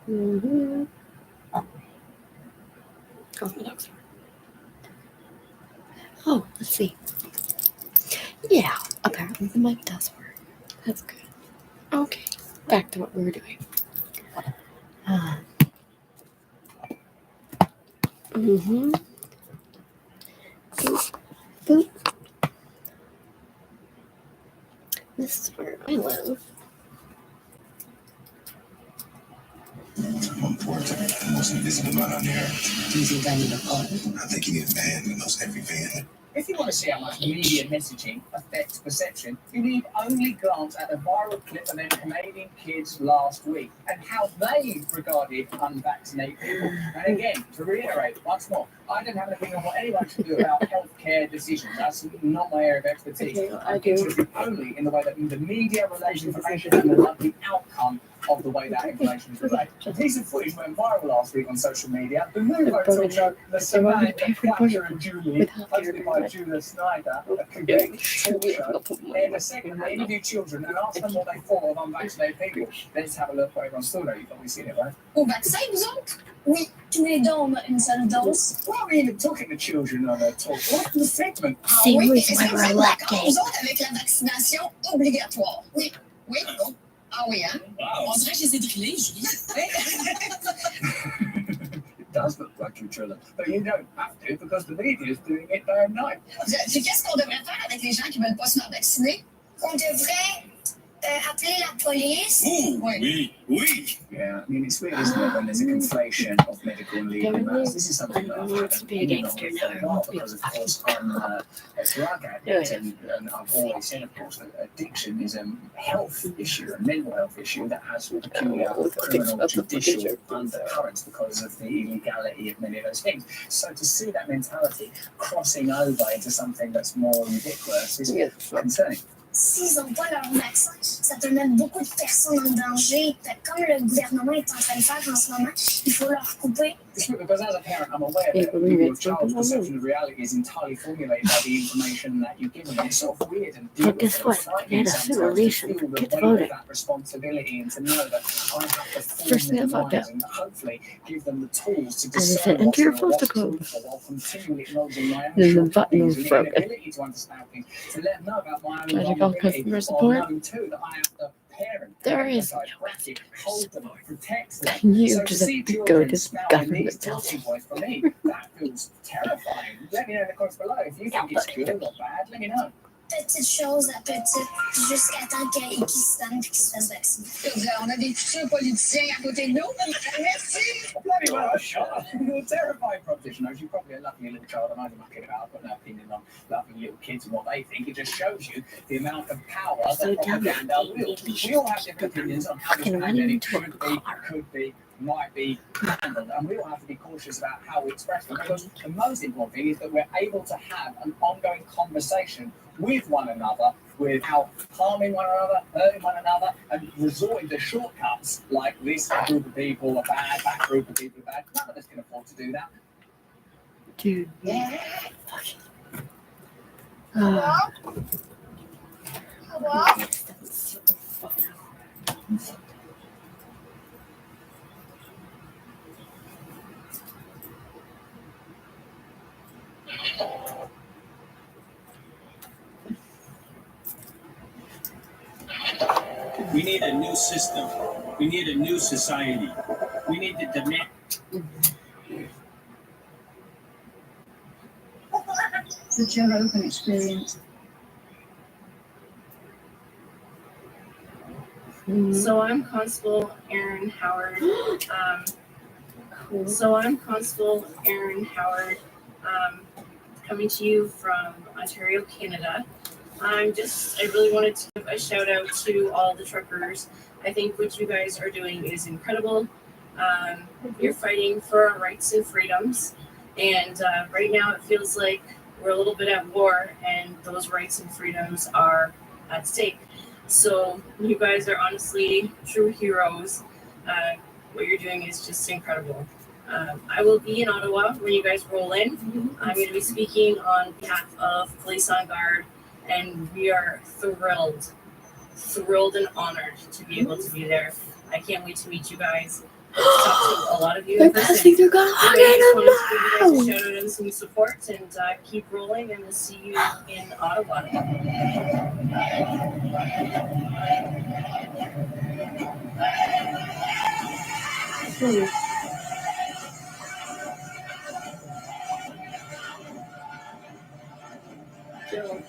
Mm-hmm. Oh, my dogs. Oh, let's see. Yeah, apparently the mic does work. That's good. Okay, back to what we were doing. Mm-hmm. Boop, boop. This is where I live. Unfortunately, the most invisible man on the earth. Do you think I need a partner? I think you need a man who knows every van. If you want to see how much media messaging affects perception, you need only glance at the viral clip of them Canadian kids last week and how they regarded unvaccinated people. And again, to reiterate once more, I don't have an opinion on what anyone should do about healthcare decisions. That's not my area of expertise. Okay, I I'm do. interested only in the way that the media relates information and the likely outcome of the way that information is relayed. A piece of footage went viral last week on social media. The new photo showed the Savannah Fletcher and Julie, hosted by Julia Snyder, a Quebec talk show. In a second, they interviewed children and asked them what they thought of unvaccinated people. Let's have a look what everyone's thought. You've probably seen it, right? Au vaccin, vous autres? Oui, tous les deux, on a une seule dose. Why are we even talking to children on a talk? What's the segment? See, oui, who's est-ce why que vous we're êtes elected. d'accord, vous autres, avec la vaccination obligatoire? Oui, oui, non. Ah oui, hein? Wow. On dirait que je les ai drillés, Julie. It does look like you drill them, but you don't have to because the media is doing it day and night. Qu'est-ce qu'on devrait faire avec les gens qui ne veulent pas se faire vacciner? On devrait appeler la police. Oui. Yeah, I mean, it's weird, isn't it, when there's a conflation of medical and legal matters. This is something that I've had to be a gangster now. because, of course, I'm a drug addict, and I've always said, of course, that addiction is a health issue, a mental health issue that has peculiar criminal judicial undercurrents because of the illegality of many of those things. So to see that mentality crossing over into something that's more ridiculous is concerning. S'ils n'ont pas leur vaccin, ça peut mettre beaucoup de personnes en danger. Comme le gouvernement est en train de faire en ce moment, il faut leur couper. Because as a parent, I'm aware that your child's perception of reality is entirely formulated by the information that you give them. It's sort of weird and But guess what? They had a simulation. Get voted. That responsibility and to know that I have to First thing I form thought their minds and hopefully give them the tools to And they said, discern enter your what's postal code. truthful while continually acknowledging my own And the button shortcomings was and broken. inability to understand things, to let them know about my own Did you call vulnerability, customer while support? knowing too that I have to parent, There is emphasize, no bracket, hold them, protect them. You So to just see have to go children to the spouting government these talking points for me, that feels terrifying. Let me know in the comments below. If you think it's good or bad, let me know. Petite chose à petite, jusqu'à temps qu'ils se donnent et qu'ils se fassent vacciner. On a des futurs politiciens à côté de nous. Merci! Bloody well, I shot. You're a terrifying proposition. You're probably a lovely little child. I'm only mucking about. I've got no opinion on lovely little kids and what they think. It just shows you the amount of power that propaganda wields. We all have different opinions on how this pandemic should be, could be, might be handled, and we all have to be cautious about how we express them, because the most important thing is that we're able to have an ongoing conversation with one another without harming one another, hurting one another, and resorting to shortcuts like this group of people are bad, that group of people are bad. None of us can afford to do that. Dude. Yeah. Hello? We need a new system. We need a new society. We need to demand. Such an open experience. So I'm Constable Erin Howard. Coming to you from Ontario, Canada. I really wanted to give a shout out to all the truckers. I think what you guys are doing is incredible. You're fighting for our rights and freedoms. And right now it feels like we're a little bit at war and those rights and freedoms are at stake. So you guys are honestly true heroes. What you're doing is just incredible. I will be in Ottawa when you guys roll in. I'm going to be speaking on behalf of Police on Guard, and we are thrilled and honored to be able to be there. I can't wait to meet you guys. talked to a lot of you They're in person. passing through God. Anyway, I just wanted to give you guys a shout out and some support, and keep rolling, and we'll see you in Ottawa.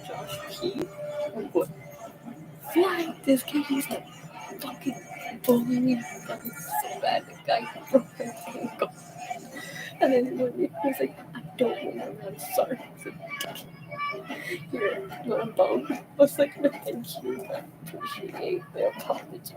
Josh P. What? Why this kid used to fucking bully me fucking so bad? The guy broke his ankle. And then when he was like, I don't remember, I'm sorry. I was like, you're a bum. I was like, no, thank you. I appreciate the apology.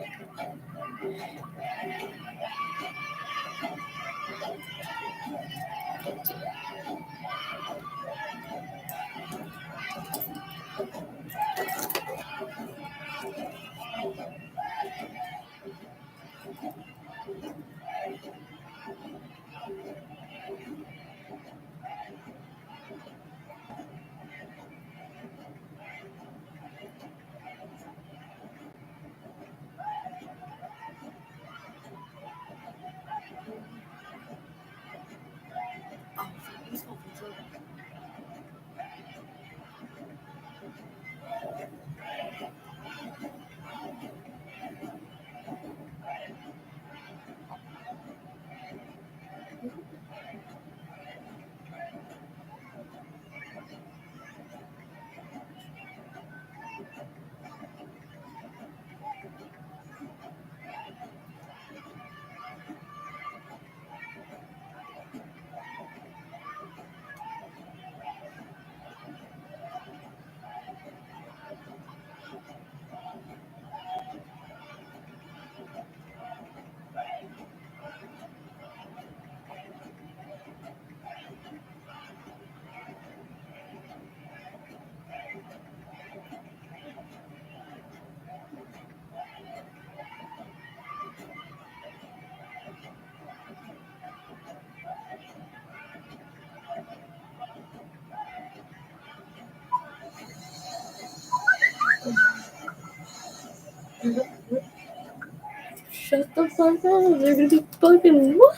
Shut the fuck up. They're gonna be fucking what?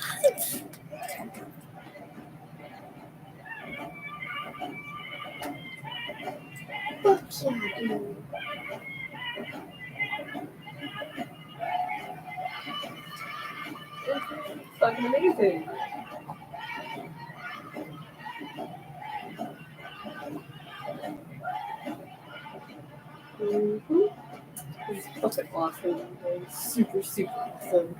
Fuck yeah, dude. It's fucking amazing. Mm-hmm. It's fucking awesome. Like, super, super awesome.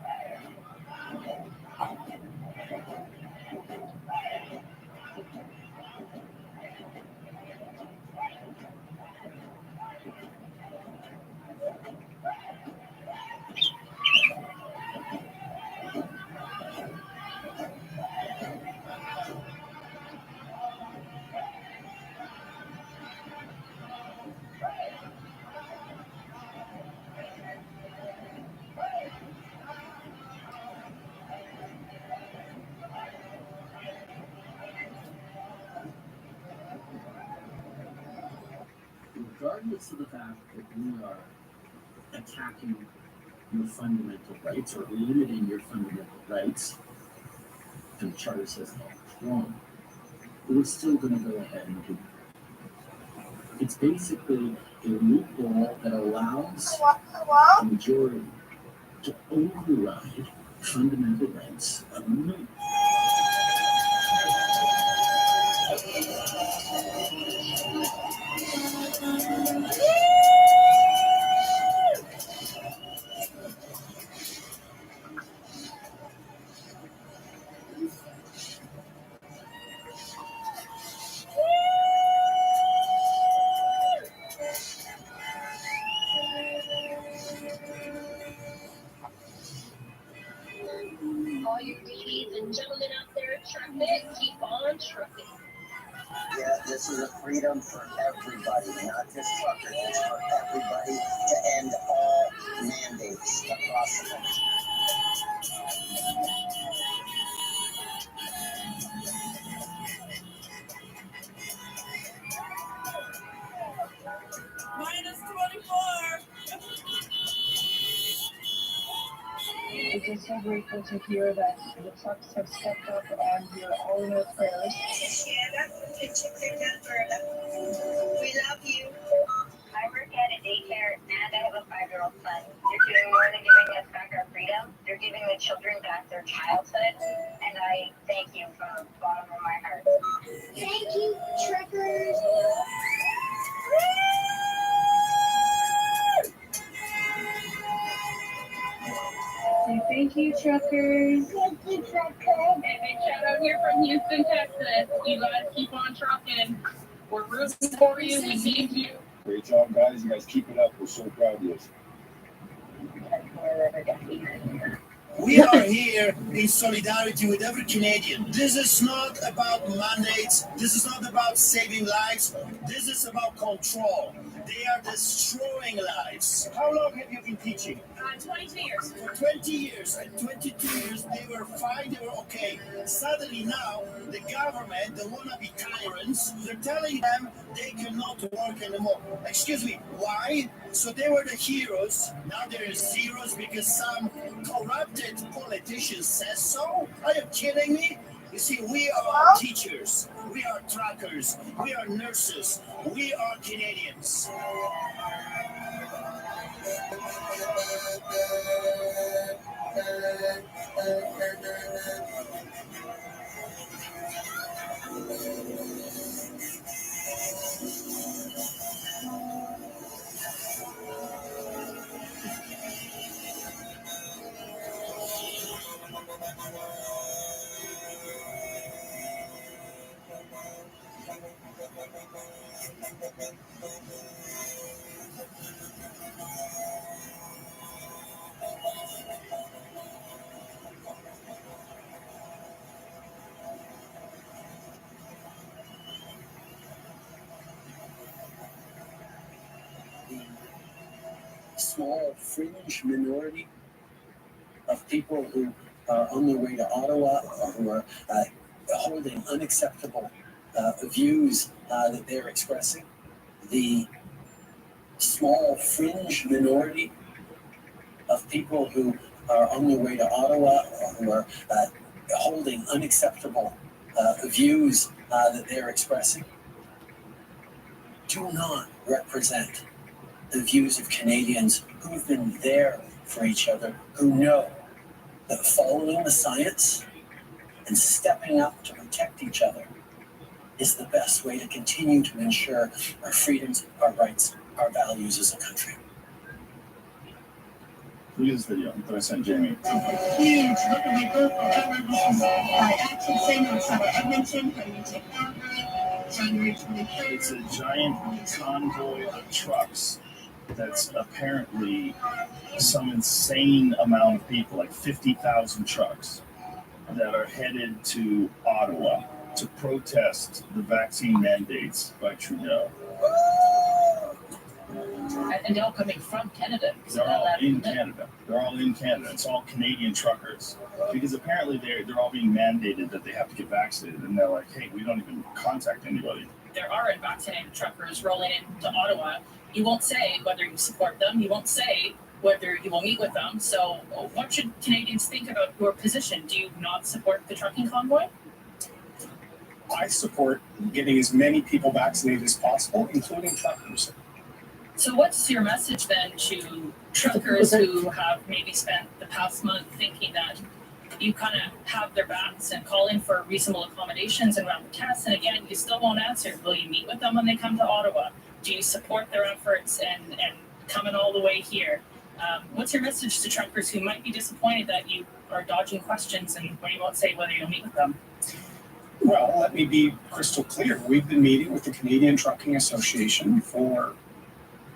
Regardless of the fact that we are attacking your fundamental rights or limiting your fundamental rights, and the Charter says no, it's wrong, we're still going to go ahead and do it. It's basically a loophole that allows the majority to override fundamental rights of the minority. All you ladies and gentlemen out there trucking it, keep on trucking. Yeah, this is a freedom for everybody, not just truckers. It's for everybody to end all mandates across the country. It is so grateful to hear that the trucks have stepped up and you're all in our prayers. We love you. I work at a daycare and I have a 5-year-old son. They're doing more than giving us back our freedom. They're giving the children back their childhood. And I thank you from the bottom of my heart. Thank you, truckers. Say thank you, truckers. Thank you, truckers. And big shout out here from Houston, Texas. You guys keep on trucking. We're rooting for you. We need you. Great job, guys. You guys keep it up. We're so proud of you. We are here in solidarity with every Canadian. This is not about mandates. This is not about saving lives. This is about control. They are destroying lives. How long have you been teaching? 22 years. For 20 years and 22 years, they were fine, they were okay. Suddenly now, the government, the wannabe tyrants, they're telling them they cannot work anymore. Excuse me, why? So they were the heroes, now they're zeros because some corrupted politician says so? Are you kidding me? You see, we are teachers, we are truckers, we are nurses, we are Canadians. Small fringe minority of people who are on their way to Ottawa or who are holding unacceptable views that they're expressing. The small fringe minority of people who are on their way to Ottawa or who are holding unacceptable views that they're expressing do not represent the views of Canadians who've been there for each other, who know that following the science and stepping up to protect each other is the best way to continue to ensure our freedoms, our rights, our values as a country. Look at this video that I sent Jamie. Huge. Look at my book. By Atkinson outside of Edmonton, coming to Calgary, January 23rd. It's a giant convoy of trucks that's apparently some insane amount of people, like 50,000 trucks, that are headed to Ottawa to protest the vaccine mandates by Trudeau. And they're all coming from Canada. They're all in Canada. They're all in Canada. It's all Canadian truckers. Because apparently they're all being mandated that they have to get vaccinated. And they're like, hey, we don't even contact anybody. There are unvaccinated truckers rolling into Ottawa. You won't say whether you support them. You won't say whether you will meet with them. So what should Canadians think about your position? Do you not support the trucking convoy? I support getting as many people vaccinated as possible, including truckers. So what's your message then to truckers who have maybe spent the past month thinking that you kind of have their backs and calling for reasonable accommodations and rapid tests, and again, you still won't answer? Will you meet with them when they come to Ottawa? Do you support their efforts and coming all the way here? What's your message to truckers who might be disappointed that you are dodging questions and when you won't say whether you'll meet with them? Well, let me be crystal clear. We've been meeting with the Canadian Trucking Association for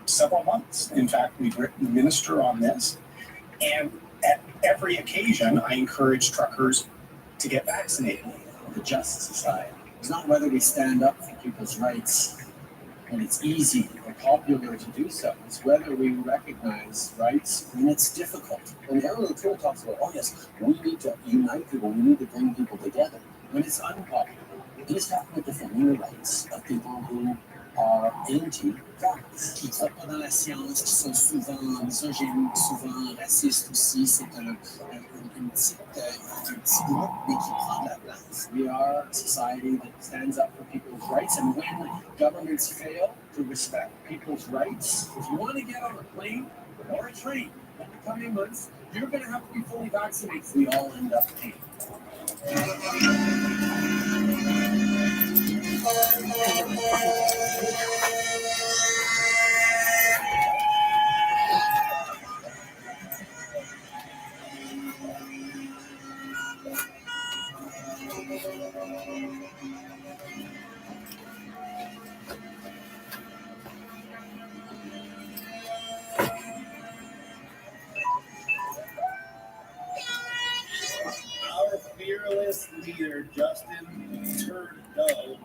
several months. In fact, we've written the minister on this. And at every occasion, I encourage truckers to get vaccinated. The just society. It's not whether we stand up for people's rights when it's easy or popular to do so. It's whether we recognize rights when it's difficult. When Aaron O'Toole talks about, oh yes, we need to unite people, we need to bring people together. When it's unpopular, we just have to defend the rights of people who are anti-vax. Qui croient pas dans la science, qui sont souvent misogynes, souvent racistes aussi. C'est un c'est moi, mais qui prend la place. We are a society that stands up for people's rights, and when governments fail to respect people's rights, if you want to get on a plane or a train in the coming months, you're going to have to be fully vaccinated. We all end up paying. Our fearless leader, Justin Trudeau,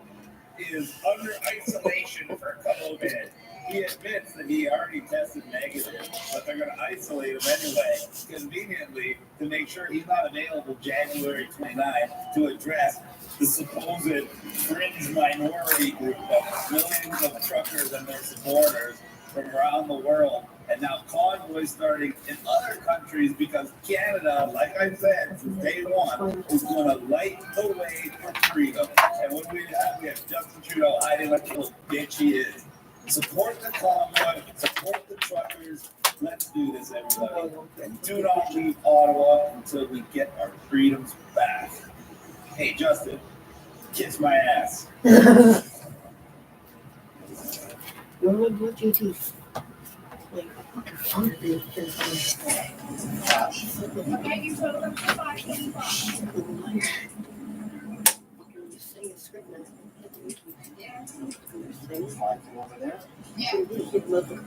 is under isolation for COVID. He admits that he already tested negative, but they're going to isolate him anyway, conveniently, to make sure he's not available January 29th to address the supposed fringe minority group of millions of truckers and their supporters from around the world. And now convoys starting in other countries because Canada, like I said, since day one, is going to light the way for freedom. And when we have Justin Trudeau hiding like the little bitch he is. Support the convoy, support the truckers. Let's do this, everybody. And do not leave Ottawa until we get our freedoms back. Hey, Justin, kiss my ass. You're my GT. Like, fucking fun to do.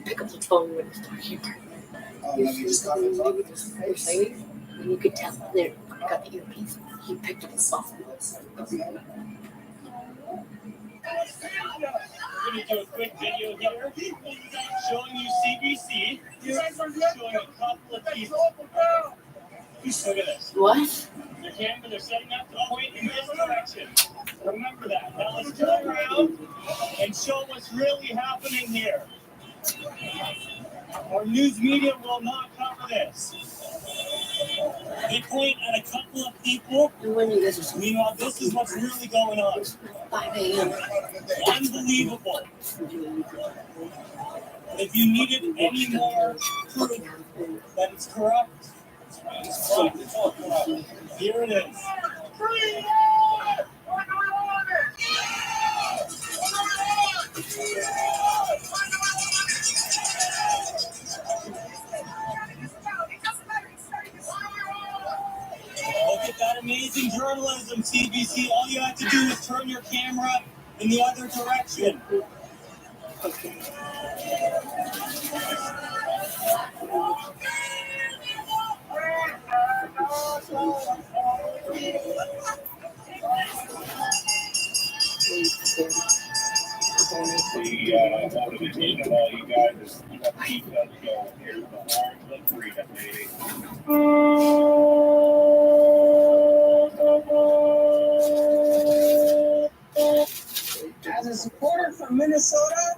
Pick up the phone when it's talking. You're saying, and you could tell there, I got the earpiece. He picked up the phone. We're going to do a quick video here showing you CBC. Showing a couple of people. Look at this. What? Their camera, they're setting up to point in this direction. Remember that. Now let's turn around and show what's really happening here. Our news media will not cover this. They point at a couple of people. Meanwhile, this is what's really going on. 5 a.m. Unbelievable. If you needed any more proof that it's corrupt, it's all corrupt. Here it is. Look at that amazing journalism, CBC. All you have to do is turn your camera in the other direction. Okay. I wanted to meet all you guys. You got to keep that going. Here's the horns of freedom, baby. As a supporter from Minnesota,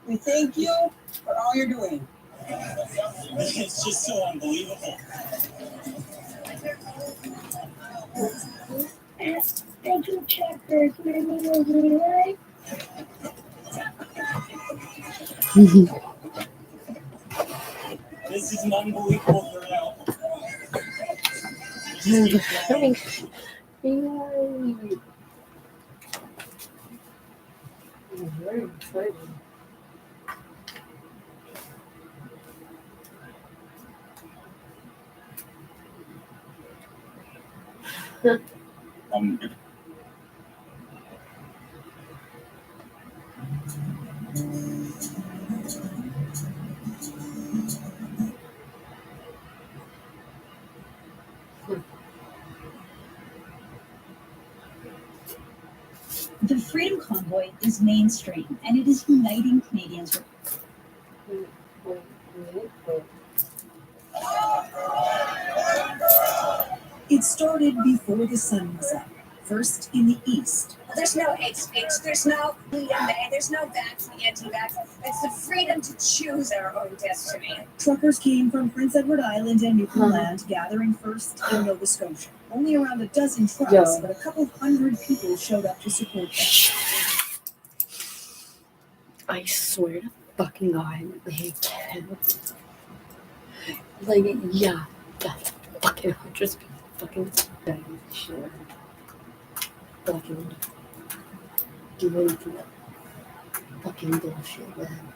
we thank you for all you're doing. It's just so unbelievable. Thank you, checkers. Right? This is an unbelievable thrill. Very exciting. The Freedom Convoy is mainstream, and it is uniting Canadians. It started before the sun was up. First in the East. There's no hate speech. There's no we and they. There's no vax and anti-vax. It's the freedom to choose our own destiny. Truckers came from Prince Edward Island and Newfoundland, gathering first in Nova Scotia. Only around a dozen trucks, but a couple hundred people showed up to support them. I swear to fucking God, they can't. Like, yeah, that's fucking hundreds of people fucking dying. Sure. Fucking doing that fucking bullshit, man.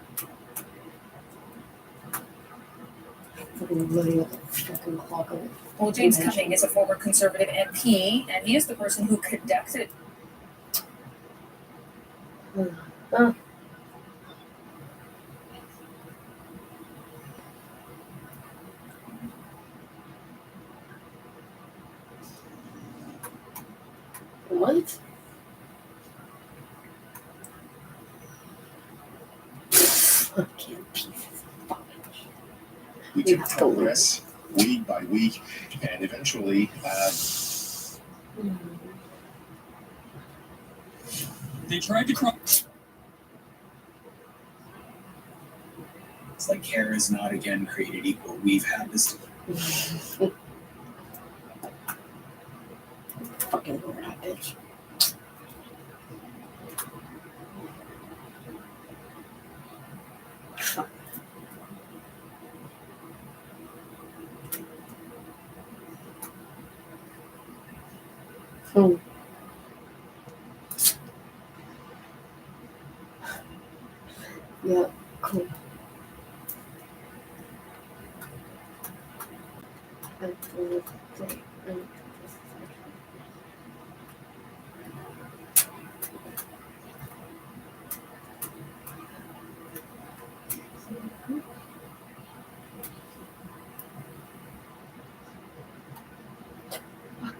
Fucking running up the fucking clock on it. Well, James Cumming is a former Conservative MP, and he is the person who conducted. What? Fucking pieces of garbage. We took progress week by week, and eventually, They tried to cross. It's like hair is not again created equal. We've had this. Fucking over that bitch. Fuck. So. Yeah, cool. Fuck,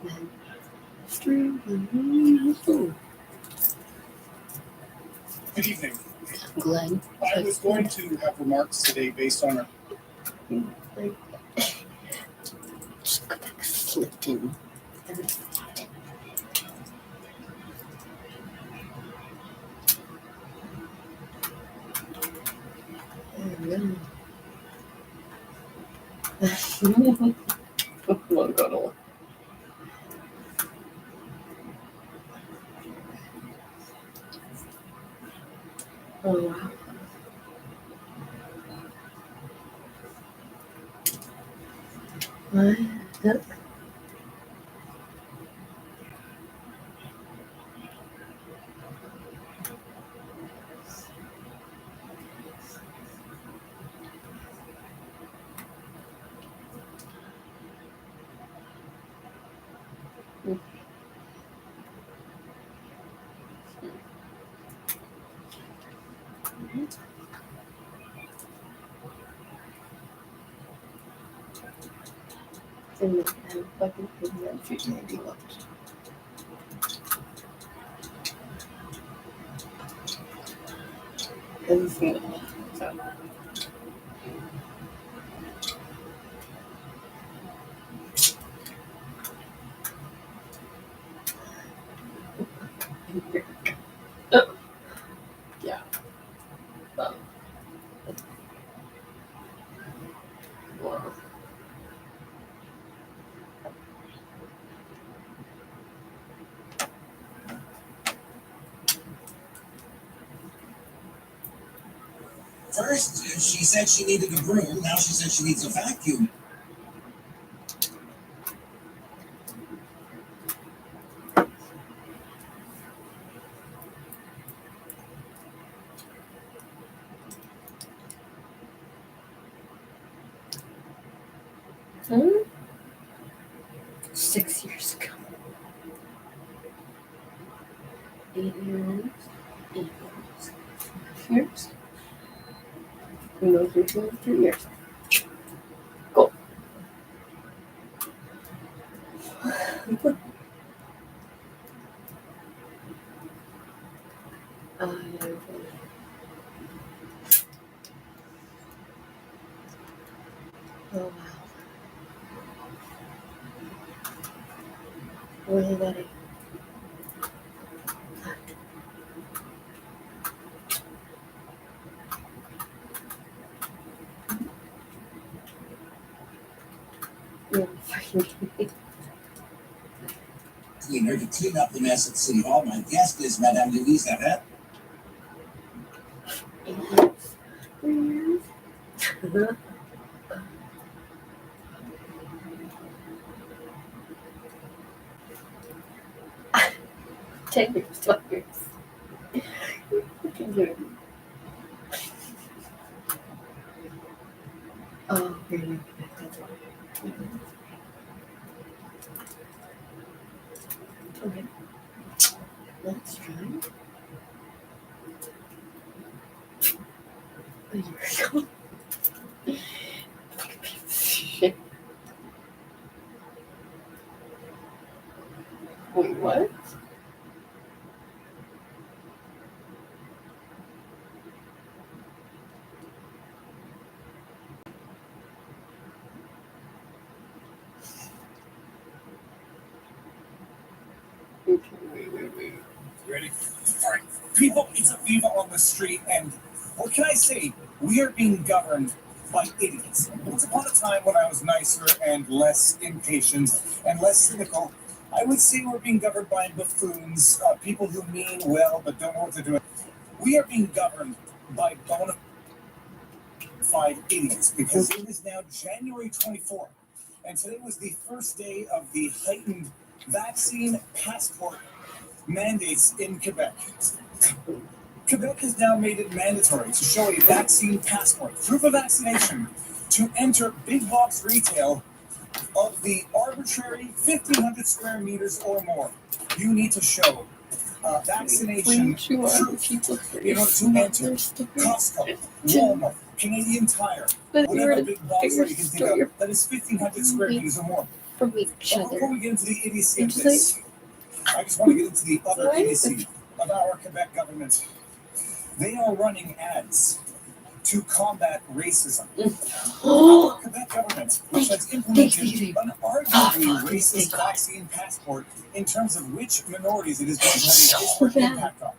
man. good evening. Glenn. I was going to have remarks today based on our. Just got that slipped in. Oh, God. Oh, wow. What? Yep. And fucking CJAD left. So. Yeah. Wow. First, she said she needed a broom. Now she said she needs a vacuum. Hmm? 6 years ago. 8 years. 8 years. 5 years. We go through 3 years. Go. Oh, wow. Really, buddy. cleaner to clean up the mess at City Hall. My guest is Madame Louise Arrête. $10, $12. Oh, really? That's why. Okay. Let's try. A year ago. Shit. Wait, what? Wait. Ready? All right. People, it's a Viva on the street, and what can I say? We are being governed by idiots. Once upon a time when I was nicer and less impatient and less cynical, I would say we're being governed by buffoons, people who mean well but don't know what they're doing. We are being governed by bona fide idiots because it is now January 24th, and today was the first day of the heightened vaccine passport mandates in Quebec. Quebec has now made it mandatory to show a vaccine passport, proof of vaccination, to enter big box retail of the arbitrary 1,500 square meters or more. You need to show vaccination proof in order to enter Costco, Walmart, Canadian Tire, whatever big box that you can think of that is 1,500 square meters or more. From each other. Before we get into the idiocy of this, I just want to get into the other idiocy of our Quebec government. They are running ads to combat racism. Our Quebec government, which has implemented an arguably racist vaccine passport in terms of which minorities it is going to have a disparate impact on.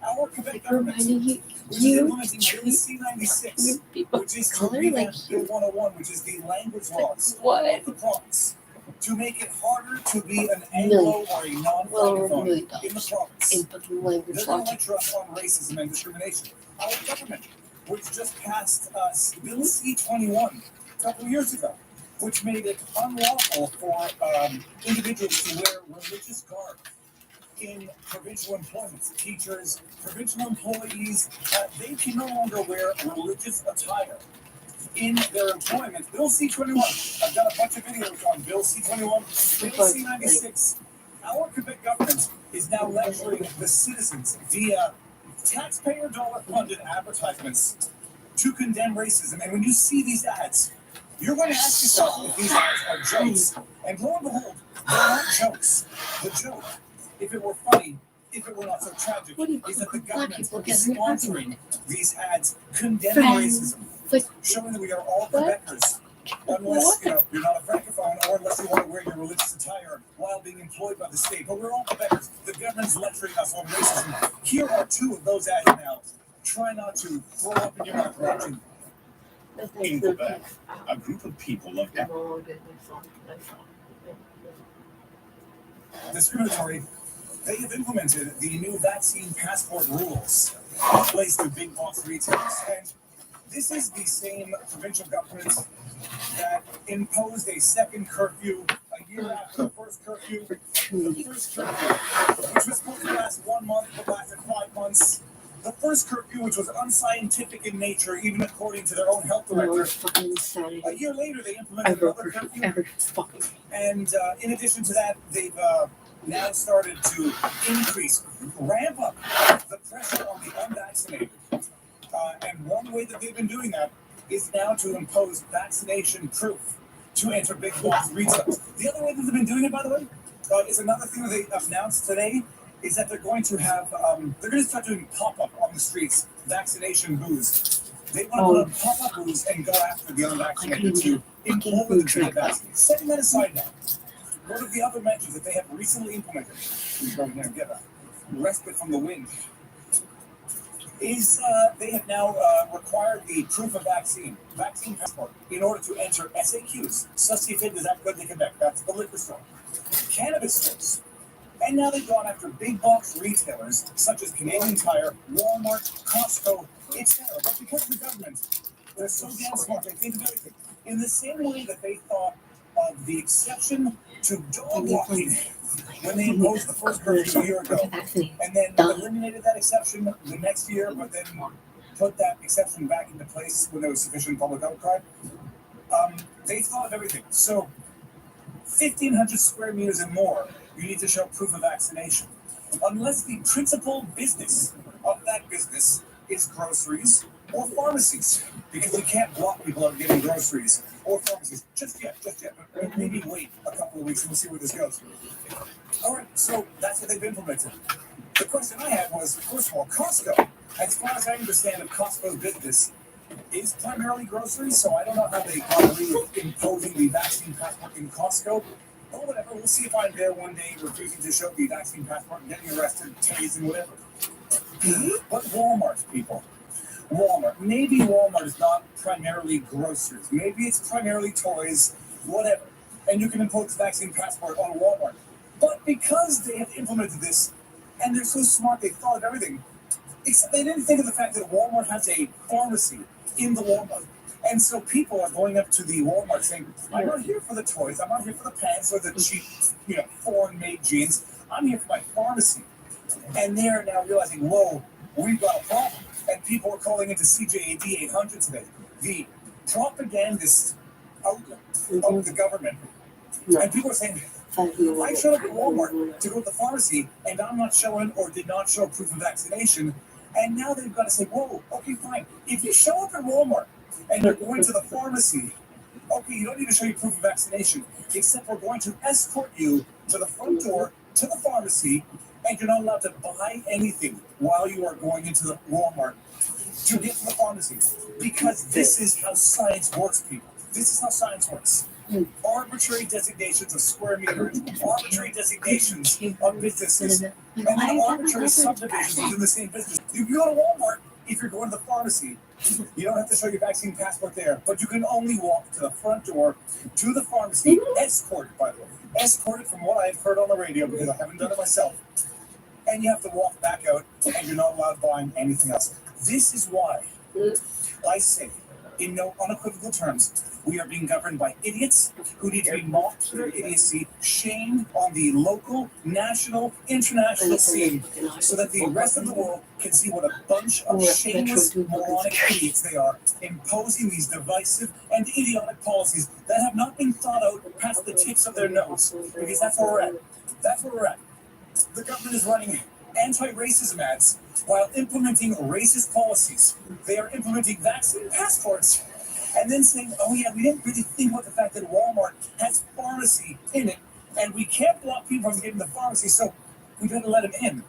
Our Quebec government, which is implementing Bill C-96, which is to revamp Bill 101, which is the language laws of the province, to make it harder to be an Anglo or a non-francophone in the province. They're going to lecture us on racism and discrimination. Our government, which just passed Bill C-21 a couple of years ago, which made it unlawful for individuals to wear religious garb in provincial employment. Teachers, provincial employees, they can no longer wear religious attire in their employment. Bill C-21. I've done a bunch of videos on Bill C-21, Bill C-96. Our Quebec government is now lecturing the citizens via taxpayer dollar-funded advertisements to condemn racism. And when you see these ads, you're going to ask yourself if these ads are jokes. And lo and behold, they're not jokes. The joke, if it were funny, if it were not so tragic, is that the government is sponsoring these ads condemning racism, showing that we are all Quebecers, unless you're not a francophone or unless you want to wear your religious attire while being employed by the state. But we're all Quebecers. The government's lecturing us on racism. Here are two of those ads now. Try not to throw up in your mouth watching. In Quebec, a group of people love discriminatory. They have implemented the new vaccine passport rules in place through big box retailers. And this is the same provincial government that imposed a second curfew a year after the first curfew. The first curfew, which was supposed to last 1 month, but lasted 5 months. The first curfew, which was unscientific in nature, even according to their own health director. A year later, they implemented another curfew. And in addition to that, they've now started to ramp up the pressure on the unvaccinated. And one way that they've been doing that is now to impose vaccination proof to enter big box retail. The other way that they've been doing it, by the way, is another thing that they announced today, is that they're going to have, they're going to start doing pop-up on the streets, vaccination booths. They want to put on pop-up booths and go after the unvaccinated to implore them to get vaccinated. Setting that aside now, one of the other measures that they have recently implemented, we're going to get a respite from the wind, is they have now required the proof of vaccine passport, in order to enter SAQs, Société des Alcools de Québec, that's the liquor store, cannabis stores, And now they've gone after big box retailers such as Canadian Tire, Walmart, Costco, etc. But because the government, they're so damn smart, they think of everything. In the same way that they thought of the exception to dog walking when they imposed the first curfew a year ago, and then eliminated that exception the next year, but then put that exception back into place when there was sufficient public outcry. They thought of everything. So 1,500 square meters and more, you need to show proof of vaccination. Unless the principal business of that business is groceries or pharmacies, because you can't block people out getting groceries or pharmacies just yet. But maybe wait a couple of weeks and we'll see where this goes. All right, so that's what they've implemented. The question I had was, first of all, Costco. As far as I understand of Costco's business, is primarily groceries, so I don't know how they got away with imposing the vaccine passport in Costco. Or whatever, we'll see if I'm there one day refusing to show the vaccine passport and getting arrested, tased, and whatever. But Walmart, people. Walmart. Maybe Walmart is not primarily groceries. Maybe it's primarily toys, whatever. And you can impose the vaccine passport on Walmart. But because they have implemented this, and they're so smart, they thought of everything, except they didn't think of the fact that Walmart has a pharmacy in the Walmart. And so people are going up to the Walmart saying, I'm not here for the toys, I'm not here for the pants or the cheap, foreign-made jeans. I'm here for my pharmacy. And they're now realizing, whoa, we've got a problem. And people are calling into CJAD 800 today. The propagandist outlet of the government. And people are saying, I showed up at Walmart to go to the pharmacy, and I'm not showing or did not show proof of vaccination. And now they've got to say, whoa, okay, fine. If you show up at Walmart and you're going to the pharmacy, okay, you don't need to show your proof of vaccination, except we're going to escort you to the front door to the pharmacy, and you're not allowed to buy anything while you are going into the Walmart to get to the pharmacy. Because this is how science works, people. This is how science works. Arbitrary designations of square meters, arbitrary designations of businesses, and then arbitrary subdivisions within the same business. You go to Walmart, if you're going to the pharmacy, you don't have to show your vaccine passport there, but you can only walk to the front door to the pharmacy, escorted, by the way. Escorted from what I've heard on the radio, because I haven't done it myself. And you have to walk back out, and you're not allowed buying anything else. This is why I say, in no unequivocal terms, we are being governed by idiots who need to be mocked for their idiocy, shamed on the local, national, international scene, so that the rest of the world can see what a bunch of shameless, moronic idiots they are, imposing these divisive and idiotic policies that have not been thought out past the tips of their nose. Because that's where we're at. That's where we're at. The government is running anti-racism ads while implementing racist policies. They are implementing vaccine passports and then saying, oh yeah, we didn't really think about the fact that Walmart has pharmacy in it, and we can't block people from getting to the pharmacy, so we better let them in,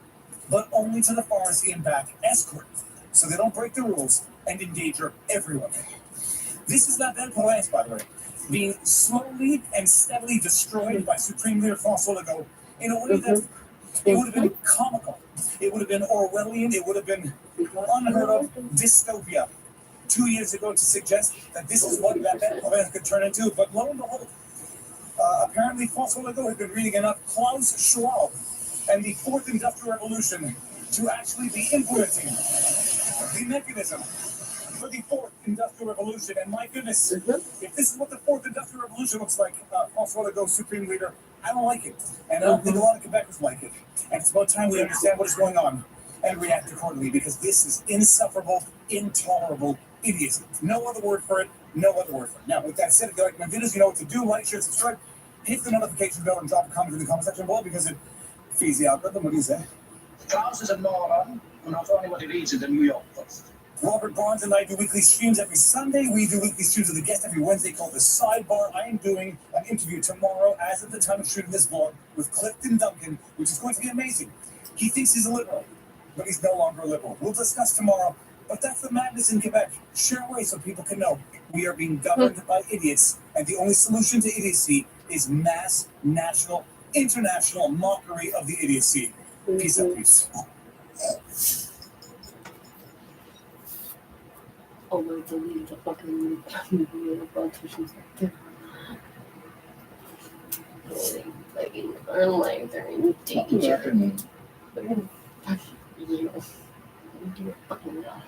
but only to the pharmacy and back, escort, so they don't break the rules and endanger everyone. This is not that Polaris, by the way, being slowly and steadily destroyed by Supreme Leader François Legault in a way that it would have been comical, it would have been Orwellian, it would have been unheard of dystopia 2 years ago to suggest that this is what that province could turn into. But lo and behold, apparently François Legault had been reading enough Klaus Schwab and the Fourth Industrial Revolution to actually be implementing the mechanism for the Fourth Industrial Revolution. And my goodness, if this is what the Fourth Industrial Revolution looks like, François Legault, Supreme Leader, I don't like it. And I don't think a lot of Quebecers like it. And it's about time we understand what is going on and react accordingly, because this is insufferable, intolerable idiocy. No other word for it, no other word for it. Now, with that said, if you like my videos, you know what to do. Like, share, subscribe, hit the notification bell, and drop a comment in the comment section below, because it feeds the algorithm. What do you say? Klaus is a moron who not only what he reads in the New York Post. Robert Barnes and I do weekly streams every Sunday. We do weekly streams with a guest every Wednesday called The Sidebar. I am doing an interview tomorrow, as of the time of shooting this vlog, with Clifton Duncan, which is going to be amazing. He thinks he's a liberal, but he's no longer a liberal. We'll discuss tomorrow, but that's the madness in Quebec. Share away so people can know we are being governed by idiots, and the only solution to idiocy is mass, national, international mockery of the idiocy. Peace out, peace. Oh, I deleted the fucking politicians. Or like they're in danger. They're gonna fucking you. Do your fucking job.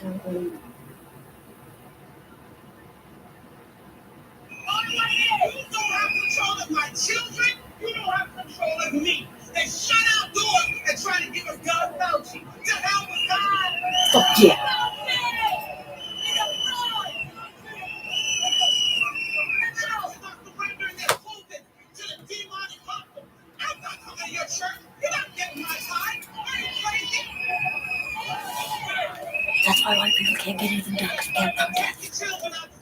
You don't have control of my children. You don't have control of me. They shut our doors and try to give us God Fauci. To hell with God. Fuck yeah. I'm not coming to your church. You're not getting my time. Are you crazy? That's why white people can't get anything done because they can't protest.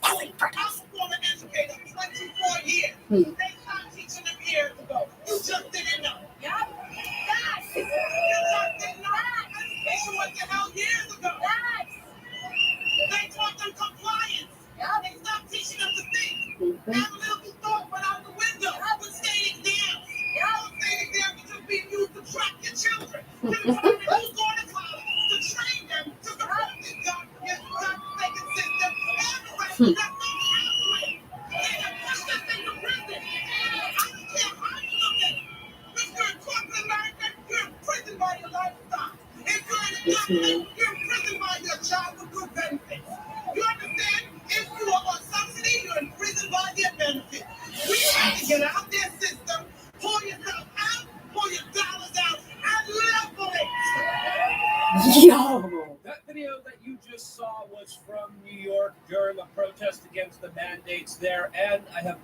Nothing protest. I'm going to educate them 24 years. They stopped teaching them years ago. You just didn't know. Yeah? Yes. You just didn't know. Education went to hell years ago. Yes. They taught them compliance. Yeah. They stopped teaching them to think. Analytical thought went out the window. With state exams. Yeah. State exams are just being used to track your children. Who's going to college to train them to support this God-forsaken system and the rest of that pathway. They have pushed us into prison. I don't care how you look at it. If you're in corporate America, you're in prison by your lifestyle. If you're in the government, you're in prison by your job with good benefits. You understand? If you are on subsidy, you're in prison by their benefits. We have to get out their system, pull yourself out, pull your dollars out, and level it. Yo! That video that you just saw was from New York during a protest against the mandates there, and I have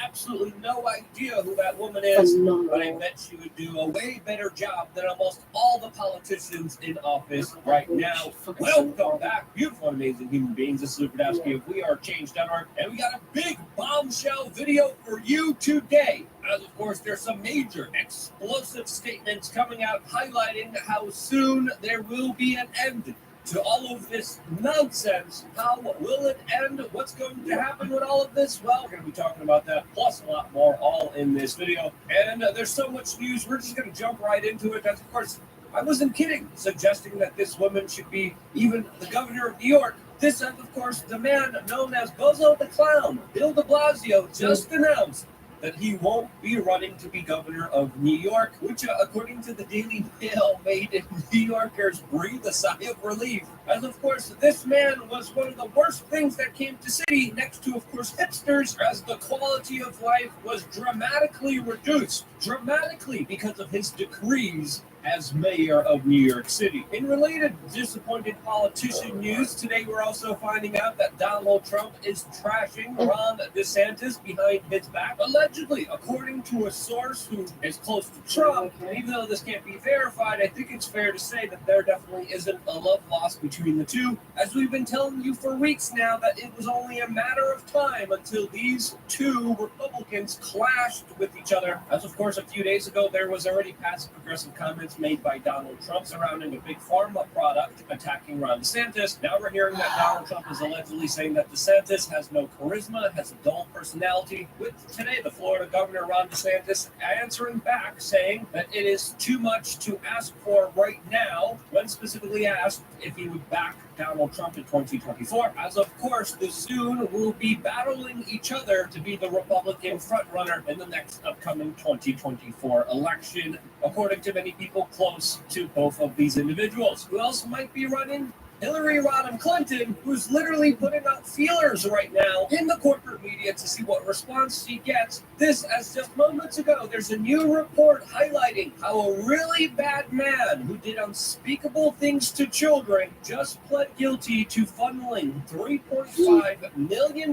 absolutely no idea who that woman is, but I bet she would do a way better job than almost all the politicians in office right now. Welcome back, beautiful and amazing human beings. This is Luperdowski of WeAreChange.org, and we got a big bombshell video for you today. As of course, there's some major explosive statements coming out highlighting how soon there will be an end to all of this nonsense. How will it end? What's going to happen with all of this? Well, we're going to be talking about that, plus a lot more, all in this video. And there's so much news, we're just going to jump right into it. As of course, I wasn't kidding, suggesting that this woman should be even the governor of New York. This is, of course, the man known as Bozo the Clown, Bill de Blasio, just announced that he won't be running to be governor of New York, which, according to the Daily Mail, made New Yorkers breathe a sigh of relief. As, of course, this man was one of the worst things that came to city, next to, of course, hipsters, as the quality of life was dramatically reduced. Dramatically, because of his decrees as mayor of New York City. In related disappointed politician news, today we're also finding out that Donald Trump is trashing Ron DeSantis behind his back, allegedly, according to a source who is close to Trump. And even though this can't be verified, I think it's fair to say that there definitely isn't a love lost between the two, as we've been telling you for weeks now that it was only a matter of time until these two Republicans clashed with each other. As of course, a few days ago, there was already passive-aggressive comments made by Donald Trump surrounding a big pharma product attacking Ron DeSantis. Now we're hearing that Donald Trump is allegedly saying that DeSantis has no charisma, has a dull personality, with today the Florida governor Ron DeSantis answering back saying that it is too much to ask for right now, when specifically asked if he would back Donald Trump in 2024, as of course the soon will be battling each other to be the Republican frontrunner in the next upcoming 2024 election, according to many people close to both of these individuals. Who else might be running? Hillary Rodham Clinton, who's literally putting out feelers right now in the corporate media to see what response she gets. This, as just moments ago, there's a new report highlighting how a really bad man who did unspeakable things to children just pled guilty to funneling $3.5 million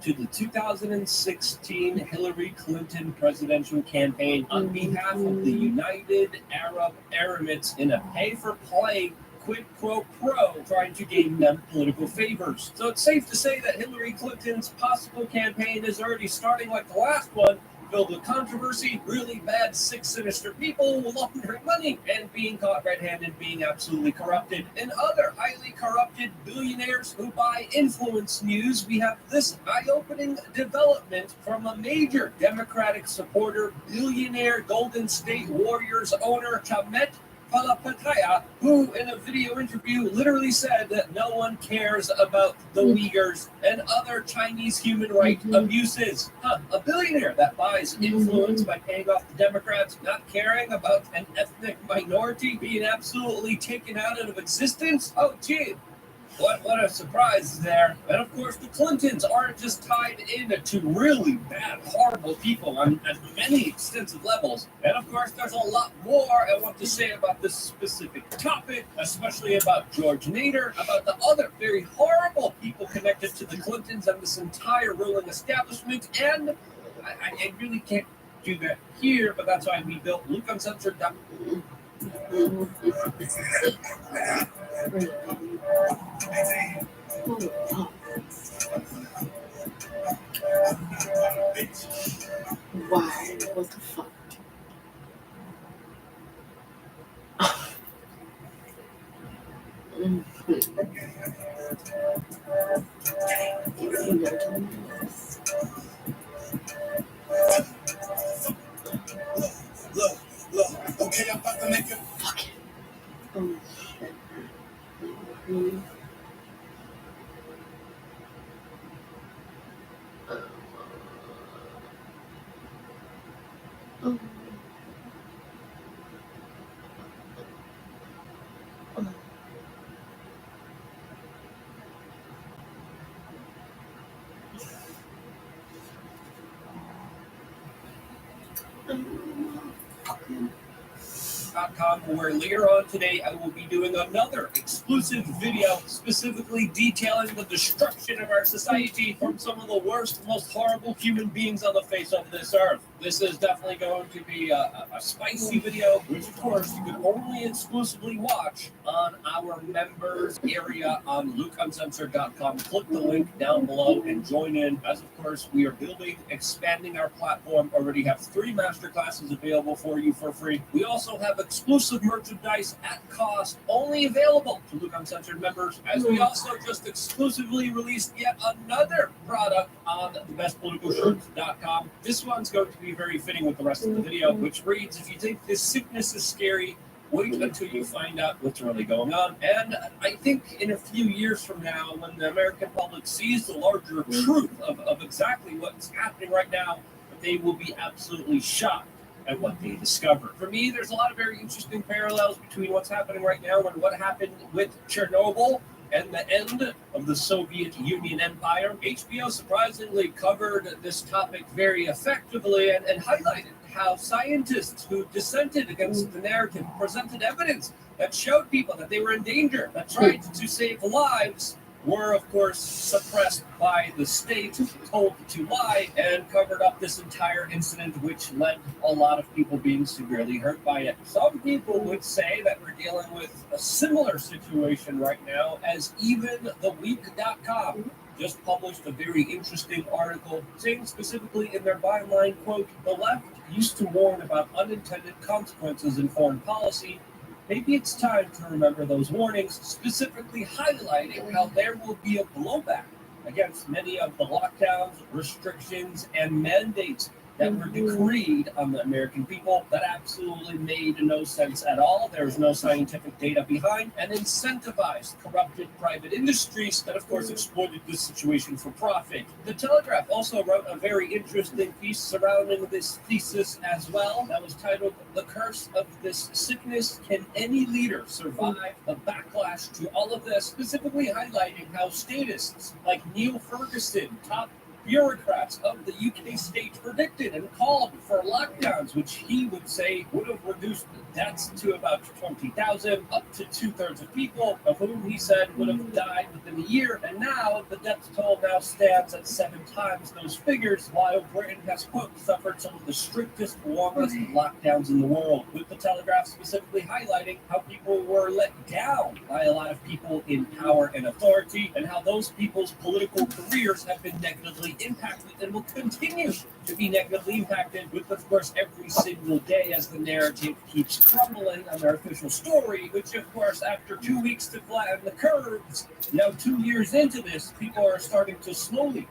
to the 2016 Hillary Clinton presidential campaign on behalf of the United Arab Emirates in a pay-for-play quid pro quo, trying to gain them political favors. So it's safe to say that Hillary Clinton's possible campaign is already starting like the last one, filled with controversy, really bad, sick, sinister people laundering money and being caught red-handed, being absolutely corrupted. And other highly corrupted billionaires who buy influence news, we have this eye-opening development from a major Democratic supporter, billionaire Golden State Warriors owner Chamet Palapataya, who in a video interview literally said that no one cares about the Uyghurs and other Chinese human rights abuses. A billionaire that buys influence by paying off the Democrats, not caring about an ethnic minority being absolutely taken out of existence? Oh, gee. What a surprise there. And of course, the Clintons aren't just tied into really bad, horrible people on many extensive levels. And of course, there's a lot more I want to say about this specific topic, especially about George Nader, about the other very horrible people connected to the Clintons and this entire ruling establishment. And I really can't do that here, but that's why we built LukeUncensored.com. Wow, what the fuck? Look, okay, I'm about to make it. Fuck it. Oh, shit. Where later on today I will be doing another exclusive video specifically detailing the destruction of our society from some of the worst, most horrible human beings on the face of this earth. This is definitely going to be a spicy video, which of course you can only exclusively watch on our members area on LukeUncensored.com. Click the link down below and join in. As of course we are building, expanding our platform. Already have 3 masterclasses available for you for free. We also have exclusive merchandise at cost, only available to Luke Uncensored members, as we also just exclusively released yet another product on thebestpoliticalshirts.com. This one's going to be very fitting with the rest of the video, which reads, if you think this sickness is scary, wait until you find out what's really going on. And I think in a few years from now, when the American public sees the larger truth of exactly what's happening right now, they will be absolutely shocked at what they discover. For me, there's a lot of very interesting parallels between what's happening right now and what happened with Chernobyl and the end of the Soviet Union Empire. HBO surprisingly covered this topic very effectively and highlighted how scientists who dissented against the narrative presented evidence that showed people that they were in danger, that tried to save lives, were, of course, suppressed by the state, told to lie, and covered up this entire incident, which led a lot of people being severely hurt by it. Some people would say that we're dealing with a similar situation right now, as even theweek.com just published a very interesting article saying specifically in their byline, quote, "The left used to warn about unintended consequences in foreign policy. Maybe it's time to remember those warnings, specifically highlighting how there will be a blowback against many of the lockdowns, restrictions, and mandates that were decreed on the American people that absolutely made no sense at all. There's no scientific data behind, and incentivized corrupted private industries that, of course, exploited this situation for profit." The Telegraph also wrote a very interesting piece surrounding this thesis as well that was titled, "The Curse of This Sickness. Can Any Leader Survive the Backlash to All of This?" Specifically highlighting how statists like Neil Ferguson, top bureaucrats of the UK state, predicted and called for lockdowns, which he would say would have reduced deaths to about 20,000, up to 2/3 of people, of whom he said would have died within a year. And now the death toll now stands at 7 times those figures, while Britain has, quote, suffered some of the strictest, longest lockdowns in the world, with the Telegraph specifically highlighting how people were let down by a lot of people in power and authority, and how those people's political careers have been negatively negatively impacted and will continue to be negatively impacted with, of course, every single day as the narrative keeps crumbling on their official story, which, of course, after 2 weeks to flatten the curves, now 2 years into this, people are starting to slowly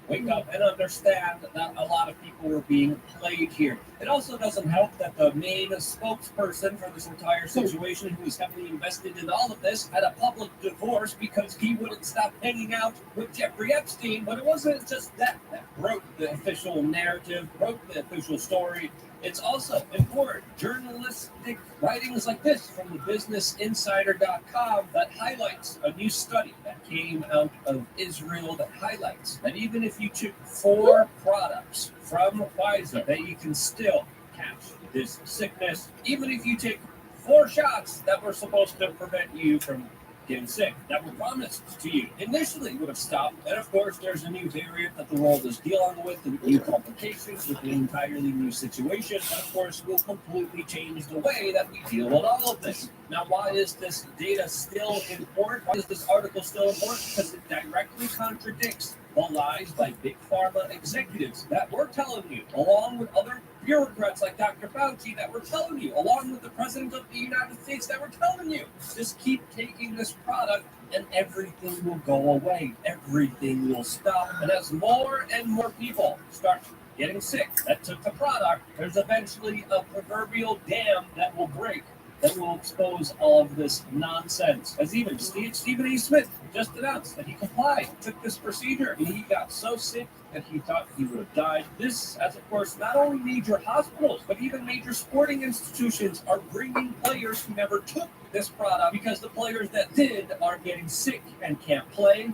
wake up and understand that a lot of people were being played here. It also doesn't help that the main spokesperson for this entire situation, who is heavily invested in all of this, had a public divorce because he wouldn't stop hanging out with Jeffrey Epstein. But it wasn't just that broke the official narrative, broke the official story. It's also important journalistic writings like this from the businessinsider.com that highlights a new study that came out of Israel that highlights that even if you took 4 products from Pfizer, that you can still catch this sickness, even if you take 4 shots that were supposed to prevent you from getting sick, that were promised to you initially would have stopped. And of course, there's a new variant that the world is dealing with, and new complications with an entirely new situation that, of course, will completely change the way that we deal with all of this. Now, why is this data still important? Why is this article still important? Because it directly contradicts the lies by big pharma executives that we're telling you, along with other bureaucrats like Dr. Fauci that were telling you, along with the President of the United States that were telling you, just keep taking this product and everything will go away. Everything will stop. And as more and more people start getting sick that took the product, there's eventually a proverbial dam that will break, that will expose all of this nonsense. As even Stephen A. Smith just announced that he complied, took this procedure, and he got so sick that he thought he would have died. This, as of course, not only major hospitals, but even major sporting institutions are bringing players who never took this product because the players that did are getting sick and can't play.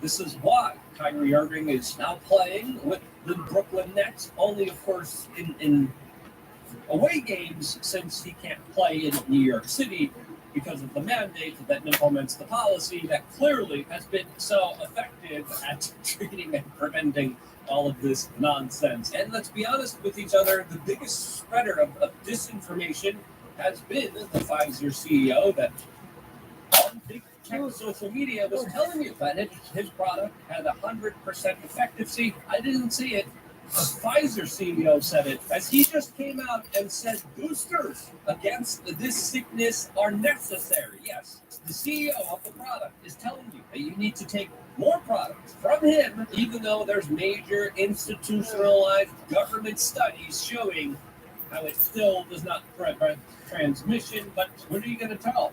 This is why Kyrie Irving is now playing with the Brooklyn Nets, only, of course, in away games, since he can't play in New York City because of the mandate that implements the policy that clearly has been so effective at treating and preventing all of this nonsense. And let's be honest with each other, the biggest spreader of disinformation has been the Pfizer CEO that on big tech social media was telling you that his product had 100% effectiveness. I didn't see it. The Pfizer CEO said it, as he just came out and said boosters against this sickness are necessary. Yes, the CEO of the product is telling you that you need to take more products from him, even though there's major institutionalized government studies showing how it still does not prevent transmission. But what are you going to tell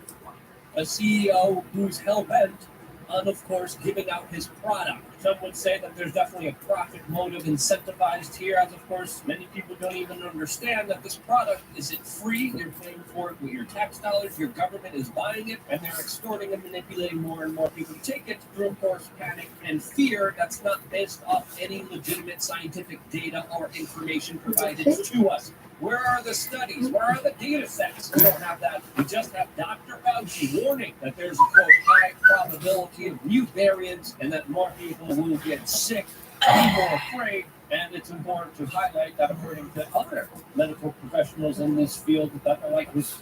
a CEO who's hell-bent on, of course, giving out his product? Some would say that there's definitely a profit motive incentivized here, as, of course, many people don't even understand that this product isn't free. You're paying for it with your tax dollars. Your government is buying it, and they're extorting and manipulating more and more people to take it through, of course, panic and fear that's not based off any legitimate scientific data or information provided to us. Where are the studies? Where are the data sets? We don't have that. We just have Dr. Fauci warning that there's a, quote, high probability of new variants and that more people will get sick, be more afraid. And it's important to highlight that according to other medical professionals in this field that are like this.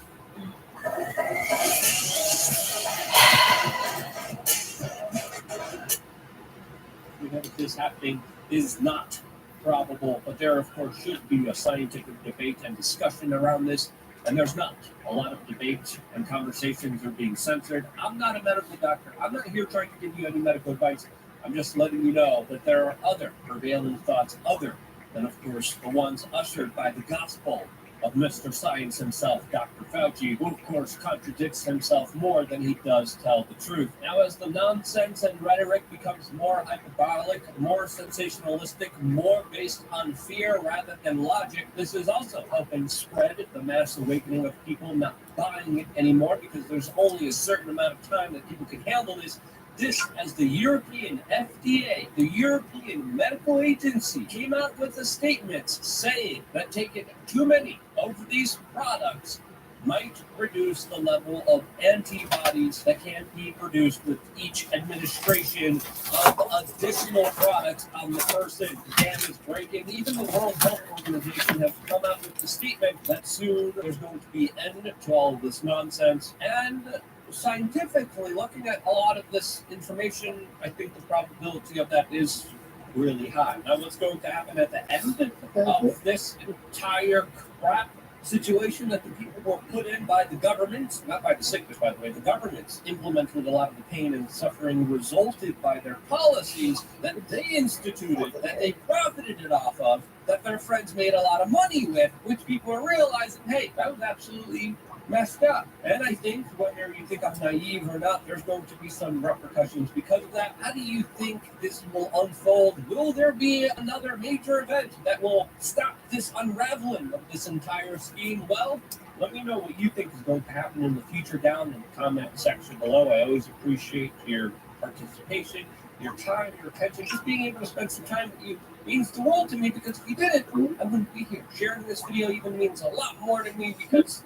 We know that this happening is not probable, but there, of course, should be a scientific debate and discussion around this, and there's not. A lot of debate and conversations are being censored. I'm not a medical doctor. I'm not here trying to give you any medical advice. I'm just letting you know that there are other prevailing thoughts, other than, of course, the ones ushered by the gospel of Mr. Science himself, Dr. Fauci, who, of course, contradicts himself more than he does tell the truth. Now, as the nonsense and rhetoric becomes more hyperbolic, more sensationalistic, more based on fear rather than logic, this is also helping spread the mass awakening of people not buying it anymore, because there's only a certain amount of time that people can handle this. This, as the European FDA, the European Medical Agency, came out with a statement saying that taking too many of these products might reduce the level of antibodies that can be produced with each administration of additional products on the person. The dam is breaking. Even the World Health Organization has come out with the statement that soon there's going to be an end to all of this nonsense. And scientifically, looking at a lot of this information, I think the probability of that is really high. Now, what's going to happen at the end of this entire crap situation that the people were put in by the government, not by the sickness, by the way, the government's implemented a lot of the pain and suffering resulted by their policies that they instituted, that they profited off of, that their friends made a lot of money with, which people are realizing, hey, that was absolutely messed up. And I think, whether you think I'm naive or not, there's going to be some repercussions because of that. How do you think this will unfold? Will there be another major event that will stop this unraveling of this entire scheme? Well, let me know what you think is going to happen in the future down in the comment section below. I always appreciate your participation, your time, your attention. Just being able to spend some time with you means the world to me, because if you didn't, I wouldn't be here. Sharing this video even means a lot more to me, because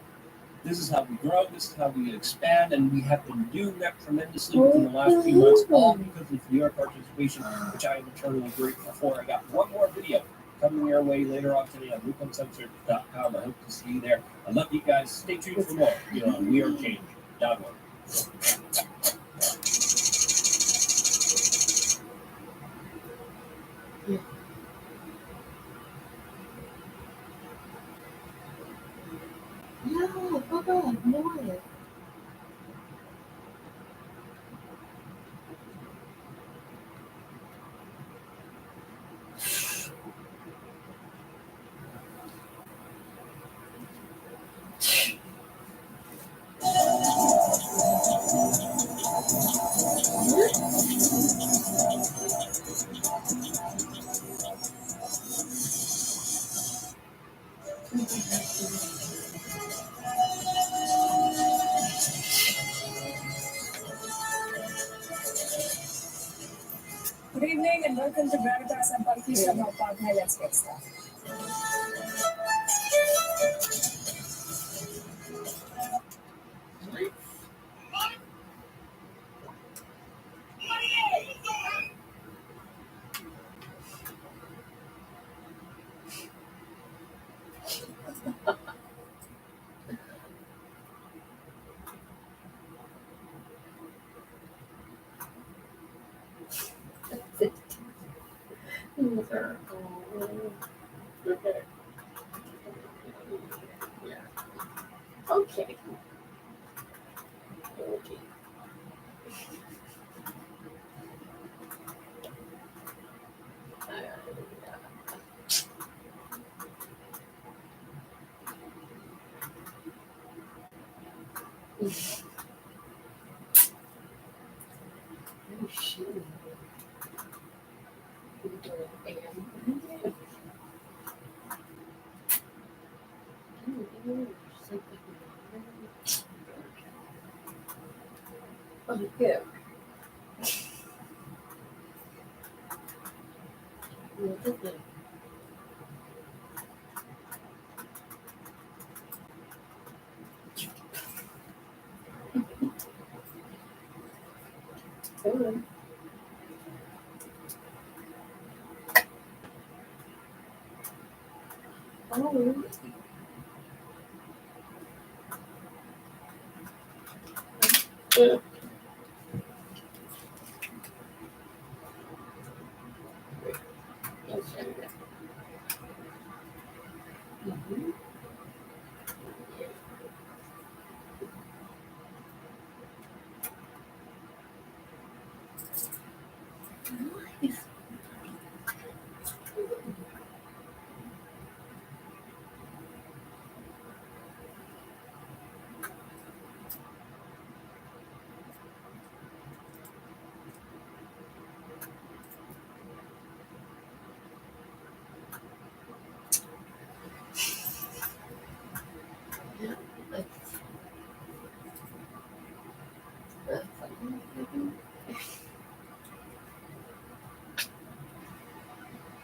this is how we grow, this is how we expand, and we have been doing that tremendously within the last few months, all because of your participation, which I am eternally grateful for. I got one more video coming your way later on today on LukeUncensored.com. I hope to see you there. I love you guys. Stay tuned for more here on WeAreChange.org. No, Papa, no. Good evening and welcome to Gravitas and Palki's Partner. Let's get started. Okay. Yeah. Okay. Okay. Oh, shit. Oh, yeah.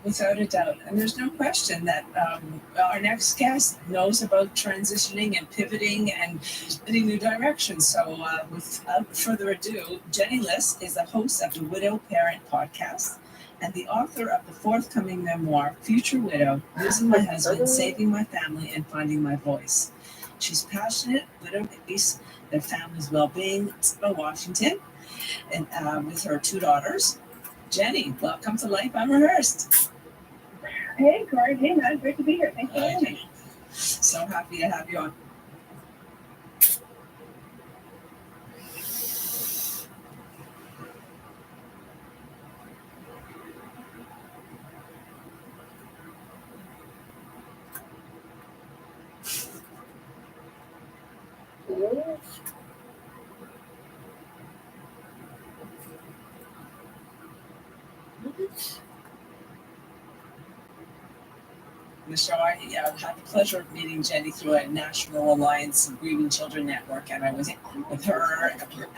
Without a doubt. And there's no question that our next guest knows about transitioning and pivoting and spinning new directions. So without further ado, Jenny Liss is the host of the Widow Parent podcast and the author of the forthcoming memoir, Future Widow, Losing My Husband, Saving My Family, and Finding My Voice. She's passionate widow babies, their family's well-being in Washington, and with her two daughters. Jenny, welcome to Life Unrehearsed. Hey, Corey. Hey, Matt. Great to be here. Thanks for having me. So happy to have you on. Michelle, I had the pleasure of meeting Jenny through a National Alliance of Grieving Children Network, and I was with her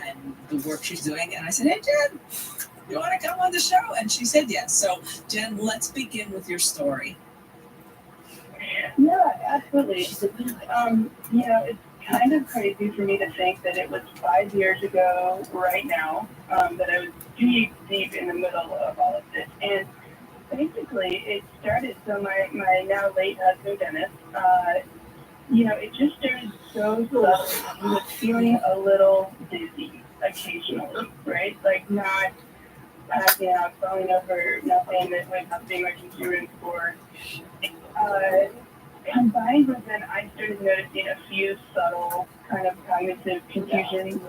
and the work she's doing. And I said, "Hey, Jen, you want to come on the show?" And she said yes. So, Jen, let's begin with your story. Yeah, absolutely. It's kind of crazy for me to think that it was 5 years ago right now that I was deep in the middle of all of this. And basically, it started, so my now late husband, Dennis, it just started so subtly. He was feeling a little dizzy occasionally, right? Like not passing out, falling over, nothing that would have the emergency room for. Combined with then I started noticing a few subtle kind of cognitive confusions.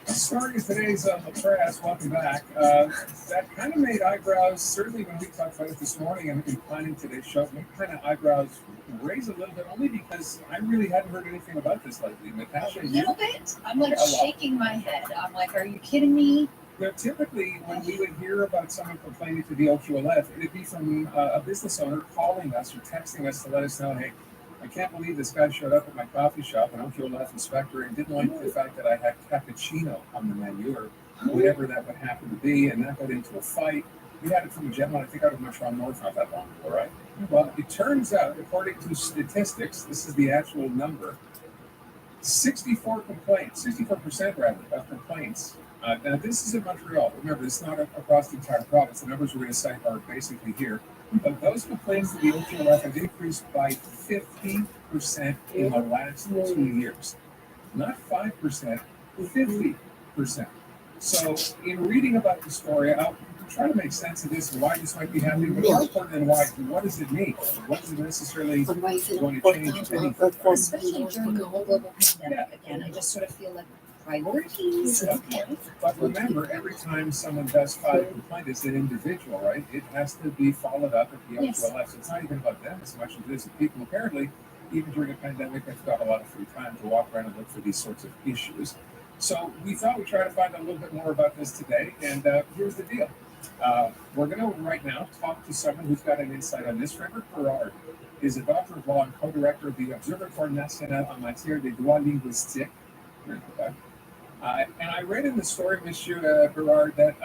Story of today's on the press. Welcome back. That kind of made eyebrows, certainly when we talked about it this morning and in planning today's show, made kind of eyebrows raise a little bit, only because I really hadn't heard anything about this lately. Natasha, A little bit. I'm like shaking my head. I'm like, are you kidding me? Typically, when we would hear about someone complaining to the OQLF, it'd be from a business owner calling us or texting us to let us know, hey, I can't believe this guy showed up at my coffee shop, an OQLF inspector, and didn't like the fact that I had cappuccino on the menu or whatever that would happen to be, and that got into a fight. We had it from a gentleman, I think out of Montreal North, not that long ago, right? Well, it turns out, according to statistics, this is the actual number, 64% of complaints. Now, this is in Montreal. Remember, this is not across the entire province. The numbers we're going to cite are basically here. But those complaints to the OQLF have increased by 50% in the last 2 years. Not 5%, 50%. So, in reading about the story, I'll try to make sense of this and why this might be happening, but more important than why, what does it mean? What is it necessarily going to change anything? Especially during the whole global pandemic again. I just sort of feel like priorities. Okay. But remember, every time someone does file a complaint, it's an individual, right? It has to be followed up at the OQLF. So it's not even about them as much as it is the people. Apparently, even during a pandemic, they've got a lot of free time to walk around and look for these sorts of issues. So we thought we'd try to find out a little bit more about this today. And here's the deal. We're going to, right now, talk to someone who's got an insight on this. Frédéric Berard is a doctor of law and co-director of the Observatoire National en matière des droits linguistiques. And I read in the story, Monsieur Berard, that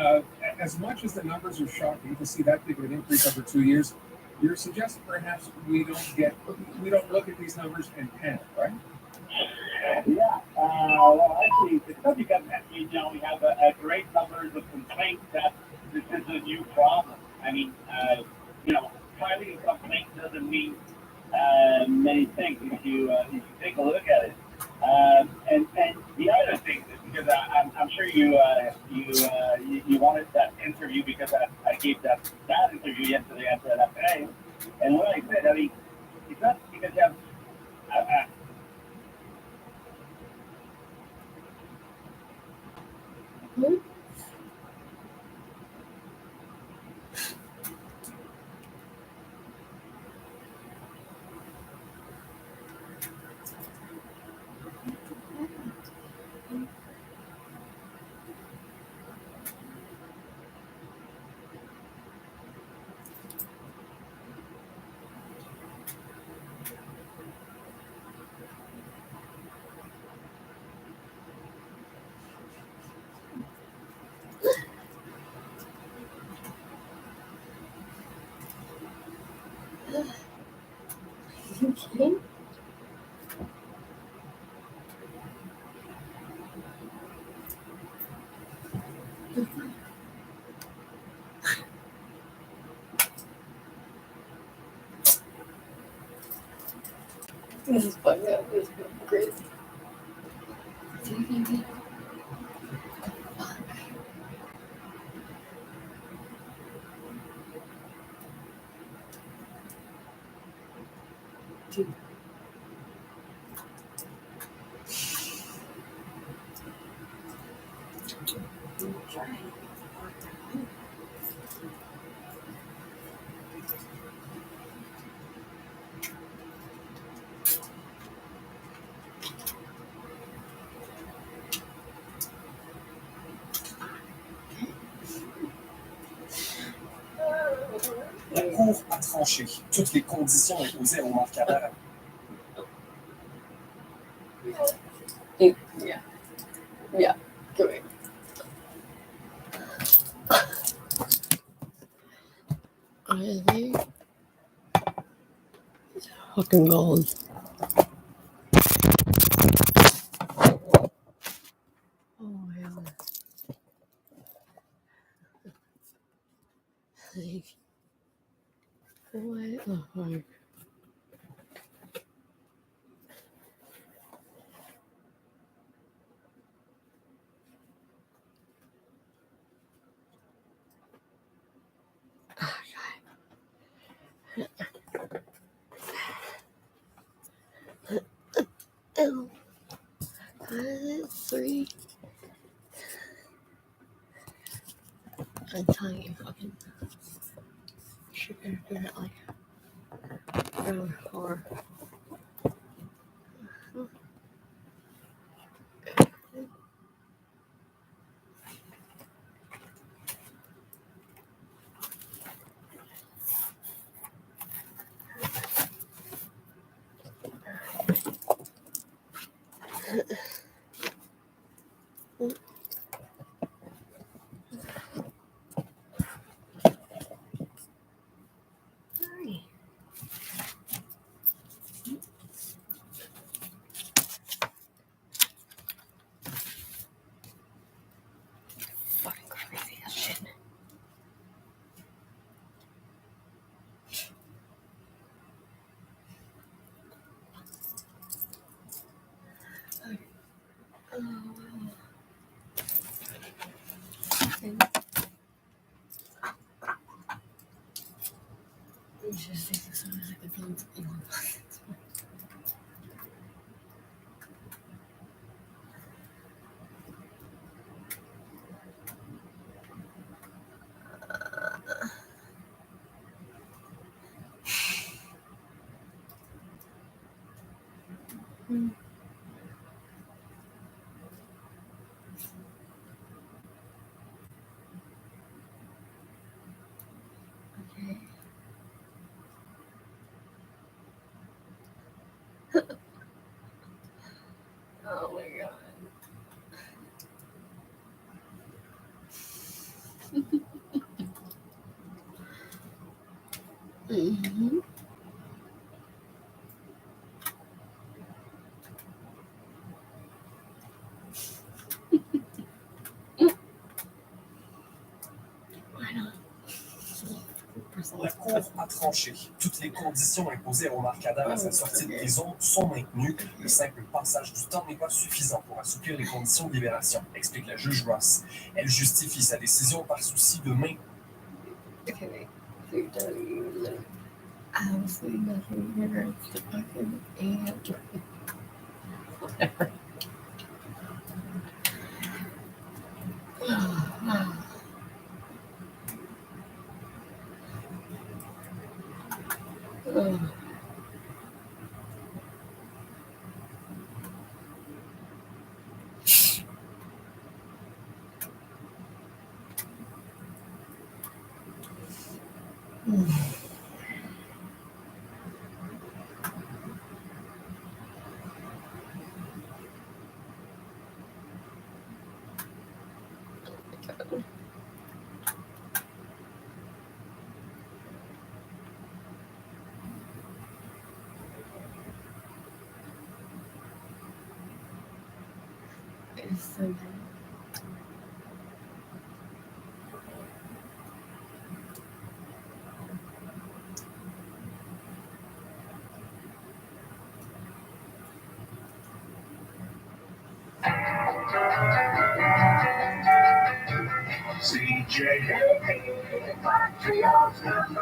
as much as the numbers are shocking to see that big of an increase over 2 years, you're suggesting perhaps we don't look at these numbers and panic, right? Yeah. Well, actually, it's not because we have a great numbers of complaints that this is a new problem. I mean, filing a complaint doesn't mean many things if you take a look at it. And the other thing is because I'm sure you wanted that interview because I gave that interview yesterday after that day. And what I said, I mean, it's not because you have You kidding? This is fucked up. This is crazy. too. Try. La Cour a tranché. Toutes les conditions imposées au marqueur. Yeah. Yeah. Good. I think it's fucking gold. Oh hell. Like, what the fuck? Oh, how is it 3? I'm telling you, fucking should do it like 4. Fucking crazy as shit. Just take this one as I can do it. Oh my god. Mm-hmm. La Cour a tranché. Toutes les conditions imposées au marqueur à sa sortie de prison sont maintenues. Le simple passage du temps n'est pas suffisant pour assouplir les conditions de libération, explique la juge Ross. Elle justifie sa décision par souci de main. Okay, so you're telling me that absolutely nothing hurts the fucking and whatever. It's so bad. CJAD, Montreal's #1.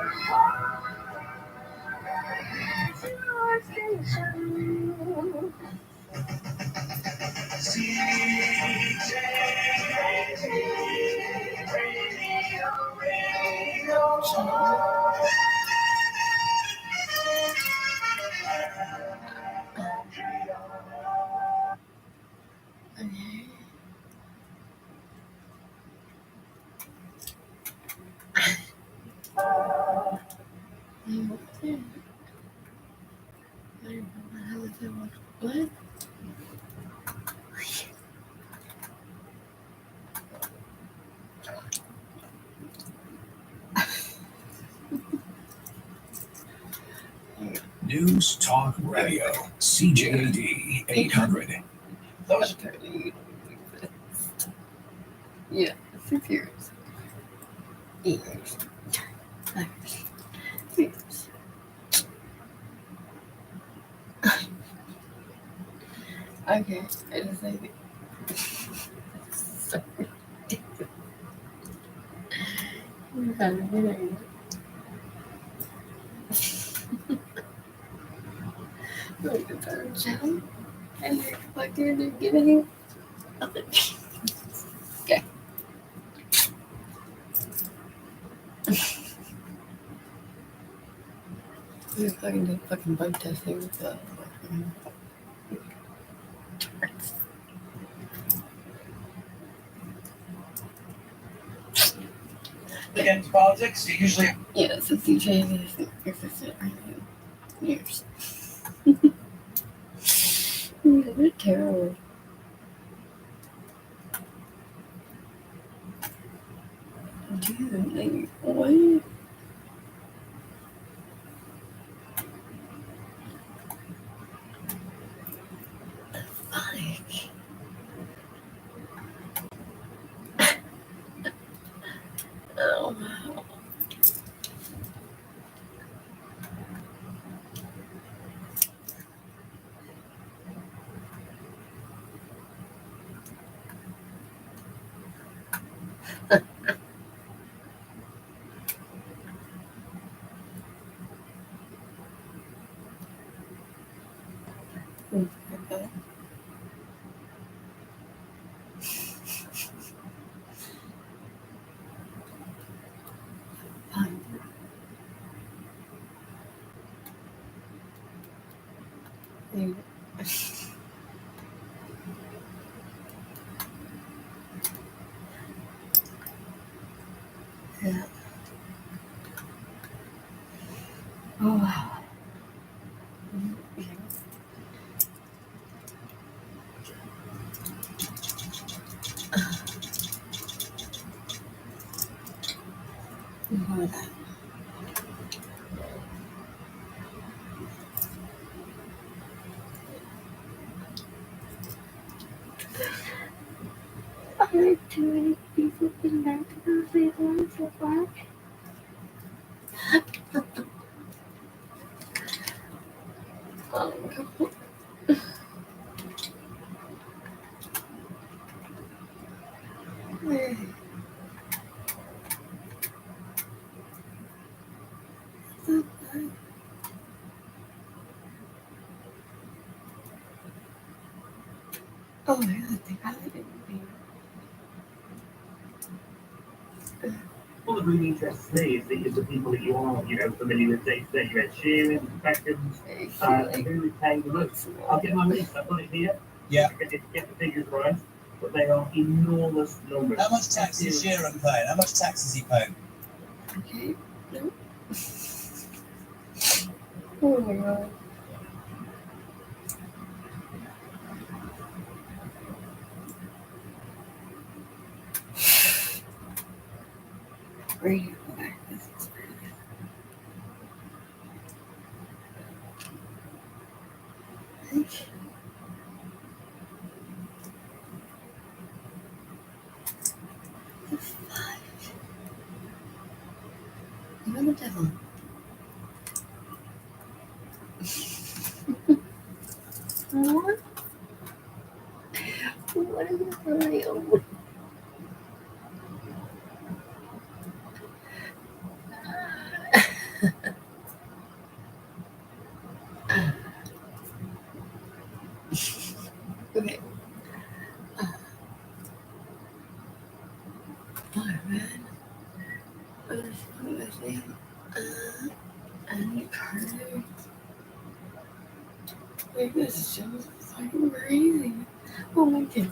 CJAD Radio. What? News Talk Radio, CJAD 800. Yeah, 6 years. 8 years. 5 years. 3 years. Okay, I just like so ridiculous. I'm kind of kidding. Like the third channel, and they're giving you nothing. Okay. We're fucking doing fucking bug testing with the Get into politics, you usually. yeah, so CJAD is existed years. Yeah, they're terrible. Dude, like, what? Fuck. Oh, wow. Okay. Fine. Dude. Yeah. Oh, wow. Ignore that. Are there too many people in back to say one so far? Oh, God. Oh my God, they probably didn't What would really interest me is the people that you are, familiar with day-to-day. You had Sheeran, Beckham, and who is paying the most. I'll get my list, I've got it here. Yeah. Get the figures right, but they are enormous numbers. How much tax is Sheeran paying? How much tax is he paying? Okay. No. Oh my God. Radio this is the fuck? You're the devil. What? What is this radio? Like, this show is fucking crazy. Oh my god.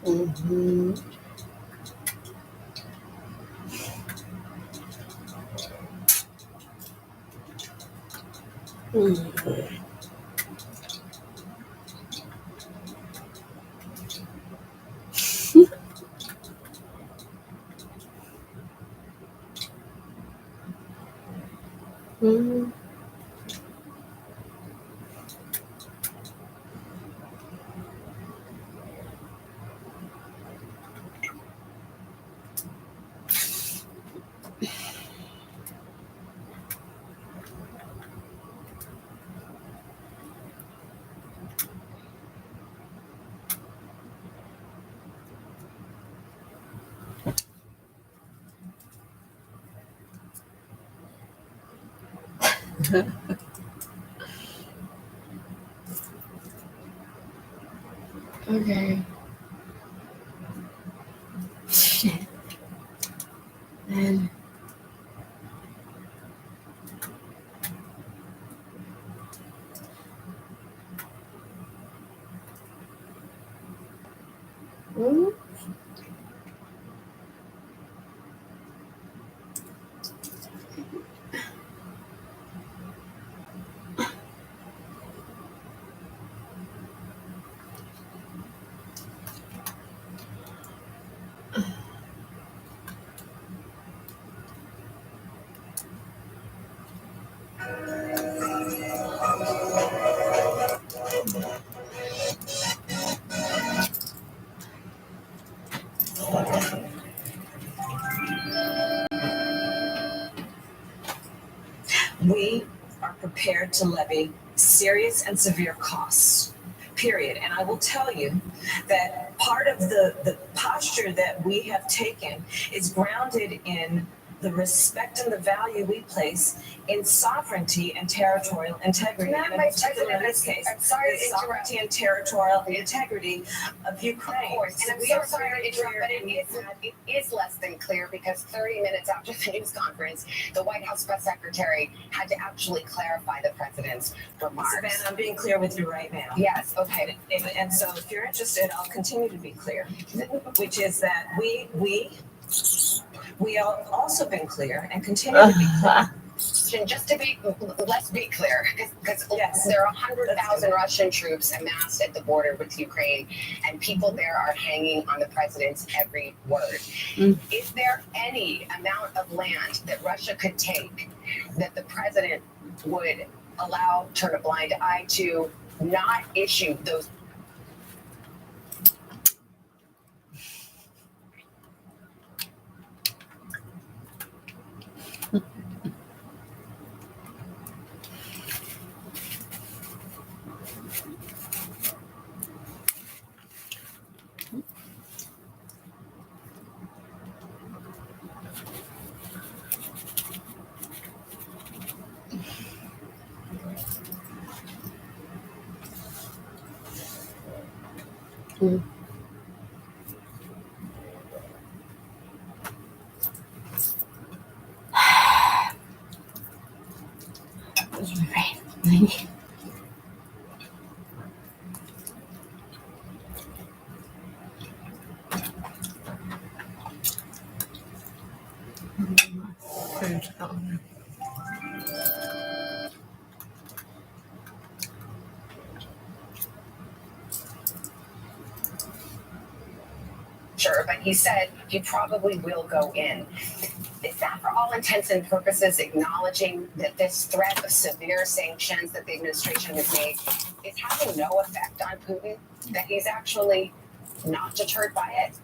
Mm-hmm. Mm-hmm. Mm-hmm. Okay. Shit. And We are prepared to levy serious and severe costs, period. And I will tell you that part of the posture that we have taken is grounded in the respect and the value we place in sovereignty and territorial integrity. Madam And in Vice particular, in President, this case, I'm sorry the to interrupt. sovereignty and territorial integrity of Ukraine. Of course, and I'm We so are sorry very to interrupt, but clear it is less than clear because 30 minutes after the news conference, the White House press secretary had to actually clarify the president's remarks. Savannah, I'm being clear with you right now. Yes, okay. And so if you're interested, I'll continue to be clear, which is that we have also been clear and continue to be clear. Just to be, let's be clear, because Yes. there are 100,000 Russian troops amassed at the border with Ukraine, and people there are hanging on the president's every word. Is there any amount of land that Russia could take that the president would turn a blind eye to, not issue those? Sure, but he said he probably will go in. Is that for all intents and purposes acknowledging that this threat of severe sanctions that the administration has made is having no effect on Putin? That he's actually not deterred by it?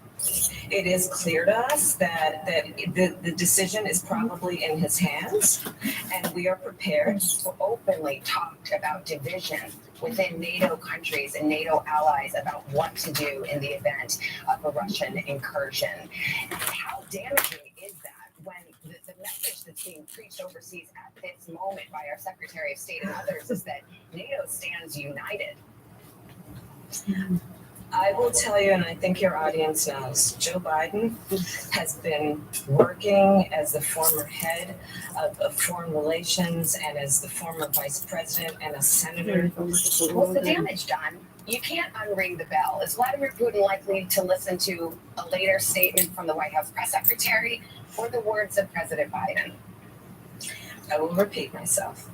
It is clear to us that the decision is probably in his hands, and we are prepared to openly talk about division within NATO countries and NATO allies about what to do in the event of a Russian incursion. How damaging is that when the message that's being preached overseas at this moment by our Secretary of State and others is that NATO stands united? I will tell you, and I think your audience knows, Joe Biden has been working as the former head of foreign relations and as the former vice president and a senator. What's the damage done? You can't unring the bell. Is Vladimir Putin likely to listen to a later statement from the White House press secretary or the words of President Biden? I will repeat myself.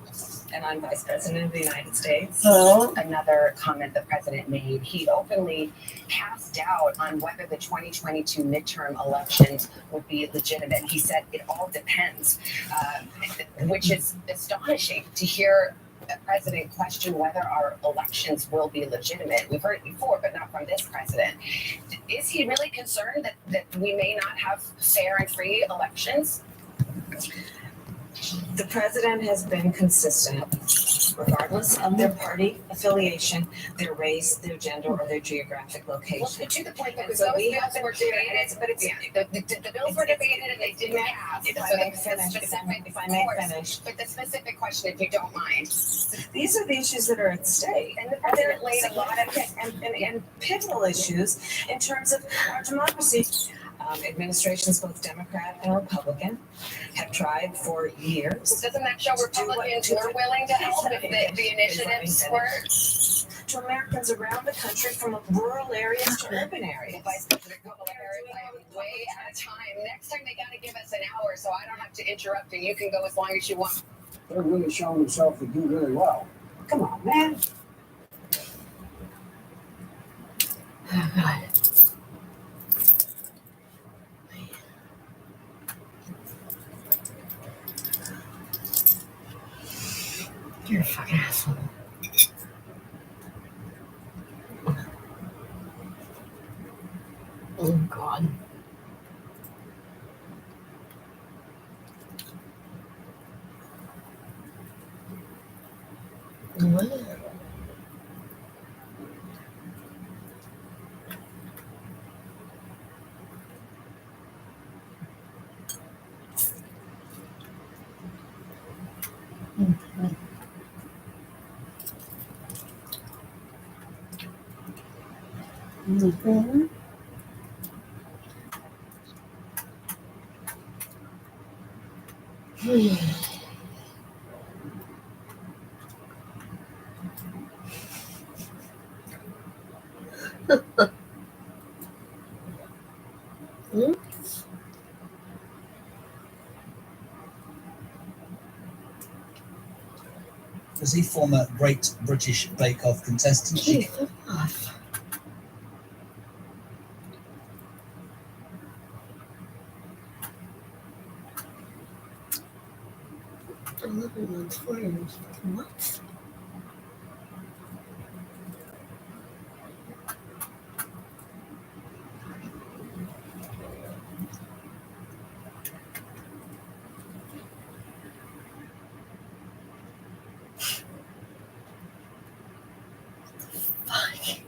And I'm Vice President of the United States. Another comment the president made, he openly cast doubt on whether the 2022 midterm elections would be legitimate. He said it all depends, which is astonishing to hear the president question whether our elections will be legitimate. We've heard it before, but not from this president. Is he really concerned that we may not have fair and free elections? The president has been consistent, regardless of their party affiliation, their race, their gender, or their geographic location. Well, to the point that And those so we bills have were debated, but the bills were debated and they didn't pass. If I may finish. But the specific question, if you don't mind. These are the issues that are at stake. And the president laid a lot of and pivotal issues in terms of our democracy. Administrations, both Democrat and Republican, have tried for years. Well, doesn't that show Republicans were willing to help if the initiatives were? To Americans around the country from rural areas to urban areas. Vice President Kamala Harris, I am way out of time. Next time they got to give us an hour so I don't have to interrupt and you can go as long as you want. They're really showing themselves to do really well. Come on, man. Oh, God. You're a fucking asshole. Oh, God. What? Mm-hmm. Was he former Great British Bake Off contestant? Jeez, fuck off. I love it when it's 4 years. What? Fuck.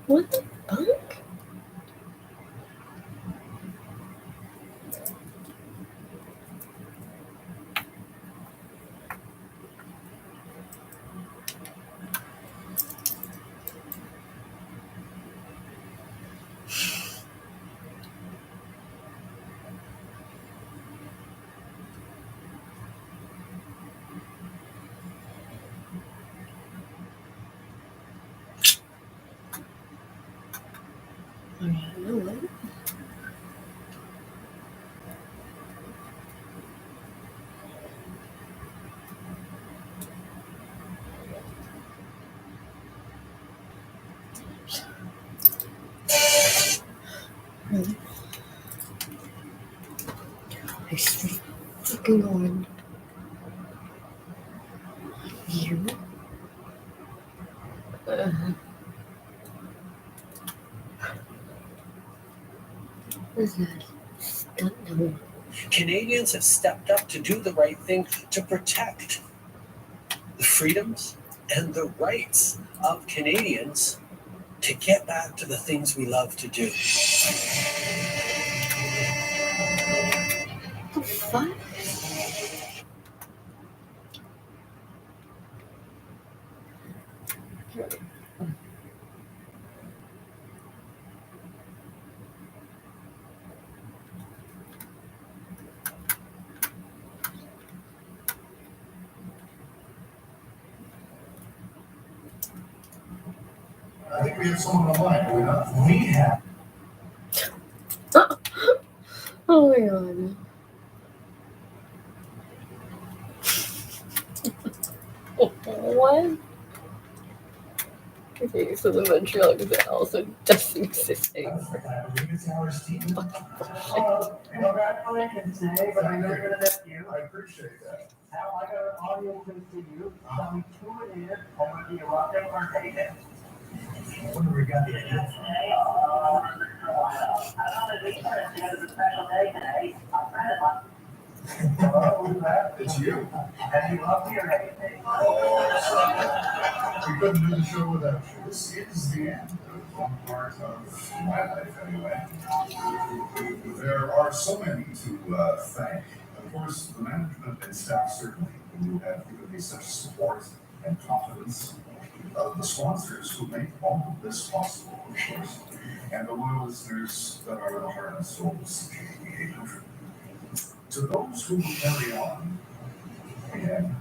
What the fuck? straight fucking on. You. What is that? Stunt double. Canadians have stepped up to do the right thing to protect the freedoms and the rights of Canadians to get back to the things we love to do. What the fuck? I think we have someone online, do we not? We have. Oh my god. What? Okay, so the Montreal exam also does exist anymore. Congratulations, Dave, but I'm going to miss you. I appreciate that. Now I got an audio clip for you. Tell me who it is. I want to be a rock impersonation. What do we got here? I don't know if interesting. It was a special day today. A friend of mine. Hello, who's that? It's you. And you love me or anything? We couldn't do the show without you. This is the end of one part of my life, anyway. There are so many to thank. Of course, the management and staff certainly, who have given me such support and confidence. The sponsors who make all of this possible, of course, and the loyal listeners that are the heart and soul of CJAD. To those who will carry on, again,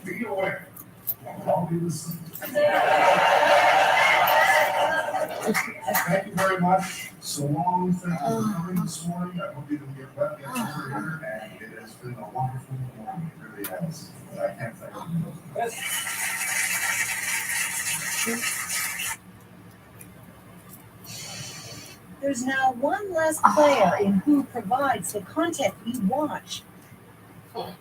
be aware, I'll be listening. Thank you very much. So long. Thank you for coming this morning. I hope you didn't get wet getting over here, and it has been a wonderful morning. It really has. And I can't thank you enough. There's now one less player in who provides the content we watch. I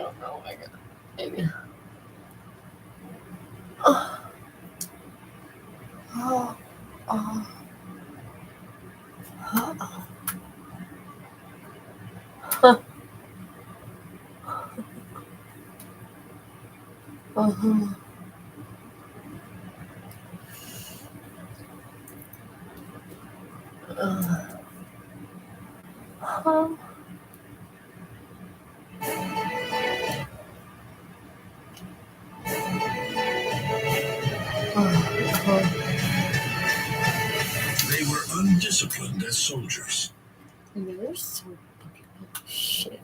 don't know. I got maybe. They were undisciplined as soldiers. They're so fucking shit.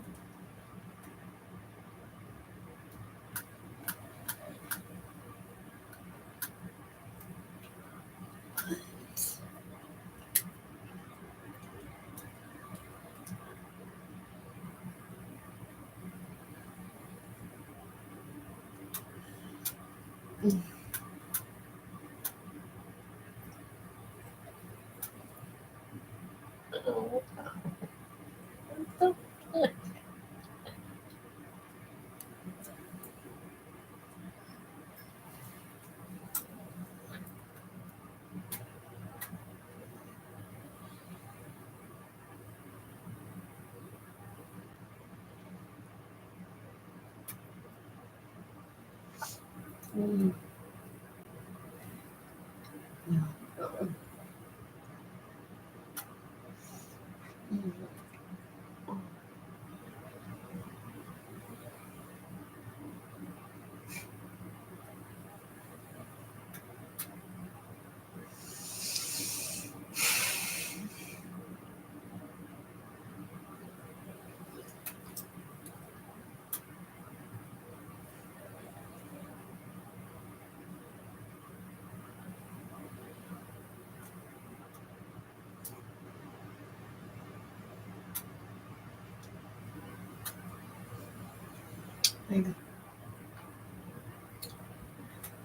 I know.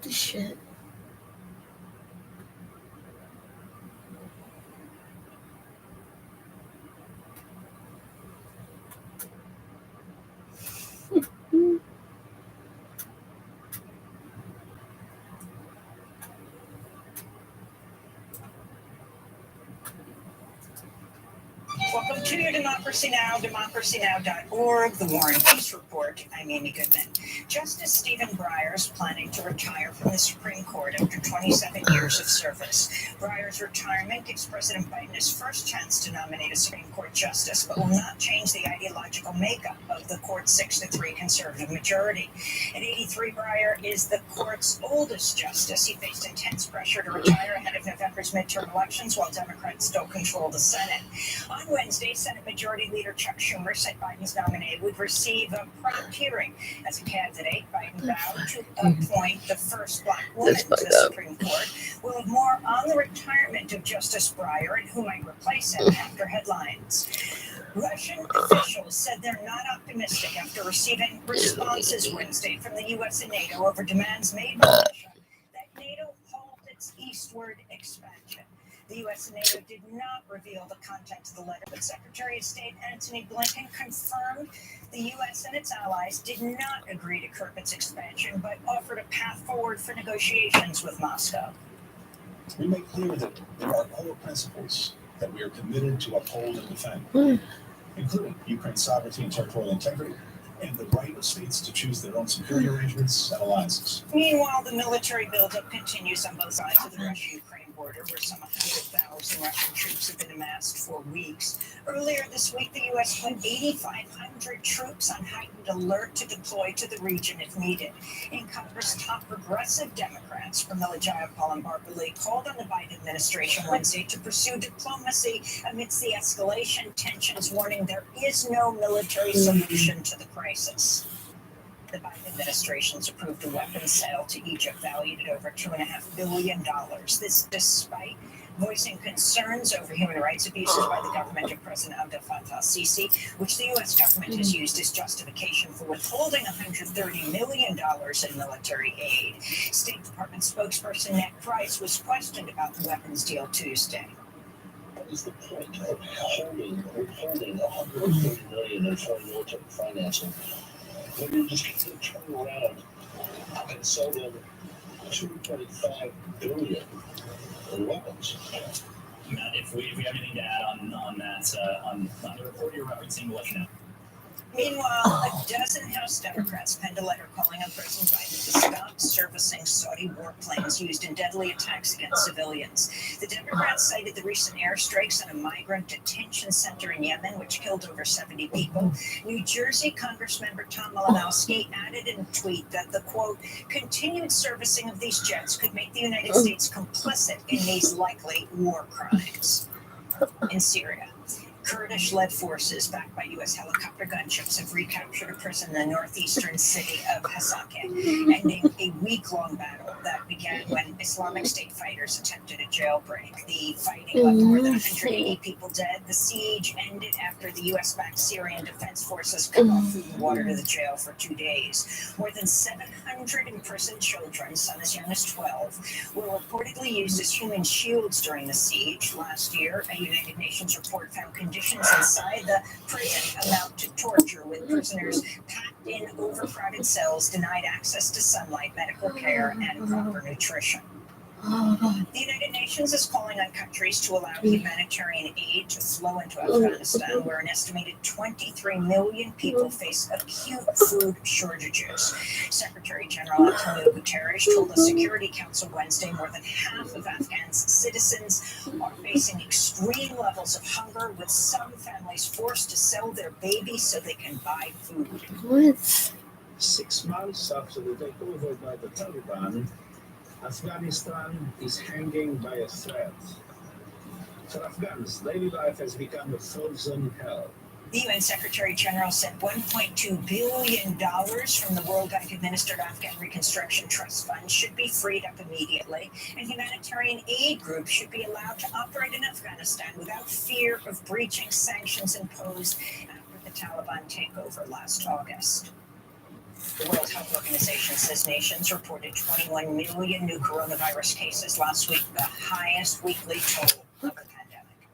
This shit. Welcome to Democracy Now!, democracynow.org, the War and Peace Report. I'm Amy Goodman. Justice Stephen Breyer is planning to retire from the Supreme Court after 27 years of service. Breyer's retirement gives President Biden his first chance to nominate a Supreme Court justice, but will not change the ideological makeup of the court's 6-3 conservative majority. At 83, Breyer is the court's oldest justice. He faced intense pressure to retire ahead of November's midterm elections while Democrats still control the Senate. On Wednesday, Senate Majority Leader Chuck Schumer said Biden's nominee would receive a prompt hearing. As a candidate, Biden vowed to appoint the first black woman to the Supreme Court. We'll have more on the retirement of Justice Breyer and who might replace him after headlines. Russian officials said they're not optimistic after receiving responses Wednesday from the U.S. and NATO over demands made by Russia that NATO halt its eastward expansion. The U.S. and NATO did not reveal the content of the letter, but Secretary of State Antony Blinken confirmed the U.S. and its allies did not agree to curb its expansion, but offered a path forward for negotiations with Moscow. We make clear that there are core principles that we are committed to uphold and defend, including Ukraine's sovereignty and territorial integrity, and the right of states to choose their own security arrangements and alliances. Meanwhile, the military buildup continues on both sides of the Russia-Ukraine border, where some 100,000 Russian troops have been amassed for weeks. Earlier this week, the U.S. put 8,500 troops on heightened alert to deploy to the region if needed. In Congress, top progressive Democrats, Pramila Jayapal and Barbara Lee, called on the Biden administration Wednesday to pursue diplomacy amidst the escalation tensions, warning there is no military solution to the crisis. The Biden administration's approved a weapons sale to Egypt valued at over $2.5 billion. This despite voicing concerns over human rights abuses by the government of President Abdel Fattah al-Sisi, which the U.S. government has used as justification for withholding $130 million in military aid. State Department spokesperson Ned Price was questioned about the weapons deal Tuesday. What is the point of withholding $130 million in foreign military financing when you're just going to turn around and sell them $2.5 billion in weapons? Matt, if we have anything to add on that, on the report you're referencing, we'll let you know. Meanwhile, a dozen House Democrats penned a letter calling on President Biden to stop servicing Saudi warplanes used in deadly attacks against civilians. The Democrats cited the recent airstrikes on a migrant detention center in Yemen, which killed over 70 people. New Jersey Congressmember Tom Malinowski added in a tweet that the, quote, continued servicing of these jets could make the United States complicit in these likely war crimes. In Syria, Kurdish-led forces backed by U.S. helicopter gunships have recaptured a prison in the northeastern city of Hasakeh, ending a week-long battle that began when Islamic State fighters attempted a jailbreak. The fighting left more than 180 people dead. The siege ended after the U.S.-backed Syrian Defense Forces cut off food and water to the jail for 2 days. More than 700 imprisoned children, some as young as 12, were reportedly used as human shields during the siege. Last year, a United Nations report found conditions inside the prison amount to torture, with prisoners packed in overcrowded cells, denied access to sunlight, medical care, and proper nutrition. The United Nations is calling on countries to allow humanitarian aid to flow into Afghanistan, where an estimated 23 million people face acute food shortages. Secretary General Antonio Guterres told the Security Council Wednesday more than half of Afghan citizens are facing extreme levels of hunger, with some families forced to sell their babies so they can buy food. What? 6 months after the takeover by the Taliban, Afghanistan is hanging by a thread. For Afghans, daily life has become a frozen hell. The UN Secretary General said $1.2 billion from the World Bank-administered Afghan Reconstruction Trust Fund should be freed up immediately, and humanitarian aid groups should be allowed to operate in Afghanistan without fear of breaching sanctions imposed after the Taliban takeover last August. The World Health Organization says nations reported 21 million new coronavirus cases last week, the highest weekly total of the pandemic.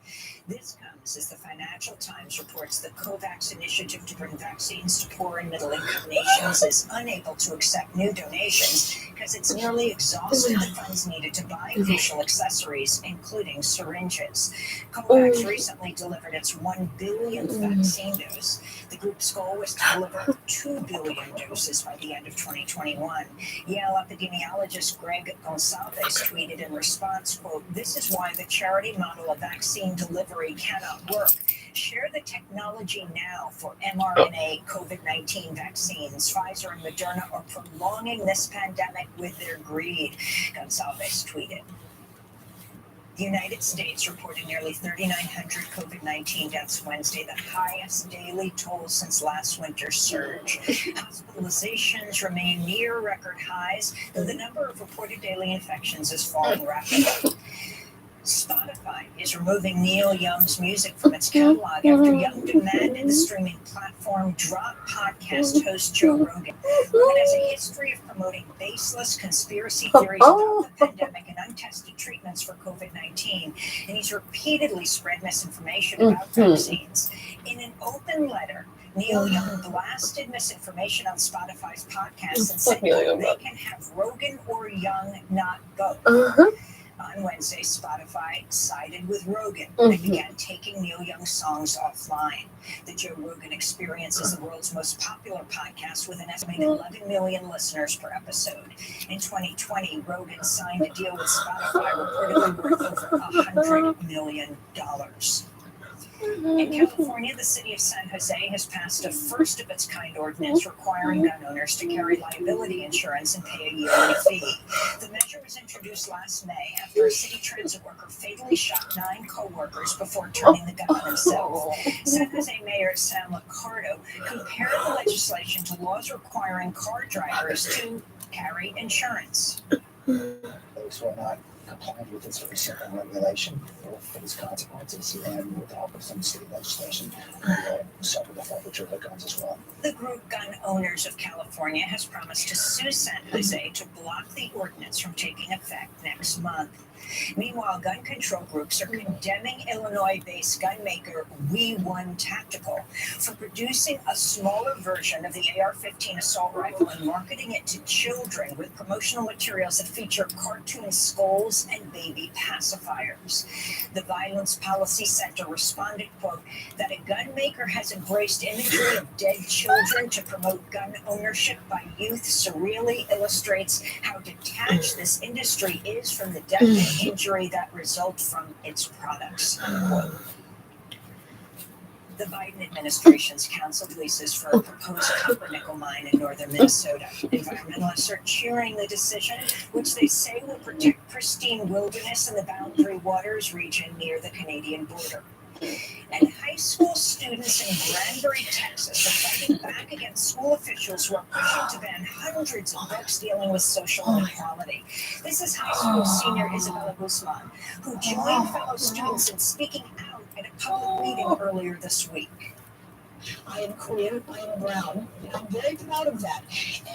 This comes as the Financial Times reports the COVAX initiative to bring vaccines to poor and middle-income nations is unable to accept new donations because it's nearly exhausted the funds needed to buy crucial accessories, including syringes. COVAX recently delivered its 1 billionth vaccine dose. The group's goal was to deliver 2 billion doses by the end of 2021. Yale epidemiologist Greg Gonsalves tweeted in response, quote, "This is why the charity model of vaccine delivery cannot work. Share the technology now for mRNA COVID-19 vaccines. Pfizer and Moderna are prolonging this pandemic with their greed," Gonsalves tweeted. The United States reported nearly 3,900 COVID-19 deaths Wednesday, the highest daily toll since last winter's surge. Hospitalizations remain near record highs, though the number of reported daily infections is falling rapidly. Spotify is removing Neil Young's music from its catalog after Young demanded the streaming platform drop podcast host Joe Rogan. Rogan has a history of promoting baseless conspiracy theories about the pandemic and untested treatments for COVID-19, and he's repeatedly spread misinformation about vaccines. In an open letter, Neil Young blasted misinformation on Spotify's podcast and said they can have Rogan or Young, not both. On Wednesday, Spotify sided with Rogan and began taking Neil Young's songs offline. The Joe Rogan Experience is the world's most popular podcast with an estimated 11 million listeners per episode. In 2020, Rogan signed a deal with Spotify reportedly worth over $100 million. In California, the city of San Jose has passed a first-of-its-kind ordinance requiring gun owners to carry liability insurance and pay a yearly fee. The measure was introduced last May after a city transit worker fatally shot 9 co-workers before turning the gun on himself. San Jose Mayor Sam Liccardo compared the legislation to laws requiring car drivers to carry insurance. Those who are not compliant with this very simple regulation will face consequences, and with the help of some state legislation, will suffer the forfeiture of their guns as well. The group Gun Owners of California has promised to sue San Jose to block the ordinance from taking effect next month. Meanwhile, gun control groups are condemning Illinois-based gun maker We One Tactical for producing a smaller version of the AR-15 assault rifle and marketing it to children with promotional materials that feature cartoon skulls and baby pacifiers. The Violence Policy Center responded, quote, that a gun maker has embraced imagery of dead children to promote gun ownership by youth surreally illustrates how detached this industry is from the death and injury that result from its products, unquote. The Biden administration's canceled leases for a proposed copper nickel mine in northern Minnesota. Environmentalists are cheering the decision, which they say will protect pristine wilderness in the Boundary Waters region near the Canadian border. And high school students in Granbury, Texas are fighting back against school officials who are pushing to ban hundreds of books dealing with social inequality. This is high school senior Isabella Guzman, who joined fellow students in speaking out at a public meeting earlier this week. I am queer, I am brown, and I'm very proud of that.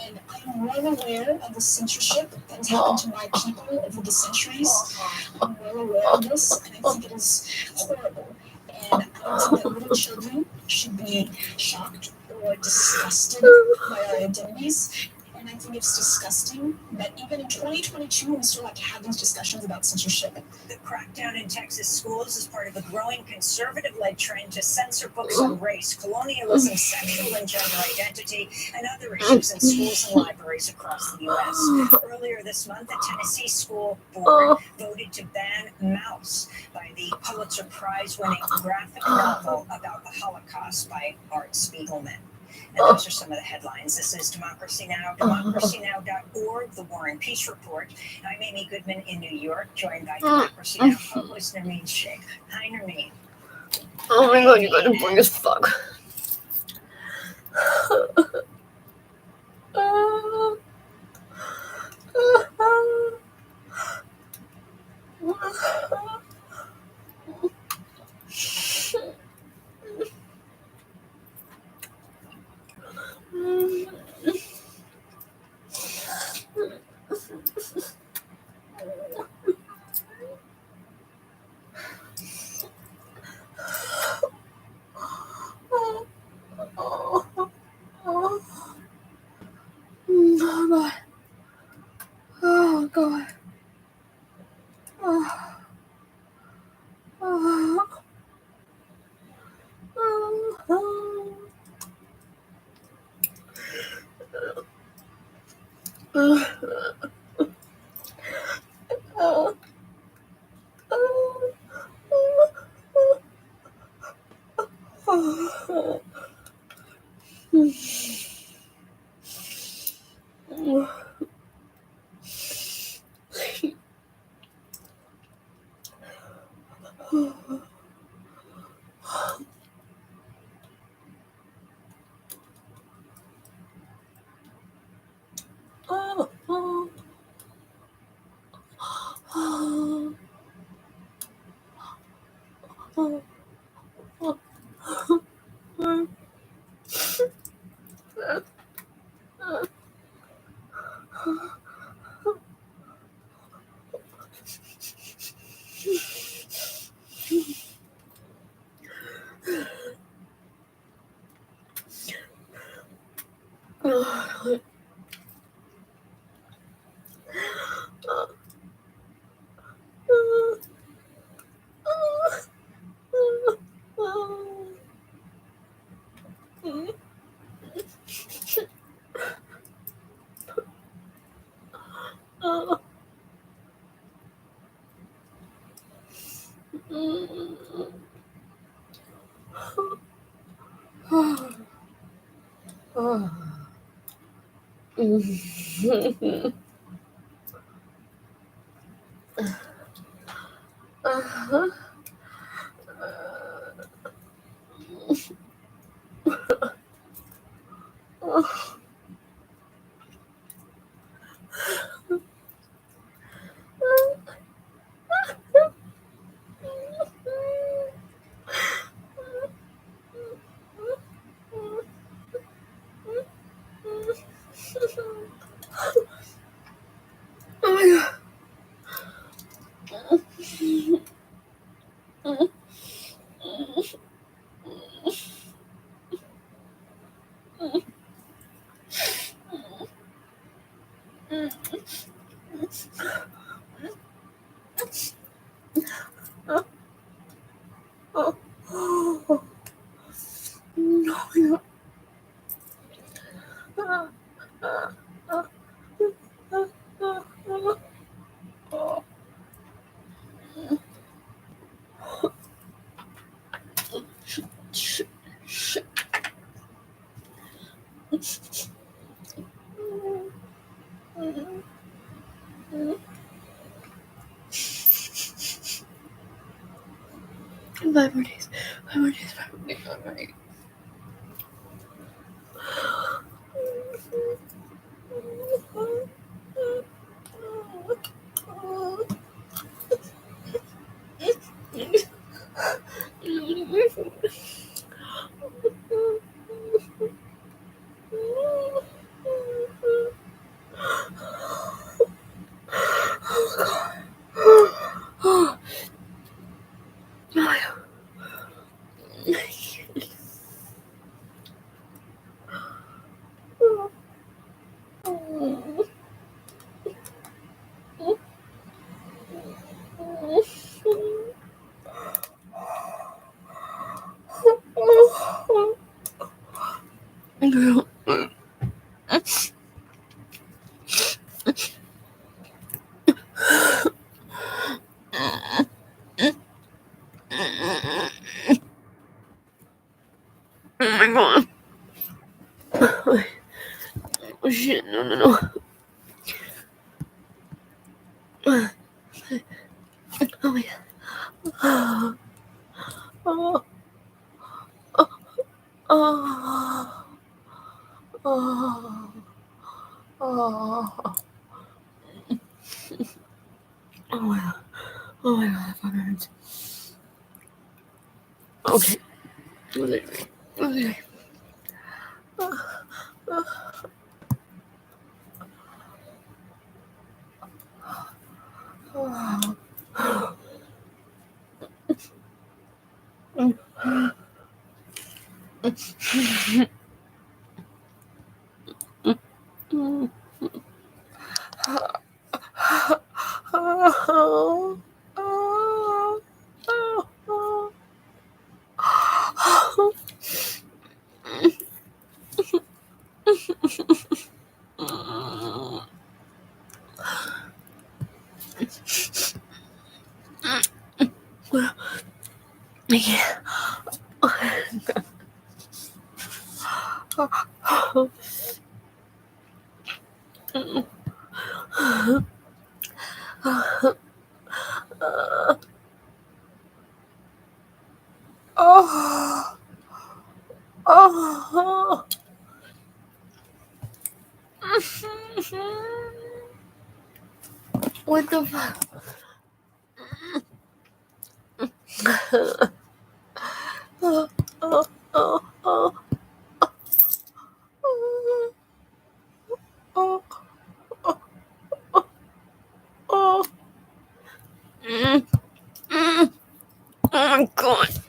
And I am well aware of the censorship that has happened to my people over the centuries. I'm well aware of this, and I think it is horrible. And I don't think that little children should be shocked or disgusted by our identities. And I think it's disgusting that even in 2022, we still have to have these discussions about censorship. The crackdown in Texas schools is part of a growing conservative-led trend to censor books on race, colonialism, sexual and gender identity, and other issues in schools and libraries across the U.S. Earlier this month, the Tennessee School Board voted to ban Mouse by the Pulitzer Prize-winning graphic novel about the Holocaust by Art Spiegelman. And those are some of the headlines. This is Democracy Now!, democracynow.org, The War and Peace Report. I'm Amy Goodman in New York, joined by Democracy Now! Host Nermeen Sheikh. Hi, Nermeen. Oh my god, you got boring as fuck. god. Oh god. Oh. Oh. Oh. Oh. Five more days. Alright. Oh my god. Oh shit, no. Oh my god. Oh. Oh. Oh. Oh. Oh my god. Oh my god, that fucking hurts. Okay. Okay. What the fuck? Oh my god. Oh my god. Oh my god.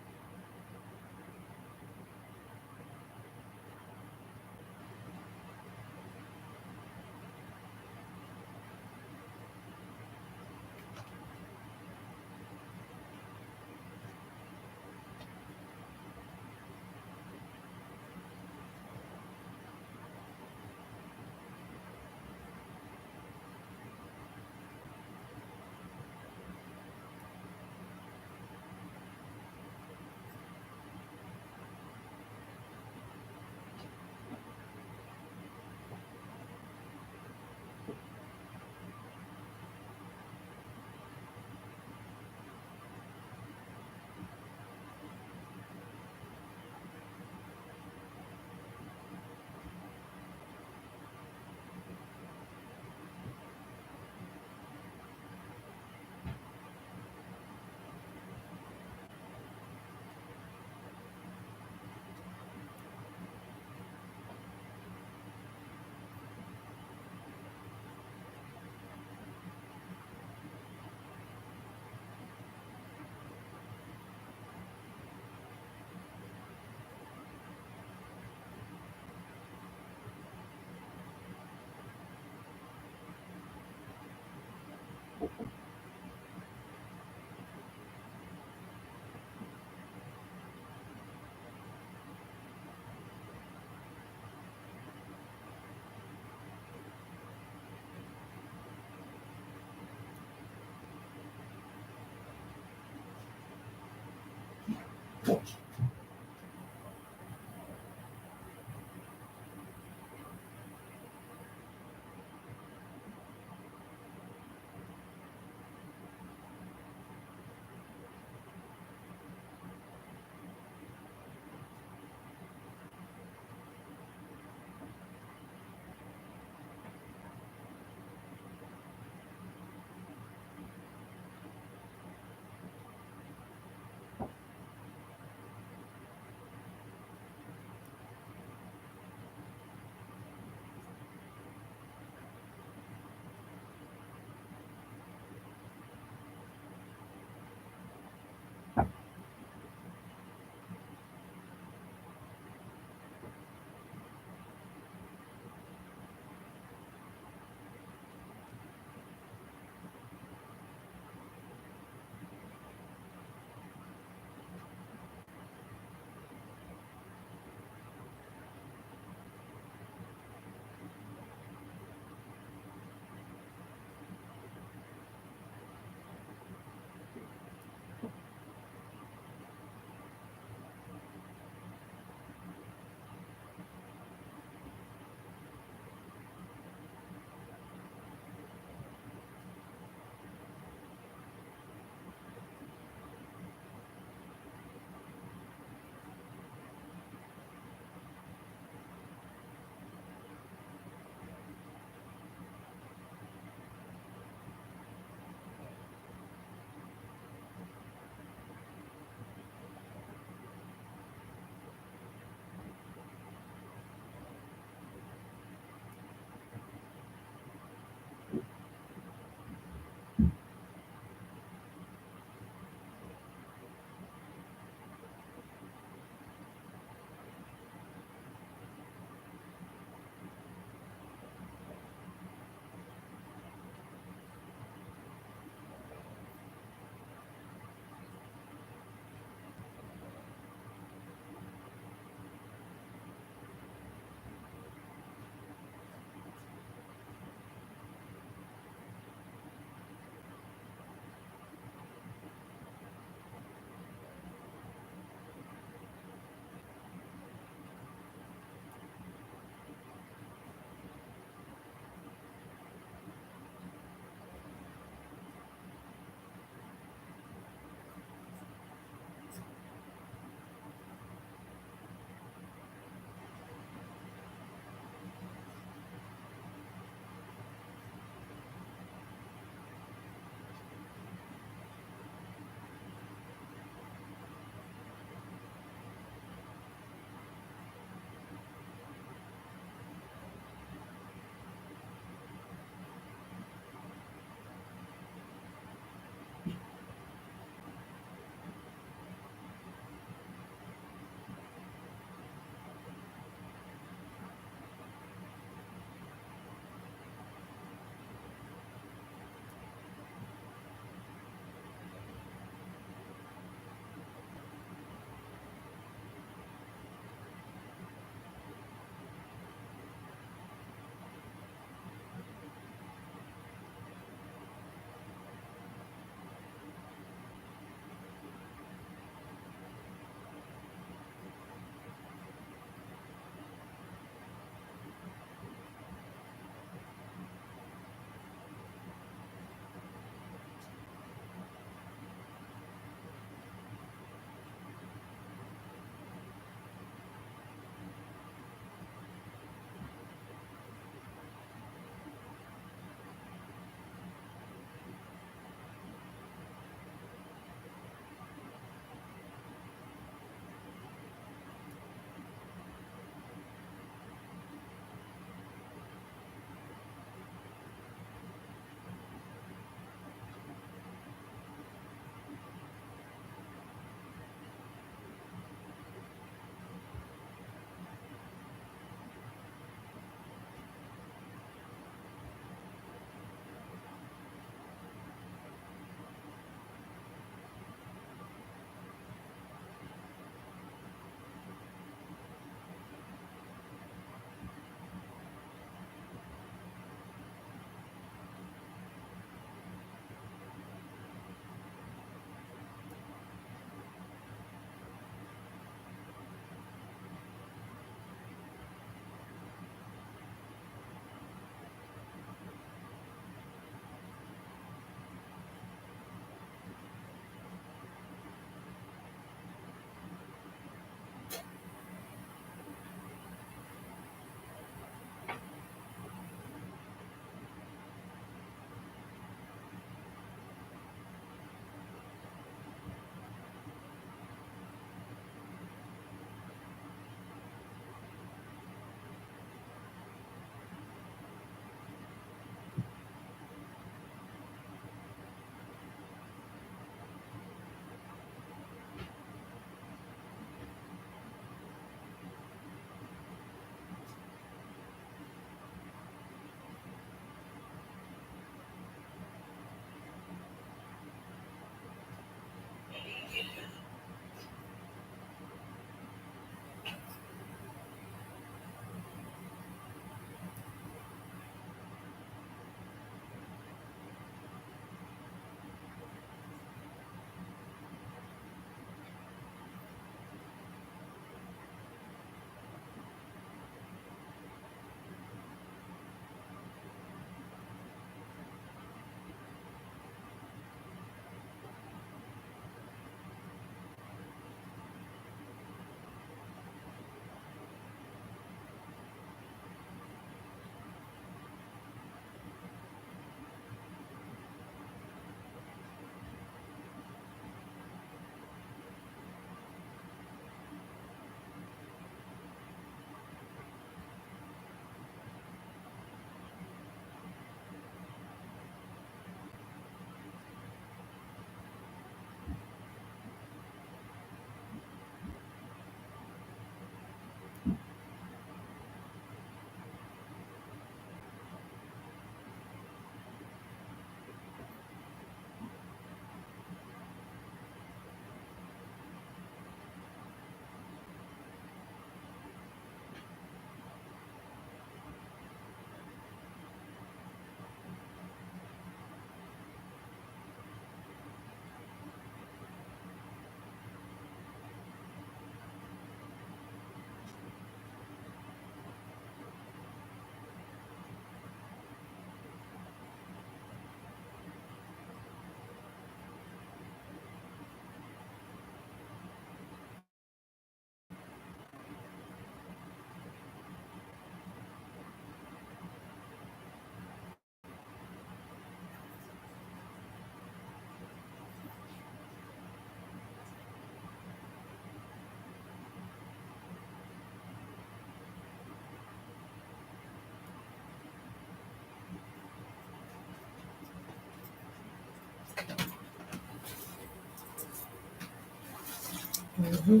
Mm-hmm.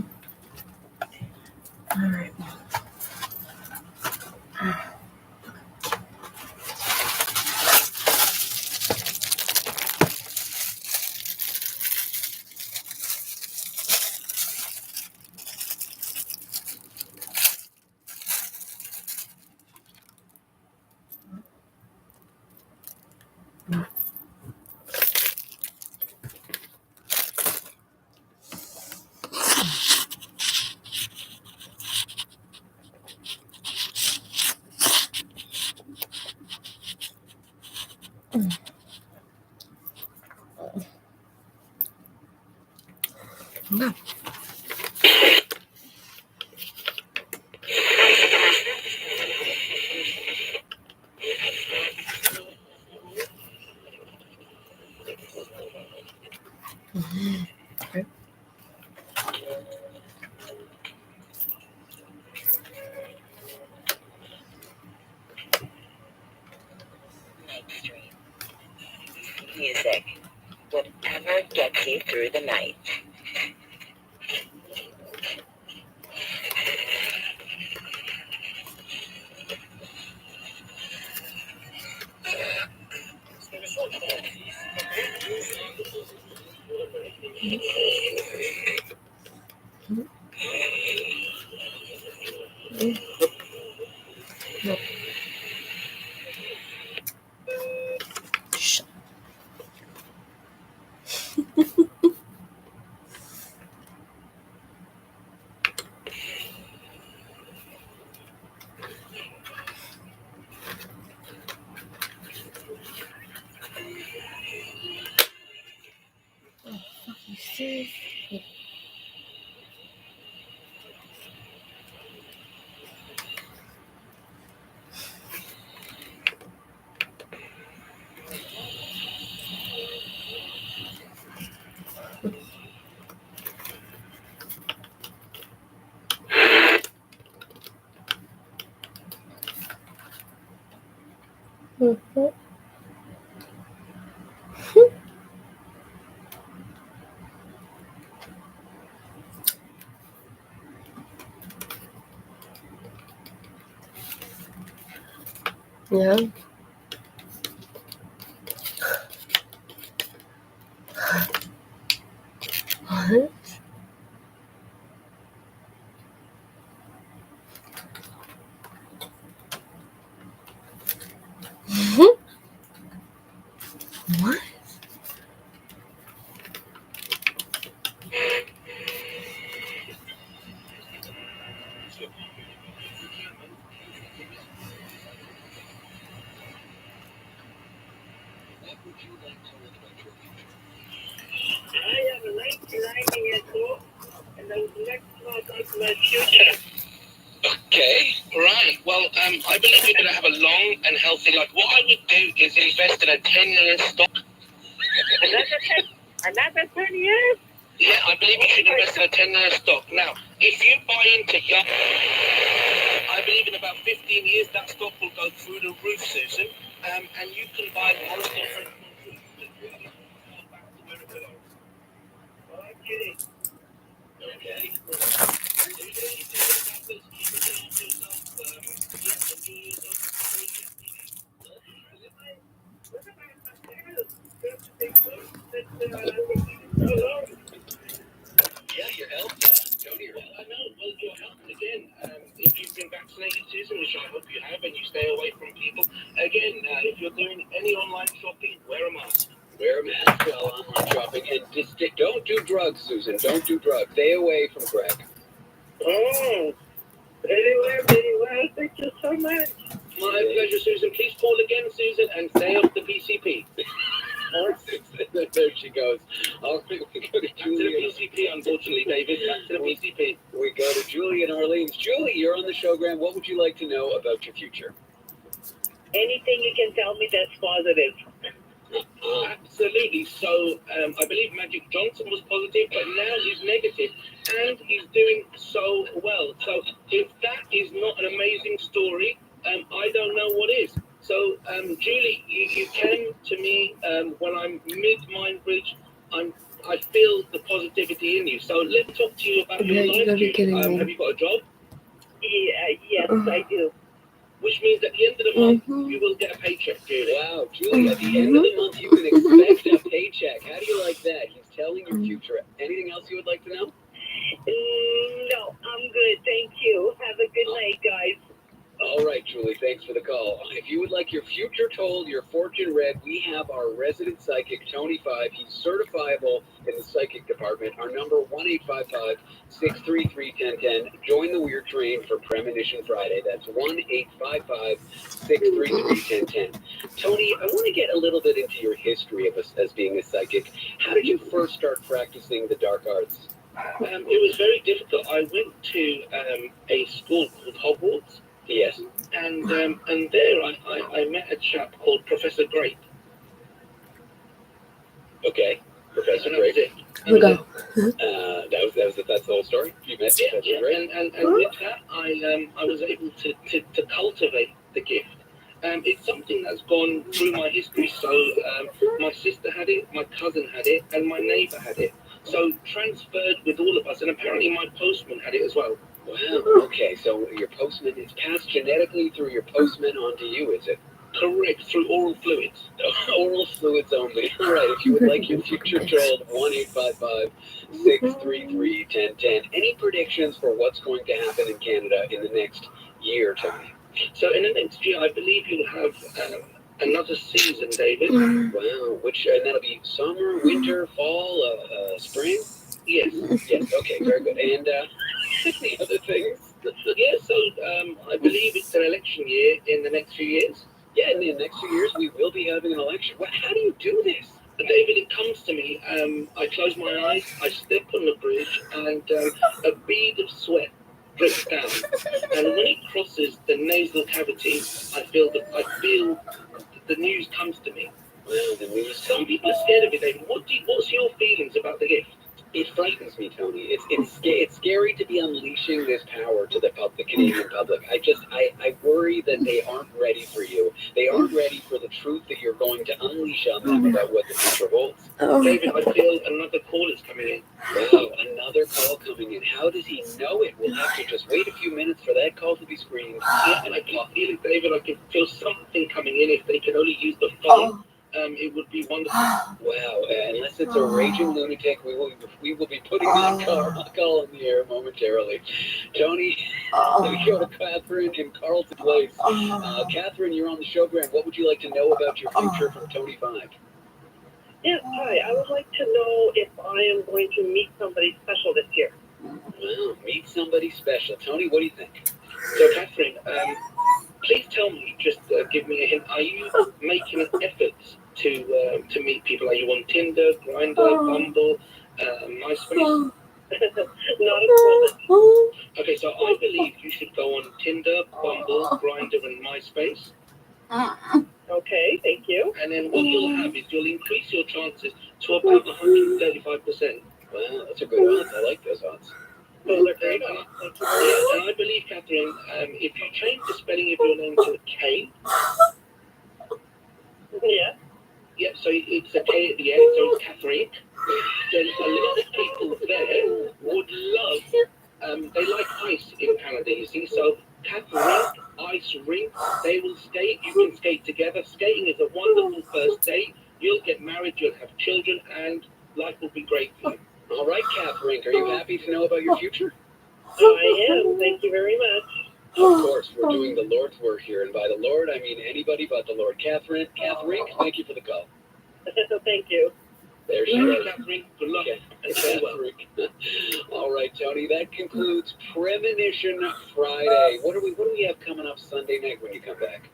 All right. No. Okay. Music. Whatever gets you through the night. No. You serious? Mm-hmm. Yeah. What? Mm-hmm. What? I am 99 years old, and I would like to know about my future. Okay, right. Well, I believe you're going to have a long and healthy life. What I would do is invest in a 10-year stock. Another 10 years? Yeah, I believe you should invest in a 10-year stock. Now, if you buy into young, I believe in about 15 years that stock will go through the roof, Susan, and you can buy more stock. Yeah, your health, Jody, your health. I know. Well, your health again. If you've been vaccinated, Susan, which I hope you have, and you stay away from people. Again, if you're doing any online shopping, wear a mask. Wear a mask while online shopping, and just don't do drugs, Susan. Don't do drugs. Stay away from Greg. Oh, very well. Thank you so much. My pleasure, Susan. Please call again, Susan, and stay off the PCP. There she goes. All right, we go to Back to Julie. the PCP, unfortunately, David. Back to the PCP. We go to Julie in Orleans. Julie, you're on the showgram. What would you like to know about your future? Anything you can tell me that's positive. Absolutely. So, I believe Magic Johnson was positive, but now he's negative, and he's doing so well. So, if that is not an amazing story, I don't know what is. So, Julie, you came to me when I'm mid-mind bridge. I feel the positivity in you. So let me talk to you about your Okay, you life, gotta be Julie. kidding me. Have you got a job? Yes, I do. Which means at the end of the month, Mhm. you will get a paycheck, Julie. Wow, Julie, at the end of the month, you can expect a paycheck. How do you like that? He's telling your future. Anything else you would like to know? No, I'm good. Thank you. Have a good night, guys. All right, Julie, thanks for the call. If you would like your future told, your fortune read, we have our resident psychic, Tony 5. He's certifiable in the psychic department. Our number, 1-855-633-1010. Join the Weird Train for Premonition Friday. That's 1-855-633-1010. Tony, I want to get a little bit into your history of us as being a psychic. How did you first start practicing the dark arts? It was very difficult. I went to a school called Hogwarts. Yes. And there I met a chap called Professor Grape. Okay. Professor Grape. That that's the whole story? You met Professor Grape? And with that, I was able to cultivate the gift. It's something that's gone through my history. So my sister had it, my cousin had it, and my neighbor had it. So transferred with all of us, and apparently my postman had it as well. Wow, okay, so your postman is passed genetically through your postman onto you, is it? Correct, through oral fluids. Oral fluids only. All right, if you would like your future told, 1-855-633-1010. Any predictions for what's going to happen in Canada in the next year, Tony? So in the next year, I believe you'll have another season, David. Wow, and that'll be summer, winter, fall, spring? Yes. Yes, okay, very good. And any other things? Yeah, so I believe it's an election year in the next few years. Yeah, in the next few years, we will be having an election. How do you do this? David, it comes to me. I close my eyes, I step on the bridge, and a bead of sweat drips down. And when it crosses the nasal cavity, I feel the news comes to me. Well, the news. Some people are scared of it, David. What's your feelings about the gift? It frightens me, Tony. It's scary to be unleashing this power to the Canadian public. I worry that they aren't ready for you. They aren't ready for the truth that you're going to unleash on them about what the future holds. David, I feel another call is coming in. Wow, another call coming in. How does he know it? We'll have to just wait a few minutes for that call to be screened. Yeah, and I can feel it, David. I can feel something coming in. If they can only use the phone, it would be wonderful. Wow, unless it's a raging lunatic, we will be putting that call in the air momentarily. Tony, let me go to Catherine in Carleton Place. Catherine, you're on the show, Grant. What would you like to know about your future from Tony 5? Yes, hi. I would like to know if I am going to meet somebody special this year. Well, meet somebody special. Tony, what do you think? So, Catherine, please tell me, just give me a hint. Are you making efforts to meet people? Are you on Tinder, Grindr, Bumble, MySpace? Not at the moment. Okay, so I believe you should go on Tinder, Bumble, Grindr, and MySpace. Okay, thank you. And then what you'll have is you'll increase your chances to about 135%. Well, that's a good odds. I like those odds. Those are great odds. Thank you very much. And I believe, Catherine, if you change the spelling of your name to a K. Yeah. Yeah, so it's a K at the end, so it's Catherine. Then a lot of people there would love, they like ice in Canada, you see, so Catherine, ice rink, they will skate, you can skate together. Skating is a wonderful first date. You'll get married, you'll have children, and life will be great for you. All right, Catherine, are you happy to know about your future? I am. Thank you very much. Of course, we're doing the Lord's work here, and by the Lord, I mean anybody but the Lord. Catherine, thank you for the call. Thank you. There she is. Catherine, good luck. Catherine. All right, Tony, that concludes Premonition Friday. What do we have coming up Sunday night when you come back?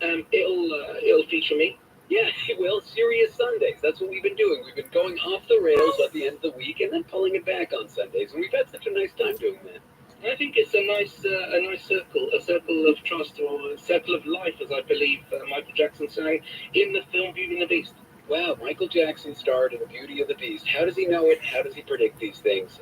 It'll feature me. Yeah, it will. Serious Sundays. That's what we've been doing. We've been going off the rails at the end of the week and then pulling it back on Sundays, and we've had such a nice time doing that. I think it's a nice circle of trust, or a circle of life, as I believe Michael Jackson sang in the film Beauty and the Beast. Wow, Michael Jackson starred in The Beauty of the Beast. How does he know it? How does he predict these things?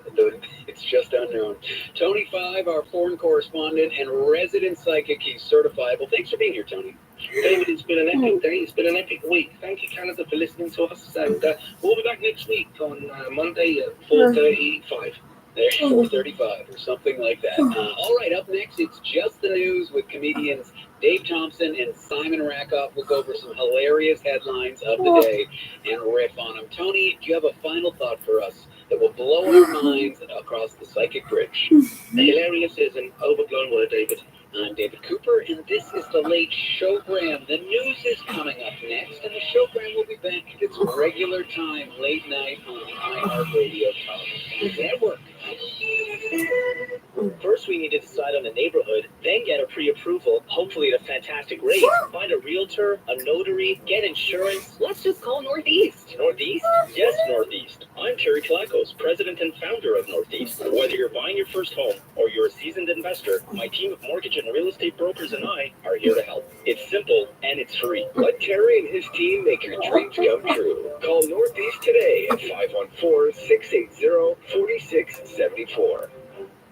It's just unknown. Tony 5, our foreign correspondent and resident psychic, he's certifiable. Thanks for being here, Tony. David, it's been an epic day. It's been an epic week. Thank you, Canada, for listening to us. And we'll be back next week on Monday at 4:35. 4:35 or something like that. All right, up next, it's Just the News with comedians Dave Thompson and Simon Rakoff. We'll go over some hilarious headlines of the day and riff on them. Tony, do you have a final thought for us that will blow our minds across the psychic bridge? Hilarious is an overblown word, David. I'm David Cooper, and this is the Late Showgram. The news is coming up next, and the Showgram will be back at its regular time, late night, on the iHeartRadio Television Network. First, we need to decide on a neighborhood, then get a pre-approval, hopefully at a fantastic rate. Find a realtor, a notary, get insurance. Let's just call Northeast. Northeast? Yes, Northeast. I'm Terry Kalakos, president and founder of Northeast. Whether you're buying your first home or you're a seasoned investor, my team of mortgage and real estate brokers and I are here to help. It's simple and it's free. Let Terry and his team make your dreams come true. Call Northeast today at 514-680-4674.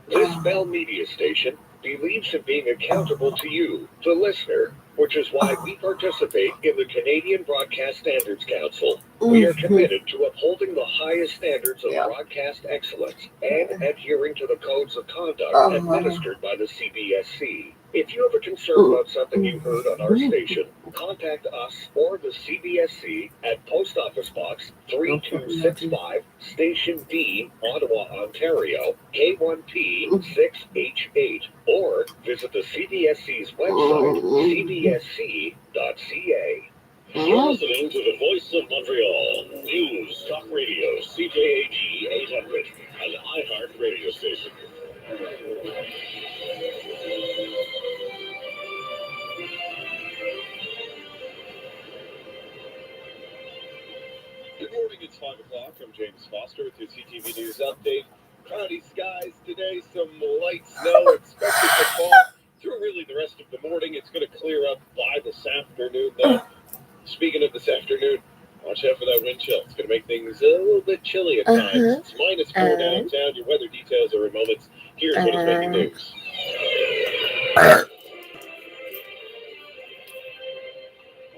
This Bell Media station believes in being accountable to you, the listener, which is why we participate in the Canadian Broadcast Standards Council. We are committed to upholding the highest standards of broadcast excellence and adhering to the codes of conduct administered by the CBSC. If you have a concern about something you heard on our station, contact us or the CBSC at Post Office Box 3265, Station D, Ottawa, Ontario, K1P 6H8, or visit the CBSC's website, cbsc.ca. You're listening to the Voice of Montreal, News Talk Radio, CJAD 800, an iHeart radio station. Good morning, it's 5 o'clock. I'm James Foster with your CTV News Update. Cloudy skies today, some light snow expected to fall through really the rest of the morning. It's going to clear up by this afternoon, though. Speaking of this afternoon, watch out for that wind chill. It's going to make things a little bit chilly at times. It's -4 downtown. Your weather details are in moments. Here's what is making news. A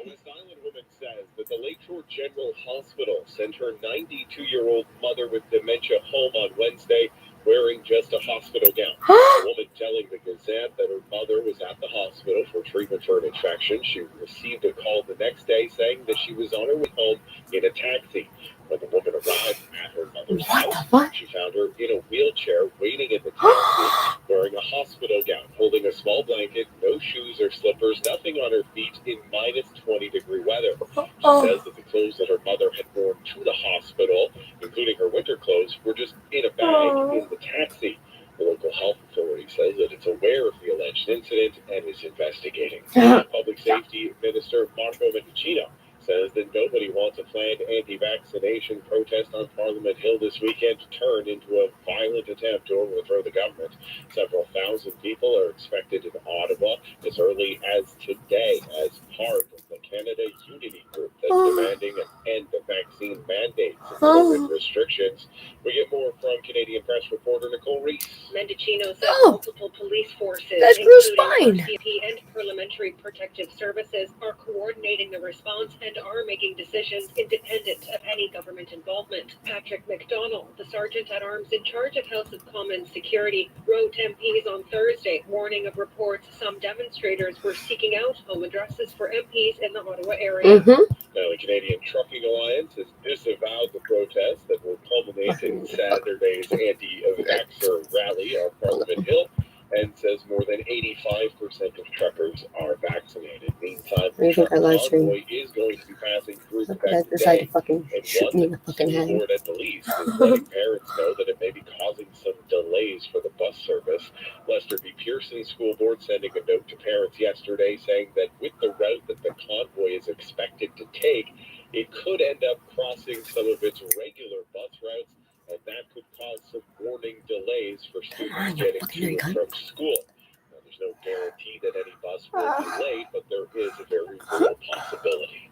West Island woman says that the Lakeshore General Hospital sent her 92-year-old mother with dementia home on Wednesday wearing just a hospital gown. A woman telling the Gazette that her mother was at the hospital for treatment for an infection. She received a call the next day saying that she was on her way home in a taxi. When the woman arrived at her mother's house, she found her in a wheelchair waiting in the taxi, wearing a hospital gown, holding a small blanket, no shoes or slippers, nothing on her feet in -20-degree weather. She says that the clothes that her mother had worn to the hospital, including her winter clothes, were just in a bag in the taxi. The local health authority says that it's aware of the alleged incident and is investigating. Public Safety Minister Marco Mendicino says that nobody wants a planned anti-vaccination protest on Parliament Hill this weekend to turn into a violent attempt to overthrow the government. Several thousand people are expected in Ottawa as early as today as part of the Canada Unity Group that's demanding an end to vaccine mandates and COVID restrictions. We get more from Canadian Press reporter Nicole Reese. Mendicino said multiple police forces, including RCP and Parliamentary Protective Services, are coordinating the response and are making decisions independent of any government involvement. Patrick McDonald, the Sergeant-at-Arms in charge of House of Commons security, wrote MPs on Thursday, warning of reports some demonstrators were seeking out home addresses for MPs in the Ottawa area. Now, the Canadian Trucking Alliance has disavowed the protests that will culminate in Saturday's anti-vaxxer rally on Parliament Hill and says more than 85% of truckers are vaccinated. Meantime, the truck convoy is going to be passing through Quebec today, and one school board at the least is letting parents know that it may be causing some delays for the bus service. Lester B. Pearson School Board sending a note to parents yesterday saying that with the route that the convoy is expected to take, it could end up crossing some of its regular bus routes, and that could cause some warning delays for students getting to and from school. Now, there's no guarantee that any bus will be late, but there is a very real possibility.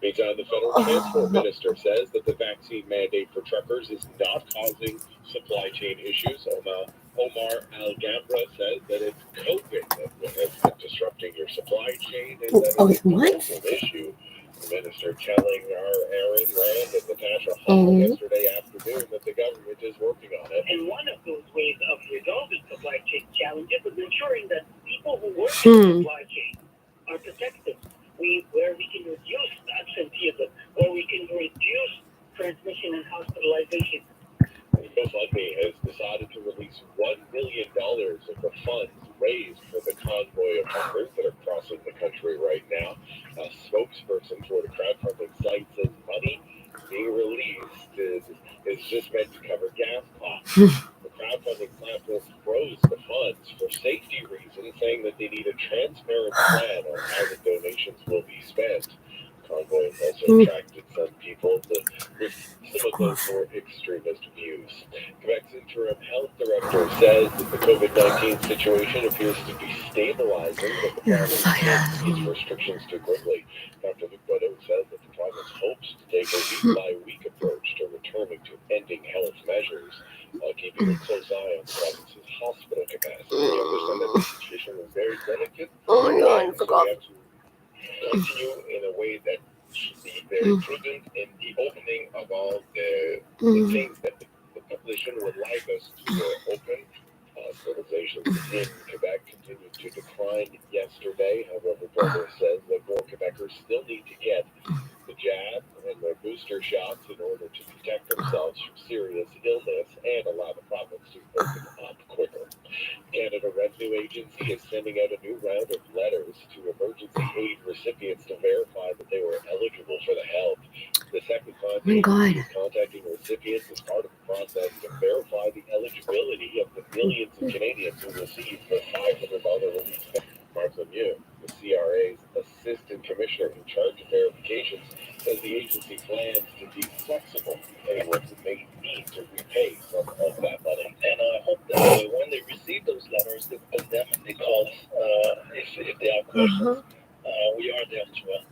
Meantime, the federal transport minister says that the vaccine mandate for truckers is not causing supply chain issues. Omar Algambra says that it's COVID that has been disrupting your supply chain, and What? Issue. The minister telling our Aaron Rand at the National Hall yesterday afternoon that the government is working on it. And one of those ways of resolving supply chain challenges is ensuring that people who work in the supply chain are protected. Where we can reduce absenteeism, where we can reduce transmission and hospitalization. GoFundMe has decided to release $1 million of the funds raised for the convoy of hunters that are crossing the country right now. A spokesperson for the crowdfunding site says money being released is just meant to cover gas costs. The crowdfunding platform froze the funds for safety reasons, saying that they need a transparent plan on how the donations will be spent. Convoy has also attracted some people with some of those more extremist views. Quebec's interim health director says that the COVID-19 situation appears to be stabilizing, but the province can't ease restrictions too quickly. Dr. Luc Baudot says that the province hopes to take a week-by-week approach to returning to ending health measures, while keeping a close eye on the province's hospital capacity. We understand that the situation is very delicate. Oh my God, I so forgot. we have to continue in a way that should be very prudent in the opening of all the things that the population would like us to open. Hospitalizations in Quebec continued to decline yesterday. However, Barbara says that more Quebecers still need to get the jab and their booster shots in order to protect themselves from serious illness and allow the province to open up quicker. Canada Revenue Agency is sending out a new round of letters to emergency aid recipients to verify that they were eligible for the help. The second time the agency is contacting recipients as part of the process to verify the eligibility of the millions of Canadians who received the $500 relief. Mark Lemieux, the CRA's assistant commissioner in charge of verifications, says the agency plans to be flexible with anyone who may need to repay some of that money. And I hope that when they receive those letters, they put them and they call us if they have questions. We are there as well,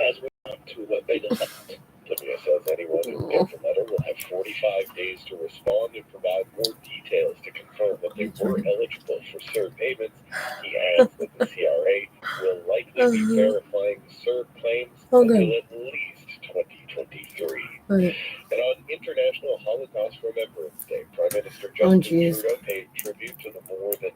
as we want to pay them. Lemieux says anyone who gets a letter will have 45 days to respond and provide more details to confirm that they were eligible for CERB payments. He adds that the CRA will likely be verifying the CERB claims until at least 2023. And on International Holocaust Remembrance Day, Prime Minister Justin Trudeau paid tribute to the more than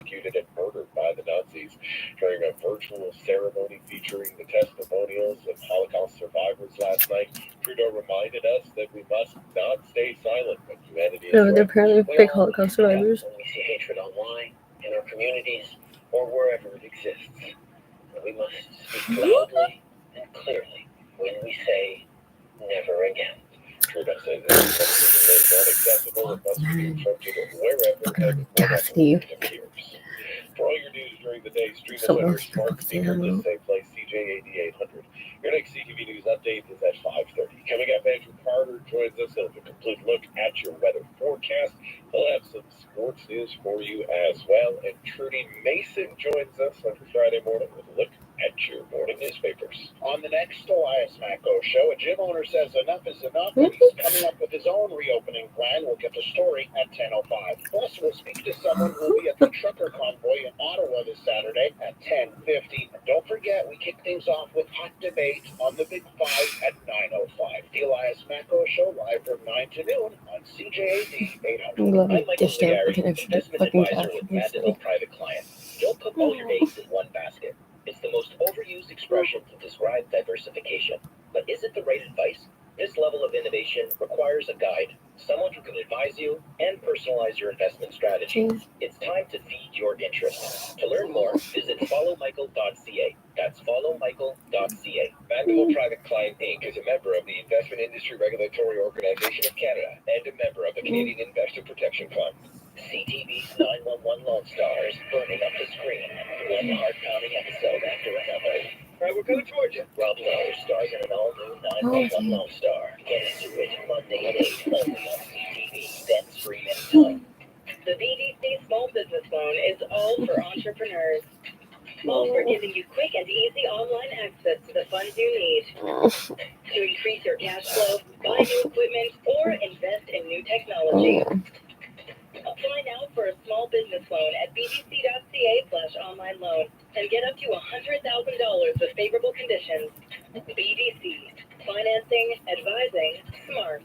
executed and murdered by the Nazis during a virtual ceremony featuring the testimonials of Holocaust survivors last night. Trudeau reminded us that we must not stay silent when humanity is No, they're apparently fake Holocaust survivors. When we see hatred online, in our communities, or wherever it exists, we must speak loudly and clearly when we say never again. Trudeau said that anti-Semitism is not acceptable and must be confronted wherever and whenever it appears. For all your news during the day, stream us on your smart speaker. This same place, CJAD 800. Your next CTV News update is at 5:30. Coming up, Andrew Carter joins us. He'll have a complete look at your weather forecast. He'll have some sports news for you as well. And Trudy Mason joins us on Friday morning with a look at your morning newspapers. On the next Elias Macko show, a gym owner says enough is enough, and he's coming up with his own reopening plan. We'll get the story at 10:05. Plus, we'll speak to someone who will be at the trucker convoy in Ottawa this Saturday at 10:50. And don't forget, we kick things off with hot debate on the Big Five at 9:05. The Elias Macko show live from 9 to noon on CJAD 800. I'm glad I'm I Michael dished out Legary, an extra investment fucking advisor cash. with Mandeville Private Client. Don't put all your eggs in one basket. It's the most overused expression to describe diversification. But is it the right advice? This level of innovation requires a guide, someone who can advise you and personalize your investment strategy. It's time to feed your interest. To learn more, visit followmichael.ca. That's followmichael.ca. Mandeville Private Client Inc. is a member of the Investment Industry Regulatory Organization of Canada and a member of the Canadian Investor Protection Fund. CTV's 911 Lone Star is burning up the screen. One heart-pounding episode after another. All right, we're coming towards you. Rob Lowe stars in an all-new 911 Lone Star. Get into it Monday at 8, only on CTV. Then stream anytime. The BDC Small Business Loan is all for entrepreneurs. All for giving you quick and easy online access to the funds you need to increase your cash flow, buy new equipment, or invest in new technology. Apply now for a small business loan at bbc.ca/online loan. and get up to $100,000 with favorable conditions. BDC. Financing, advising, smart.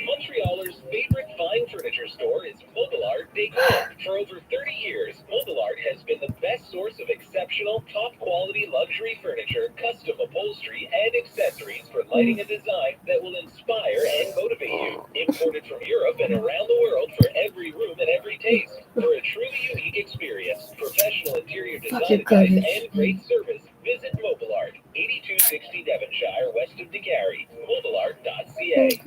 Montrealers' favorite fine furniture store is Mobilard Décor. For over 30 years, Mobilard has been the best source of exceptional, top-quality luxury furniture, custom upholstery, and accessories for lighting and design that will inspire and motivate you. Imported from Europe and around the world for every room and every taste. For a truly unique experience, professional interior design advice, and great service, visit Mobilard, 8260 Devonshire, west of DeGarry. Mobilard.ca.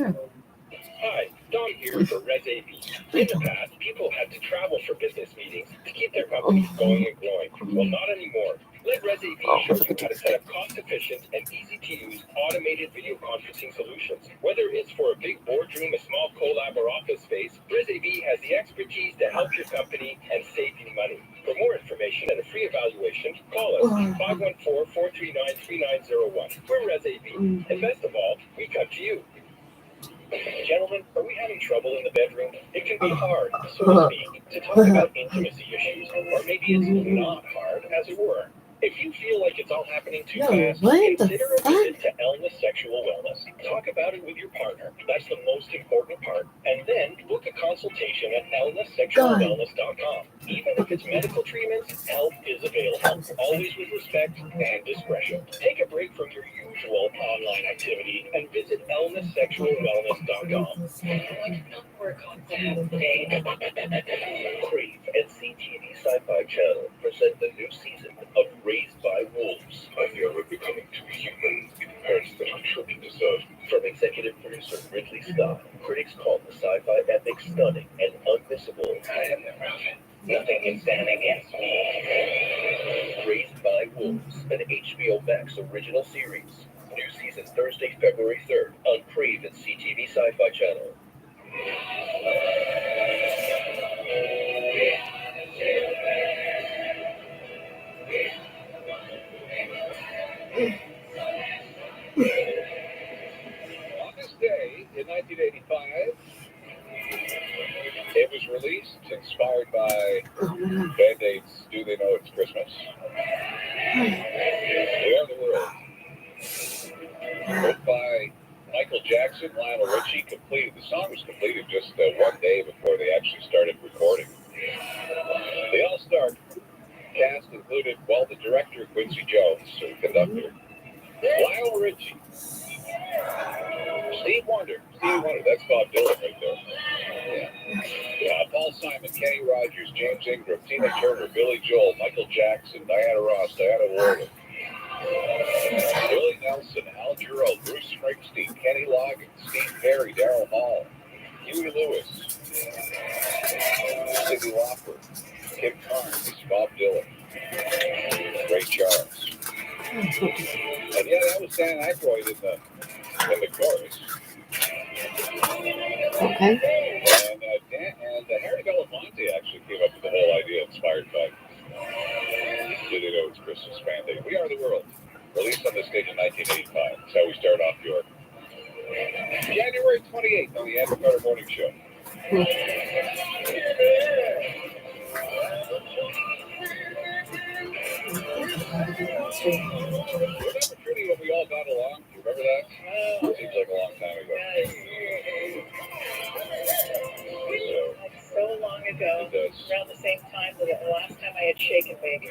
Hi, Don here for ResAV. In the past, people had to travel for business meetings to keep their companies going and growing. Well, not anymore. Let ResAV show you how to set up cost-efficient and easy-to-use automated video conferencing solutions. Whether it's for a big boardroom, a small collab, or office space, ResAV has the expertise to help your company and save you money. For more information and a free evaluation, call us 514-439-3901. We're ResAV. And best of all, we come to you. Gentlemen, are we having trouble in the bedroom? It can be hard, so to speak, to talk about intimacy issues, or maybe it's not hard, as it were. If you feel like it's all happening too fast, consider a visit to Elness Sexual Wellness. Talk about it with your partner. That's the most important part. And then book a consultation at elnesssexualwellness.com. Even if it's medical treatments, help is available. Always with respect and discretion. Take a break from your usual online activity and visit elnesssexualwellness.com. Crave and CJAD Sci-Fi Channel present the new season of Raised by Wolves. I feel we're becoming too human. It hurts that our children deserve. From executive producer Ridley Scott, critics call the sci-fi epic stunning and unmissable. I am their prophet. Nothing can stand against me. Raised by Wolves, an HBO Max original series. New season Thursday, February 3rd on Crave and CTV Sci-Fi Channel. On this day, in 1985, it was released, inspired by Band-Aid's Do They Know It's Christmas? We Are the World. Written by Michael Jackson, Lionel Richie. The song was completed just one day before they actually started recording. The all-star cast included, the director, Quincy Jones, the conductor, Lionel Richie, Steve Wonder, that's Bob Dylan right there. Yeah. Paul Simon, Kenny Rogers, James Ingram, Tina Turner, Billy Joel, Michael Jackson, Diana Ross, Diana Warren, Willie Nelson, Al Jarreau, Bruce Springsteen, Kenny Loggins, Steve Perry, Daryl Hall, Huey Lewis, Cyndi Lauper, Kim Carnes, Bob Dylan, Ray Charles. And yeah, that was Dan Aykroyd in the chorus. Okay. And Harry Belafonte actually came up with the whole idea, inspired by Do They Know It's Christmas Band-Aid. We Are the World, released on this date in 1985. That's how we start off your January 28th on the Andrew Carter Morning Show. Remember, Trudy, when we all got along? Do you remember that? Seems like a long time ago. So long ago, around the same time that the last time I had shake and bake.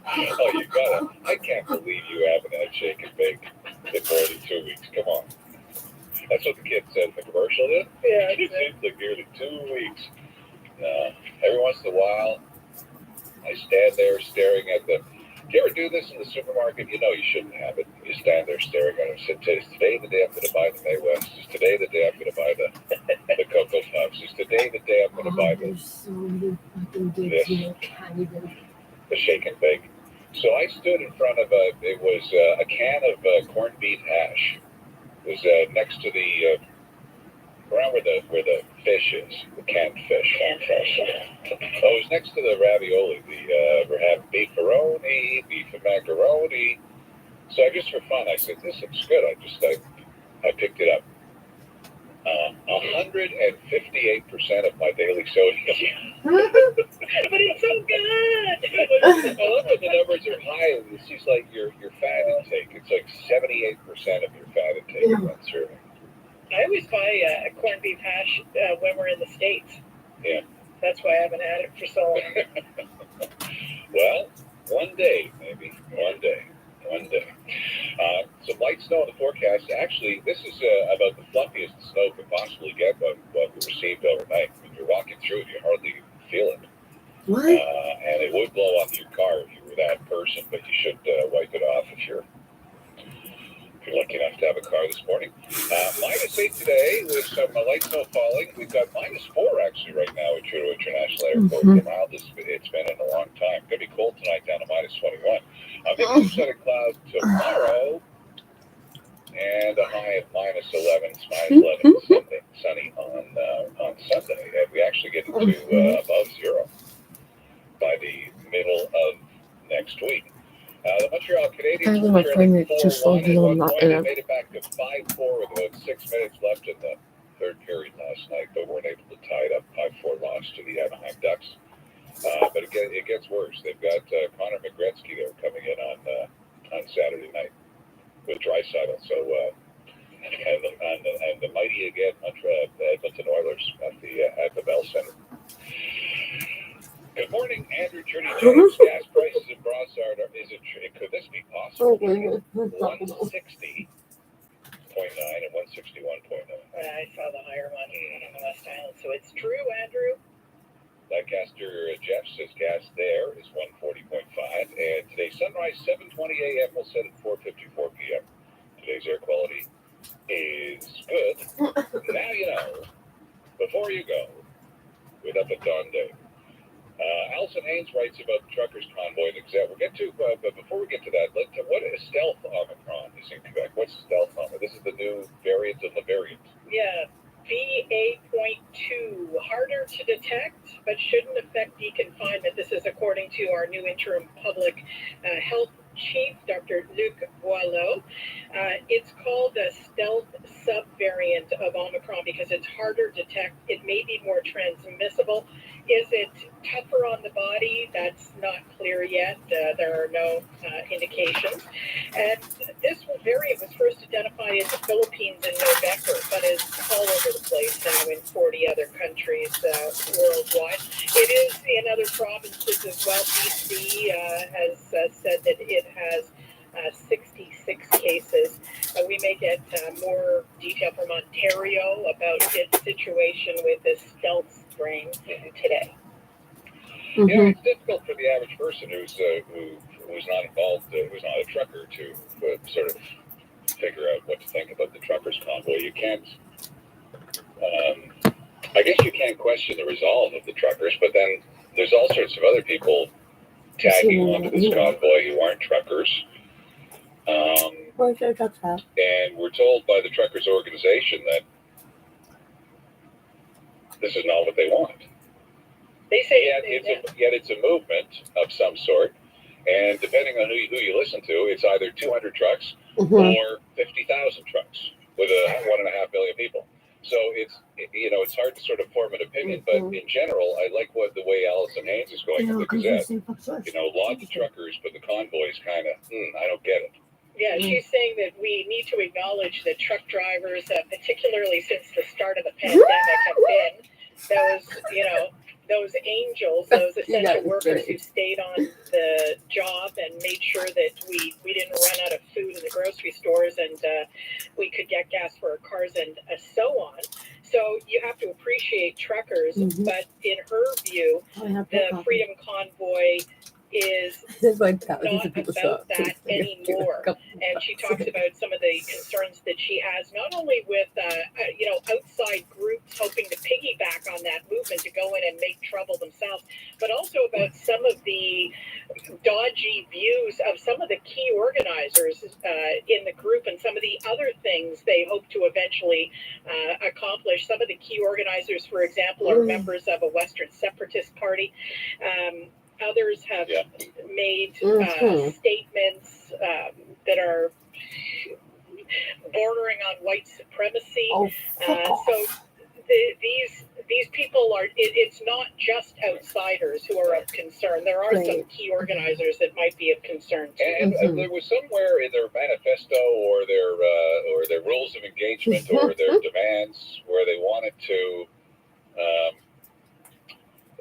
Oh, you gotta. I can't believe you haven't had shake and bake in more than 2 weeks. Come on. That's what the kid said in the commercial, did? Yeah. It seems like nearly 2 weeks. Every once in a while, I stand there staring at the... Do you ever do this in the supermarket? You know you shouldn't have it. You stand there staring at them. Is today the day I'm going to buy the Mae West? Is today the day I'm going to buy the Cocoa Puffs? Is today the day I'm going to buy the shake and bake? So I stood in front of a can of corned beef hash. It was next to the... around where the fish is, the canned fish. Canned fish, yeah. Oh, it was next to the ravioli. We have beefaroni, beef and macaroni. So I just for fun, I said, this looks good. I picked it up. 158% of my daily sodium. But it's so good. I love when the numbers are high. It's just like your fat intake. It's like 78% of your fat intake in one serving. I always buy corned beef hash when we're in the States. Yeah. That's why I haven't had it for so long. Well, one day, maybe. One day. Some light snow in the forecast. Actually, this is about the fluffiest snow could possibly get what we received overnight. When you're walking through it, you hardly feel it. What? And it would blow off your car if you were that person, but you should wipe it off if you're lucky enough to have a car this morning. -8 today with some light snow falling. We've got -4 actually right now at Trudeau International Airport. The mildest it's been in a long time. Going to be cold tonight down to -21. Maybe some set of clouds tomorrow and a high of -11. It's -11 Sunday, sunny on Sunday. And we actually get into above zero by the middle of next week. The Montreal Canadiens My frame rate too slow to know I'm not in They a... made it back to 5-4 with about 6 minutes left in the third period last night, but weren't able to tie it up. 5-4 loss to the Anaheim Ducks. But it gets worse. They've got Connor McGretzky there coming in on Saturday night with Draisaitl. So and the mighty again Edmonton Oilers at the Bell Center. Good morning, Andrew Trudy Jones. Gas prices in Brossard. Could this be possible? 160.9 and 161.9. I saw the higher one in the West Island, so it's true, Andrew. Lancaster Jeff says gas there is 140.5, and today's sunrise 7:20 a.m. will set at 4:54 p.m. Today's air quality is good. Now you know. Before you go, with Up at Dawn Day. Alison Haynes writes about the truckers' convoy in Exet. We'll get to, but before we get to that, what is stealth Omicron is in Quebec? What's stealth Omicron? This is the new variant of the variant. Yeah, BA.2, harder to detect, but shouldn't affect deconfinement. This is according to our new interim public health chief, Dr. Luc Boileau. It's called a stealth subvariant of Omicron because it's harder to detect. It may be more transmissible. Is it tougher on the body? That's not clear yet. There are no indications. And this variant was first identified in the Philippines in November, but is all over the place now in 40 other countries worldwide. It is in other provinces as well. BC has said that it has 66 cases. We may get more detail from Ontario about its situation with this stealth strain today. Yeah, it's difficult for the average person who's not involved, who's not a trucker, to sort of figure out what to think about the truckers' convoy. You can't. I guess you can't question the resolve of the truckers, but then there's all sorts of other people tagging onto this convoy who aren't truckers. Where's your trucks at? And we're told by the truckers' organization that this is not what they want. They say yet it's a movement of some sort, and depending on who you listen to, it's either 200 trucks or 50,000 trucks with 1.5 million people. So it's hard to sort of form an opinion, but in general, I like the way Alison Haynes is going to the Gazette. Lots of truckers, but the convoy is kind of, I don't get it. Yeah, she's saying that we need to acknowledge that truck drivers, particularly since the start of the pandemic, have been those angels, those essential workers who stayed on the job and made sure that we didn't run out of food in the grocery stores and we could get gas for our cars and so on. So you have to appreciate truckers, but in her view, the Freedom Convoy is not about that anymore. And she talks about some of the concerns that she has, not only with outside groups hoping to piggyback on that movement to go in and make trouble themselves, but also about some of the dodgy views of some of the key organizers in the group and some of the other things they hope to eventually accomplish. Some of the key organizers, for example, are members of a Western separatist party. Others have made statements that are bordering on white supremacy. So these people are. It's not just outsiders who are of concern. There are some key organizers that might be of concern too. And there was somewhere in their manifesto or their rules of engagement or their demands where they wanted to.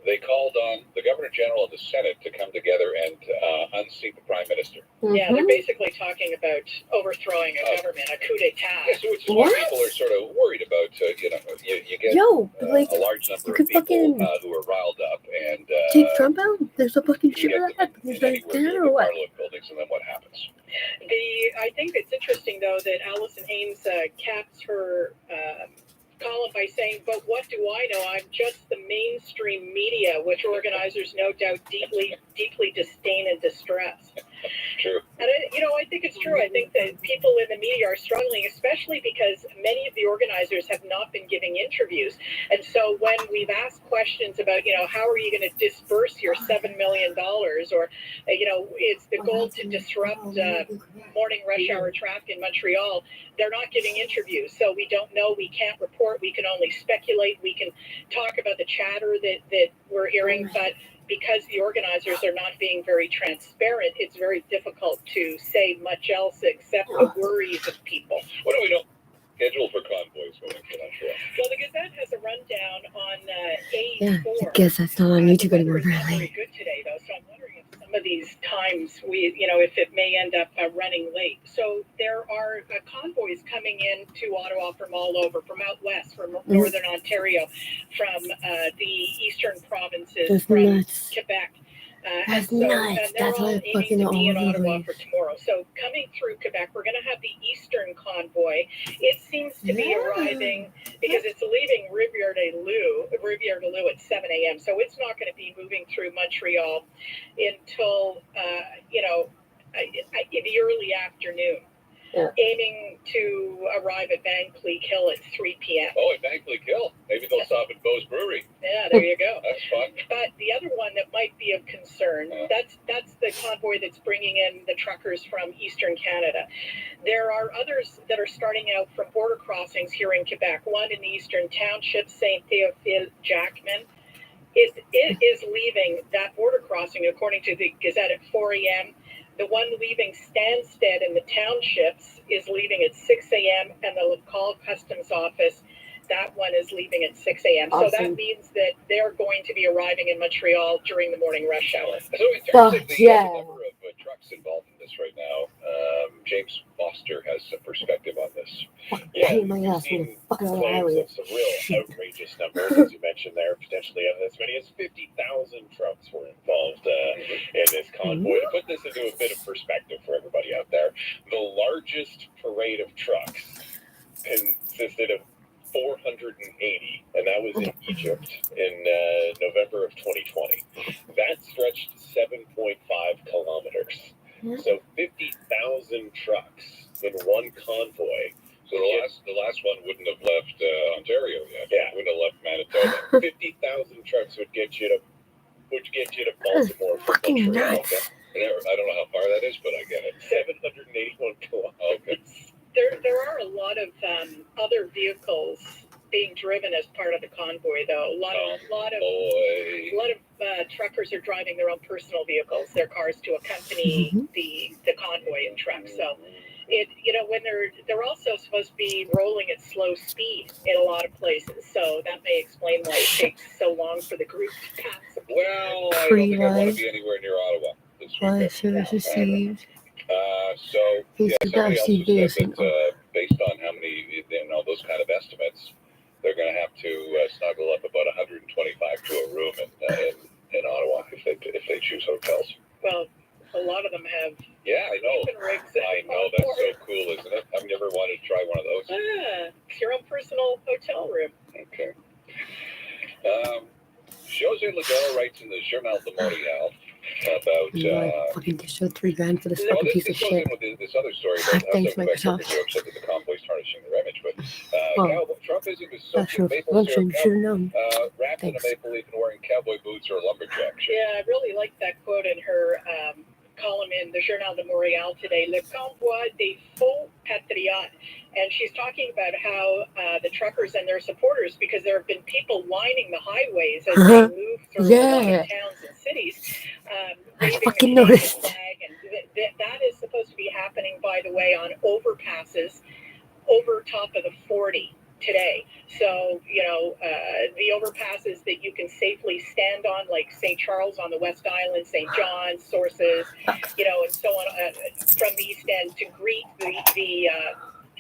They called on the Governor General and the Senate to come together and unseat the Prime Minister. Yeah, they're basically talking about overthrowing a government, a coup d'etat. Yeah, so it's what people are sort of worried about. You get a large number of people who are riled up and take Trump out. There's a fucking shit of that. He's like, or what? Parliament buildings, and then what happens? I think it's interesting though that Alison Ames caps her column by saying, "But what do I know? I'm just the mainstream media, which organizers no doubt deeply disdain and distress." True. And I think it's true. I think that people in the media are struggling, especially because many of the organizers have not been giving interviews. And so when we've asked questions about, how are you going to disperse your $7 million, or, it's the goal to disrupt morning rush hour traffic in Montreal, they're not giving interviews. So we don't know. We can't report. We can only speculate. We can talk about the chatter that we're hearing, but because the organizers are not being very transparent, it's very difficult to say much else except the worries of people. What do we know? Schedule for convoys going to Montreal. Well, the Gazette has a rundown on A4. Yeah, I guess that's not on YouTube anymore, apparently. Very good today, though, so I'm wondering if some of these times if it may end up running late. So there are convoys coming in to Ottawa from all over, from out west, from northern Ontario, from the eastern provinces, from Quebec. That's nuts. That's why I fucking know all in Ottawa for tomorrow. So coming through Quebec, we're going to have the Eastern convoy. It seems to be arriving because it's leaving Rivière-du-Loup at 7 a.m. So it's not going to be moving through Montreal until in the early afternoon. Yeah. Aiming to arrive at Van Cleek Hill at 3 p.m. Oh, at Van Cleek Hill. Maybe they'll stop at Beau's Brewery. Yeah, there you go. That's fun. But the other one that might be of concern, that's the convoy that's bringing in the truckers from Eastern Canada. There are others that are starting out from border crossings here in Quebec, one in the Eastern Township, St. Théophile Jackman. It is leaving that border crossing, according to the Gazette, at 4 a.m., The one leaving Stansted in the townships is leaving at 6 a.m. and the Lacal Customs Office, that one is leaving at 6 a.m. Awesome. So that means that they're going to be arriving in Montreal during the morning rush hour. So in terms of the number of trucks involved in this right now, James Foster has some perspective on this. My ass with a fucking claims of some real outrageous numbers, as you mentioned there. Potentially as many as 50,000 trucks were involved in this convoy. To put this into a bit of perspective for everybody out there, the largest parade of trucks consisted of 480, and that was in Egypt in November of 2020. That stretched 7.5 kilometers. So 50,000 trucks in one convoy. So the last one wouldn't have left Ontario yet. Yeah, wouldn't have left Manitoba. 50,000 trucks would get you to Baltimore from fucking Montreal. nuts. I don't know how far that is, but I get it. 781 kilometers. There are a lot of other vehicles being driven as part of the convoy, though. A lot of truckers are driving their own personal vehicles, their cars, to accompany the convoy and trucks. So when they're also supposed to be rolling at slow speed in a lot of places. So that may explain why it takes so long for the group to pass. Well, I don't think I want to be anywhere near Ottawa this weekend. Service received. Somebody also said that based on how many, those kind of estimates, they're going to have to snuggle up about 125 to a room in Ottawa if they choose hotels. Well, a lot of them have. Yeah, I know. Rigs. I know, that's so cool, isn't it? I've never wanted to try one of those. It's your own personal hotel room. Okay. Jose Legault writes in the Journal de Montréal about fucking dish out $3,000 for this fucking piece of shit. With this other story about how Thanks, some Quebec Microsoft. jokes said that the convoy's tarnishing their image, but Trumpism is so Sure, maple syrup should have known. wrapped in a maple leaf and wearing cowboy boots or a lumberjack shirt. Yeah, I really liked that quote in her column in the Journal de Montréal today, Le Convoi des Faux Patriotes. And she's talking about how the truckers and their supporters, because there have been people lining the highways as they move through a lot of towns and cities, I waving fucking the Canadian noticed. flag. And that is supposed to be happening, by the way, on overpasses over top of the 40 today. So, the overpasses that you can safely stand on, like St. Charles on the West Island, St. John's, Sources, and so on, from the East End to greet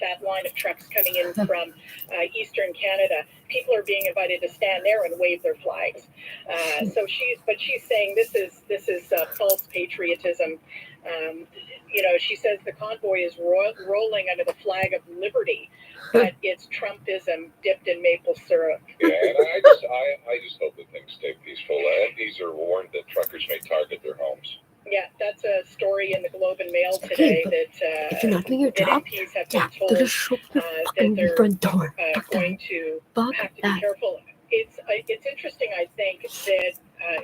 that line of trucks coming in from Eastern Canada. People are being invited to stand there and wave their flags. She's saying this is false patriotism. She says the convoy is rolling under the flag of liberty, but it's Trumpism dipped in maple syrup. Yeah, and I just hope that things stay peaceful. MPs are warned that truckers may target their homes. Yeah, that's a story in the Globe and Mail today that If you're not doing your job, MPs have yeah, been told they'll just show up your fucking they're front door. Fuck going that. to Fuck have to be that. careful. It's interesting, I think, that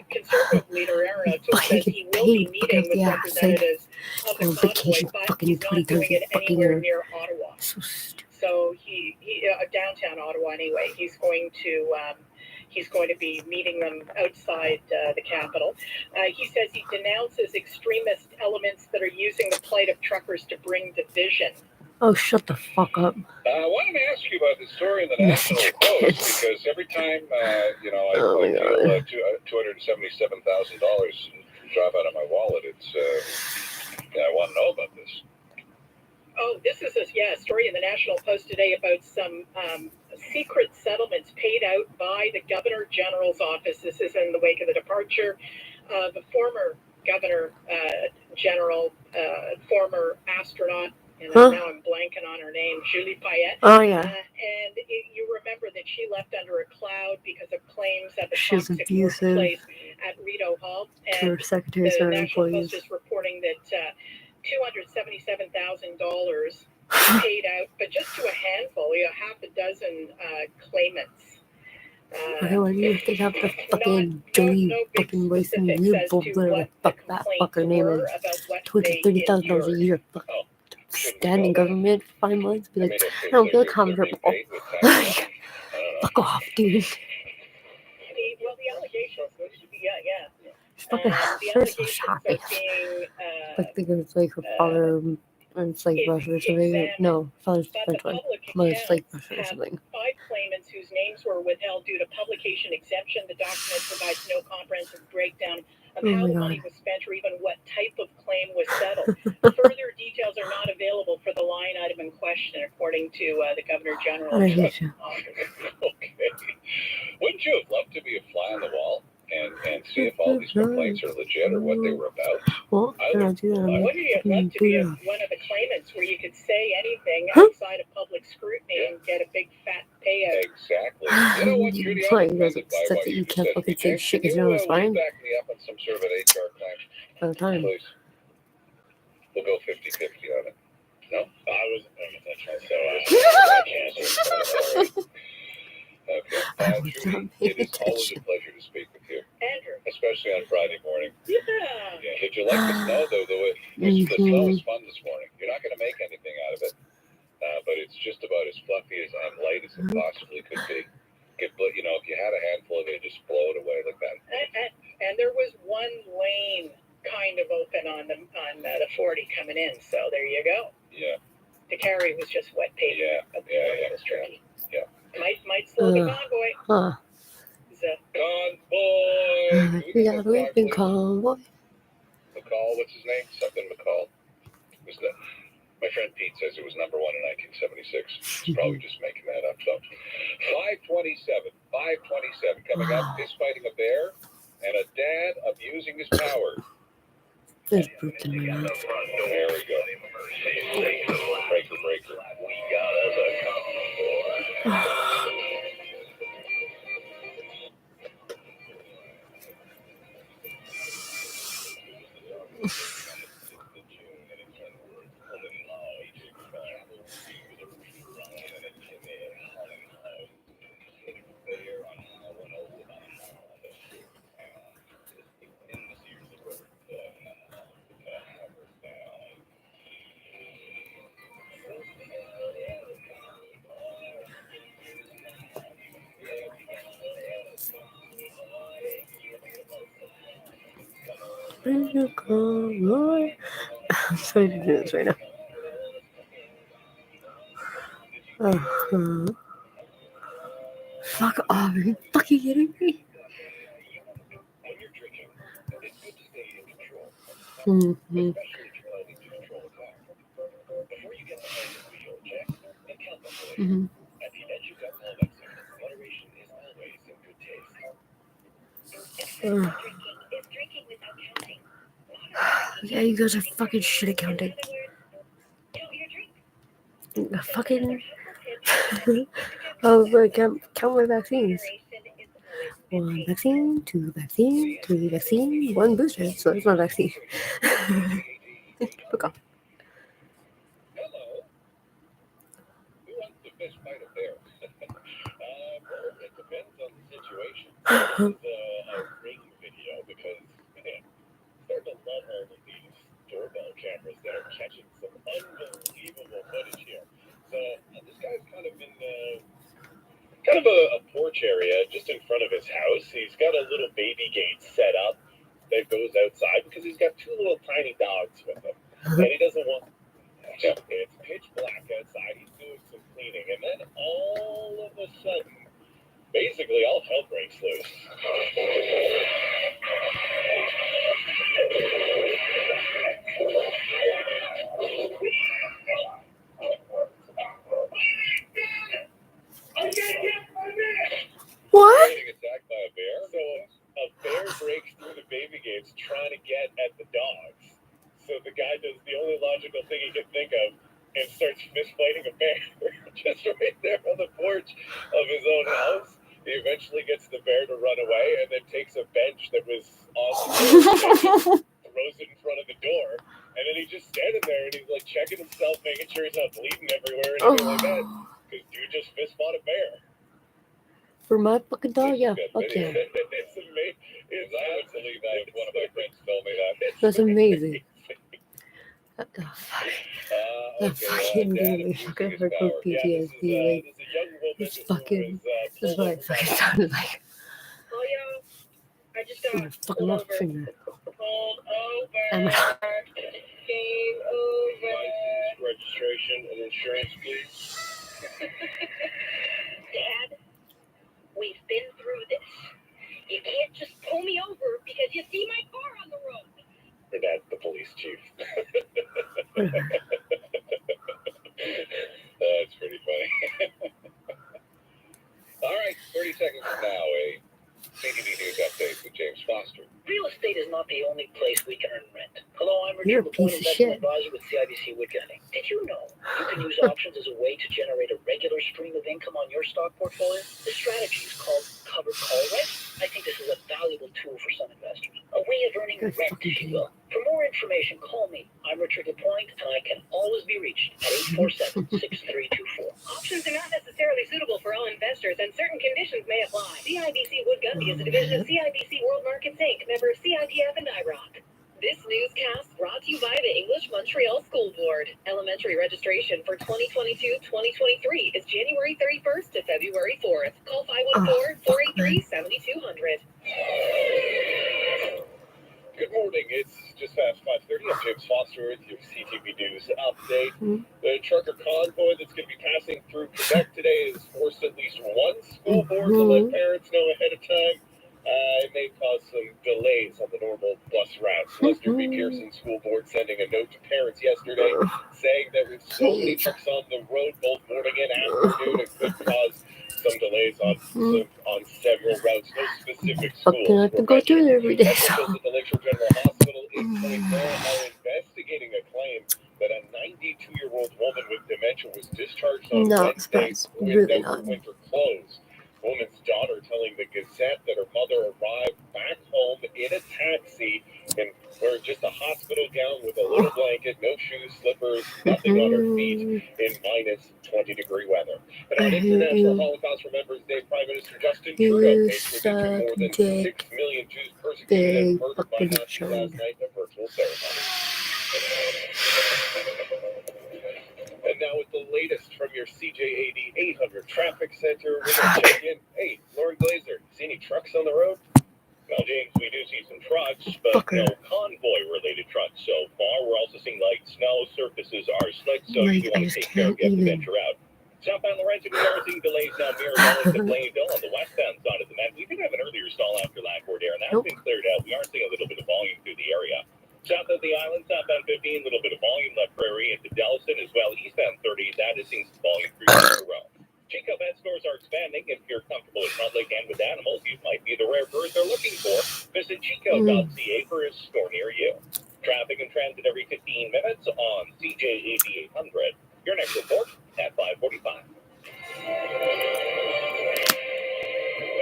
Conservative leader Aaron O'Toole says he will be meeting with representatives of the on convoy, vacation but fucking he's not doing 20,000 it fucking anywhere year. near Ottawa. So he downtown Ottawa anyway. He's going to be meeting them outside the capital. He says he denounces extremist elements that are using the plight of truckers to bring division. Oh, shut the fuck up. I wanted to ask you about the story in the Message National your Post kids. because every time I Oh my feel God. $277,000 drop out of my wallet, I want to know about this. Oh, this is a story in the National Post today about some secret settlements paid out by the Governor General's office. This is in the wake of the departure of the former Governor General, former astronaut, and now I'm blanking on her name, Julie Payette. Oh, yeah. And you remember that she left under a cloud because of claims that the She's toxic abusive workplace at Rideau Hall. to her secretaries The and her National employees. Post is reporting that $277,000 paid out, but just to a handful, half a dozen claimants. Okay, why do you have to have the fucking Joey fucking Racing Beautiful, whatever the fuck that fucker name is? $230,000 a year. Fuck. Stand in government for 5 months, be like, I don't feel comfortable. Fuck off, dude. Well, the allegations, yeah. She's fucking, they're so shopping. Like, it's like her father, and it's like Russian or something. No, father's French one. Mother's like Russian or something. 5 claimants whose names were withheld due to publication exemption. The document provides no comprehensive breakdown of how the money was spent or even what type of claim was settled. Further details are not available for the line item in question, according to the Governor General. I hate you. Okay. Wouldn't you have loved to be a fly on the wall and see if all these complaints are legit or what they were about? Well, can I do that? Wouldn't you have loved to be one of the claimants where you could say anything outside of public scrutiny and get a big fat payout? Exactly. You know what, Judy? That's why you guys are upset that you can't fucking say shit because you're on the spine back me up on some sort of an HR claim? all the time. Please. We'll go 50-50 on it. No? I wasn't paying attention, so I can't. Okay. Judy, it is always a pleasure to speak with you. Andrew. Especially on Friday morning. Yeah. Did you like the snow, though? The snow was fun this morning. You're not going to make anything out of it, but it's just about as fluffy and light as it possibly could be. If you had a handful of it, just blow it away like that. And there was one lane kind of open on the 40 coming in, so there you go. Yeah. The carry was just wet pavement. Yeah. It was tricky. Yeah. Might slow the convoy. Huh. Convoy. We got a weeping convoy. McCall, what's his name? Something McCall. My friend Pete says it was number 1 in 1976. He's probably just making that up. So, 527 coming up. Is fighting a bear and a dad abusing his power. There's Brooke in my mouth. There we go. Breaker. We got us a convoy. I'm trying to do this right now. Fuck off. Are you fucking kidding me? When you're drinking, it's good to stay in control, Mm-hmm. especially if you're planning to control a car. Before you get behind the wheel, check and count the pollution. At the edge of alcohol mixer, moderation is always in good taste. Yeah, you guys are fucking shit at counting. Fucking. Count my vaccines. 1 vaccine, 2 vaccine, 3 vaccine, 1 booster. So it's not a vaccine. Fuck off. Hello. Who wants to fish fight a bear? Well, it depends on the situation. This is a ring video because, man, start to love all of these doorbell cameras that are catching some unbelievable footage here. So this guy's kind of in a porch area just in front of his house. He's got a little baby gate set up that goes outside because he's got 2 little tiny dogs with him. And he doesn't want... It's pitch black outside. He's doing some cleaning. And then all of a sudden, basically all hell breaks loose. What? Getting attacked by a bear? So a bear breaks through the baby gates trying to get at the dogs. So the guy does the only logical thing he can think of and starts fist fighting a bear just right there on the porch of his own house. He eventually gets the bear to run away and then takes a bench that was on the porch and throws it in front of the door. And then he's just standing there and he's like checking himself, making sure he's not bleeding everywhere and everything like that. Because dude just fist fought a bear. For my fucking dog, yeah. Fuck yeah. It's amazing. I would believe that if one of my friends told me that. That's amazing. What the fuck? That fucking really fucking hardcore PTSD. Like, it's fucking. This is what I fucking sounded like. Oh, yo, I just got I'm gonna fucking off finger. pulled over. I'm gonna. Game over. License, registration, and insurance, please. Dad, we've been through this. You can't just pull me over because you see my car on the road. Your dad's the police chief. That's pretty funny. All right, 30 seconds from now, a CJAD News update with James Foster. Real estate is not the only place we can earn rent. Hello, I'm You're a Richard, piece of shit. advisor with CIBC Wood Gunning. Did you know you can use options as a way to generate a regular stream of income on your stock portfolio? The strategy is called covered call rent. I think this is a valuable tool for some investors. A way of earning rent, if you will. For more information, call me. I'm Richard LaPointe, and I can always be reached at 847-6324. Options are not necessarily suitable for all investors, and certain conditions may apply. CIBC Wood Gundy is a division of CIBC World Markets Inc., member of CIPF and IROC. This newscast brought to you by the English Montreal School Board. Elementary registration for 2022-2023 is January 31st to February 4th. Call 514-483-7200. Good morning. It's just past 5:30. I'm James Foster with your CTV News update. The trucker convoy that's going to be passing through Quebec today has forced at least one school board to let parents know ahead of time. It may cause some delays on the normal bus routes. Lester B. Pearson School Board sending a note to parents yesterday saying that with so many trucks on the road both morning and afternoon, it could cause some delays on several routes. No specific schools. Fucking have to go through there every day. Officials at the Lakeshore General Hospital in Point Royal are investigating a claim that a 92-year-old woman with dementia was discharged on Wednesday with no winter clothes. Woman's daughter telling the Gazette that her mother arrived back home in a taxi and wearing just a hospital gown with a little blanket, no shoes, slippers, nothing on her feet in minus 20-degree weather. And on International Holocaust Remembrance Day, Prime Minister Justin Trudeau paid tribute to more than 6 million Jews persecuted and murdered by Nazis last night in a virtual ceremony. And now with the latest from your CJAD 800 Traffic Center, we're going to check in. Hey, Lauren Glazer, see any trucks on the road? Well, James, we do see some trucks, but no convoy-related trucks so far. We're also seeing light snow. Surfaces are slick, so Like, you I want to just take care can't if you have to even. venture out. Southbound Lorenzo, we are seeing delays now near Lawrence to Plainville on the westbound side of the Met. We did have an earlier stall after Lackford Air, and that's been cleared out. We are seeing a little bit of volume through the area. South of the island, southbound 15, a little bit of volume left Prairie into Delson as well. Eastbound 30, that is seeing some volume through the row. Chico pet stores are expanding. If you're comfortable in public and with animals, you might be the rare bird they're looking for. Visit chico.ca for a store near you. Traffic and transit every 15 minutes on CJAD 800. Your next report at 5:45.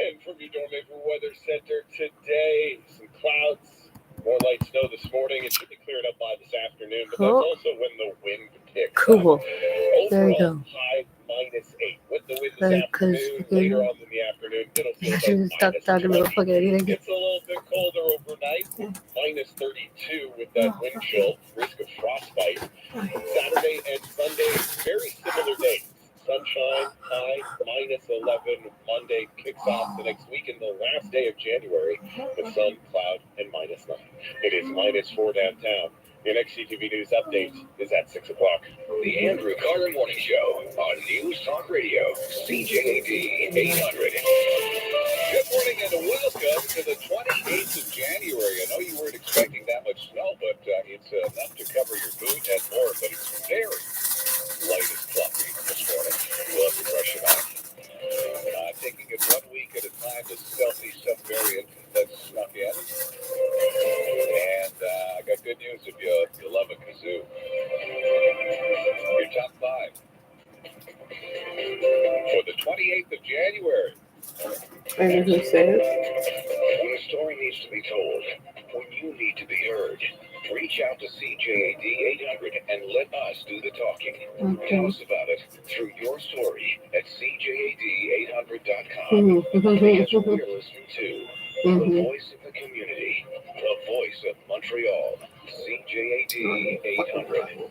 And from your Dormaker Weather Center today, some clouds, more light snow this morning. It should be cleared up by this afternoon, but that's also when the wind picks Cool. up. There you Overall, go. high -8. With the wind this Because afternoon, later on in the afternoon, it'll feel I about shouldn't stop talking about fucking anything. It's a little bit colder overnight, -32 with that wind chill, risk of frostbite. Saturday and Sunday, very similar days. Sunshine, high, -11. Monday kicks off the next week in the last day of January with sun, cloud, and -9. It is -4 downtown. Your next CTV News update is at 6 o'clock. The Andrew Carter Morning Show on News Talk Radio, CJAD 800. Good morning and welcome to the 28th of January. I know you weren't expecting that much snow, but it's enough to cover your boot and more, but it's very light and fluffy this morning. We'll have to brush it off. Taking it 1 week at a time, the stealthy subvariant that's snuck in. And I got good news if you love a kazoo. Your top 5 for the 28th of January. I didn't say it. When a story needs to be told, when you need to be heard, reach out to CJAD 800 and let us do the talking. Tell us about it through your story at CJAD800.com. Because we're listening to the voice of the community, the voice of Montreal, CJAD 800.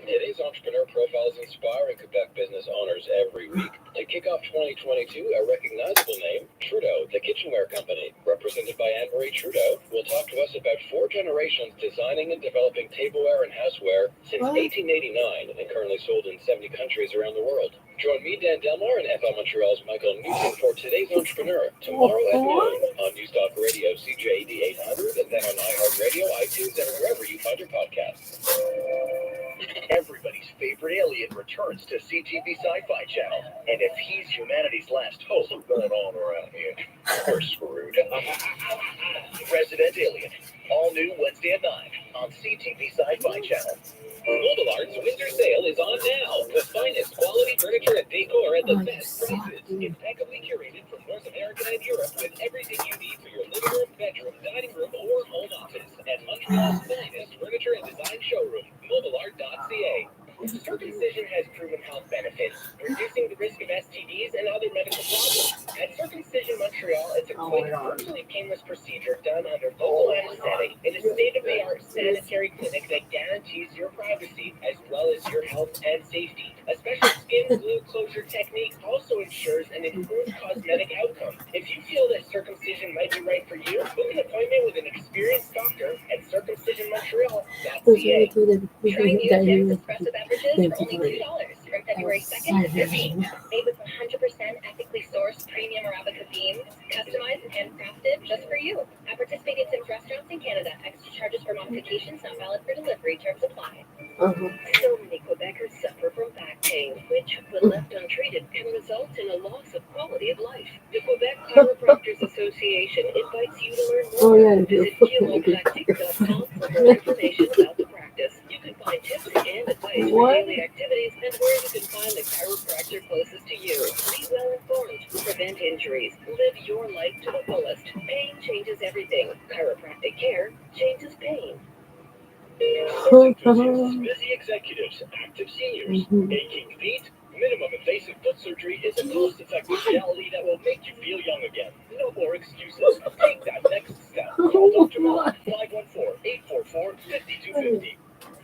Today's Entrepreneur Profiles inspire Quebec business owners every week. To kick off 2022, a recognizable name, Trudeau, the kitchenware company, represented by Anne-Marie Trudeau, will talk to us about 4 generations designing and developing tableware and houseware since 1889 and currently sold in 70 countries around the world. Join me, Dan Delmar, and FL Montreal's Michael Newton for Today's Entrepreneur tomorrow at noon on News Talk Radio, CJAD 800, and then on iHeartRadio, iTunes, and wherever you find your podcasts. Everybody's favorite alien returns to CTV Sci-Fi Channel, and if he's humanity's last hope, what's going on around here? We're screwed. Resident Alien, all new Wednesday at 9 on CTV Sci-Fi Channel. Mobile Art's winter sale is on now. The finest quality furniture and decor at the best prices. Impeccably curated from North America and Europe with everything you need for your living room, bedroom, dining room, or home office at Montreal's finest furniture and design showroom, mobileart.ca. Circumcision has proven health benefits, reducing the risk of STDs and other medical problems. At Circumcision Montreal, it's a quick, virtually painless procedure done under local anesthetic in a state-of-the-art sanitary clinic that guarantees your privacy as well as your health and safety. A special skin glue closure technique also ensures an improved cosmetic outcome. If you feel that circumcision might be right for you, book an appointment with an experienced doctor at circumcisionmontreal.ca. Try new Dennis espresso beverages for only $2 from February 2nd to 15th. Made with 100% ethically sourced premium Arabica beans, customized and handcrafted just for you. At participating Sims restaurants in Canada, extra charges for modifications not valid for delivery. Terms apply. So many Quebecers suffer from back pain, which, when left untreated, can result in a loss of quality of life. The Quebec Chiropractors Association invites you to learn more. Visit chiropractic.com for more information about the practice. You can find tips and advice for daily activities and where you can find the chiropractor closest to you. Be well informed, prevent injuries, live your life to the fullest. Pain changes everything. Chiropractic care changes pain. Busy executives, active seniors, aching feet. Minimum invasive foot surgery is a cost-effective reality that will make you feel young again. No more excuses. Take that next step. Call Dr. Miller, 514-844-5250.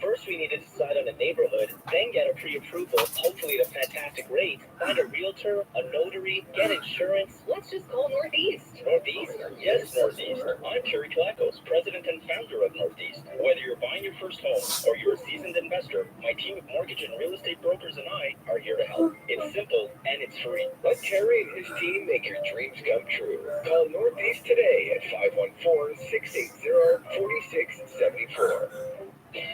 First, we need to decide on a neighborhood, then get a pre-approval, hopefully at a fantastic rate. Find a realtor, a notary, get insurance. Let's just call Northeast. Northeast? Yes, Northeast. I'm Terry Clackos, president and founder of Northeast. Whether you're buying your first home or you're a seasoned investor, my team of mortgage and real estate brokers and I are here to help. It's simple and it's free. Let Terry and his team make your dreams come true. Call Northeast today at 514-680-4674.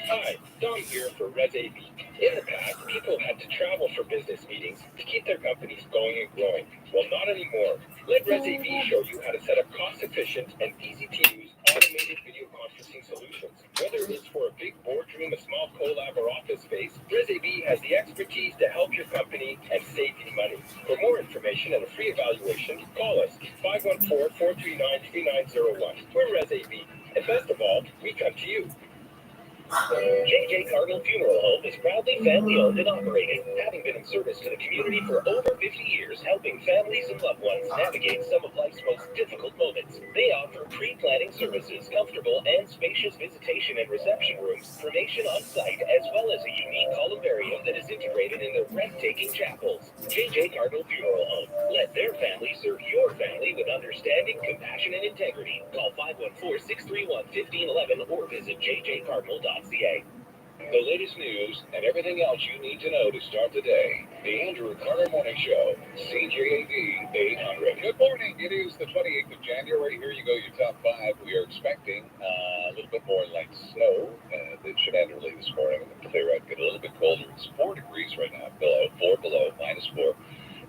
Hi, Dom here for ResAV. In the past, people had to travel for business meetings to keep their companies going and growing. Well, not anymore. Let ResAV show you how to set up cost-efficient and easy-to-use automated video conferencing solutions. Whether it's for a big boardroom, a small collab, or office space, ResAV has the expertise to help your company and save you money. For more information and a free evaluation, call us 514-439-3901. We're ResAV. And best of all, we come to you. JJ Cardinal Funeral Home is proudly family-owned and operated, having been in service to the community for over 50 years, helping families and loved ones navigate some of life's most difficult moments. They offer pre-planning services, comfortable and spacious visitation and reception rooms, cremation on site, as well as a unique columbarium that is integrated in their breathtaking chapels. JJ Cardinal Funeral Home. Let their family serve your family with understanding, compassion, and integrity. Call 514-631-1511 or visit jjcardinal.ca. The latest news and everything else you need to know to start the day. The Andrew Carter Morning Show, CJAD 800. Good morning. It is the 28th of January. Here you go, your top five. We are expecting a little bit more light snow. It should end early this morning and then clear out, get a little bit colder. It's 4 degrees right now, below, 4 below, -4.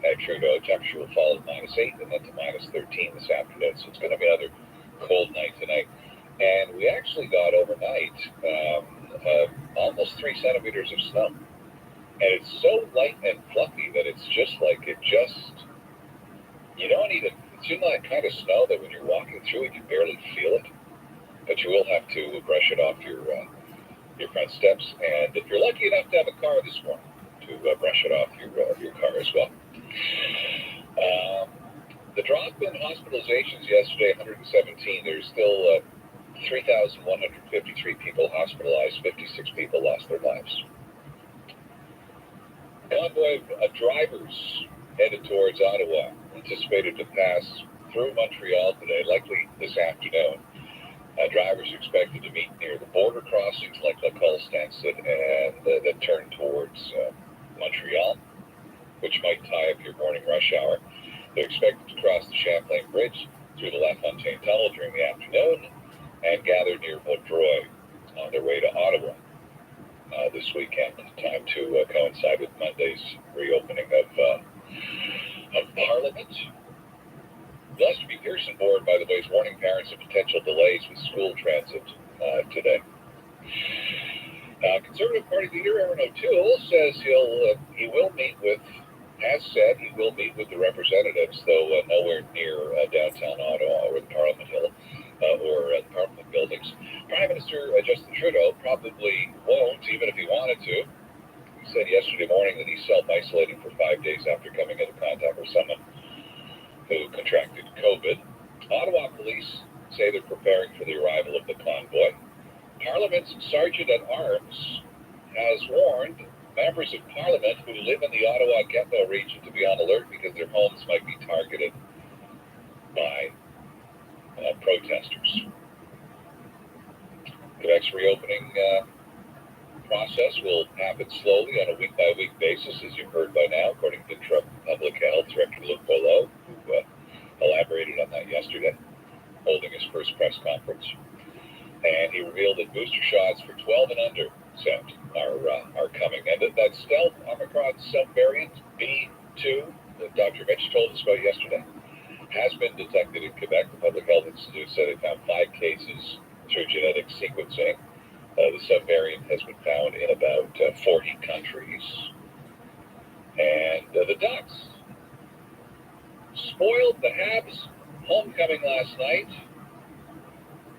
At Trudeau, temperature will fall at -8 and then to -13 this afternoon. So it's going to be another cold night tonight. And we actually got overnight almost 3 centimeters of snow. And it's so light and fluffy that it's just like you don't even, it's in that kind of snow that when you're walking through it, you barely feel it. But you will have to brush it off your front steps. And if you're lucky enough to have a car this morning, to brush it off your car as well. The drop in hospitalizations yesterday, 117. There's still 3,153 people hospitalized. 56 people lost their lives. Convoy of drivers headed towards Ottawa, anticipated to pass through Montreal today, likely this afternoon. Drivers expected to meet near the border crossings like La Cole-Stanton and then turn towards Montreal, which might tie up your morning rush hour. They're expected to cross the Champlain Bridge through the LaFontaine Tunnel during the afternoon and gather near Vaudreuil on their way to Ottawa this weekend, time to coincide with Monday's reopening of Parliament. Lester B. Pearson Board, by the way, is warning parents of potential delays with school transit today. Conservative Party leader Aaron O'Toole says he will meet with the representatives, though nowhere near downtown Ottawa or the Parliament Hill or the Parliament buildings. Prime Minister Justin Trudeau probably won't, even if he wanted to. He said yesterday morning that he's self-isolating for 5 days after coming into contact with someone who contracted COVID. Ottawa police say they're preparing for the arrival of the convoy. Parliament's Sergeant at Arms has warned members of Parliament who live in the Ottawa Gatineau region to be on alert because their homes might be targeted by protesters. Quebec's reopening process will happen slowly on a week-by-week basis, as you've heard by now, according to Trump Public Health Director Luc Boileau, who elaborated on that yesterday, holding his first press conference. And he revealed that booster shots for 12 and under are coming. And that stealth Omicron subvariant B2 that Dr. Mitch told us about yesterday has been detected in Quebec. The Public Health Institute said it found 5 cases through genetic sequencing. The subvariant has been found in about 40 countries. And the Ducks spoiled the Habs homecoming last night,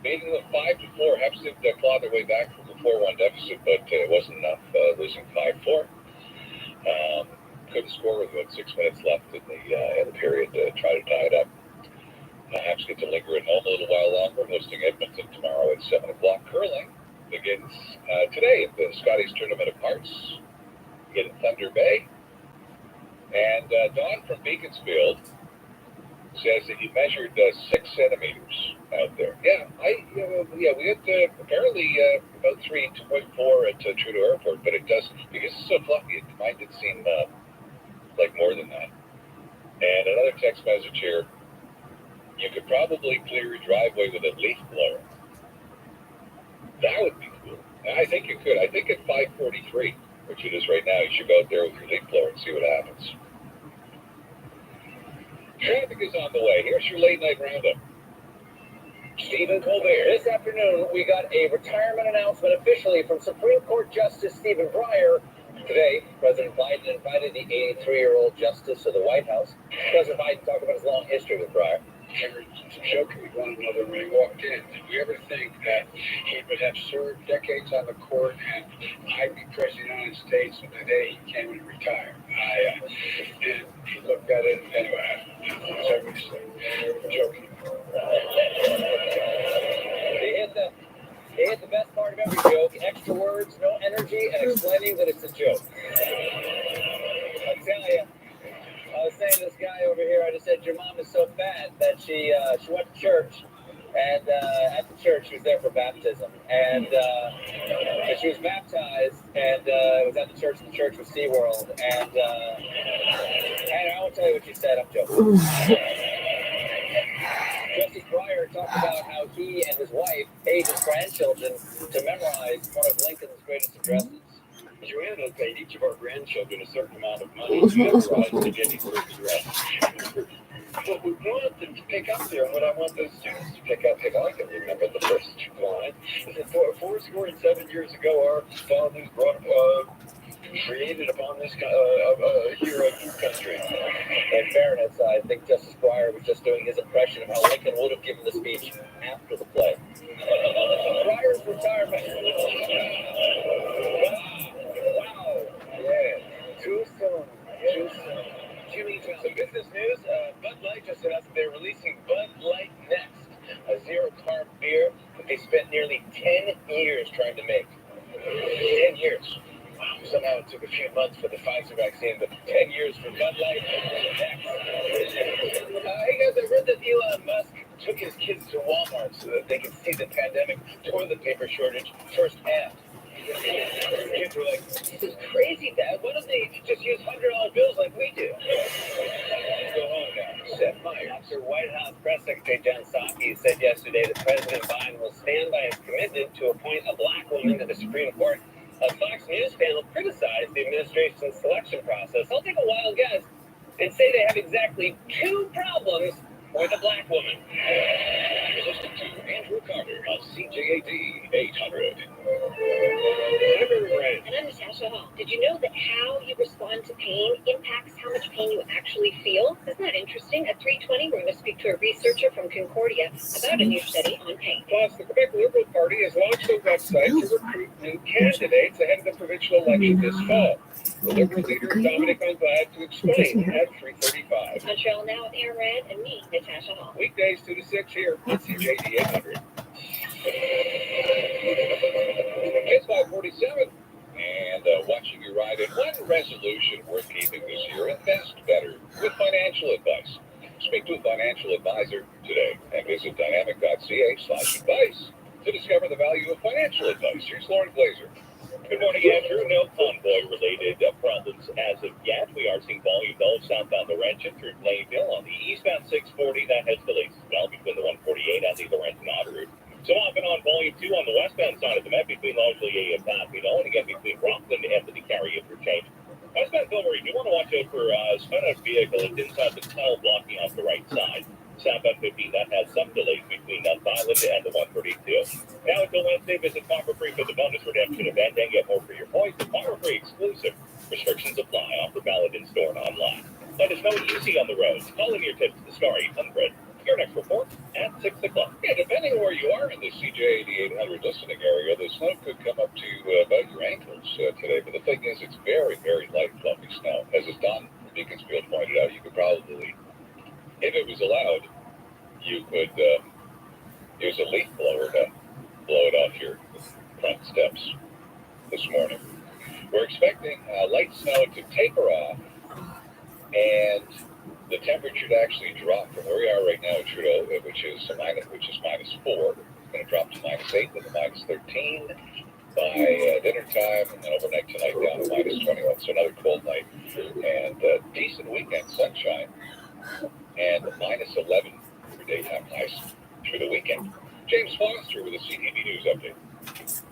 beating them 5-4. Habs did claw their way back from the 4-1 deficit, but it wasn't enough, losing 5-4. Couldn't score with about 6 minutes left in the period to try to tie it up. Habs get to linger at home a little while longer, hosting Edmonton tomorrow at 7 o'clock. Curling begins today at the Scotties Tournament of Hearts in Thunder Bay. And Don from Beaconsfield says that you measured 6 centimeters We had apparently about 3.4 at Trudeau Airport, but it does, because it's so fluffy, mine did seem like more than that. And another text message here, you could probably clear your driveway with a leaf blower. That would be cool. I think you could. I think at 5:43, which it is right now, you should go out there with your leaf blower and see what happens. Traffic is on the way. Here's your late night roundup. Stephen Colbert. This afternoon, we got a retirement announcement officially from Supreme Court Justice Stephen Breyer. Today, President Biden invited the 83-year-old justice to the White House. President Biden talked about his long history with Breyer. They were joking with one another when he walked in. Did we ever think that he would have served decades on the court and I'd be president of the United States and the day he came and retired? And he looked at it anyway. So we're joking. He hit the best part of every joke. Extra words, no energy, and explaining that it's a joke. I tell you, I was saying to this guy over here, I just said, your mom is so fat that she went to church, and at the church she was there for baptism, and she was baptized, and it was at the church was SeaWorld, and I won't tell you what she said, I'm joking. Justice Breyer talked about how he and his wife paid his grandchildren to memorize one of Lincoln's greatest addresses. Joanna paid each of our grandchildren a certain amount of money to memorize the Gettysburg Address. What we want them to pick up there, and what I want those students to pick up, if I can remember the first line, is that 407 years ago, our fathers created upon this here a new country. In fairness, I think Justice Breyer was just doing his impression of how Lincoln would have given the speech after the play. Breyer's retirement. Wow. Yeah. Too soon. Jimmy, some business news. Bud Light just announced they're releasing Bud Light Next, a zero-carb beer that they spent nearly 10 years trying to make. 10 years. Somehow it took a few months for the Pfizer vaccine, but 10 years for Bud Light. Hey guys, I read that Elon Musk took his kids to Walmart so that they could see the pandemic toilet paper shortage firsthand. Kids were like, this is crazy, Dad. Why don't they just use $100 bills like we do? Go home now. Set fire. After White House Press Secretary Jen Psaki said yesterday that President Biden will stand by his commitment to appoint a black woman to the Supreme Court, a Fox News panel criticized the administration's selection process. I'll take a wild guess and say they have exactly 2 problems with a black woman. You're listening to Andrew Carter on CJAD 800. And I'm Natasha Hall. Did you know that how you respond to pain impacts how much pain you actually feel? Isn't that interesting? At 3:20, we're going to speak to a researcher from Concordia about a new study on pain. Plus, the Quebec Liberal Party has launched a website to recruit new candidates ahead of the provincial election this fall. The Liberal leader, Dominic Monglad, to explain at 3:35. Montreal Now with Aaron Rand and me, Natasha Hall. Weekdays 2 to 6 here on CJAD 800. It's 5:47, and watching you ride in. One resolution worth keeping this year: invest better with financial advice. Speak to a financial advisor today and visit dynamic.ca/advice to discover the value of financial advice. Here's Lauren Glazer. Good morning, Andrew. No convoy-related problems as of yet. We are seeing volume, though, southbound Laurentian through Plainville. On the eastbound 640, that has delays as well between the 148 and the Laurentian Outer Route. So off and on volume 2 on the westbound side of the Met between largely and Pathfinder, and again between Rockland and the carry interchange. Westbound Filbury, you want to watch out for a sped-out vehicle that's inside the tunnel blocking off the right side. Southbound 15, that has some delays between Island and the 132. Now until Wednesday, visit Farmer Free for the bonus redemption event and get more for your points. The Farmer Free exclusive. Restrictions apply. Offer valid in store and online. Let us know what you see on the roads. Call in your tips to Star 800. Your next report at 6 o'clock. Yeah, depending on where you are in the CJAD 800 listening area, the snow could come up to about your ankles today. But the thing is, it's very, very light, fluffy snow. As Don Beaconsfield pointed out, you could probably, if it was allowed, you could use a leaf blower to blow it off your front steps this morning. We're expecting light snow to taper off and the temperature to actually drop from where we are right now in Trudeau, which is -4, 4. It's going to drop to -8 with a -13 by dinner time, and then overnight tonight down to -21. So another cold night and decent weekend sunshine and -11 for daytime highs through the weekend. James Foster with a CTV News update.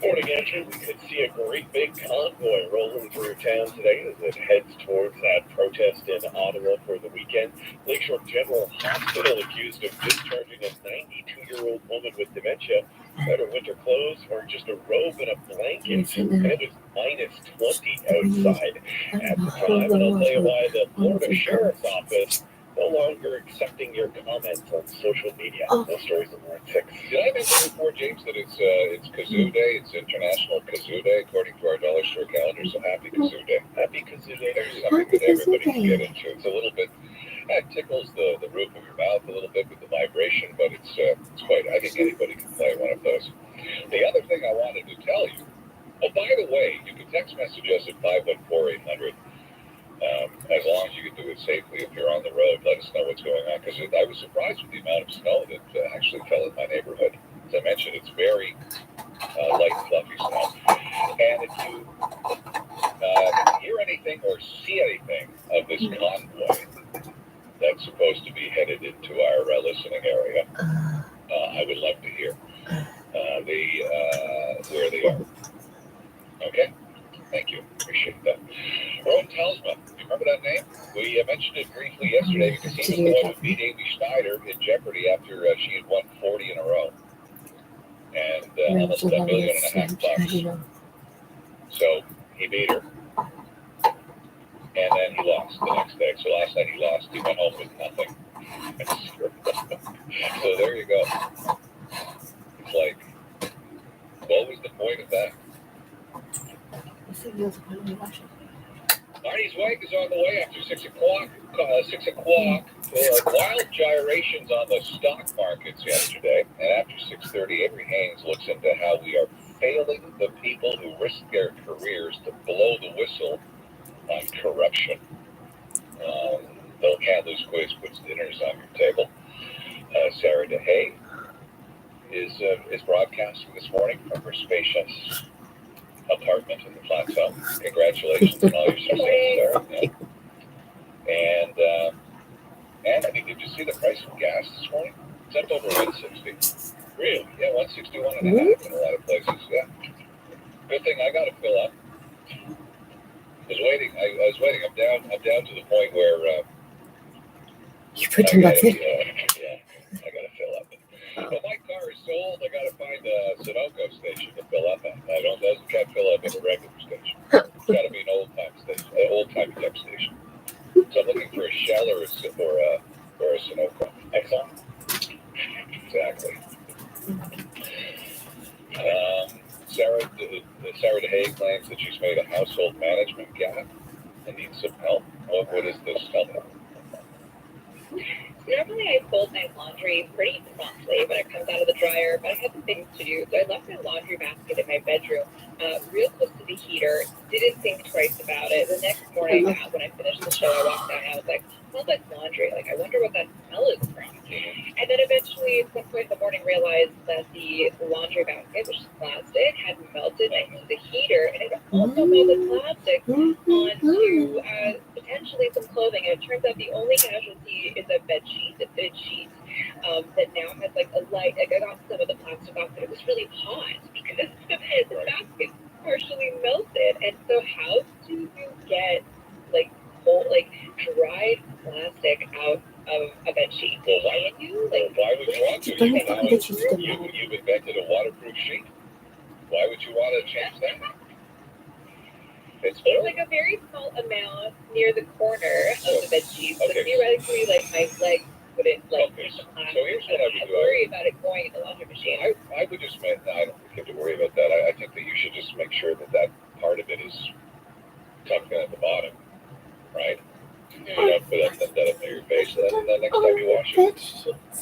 Morning, Andrew. We could see a great big convoy rolling through town today as it heads towards that protest in Ottawa for the weekend. Lakeshore General Hospital accused of discharging a 92-year-old woman with dementia without her winter clothes or just a robe and a blanket. And it was -20 outside at the time. And I'll tell you why the Florida Sheriff's Office no longer accepting your comments on social media. Those stories are worth 6. Did I mention before, James, that it's Kazoo Day? It's International Kazoo Day, according to our dollar store calendar. So happy Kazoo Day. Happy Kazoo Day. There's something that everybody can get into. It's a little bit, it tickles the roof of your mouth a little bit with the vibration, but it's quite, I think anybody can play one of those. The other thing I wanted to tell you, oh, by the way, you can text message us at 514-800. As long as you can do it safely. If you're on the road, let us know what's going on, because I was surprised with the amount of snow that actually fell in my neighborhood. As I mentioned, it's very light and fluffy snow. And if you hear anything or see anything of this convoy that's supposed to be headed into our listening area, I would love to hear where they are. Okay? Thank you. Appreciate that. Rowan Telsma, you remember that name? We mentioned it briefly yesterday because he was the one who beat Amy Schneider in Jeopardy after she had won 40 in a row. And almost $1.5 million. So he beat her. And then he lost the next day. So last night he lost. He went home with nothing. So there you go. It's like, what was the point of that? Marty's wife is on the way after 6 o'clock. 6 o'clock. Wild gyrations on the stock markets yesterday. And after 6:30, Avery Haynes looks into how we are failing the people who risk their careers to blow the whistle on corruption. The Can't Lose quiz puts dinners on your table. Sarah DeHay is broadcasting this morning from her spacious apartment in the Plateau. Congratulations on all your success, Sarah. Yeah. And I think, did you see the price of gas this morning? It's up over 160. Really? Yeah, 161 and a half in a lot of places. Yeah. Good thing I got to fill up. I was waiting. I'm down to the point where you pretend that's it. I got to fill up. But my car is sold. I got to find a Sunoco station to fill up at. Can't fill up at a regular station. It's got to be an old-time station, an old-time temp station. So I'm looking for a Shell or a Sunoco. Exxon. Exactly. Sarah DeHay claims that she's made a household management gap and needs some help. What is this? Tell me. Normally I fold my laundry pretty promptly when it comes out of the dryer, but I had some things to do, so I left my laundry basket in my bedroom, real close to the heater. Didn't think twice about it. The next morning, when I finished the show, I walked down and I was like, smells like laundry. Like, I wonder what that smell is from. And then eventually, at some point in the morning, realized that the laundry basket, which is plastic, had melted next to the heater, and it also melted plastic onto potentially some clothing. And it turns out the only casualty is a bed sheet, a fitted sheet, that now has like a light. Like, I got some of the plastic off, but it was really hot because the basket partially melted. And so, how do you get like dried plastic out of a bed sheet? Well, why would you want to? You've invented a waterproof sheet. Why would you want to change that? It's like a very small amount near the corner of the bed sheet. So theoretically, like my legs wouldn't hit the plastic. So here's what I would do. I worry about it going in the laundry machine. I would just make. I don't think you have to worry about that. I think that you should just make sure that part of it is tucked in at the bottom, right? You don't put that up near your face, and then next time you wash it.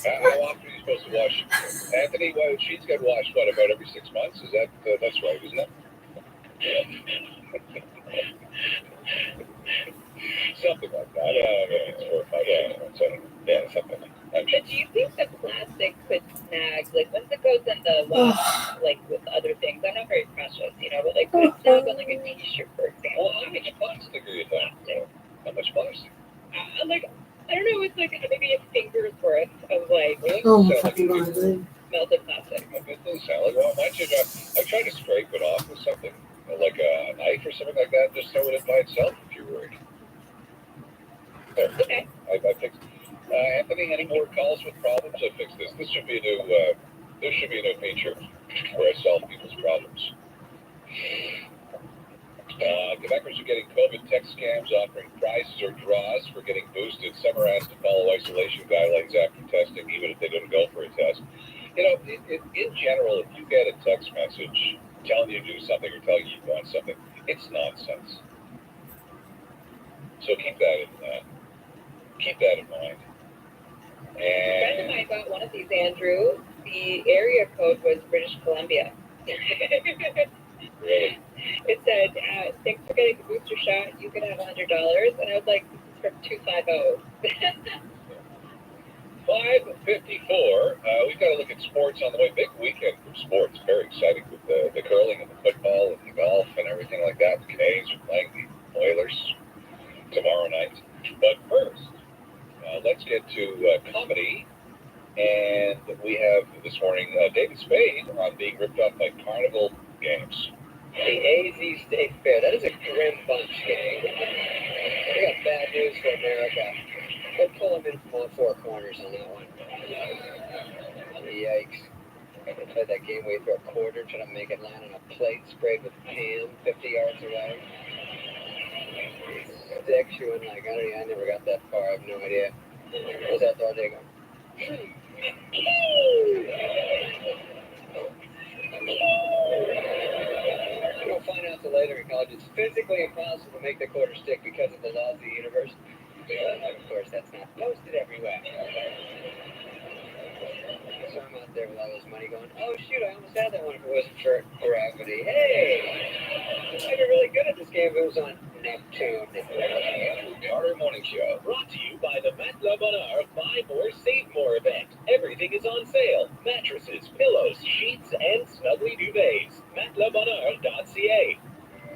How often are you supposed to wash? Anthony, sheets get washed, about every 6 months? Is that, that's right, isn't it? Something like that. It's 4 or 5 months. Yeah, something like that. But do you think the plastic could snag, like once it goes like with other things. I'm not very precious, but like good stuff on like a t-shirt, for example. Well, how much plastic are you thinking? How much plastic? Like, I don't know, it's like maybe a finger's worth of like Oh my fucking god, dude. melted plastic. It does sound like, well, I try to scrape it off with something, like a knife or something like that, just throw it in by itself if you're worried. There. Okay. I fixed. Anthony, any more calls with problems? I fixed this. This should be a new feature where I solve people's problems. Quebecers are getting COVID tech scams offering prizes or draws for getting boosted. Some are asked to follow isolation guidelines after testing, even if they didn't go for a test. In general, if you get a text message telling you to do something or telling you want something, it's nonsense. So keep that in mind. A friend of mine got one of these, Andrew. The area code was British Columbia. Really? It said, thanks for getting the booster shot. You can have $100. And I was like, this is from 250. 5:54. We've got to look at sports on the way. Big weekend for sports. Very exciting with the curling and the football and the golf and everything like that. The Canadians are playing the Oilers tomorrow night. But first, let's get to comedy. And we have this morning David Spade on being ripped off by Carnival Games. The AZ State Fair. That is a grim bunch, gang. We got bad news for America. They'll pull them in from all four corners on that one. Yikes. I played that game way through a quarter, trying to make it land on a plate sprayed with ham 50 yards away. Stick chewing like, I never got that far. I have no idea. What's that door there going? You'll find out later in college it's physically impossible to make the quarter stick because of the laws of the universe. Of course, that's not posted everywhere. So I'm out there with all this money going, oh shoot, I almost had that one if it wasn't for gravity. Hey! I'd be really good at this game if it was on Neptune. Carter Morning Show. Brought to you by the Matelas Bonheur Buy More, Save More event. Everything is on sale. Mattresses, pillows, sheets, and snuggly duvets. MatelasBonheur.ca.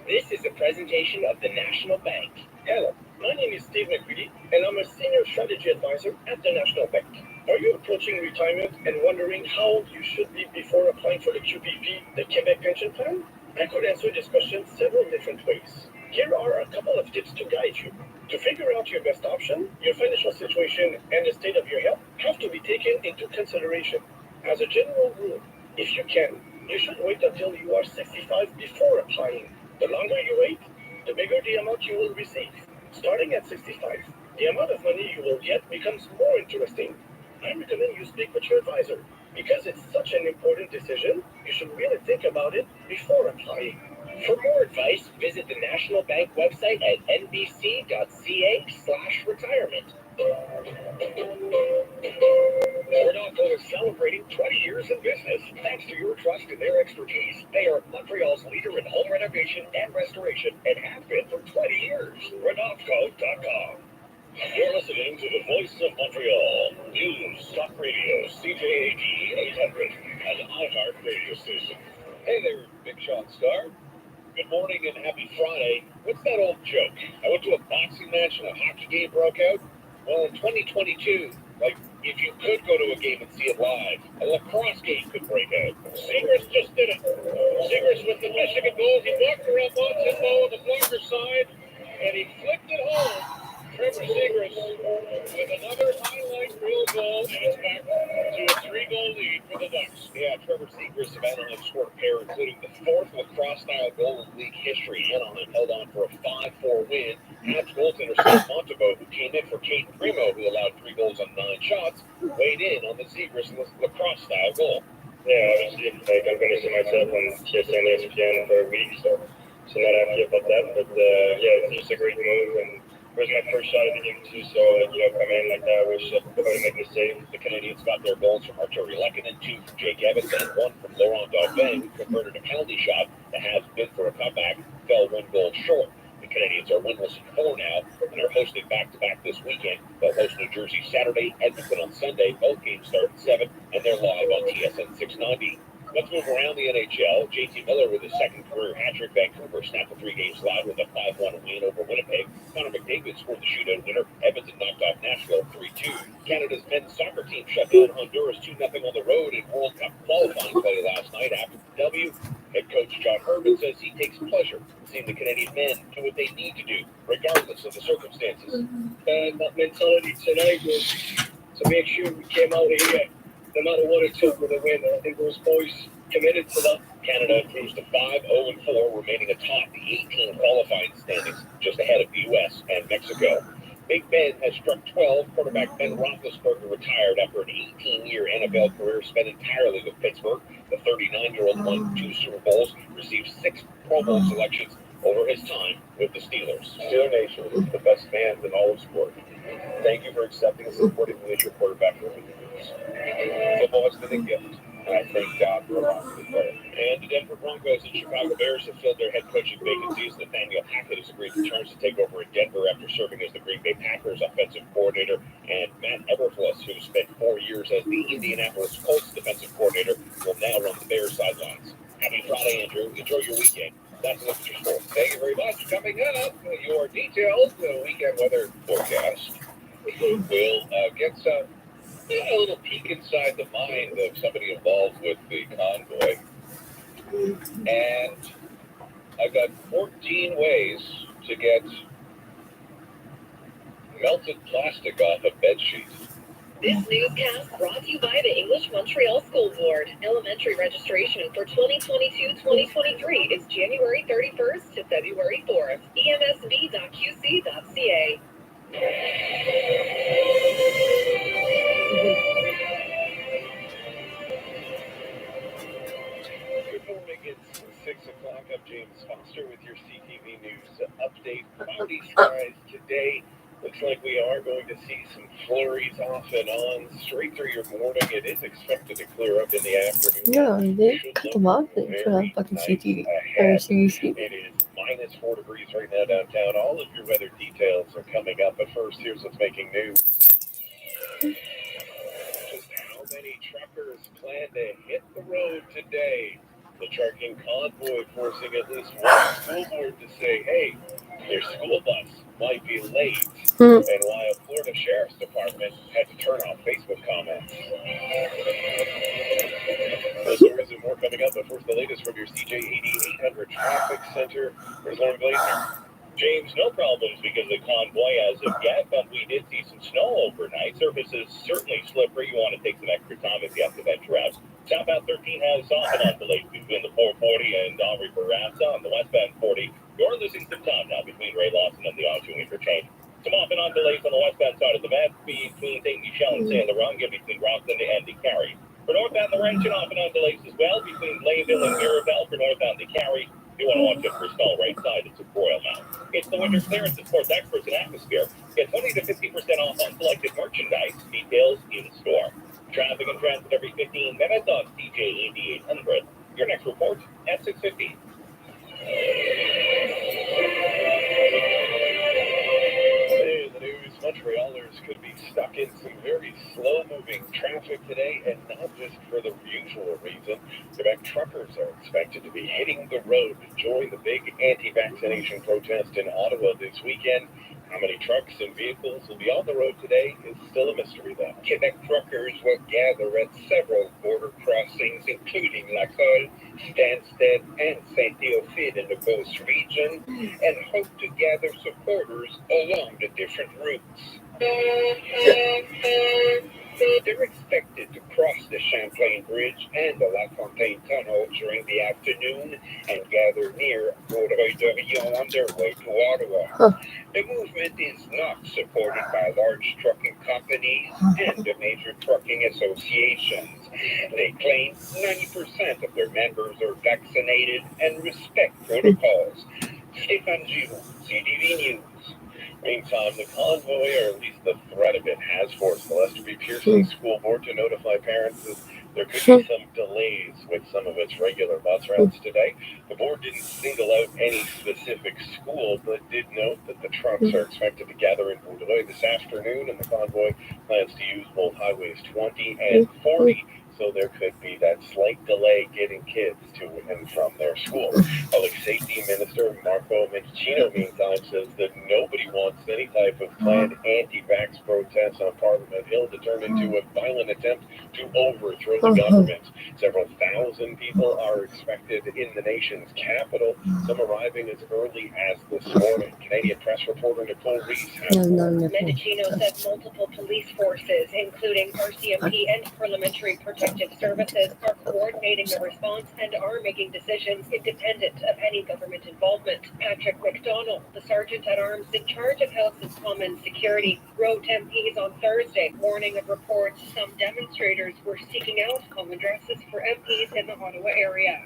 This is a presentation of the National Bank. Hello, my name is Steve McCready, and I'm a senior strategy advisor at the National Bank. Are you approaching retirement and wondering how old you should be before applying for the QPP, the Quebec Pension Plan? I could answer this question several different ways. Here are a couple of tips to guide you. To figure out your best option, your financial situation and the state of your health have to be taken into consideration. As a general rule, if you can, you should wait until you are 65 before applying. The longer you wait, the bigger the amount you will receive. Starting at 65, the amount of money you will get becomes more interesting. I recommend you speak with your advisor. Because it's such an important decision, you should really think about it before applying. For more advice, visit the National Bank website at nbc.ca/retirement. Nordoco is celebrating 20 years in business. Thanks to your trust and their expertise, they are Montreal's leader in home renovation and restoration and have been for 20 years. Nordoco.com. You're listening to the Voice of Montreal. News, Talk Radio, CJAD 800, and iHeart Radio Station. Hey there, Big Sean Star. Good morning and happy Friday. What's that old joke? I went to a boxing match and a hockey game broke out. Well, in 2022, if you could go to a game and see it live, a lacrosse game could break out. Seagrass just did it. Seagrass with the Michigan goal. He walked around Boston ball on the Flyers side, and he flipped it home. Trevor Seagrass with another highlight reel goal, and it's back to a 3-goal lead for the Ducks. Yeah, Trevor Seagrass of Anaheim scored a pair, including the fourth lacrosse-style goal in league history. Anaheim held on for a 5-4 win. Habs goaltender Scott Monteveau, who came in for Kate Primo, who allowed 3 goals on 9 shots, weighed in on the Seagrass lacrosse-style goal. Yeah, obviously, I'm going to see myself on TSN ESPN for a week, so not happy about that. But yeah, it's just a great move, and it was my first shot at the game too, so come in like that, I wish I could make the save. The Canadians got their goals from Arturi Lehkonen, 2 from Jake Evans, and 1 from Laurent Dauphin, who converted a penalty shot. The Habs bid for a comeback, fell 1 goal short. The Canadians are winless in 4 now and are hosted back-to-back this weekend. They'll host New Jersey Saturday, Edmonton on Sunday. Both games start at 7, and they're live on TSN 690. Let's move around the NHL. JT Miller with his second career hat-trick. Vancouver snapped a 3-game slide with a 5-1 win over Winnipeg. Connor McDavid scored the shootout winner. Edmonton knocked off Nashville 3-2. Canada's men's soccer team shut down Honduras 2-0 on the road in World Cup qualifying play last night. After the W, head coach John Herman says he takes pleasure in seeing the Canadian men do what they need to do, regardless of the circumstances. And that mentality tonight was to make sure we came out here, no matter what it took, with a win. And I think those boys committed to that. Canada improves to 5-0-4, remaining atop the 18 qualifying standings, just ahead of the U.S. and Mexico. Big Ben has struck 12. Quarterback Ben Roethlisberger retired after an 18-year NFL career spent entirely with Pittsburgh. The 39-year-old won 2 Super Bowls, received 6 Pro Bowl selections over his time with the Steelers. Steeler Nation, the best fans in all of sport. Thank you for accepting and supporting me as your quarterback over the years. Football has been a gift, and I thank God for allowing me to play it. And the Denver Broncos and Chicago Bears have filled their head coaching vacancies. Nathaniel Hackett has agreed to terms to take over in Denver after serving as the Green Bay Packers offensive coordinator. And Matt Eberflus, who spent 4 years as the Indianapolis Colts defensive coordinator, will now run the Bears sidelines. Happy Friday, Andrew. Enjoy your weekend. That's Look at Your Sport. Thank you very much. Coming up, your detailed weekend weather forecast. We'll get a little peek inside the mind of somebody involved with the convoy. And I've got 14 ways to get melted plastic off a bedsheet. This newscast brought to you by the English Montreal School Board. Elementary registration for 2022-2023 is January 31st to February 4th. emsb.qc.ca. Good morning, it's 6 o'clock. I'm James Foster with your CTV News update. Cloudy skies today. Looks like we are going to see some flurries off and on straight through your morning. It is expected to clear up in the afternoon. Yeah, they cut them off and turn on fucking CTV or CBC. It is minus 4 degrees right now downtown. All of your weather details are coming up, but first, here's what's making news. Just how many truckers plan to hit the road today? The trucking convoy forcing at least one school board to say, hey, your school bus might be late, and why a Florida Sheriff's Department had to turn off Facebook comments. Those stories and more coming up, but first the latest from your CJAD 800 Traffic Center. There's Lauren Glazer. James, no problems because of the convoy as of yet, but we did see some snow overnight. Surfaces certainly slippery. You want to take some extra time if you have to venture out. Southbound 13 has softened on delays between the 440 and Henri Bourassa on the westbound 40. You're losing some time now between Ray Lawson and the Anjou interchange. Some off and on delays on the westbound side of the map between St. Michel and Saint Laurent, between Rockland and the Carry. For northbound Laurentian, off and on delays as well between Blainville and Mirabel. For northbound the Carry, you want to watch it for stall right side. It's a Royal Mount. It's the winter clearance at Sports Experts and Atmosphere. Get 20 to 50% off on selected merchandise. Details in store. Traffic and transit every 15 minutes on CJAD 800. Your next report at 6:15. Today in the news, Montrealers could be stuck in some very slow-moving traffic today, and not just for the usual reason. Quebec truckers are expected to be hitting the road to join the big anti-vaccination protest in Ottawa this weekend. How many trucks and vehicles will be on the road today is still a mystery, though. Quebec truckers will gather at several border crossings, including Lacolle, Stansted, and Saint-Théophile in the Beauce region, and hope to gather supporters along the different routes. They're expected to cross the Champlain Bridge and the La Fontaine Tunnel during the afternoon and gather near Vaudreuil-Dorion on their way to Ottawa. The movement is not supported by large trucking companies and the major trucking associations. They claim 90% of their members are vaccinated and respect protocols. Stéphane Giroux, CTV News. Meantime, the convoy, or at least the threat of it, has forced the Lester B. Pearson School Board to notify parents that there could be some delays with some of its regular bus routes today. The board didn't single out any specific school, but did note that the trucks are expected to gather in Vaudreuil this afternoon, and the convoy plans to use both highways 20 and 40. so there could be that slight delay getting kids to and from their school. Public Safety Minister Marco Mendicino, meantime, says that nobody wants any type of planned anti-vax protests on Parliament Hill to turn into a violent attempt to overthrow the government. Several thousand people are expected in the nation's capital, some arriving as early as this morning. Canadian press reporter Nicole Reese has Mendicino says multiple police forces, including RCMP and Parliamentary Protective Services, are coordinating the response and are making decisions independent of any government involvement. Patrick McDonald, the Sergeant-at-Arms in charge of House and Commons security, wrote MPs on Thursday, warning of reports some demonstrators were seeking out home addresses for MPs in the Ottawa area.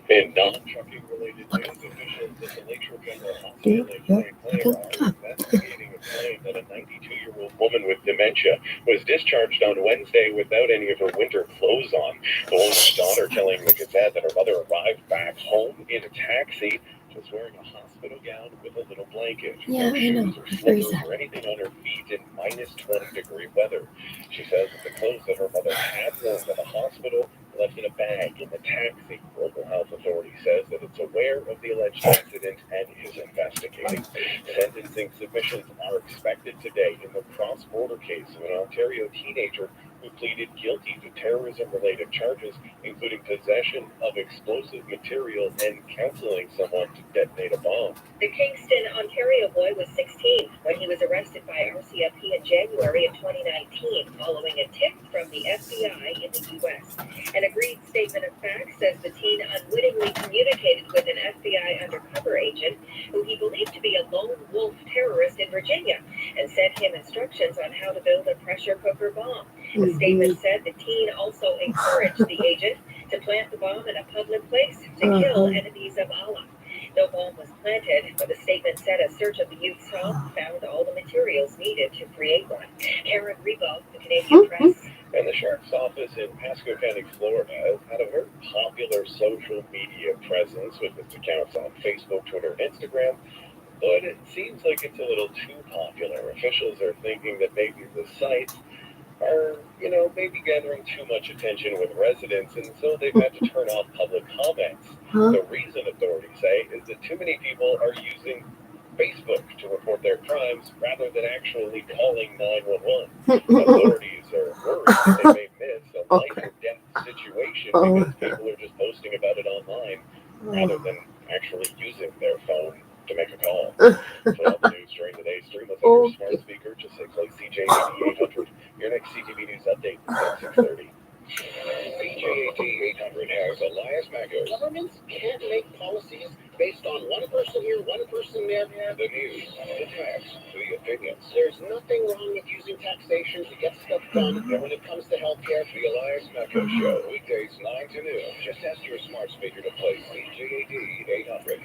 In non-trucking related news, officials at the Lakeshore General Hospital in Plain are investigating a claim that a 92-year-old woman with dementia was discharged on Wednesday without any of her winter clothes on. The woman's daughter telling the Gazette that her mother arrived back home in a taxi, just wearing a hospital gown with a little blanket. Yeah, No I know. shoes or slippers or anything on her feet in minus 20-degree weather. She says that the clothes that her mother had worn to the hospital left in a bag in the taxi. Local health authority says that it's aware of the alleged incident and is investigating. Sentencing submissions are expected today in the cross-border case of an Ontario teenager who pleaded guilty to terrorism-related charges, including possession of explosive material and counseling someone to detonate a bomb. The Kingston, Ontario boy was 16 when he was arrested by RCMP in January of 2019 following a tip from the FBI in the U.S. An agreed statement of facts says the teen unwittingly communicated with an FBI undercover agent who he believed to be a lone wolf terrorist in Virginia and sent him instructions on how to build a pressure cooker bomb. The statement said the teen also encouraged the agent to plant the bomb in a public place to kill enemies of Allah. No bomb was planted, but the statement said a search of the youth's home found all the materials needed to create one. Karen Rebo, the Canadian Press. And the sheriff's office in Pasco County, Florida, has had a very popular social media presence with its accounts on Facebook, Twitter, and Instagram. But it seems like it's a little too popular. Officials are thinking that maybe the sites are, maybe gathering too much attention with residents, and so they've had to turn off public comments. The reason, authorities say, is that too many people are using Facebook to report their crimes rather than actually calling 911. Authorities are worried that they may miss a life or death situation because people are just posting about it online rather than actually using their phone to make a call. For all the news during the day, stream us on your smart speaker. Just say play CJAD 800. Your next CTV News update is at 6:30. CJAD 800 has Elias Magos. Governments can't make policies based on one person here, one person there. The news, the facts, the opinions. There's nothing wrong with using taxation to get stuff done when it comes to healthcare. The Elias Magos Show, weekdays 9 to noon. Just ask your smart speaker to play CJAD 800.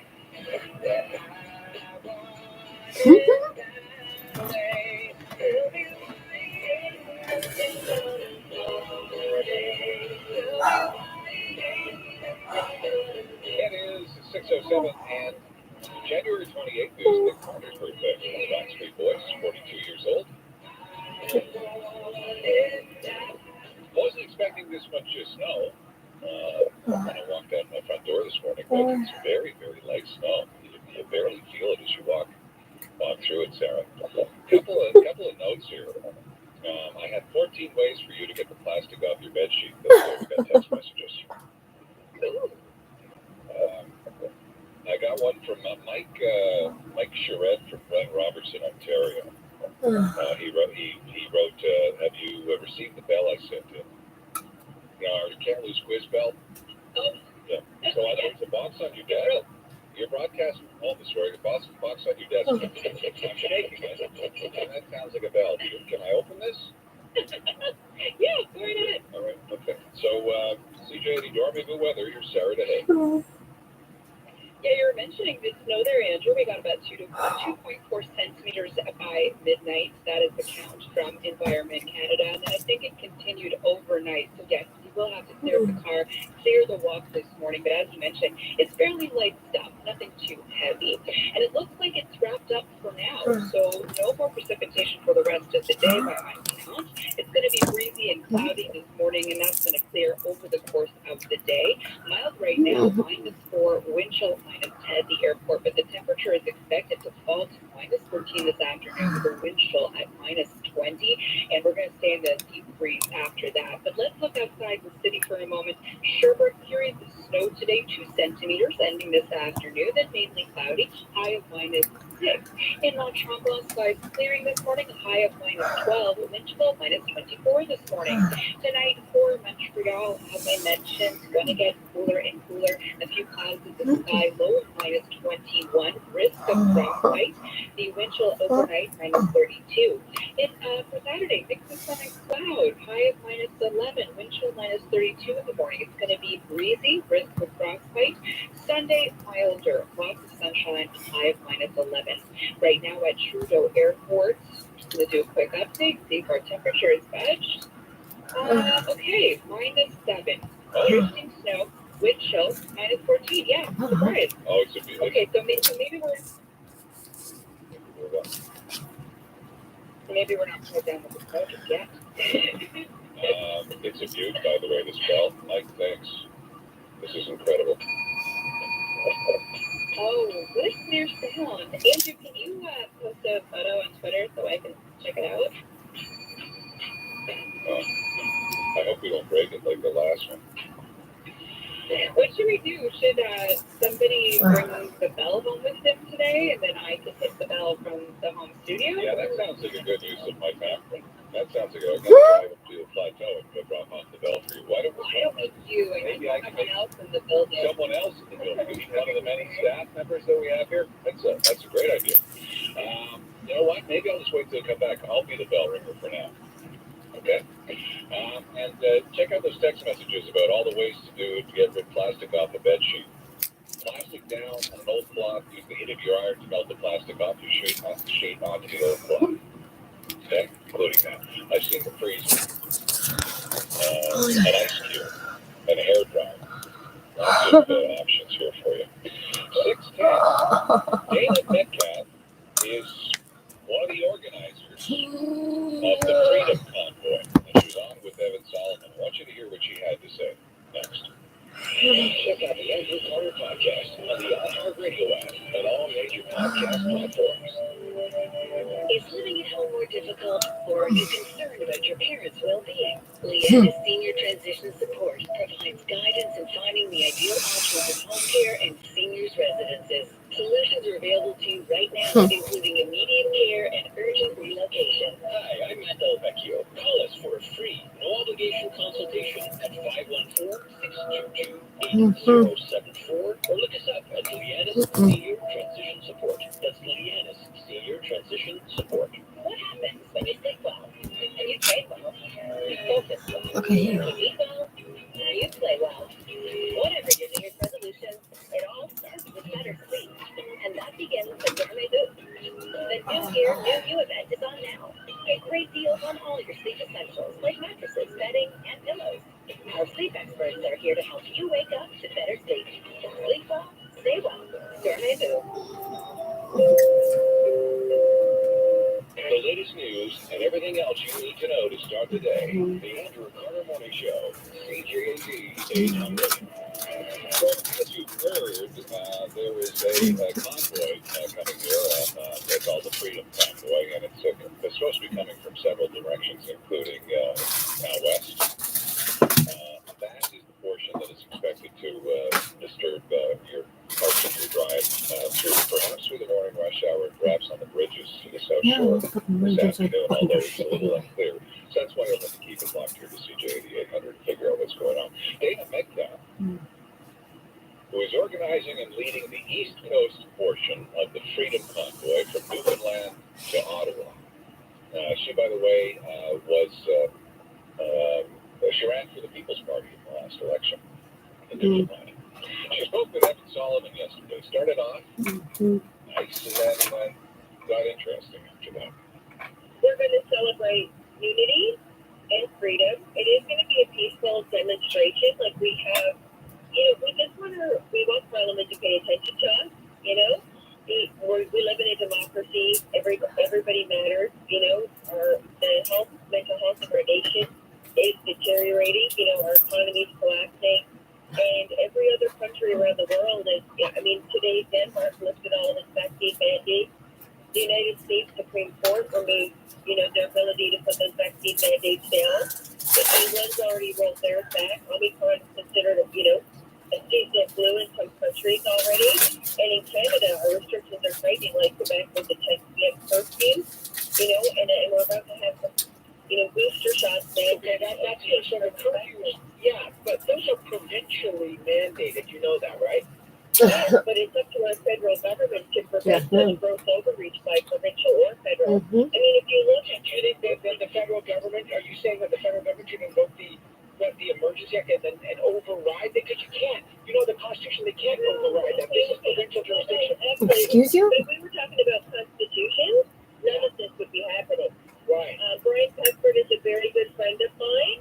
It is 6:07 and January 28th is the Carter's birthday. Backstreet Boys, 42 years old. Wasn't expecting this much snow when I walked out my front door this morning, but it's very, very light snow. You barely feel it as you walk through it, Sarah. Couple of notes here. I had 14 ways for you to get the plastic off your bed sheet. That's why we got text messages. I got one from Mike Charette from Glen Robertson, Ontario. He wrote, have you received the bell I sent in? You can't lose quiz bell. Yeah. So there's a box on your desk. You're broadcasting from home this morning. The box on your desk. I'm shaking it. That sounds like a bell. Can I open this? Yeah, go right ahead. All right. Okay. So, CJAD Dorming weather. You're Sarah to Hay. Yeah, you were mentioning the snow there, Andrew. We got about 2.4 centimeters by midnight. That is the count from Environment Canada, and I think it continued overnight. So yes, you will have to clear up the car, clear the walk this morning. But as you mentioned, it's fairly light stuff, nothing too heavy. And it looks like it's wrapped up for now. So no more precipitation for the rest of the day by my count. It's going to be breezy and cloudy this morning, and that's going to clear over the course of the day. Mild right now, -4, wind chill -10 at the airport, but the temperature is expected to fall to -13 this afternoon with a wind chill at -20, and we're going to stay in the deep freeze after that. But let's look outside the city for a moment. Sherbrooke periods of snow today, 2 centimeters, ending this afternoon, then mainly cloudy, high of -6. In Mont Tremblant, skies clearing this morning, a high of -12, wind chill -24 this morning. Tonight for Montreal, as I mentioned, going to get cooler and cooler. A few clouds in the sky, low of -21, risk of frostbite. The wind chill overnight -32. For Saturday, mix of sun and cloud, high of -11, wind chill -32 in the morning. It's going to be breezy, risk of frostbite. Sunday, milder, lots of sunshine, high of -11. Right now at Trudeau Airport, just going to do a quick update, see if our temperature is budged. Okay, -7. Drifting snow, wind chill, -14. Yeah, surprise. Oh, it should be. Okay, so maybe we're not quite done with the snow just yet. It's a beaut, by the way, this bell. Mike, thanks. This is incredible. Oh, what a clear sound. Andrew, can you post a photo on Twitter so I can check it out? I hope we don't break it like the last one. What should we do? Should somebody bring the bell home with them today, and then I can hit the bell from the home studio? Yeah, that sounds like a good use of my time. That sounds like a good drive up to the plateau and go drop off the bell for you. Why don't we do? Maybe I can someone else in the building. Someone else in the building. Maybe one of the many staff members that we have here. That's a great idea. You know what? Maybe I'll just wait till you come back. I'll be the bell ringer for now. Okay? And check out those text messages about all the ways to get rid of plastic off a bed sheet. Plastic down on an old cloth. Use the heat of your iron to melt the plastic off your sheet onto the old cloth. Okay? Including that. I've seen the freezer. An ice cube. An hair dryer. Lots of options here for you. 610. Dana Metcalf is one of the organizers of the Freedom Convoy. And she was on with Evan Solomon. I want you to hear what she had to say next. Check out the Andrew Carter podcast on the iHeartRadio app and all major podcast platforms. Is living at home more difficult, or are you concerned about your parents' well-being? Leanna's Senior Transition Support provides guidance in finding the ideal options of home care and seniors' residences. Solutions are available to you right now, including immediate care and urgent relocation. Hi, I'm Matt Delvecchio. Call us for a free, no-obligation consultation at 514-622-8074 or look us up at Leanna's Senior Transition Support. That's Leanna's Senior Transition Support. What happens when you think well, and you train well, you focus well, Okay, you eat well, you play well? Whatever your New Year's resolution, it all starts with better sleep, and that begins with Dorme Boost. The New Year, New You event is on now. Get great deals on all your sleep essentials like mattresses, bedding, and pillows. Our sleep experts are here to help you wake up to better sleep. Sleep well, stay well. Dorme Boost. The latest news and everything else you need to know to start the day. The Andrew Carter Morning Show, CJAD 800. Well, as you've heard, there is a convoy coming here. They call the Freedom Convoy, and it's supposed to be coming from several directions, including out west. That is the portion that is expected to disturb your parts of your drive perhaps through the morning rush hour, and perhaps on the bridges to the South Shore this afternoon, although it's a little unclear. So that's why you'll have to keep it locked here to CJAD 800 to figure out what's going on. Dana Metcalf, who is organizing and leading the East Coast portion of the Freedom Convoy from Newfoundland to Ottawa. She, by the way, she ran for the People's Party in the last election in Newfoundland. She spoke with Evan Solomon yesterday. Started off nice, and then got interesting after that. We're going to celebrate unity and freedom. It is going to be a peaceful demonstration. Like we have, we want Parliament to pay attention to us. We live in a democracy. Everybody matters. The mental health of our nation is deteriorating. Our economy is collapsing. And every other country around the world is, today Denmark lifted all of its vaccine mandates. The United States Supreme Court removed, their ability to put those vaccine mandates down. England's already rolled theirs back. Omicron is considered, a seasonal flu in some countries already. And in Canada, our restrictions are tightening, like Quebec with the 10 p.m. curfew, and we're about to have some, booster shots. Okay, that's just sort of curfews. Yeah, but those are provincially mandated. You know that, right? Yes, but it's up to our federal government to prevent the gross overreach by provincial or federal. Mm-hmm. If you look at... Do you think that the federal government, are you saying that the federal government should invoke the Emergency Act and override it? Because you can't. The Constitution, they can't override that. This is provincial jurisdiction. Excuse you? If we were talking about Constitution, none of this would be happening. Right. Brian Peckford is a very good friend of mine,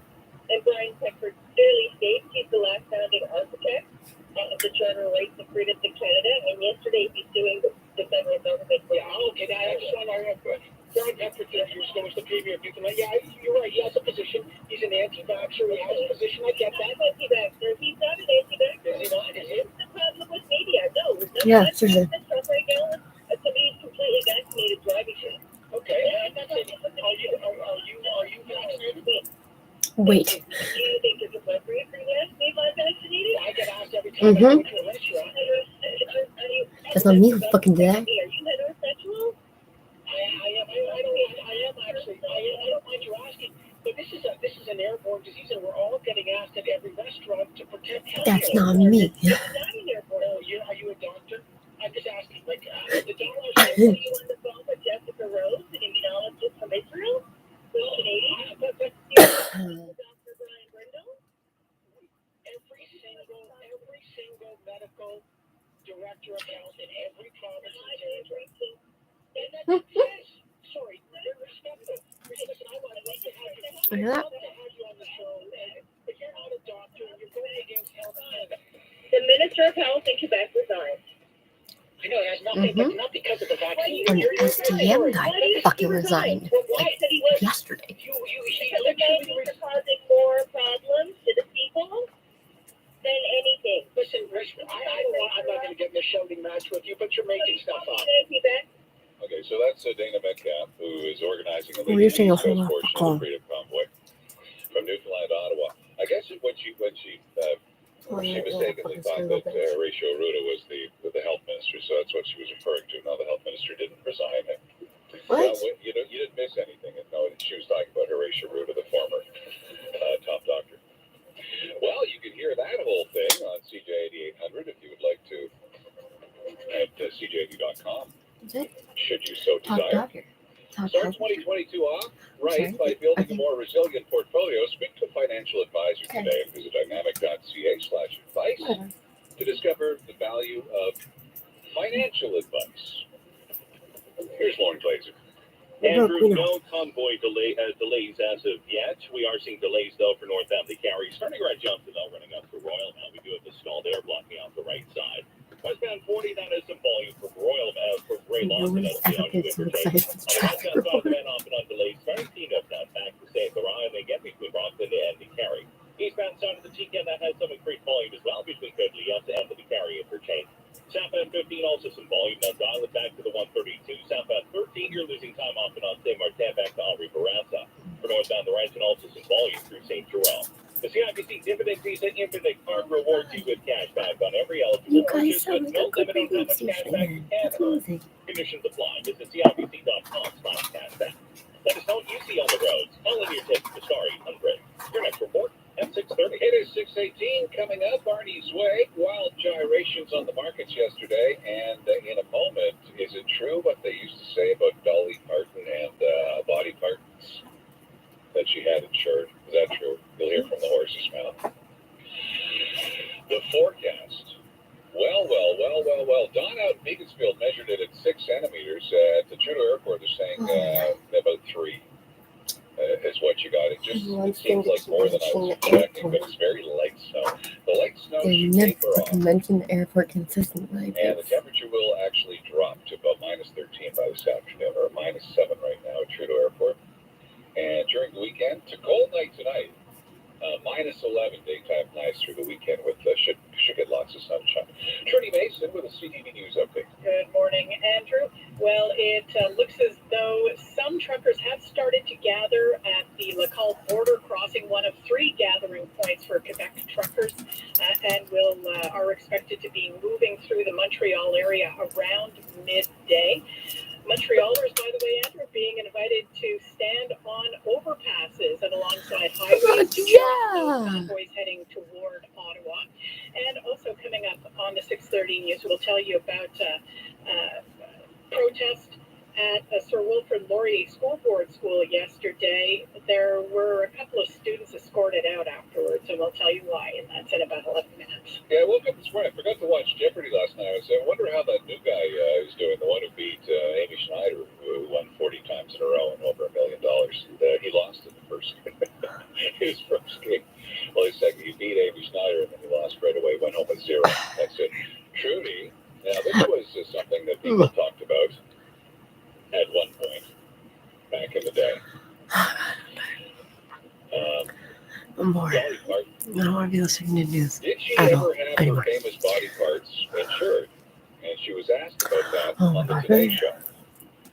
and Brian Peckford clearly states he's the last founding architect of the Charter of Rights and Freedoms in Canada, and yesterday he's suing the federal government. Yeah, okay, now I just want to Brian Peckford, was the premier of Newfoundland. Yeah, you're right, he has a position. He's an anti-vaxxer, he has a position, I get that. Anti-vaxxer, he's not an anti-vaxxer. Is he not? Is he? What's the problem with media? No, there's nothing Yeah, seriously. right now. Somebody who's completely vaccinated driving you. Okay, that's it. Are you vaccinated? Wait. Do you think it's appropriate for you to be vaccinated? I get asked every time I go to a restaurant. That's not me who fucking did that. Are you heterosexual? I am actually. I don't mind you asking, but this is an airborne disease, and we're all getting asked at every restaurant to protect health. That's not me. It's not an airborne. Oh, are you a doctor? I'm just asking, the dollars. Are you on the phone with Jessica Rose, an immunologist from Israel? Canadian? But Dr. Brian Brindle? Every single medical director of health in every province and territory. Sorry, irrespective. Listen, I want to have you on the show, but you're not a doctor, and you're going against Health Canada. The Minister of Health in Quebec resigned. I know, it has nothing, but not because of the vaccine. And the STM guy fucking resigned yesterday. The vaccines are causing more problems to the people than anything. Listen, I'm not going to get in a shouting match with you, but you're making stuff up. Okay, so that's Dana Metcalf, who is organizing a You're saying a whole East lot Coast of portion of the Freedom Convoy from Newfoundland to Ottawa. I guess when she mistakenly thought that Horatio Arruda was the health minister, so that's what she was referring to. Now the health minister didn't resign. What? Well, you didn't miss anything. No, she was talking about Horatio Arruda, the former top doctor. Well, you can hear that whole thing on CJAD 800 if you would like to at CJAD.com. Should you so desire. Start 2022 off right by building a more resilient portfolio. Speak to a financial advisor today and visit dynamic.ca/advice to discover the value of financial advice. Here's Lauren Glazer. Andrew, no convoy delays as of yet. We are seeing delays, though, for northbound carry. Starting around Johnsonville, running up to Royal now. We do have the stall there blocking out the right side. Westbound 40, that is some volume from Royal, from Ray Lawson. Nobody's ever been so excited for traffic report. On delays, starting T-Note now back to St. Laurent, and they get between Rockland and the Carry. Eastbound side of the TK, that has some increased volume as well between Codellias and the Carry interchange. Southbound 15, also some volume. Now dial it back to the 132. Southbound 13, you're losing time off and on St. Martin back to Henri Bourassa. For northbound, the right, and also some volume through St. Jerome. The CIBC Dividend Visa Infinite Card rewards you with cash back on every eligible purchase with no limit on how much cash back you can earn. Conditions apply. Visit CIBC.com/cashback. Let us know what you see on the roads. Call in your tips to Star 800. Your next report at 6:30. It is 6:18 coming up Arnie's way. Wild gyrations on the markets yesterday, and in a moment, is it true what they used to say about Dolly Parton and body partons that she had insured? Is that true? You'll hear from the horse's mouth. The forecast. Well. Dawn out in Beaconsfield measured it at 6 centimeters. At the Trudeau Airport, they're saying about 3. is what you got. It just One seems thing like to more than I mention was the expecting, but airport. it's very light snow. The light snow They should never taper off, mention the airport consistently. and the temperature will actually drop to about minus 13 by this afternoon, or minus 7 right now at Trudeau Airport. And during the weekend, it's a cold night tonight. Minus 11 daytime nights through the weekend with should get lots of sunshine. Trudy Mason with a CTV News update. Good morning, Andrew. Well, it looks as though some truckers have started to gather at the Lacal border crossing, one of 3 gathering points for Quebec truckers, and are expected to be moving through the Montreal area around midday. Montrealers, by the way, Andrew, are being invited to stand on overpasses and alongside highways. Convoys heading toward Ottawa. And also coming up on the 6:30 news, we'll tell you about protest at Sir Wilfrid Laurier School Board School yesterday. There were a couple of students escorted out afterwards, and we'll tell you why, and that's in about 11 minutes. Yeah, I woke up this morning. I forgot to watch Jeopardy last night. I wonder how that new guy is doing, the one who beat Amy Schneider, who won 40 times in a row and over $1 million. He lost in the first his first game. Well, he beat Amy Schneider, and then he lost right away, went home with 0. That's it. Trudy, now this was something that people talked about at one point back in the day. I'm bored. I don't want to be listening to news Did she at ever all have anymore. her famous body parts insured? And she was asked about that Oh on the my Today God. Show.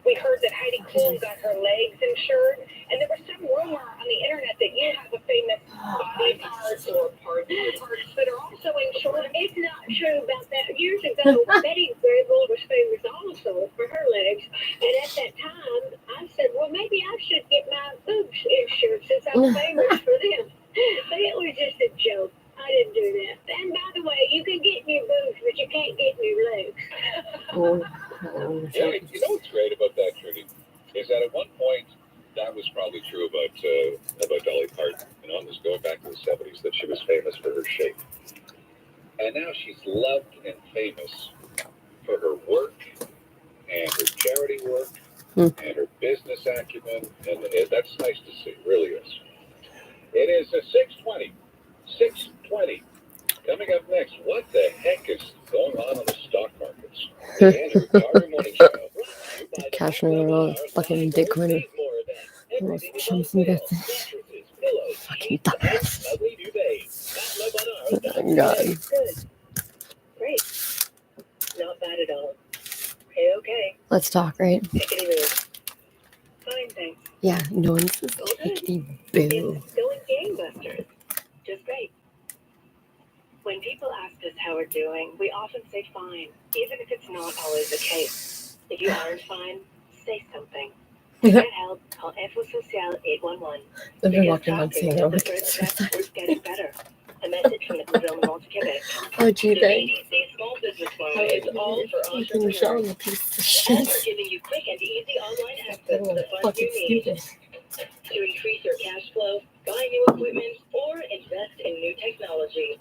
We heard that Heidi Klum got her legs insured, and there was some rumor on the internet that you have a famous body part or parts that are also insured. It's not true about that. Years ago, Betty Grable was famous also for her legs, and at that time, I said, well, maybe I should get my boobs insured since I'm famous for them. But it was just a joke. I didn't do that. And by the way, you can get new boobs, but you can't get new legs. Yeah, you know what's great about that, Trudy, is that at one point, that was probably true about Dolly Parton. You know, this going back to the 70s, that she was famous for her shape. And now she's loved and famous for her work and her charity work and her business acumen, and that's nice to see, really is. It is a 6:20. 6:20. Coming up next, what the heck is going on the stock markets? The Andrew Carter Morning Show. Cashing in on fucking Bitcoin. Almost chumps and bits. Fucking dumbass. Oh, God. Good. Great. Not bad at all. Okay. Let's talk, right? Take it easy. Fine, thanks. Yeah, no one says hickety boo. It's going gangbusters. Just great. When people ask us how we're doing, we often say fine, even if it's not always the case. If you aren't fine, say something. To get help, call FO Social 811. I've been walking around saying I want to get suicide. It's getting better. A message from the Gouvernement of Quebec. Oh, gee, The thanks. BDC Small Business Loan is all for Fucking entrepreneurs. Michelle, you piece of All shit. for giving you quick and easy online access to the funds Fucking you need stupid. to increase your cash flow, buy new equipment, or invest in new technology.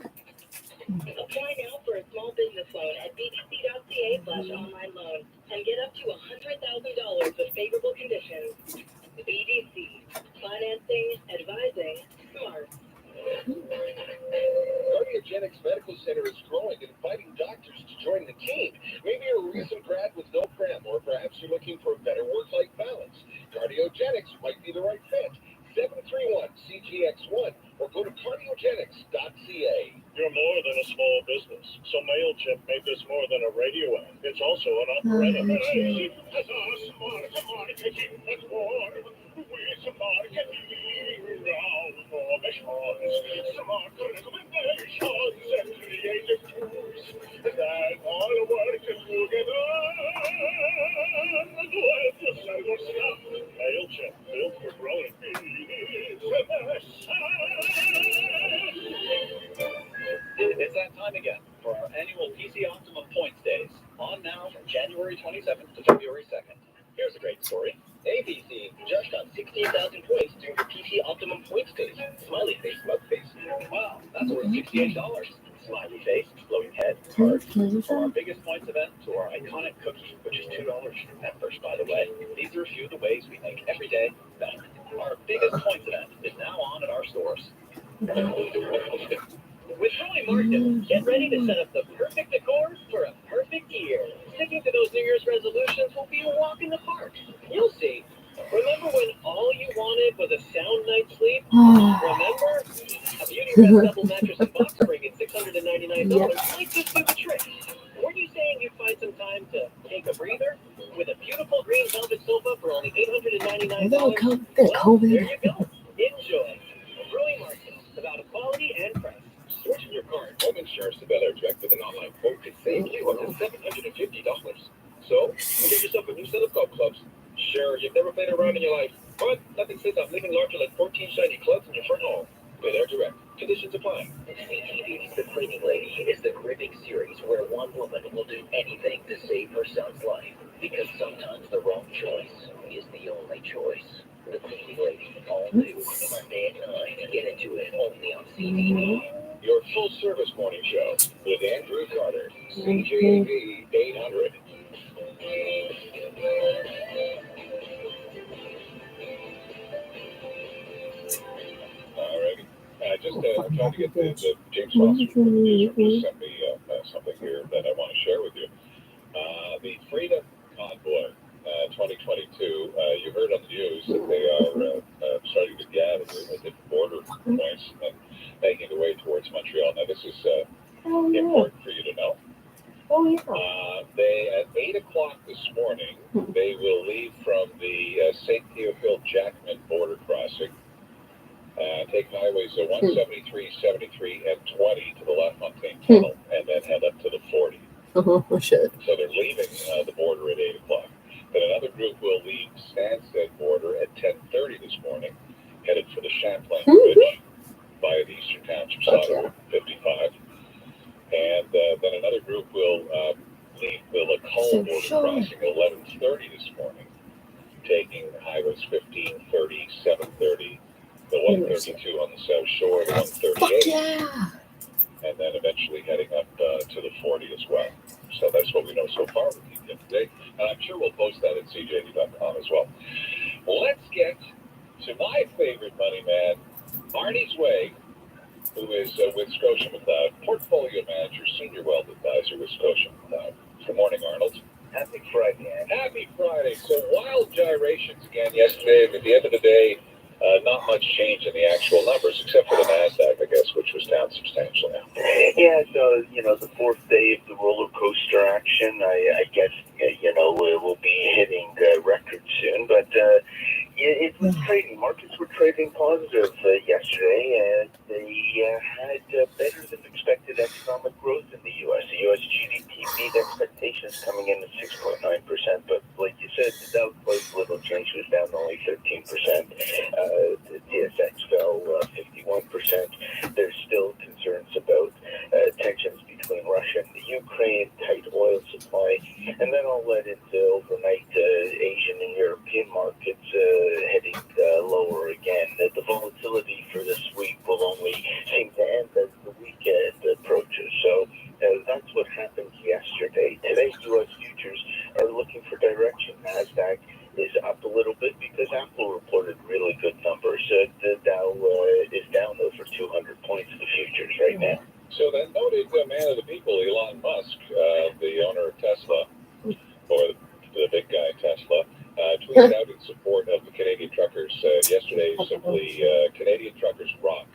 Apply now for a small business loan at bdc.ca/online loan and get up to $100,000 with favorable conditions. BDC, financing, advising, smart. Cardiogenics Medical Center is growing and inviting doctors to join the team. Maybe you're a recent grad with no cram, or perhaps you're looking for a better work-life balance. Cardiogenics might be the right fit. 731-CGX1 or go to cardiogenics.ca. You're more than a small business, so MailChimp made this more than a radio ad. It's also an operetta. MailChimp has a smart marketing platform with marketing automations, smart recommendations, and creative tools that all work together. When you sell your stuff, MailChimp built for growing It's that time again for our annual PC Optimum Points Days, on now from January 27th to February 2nd. Here's a great story. ABC just got 16,000 points during the PC Optimum Points Days. Smiley face, smug face. Wow, that's worth $68. Smiley face, floating head, card. From our biggest points event to our iconic cookie, which is $2 at first, by the way. These are a few of the ways we make every day better. Our biggest points event is now on at our stores. With Troy Martin, get ready to set up the perfect decor for a perfect year. Sticking to those New Year's resolutions will be a walk in the park. You'll see. Remember when all you wanted was a sound night's sleep? Remember? A Beauty Rest double mattress and box spring at $699 might just do the trick. Were you saying you'd find some time to take a breather? With a beautiful green velvet sofa for only $899? Well, there you go. Enjoy. Troy Martin, about quality and price. Switching your car and home insurance to Bel Air Direct with an online quote could save you up to $750. So, get yourself a new set of golf clubs. Sure, you've never played around in your life, but nothing says I'm leaving larger like 14 shiny clubs in your front hall. Bel Air Direct. Conditions apply. CJAD's The Cleaning Lady is the gripping series where one woman will do anything to save her son's life, because sometimes the wrong choice is the only choice. The Cleaning Lady, all new, Monday at 9. Get into it only on CTV. Your full-service morning show with Andrew Carter, CJAD 800. Alrighty. I'm trying to get the James Foster from the newsroom sent me something here that I want to share with you. The Freedom Convoy 2022, you heard on the news that they are starting to gather at the border points and making their way towards Montreal. Now, this is important for you to know. They, at 8 o'clock this morning, they will leave from the St. Theophile Jackman border crossing, take highways 173, 73, and 20 to the Lafontaine Tunnel, and then head up to the 40. Shit. So they're leaving the border at 8 o'clock. Then another group will leave Stansted border at 10:30 this morning, headed for the Champlain Bridge via the Eastern Township side of 55. And then another group will leave the Lacull border crossing at 11:30 this morning, taking highways 15, 30, 730, the 132 on the South Shore, the 138, and then eventually heading up to the 40 as well. So that's what we know so far with you today. And I'm sure we'll post that at CJAD.com as well. Let's get to my favorite money man, Arnie's Way, who is with Scotia McLeod, Portfolio Manager, Senior Wealth Advisor with Scotia McLeod. Good morning, Arnold. Happy Friday, Andy. Happy Friday. So wild gyrations again yesterday. At the end of the day, not much change in the actual numbers, except for the NASDAQ, I guess, which was down substantially. Yeah, so, the fourth day of the roller coaster action, I guess, we'll be hitting records soon. But it was trading. Markets were trading positive yesterday, and they had better than expected economic growth in the U.S. The U.S. GDP beat expectations coming in at 6.9%, but like you said, the Dow closed little change, was down only 13%. The TSX fell 51%. There's still concerns about tensions between Russia and the Ukraine, tight oil supply, and then all led into overnight Asian and European markets heading lower again. The volatility for this week will only seem to end as the weekend approaches. So that's what happened yesterday. Today, U.S. futures are looking for direction. NASDAQ is up a little bit because Apple reported really good numbers. The Dow is down over 200 points in the futures right now. So that noted man of the people, Elon Musk, the owner of Tesla, or the big guy Tesla, tweeted out in support of the Canadian truckers yesterday, simply, Canadian truckers rock.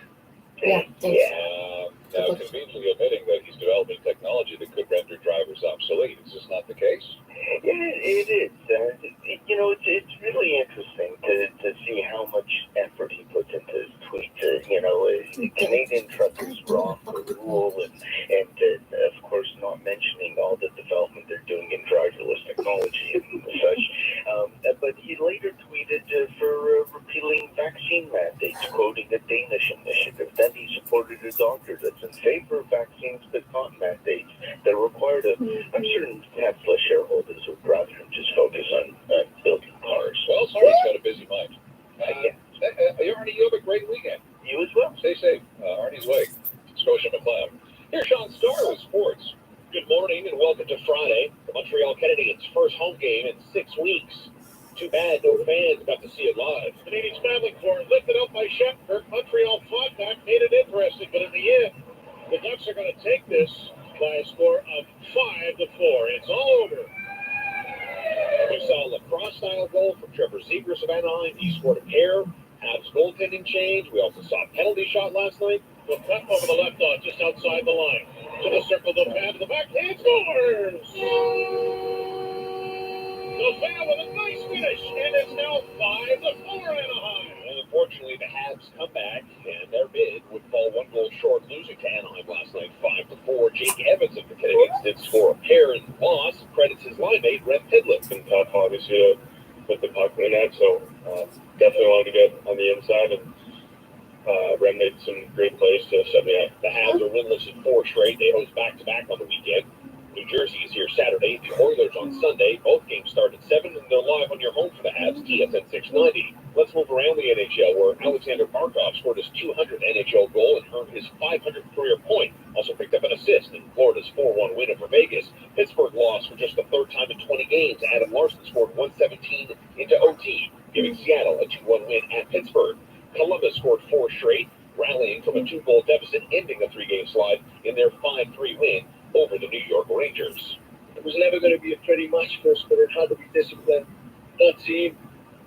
Now, conveniently admitting that he's developing technology that could render drivers obsolete. Is this not the case? It is. It's really interesting to see how much effort he puts into his tweets. Canadian truckers rock the rule, and of course, not mentioning all the development they're doing in driverless technology and such. But he later tweeted for repealing vaccine mandates, quoting a Danish initiative. Then he supported a doctor that's in favor of vaccines but not mandates that require it. I'm certain Tesla shareholders would rather him just focus on building cars. Well, Arnie's got a busy mind. Arnie, you have a great weekend. You as well. Stay safe. Arnie's Way, Scotia McLeod. Here's Sean Starr with sports. Good morning and welcome to Friday. The Montreal Canadiens' first home game in 6 weeks. Too bad no fans got to see it live. Canadians family court lifted up by Shepard. Montreal fought back, made it interesting, but in the end, the Ducks are going to take this by a score of 5-4. It's all over. We saw a lacrosse-style goal from Trevor Zegras of Anaheim. He scored a pair. Habs goaltending change. We also saw a penalty shot last night. The cut over the left dot just outside the line. To the circle, the pad to the backhand, scores! The fan with a nice finish, and it's now 5-4 Anaheim. And unfortunately, the Habs come back, and their bid would fall one goal short, losing to Anaheim last night, 5-4. Jake Evans of the Canadiens did score a pair in the loss. Credits his line mate, Red Pidlett. Been tough, obviously, to put the puck in the net, so definitely wanted to get on the inside, and Red made some great plays to set me up. The Habs are winless in 4 straight. They host back-to-back on the weekend. New Jersey is here Saturday, the Oilers on Sunday. Both games start at 7, and they're live on your home for the Habs, TSN 690. Let's move around the NHL, where Alexander Barkov scored his 200th NHL goal and earned his 500th career point. Also picked up an assist in Florida's 4-1 win over Vegas. Pittsburgh lost for just the 3rd time in 20 games. Adam Larson scored 117 into OT, giving Seattle a 2-1 win at Pittsburgh. Columbus scored 4 straight, rallying from a 2-goal deficit, ending a 3-game slide in their 5-3 win over the New York Rangers. It was never going to be a pretty match for us, but it had to be disciplined. That team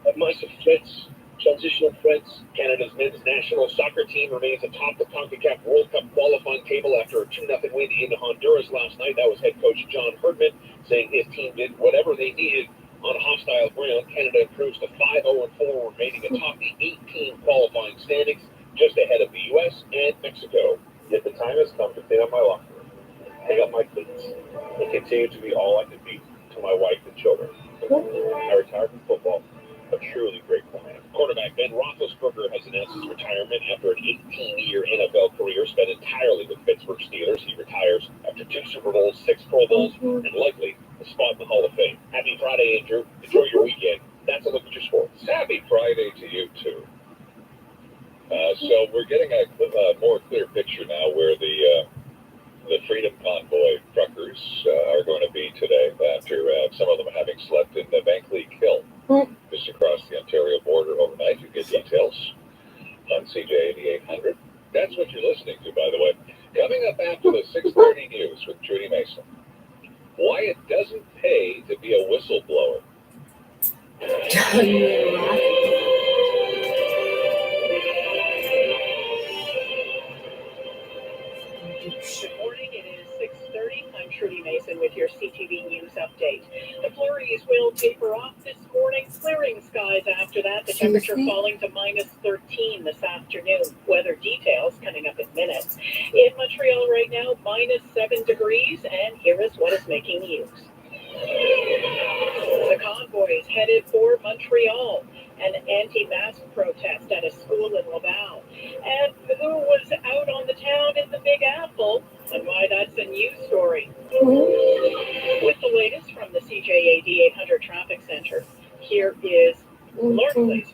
had massive threats, transitional threats. Canada's men's national soccer team remains atop the CONCACAF World Cup qualifying table after a 2-0 win in Honduras last night. That was head coach John Herdman saying his team did whatever they needed on hostile ground. Canada improves to 5-0-4, remaining atop the 8-team qualifying standings, just ahead of the U.S. and Mexico. Yet the time has come to clean up my locker room, hang up my cleats, and continue to be all I could be to my wife and children. I retired from football, a truly great client. Quarterback Ben Roethlisberger has announced his retirement after an 18-year NFL career spent entirely with Pittsburgh Steelers. He retires after 2 Super Bowls, 6 Pro Bowls, and likely a spot in the Hall of Fame. Happy Friday, Andrew. Enjoy your weekend. That's a look at your sports. Happy Friday to you, too. So we're getting a more clear picture now where the Freedom Convoy truckers are going to be today after some of them having slept in the Bankley Hill just across the Ontario border overnight. You get details on CJAD 800. That's what you're listening to, by the way. Coming up after the 6:30 news with Trudy Mason. Why it doesn't pay to be a whistleblower. Good morning, it is 6:30. I'm Trudy Mason with your CTV News update. The flurries will taper off this morning, clearing skies after that. The temperature falling to -13 this afternoon. Weather details coming up in minutes. In Montreal right now, -7 degrees, and here is what is making news. The convoy is headed for Montreal. An anti-mask protest at a school in Laval. And who was out on the town in the Big Apple, and why that's a news story. With the latest from the CJAD 800 Traffic Center, here is Lauren, please.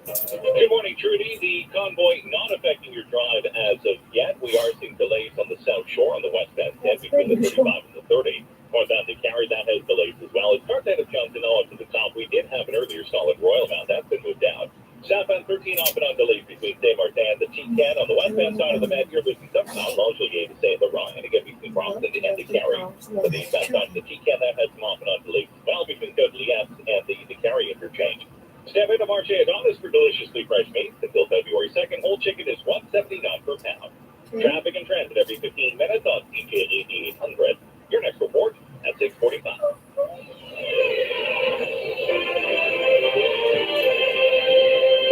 Good morning, Trudy. The convoy not affecting your drive as of yet. We are seeing delays on the South Shore on the westbound 10 between the 35 and the 30. Northbound to Cary, that has delays as well. As North End of Johnson all up to the top, we did have an earlier solid Royalbound. That's been moved out. Southbound 13 off and on delays between St. Martin and the T10. On the westbound side of the Met, you're losing some time. Also, you to say the wrong. And again, between Bronx and the Cary. For the eastbound side of the T10, that has some off and on delays as well between Dudley S and the Cary interchange. Step into Marche Adonis for deliciously fresh meat. Until February 2nd, whole chicken is $1.79 per pound. Traffic and transit every 15 minutes on CJAD 800. Your next report at 6:45.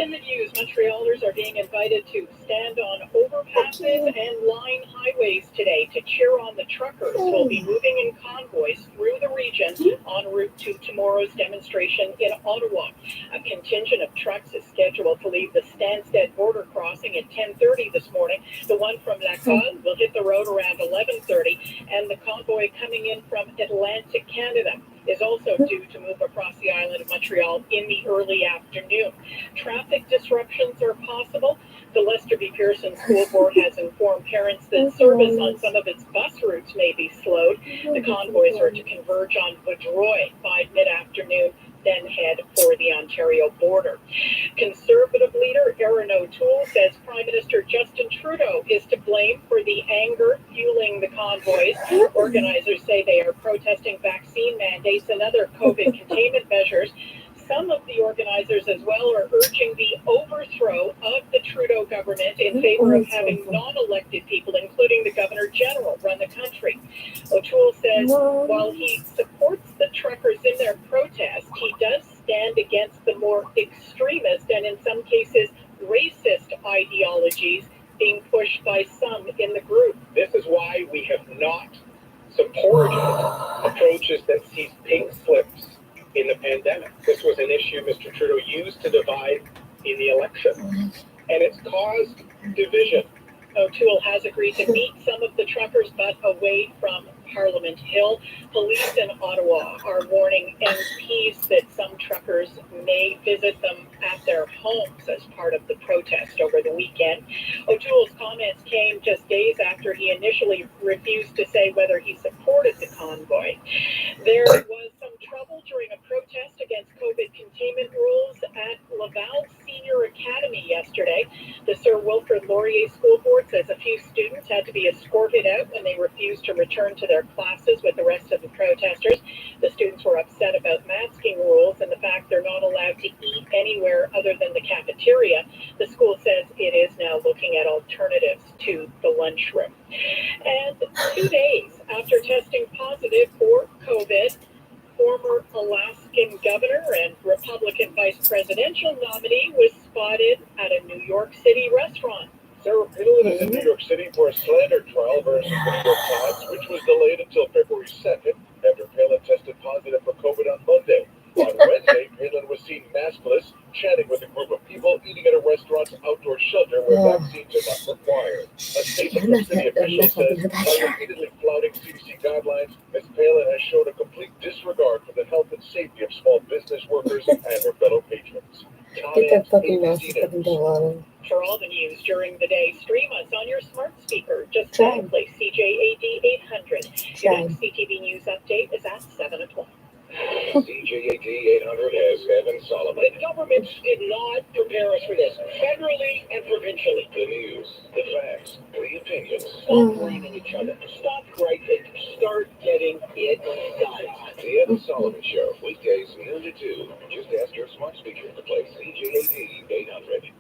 In the news, Montrealers are being invited to stand on overpasses and line highways today to cheer on the truckers who will be moving in convoys through the region en route to tomorrow's demonstration in Ottawa. A contingent of trucks is scheduled to leave the Stansted border crossing at 10:30 this morning. The one from Laval will hit the road around 11:30, and the convoy coming in from Atlantic Canada is also due to move across the island of Montreal in the early afternoon. Traffic disruptions are possible. The Lester B. Pearson School Board has informed parents that service on some of its bus routes may be slowed. The convoys are to converge on Vaudreuil by mid-afternoon then head for the Ontario border. Conservative leader Erin O'Toole says Prime Minister Justin Trudeau is to blame for the anger fueling the convoys. Organizers say they are protesting vaccine mandates and other COVID containment measures. Some of the organizers as well are urging the overthrow of the Trudeau government in favor of having non-elected people, including the Governor General, run the country. O'Toole says while he supports the truckers in their protest, he does stand against the more extremist and in some cases racist ideologies being pushed by some in the group. This is why we have not supported approaches that sees pink slips in the pandemic. This was an issue Mr. Trudeau used to divide in the election, and it's caused division. O'Toole has agreed to meet some of the truckers, but away from Parliament Hill. Police in Ottawa are warning MPs that some truckers may visit them at their homes as part of the protest over the weekend. O'Toole's comments came just days after he initially refused to say whether he supported the convoy. There was some trouble during a protest against COVID containment rules at Laval Senior Academy yesterday. The Sir Wilfrid Laurier School Board says a few students had to be escorted out when they refused to return to their classes with the rest of the protesters. The students were upset about masking rules and the fact they're not allowed to eat anywhere other than the cafeteria. The school says it is now looking at alternatives to the lunchroom. And 2 days after testing positive for COVID, former Alaskan governor and Republican vice presidential nominee was spotted at a New York City restaurant. Sarah Palin is in New York City for a slander trial versus the New York Times, which was delayed until February 2nd after Palin tested positive for COVID on Monday. On Wednesday, Palin was seen maskless, chatting with a group of people, eating at a restaurant's outdoor shelter where vaccines are not required. A statement from city officials says, by repeatedly flouting CDC guidelines, Ms. Palin has shown a complete disregard for the health and safety of small business workers and her fellow patrons. Get that fucking mouse fucking thing on. For all the news during the day, stream us on your smart speaker. Just play CJAD 800. Your next CTV News update is at 7 o'clock. CJAD 800 has Evan Solomon. The governments did not prepare us for this, federally and provincially. The news, the facts, the opinions. Stop blaming each other. Stop griping. Start getting it done. The Evan Solomon Show, weekdays noon to 2. Just ask your smart speaker to play CJAD 800.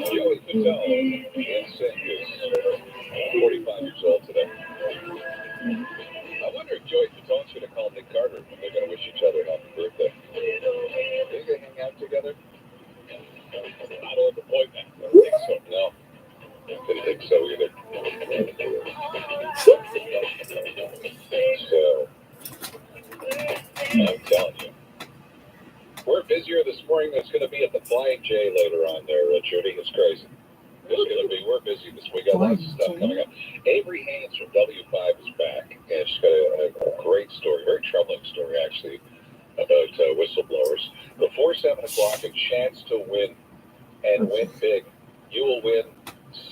Joey Patel in St. Louis, 45 years old today. I wonder if Joey Patel's going to call Nick Carter when they're going to wish each other a happy birthday. Are they going to hang out together? Not on the point now. I don't think so. No. I didn't think so either. So, I'm telling you. We're busier this morning than it's going to be at the Flying J later on there, Judy. It's crazy. We're busy this week. Got lots of stuff coming up. Avery Haynes from W5 is back, and she's got a great story, very troubling story actually, about whistleblowers. Before 7 o'clock, a chance to win, and win big. You will win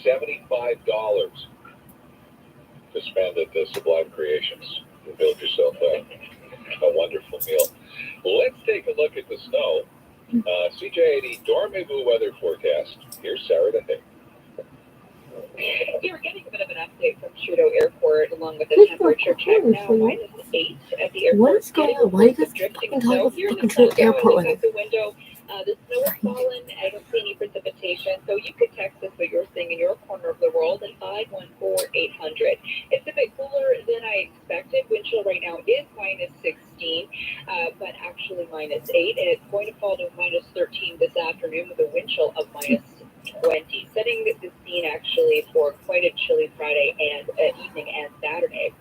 $75 to spend at the Sublime Creations. You build yourself a wonderful meal. Let's take a look at the snow. CJAD Dormez-vous weather forecast. Here's Sarah DeHay. You're getting a bit of an update from Trudeau Airport along with the temperature check now, -8 at the airport. What is going on? Why do you guys keep fucking talking about fucking Trudeau Airport with it? The window, the snow has fallen. I don't see any precipitation. So you could text us what you're seeing in your corner of the world at 514-800. It's a bit cooler than I expected. Wind chill right now is -16, but actually -8. And it's going to fall to -13 this afternoon with a wind chill of -20, setting the scene actually for quite a chilly Friday and evening and Saturday.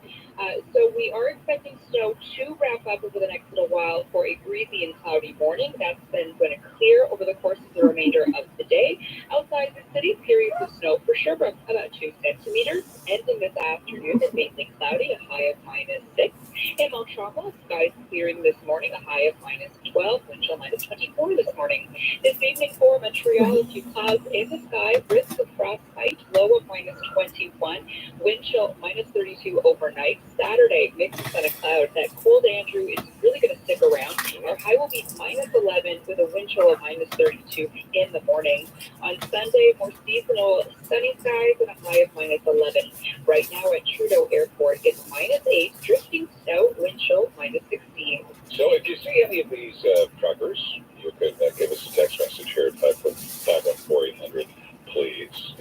So we are expecting snow to wrap up over the next little while for a breezy and cloudy morning. That's then going to clear over the course of the remainder of the day. Outside the city, periods of snow for Sherbrooke, about 2 centimeters. Ending this afternoon is mainly cloudy, a high of -6. In Montreal, skies clearing this morning, a high of -12, wind chill -24 this morning. This evening for Montreal, a few clouds in the sky, risk of frostbite, low low of minus 21. Wind chill minus 32 overnight. Saturday, mixed sun and cloud. That cold Andrew is really going to stick around. Our high will be minus 11 with a wind chill of minus 32 in the morning. On Sunday, more seasonal sunny skies and a high of minus 11. Right now at Trudeau Airport, it's minus 8, drifting snow, wind chill minus 16. So if you see any of these truckers, you could give us a text message here at 514-800, please.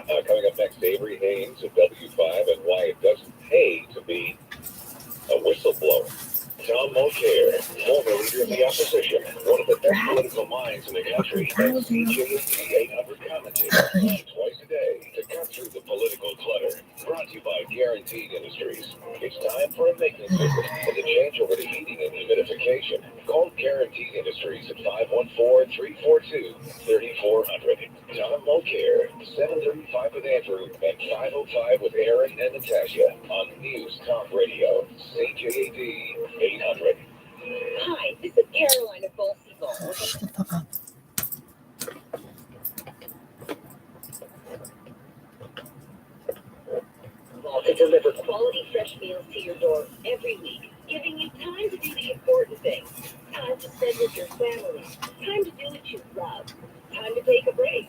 Coming up next, Avery Haynes of W5 and why it doesn't pay to be a whistleblower. Tom Mulcair, former leader of the opposition, one of the best political minds in the country, and CJAD 800 commentator, twice a day to cut through the political clutter. Brought to you by Guaranteed Industries. It's time for a maintenance visit and to change over to heating and humidification. Call Guaranteed Industries at 514-342-3400. Tom Mulcair, 7:35 with Andrew and 5:05 with Aaron and Natasha on News Talk Radio, CJAD 800. Hi, this is Caroline of Balseyville. Shut the fuck up. To deliver quality fresh meals to your door every week, giving you time to do the important things. Time to spend with your family. Time to do what you love. Time to take a break.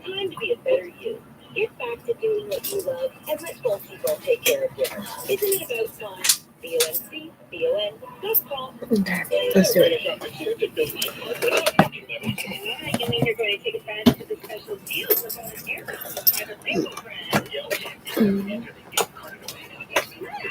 Time to be a better you. Get back to doing what you love and let Balseyville take care of dinner. Isn't it about time? BONC.com. Okay, let's do it. You mean you're going to take advantage of the special deals with all the Arrows, the private label brand?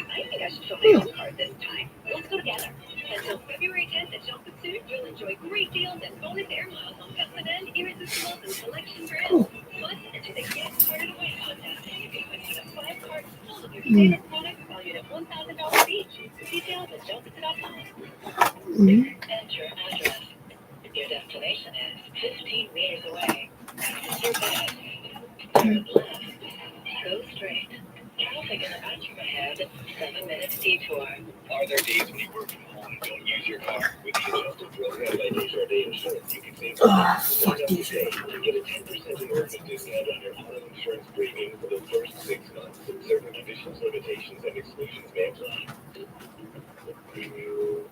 I think I should show my own card this time. Let's go together. Until February 10th at Shop & Suit, you'll enjoy great deals and bonus air miles on Custom Irresistibles and Selection brands. Plus, enter the Get Carded Away contest. You can win one of 5 cards full of your favorite products valued at $1,000 each. Details at shopit.com. Enter your address. Your destination is 15 meters away. Your bed. Turn left. Go straight. Traffic in the bathroom ahead. 7 minutes detour. Are there days when you work from home and don't use your car? With the adjusted drill head by CJAD Insurance, you can save Fuck these. Get a 10% emergency discount on your auto insurance premium for the first 6 months. Certain conditions, limitations, and exclusions may apply. You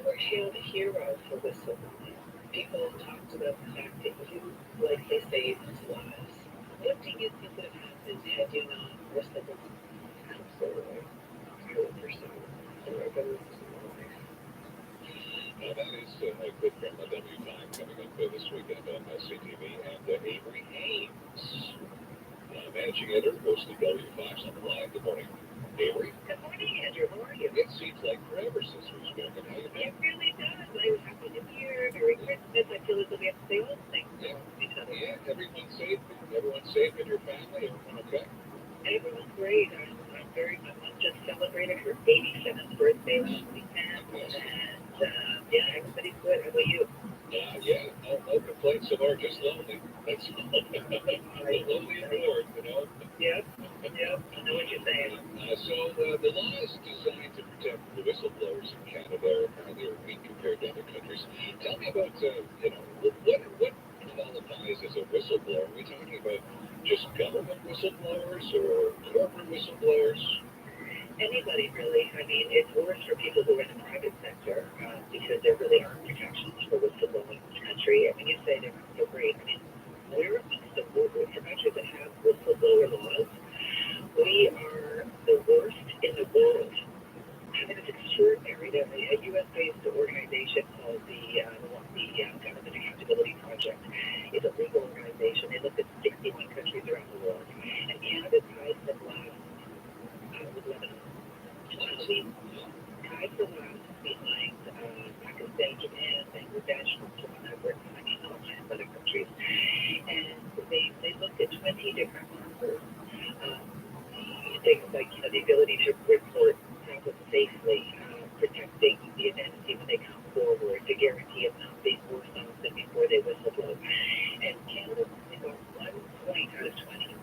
were hailed a hero for whistleblowing. People talk about the fact that you likely saved lives. What do you think would have happened had you not whistleblown? Absolutely. 100%. That is a good friend of W5 coming up this weekend on CTV and Avery Haynes, managing editor, host of W5 on the line. Good morning, Avery. Good morning, Andrew. How are you? It seems like forever since we've spoken. How you been? It really does. I was Happy New Year, Merry Christmas. I feel as though we have to say all the things for each other. Yeah, everyone's safe. Everyone's safe in your family. Everyone okay? Everyone's great. I'm very much just celebrated her 87th birthday last weekend. And yeah, everybody's good. How about you? Yeah, no complaints so far, just lonely. That's lonely and bored, you know? Yep, I know what you're saying. So the law is designed to protect the whistleblowers in Canada. Apparently are weak compared to other countries. Tell me about, what qualifies as a whistleblower? Are we talking about just government whistleblowers or corporate whistleblowers? Anybody really. I mean, it's worse for people who are in the private sector because there really aren't protections for whistleblowing in this country. And when you say they're not so great, I mean, we're amongst the countries that have whistleblower laws. We are the worst in the world. I mean, it's extraordinary. There's a U.S.-based organization called the Government Accountability Project. It's a legal organization. They looked at 61 countries around the world, and Canada ties the last with Lebanon. We tied for last behind Pakistan, Japan, Bangladesh, We're climbing all kinds of other countries. And they looked at 20 different markers. Things like the ability to report problems safely, protecting the identity when they come forward, to guarantee it not being worse off than before they whistleblow. And Canada only got 1 point out of 20.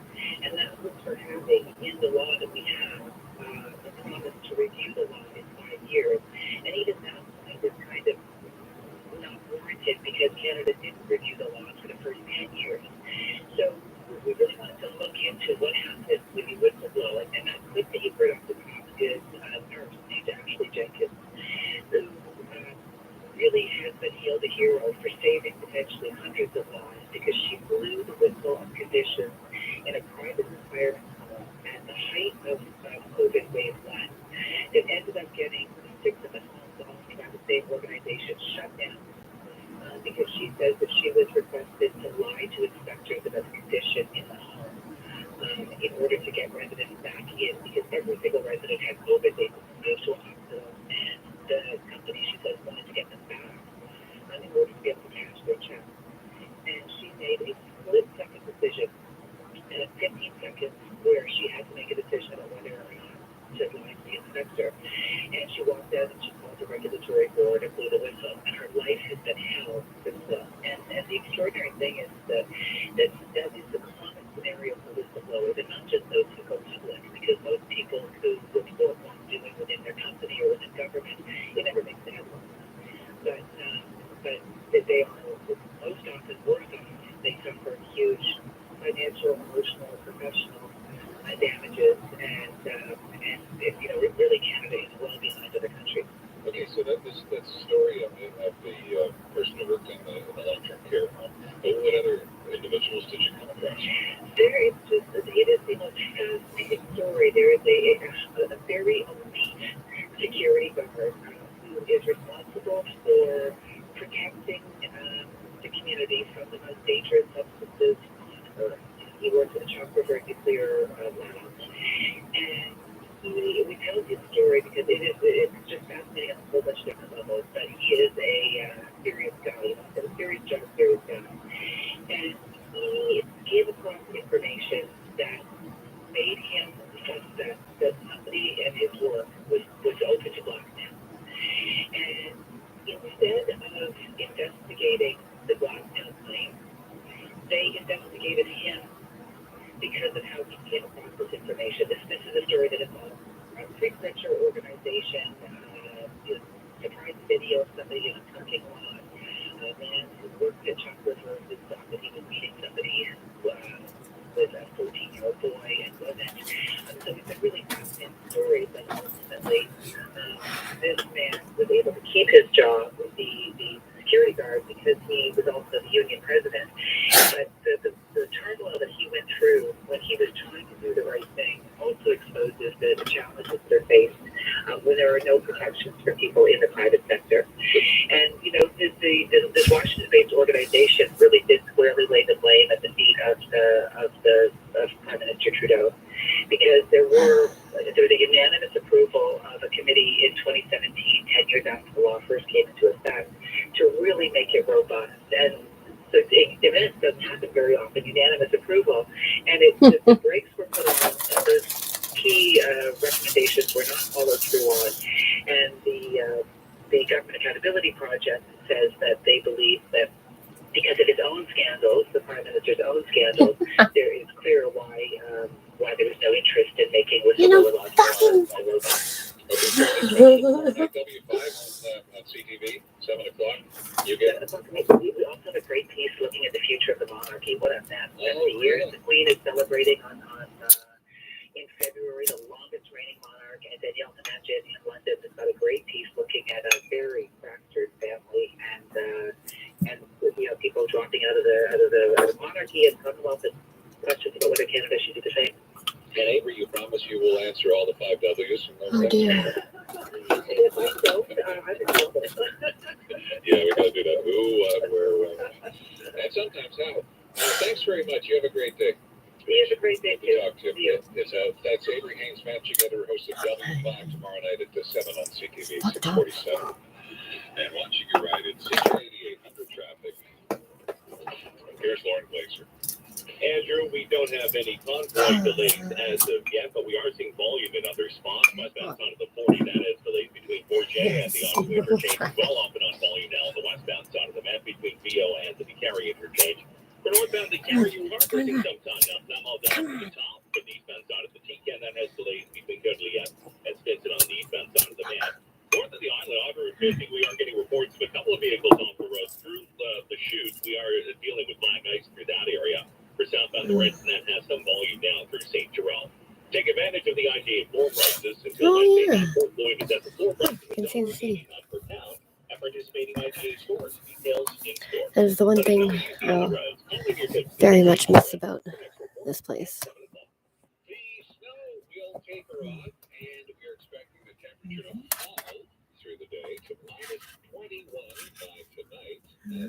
And that was for having in the law that we have the promise to review the law in 5 years. And even that point is kind of not warranted because Canada didn't review the law for the first 10 years. So we really wanted to look into blew the whistle on conditions in a private retirement home at the height of COVID wave 1. It ended up getting 6 of the homes owned by the same organization shut down because she says that she was requested to lie to inspectors about the condition in the home in order to get residents back in, because every single resident had COVID. They moved to a hospital, and the company, she says, wanted to get them back in order to be able to cash their check. And she made a split-second decision, 15 seconds, where she had to make a decision on whether or not to lie to the inspector. And she walked out and she called the regulatory board and blew the whistle. And her life has been hell since then. And the extraordinary thing is that is the common scenario for whistleblowers, and not just those who go public, because most people who report wrongdoing within their company or within government, it never makes the headlines. But they are most often worse off. They suffer huge financial, emotional, professional damages, and it really Canada is well behind other countries. Okay, so that's the story of the person who worked in the long-term care home. But what other individuals did you come across? It is the most fascinating story. There is a very elite security guard who is responsible for protecting the community from the most dangerous substances on Earth. He works at the Chalk River Nuclear Lab, and we tell his story because it's just fascinating on a whole bunch of different levels. But he is a serious guy, a serious job, serious guy, and he gave across information that made him suspect that somebody in his work was open to blackmail. And instead of investigating the blackmail claim, they investigated him because of how he came across this information. This is a story that involves a pre-printer organization, surprise video of somebody in a parking lot, a man who worked at Chalk River who thought that he was meeting somebody with a 14-year-old boy and wasn't. So it's a really fascinating story, but ultimately this man was able to keep his job, the security guard, because he was also the union president. But the turmoil that he went through when he was trying to do the right thing also exposes the challenges that are faced when there are no protections for people in the private sector. And, this Washington-based organization really did squarely lay the blame at the feet of Prime Minister Trudeau, because there was a unanimous approval of a committee in 2017, 10 years after the law first came into effect, to really make it robust. And so events doesn't happen very often, unanimous approval, and the brakes were put on, and those key recommendations were not followed through on. And the Government Accountability Project says that they believe that because of his own scandals, the Prime Minister's own scandals, there is clear why there was no interest in making whistleblower laws more robust. W5 on CTV, 7 o'clock. You get it. We also have a great piece looking at the future of the monarchy. What a mess. 70 years. The Queen is celebrating in February, the longest reigning monarch, and Danielle Hamajit in London has got a great piece looking at a very fractured family and people dropping out of the monarchy and Commonwealth, and questions about whether Canada should do the same. And Avery, you promise you will answer all the 5 W's. Oh dear. If I don't, I'm in trouble. Yeah, we got to do that. Who, where, when, and sometimes how. Thanks very much. You have a great day. You have a great day, too. Talk to you. That's Avery Haynes, Matt together, host of W5 tomorrow night at 7 on CTV 647. And watching your ride at CJAD 800 traffic. Here's Lauren Glazer. Andrew, we don't have any convoy delays as of yet, but we are seeing volume in other spots. Westbound side of the 40, that is delays between 4J and the Ottawa interchange. Well off and on volume now on the westbound side of the Met between VO and the Carry interchange. The northbound, the Carry, you are getting some time now. Some all down to the top. The eastbound side of the TCAN, that has delays between Goodley and Stinson on the eastbound side of the Met. North of the island, however, we are getting reports of a couple of vehicles off the road through the chute. We are dealing with black ice through that area. For southbound the Reds, that has some volume down through St. Jerome. Take advantage of the IGA floor prices until Fort Louis is at the floor prices of $1.89 per pound. participating IGA stores. Details in store. That is the one thing I very much miss about this place. The snow will taper off, and we're expecting the temperature to fall through the day to minus 21 by tonight.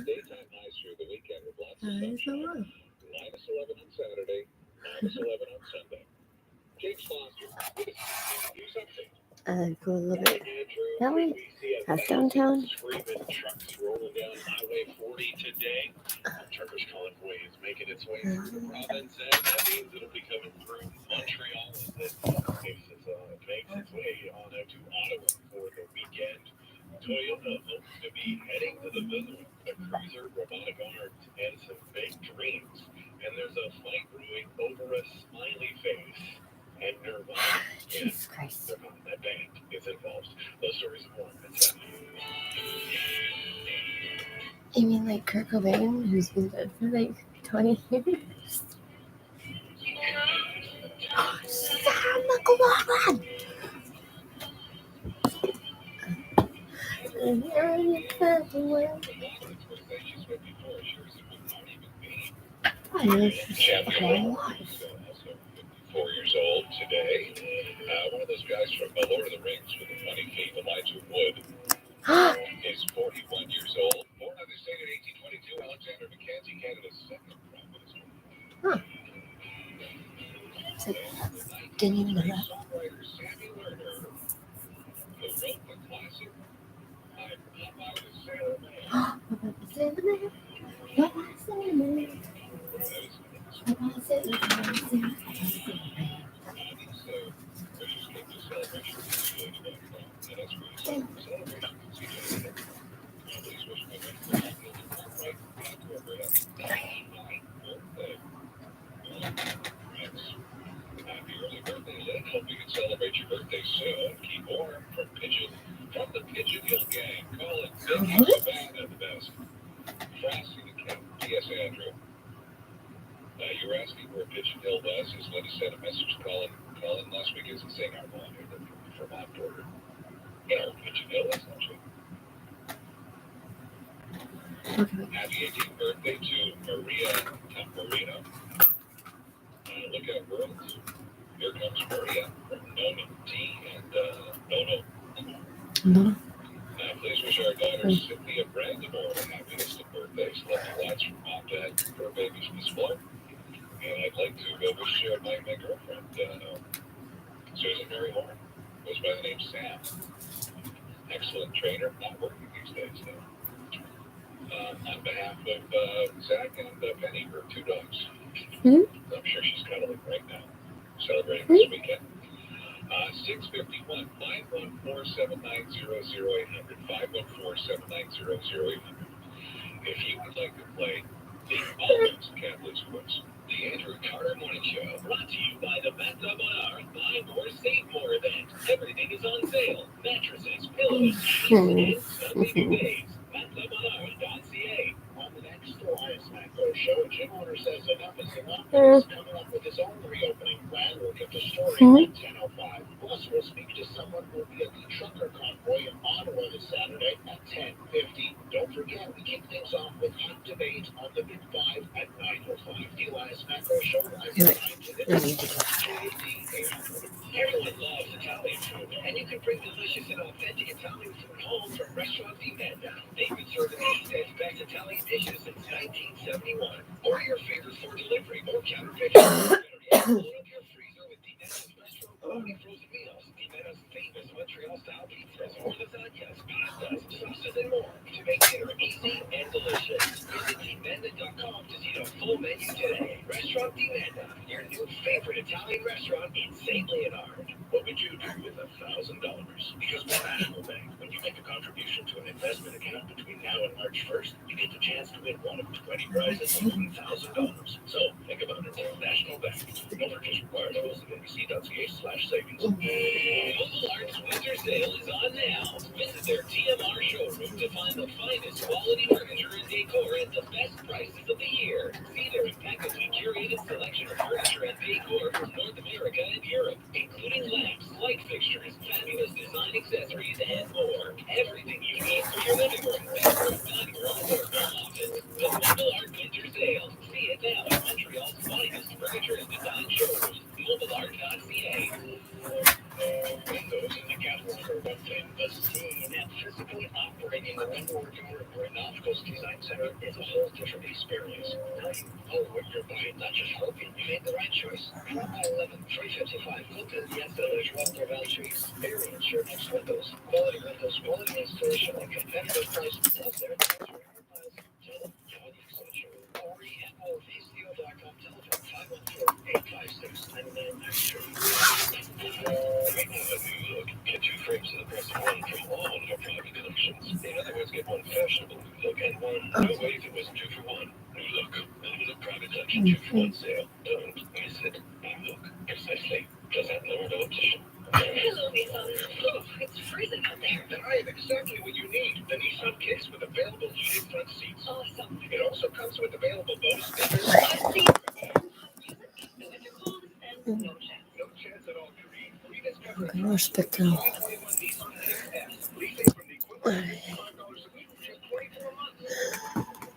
Daytime highs through the weekend with lots of sunshine. Minus 11 on Saturday, minus 11 on Sunday. James Foster with a news update. Go a little bit that way, past downtown. Screaming trucks rolling down Highway 40 today. Truckers convoy is making its way through the province, and that means it'll be coming through Montreal as it makes its way on out to Ottawa for the weekend. Toyota hopes to be heading to the visit with a cruiser, robotic arms, and some big dreams. And there's a fight brewing over a smiley face. And Nirvana. Jesus Christ. Nirvana, that band is involved. Those stories are more at 7. You mean like Kurt Cobain, who's been dead for like 20 years? Sarah McLachlan! I know she's alive. 4 years old today. One of those guys from Lord of the Rings with the funny feet, Elijah Wood, is 41 years old. Born on this date in 1822, Alexander Mackenzie, Canada's second prime minister. Didn't even know that. Songwriter Sammy Lerner, who wrote the classic I'm Popeye the Sailor Man. Happy early birthday, Lynn. Hope you can celebrate your birthday soon. Keep warm from the Pigeon Hill Gang. Call it Big Bang at the best. Frosty the Cat. Yes, Andrew. You were asking where Pigeon Hill was. His Linda sent a message to Colin last week. Isn't saying our one here from October. You know, Pigeon Hill is not true. Happy 18th birthday to Maria Tamburino. Look out, girls. Here comes Maria from Nona T and Nono. No. Please wish our daughter Cynthia Brandamore the happiest of birthdays. Love to watch from Mom Dad for our baby's display. And I'd like to wish my girlfriend, Susan Mary Horn, goes by the name Sam. Excellent trainer, not working these days though. On behalf of Zach and Penny, her 2 dogs. I'm sure she's cuddling right now, celebrating this weekend. 651 514-790-0800 514-790-0800. If you would like to play the Almonds Catholic Quiz, the Andrew Carter Morning Show, brought to you by the Bathtub on Our Buy More, Save More event. Everything is on sale. Mattresses, pillows, sheets, and baby days. BathtubOnOur.ca. On the next Elias Macro Show, Jim Warner says enough is enough. He's coming up with his own reopening plan. We'll get the story at 10:05. Plus, we'll speak to someone who will be at the trucker convoy in Ottawa this Saturday at 10:50. Don't forget, we kick things off with hot debate on the Big Five at 9:05. The Elias Macro Show live at 9 to the Everyone loves Italian food, and you can bring delicious and authentic Italian food home from Restaurant Dimenda. They've been serving the East best Italian dishes since 1971. Order your favorite for delivery or counter pickup. Load up your freezer with Dimenda's restaurant quality frozen meals. Dimenda's famous Montreal-style pizzas or lasagnas, pastas, sauces, and more to make dinner easy and delicious. Visit Dimenda.com to see the full menu today. Restaurant Dimenda, your new favorite Italian restaurant in St. Leonard. What would you do with $1,000? Because we're National Bank. When you make a contribution to an investment account between now and March 1st, you get the chance to win one of 20 prizes of $1,000. So think about it. National Bank. No purchase required. Visit nbc.ca/savings. Mobilart's winter sale is on now. Visit their TMR showroom to find the finest quality furniture and decor at the best prices of the year. See their impeccably curated selection of furniture and decor from North America and Europe, including lamps, light fixtures, fabulous design accessories, and more. Everything you need for your living room. what you're buying, not just hoping you made the right choice. 12x11, 355. Open. Yes, there's Walter Veltri. Very insured next windows. Quality windows, quality installation, and competitive price. Plus, there are 300 miles. Tell them how you such a VCO.com. Telephone 514-856-9993. Right now, a new look. Get 2 frames of the price of 1 from all of our private collections. In other words, get 1 fashionable new look and 1 no way if it wasn't 2 for 1. New look. Limited private collection 2 for 1 sale. Don't miss it. New look. Precisely. Does that lower the opposition? Hello, Nissan. Oh, it's freezing out there. Then I have exactly what you need. The Nissan case with available heated front seats. Awesome. It also comes with available Bose speakers. No chance at all. Okay, no spectrum.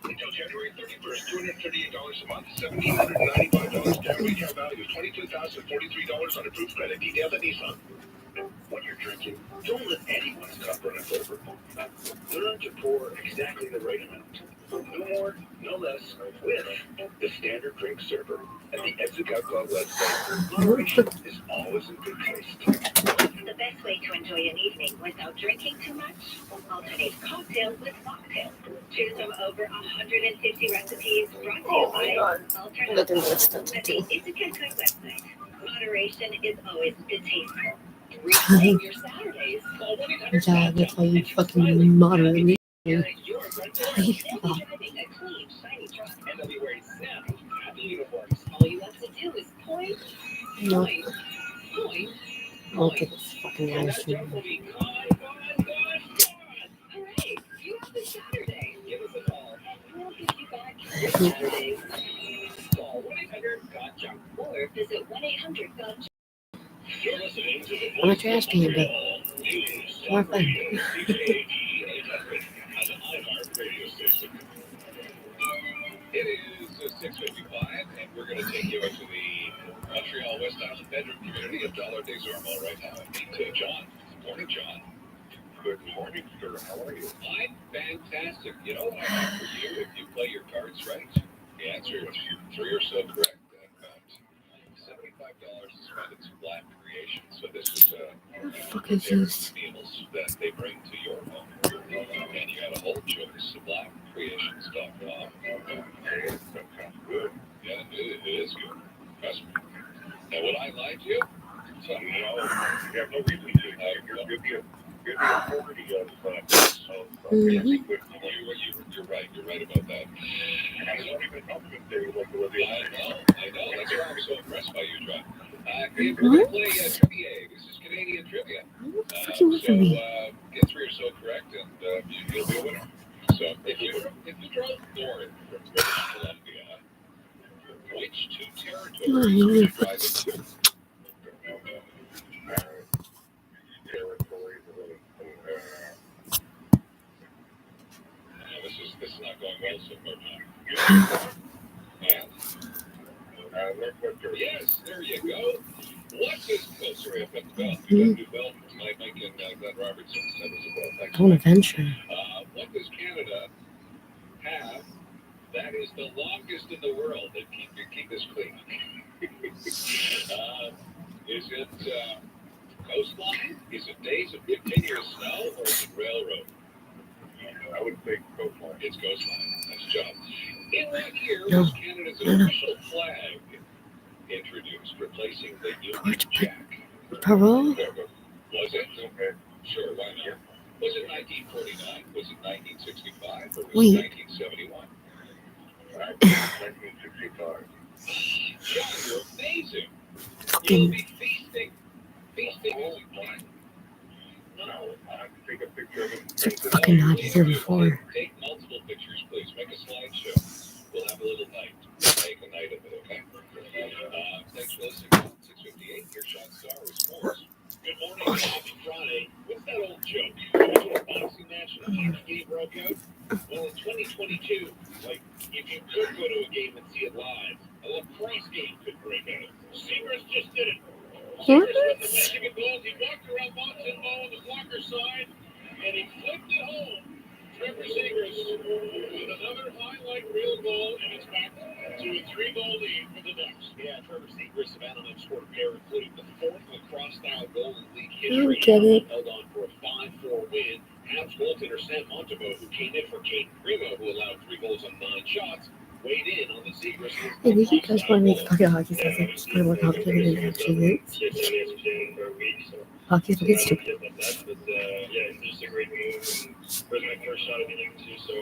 Until January 31st, $238 a month, $1,795 down. Retail value is $22,043 on approved credit. Details at Nissan. When you're drinking, don't let anyone's cup run over. Learn to pour exactly the right amount. No more, no less, with the standard drink server. At the Exit Alcohol website, moderation is always in good taste. The best way to enjoy an evening without drinking too much? Alternate cocktail with mocktail. Choose from over 150 recipes brought to you by Alternate at the Exit website. Moderation is always good taste. Reclaim your Saturdays. Call 1-800 Yeah, that's why you fucking moderately. Having a clean, shiny truck. And they'll be wearing snappy, happy uniforms. All you have to do is point, No. point, point. I'll get this fucking live stream. Hooray! You have the Saturday. Give us a call. We'll give you back your Saturdays. Call 1-800-GOT-JUNK or visit 1-800-GOT-JUNK. You're listening to the I'm not your ass being but more fun. CJAD 800 on the iHeart radio station. It is 6:55, and we're going to take you into the Montreal West Island bedroom community of Dollar des Ormeaux right now. Meet John. Morning, John. Good morning, sir. How are you? I'm fantastic. You know what I have for you if you play your cards right? The answer is 3 or so correct. $75 to spend at Sublime Creations. So this is What the fuck is this? meals that they bring to your home. And you have a whole choice. SublimeCreations.com. Hey, that sounds good. Yeah, it is good. Trust me. And would I lie to you? So, no, you have no reason to. Give me a 40 of You're right. You're right about that. And I don't even know if they look at the I know. That's why I'm so impressed by you, John. We're going to play trivia. This is Canadian trivia. Get 3 or so correct, and you'll be a winner. So if you drove north from British Columbia, which 2 territories do you drive into? This is not going well so far, John. Yes, there you go. What does sorry, I've got the bell. You got a new bell tonight, Mike and Glenn Robertson sent us a bell. Thanks. Own adventure. What does Canada have that is the longest in the world? And keep this clean. Is it coastline? Is it days of continuous snow, or is it railroad? I would say coastline. It's coastline. Nice job. In what year was Canada's official flag introduced, replacing the Union Jack? Parole? Was it? Okay. Sure, why not? Was it 1949? Was it 1965? Or was it 1971? 1965. John, you're amazing. You'll be feasting. Feasting is fun. No, I have to take a picture of it. It's fucking not here before. Take multiple pictures, please. Make a slideshow. We'll have a little night. Make a night of it, okay? Thanks for listening. 6:58. Here's Sean Starr with sports. Good morning. Happy Friday. What's that old joke? A boxing match in the game broke out? Well, in 2022, like, if you could go to a game and see it live, a lacrosse game could break out. Seagrass just did it. Seagrass with the Michigan Bulls. He walked around Boston Ball on the blocker side, and he flipped it home. Trevor Seagrass with another highlight reel goal, and it's back. 2-3 goal lead for the Ducks. Yeah, Trevor Zegras of Anaheim scored a pair, including the fourth lacrosse-style goal in league history. Held on for a 5-4 win. Habs goaltender Sam Montembeau, who came in for Kate Primo, who allowed 3 goals on 9 shots, weighed in on the Zegras. I think you guys want me to talk about hockey, so it's kind of more complicated than it actually is. Hockey's really stupid. Yeah, it's just a great move. It was my first shot of the game, too, so,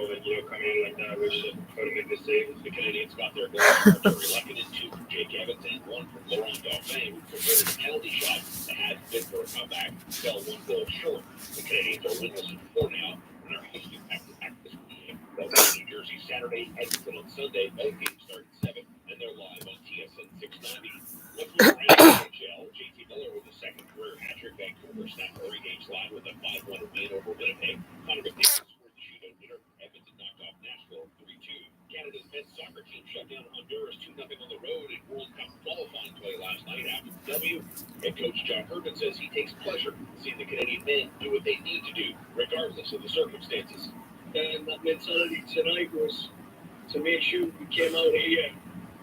coming in like that, I wish I could have made the save. The Canadians got their goal from Arturi Lehkonen, 2 from Jake Evans, and 1 from Laurent Dauphin, who converted a penalty shot that had been for a comeback, fell 1 goal short. The Canadians are winless in 4 now, and are hosting back-to-back this weekend. They'll be in New Jersey Saturday, Edmonton on Sunday. Both games start at 7, and they're live on TSN 690. Looking around the NHL, JT Miller with a second career hat-trick. Vancouver snapped 3 games live with a 5-1 win over Winnipeg. Connor McDavid scored the shootout winner. Edmonton knocked off Nashville 3-2. Canada's men's soccer team shut down Honduras 2-0 on the road in World Cup qualifying play last night after the W. Head coach John Herman says he takes pleasure seeing the Canadian men do what they need to do, regardless of the circumstances. And that mentality tonight was to make sure we came out here,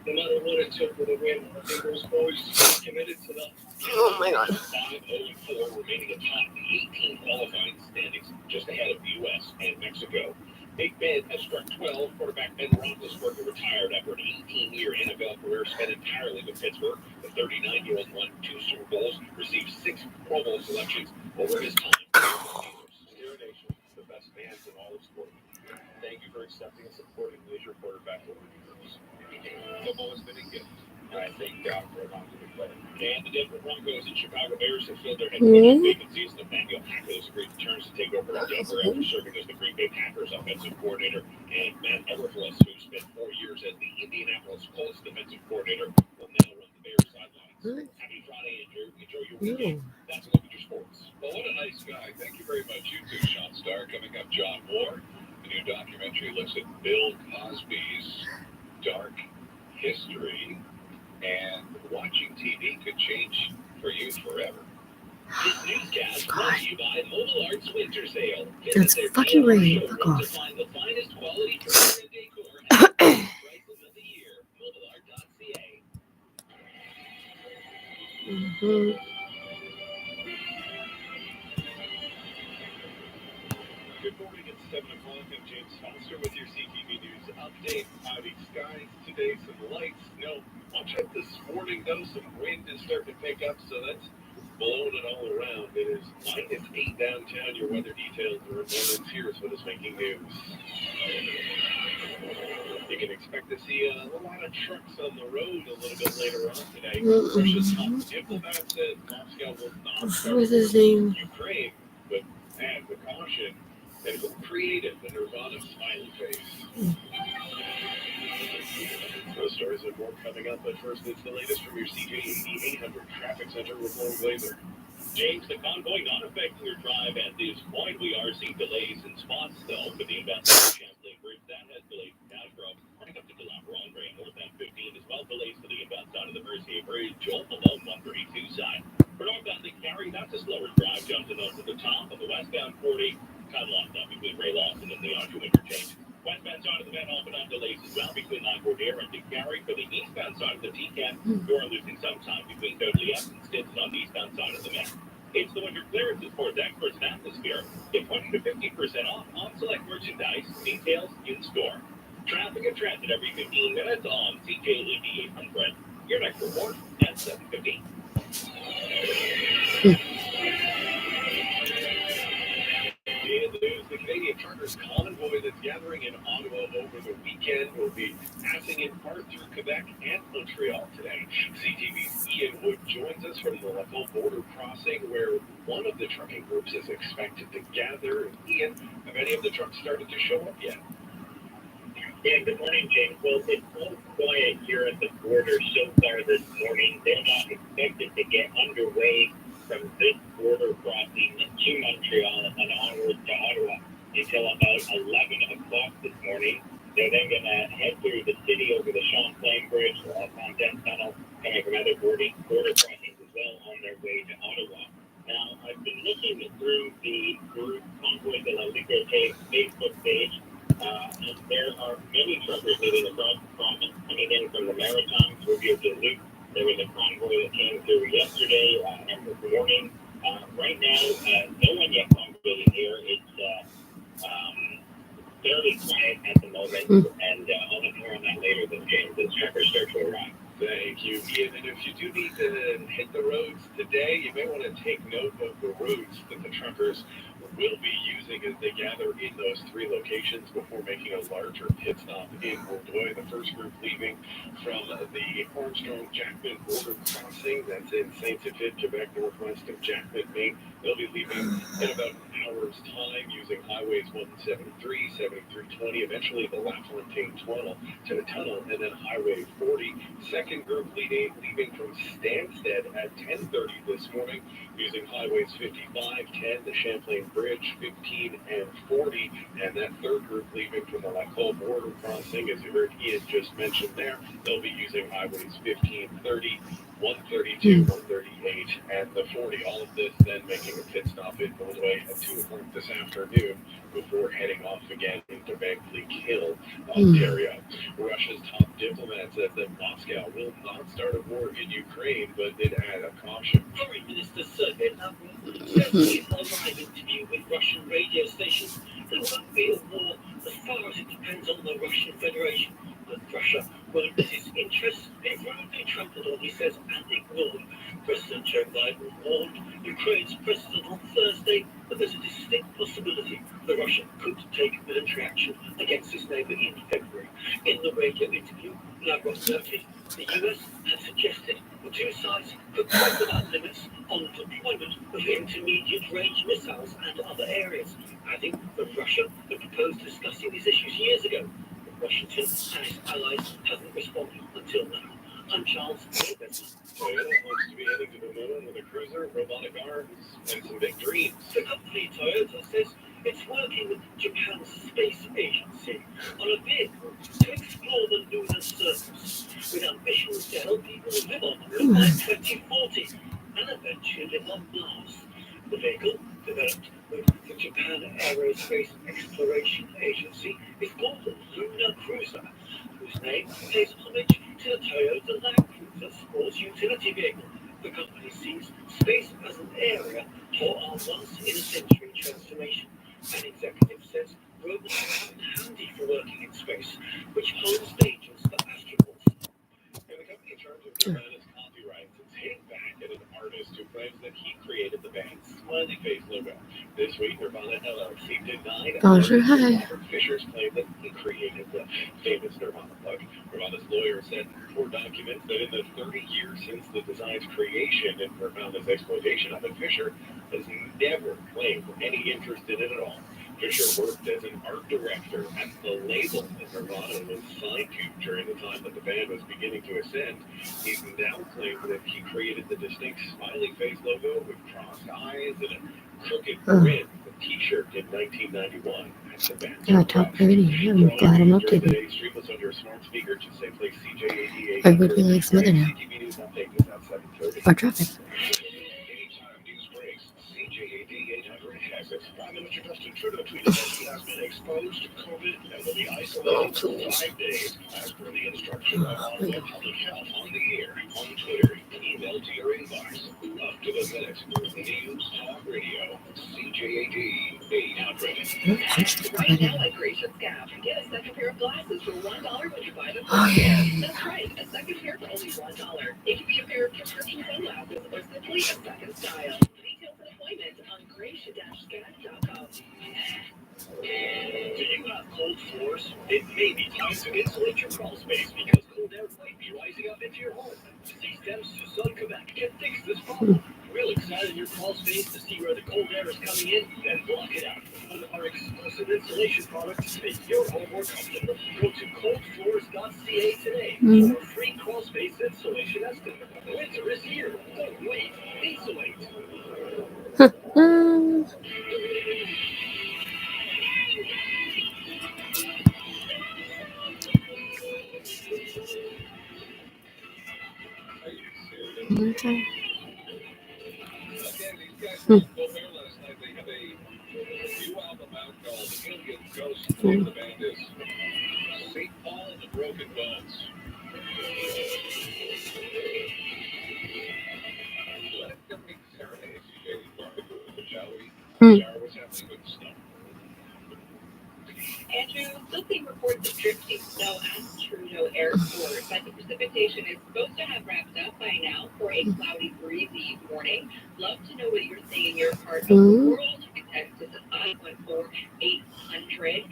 no matter what it took for the win. I think those boys committed to that. Oh my God. 5-0-4 remaining atop the 18 qualifying standings, just ahead of the U.S. and Mexico. Big Ben has struck 12. Quarterback Ben Roethlisberger retired after an 18-year NFL career spent entirely with Pittsburgh. The 39-year-old won 2 Super Bowls, received 6 Pro Bowl selections over his time. Steer Nation, the best fans in all of sport. Thank you for accepting and supporting me as your quarterback over the years. Football has been a gift, and I thank God for allowing me to play. And the Denver Broncos and Chicago Bears have filled their head coaching vacancies. Nathaniel Hackett has agreed to terms to take over in Denver after serving as the Green Bay Packers offensive coordinator. And Matt Eberflus, who spent 4 years as the Indianapolis Colts defensive coordinator, will now run the Bears sidelines. Happy Friday, Andrew. Enjoy your weekend. That's a look at your sports. Well, what a nice guy. Thank you very much, you two, Sean Starr. Coming up, John Moore. The new documentary looks at Bill Cosby's dark history, and watching TV could change for you forever. This newscast brought to you by Mobile Arts Winter Sale. It's fucking raining. Fuck off. To find the finest quality furniture and decor at the best prices of the year. MobileArt.ca. Good morning, it's 7 o'clock. I'm James Foster with your CTV News update. Cloudy skies today, some light snow. Watch out this morning, though. Some wind is starting to pick up, so that's blowing it all around. It is -8 downtown. Your weather details are at moments. Here's what is making news. You can expect to see a lot of trucks on the road a little bit later on today. Russia's top diplomat says Moscow will not start Ukraine, but add the caution that it will create it. The Nirvana smiley face. Those stories and more coming up, but first it's the latest from your CJAD 800 Traffic Center with Lauren Glazer. James, the convoy not affecting your drive at this point. We are seeing delays in spots, though, for the inbound Champlain Bridge. That has delayed Nashville. Right up to Delaware Andre, northbound 15 as well. Delays for the inbound side of the Mercier Bridge. Joel below 132 side. For northbound Lake Gary, that's a slower drive. Johnson up to the top of the westbound 40. Kind of locked up between Ray Lawson and the Archer interchange. Westbound side of the Van Alphen delays as well between Laguardia and Lake Gary. For the eastbound side of the TCAT, you are losing some time between Dudley F and Stinson on the eastbound side of the Met. It's the winter clearance for experts and atmosphere. Get 20 to 50% off on select merchandise. Details in store. Traffic and transit every 15 minutes on CJAD 800. Your next report at 7:15. In the news, the Canadian Truckers convoy that's gathering in Ottawa over the weekend will be passing in part through Quebec and Montreal today. CTV's Ian Wood joins us from the Laval border crossing, where one of the trucking groups is expected to gather. Ian, have any of the trucks started to show up yet? Yeah, good morning, James. Well, it's all quiet here at the border so far this morning. They're not expected to get underway from this border crossing to Montreal and onward to Ottawa until about 11 o'clock this morning. They're then going to head through the city over the Champlain Bridge, the La Fontaine Tunnel, coming from other border crossings as well on their way to Ottawa. Now, I've been looking through the group Convoy de la Liberté Facebook page, and there are many truckers moving across the province coming in of times we'll be able to loop. There was a convoy that came through yesterday and this morning. Right now, no one yet congregated here. It's fairly quiet at the moment, and I'll have more on that later this game. The truckers start to arrive. Thank you, Ian. And if you do need to hit the roads today, you may want to take note of the routes that the truckers will be using as they gather in those three locations before making a larger pit stop in Bordeaux. The first group leaving from the Armstrong-Jackman border crossing. That's in Saint-Tropez, Quebec, northwest of Jackman, Maine. They'll be leaving in about an hour's time using highways 173, 7320, eventually the La Fontaine tunnel, and then Highway 40. Second group leaving from Stansted at 10:30 this morning using highways 55, 10, the Champlain Bridge, 15 and 40. And that third group leaving from the Lacolle border crossing, as you heard Ian just mentioned there, they'll be using highways 15, 30, 132, 138, and the 40. All of this then making a pit stop in Bordeaux at 2 o'clock this afternoon before heading off again into Van Cleek Hill, Ontario. Russia's top diplomat says that Moscow will not start a war in Ukraine, but did add a caution. Foreign Minister Sergei Lavrov says in a live interview with Russian radio stations there won't be a war as far as it depends on the Russian Federation. But Russia won't let its interests be rudely trampled on, he says, and ignored. President Joe Biden warned Ukraine's president on Thursday that there's a distinct possibility that Russia could take military action against its neighbor in February. In the radio interview, Lavrov noted the US had suggested the two sides could talk about limits on deployment of intermediate-range missiles and other areas, adding that Russia had proposed discussing these issues years ago. Washington and its allies haven't responded until now. I'm Charles Davis. Toyota hopes to be heading to the moon with a cruiser, robotic arms, and some big dreams. The company Toyota says it's working with Japan's space agency on a vehicle to explore the lunar surface, with ambitions to help people live on the moon by 2040 and eventually live on Mars. The vehicle, developed with the Japan Aerospace Exploration Agency, is called the Lunar Cruiser, whose name pays homage to the Toyota Land Cruiser sports utility vehicle. The company sees space as an area for our once-in-a-century transformation. An executive says robots are handy for working in space, which holds dangers for astronauts. And the company in charge of Nirvana's copyrights is hitting back at an artist who claims that he created the band's smiley face logo. This week, Nirvana LLC denied Robert Fisher's claim that he created the famous Nirvana logo. Nirvana's lawyer said in court documents that in the 30 years since the design's creation and Nirvana's exploitation of it, Fisher has never claimed any interest in it at all. Fisher worked as an art director at the label that Nirvana was signed to during the time that the band was beginning to ascend. He's now claimed that he created the distinct smiley face logo with crossed eyes and a crooked grin, the t-shirt in 1991. Yeah, top priority. I'm glad I'm updated. Everybody likes Mother now. Or traffic. CJAD 800 has its prime minister Justin Trudeau tweeted that he has been exposed to COVID and will be isolated for 5 days as per the instruction of Ottawa Public Health on the air, on Twitter, email to your inbox. Up to the minute, News Talk Radio, CJAD 800. Right now at Gracious Gap, get a second pair of glasses for $1 when you buy the first pair. That's right, a second pair for only $1. It can be a pair of prescription sunglasses or simply a second style. Details and appointments on gracia-scad.com. Do you have cold floors? It may be time to insulate your crawl space because cold air might be rising up into your home. Systems Sun Quebec can fix this problem. We'll examine your crawl space to see where the cold air is coming in and block it out. With our exclusive insulation products to make your home more comfortable. Go to coldfloors.ca today for a free crawl space insulation estimate. Winter is here. Don't wait. Insulate. Again, these guys were both there last night. They have a new album out called Alien Ghost. The name of the band is St. Paul and the Broken Bones. Andrew, still reports of drifting snow at Trudeau Airport, but the precipitation is supposed to have wrapped up by now for a cloudy, breezy morning. Love to know what you're seeing in your part of the world. You can text us at 514-800.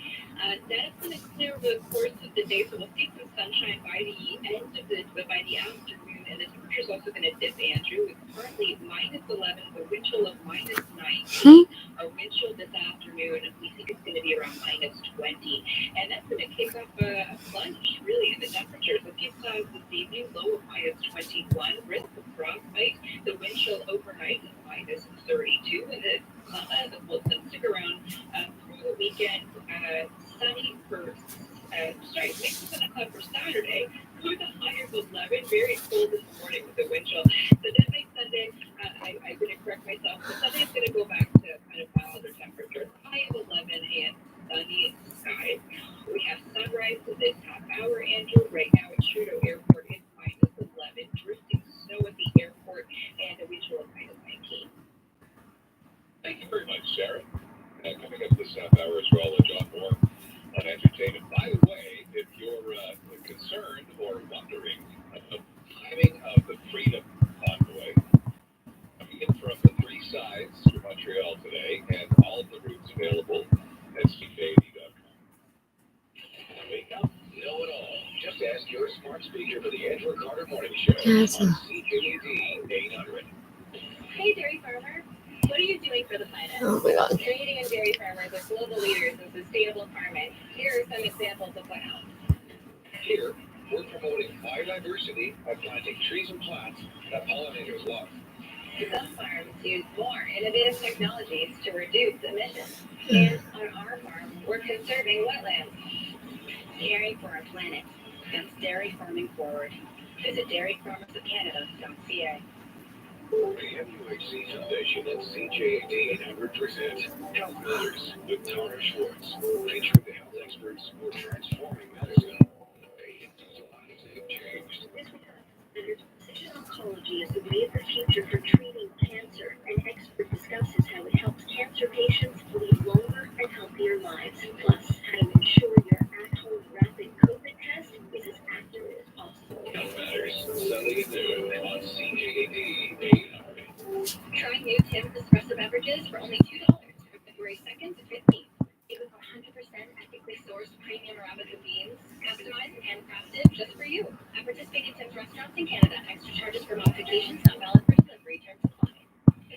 That's going to clear over the course of the day, so we'll see some sunshine by the end of the, but by the afternoon, and the temperature is also going to dip, Andrew. It's currently -11, the wind chill of -19. Our wind chill this afternoon, we think it's going to be around -20, and that's going to kick up a plunge, really, in the temperatures. A few clouds this evening, low of -21, risk of frostbite. The wind chill overnight is -32, and the will stick around through the weekend. Sunny for, mixed with a cloud for Saturday, with a higher of 11, very cold this morning with the wind chill. So then by Sunday, I'm going to correct myself, but Sunday is going to go back to kind of milder temperatures, high of 11 and sunny skies. We have sunrise for this half hour, Andrew. Right now at Trudeau Airport, it's -11, drifting snow at the airport, and a wind chill of -19. Thank you very much, Sarah. Coming up this half hour as well, John Moore on entertainment. By the way, if you're concerned or wondering about the timing of the Freedom Convoy coming in from the three sides to Montreal today, and all of the routes available at CJAD.com. Wake up, know it all. Just ask your smart speaker for the Andrew Carter Morning Show on CJAD 800. Hey, dairy farmer. What are you doing for the planet? Oh my God. Canadian and dairy farmers are global leaders in sustainable farming. Here are some examples of what helps. Here, we're promoting biodiversity by planting trees and plants that pollinators love. Some farms use more innovative technologies to reduce emissions. And on our farm, we're conserving wetlands. Caring for our planet. That's dairy farming forward. Visit dairyfarmersofcanada.ca. The MUHC Foundation and CJAD 800 present Health Matters with Tara Schwartz, featuring the health experts who are transforming medicine. Patients' lives have changed. Precision oncology is the way of the future for treating cancer. An expert discusses how it helps cancer patients lead longer and healthier lives. Plus, how to ensure your at-home rapid COVID test is as accurate as possible. Health Matters, Sunday at noon on CJAD 800. Try new Tim's espresso beverages for only $2 from February 2nd to 15th. Made with 100% ethically sourced premium Arabica beans, Customized and handcrafted just for you. At participating Tim's restaurants in Canada, extra charges for modifications not valid for delivery. Terms apply.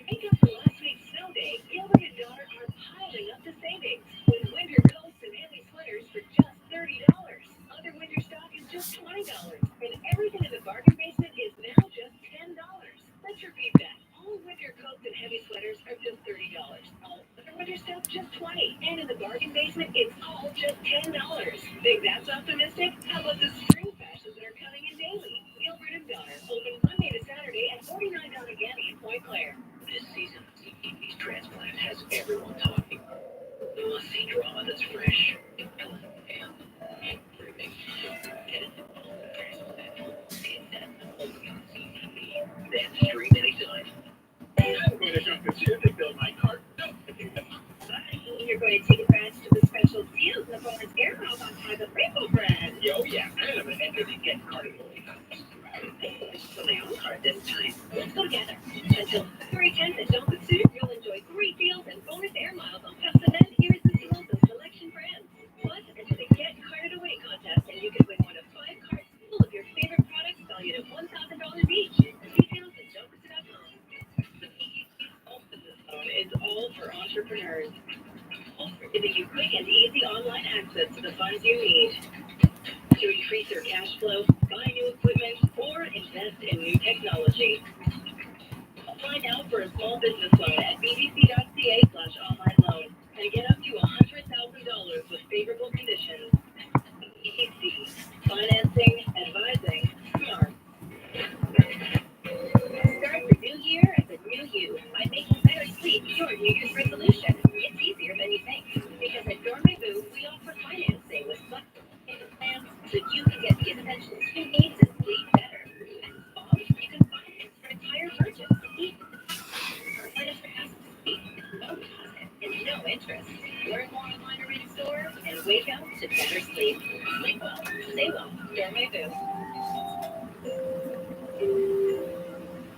and make up for last week's snow day. Gilbert and daughter are piling up the savings with winter coats and heavy sweaters for just $30. Other winter stock is just $20, and everything in the bargain basement is now just $10. Let's repeat that. All winter coats and heavy sweaters are just $30. All other winter stuff just $20, and in the bargain basement, it's all just $10. Think that's optimistic? How about the spring fashions that are coming in daily? Gilbert and Daughter open Monday to Saturday at 49 Donegal in Point Claire. This season, CJAD's transplant has everyone talking. You must see drama that's fresh, compelling, and everything. Get it? Then stream anytime. I'm going to Trunk Pacific, build my car. You're going to take advantage of the special deals in the bonus air miles on private Rainbow brand. Yo, yeah, and I'm going to enter the get carded. So my own card this time. Let's go together. Until February 10th at Johnson Suit, you'll enjoy great deals and bonus air miles on custom and irresistibles and selection brands. Plus, enter the Get Carded Away contest, and you can win one of 5 cards full of your favorite products valued at $1,000 each. Details at johnson.com. The PGC Business Phone is all for entrepreneurs. Giving you quick and easy online access to the funds you need to increase your cash flow, buy new equipment, or invest in new technology. Apply now for a small business loan at bbc.ca/online loan and get up to $100,000 with favorable conditions. BBC, financing, advising, smart. Start the new year as a new you by making better sleep your New Year's resolution. It's easier than you think. Because at Dormez-vous, we offer financing with flexible payment plans so you can get the essentials you need to sleep to better sleep. Sleep well, stay well. Storm I do.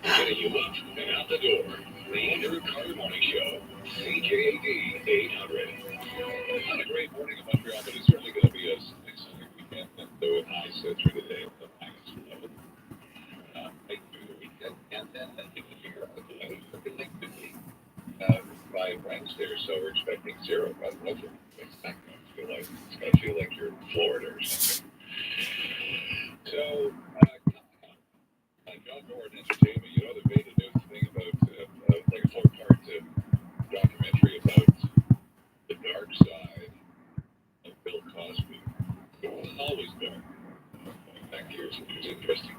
Getting you up and out the door. The Andrew Carter Morning Show. CJAD 800. Not a great morning in Montreal, but it's certainly going to be a sunny weekend. And so with highs through the day with the -11. Right through the weekend. And then in here, the weather's looking like 50 by Wednesday or so. We're expecting 0 by the weather. It's not going to feel like, it's going to feel like you're in Florida or something. So, John Gordon Entertainment, you know, they made a new thing about, like a 4-part documentary about the dark side of Bill Cosby. It wasn't always dark. Going back here, so it's interesting.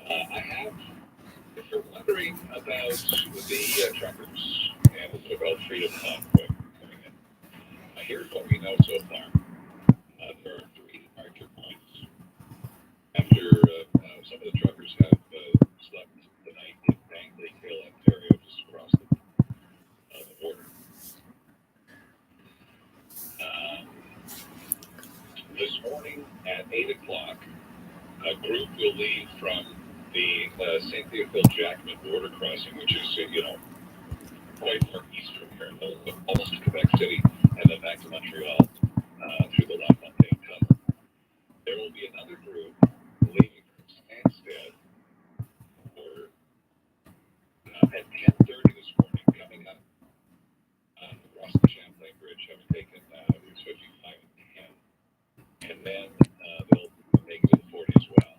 I have, if you're wondering about the truckers and about freedom convoy coming in, here's what we know so far. There are 3 departure points after some of the truckers have slept the night in Bankley Hill, Ontario, just across the border. This morning at 8 o'clock, a group will leave from the St. Theophile-Jackman border crossing, which is, quite far east from here, almost to Quebec City, and then back to Montreal through the La Fontaine Tunnel. There will be another group leaving from Stansted border at 10:30 this morning, coming up across the Champlain Bridge, having taken routes 55 and 10. And then they'll make it to the 40 as well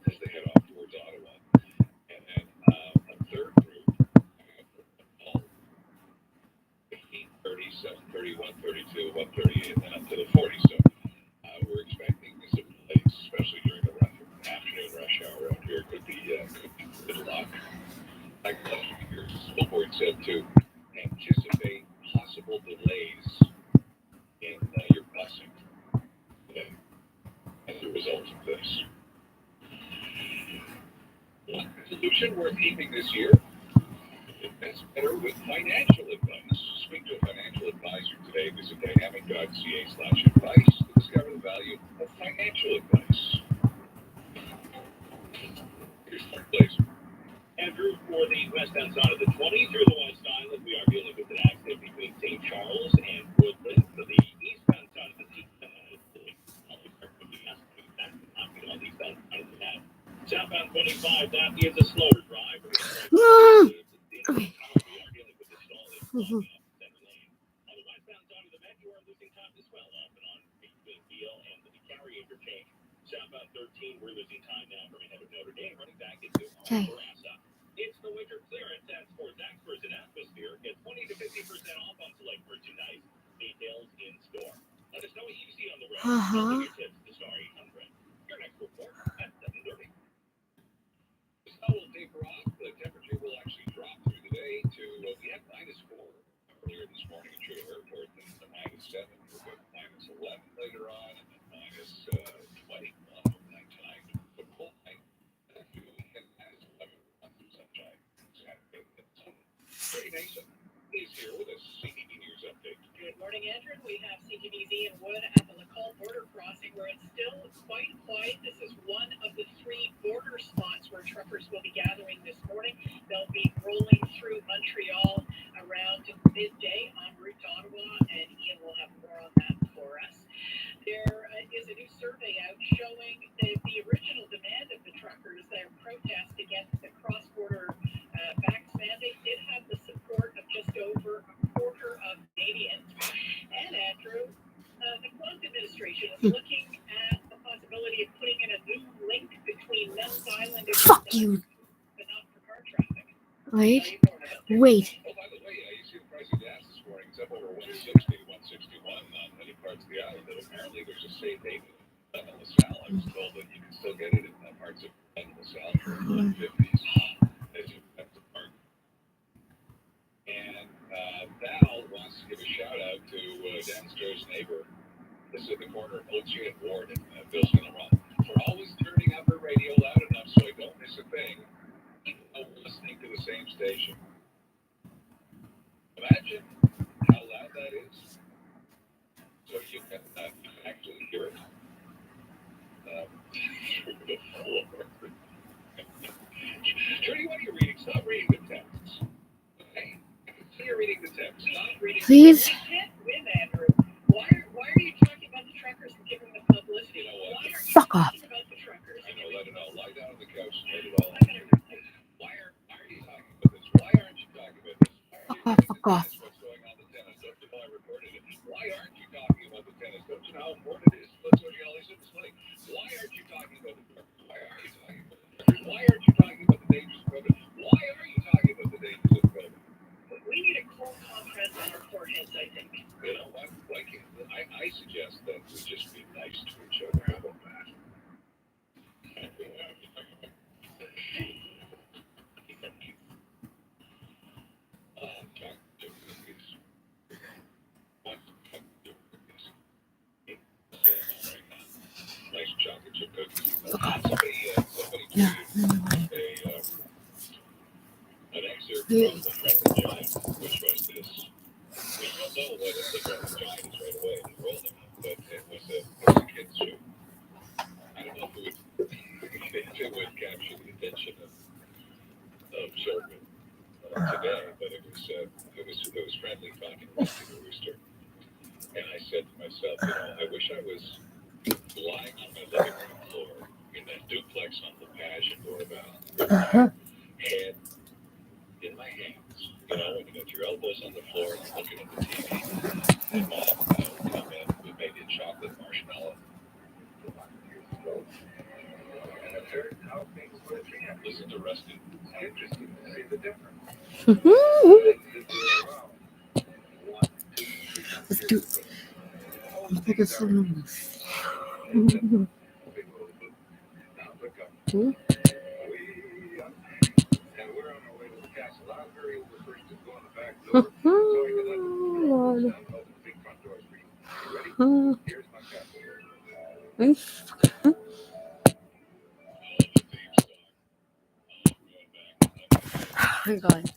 as they head off towards Ottawa. And then a third group coming up from Paul, 15, 30, 7:30, 1:32, 1:38, and then up to the 40. So we're expecting some delays, especially during the afternoon rush hour out here. Could be gridlock. Like your school board said to anticipate possible delays in your busing today as a result of this. One resolution worth keeping this year: invest better with financial advice. Speak to a financial advisor today. Visit dynamic.ca/advice to discover the value of financial advice. Here's one place. Andrew, for the westbound side of the 20 through the West Island, we are dealing with an accident between St. Charles and Woodland. For the eastbound side of the southbound 25, that is a slower drive. We are dealing with the stall in center lane. On the westbound side of the Met, you are losing time as well, off and on between Beale and the carry interchange. Southbound 13, we're losing time now from ahead of Notre Dame, running back into Barassa. It's the winter clearance at Sports Experts and Atmosphere. Get 20 to 50% off on select merchandise. Details in store. Let us know what you see on the road. Your tips to Star 800. Your next report at 7:30. The snow will taper off. The temperature will actually drop through the day to, we had -4 earlier this morning at Sugar Airport, and the -7. We'll go to -11 later on, and then -20 overnight tonight. The cold night, through the weekend, -11 through sunshine. Saturday, Terry Mason is here with us. CTV News Update. Good morning, Andrew. We have CTVZ in Wood at the Lacal border crossing where it's still quite quiet. This is one of the 3 border spots where truckers will be gathering this morning. They'll be rolling through Montreal around midday en route to Ottawa, and Ian will have more on that for us. There is a new survey out showing that the original demand of the truckers, their protest against the cross-border vax mandate, did have the support of just over a quarter of Canadians. And Andrew, the Quant administration is looking at the possibility of putting in a new link between Nels Island and Fuck you. but not for car traffic. Wait. Oh, by the way, you see the price of gas this morning. It's up over 160, 161 on many parts of the island. But apparently there's a safe haven in LaSalle. I was told that you can still get it in parts of LaSalle for 150s as you have to park. And Val wants to give a shout out to downstairs neighbor. This is at the corner of Oak Street and Ward, and Bill's going to run. For always turning up her radio loud enough so I don't miss a thing, even though we're listening to the same station. Imagine how loud that is. So you can Please. We can't win, Andrew. Why are you talking about the truckers and giving them publicity? You know what? Why are you Fuck off. talking about the truckers? I know, let it all lie down on the couch. Let it all. Why are you talking about this? Why aren't you talking about this? Fuck off. Fuck off. What's going on with tennis? Don't you know I reported it? Why aren't you talking about the tennis? Don't you know how important it is? That's what you always said this morning. Why aren't you talking about the truckers? Why aren't you talking about the truckers? Why aren't you talking about the dangers of COVID? Why are you talking about the dangers of COVID? We need a cold compress on our foreheads, I think. You know what? I suggest that we just be nice to each other. How about that? Nice chocolate chip cookies. Somebody Yeah. an excerpt from The Friendly Giant, which was this. We don't know what The Friendly Giant is right away in the world, but it was a kid's show. I don't know if it would capture the attention of children today, but it was friendly talking about the rooster. And I said to myself, I wish I was lying on my living room floor in that duplex on the Passion Doorbell, head in my hands. When you got your elbows on the floor and you're looking at the TV, and mom would come in with maybe a chocolate marshmallow. And I heard how things would change. Listen to Rusty. Interesting to see the difference. Let's do it. Take a swim. Lord. Oh my God.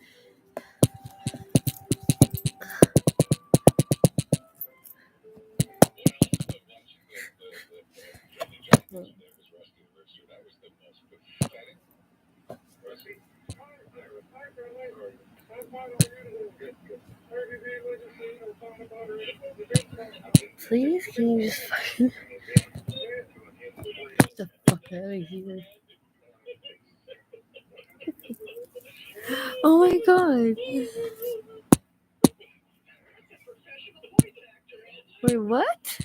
Please, can you just fucking get the fuck out of here? Oh my God. Wait, what?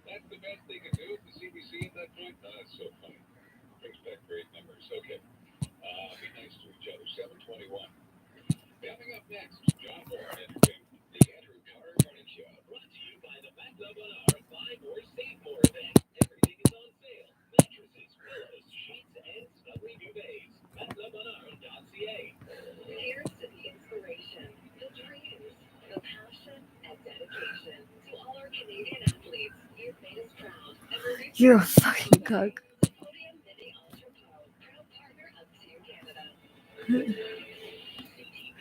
That's the best they can do. The CBC at that point. That's so funny. Brings back great memories. Okay. Be nice to each other. 7:21. Coming up next, John Moore Entertainment. The Andrew Carter Morning Show. Brought to you by the Mac Love on Our Buy More, Save More event. Everything is on sale. Mattresses, pillows, sheets, and snuggly duvets. MacLoveOnOur.ca. Here's to the inspiration, the dreams, the passion, and dedication. To all our Canadian athletes, you've made us proud. And You're a fucking cuck. Podium Mini Ultra Pro, proud partner of Team Canada.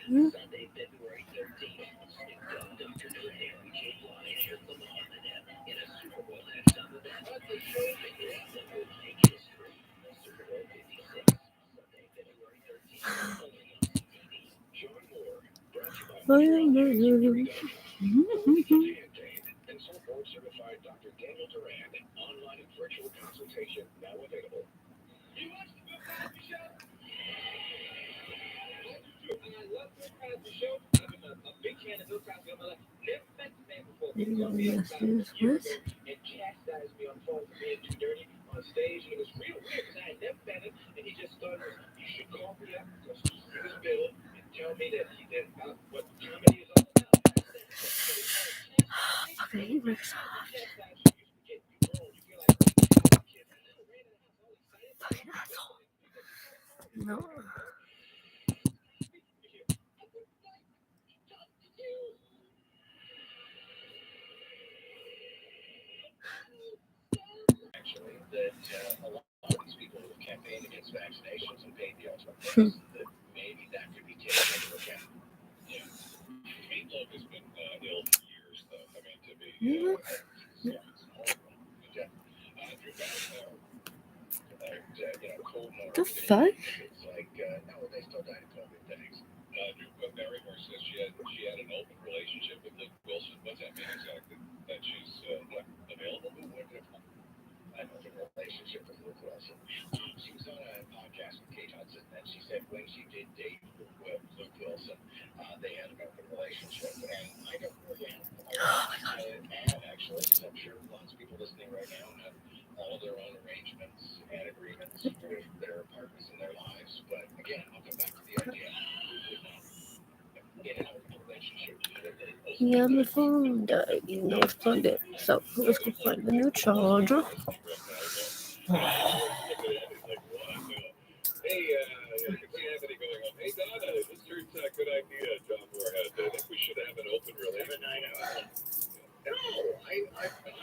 Sunday, February 13th. Snoop Dogg, Dr. Dre, Mary J. Blige, and Lamar Eminem in a Super Bowl halftime event. But the show begins under Mike history. Super Bowl 56. Sunday, February 13th. Only on CTV. John Moore. Brought to you by and some board certified Dr. Daniel Duran. Online and virtual consultation now available. You watch the Bill Cosby Show? And I love Bill Cosby Show. I've been a big fan of Bill Cosby all my life. Never met the man before. He called me out about a year ago and chastised me on the phone for being too dirty on stage. And it was real weird because I had never met him. And he just thought, you should call me up, just give us Bill, and tell me that what comedy is all about. Fucking Microsoft. Fucking asshole. No. Actually, that a lot of these people who campaigned against vaccinations and paid the ultimate price, that maybe that could be taken into account. Yeah. Meatloaf has been ill for years, though. I mean, to be it's horrible. Drew Barrymore. The fuck? It's like, no, they still died of COVID. Thanks. Drew Barrymore unhealthy relationship with Luke Wilson. She was on a podcast with Kate Hudson, and she said when she did date Luke Wilson, they had an open relationship. And I don't really have to add, actually, because I'm sure lots of people listening right now have all their own arrangements and agreements with their partners in their lives. But again, I'll come back to the idea in an open relationship. Yeah, my phone died. You know, it's plugged in. So let's go find the new charger. Hey, I can see Anthony going on. Hey, Donna, this turns out a good idea, John Moorhead. I think we should have an open relationship. No, I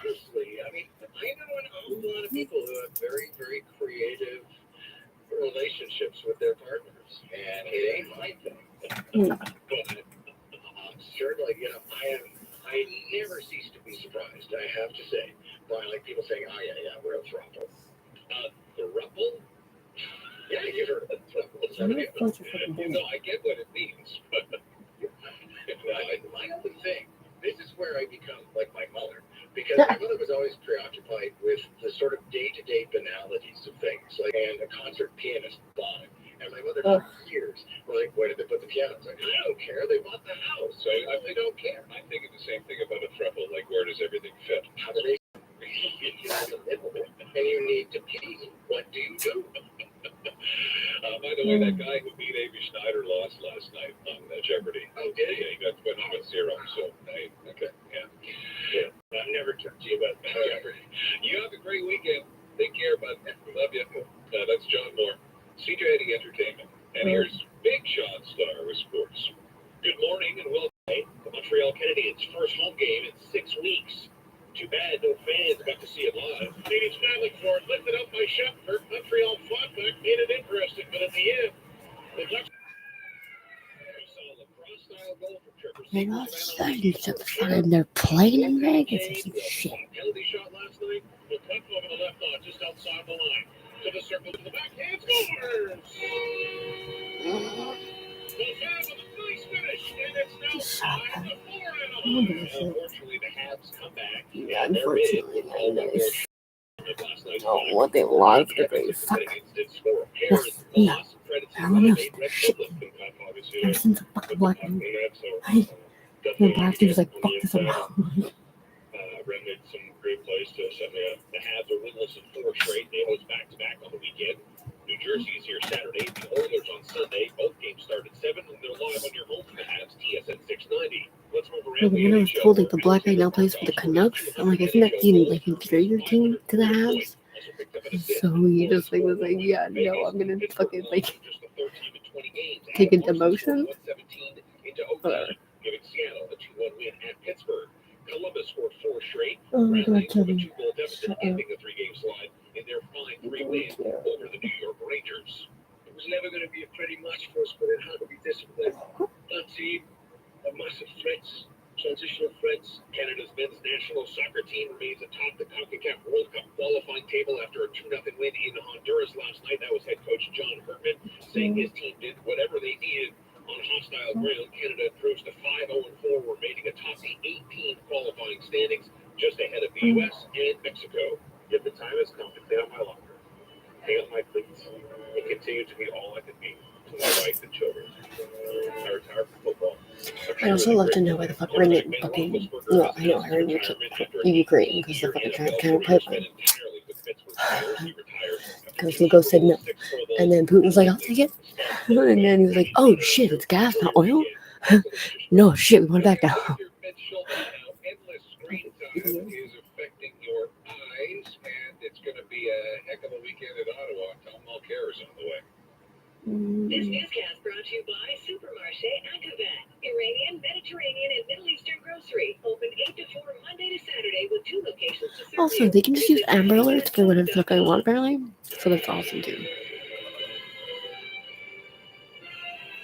honestly, I mean, I know an awful lot of people who have very, very creative relationships with their partners, and it ain't my thing. But certainly, you know, I never cease to be surprised. I have to say, by like people saying, "Oh yeah, we're a throuple." Throuple? Yeah, you heard of throuple. You know, I get what it means, but my only thing. This is where I become like my mother, because my mother was always preoccupied with the sort of day-to-day banalities of things, like and a concert pianist bought it. And my mother for years was like, "Where did they put the piano?" It's like, "I don't care. They bought the house. So I don't care." I think the same thing about a throuple. Like, where does everything fit? How do they? You have a nipple, and you need to pee. What do you do? By the way, that guy who beat Amy Schneider lost last night on Jeopardy. Oh, did he? Yeah, he got 0. So, hey, okay, yeah. I've never talked to you about Jeopardy. You have a great weekend. Take care, bud. Love you. That's John Moore, CJAD Entertainment. And here's Big Sean Star with sports. Good morning and welcome to Montreal Canadiens' first home game in 6 weeks. Too bad no fans got to see it live. Canadiens family for it, lifted up by Shepard. Montreal fought back, made it interesting, but at the end, the Ducks saw a lacrosse-style goal from Trevor They're not starting to fucking, they're playing in Vegas or some shit. penalty shot last night. The puck over the left line, just outside the line. To the circle, to the backhand, scores! Unfortunately, the Habs come back. Yeah, unfortunately, I know. Oh, what they lost today. Fuck. No. I don't know. Shit. Ever since the fucking Black dude. The Black dude was like, fuck this up. Rented some great plays to set me up. The Habs are winless in 4 straight. They host back-to-back on the weekend. New Jersey is here Saturday. The Oilers on Sunday. Both games start at 7, and they're live on your home for the Habs TSN 690. Let's move around. When I was told like the Black guy now plays for the Canucks, I'm like, isn't that the like inferior team to the Habs? So he just like was like, yeah, no, I'm gonna fucking like take a demotion. Whatever. Giving Seattle a 2-1 win at Pittsburgh. Columbus scored 4 straight. Oh my God, With a Kevin. 2-goal deficit, ending the 3-game slide in their 5-3 win over the New York Rangers. It was never going to be a pretty match for us, but it had to be disciplined. That team are massive threats, transitional threats. Canada's men's national soccer team remains atop the CONCACAF World Cup qualifying table after a 2-0 win in Honduras last night. That was head coach John Hertman saying his team did whatever they needed. On hostile ground, Canada improves to 5-0-4, remaining atop the 18 qualifying standings, just ahead of the U.S. and Mexico. Yet the time has come to clean up my locker, hang up my cleats, and continue to be all I could be to my wife and children. I retired from football. I'd also love to know why the fuck we're in fucking. Well, I know we're in Ukraine because the fucking Trans-Canada pipeline. Because Lugo said no, and then Putin was like, "I'll take it," and then he was like, "Oh shit, it's gas, not oil." No shit, we went back now. Is affecting your eyes, and it's going to be a heck of a weekend in Ottawa. Tom Mulcair is on the way. This newscast brought to you by Supermarché Akabat, Iranian, Mediterranean, and Middle Eastern grocery. Open 8 to 4 Monday to Saturday with 2 locations to serve Also, you. they can just use Amber Alerts for whatever the fuck I want, apparently. So that's awesome too.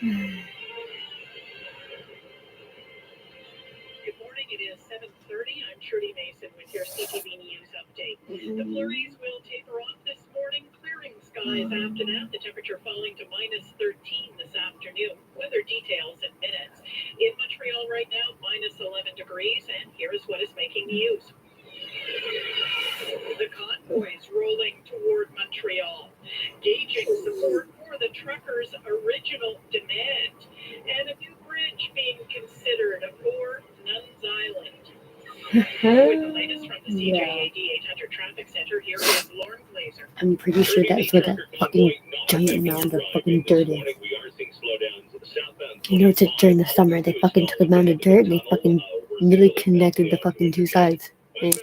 Good morning. It is 7:30. I'm Trudy Mason with your CTV News update. The flurries will taper off this morning, clearing skies after that. The temperature falling to -13 this afternoon. Weather details in minutes. In Montreal right now, -11 degrees, and here is what is making news. The convoys rolling toward Montreal, gauging support for the truckers' original demand, and a new bridge being considered for Nuns Island. With the latest from the CJAD 800 Traffic Center, here is Lauren Glazer. I'm pretty sure that's what that fucking giant mound of fucking dirt is. You know, during the summer, they fucking took a mound of dirt and they fucking literally connected the fucking two sides. And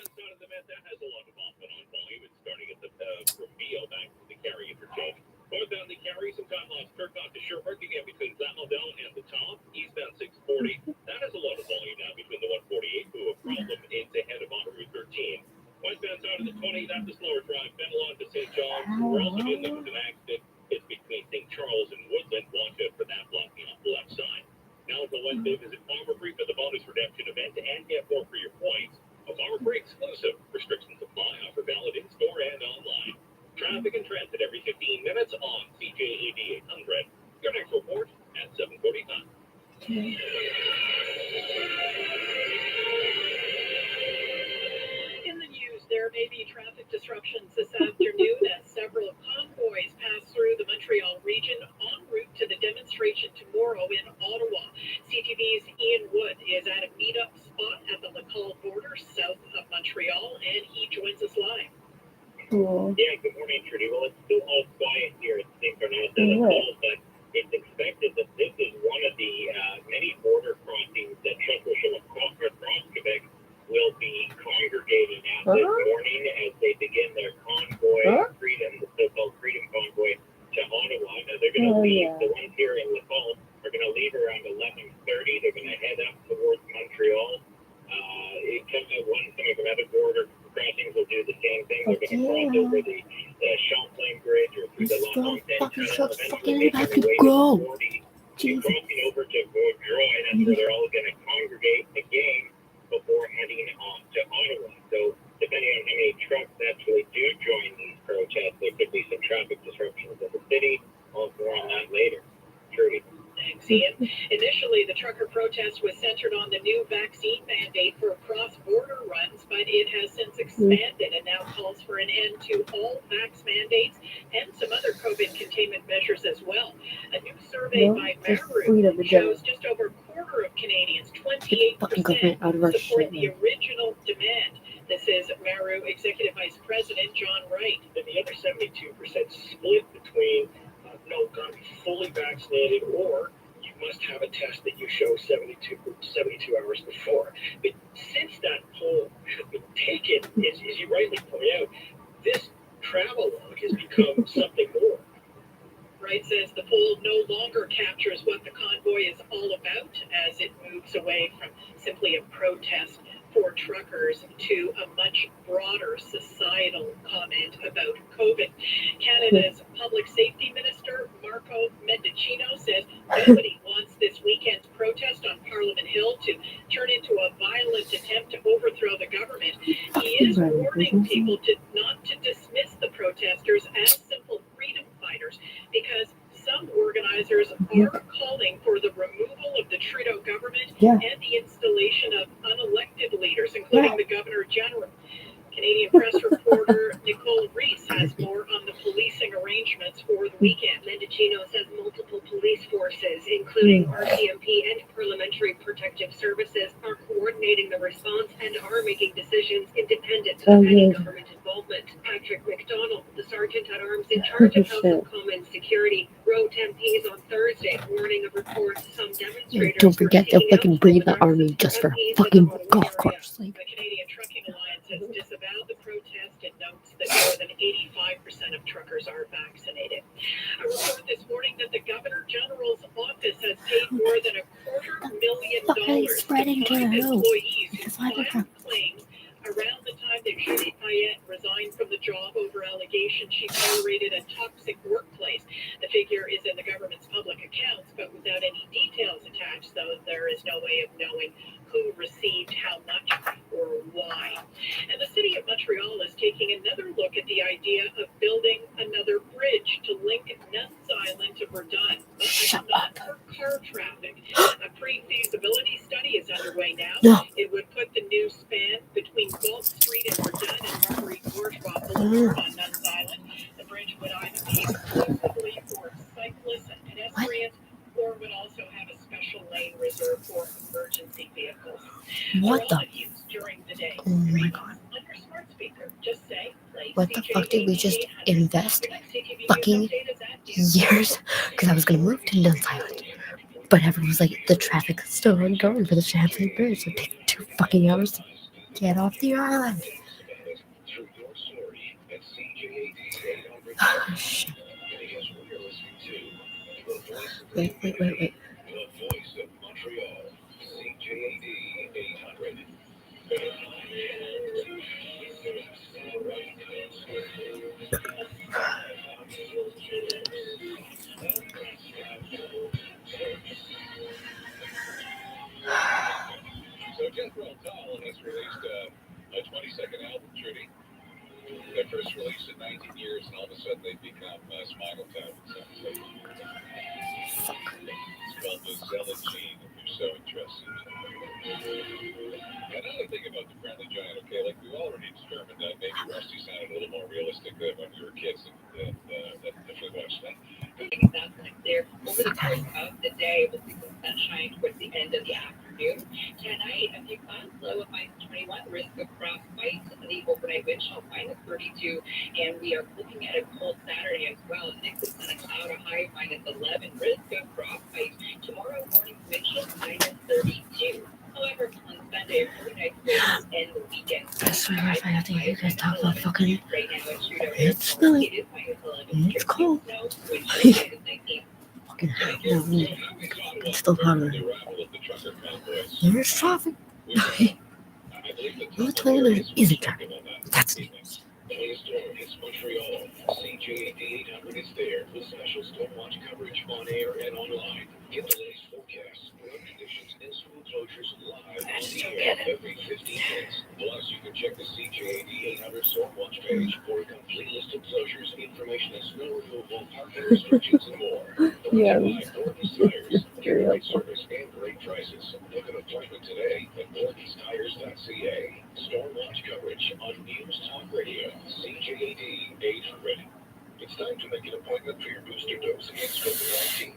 Northbound the carry, some time lost. Kirkcott to Sherbrooke again between Glenmodell and the top. Eastbound 640. That has a lot of volume now between the 148 who a problem is ahead of on Route 13. Westbound side of the 20, that's a slower drive. Bennelong to St. John's. We're also dealing with an accident. It's between St. Charles and Woodland. Watch out for that blocking off the left side. Now until Wednesday, visit Farmer Free for the bonus redemption event and get more for your points. A Farmer Free exclusive. Restrictions apply. Offer valid in store and online. Traffic and transit every 15 minutes on CJAD 800. Your next report at 7:45. In the news, there may be traffic disruptions this afternoon as several convoys pass through the Montreal region en route to the demonstration tomorrow in Ottawa. CTV's Ian Wood is at a meetup spot at the Lacal border south of Montreal, and he joins us live. cool. Yeah, good morning, Trudy. Well, it's still all quiet here at St. Bernard de la Salle, but it's expected that this is one of the many border crossings that truckers from across Quebec will be congregating at this morning as they begin their convoy, Freedom, the so-called Freedom Convoy, to Ottawa. Now, they're going to leave, the ones here in Laval are going to leave around 11:30. They're going to head up towards Montreal. It comes at one, some of the other border crossings will do the same thing. They're going to cross over the Champlain Bridge or through the La Fontaine Tunnel, eventually making their way to 40, crossing over to Vaudreuil. That's where they're all going to congregate again before heading on to Ottawa. So depending on how many trucks actually do join these protests, there could be some traffic disruptions in the city. I'll more on that later. Trudy. Thanks, Ian. Initially, the trucker protest was centered on the new vaccine mandate for cross-border runs, but it has since expanded and now calls for an end to all vax mandates and some other COVID containment measures as well. A new survey by Maru shows just over a quarter of Canadians, 28%, support the original demand. This is Maru Executive Vice President John Wright. And the other 72% split between no, got to be fully vaccinated, or you must have a test that you show 72 hours before. But since that poll has been taken, as you rightly point out, this travelogue has become something more. Wright says the poll no longer captures what the convoy is all about, as it moves away from simply a protest for truckers to a much broader societal comment about COVID. Canada's Public Safety Minister, Marco Mendicino, says nobody wants this weekend's protest on Parliament Hill to turn into a violent attempt to overthrow the government. He is warning people not to dismiss the protesters as simple freedom fighters, because some organizers are calling for the removal of the Trudeau government and the installation of unelected leaders, including the Governor General. Canadian press reporter Nicole Reese has more on the policing arrangements for the weekend. Mendicino says multiple police forces, including RCMP and Parliamentary Protective Services, are coordinating the response and are making decisions independent of any government involvement. Patrick McDonald, the Sergeant-at-Arms in charge of House of Commons security, wrote MPs on Thursday, warning of reports some demonstrators. Don't forget they'll fucking bring the army just for a fucking golf course. The Canadian Trucking Alliance has disavowed the protest and notes that more than 85% of truckers are vaccinated. A report this morning that the Governor General's office has paid more than $250,000 to 5 employees who filed claims around the time that Julie Payette resigned from the job over allegations she tolerated a toxic workplace. The figure is in the government's public accounts, but without any details attached, so there is no way of knowing who received how much or why. And the city of Montreal is taking another look at the idea of building another bridge to link Nuns Island to Verdun, but not for car traffic. A pre-feasibility study is underway now. No. It would put the new span between Galt Street in Verdun and Rubbery Bourgeois Boulevard on Nuns Island. The bridge would either be exclusively for cyclists and pedestrians, or would also have a special lane reserved for emergency vehicles. What the? During the day. Oh my god. On your smart speaker, just say, What the fuck did we just invest fucking years? Because I was gonna move to Nuns Island. But everyone was like, the traffic is still ongoing for the Champlain Bridge. It takes 2 fucking hours to get off the island. Oh, shit. Wait. The voice of Montreal, CJAD 800. So Jethro Tull has released a 20-second album, Trudy. Their first release in 19 years, and all of a sudden they've become Spinal Tap. It's called the Zealot Gene, if you're so interested. Another thing about the Friendly Giant, okay, like we've already determined that maybe Rusty sounded a little more realistic when we were kids than the watched that. That point there. Over the course of the day, we'll see some sunshine towards the end of the afternoon. Tonight, a few clouds, low of -21, risk of frostbite. The overnight wind chill -32, and we are looking at a cold Saturday as well. 6 on a cloud, a high of -11, risk of frostbite. Tomorrow morning wind chill -32. However, on Sunday, really nice days and the weekend. I swear if I have to hear you guys talk about fucking... It's snowing. It's cold. Fucking hell. No, it's still hotter. There's traffic. I'll tell you there isn't traffic. That's news. It's Montreal. CJAD 800 is there with special storm watch coverage on air and online. Get the latest forecasts, weather conditions, and school closures live on the air every 15 minutes. Plus, you can check the CJAD 800 storm watch page for a complete list of closures, information on snow removal, parking restrictions, and more. Yeah. Great service and great prices. Book an appointment today at GordonsTires.ca. Storm watch coverage on News Talk Radio, CJAD 800. It's time to make an appointment for your booster dose against COVID-19.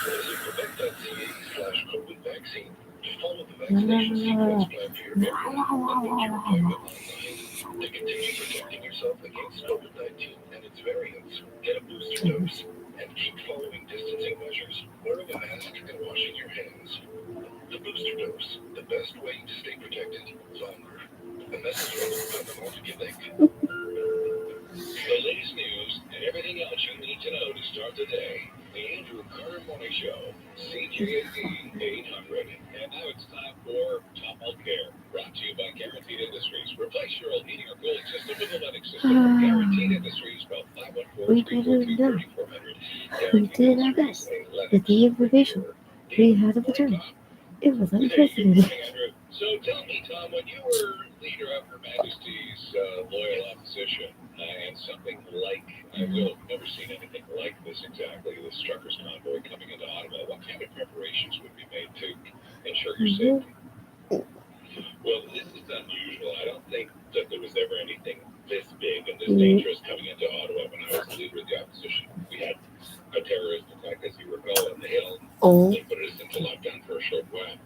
Visit quebec.ca/COVID vaccine to follow the vaccination sequence plan for your area and book your appointment online. To continue protecting yourself against COVID-19 and its variants, get a booster dose and keep following distancing measures, wearing a mask and washing your hands. The booster dose, the best way to stay protected longer. A message from the government of Quebec. The latest news and everything else you need to know to start the day. The Andrew Carter Morning Show, CJAD 800. And now it's time for Top Health Care, brought to you by Guaranteed Industries. Replace your old heating or cooling system with a Lennox system. Guaranteed Industries, about 514-342-3400. We did our best with the information we had at the time. It was unprecedented. So tell me, Tom, when you were leader of Her Majesty's loyal opposition, and something like, we'll have never seen anything like this exactly, this truckers convoy coming into Ottawa, what kind of preparations would be made to ensure your safety? Well, this is unusual. I don't think that there was ever anything this big and this dangerous coming into Ottawa when I was the leader of the opposition. We had a terrorist attack, as you recall, on the Hill. They put us into lockdown for a short while.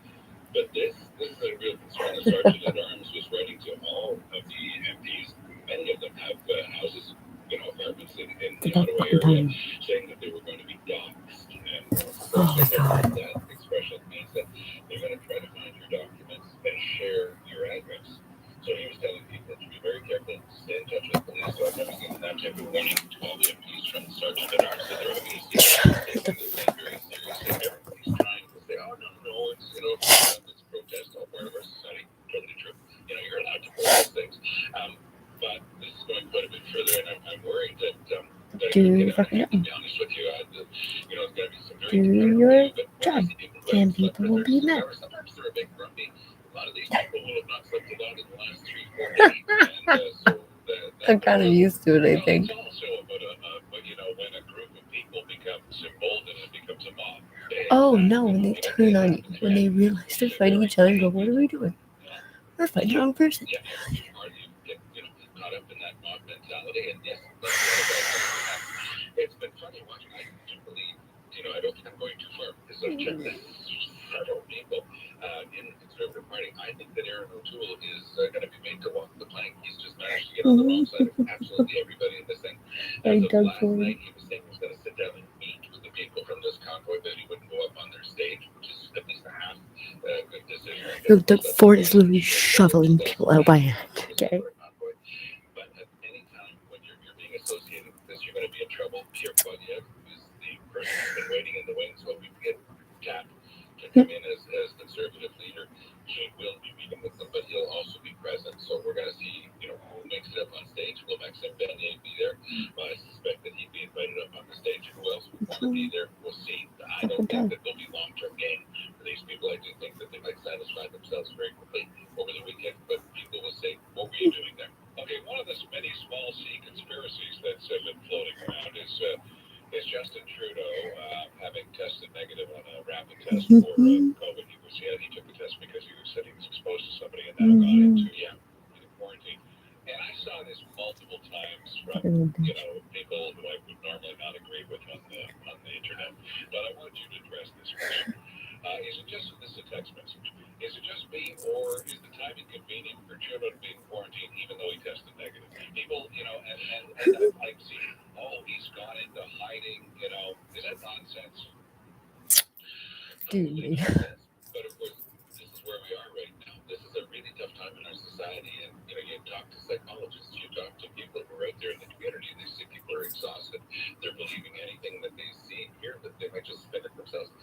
But this is a real concern. The Sergeant at Arms was writing to all of the MPs. Many of them have houses, apartments in the Ottawa area, saying that they were going to be doxxed. And oh my God. That expression means that they're going to try to find your documents and share your address. So he was telling people to be very careful, stay in touch with police. So I've never seen that type of warning to all the MPs from the Sergeant at Arms that they're going to see this very seriously. Everybody's trying to say, oh, no, it's protest, all part of our society. Totally true. You're allowed to protest things. But this is going quite a bit further, and I'm worried that to be honest with you, it's going to be some very do your job, and people will be mad. Sometimes they're a bit grumpy. A I'm kind of used to it, I think. It's also but when a group of people becomes emboldened and becomes a mob. Oh no, when they turn on you, when they realize they're fighting each other and go, what are we doing? We're fighting the wrong person. Yeah, you get caught up in that mob mentality, and yes, that's a lot of bad things that happen. It's been funny watching. I do believe, I don't think I'm going too far because I've checked this several people in the Conservative Party. I think that Aaron O'Toole is going to be made to walk the plank. He's just managed to get on the wrong side of absolutely everybody in this thing. As of last night, he was saying he was going to sit down and meet with the people from this convoy, that he wouldn't go up on their stage, which is at least a half good decision. Doug Ford is literally shoveling people out by hand. Okay. But at any time when you're being associated with this, you're going to be in trouble. Pierre Poilievre, who's the person who's been waiting in the wings while we get Cap to come in as Conservative leader. He will be meeting with them, but he'll also be present. So we're going to see, who makes it up on stage. Will Maxime Bernier be there? I suspect that he'd be invited up on the stage. Who else would want to be there? We'll see. I don't think that there'll be long-term gain for these people. I do think that they might satisfy themselves very quickly over the weekend, but people will say, what were you doing there? Okay, one of the many small C conspiracies that's been floating around is Justin Trudeau having tested negative on a rapid test for COVID. He took the test because he said he was exposed to somebody and now got into quarantine. And I saw this multiple times from people who I would normally not agree with on the internet. But I want you to address this question. Is it just this a text message? Is it just me, or is the timing convenient for Trudeau to be in quarantine even though he tested negative? People, and I've seen, he's gone into hiding, is that nonsense? Probably nonsense. But of course, this is where we are right now. This is a really tough time in our society, and you talk to psychologists, you talk to people who are out there in the community, they see people are exhausted. They're believing anything that they see and hear, that they might just spin it themselves.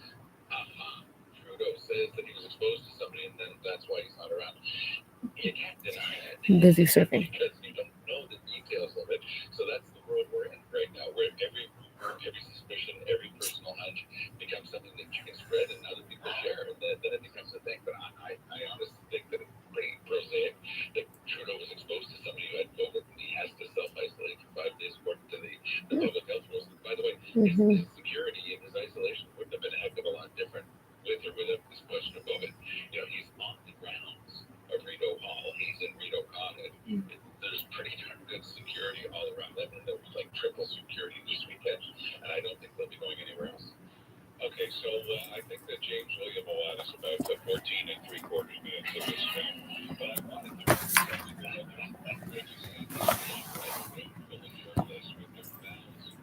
Trudeau says that he was exposed to somebody, and then that's why he's not around. You can't deny it. Busy surfing. Because you don't know the details of it. So that's the world we're in right now, where every rumor, every suspicion, every personal hunch becomes something that you can spread and other people share, and then it becomes a thing. But I honestly think that it's pretty prosaic that Trudeau was exposed to somebody who had COVID, and he has to self-isolate for 5 days according to the public health rules. By the way, his security and his isolation wouldn't have been a heck of a lot different with or without this question of COVID. He's on the grounds of Rideau Hall. He's in Rideau Common. There's pretty darn good security all around them, and there was like triple security this weekend, and I don't think they'll be going anywhere else. Okay, so I think that James William will add us about 14 3/4 minutes of this film, but I wanted to fully share this with their mouths.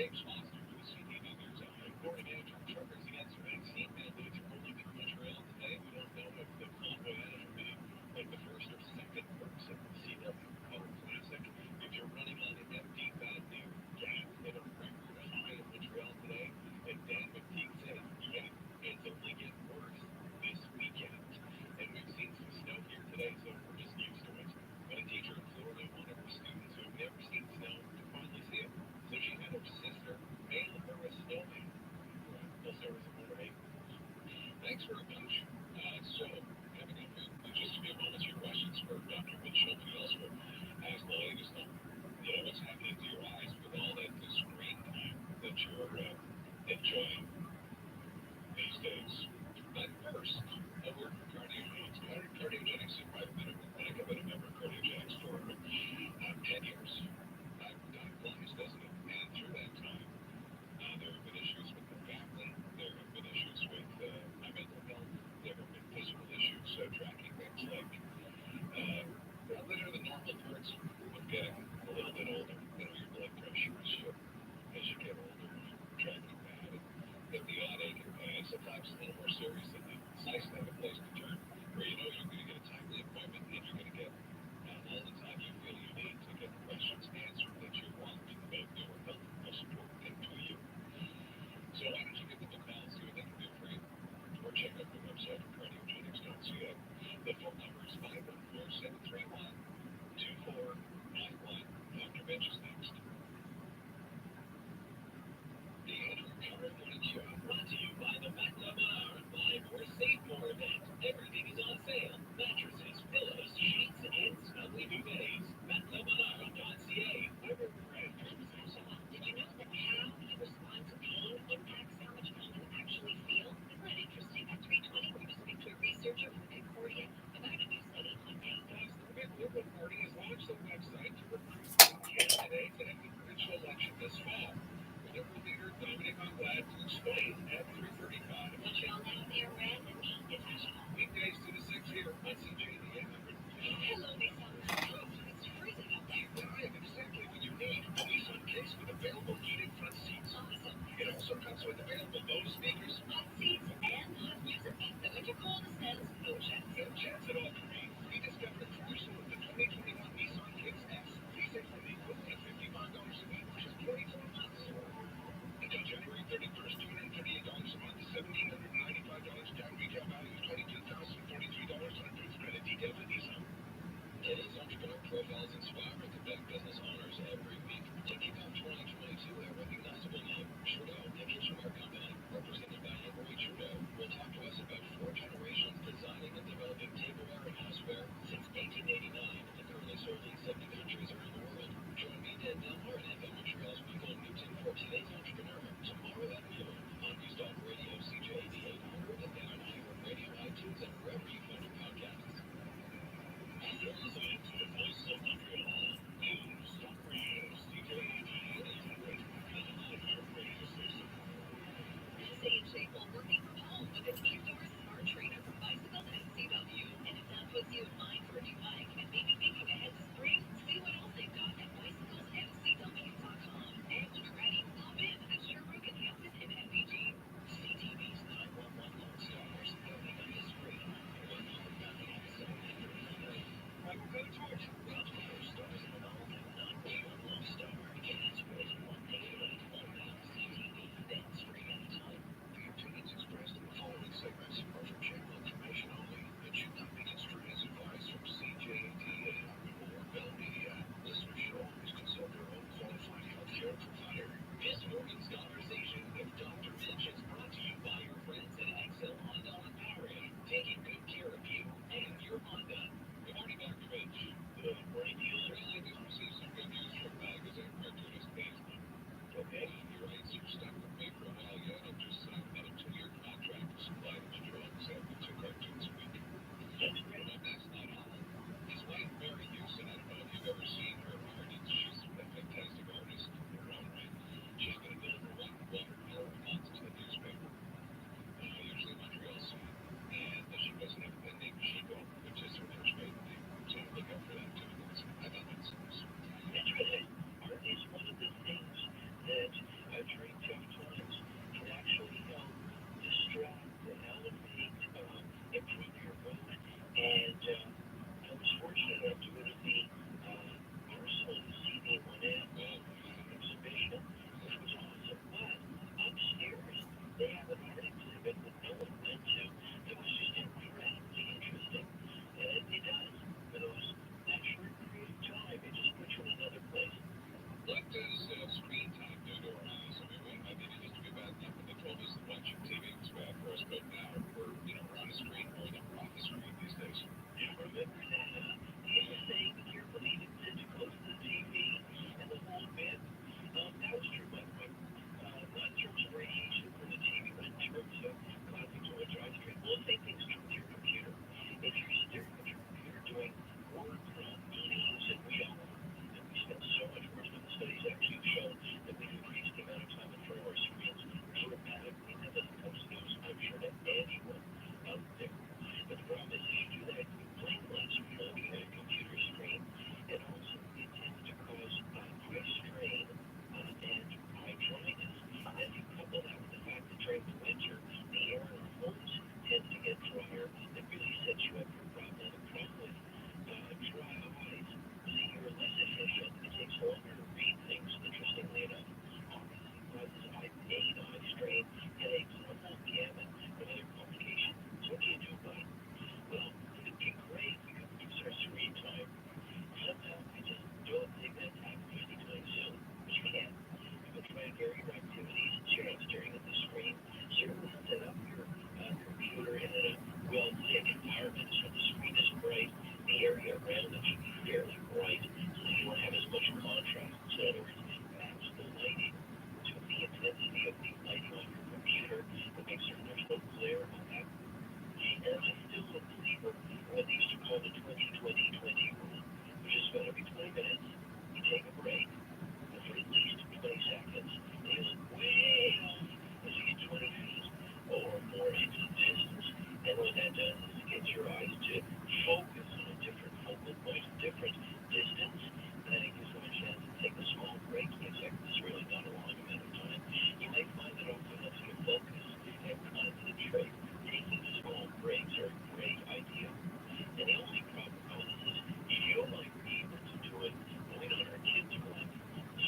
James Foster for the CJAD News. Florida manager of truckers against vaccine mandates are rolling in Montreal today. We don't know if the convoy added will be like the first or second person of the CW Color Classic. If you're running on an empty bad news, gas hit a record high in Montreal today. And Dan McTeague said, yeah, it's only getting worse this weekend. And we've seen some snow here today, so we're just used to it. But a teacher in Florida wanted her students who have never seen snow to finally see it. So she had her sister mail her a snowman. Well, there was a morning. Thanks very much. So, coming up in just a few moments, your questions for Dr. Mitchell. We also ask the latest on, what's happening to your eyes with all that screen time that you're enjoying these days. But first, a word from Cardiogenics. Cardiogenics is a private medical clinic. I've been a member of Cardiogenics for 10 years. I've diagnosed, doesn't it? And through that time, there have been issues with my family. There have been issues with my mental health. There have been physical issues, tracking things like what are the normal parts of getting a little bit older. Your blood pressure as you get older, tracking that, and the odd ache and pain. Sometimes a little more serious than that. It's nice to have a place to turn where you know you're going to get a timely appointment and you're going to get all the time you feel you need to get the questions answered that you want about your health, most important thing to you. So why don't you give them a call, see what they can do for you, or check out their website at cardiogenics.ca. The phone number is 514-731-2491. Dr. Mitch is next. The Andrew Current Morning Show, brought to you by the McNamara Buy More Save More event. Everything is on sale. Mattresses, pillows, sheets, and snugly duvets. McNamara.ca. Where we're at. Did you know that how you respond to pain impacts how much pain you actually feel? Isn't that interesting? At 3:20, we're going to speak to a researcher from Concordia about a new study on pain. Plus, the Big Liberal Party has launched a website to recruit candidates ahead of the provincial election this fall. Liberal leader Dominic Anglade to explain at 3:35. Montreal Now, they're red and me, Natasha. Weekdays 2 to 6 here on CJAD 800. Hello, Nissan. It's freezing out there. Well, I have exactly what you need. A Nissan case with available heated front seats. Awesome. It also comes with available Bose speakers, hot seats, and hot music. And when you're cold as ends, no chance. No chance at all for me. Rediscover the tradition of the 2021 Nissan Kicks S. Lease it from me with $55 a week, just 24 months. Until January 31st, $238 a month, $1,795 down. Retail value is $22,043 on approved credit. Details at Nissan. Today's entrepreneur profiles inspire and connect business owners every week. Taking off 2022 at recognizable name, Trudeau, Digital Company, representing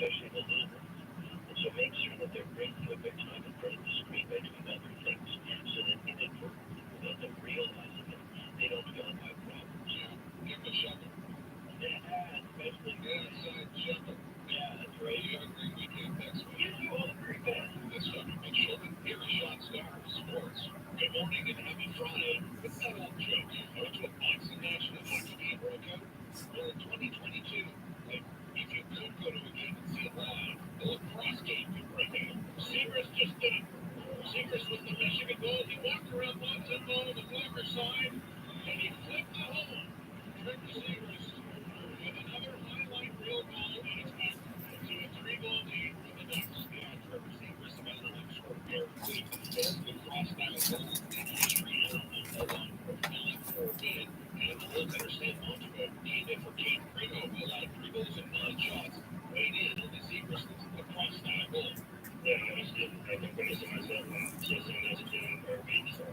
especially the little ones. And so make sure that they're breaking up their time in front of the screen between other things, so that inadvertently, without them realizing it, they don't feel like have problems. Yeah, give them a shovel. Yeah, especially good outside shovel. Yeah, that's right. You have a great weekend next week. Yes, you all agree, Ben. This time with children, here is Sean Star of Sports. Good morning and happy Friday. It's not all jokes. I went to a boxing match in the hockey game World Cup. Well, in 2022, like, if you could go to a game and see it live, the lacrosse game could break out. Seagrass just did it. Seagrass was the Michigan ball. He walked around Boston ball on the Blogger side, and he flipped the hole. Trevor Seagrass with another highlight reel goal, and it's back to a 3-goal lead for the Ducks. Yeah, Trevor Seagrass, a man like extraordinary, leads the best lacrosse-style goals in history. Along with 9-4 win, and the goaltender Sam Montego came in for Kate Primo, who allowed 3 goals and 9 shots, weighed in on the Seagrass lacrosse-style goal. Yeah, I was good. I've been putting this in myself since I was a week, so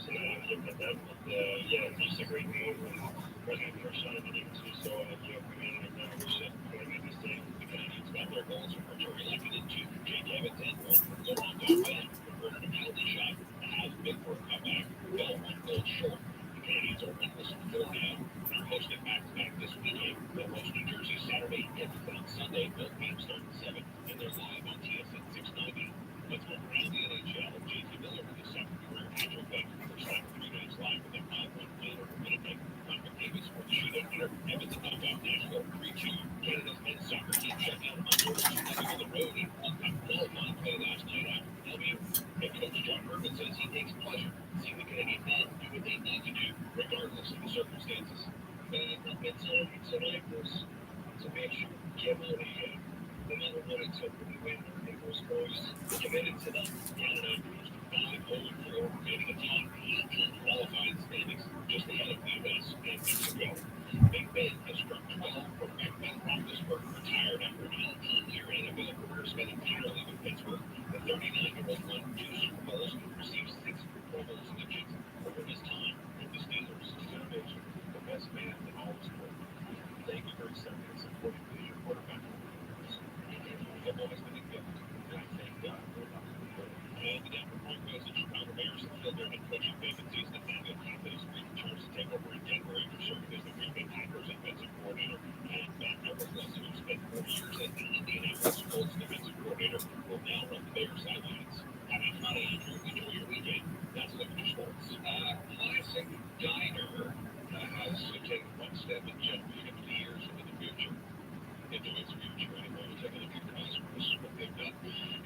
now I'm looking at that. But yeah, it's just a great move, and was my first shot at the game too, so I mean, I wish that would have made me stay. The Canadians got their goals from Arturi Lekkinen to Jake Evans and one from Laurent Gauvin, converted a penalty shot that has been for a comeback. Fell 1 goal short. The Canadians are winless in 4 now and are hosting back-to-back this weekend. They'll host New Jersey Saturday, Edmonton on Sunday. Both games start at 7, and they're live on TSN 690. Let's move around the NHL. J.T. Miller with his second career hat-trick back for the first time in 3 games live with a 5-1 win over Winnipeg. Connor Davis for the shootout winner. Edmonton knocked off Nashville 3-2. Canada's men's soccer team shut down Honduras 2-0 on the road in World Cup qualifying play last night after the W. Head coach John Herman says he takes pleasure seeing the Canadian men do what they need to do, regardless of the circumstances. It's an Aprils to make sure Cambodia, no matter what it's up with the win, Aprils boys committed to them. Canada improves to 5-0-4, remaining atop 18 qualifying standings, just ahead of the U.S. and Mexico. Big Ben has struck 12 from Ben Roethlisberger, retired after an 18-year NFL career spent entirely with Pittsburgh. The 39-year-old won 2 Super Bowls, received 6 Pro Bowl selections over his time with the Steelers. Innovation, the best man in all of sport. Thank you for accepting and supporting me, your quarterback. Football has been a gift, and I thank God for it. And the Denver Broncos and Chicago Bears have filled their head coaching vacancies. Nathaniel Hackett is being charged to take over in Denver after serving as the Green Bay Packers offensive coordinator. And Matt Eberflus, who spent 4 years as the Indianapolis Colts defensive coordinator, will now run the Bears sidelines. Happy Friday, Andrew. Enjoy your weekend. That's Liberty Sports. Classic Diner has taken one step and jumped 50 years into the future. Into its future, anyway. We'll take a look at Cosmos, what they've done.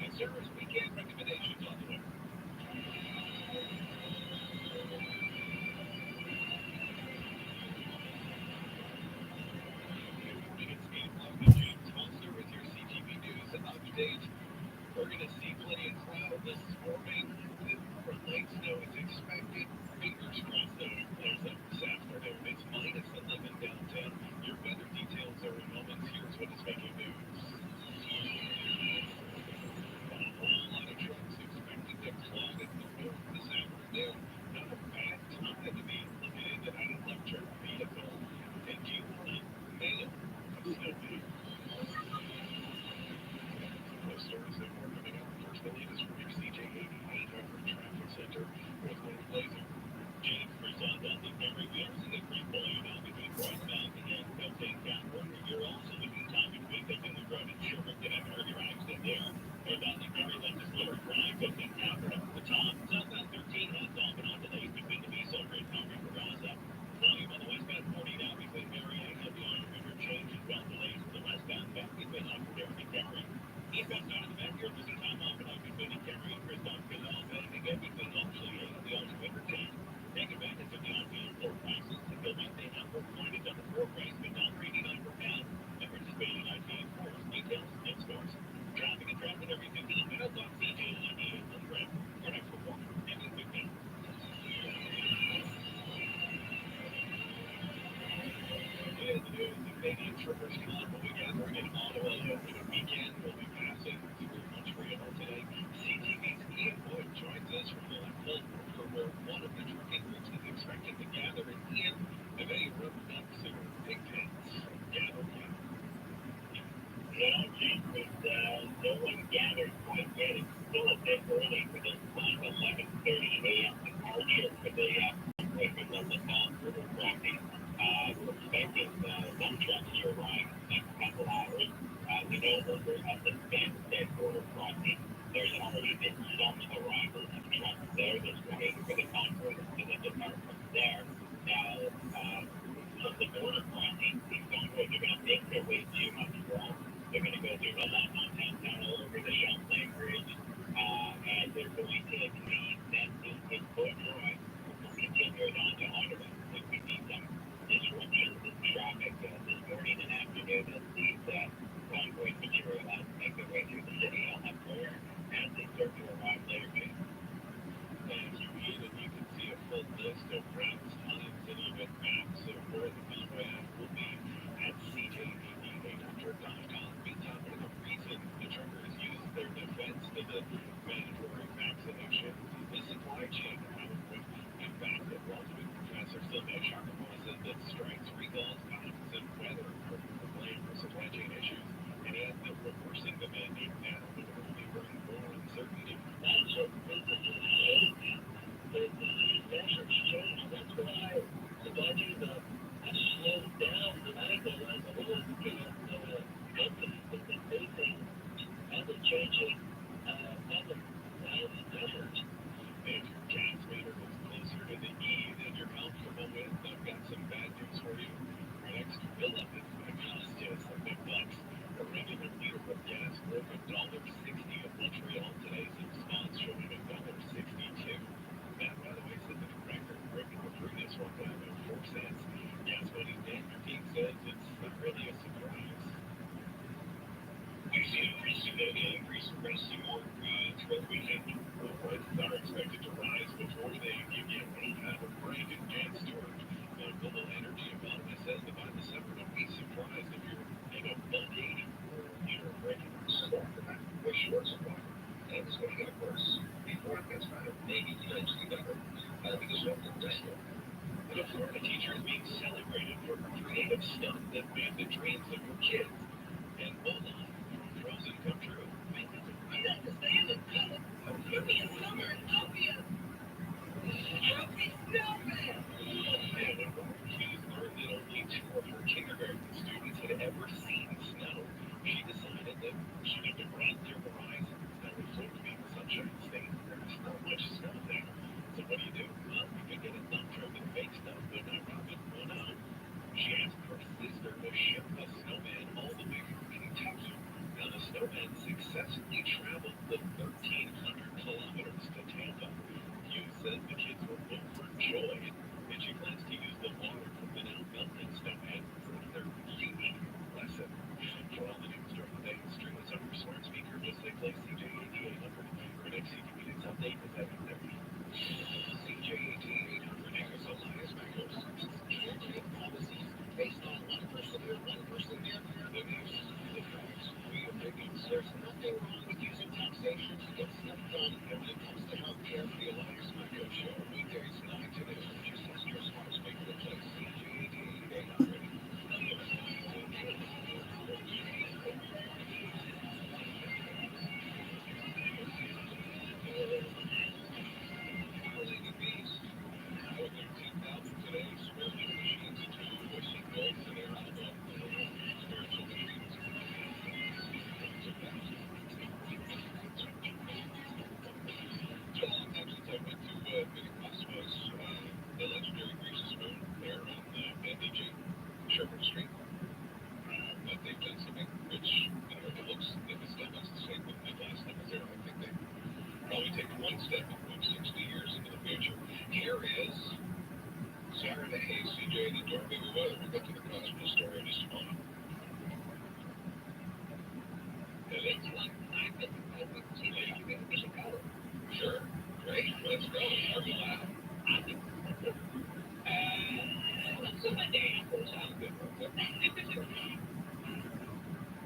And Sarah's weekend recommendations on the way. It's 8 o'clock. I'm James Foster with your CTV News update. We're going to see plenty of cloud this morning. For light snow is expected. Fingers crossed, though, it clears up this afternoon. It's minus 11 downtown. Your weather details are in moments. Here's what is making news. A whole lot of trucks expected to clog at the port this afternoon. Not a bad time to be looking into that electric vehicle. And do you want to mail a snowman? Most stories that we're coming up. First, the latest from your CJAD 800 traffic center with Lord Blazer. James Brisson on the Mary Wheels in the Great Volume now between Broadbound and Milton California. You're also looking time between Milton and Road and Sherman. Get out earlier accident there. And on the Mary left is Lower Drive, Milton Catherine up to the top. Southbound 13 heads off and on delays between the Visa and Great Boundary for Gaza. Volume on the westbound 40 now between Mary and the Iron River change and belt delays for the westbound back between Oxford and Kerry. Eastbound side of the back, you're losing time off and on between Kerry and Christoph Gazelle, heading again between Montpellier and the Old Wintertown. Take advantage of the on-field floor prices. Until Wednesday, outdoor coin is under 4 price, but $1.89 per pound. And participating IT stores, details, and stores. Traffic and traffic every 15 minutes on CJAD 800. Your next report, Evan Whitney. In the news, the Canadian Truckers Convoy gathering in Ottawa over the weekend will be passing through Montreal today. CTV's Ian Wood joins us from no one gathered quite yet. It's still a bit early for this 11:30 a.m. departure for the equipment on the river crossing. We're expecting some trucks to arrive in the next couple hours. We know over at the Stansted border crossing, there's already been some arrival of trucks there this morning for the convoy to the department there. Now, on the border crossing, these convoys are going to make their way to Montreal. They're going to go through the La Mountain Tunnel over the Champlain Bridge, and they're going to leave that in Vaudreuil before continuing on to Ottawa. There could be some disruptions in traffic this morning and afternoon as these convoys materialize and make their way through the city. I'll have more as they start to arrive later, Jake. Thanks, Reed, and you can see a full list of routes, times, and even maps of where the convoy will be at CJAD800.com. Meantime, one of the reasons the truckers use their defense to the mandatory vaccination is supply chain. In fact, the Washington professor Sylvain Charbonneau said that strikes, recalls, costs, and weather are to blame for supply chain issues, and he has been reversing the mandate now in order to bring more uncertainty. That's what businesses say. The measures change. That's why supply chains have slowed down dramatically as a lot of companies have been facing ever-changing measures. If your gas meter is closer to the E than you're comfortable with, I've got some bad news for you. Your next fill up is going to cost you some big bucks. A regular liter of gas broke $1.60 in Montreal today. Some spots showing $1.62. That, by the way, set the new record, breaking the previous one by about 4 cents. Gas Money Dan, your team says it's not really a surprise. We've seen a pretty significant increase in pricing throughout the weekend. Prices are expected to rise before they give you any kind of break. And Jan Stewart, the global energy economist, says that by December, don't be surprised if you're paying above 80 for a liter of regular. So we're short supply, and it's going to get worse before it gets better. Maybe eventually better, because of the industrial. But a Florida teacher is being celebrated for her creative stunt that made the dreams of her kids and Olaf from Frozen come true. I got to stay in the color. Give me a summer in Tokyo. Happy snowman! And when Lauren Hughes learned that only 2 of her kindergarten students had ever seen snow, she decided that she'd have to run near horizon. Now we float to be in the Sunshine State. There's not much snow there. So what do? Well, you could get a dump truck and fake snow, but not Robin. Oh no. She asked her sister to ship a snowman all the way from Kentucky. Now the snowman successfully traveled the 1,300 kilometers to Tampa. Hughes says the kids were overjoyed, and she plans to use the water from the now melted snowman for another unique lesson. For all the news during the day, stream us on your smart speaker. Just say play CJAD 800. Your next CTV News update is at 8:30. CJAD 800 airs Elias Mackos. Campaign policies based on one person here, one person there. The news, the facts, the opinions. There's nothing wrong with using taxation to get stuff done. And when it comes to healthcare, the Elias Mackos Show, weekdays 9 to noon. Just ask your smart speaker to play CJAD 800.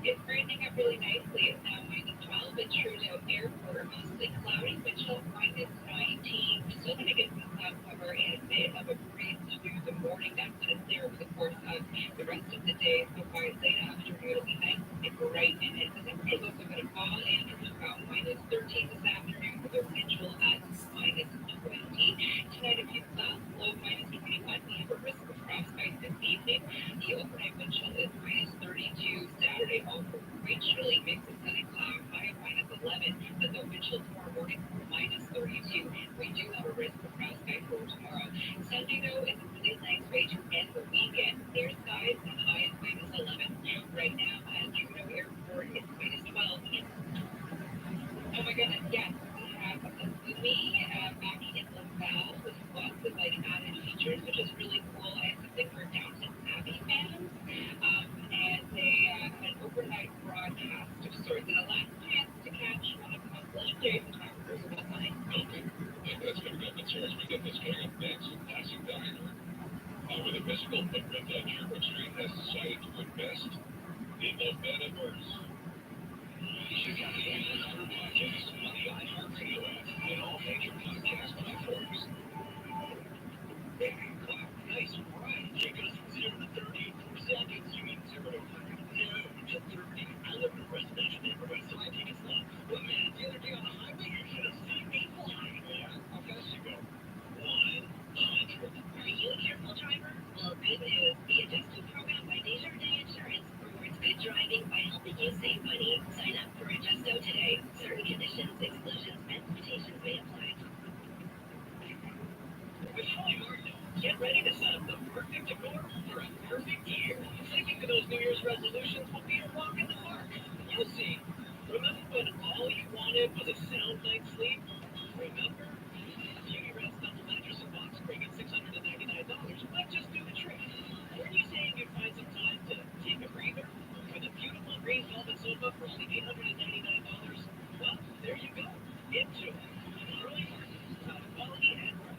It's branding up really nicely. It's now -12 at Trudeau Airport. Mostly cloudy, but -19. Still going to get some cloud cover and a bit of a breeze through the morning. That's when it's there over the course of the rest of the day. So by late afternoon, it'll be nice and bright. And the temperature's also going to fall. Andrew's about minus 13 this afternoon with a visual at minus 20. Tonight, if you saw low minus 21, we have a risk of frostbite this evening. The overnight wind chill is minus 32. Saturday also regionally mixed with sunny cloud, high of minus 11. But the wind chill tomorrow morning minus 32. We do have a risk of frostbite for tomorrow. Sunday, though, is a really nice way to end the weekend. Clear skies and high of minus 11. Right now at Juneau Airport, it's minus 12. Oh my goodness, yes, we have a Lumi back in Laval with lots of like added features, which is really cool. I have something for Downton Abbey fans, and they an overnight broadcast of sorts, and a last chance to catch one of the most legendary photographers of all time. That's going to go as we get this coming up next. Classic Diner. With a physical footprint on Sherwood Street has decided to invest in the metaverse. Podcast on the iHeartRadio app and all major podcast platforms. Nice, right? Take us from 0 to 30 in 4 seconds. You mean 0 to 100? No, to 30. I live in a residential neighborhood, so I take it slow. But man, the other day on the highway, you should have seen me flying. Yeah? How fast you go? 100. Are you a careful driver? Well, good news. The adjusted program by Desjardins Insurance rewards good driving by helping you save money. Sign up for Adjusto today. Certain conditions, exclusions, and limitations may apply. Get ready to set up the perfect decor for a perfect year. Sticking to those New Year's resolutions will be a walk in the park. You'll see. Remember when all you wanted was a sound night's sleep? Remember? Beauty Rest double mattress and box spring at $699 might just do the trick. Weren't you saying you'd find some time to take a breather? For the beautiful green velvet sofa for only $899? Well, there you go. Enjoy. Early bird, quality and rest.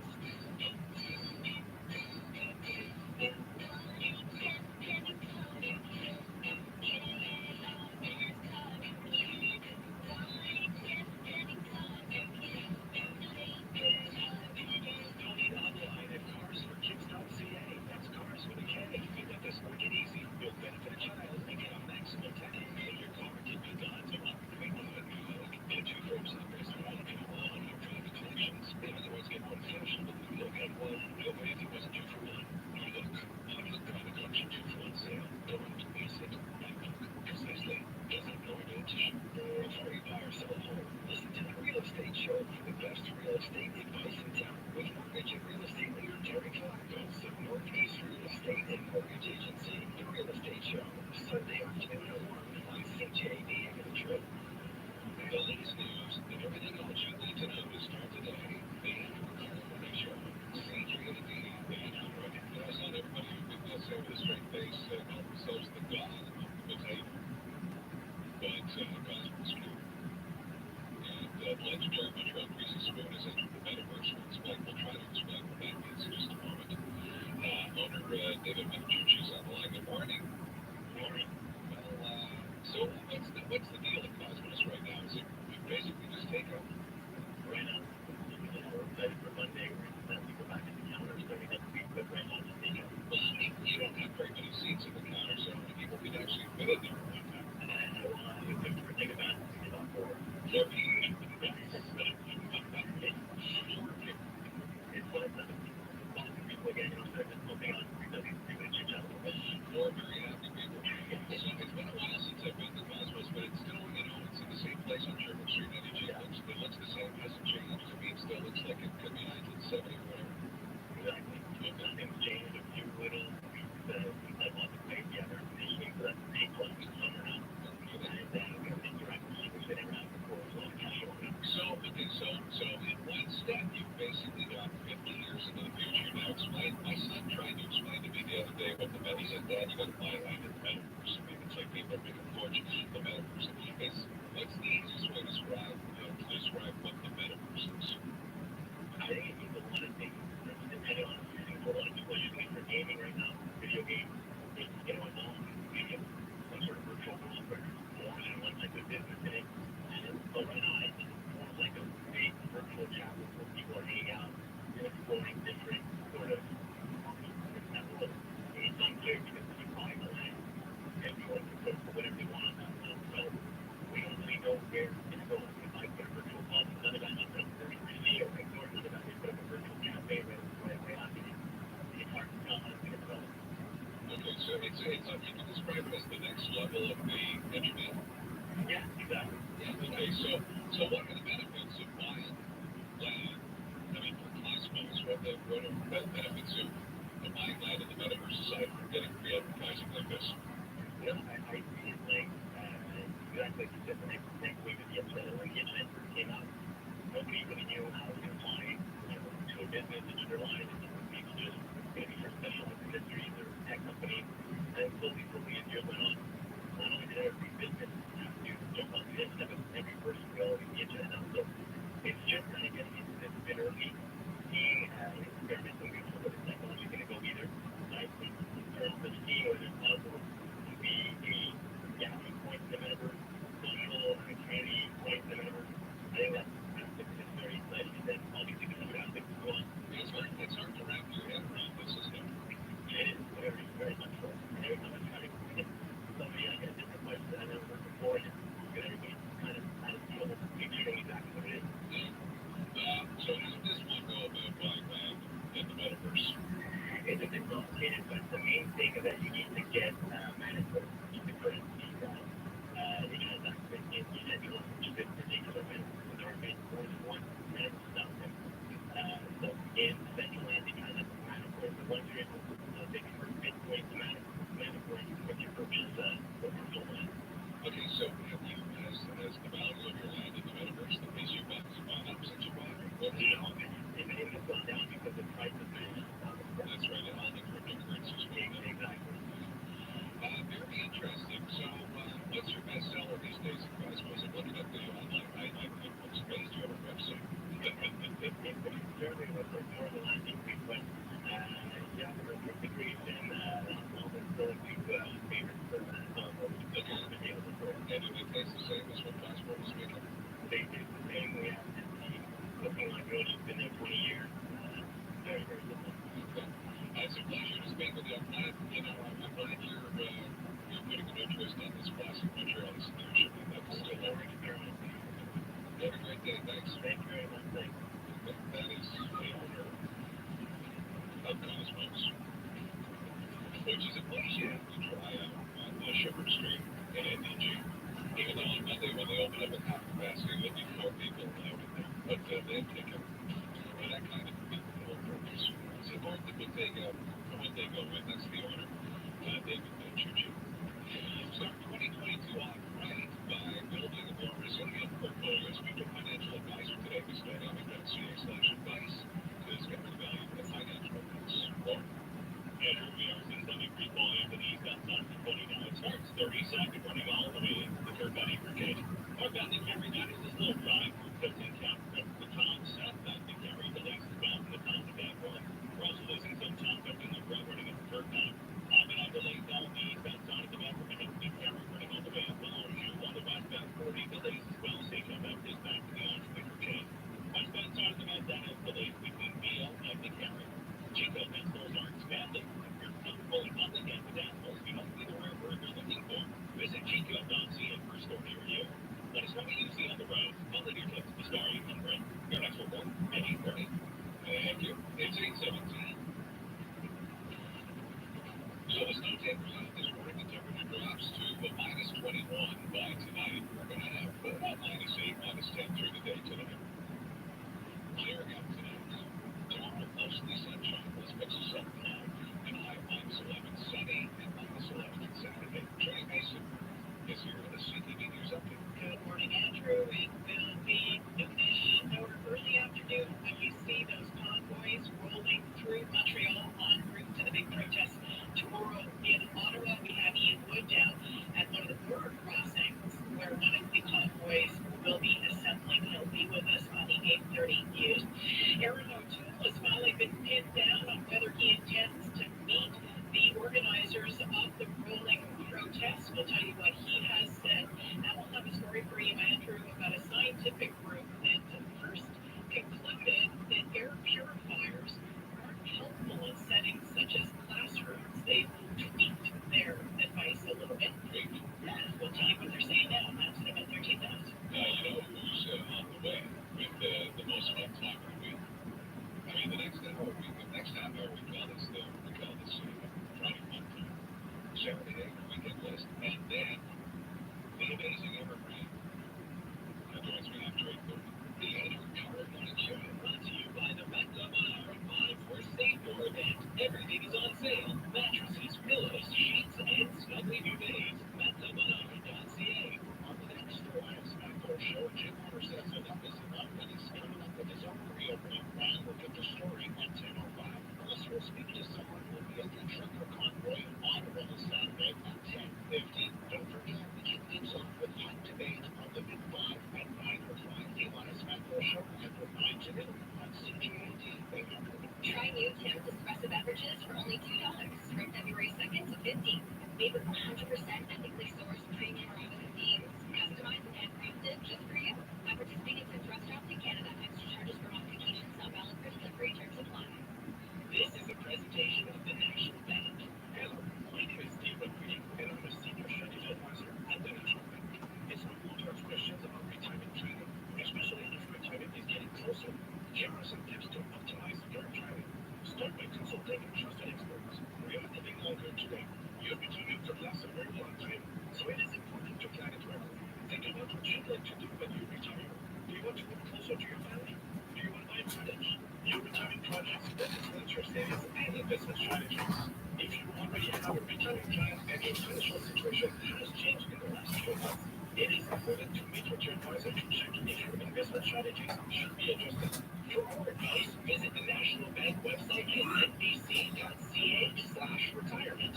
That's cars with a K. You let this make it easy. You'll benefit a child and get a maximum 10. Your car can be done to upgrade get 2 frames of this on your private collections. They otherwise get one fashionable new look and one no way if it wasn't 2 for 1. Look private collection 2 for 1 sale. Don't miss it. Precisely. Doesn't know an inch. Before you buy or sell a home, listen to the Real Estate Show for the best real estate advice in town with mortgage and real estate leader Terry Clarkos of Northeast Real Estate and Mortgage Agency. The Real Estate Show, Sunday afternoon at 1 on CJAD and Trip. The latest news and everything else you need to know to start the day. The Andrew Clark Show, CJAD and recognize not everybody who can say with a straight face call themselves the god of the potato. But Cosmo's true. And legendary money run Reese's Spoon has entered the metaverse. We'll try to explain what that means in just a moment. Owner David Matucci's on the line. Good morning. Morning. Well, so what's the deal at Cosmos right now? Is it basically just takeout? Right now, we're ready for Monday. Then we go back to the counter starting next week. But right now, just takeout. Well, you don't have very many seats in the counter, so how many people can actually fit in there at one time? We put for take a bath. It's about 4. 4 people. Again, you know, so just moving on. We're very happy people. So it's been a while since I've been to Cosmos, but it's still, you know, it's in the same place on Sherwood Street. It looks the same, hasn't changed. I mean, it still looks like it could be 1970 or whatever. Exactly. Nothing's changed. A few little things I want to make. Yeah, they're initially for that 8+ summer now. And then we're going to interact with people sitting around the course of cash over. So in one step, you've basically got 50 years into the future. Now explain, my son tried to explain to me the other day what the metaverse, he said, Dad, you got to buy land in the metaverse. I mean, it's like people are making fortunes in the metaverse. What's the easiest way to describe what the metaverse is? I think it means a lot of things. Depending on, a lot of people are using it for gaming right now. Video games. You know, it's all some sort of virtual world where more than one type of business in it. But right now, I think it's more like a big virtual chat where people are hanging out and exploring different sort of fact, like you said, the next week of the internet first came out, nobody really knew how it was going to apply, to a business and to their lives. People just maybe for specialized industries or tech companies, and slowly, as years went on, not only did every business have to jump on the internet, but every person go to the internet now. So it's just kind of getting into this bit early, seeing experimenting with where the technology is going to go either. I think in terms of seeing whether it's possible to be a gathering point in the metaverse, social and community point in the metaverse. I think that's it's very exciting, and then obviously the other aspects as well. It's hard to wrap your head around this, isn't it? It is very, very much so. And every time I try to somebody, I get a different question that I never heard before, and everybody kind of has a feel picturing exactly what it is. So how does one go about buying land in the metaverse? It's a bit complicated, but the main thing is that you need to get management of the currency that it has access in schedule, which is this particular metaverse. So there are more than one metaverse out there. So in Decentraland, they kind of have a metaverse. The ones you're able to they convert Bitcoin to metaverse when you purchase virtual land. Okay, so have you, has the value of your land in the metaverse, the piece you bought, gone up since you bought it? Well, it has gone down because the price of land. That's right, and all the cryptocurrencies went up. Exactly. Very interesting. So, what's your best seller these days? I suppose I'm looking at the online. I what's amazed you have a website. It's certainly more of a landing page, but yeah, the crypto creation, all the still a big favorite for and do they taste the same as what Passport was making? They taste the same. We have this team cooking on good. It's been there 20 years. Very, very simple. It's a pleasure to speak with you. I'm glad you're putting an interest on this classic Montreal institution, and that's still there. Have a great day. Thanks. Thank you very much. Thanks. That is the owner of Cosmos, which is a place you have to try out on the Shepherd Street in NDG. Even though on Monday when they open up at half capacity, there'll be 4 people allowed in there. But they take it for that kind of full purpose. Support them when they go in. That's the owner, David Benchucci. Start 2022 off right by building a more resilient portfolio. Speak to a financial advisor today. Visit dynamic.ca/advice to discover the value of the financial advice. More. And we are seeing some increased volume to the eastbound side of 29. Starts 32nd, running all the way into the third body brigade. Northbound to Cambry, that is a slow drive. 15 count from the top. Southbound to Cambry, the latest bound from the top of that one. We're also losing some time ducking the road running at the third bound. Been on delays down the eastbound side of the band. We're going to Cambry running all the way up below you on the westbound 40. Delays as well. Station Baptist back to the Orange chain. Westbound side of the band, that has delays between Beale and the Cambry. Chico vessels are expanding. Fully public and pedestrians, we must be the word you're looking for. Visit chico.ca for a store near you. Let us know what you see on the road. I'll leave your tips to Star 800. Your next report at 8:30. Thank you. It's 8:17. So the snow tapers out this morning. The temperature drops to minus 21 by tonight. We're going to have minus 8, minus 10 through the day tonight. Clear again tonight. Tomorrow, mostly sunshine. Let's mix of sun cloud. And high minus 11 sunny and minus 11 on Saturday. Trey Mason is here with a CTV News update. Good morning, Andrew. It will be noonish or early afternoon Try new Tim's espresso beverages for only $2 from February 2nd to 15th. Made with 100% ethically sourced premium Arabica beans, customized and handcrafted just for you. By participating in Tim's restaurants in Canada, extra charges for modifications not valid for delivery terms apply. This is a presentation of the National Bank. Hello, my name is Steve McQueen, and I'm a senior strategy advisor at the National Bank. It's normal to have questions about retirement planning, especially if retirement is getting closer. Here are some tips to optimize your retirement. Start by consulting trusted experts. We are living longer today. Your retirement could last a very long time, so it is important to plan it well. Think about what you'd like to do when you retire. Do you want to move closer to your family? Do you want to buy a cottage? Your retirement projects will influence your savings and investment strategies. If you already have a retirement plan and your financial situation has changed in the last 12 months, it is important to meet with your advisor to check if your investment strategies should be adjusted. For more advice, visit the National Bank website at nbc.ca/retirement.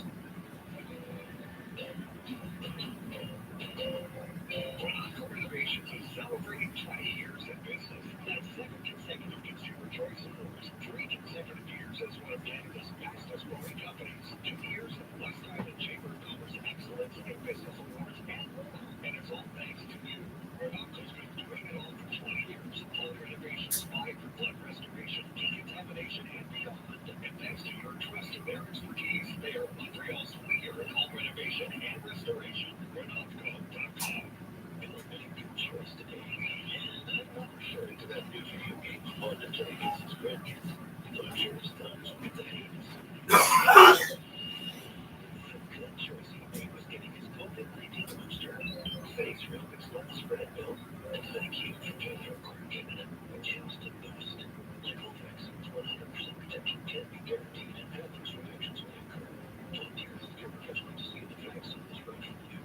Renault Renovations is celebrating 20 years in business. That's 7 consecutive Consumer Choice Awards, 3 consecutive years as one of Canada's fastest growing companies, 2 years of West Island Chamber of Commerce Excellence in Business Awards, and more. And it's all thanks to you. Renault has been doing it all for 20 years. Home renovations, fiber, flood restoration, decontamination, and beyond. And thanks to your trust and their expertise, they are Montreal's leader in home renovation and restoration. RenaultCo.com. Make your choice today. And I'm not referring to that new video game on the James Grandkids. I'm sure it's thumbs with the hands. Good choice he made was getting his COVID-19 booster. Thanks for helping slow the spread, Bill. And thank you for getting your regimen and choose to boost. Like all vaccines, 100% protection can be guaranteed and adverse reactions may occur. Talk to your healthcare professional to see if the vaccine is right for you.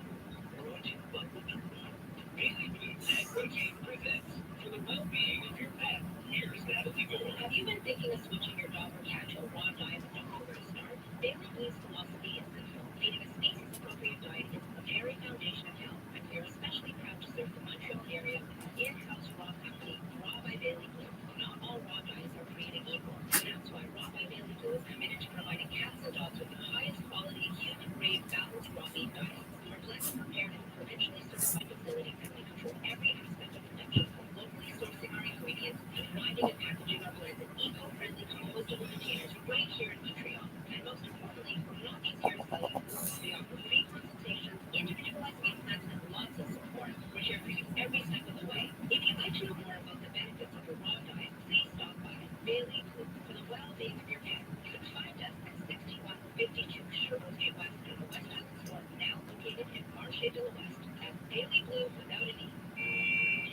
Brought to you by Moderna. Bailey Blue Equity presents For the Well-Being of Your Pet. Here's Natalie Gore. Have you been thinking of switching your dog or cat to a raw diet but don't know where to start? Bailey Blue's philosophy is simple. Feeding a species-appropriate diet is the very foundation of health, and we are especially proud to serve the Montreal area with an in-house raw company, Raw by Bailey Blue. Not all raw diets are created equal, and that's why Raw by Bailey Blue is committed to providing cats and dogs with the highest quality, human-grade, balanced raw meat diets. Our blends are prepared in a provincially certified facility, and we control every aspect of production, from locally sourcing our ingredients to grinding and packaging our blends in eco-friendly compostable containers right here in Montreal. And most importantly, we're not just here to sell you food. We offer free consultations, individualized meal plans, and lots of support. We're here for you every step of the way. If you'd like to know more about the benefits of a raw diet, please stop by Bailey Blue for the well-being of your pet. You can find us at 6152 Sherwood Street West in the West Island store, now located in Marche de l'Ouest. That's Bailey Blue without an E.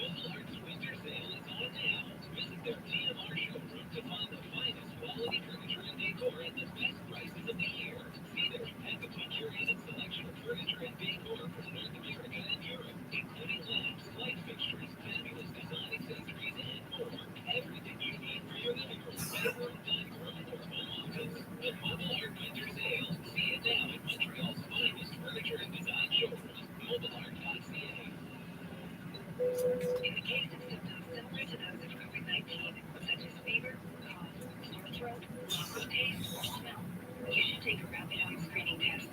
Walmart's winter sale is on now. Visit their TMR showroom to find the finest quality furniture and decor at the best prices of the year. See their impeccably curated selection of furniture and decor from North America and Europe, including lamps, light fixtures, fabulous design accessories, and more. Everything you need for your living room, bedroom, dining room, or home office. The Mobile Art Winter Sale. See it now at Montreal's finest furniture and design showroom, mobileart.ca. In the case of symptoms similar to those of COVID-19, such as fever, cough, sore throat, loss of taste, or smell, you should take a rapid home screening test.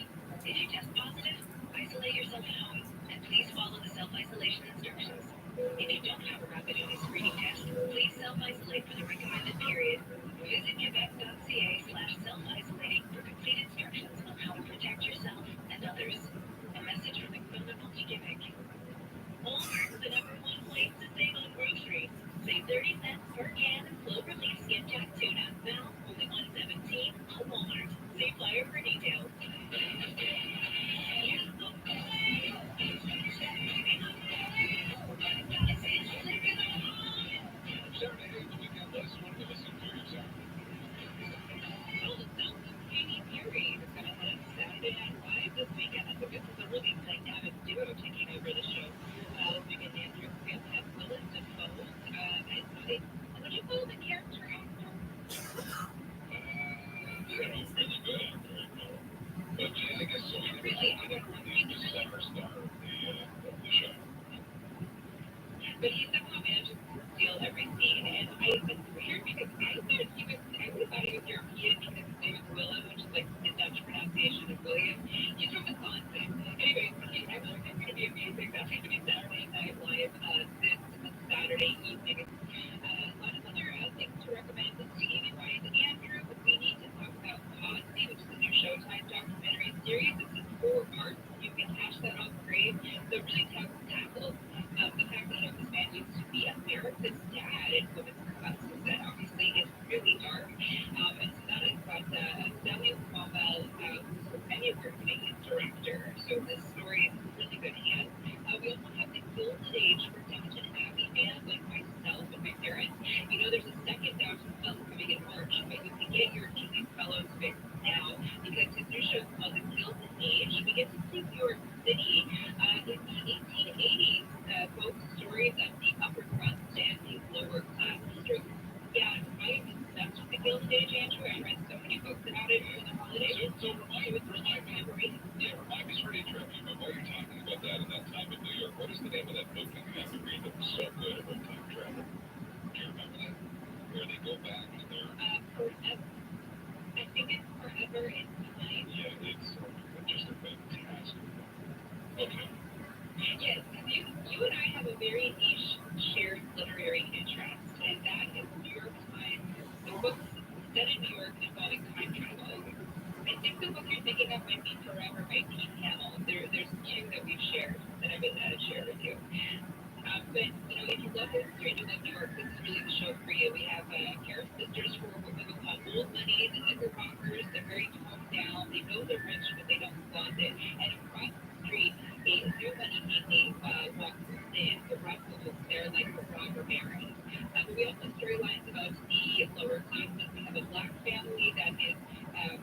If you test positive, isolate yourself at home, and please follow the self-isolation instructions. If you don't have a rapid home screening test, please self-isolate for the recommended period. Visit quebec.ca/self-isolating for complete instructions on how to protect yourself and others. A message from the Gouvernement du Québec. Walmart, the #1 place to save on groceries. Save 30 cents per can of clover-leaf skipjack tuna. Now, only $1.17 on Walmart. See flyer for details. Saturday, the weekend list, one of the missing periods. Well, the sounds of Katy Fury is going to but he somehow manages to steal every scene. And it's weird because I always thought he was European because his name is Willem, which is like the Dutch pronunciation of William. He's from Wisconsin. Anyways, he actually is going to be amazing. That's going to be Saturday Night Live this Saturday evening. A lot of other things to recommend TV-wise. Andrew, we need to talk about Cosby, which is a new Showtime documentary series. It's in 4 parts. You can catch that on Crave. So it really tackles the fact that this man used to be America's dad in women's classes. That obviously is really dark. And so that is about Samuel Cromwell, who's an Emmy-winning director. So this story is in really good hands. We also have the Gilded Age for Downton Abbey fans like myself and my parents. You know, there's a second Downton film coming in March, but you can get your Julie Fellows fix now because his new show is called The Gilded Age. We get to see New York City in the 1880s, both stories of the upper crust and the lower class history. Yeah, I'm obsessed with The Gilded Age, Andrew. I read so many books about it over the holidays. So it's really a memory. Yeah, remind me, it's pretty interesting. But while you're talking about that and that time in New York, what is the name of that book that you have to read that was so good about time travel? Do you remember that? Where they go back and they're... Forever. I think it's Forever in Time. Yeah, it's just a fantastic book. Okay. Yes, you and I have a very niche shared literary interest, and that is New York Times. The books set in New York involving time travel. I think the book you're thinking of might be Forever by Pete Hamill. There's 2 that we've shared that I would share with you. But, you know, if you love history and you love New York, this is really the show for you. We have Harris sisters who are what we would call old money, the Knickerbockers. They're very toned down. They know they're rich, but they don't flaunt it. And across the street, a new money family walks in. The Russells, they're like the robber barons. But we also have storylines about the lower classes. We have a black family that is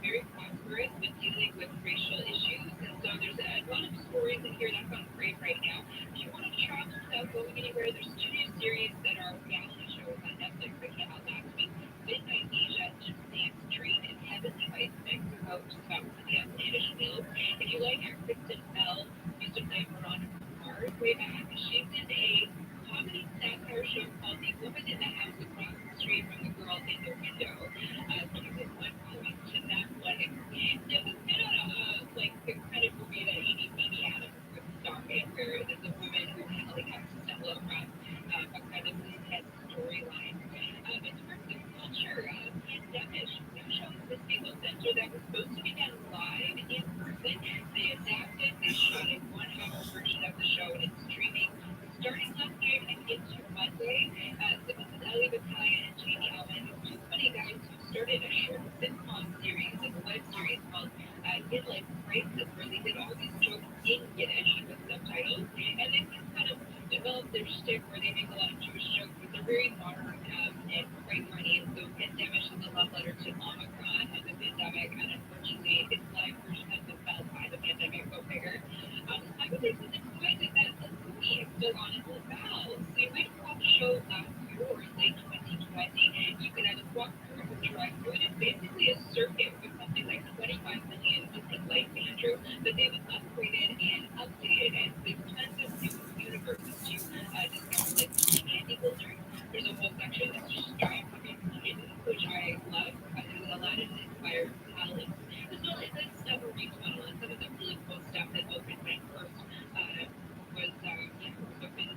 very prosperous, but dealing with racial issues. And so there's a lot of stories in here that's on Crave right now. If you want to travel without going anywhere, there's 2 new series that are reality shows on Netflix that came out last week. Midnight Asia, Just Dance Dream, and Heavenly Ice Mexico, which is about really outlandish meals. If you like Kristen Bell, used to play Veronica Mars way back, she's in a comedy satire show called The Woman in the House Across the Street from the Girl in the Window. So you can watch that one. This is kind of like the kind of movie that Amy Adams would star in, where there's a woman who really has to stumble across a kind of intense storyline. In terms of culture, Pandemic, new show at the Staples Center that was supposed to be done live in person. They adapted, they shot a 1-hour version of the show and it's streaming starting last night and into Monday. So this is Ellie Battaglia and Jamie Allen, 2 funny guys who started a short sitcom series, like a web series called Midlife Crisis, where they did all these jokes in Yiddish with subtitles, and then kind of developed their shtick where they make a lot of Jewish jokes, but they're very modern and quite funny. And so Pandemic is a love letter to Omicron and the pandemic, and unfortunately, its live version has been felt by the pandemic. Go figure. I would say something exciting that the movie is still on its valves. So you might have watched the show last year or late 2020. You can either walk through or drive through it. It's basically a circuit with something like 25 million different lights, Andrew, that they've upgraded and updated, and there's tons of new universes to discover, like Andy Wilder. There's a whole section that's just straight fucking hidden, which I love. There's a lot of inspired talent. So it's like submarine tunnel, and some of the really cool stuff that opened when first was opened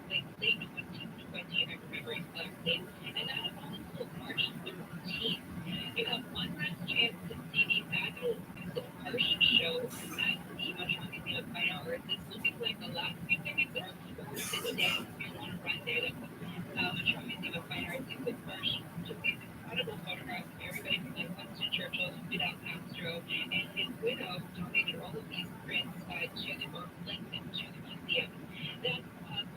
like late 2020, if I remember it correctly, and that is all until March 13th. You have one last chance to see the fabulous use of Harsh show at the Montreal Museum of Fine Art. This will be like the last few tickets are for the day. If you want to run there, the Montreal Museum of Fine Arts is with Harsh took these incredible photographs of everybody from like Winston Churchill to Fidel Castro, and his widow donated all of these prints to the Berkeley and to the museum. That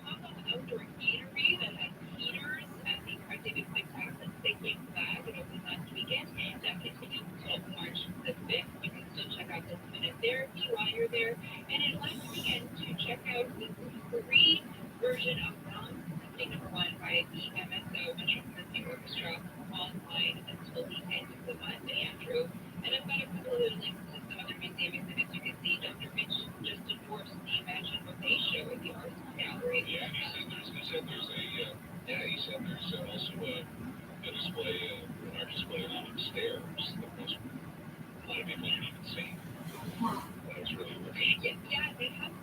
pop-up outdoor eatery that has heaters at the Art David Spectacular Thinking Flag and opened last weekend, that continues until March the 5th. You can still check out the minute therapy while you're there. And then last weekend to check out the free version of Ron's Symphony No. 1 by the MSO Montreal Symphony Orchestra online until the end of the month, Andrew. And I've got a couple of links to some other museum exhibits you can see. Dr. Mitch just endorsed the Imagine Buffet show at the Arts Gallery. Yeah, there's said there's also a display, an art display upstairs that most, a lot of people haven't even seen. That was really interesting. Yeah, they have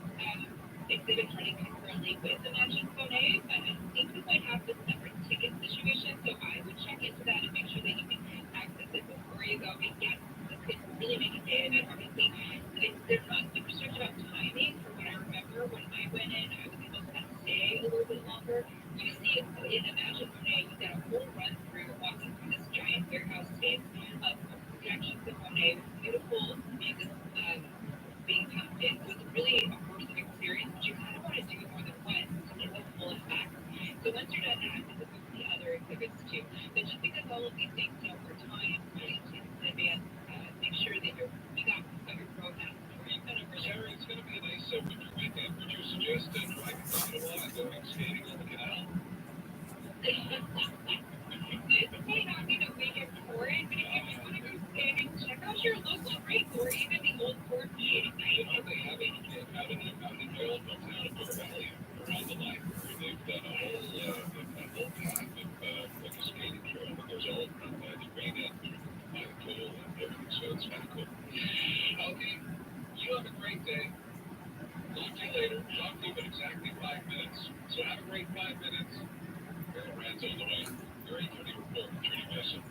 exhibits running concurrently with Imagine Monet, but I think we might have this separate ticket situation, so I would check into that and make sure that you can access it before you go. Because yeah, this could really make a day of it. Obviously, they're not super strict about timing. From what I remember, when I went in, I was able to kind of stay a little bit longer. You see, in Imagine Monet, you get a whole run through walking through this giant warehouse space of projections of Monet with beautiful music being tapped in. So it's really a immersive experience, but you kind of want to do it more than once to get the full effect. So once you're done that, visit the other exhibits too. But just because all of these things over time, really in advance, make sure that you got your program before you kind of really. Sarah, it's going to be a nice winter weekend. Would you suggest driving to Ottawa and going skating on the canal? It might not be the weekend for it, but if you just want to go skating, check out your local creek or even the old Fort Skating Night. What they have out in the old town of Bear Valley around the library, they've done a whole path of like a skating trail that goes all around the main entrance by the pool and everything, so it's kind of cool. Okay, you have a great day. Talk to you later. Talk to you in exactly 5 minutes. So have a great 5 minutes. Carol Rand's on the way. Your 8:30 report with Trudy Messon.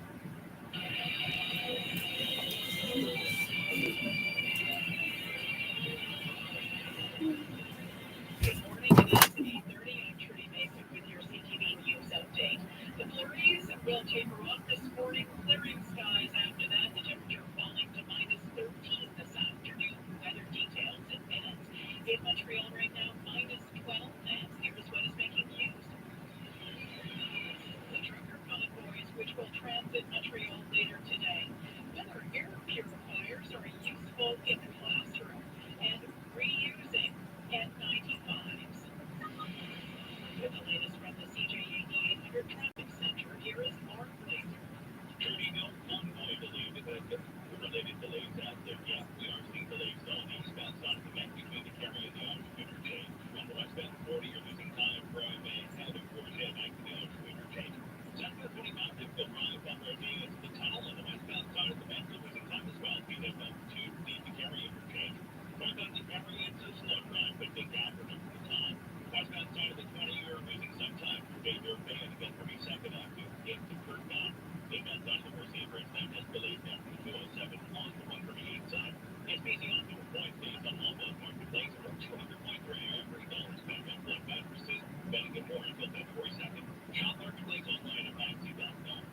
Good morning, it is 8:30. I'm Trudy Mason with your CTV News Update. The flurries will taper off this morning, clearing skies after that. The temperature falling to minus 13 this afternoon. Weather details in minutes. In Montreal right now, minus 12, and here's what is making news. The trucker convoys, which will transit Montreal later today. Whether air purifiers are useful in the classroom, and reusing N95s. With the latest from the CJAD 800 Traffic Center, here is Mark Glazer. Trudy, no convoy delayed. Related delays as of yet. We are seeing delays on the eastbound side of the Met between the Kerry and the Ottawa interchange. On the westbound 40, you're losing time from Canada towards the Ottawa interchange. Southbound 25, difficult drive on road into the tunnel. On the westbound side of the Met, you're losing time as well. Being able to leave the Kerry interchange. Northbound the Kerry, it's a slow drive, but big gap for the time. Westbound side of the 20, you're losing some time from Bayview Bay and again 32nd Avenue into Kirkbound. Inbound side of the Mercier Bridge, that just delayed down from 207 on the 138 side. SBC on 4 points, based on all those marketplace, over 200 points for every dollar spent on blood mattresses. Benefit more until February 2nd. Shop marketplace online at maxi.com.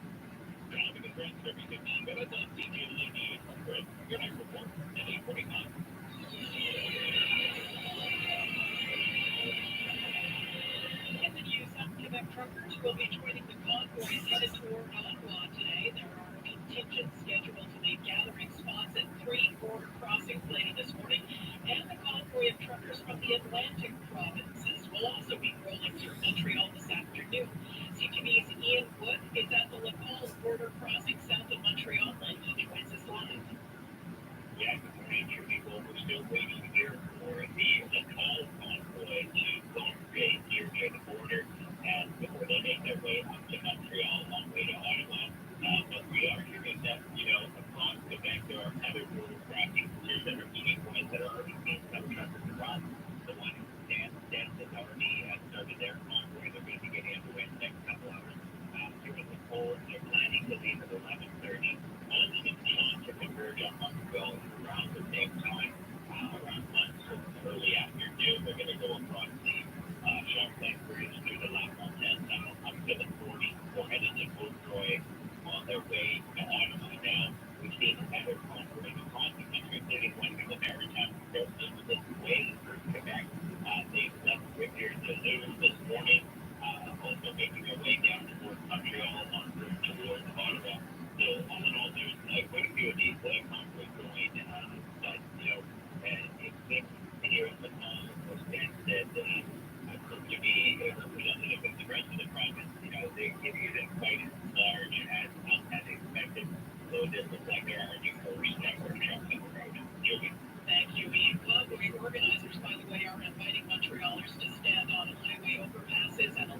Traffic and transit everything 9 minutes on CJAD 800. Your next report at 8:45. In the news, some Quebec truckers will be joining the convoys headed toward Ottawa today. There are contingents scheduled to leave gathering spots at 3 border crossings later this morning, and the convoy of truckers from the Atlantic provinces will also be rolling through Montreal this afternoon. CTV's Ian Wood is at the Laval border crossing south of Montreal, and he joins us live. Yeah, good morning, Trudy. Well, we're still waiting here for the Laval convoy to congregate here near the border and before they make their way up to Montreal on the way to Ottawa. But we are hearing that, across Quebec there are other border crossings here that are meeting points that are already seeing some truckers across. The one in Stanton has already started their convoy. They're going to be getting underway in the next couple hours. Here in the cold, they're planning to leave at 11:30. All of them want to converge on Montreal around the same time, around lunch or early afternoon. They're going to go across the Champlain Bridge through the La Fontaine Tunnel up to the 40. They're headed to Vaudreuil on their way to Ottawa. Now, we've seen other convoys across the country, including one from the Maritimes. They're making this way through Quebec. They've left Rivière-du-Loup this morning, also making their way down towards Montreal on route towards Ottawa. So all in all, there's quite a few of these convoys going, but, it's been here in Laval, the sense that to be representative of the rest of the province, they give you them quite as large as expected. So this looks like there are new first network trucks on the road. Julie. Thank you, Ian. Convoy organizers, by the way, are inviting Montrealers to stand on highway overpasses and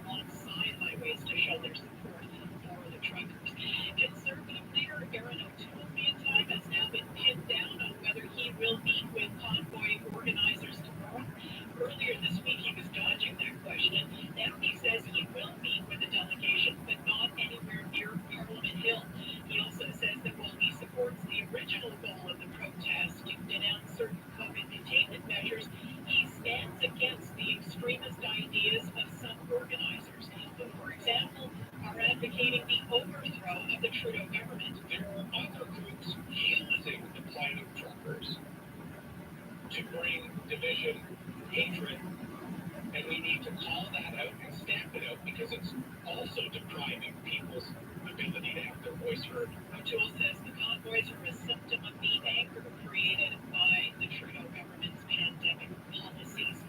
call that out and stamp it out because it's also depriving people's ability to have their voice heard. O'Toole says the convoys are a symptom of the anger created by the Trudeau government's pandemic policies.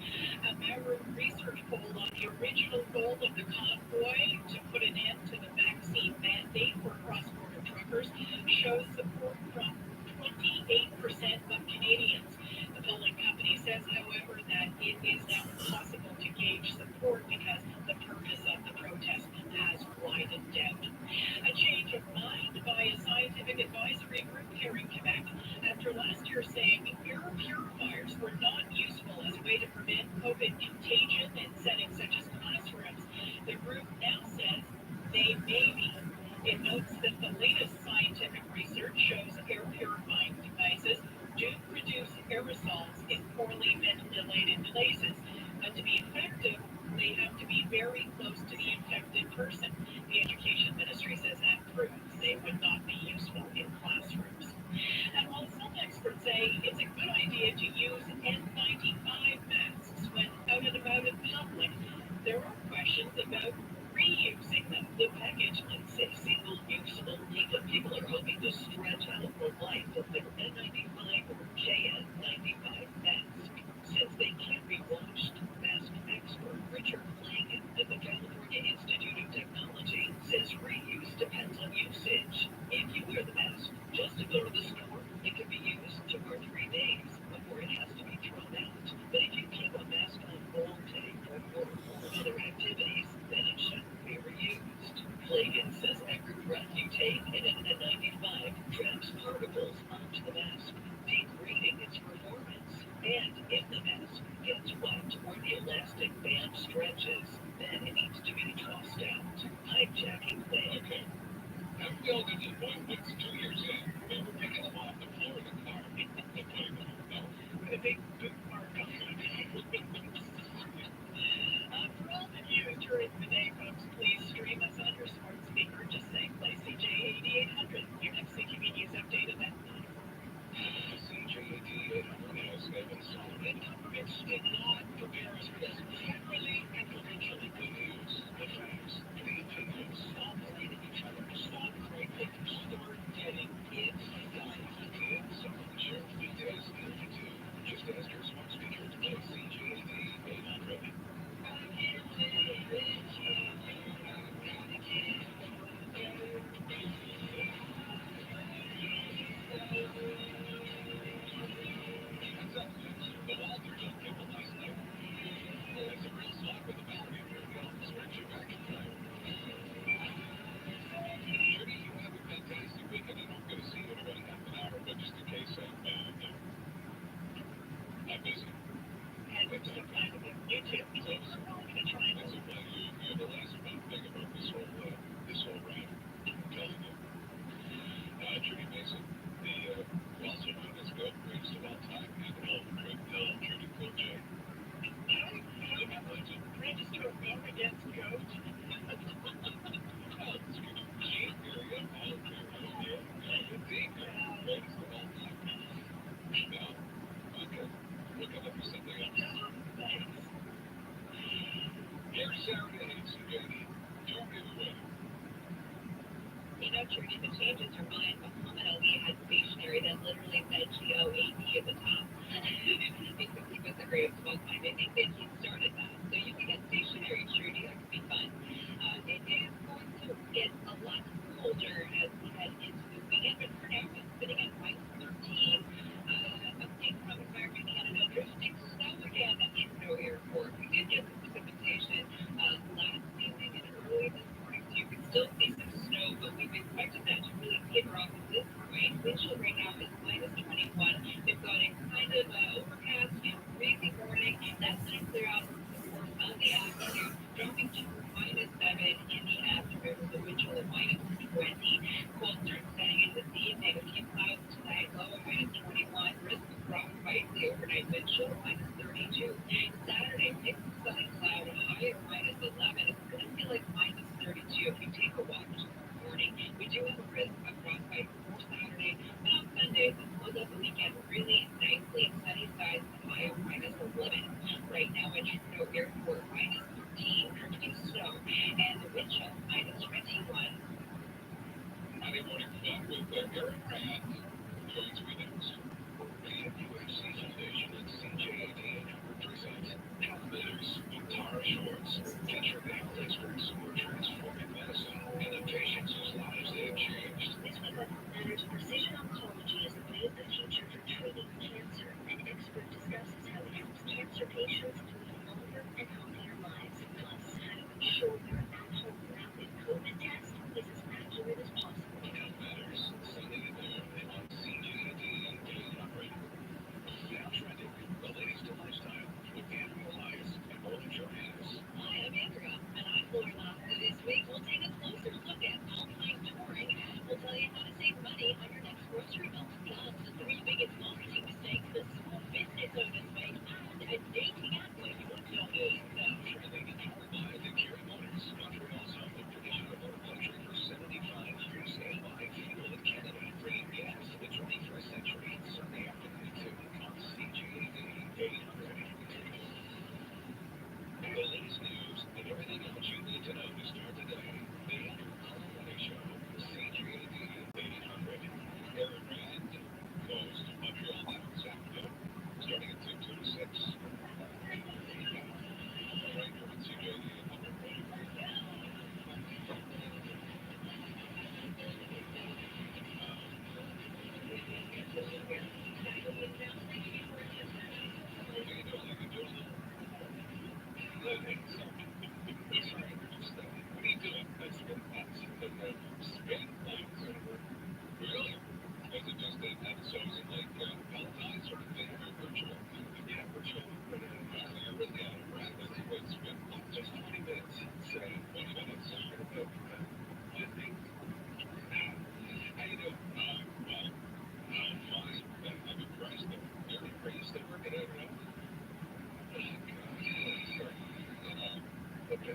Our research poll on the original goal of the convoy to put an end to the vaccine mandate for cross-border truckers shows support from 28% of Canadians. The polling company says, however, that it is now impossible to gauge support because the purpose of the protest has widened out. A change of mind by a scientific advisory group here in Quebec after last year saying air purifiers were not useful as a way to prevent COVID contagion in settings such as classrooms. The group now says they may be. It notes that the latest scientific research shows air purifying devices do produce aerosols in poorly ventilated places. And to be effective, they have to be very close to the infected person. The Education Ministry says that proves they would not be useful in classrooms. And while some experts say it's a good idea to use N95 masks when out and about in public, there are questions about reusing them. The package looks a single-usable. People are hoping to stretch out the life of their N95 or CJAD 95 masks since they can't be washed. Mask expert Richard Flanagan at the California Institute of Technology says reuse depends on usage. If you wear the mask just to go to the store, it can be used 2 or 3 days before it has to be thrown out. But if you keep a mask on all day for work or other activities, then it shouldn't be reused. Flanagan says every breath you take in an N95 traps particles onto the mask, degrading its performance. And if the mask gets wet or the elastic band stretches, then it needs to be tossed out. Hijacking Flanagan. Okay. Now, we all get to the point when it's 2 years in, and we're picking them off the floor of the car. They're putting them no. With a big boot mark on it. For all the news during the day, folks, please stream us on your smart speaker. Just say play CJAD 800. Your next CTV News update of that 9 o'clock. CJAD 800 has been solid. And governments did not prepare us for this. Federally and provincially, the news, the facts, the opinions. Stop fighting each other. Stop fighting. Start getting it done. And some of the sheriff details altitude. Just ask your smart speaker to play CJAD 800. Register a vote against GOAT. You know, Trudy, the changes are mine. Muhammad Ali had stationery that literally said GOAT at the top. Because he was the greatest of all time. I think that he started that. So you can get stationery, Trudy. That could be fun. It is going to get a lot colder as we head into the weekend. But for now, it's sitting at -13. Update from Environment Canada. Drifting snow again at Trudeau Airport. We did get some precipitation last evening and early this morning. So you can still see some snow, but we've expected that to really taper off at this point. Wind chill right now is -21. They've got a kind of overcast and breezy morning. That's going to clear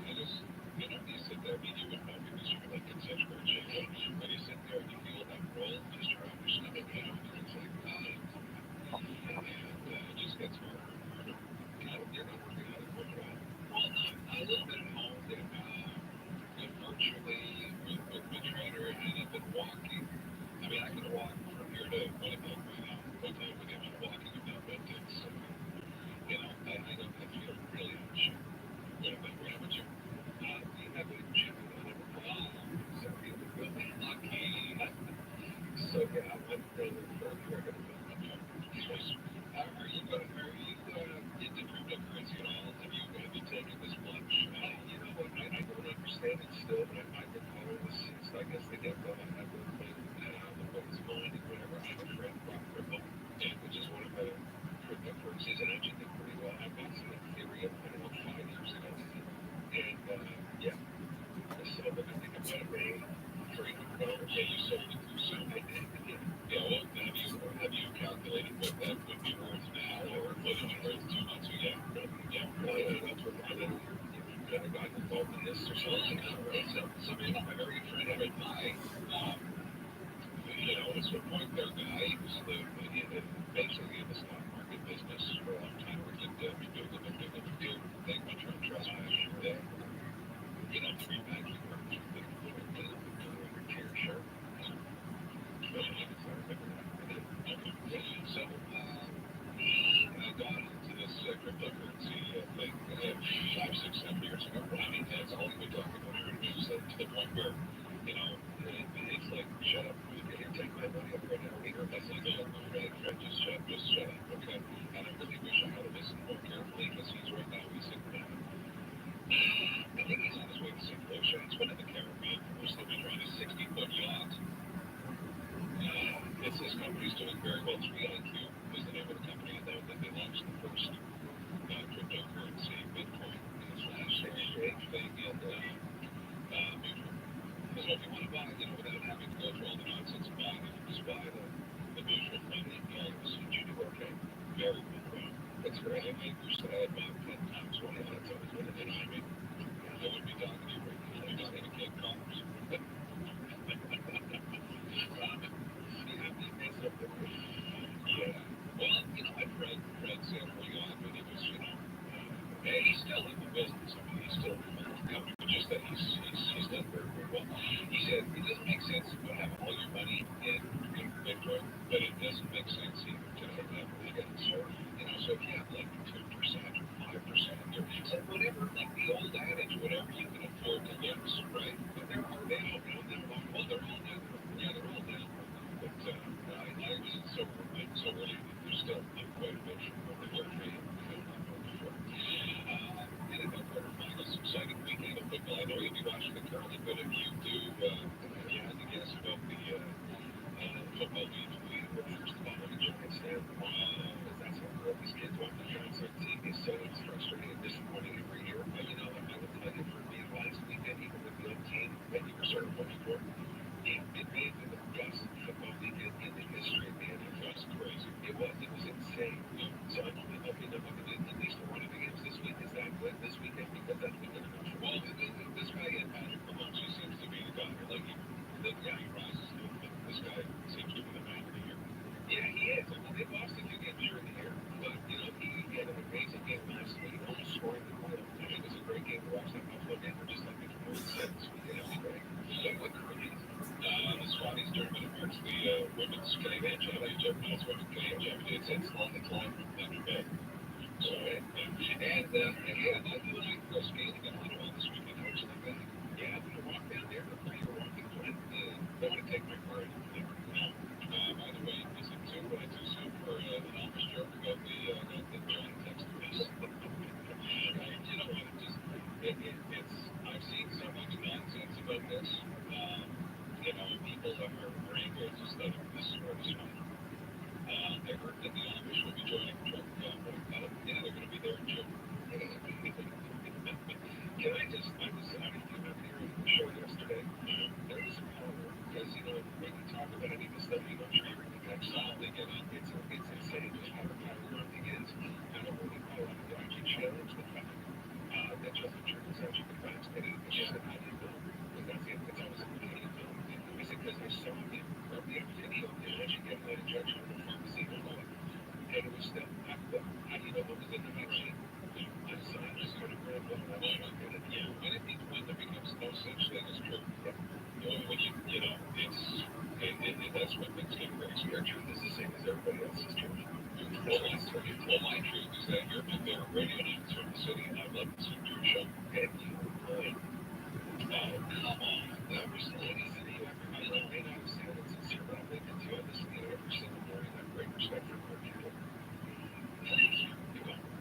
I just, you sit there, I mean, you would know because you're like in such great shape. When you sit there and you feel that roll just around your stomach, it's like, and it just gets harder and harder. You're not working out at home at all. Well, a little bit at home, and virtually with my trainer, and I've been walking. I mean, I can walk from here to Winnipeg right now. What time we get on walking about, but it's, I don't, I feel really out of shape. What about you? We have a gym on it. So we're really lucky. So yeah, I'm really further going to build my choice. Are you into cryptocurrency at all? Have you taken this plunge? You know what? I don't understand it still, but I've been following this since I guess the get-go. I've been playing the boys mining, whatever. I have a friend, Rock Ripple, which is one of the cryptocurrencies, and I actually did pretty well. I bought some Ethereum, I don't know, 5 years ago. And yeah, I sold it. I think I might have made $300. Yeah, you sold it too soon. I did. Yeah, well, have you calculated what that would be worth now, or what it was worth 2 months ago? Yeah, that's what I did. Kind of got involved in this or something. So my very good friend Evan Pye, was a point there guy. He was basically in the stock market business for a long time. We did the thing, much on trust day. Three back he worked through the chair shirt. So he got into this cryptocurrency thing 5, 6, 7 years ago. I mean, that's all he would talk about. It was to the point where, it's like, shut up, take my money up right now. That's like, right, Fred, just shut up, okay? And I really wish I had listened more carefully because he's right now, he's in, I think he's on his way to St. Lucia. It's one of the Caribbean first. They've been trying a 60-foot yacht. This company's doing very well. 3IQ is the name of the company, and they launched the first cryptocurrency, Bitcoin, flash exchange thing in mutual. So if you want to buy, without having to go through all the nonsense of buying it, just buy the mutual fund, and all of a sudden you do okay. Very well. That's great. I wish that I had bought 10 times what I had. So I was going to deny me. I wouldn't be talking to you right now. I just need to get commerce. Yeah. Well, I've read Sam pretty on, but he was, and he's still in the business. I mean, he's still involved in the company, but just that he's done very, very well. He said it doesn't make sense to have all your money in Bitcoin, but it doesn't make sense either to have it short. So if you have like 2% or 5%, or whatever, like the old adage, whatever you can afford to lose, right? But they're all down. Well, they're all down. Yeah, they're all down. But I was so early. There's still quite a bit from what they were trading before. And I thought quarterfinals, exciting weekend of football. I know you'll be watching the curling, but if you do, if you had to guess about the football we were first of all on the Giants stand. That's how good these kids want the Giants on TV. So it's frustrating and disappointing every year. But I would tell you for me last weekend, even with the old team that you were sort of looking for, it made the best football weekend in the history of the NFL. It was crazy. It was insane. So I'm only hoping that at least one of the games this week is that good this weekend, because that's the good enough. Well, this guy, Patrick Mahomes, he seems to be the guy. Like, he rises to it, but this guy seems to be the man of the year. Yeah, he is. I mean, they lost a few games during the year, but, he had an amazing game last week, almost scoring the goal. And it was a great game to watch that Buffalo game. We're just like the fourth set this weekend. It was great. So what curling? The Swatties tournament marks the women's Canadian Championship. That's what the Canadian Championship is. It's live from Thunder Bay. So, and yeah, you and I can go skating in Ottawa this weekend. How would you like that? Yeah, I'm going to walk down there. Look like you're walking Flint. They want to take my car in Flint. By the way, is it too soon for an Elvis joke about the John texted me? You know what? I've seen so much nonsense about this. People are angry. It's just that this is where this one. I heard that the Amish will be joining the truck convoy. They're going to be there in June. Can I was out here on the show yesterday. There was some power because, when you talk about any of the stuff, I'm sure you're going to catch solidly get on. It's insane just how power everything is. I don't really know. I can challenge the fact that just turns out you can vaccinate it. It's just an ID bill. And that's it. It's always an ID bill. I said, because I saw it from the video that you get that injection in the pharmacy and all. And it was still, how do you know what was in the vaccine? I saw it, just sort of grabbed one and I shot it. Yeah, and I think when there becomes no such thing as truth, when you know, it's, that's what makes it very scary. Truth is the same as everybody else's truth. Well, my truth is that you're my favorite radio announcer in the city, and I'd love to listen to your show. And you would. Oh, come on. That was the ladies that you ever, I know, and I'm saying it sincere, but I'm thinking to you, I listen to you every single morning. I have great respect for your people. Thank you. You're welcome.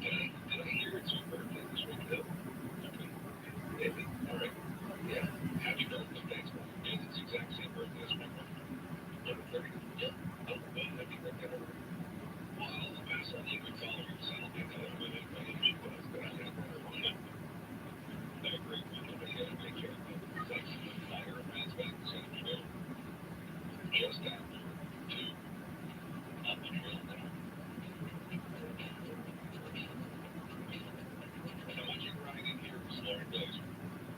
Did I hear it's your birthday this week, though? Okay. Maybe. All right. Yeah. Happy birthday. Thanks, man. Yeah, it's the exact same birthday as my wife. Number 30. Yeah. Oh, well, happy birthday, number. Well, I'll pass on the good followers. I don't think that I'm going to my age was, but I have one or one. I agree with you. I gotta make care of it. Thanks. Fire advance back this afternoon. Just after 2 on the trail now. How much you riding here is Lauren Glazer.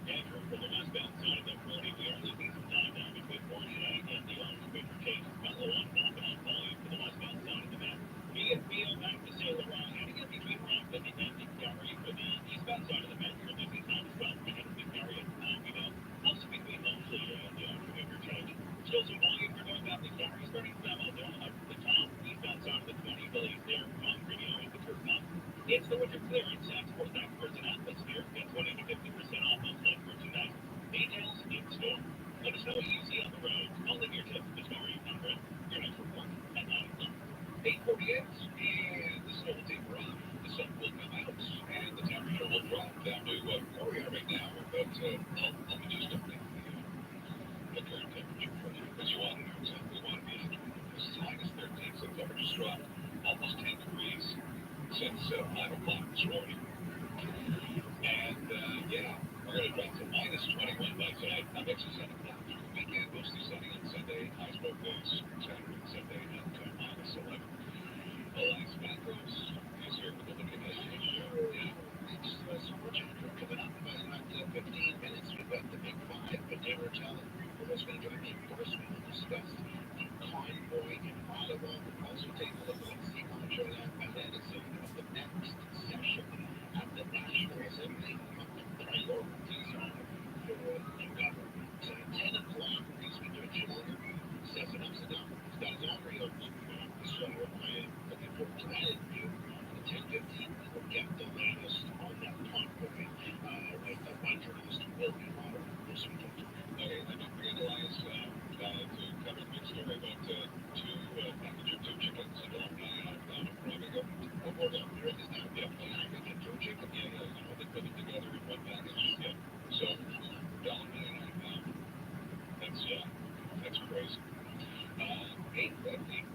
Andrew, for the westbound side of the 40, we are losing some time now between 49 and the Orange River Chase. Mellow on popping on volume for the westbound side of the map. BFBO back to Sail Around, heading in between Rock 50 and Victoria. For the eastbound side of the map, you're losing time as well. Ahead of Victoria, we know. Also between Moseley and the Orange River Chase. Still some volume for northbound Victoria, starting to level there up the top. Eastbound side of the 20, Billy's there, Concrete at the curb up. It's the winter clearance at Sports Experts and Atmosphere. Get 20 to 50% off on select merchandise. Details in store. Let us know easy on the road. I'll leave your tip to Story 100. Your next report at 9 o'clock. 8:48, and the snow will taper off. The sun will come out, and the temperature will drop down to where we are right now. But let me just update the current temperature for you, because you want to know exactly what it is. This is minus 13, so temperature's dropped almost 10 degrees since 5 o'clock this morning. And yeah, we're going to drop to minus 21 by tonight. Now, mix is 7 o'clock through the weekend, mostly sunny on Sunday. Highs both days, Saturday and Sunday, at minus 11. The last macros is here with the look at this show. Yeah, it's so much coming up in about 15 minutes. We've got the big 5, but they were telling what's going to drive me. First, we will discuss the convoy in Ottawa. We'll also take a look at what Simon showed up, and then it's the next session at the National Assembly. Priorities on for the government. 10 o'clock, he's been doing longer. Says enough to done. He's got his own radio program, so I am looking forward to that interview. At 10:15, we will get the latest on that convoy with one journalist who will be on this weekend. Okay, I don't realize to cover the big story about two package of 2 chickens and one guy out of Robigo. Oh, hold on, there it is now. Yeah, package of 2 chicken. Yeah, they put it together in one package. Yeah. So, $1.99. That's crazy. 8:50.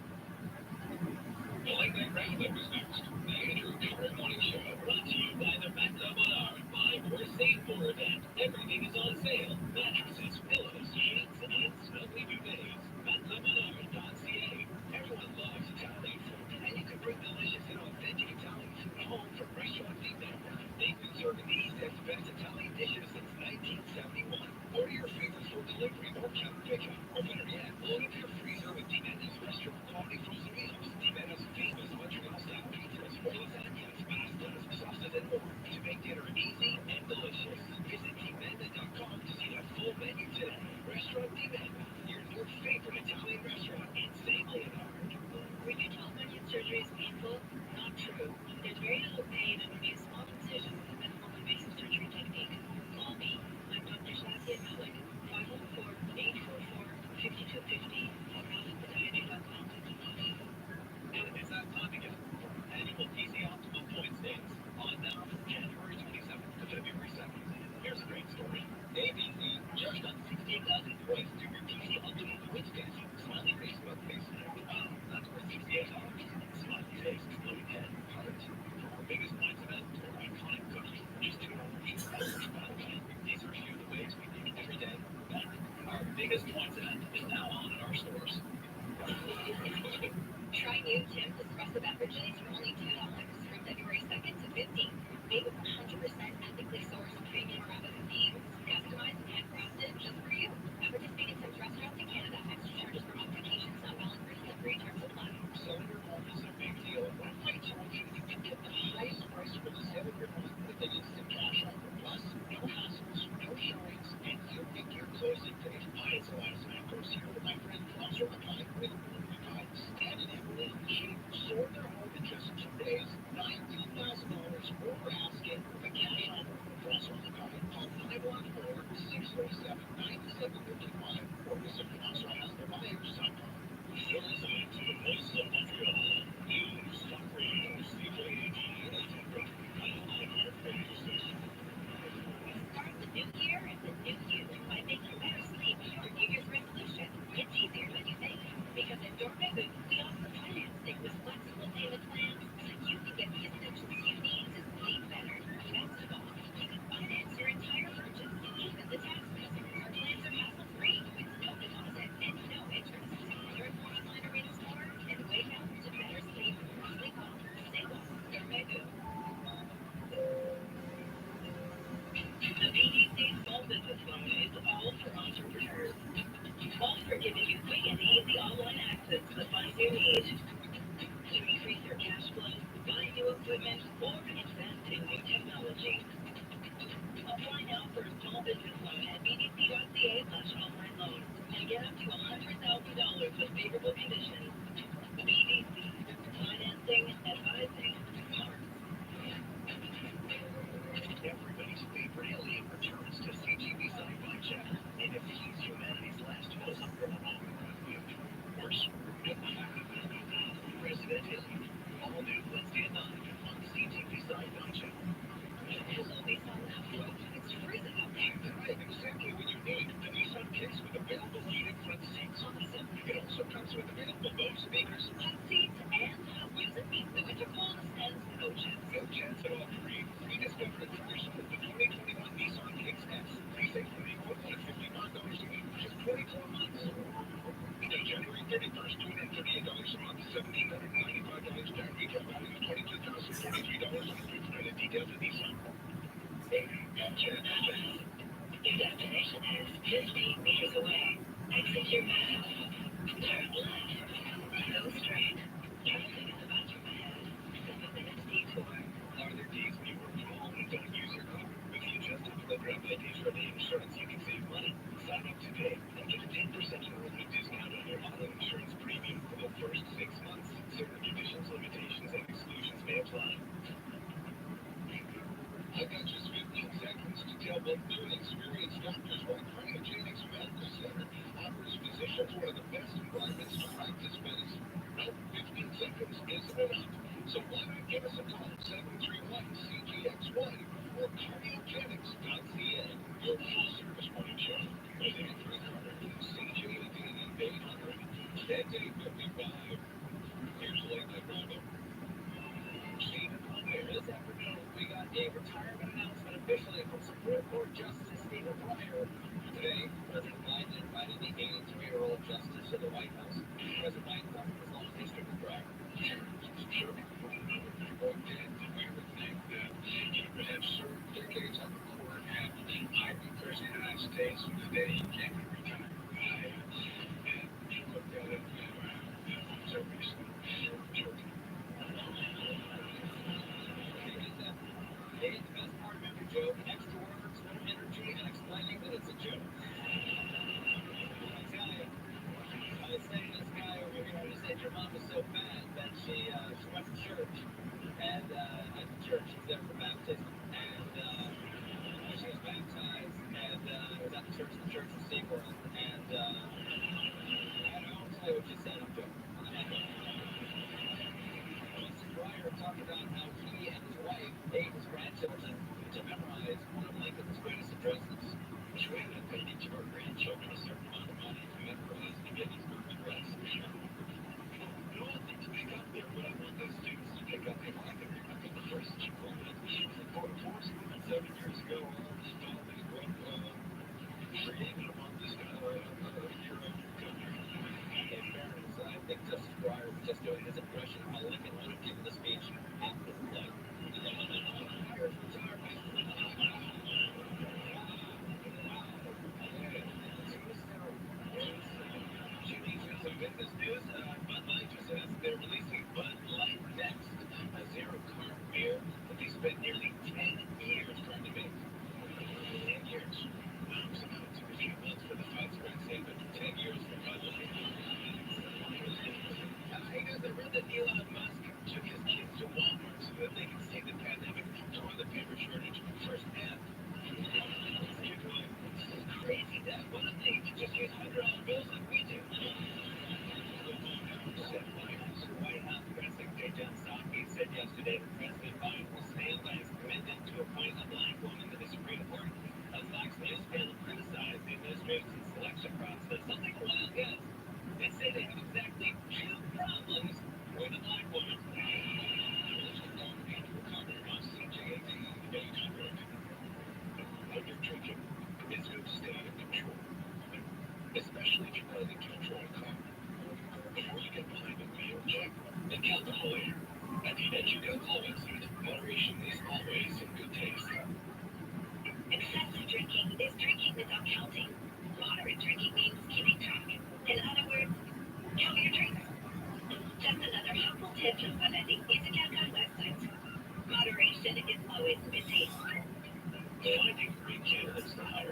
The Late Night Roundup is next. The Andrew Carter Morning Show, brought to you by the Backup on our Buy More, Save More event. Everything is on sale. Mattresses, pillows, sheets, and snugly duvets. BackupOnOurs.ca. Everyone loves Italian food, and you can bring delicious and authentic Italian food home from Restaurant Remember. They've been serving the East End's best Italian dishes since 1971. Order your favorite for delivery or counter pickup. Or better yet, load up your freezer with Dimenda's restaurant quality frozen meals. Dimenda's famous Montreal-style pizzas for lasagnas, pastas, sauces, and more to make dinner easy and delicious. Visit Dimenda.com to see the full menu today. Restaurant Dimenda, your new favorite Italian restaurant in St. Leonard. Were you told onion surgery is painful? Not true. There's very little pain and only a small incision with a minimal invasive surgery technique. Call me. I'm Dr. Shazia Malik, 514-844-5250, or ralphpodiatry.com. And it's that time again for our annual PC Optimum Points Days, on now from January 27th to February 2nd. Here's a great story. ABC just got 16,000 points to your PC Optimum Points Days. Smiley face, smug face. Wow, that's worth $68. Smiley face, exploding head, heart. For our biggest points event, or iconic cookie, just $2. These are a few of the ways we make every day better. Our biggest points event is now on in our stores. Try new Tim's espresso beverages for only $2 from February 2nd to 15th. Made with 100% First, call business loan at bdc.ca/online loan and get up to $100,000 with favorable conditions. BDC, financing, advising, smart. Everybody's favorite alien returns to CJAD Sci-Fi Channel and defeats humanity's last hope from a long refuge. We're screwed. Resident Alien, all new Wednesday at 9 on CJAD Sci-Fi Channel. Hello, Nissan. It's freezing out there. Right, exactly what you need. The Nissan Kicks with available heated front seats. Awesome. It also comes with available Bose speakers. Hot seats and hot music means the winter cold and no chance. No chance at all, Green. Rediscover it first with the 2021 Nissan Kicks S. They save for the equivalent of $55 a week for just 24 months. Until January 31st, $238 a month, $1,795 down. Retail value of $22,043 on independent details at Nissan. Your destination is 50 meters away. Exit your path. Turn left. Go straight. Traffic in the bathroom ahead. 7 minutes detour. Are there days when you work from home and don't use your car? With the adjusted program IDs for the insurance, you can save money. Sign up today and get a 10% enrollment discount on your auto insurance premium for the first 6 months. Certain conditions, limitations, and exclusions may apply. I've got just 15 seconds to tell both new and experienced doctors why Cryogenics Medical Center offers physicians one of the best environments to practice medicine. No, 15 seconds isn't enough. So why not give us a call, 731-CGX1 or Cryogenics.ca, your full-service morning show. With Andrew Carter, CJAD 800, 10-855. Here's Late Night Roundup. See, this afternoon, we got a retirement announcement officially from Supreme Court Justice Stephen Breyer. Today, President Biden invited the 83-year-old justice to the White House. President Biden talked his long history with Breyer. Sure. People did. We would think that he would have served decades on the court, and I think there's the United States from the day he came to retire. And he looked at it so recently. Hey, the best part of every joke, extra words, no energy, and explaining that it's a joke. I tell you, I was saying this guy over here, he said your mom was so bad that she went to church, and at the church, she's there for baptism, and she was baptized, and it was at the church in SeaWorld, and I won't tell you what she said, I'm joking. Breyer talked about how he and his wife paid his grandchildren to memorize one of Lincoln's greatest addresses. Which way would have paid each of our grandchildren a certain amount of money to memorize the Gettysburg Address? You know what thing to pick up there, but I want those students to pick up if I can remember the first deployment from Fort Force 7 years ago. Following what created among this hero country. In fairness, I think Justice Breyer was just doing his impression of how Lincoln would have given the speech at this point. Here's retirement. Some business news. Bud Light just announced they're releasing Bud Light Next, a zero-carb beer that they spent nearly 10 years trying to make. 10 years. Somehow it took a few months for the fight spread safe, but 10 years for Bud Light. Hey guys, I read that Elon Musk took his kids to Walmart so that they could see the pandemic toilet paper shortage firsthand. This is crazy, Dad. Why don't they just use $100 bills like we do? White House Press Secretary Jen Psaki said yesterday that President Biden will stand by his commitment to appoint a black woman to the Supreme Court. A Fox News panel criticized the administration's selection process. Something wild, yes. They say they have exactly 2 problems with a black woman. When you're drinking, it's good to stay in control, especially if you're planning to control a car. Before you get behind the wheel, check the alcohol layer. At the EduCalcohol website, moderation is always in good taste. Excessive drinking is drinking without counting. Moderate drinking means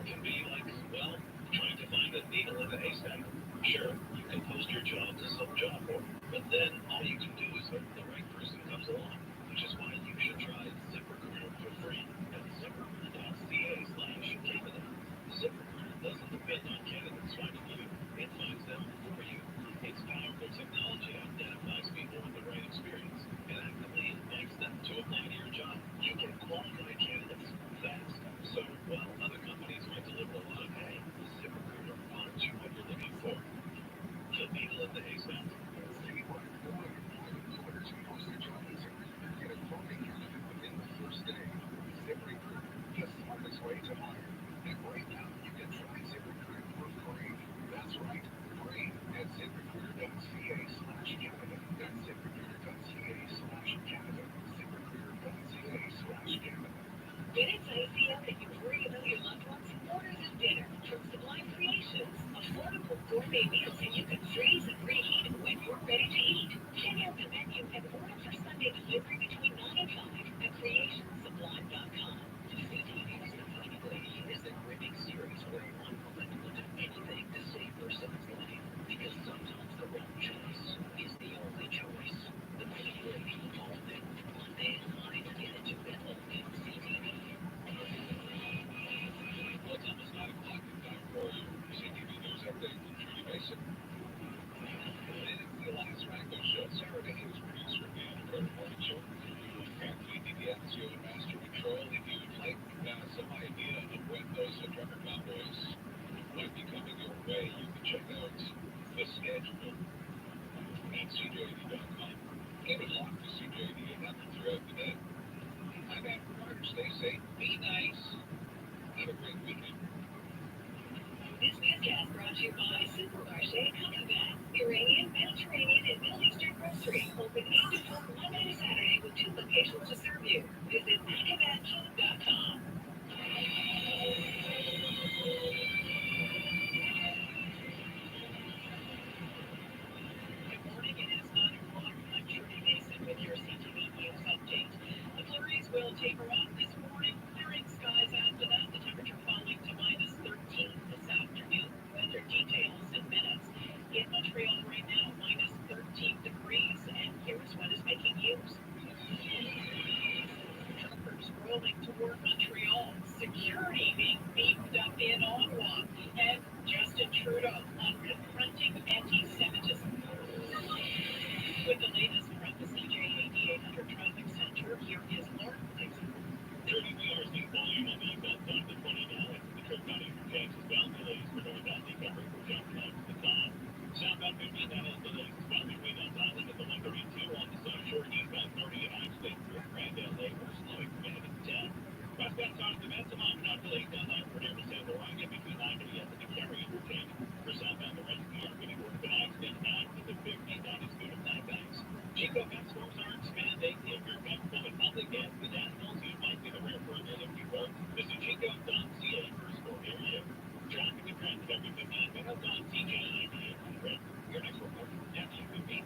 can be like, well, trying to find a needle in a haystack. Sure, you can post your job to some job board, but then all you can do is hope the right person comes along, which is why you should try ZipRecruiter for free at ZipRecruiter.ca/candidate. ZipRecruiter doesn't depend on candidates finding you, it finds them for you. Its powerful technology identifies people with the right experience and actively invites them to apply to your job. You can qualify candidates fast, so while other companies might deliver a lot of pay, ZipRecruiter finds you what you're looking for. The needle in the haystack. Citywide, more employers who post their job on ZipRecruiter get a quality candidate within the first day. ZipRecruiter, the smartest way to hire. And right now, you can try ZipRecruiter for free. That's right, free at ZipRecruiter.ca/Canada. That's ZipRecruiter.ca/Canada. ZipRecruiter.ca/Canada. Get it ICL that you worry about your loved ones? Order this dinner from Sublime Creations. Affordable gourmet meals that you can freeze and reheat when you're ready to eat. Check out the menu and order for Sunday delivery between 9 and 5 at creationssublime.com. CJAD, The Cleaning Lady is the gripping series where one woman will do anything to save her son's life. Because sometimes the wrong choice is the only choice. The Cleaning Lady, all new Monday at 9. Get it to Bethel in CTV. Well, it's almost 9 o'clock. Time for your CTV News Update with Judy Mason. And it's the Elias Franco Show. Saturday is producer and Curtin Morning Show. And PDPSU and Master Control. If you would like some idea of when those trucker convoys might be coming your way, you can check out the schedule at CJAD.com. Keep it locked to CJAD. It happens throughout the day. I'm Adam Carter. Stay safe. Be nice. Have a great weekend. This newscast brought to you by Supermarché Coconut, Iranian, Mediterranean, and Middle Eastern grocery. Open 8 to 4 Monday to Saturday with 2 locations to serve you. Visit coconut.com. Good morning. It is 9 o'clock. I'm Trudy Mason with your CTV News Update. The flurries will taper off this morning, clearing skies after that. The temperature falling to minus 13 this afternoon. Weather details in minutes. In Montreal right now, minus 13 degrees, and here's what is making news. Truckers rolling toward Montreal. Security being beefed up in Ottawa. And Justin Trudeau on confronting anti-Semitism. With the latest from the CJAD 800 Traffic Center, here is Mark Dixon. 30 cars in volume on the eastbound side of the 20 now. It's the trip down Eastern Kansas bound delays for northbound recovery from John Cloud to the top. Southbound 15 that has delays found between Elk Island and the 132 on the South Shore. Eastbound 30 at I-State through Grandale Lake or slowing from Edmonton 10. Westbound side of the Metsamon not delayed down there for near the San Laurent between 9 to the end of the Carry Interchange. For southbound, the rest of the are getting work at I-State 9 to the 50 that is due to flat banks. Chico Gun stores are expanding. If you're comfortable with public and pedestrians, you might be the rare person if you were. Visit chico.ca for a store near you. Traffic and trends every 15 minutes on CJAD 800. Your next report at 8:15.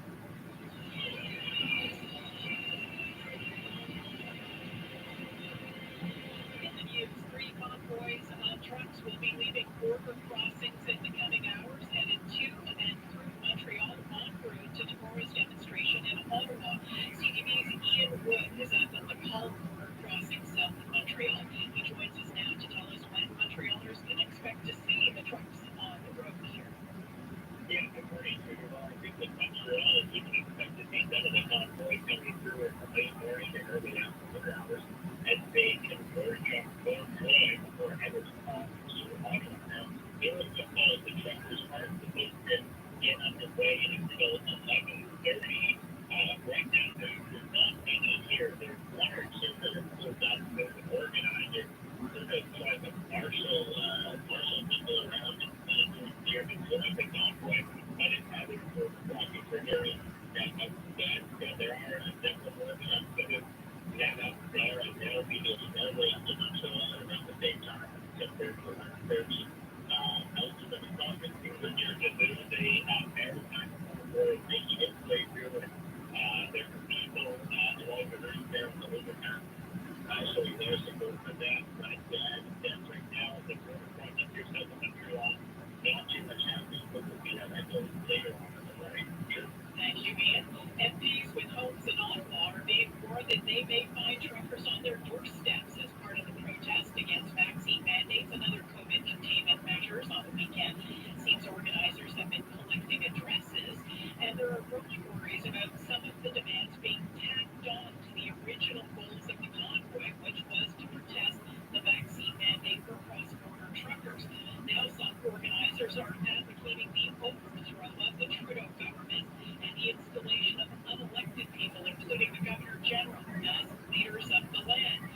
In the news, 3 convoys of trucks will be leaving border crossings in the coming hours, headed to and through Montreal en route to tomorrow's demonstration in Ottawa. CTV's Ian Wood is at the Lacal border crossing south of Montreal. He joins us now to tell us when Montrealers can expect to see the trucks on the road here. Yeah, good morning. I think that Montreal, you can expect to see some of the convoys coming through in the late morning and early afternoon hours as they converge on both sides for Edmonton to Ottawa. Now, during the fall, the truckers are supposed to get underway until 11:30. Right now, there's not many here. There's 1 or 2 that are pulled up with organizers. There's like a marshal people around here before the convoy, but it's having for walking for hearing that there are several more trucks that have set up there, and they'll be doing their way to Montreal around the same time, compared to 1:30. Most of the crossings are here just as a maritime convoy making its way through it. There are people along the route there on the overpass. So there's support for that, but right now the border crossing Others are advocating the overthrow of the Trudeau government and the installation of unelected people, including the Governor General, as leaders of the land.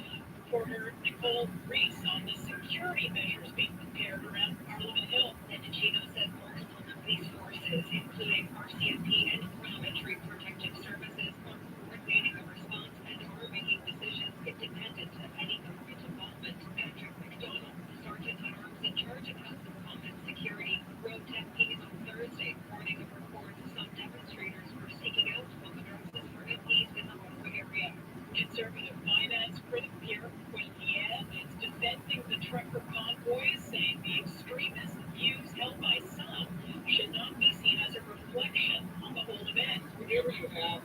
Reporter Nicole Reese on the security measures being prepared around Parliament Hill. And Chino says multiple police forces, including RCMP and Parliamentary Protective Services, are coordinating a response and are making decisions independent of any government involvement. Patrick McDonald, Sergeant at Arms in charge of Health and Homeland Security, wrote MPs on Thursday, warning of reports some demonstrators were seeking out local nurses for MPs in the Ottawa area. Conservative finance critic Pierre Poilievre is defending the trucker convoys, saying the extremist views held by some should not be seen as a reflection on the whole event. Whenever you have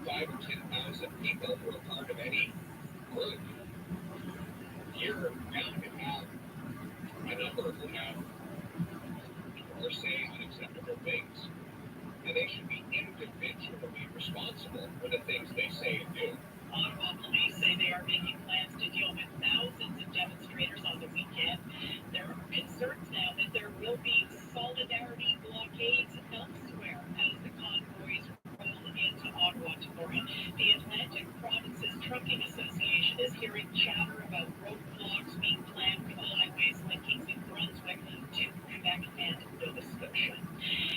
5 or 10,000 people who are part of any group, you're bound to have a number who have or say unacceptable things, and they should be individually responsible for the things they say and do. Ottawa police say they are making plans to deal with thousands of demonstrators on the weekend. There are concerns now that there will be solidarity blockades elsewhere as the convoys roll into Ottawa tomorrow. The Atlantic Provinces Trucking Association is hearing chatter about roadblocks being planned for the highways linking New Brunswick to Quebec and Nova Scotia.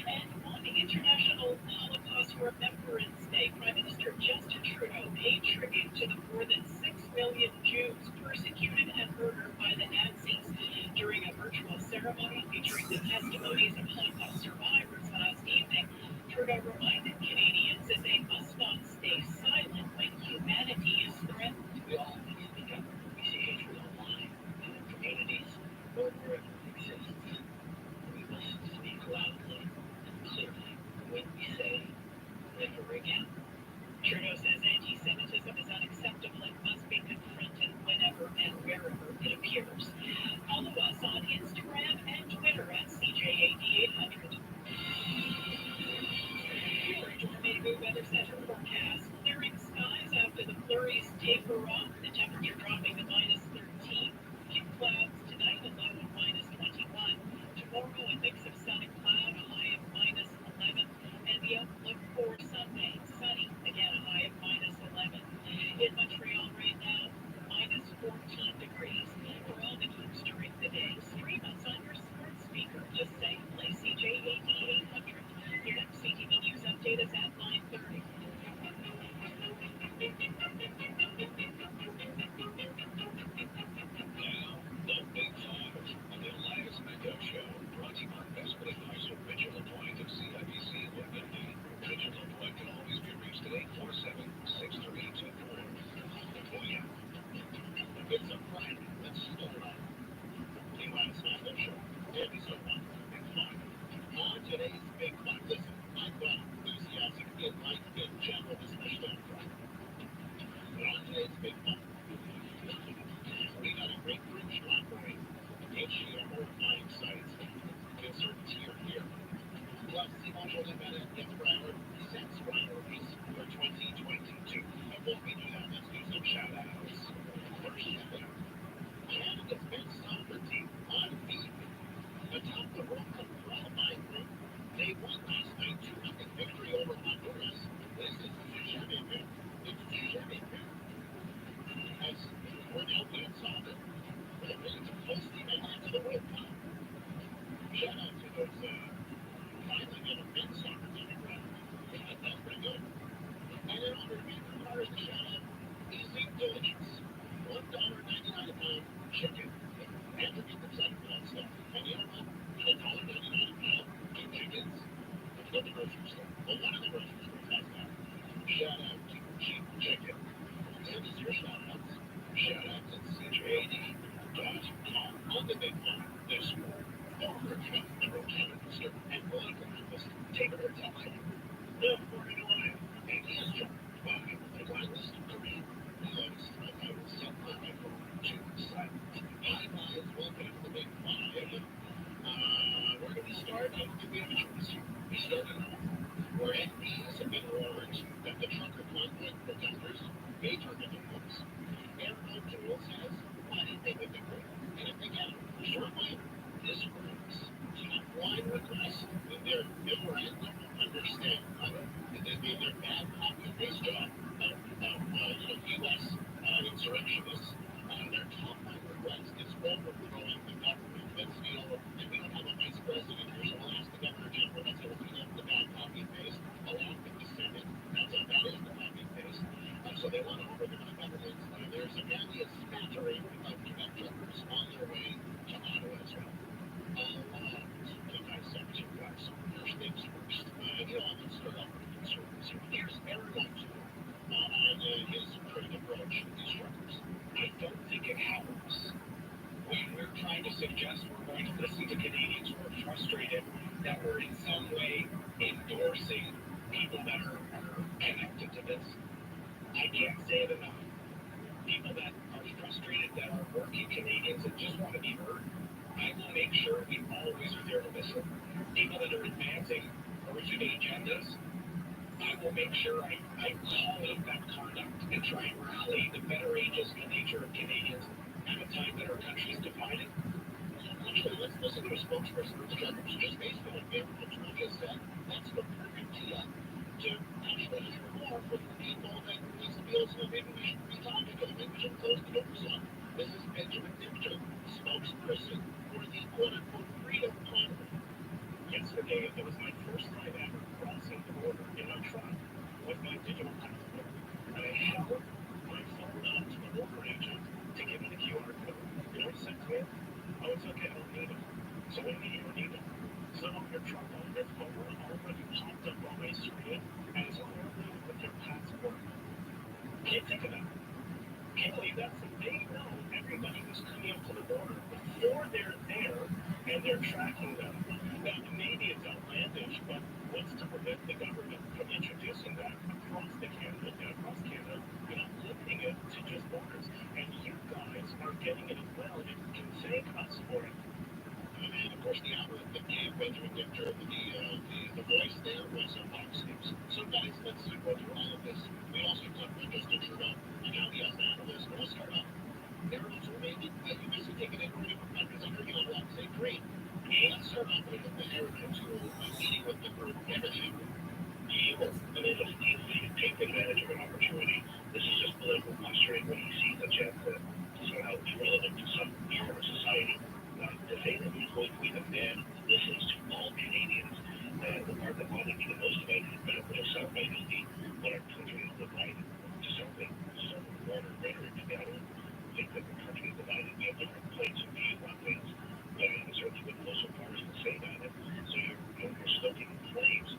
And on the International Holocaust Remembrance Day, Prime Minister Justin Trudeau paid tribute to the more than 6 million Jews persecuted and murdered by the Nazis. During a virtual ceremony featuring the testimonies of Holocaust survivors last evening, Trudeau reminded Canadians that they must not stay silent when humanity is threatened. We all need to speak up. We see hatred online and in communities where it exists. We must speak loudly and clearly when we say never again. Trudeau says anti-Semitism is unacceptable and must be confronted whenever and wherever it appears. Follow us on Instagram and Twitter at CJAD 800. Your Tornado Weather Center forecast. Clearing skies after the flurries taper off. The temperature dropping to minus 13. Few clouds tonight, a low of minus 21. Tomorrow, a mix of sun and cloud, a high of minus 11. And the outlook for Sunday, sunny, again a high of minus 11. In Montreal right now, minus 14 degrees. For all the games during the day, stream us on your smart speaker. Just say, play CJAD 800. Your next CTV News update is at 9:30. The Big Five on the Elias Mendo Show. Brought to you by Investment Advisor Vigilant Point of CIBC London. Vigilant Point can always be reached at 847-6324. Oh yeah. It's a Friday. Let's start off. The Elias Mendo Show. Episode 1. Big Five. On today's Big Five. Listen, I'm not enthusiastic in life in general, especially on Friday. But on today's Big Five, we got a great group to operate. Each year, horrifying sights. Concerns here. Plus, Simon Jolin gets sets priorities for 2022. And before we do that, let's do some shout-outs. First shout-out, Canada's men's soccer team undefeated atop the World Cup qualifying group. They won last night 2-0 victory over Honduras. This is jamais vu. It's jamais vu. As we're now playing soccer, we're ready to hosting and into the World Cup. Shout out to those finally get a men's soccer team around. That's pretty good. And then on our main cars to shout out, Easy Diligence. $1.99 a pound chicken. And to get the second that stuff. And you know what? $1.99 a pound chickens. If you go to the grocery store, well, one of the grocery stores has that. Shout out to Cheap Chicken. And as your shout outs, shout out to CJAD.com on the Big Five this morning. Former Trump Liberal Minister and political analyst David Hertel. Live born in Ohio, and he is joined by the finalist of Korean. The host of I Will Set My Phone to Silent. Hi, guys. Welcome to the Big Five. Where do we start? I don't think we have a choice. We start at home, where MPs have been warned that the trucker convoy protesters may turn into wolves. Aaron O'Toole says, why didn't they with the group? And if they get a short way, this brings line with us. They're ignorant, understand their bad copy-paste job of U.S. Insurrectionists. Their top line request is overthrowing the government. That's, and we don't have a vice president here, so we'll ask the governor general. That's how we get the bad copy-paste, along with the Senate. That is the copy-paste. So they want to overthrow the government. There's apparently a smattering of Quebec truckers on their way to Ottawa as well. First things first. Let's start off with conservatives here. Here's Aaron O'Toole on his current approach to these truckers. I don't think it helps when we're trying to suggest we're going to listen to Canadians who are frustrated that we're in some way endorsing people that are connected to this. I can't say it enough. People that are frustrated, that are working Canadians and just want to be heard, I will make sure we always are there to listen. People that are advancing horrific agendas, I will make sure I call out that conduct and try and rally the better ages and nature of Canadians at a time that our country is divided. Actually, let's listen to a spokesperson for the truckers. Just based on what Aaron O'Toole just said, that's the perfect tee up to actually hear more from the people that needs to be listening. Maybe we should be talking to them. Maybe we should close the doors on. This is Benjamin Tipton, spokesperson for the quote-unquote Freedom Convoy. Yesterday, it was my first time ever crossing the border in a truck with my digital passport. And I held my phone up to the border agent to give me the QR code. You know what he said to me? Oh, it's okay, I don't need it. So what do you need it? Some of your truck owners already popped up on my screen and it's correlated with their passport. Can't think of that. Can't believe that. So they know everybody who's coming up to the border before they're there and they're tracking them. Now, maybe it's outlandish, but what's to prevent the government from introducing that across Canada, not limiting it to just borders? And you guys are getting it as well, and you can thank us for it. And of course, the outlet that gave Benjamin Victor the voice there was Fox News. So guys, let's go through all of this. We also talked about Justin Trudeau and how he has analysts. But we'll start off. Aaron O'Toole, maybe you guys are taking it pretty because I heard you on a lot say great. Let's start off with Aaron O'Toole meeting with the group everything. He's taken advantage of an opportunity. This is just political posturing when he sees that somehow it's relevant to some part of society. To say that he's going to be the man who listens to all Canadians, the part that bothered me the most about his benefit soundbite is what our country is divided. Just something border rhetoric to battle. Think that the country is divided. We have different points of view on things. Certainly with those so far as to say that. So you're stoking flames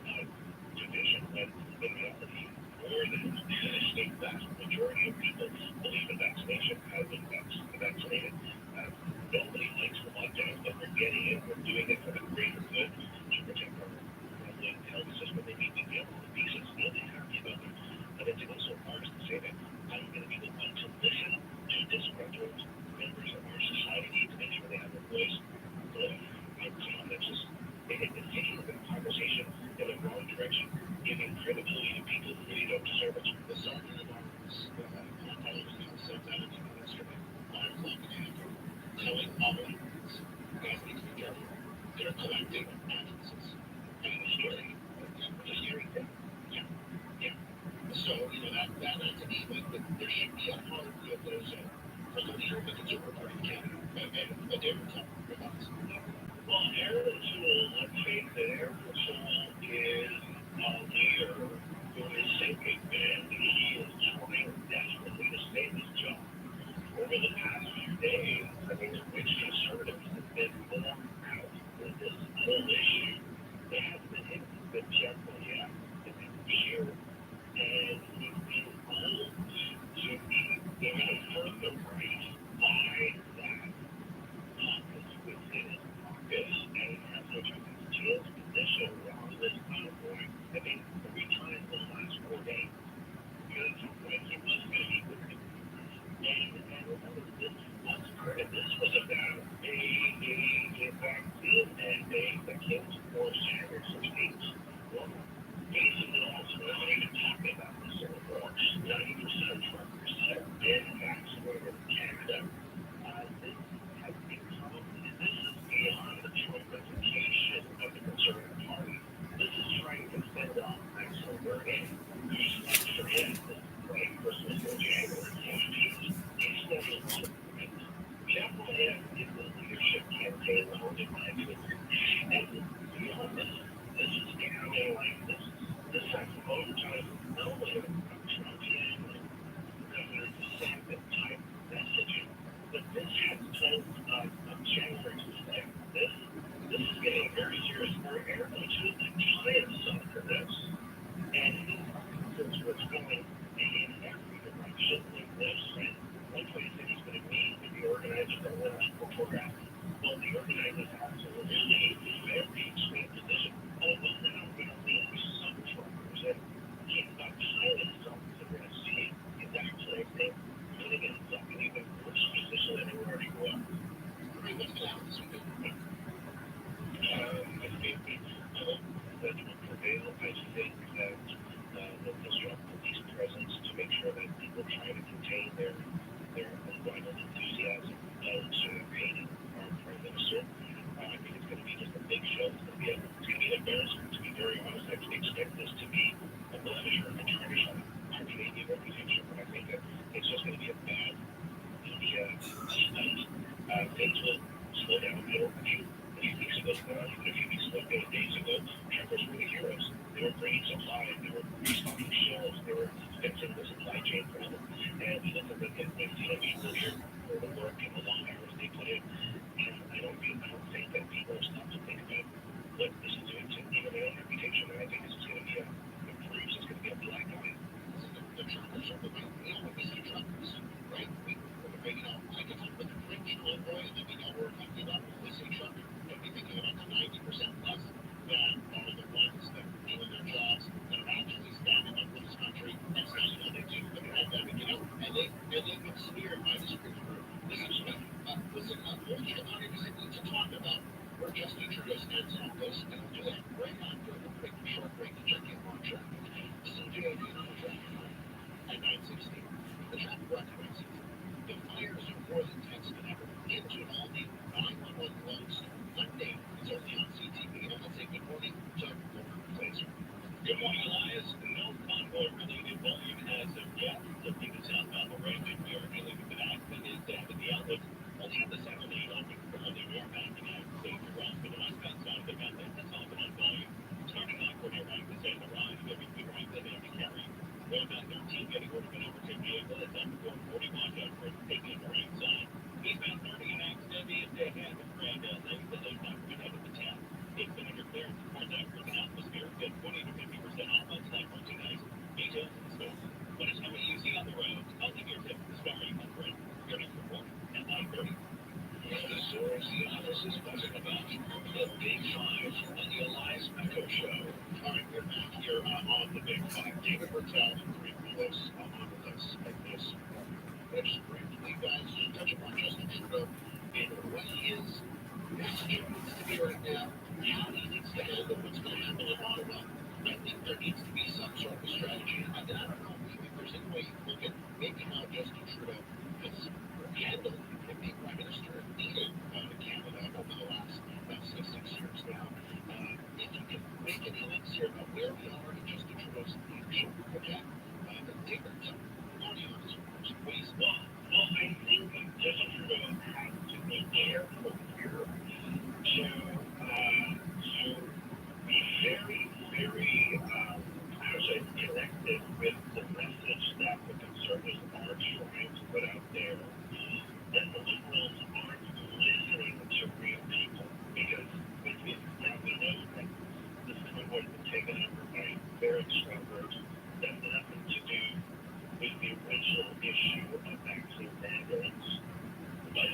contain knowledge in my opinion. And beyond this is damning like this has overtime, not only a Trumpian Governor DeSantis type messaging, but this has told of January 6th. This is getting very serious. We're airplanes should tie itself to this. And since what's going in every direction like this, and one place that he's going to meet with the organizers that went before that, well, the organizers have to really very extreme position. Although now we're going to leave some truckers, and he's not tying himself to this. He's actually, I think, putting himself in even worse position than he already was. Pretty much down to the I think that will prevail. I think that the disrupt police presence to make sure that people try to contain their unbridled enthusiasm to hating our prime minister. I think it's going to be just a big show. It's going to be an embarrassment, to be very honest. I expect this to be a blemish or a tarnish on our Canadian reputation, but I think that it's just going to be a bad media stunt. Things will slow down. I don't think a few weeks ago, even a few weeks ago, days ago, truckers were the heroes. They were bringing supplies, they were restocking shelves, they were fixing the supply chain problem. And we look at the people here for the work and the long hours they put in. And I don't think that people have stopped to think about what this is doing to even their own reputation. And I think this is going to be a bruise, it's going to be a black eye. The truckers are the when we see truckers, right? I can talk about the French convoy that we know we're talking about. When we say trucker, don't be thinking about the 90% plus that are the ones that are doing their jobs, that are actually standing up for this country and standing on their duty for the pandemic, and they've been smeared by this group. Listen, Bullshit audience need to talk about where Justin Trudeau stands on this, and we'll do that right after the quick short break to check in on traffic. CJAD on the traffic at 9:16. The traffic rock at 9:16. The fires are more intense than ever. Into an all-new 911 Lone Star Monday. It's only on CTV. And let's say good morning to Fraser. Good morning, Elias. No convoy-related volume as of yet. Lifting the southbound Oregon, we are dealing with an accident is down at the outlet. Only at the center lane open for the northbound United States around for the westbound side of the outlet. That's all on volume. Starting on near Rankin and Rise, moving through Rankin and Carry. Northbound 13 getting rid of an overtake vehicle at number 41 down for taking the right side. Eastbound 30 an accident is dead end of Grand Lake. The lane not coming out of the 10. It's been under clearance for that with an atmosphere of 20 to 50% off on select merchandise. Details in store. When it's coming easy on the road, I'll give you a tip for starting on grid. Your next report at 9:30. The stories the office is buzzing about. The Big Five on the Elias Echo Show. All right, we're back here on the Big Five. David Bertel and Greg Lewis on with us at this. Let's briefly, guys, touch upon Justin Trudeau and what his messaging needs to be right now, how he needs to handle what's going to happen in Ottawa. I think there needs to be some sort of a strategy. I don't know if there's any way you can look at maybe how Justin Trudeau has handled being Prime Minister and leading Canada over the last 6 years now. If you can make any links here about where we are in Justin Trudeau's leadership, okay? David, on you on this one, please. Well, I think Justin Trudeau has to be careful here to be very, very, connected with the message that the Conservatives are trying to put out there, that the Liberals aren't listening to real people, because now we know that this convoy has been taken over by very truckers that have nothing to do with the original issue of vaccine mandates. But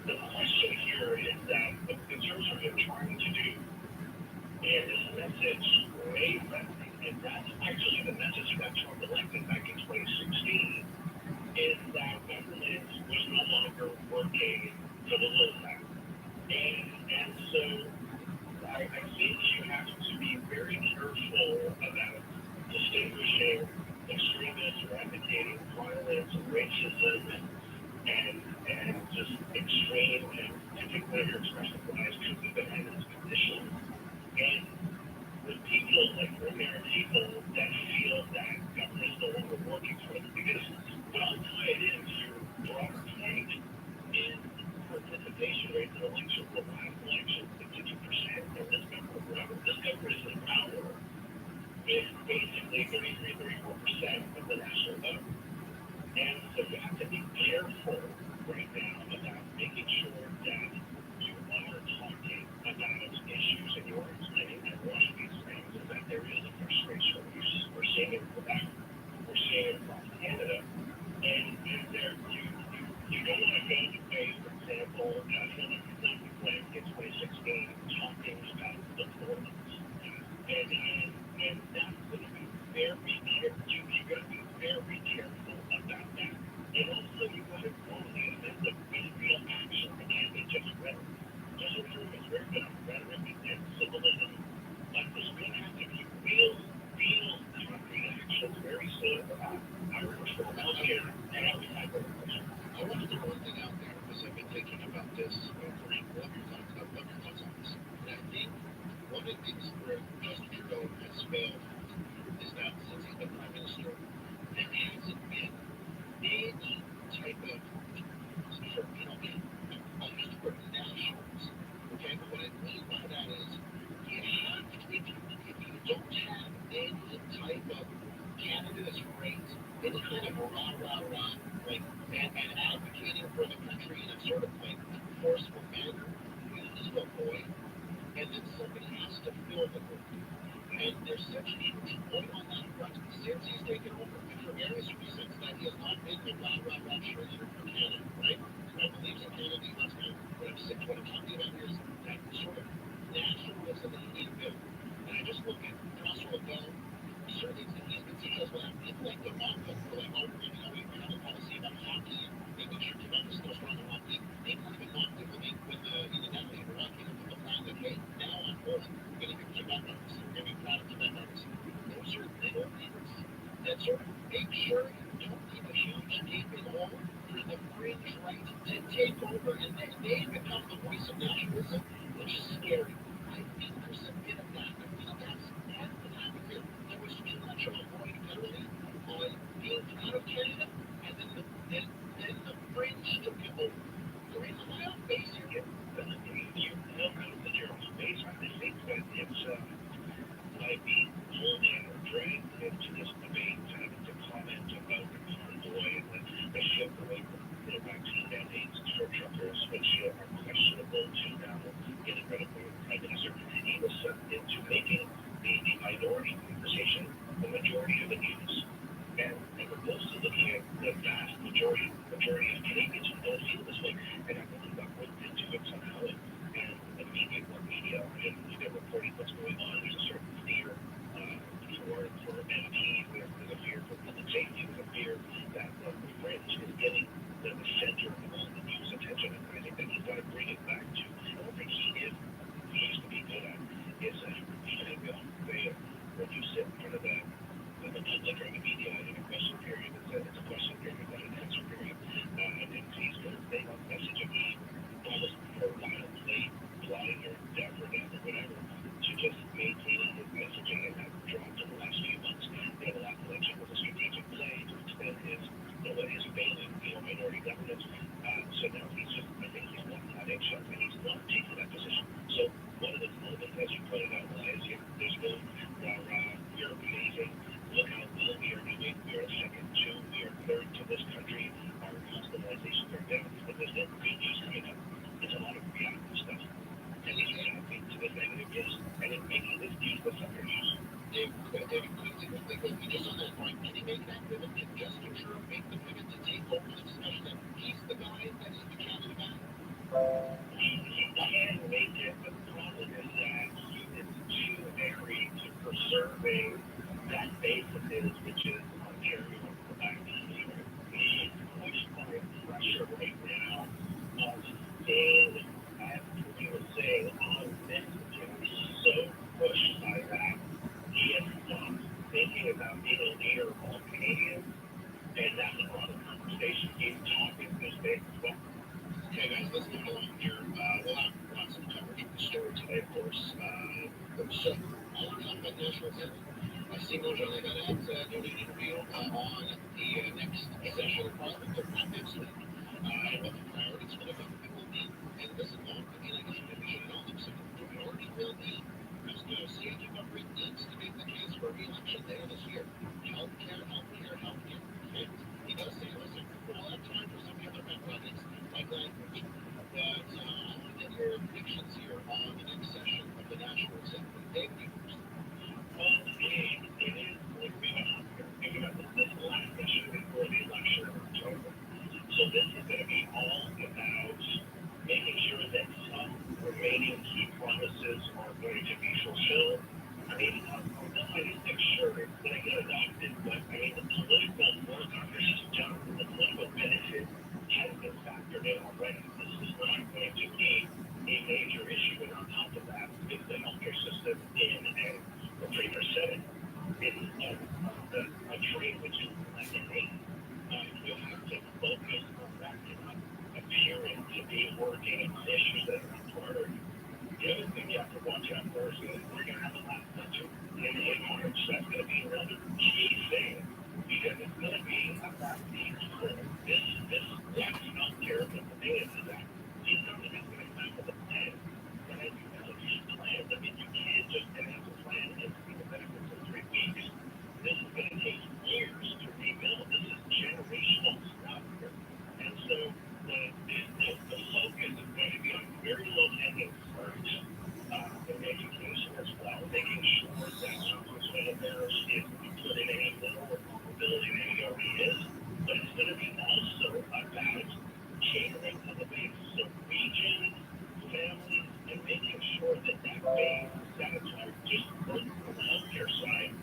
the question here is that what the Conservatives are trying to do, and this message made nothing, and that's actually the message that Trump elected back in 2016, is that government was no longer working for the little man. And so I think you have to be very careful about distinguishing extremists or advocating violence and racism and just extreme and particularly your expression of bias truly behind this position. And with people like ordinary people that feel that government is no longer working for them, because what I'll tie it into your broader point is participation rates of the national vote. And so you have to be careful right now about making sure that you are talking about issues in your planning. And one of these things is that there is a frustration. We're seeing it in Quebec. We're seeing it across Canada. And there, you don't want to go the way, for example, when it's 2016, talking about the borders. And that's going to be very careful. You got to be very careful about that. And also, you got to only amend the real action. It can't be just rhetoric. Just rhetoric is very good. Rhetoric and symbolism. But there's going to have to be real concrete actions very soon. I remember from healthcare and how we had the I want to throw one thing out there because I've been thinking about this. Frank, love your thoughts on this. And I think one of the things where Justin Trudeau has failed is that since he's been prime minister, there hasn't been any type of, I'll use the word nationals. Okay, but what I mean by that is you have to, if you don't have any type of candidates rate, any kind of rah, like, and advocating for the country in a sort of like forceful manner, you lose the void, and then somebody has to fill the void. And there's such a huge void on that front since he's taken over, and for various reasons that he has not been the rah cheerleader for Canada, right? I believe in Canada, he wants to, what I'm talking about here is that sort of nationalism that he needs to build. And I just look at Joshua Bell, certain things that he's been successful at, people like the Mock, like, oh, we have a policy about hockey, making sure Quebec is still strong in hockey. They don't even knock people when the Netherlands were not giving them a plan that, hey, now on board, we're going to give Quebec artists, we're going to be proud of Quebec artists. Those are little things that sort of make sure you don't leave a huge gaping hole for the fringe right to take over, and then they become the voice of nationalism, which is scary. I think there's a bit of that. I think that's been happening here. There was too much of a void federally on being proud of Canada, and then the fringe took it over. You're in the wild base here. you know how the German base, I think that it's might be pulled in or dragged into this debate to comment about the convoy and the shift away from vaccine mandates for truckers, which are questionable to now getting rid of the prime minister. He was into making the minority conversation the majority of the news. And opposed to looking at the vast majority of Canadians who don't feel this way. And I believe that went into it somehow. And the media, and they're reporting what's going on. There's a certain fear for MPs, there's a fear for public safety, there's a fear that the fringe is getting the center of all the news attention. And I think that he's got to bring it back to, I don't think he used to be good at, is when you sit in front of the public or the media in a question period, it's a question period, not an answer period. And he's going to stay on message and he almost for a while played blind or deaf or whatever to just maintaining his messaging, and that dropped in the last few months. The last election was a strategic play to extend his failing, minority government. So now I think he's walking on eggshells, and he's not taking that position. So one of the moments, as you pointed out, is there's no we're amazing. Look how well we are doing. We are second to, we are third to this country. Our hospitalizations are down, but there's no good news coming up. There's a lot of reactive stuff. And he's reacting to the negative news, and then making this news the sucker news. Quickly, just on that point, can he make that pivot? Can Justin Trudeau make the pivot to take over the discussion that he's the guy that is the Canada guy? He can make it, but the problem is that he is too wary to preserving that base of his, which is Ontario and Quebec. He's pushed by pressure right now of staying, as he was saying, on messaging. He's so pushed by that. He has stopped thinking about being a leader of all Canadians, and that's a lot of conversation he's talking to his base as well. Okay, guys, let's move along here. We'll have some coverage of the story today, of course. So, I want to talk about national assembly. Simon Jean Legaret doing an interview on the next session of Parliament, but not next week. And what the priorities for the government will be. And this is not, I guess we should know them. So the priority will be, as the CJAD government needs to make the case for re-election later this year. Healthcare, like language. But I want to get your predictions here on the next session of the National Assembly. David, you first. Well, it is going to be an Oscar. Think about this. This is the last session before the election in October. So this is going to be all about making sure that some remaining key promises are going to be fulfilled. I mean, this might just make sure it's going to get adopted, but I mean, the political work on this is done. The political benefit has been factored in already. This is not going to be a major issue, and on top of that is the healthcare system and the premier said it. It's a trade which is lemonade. You have to focus on backing up appearing to be working on issues that are not priority. The other thing you have to watch out for is that we're going to have a last budget in March. That's going to be another key thing because it's going to be about these this last healthcare, but the thing is that he's not going to come back with a plan. And as you know, these plans, I mean, you can't just announce a plan and see the benefits in 3 weeks. This is going to take years to rebuild. This is generational stuff here. And so the focus is going to be on very low-hanging fruit in education as well, making sure that Congressman Harris is put in a lower vulnerability than he already is. But it's going to be also about catering to the base. So regions, families, and making sure that base is satisfied just from the healthcare side,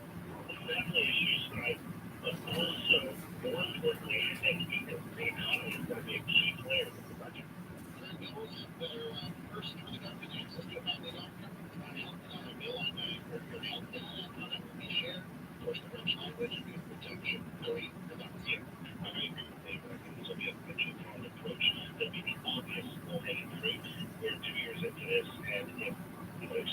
the family issue side, but also, more importantly, I think the economy is going to be a key player in the budget. Bills that are first for the government access to family doctor, a bill on your health data, how that will be shared. Of course, the French language and youth protection. Agree with that? Yeah, I agree with David. I think this will be a two-pronged approach. There'll be the obvious low-hanging fruit. We're 2 years into this, and if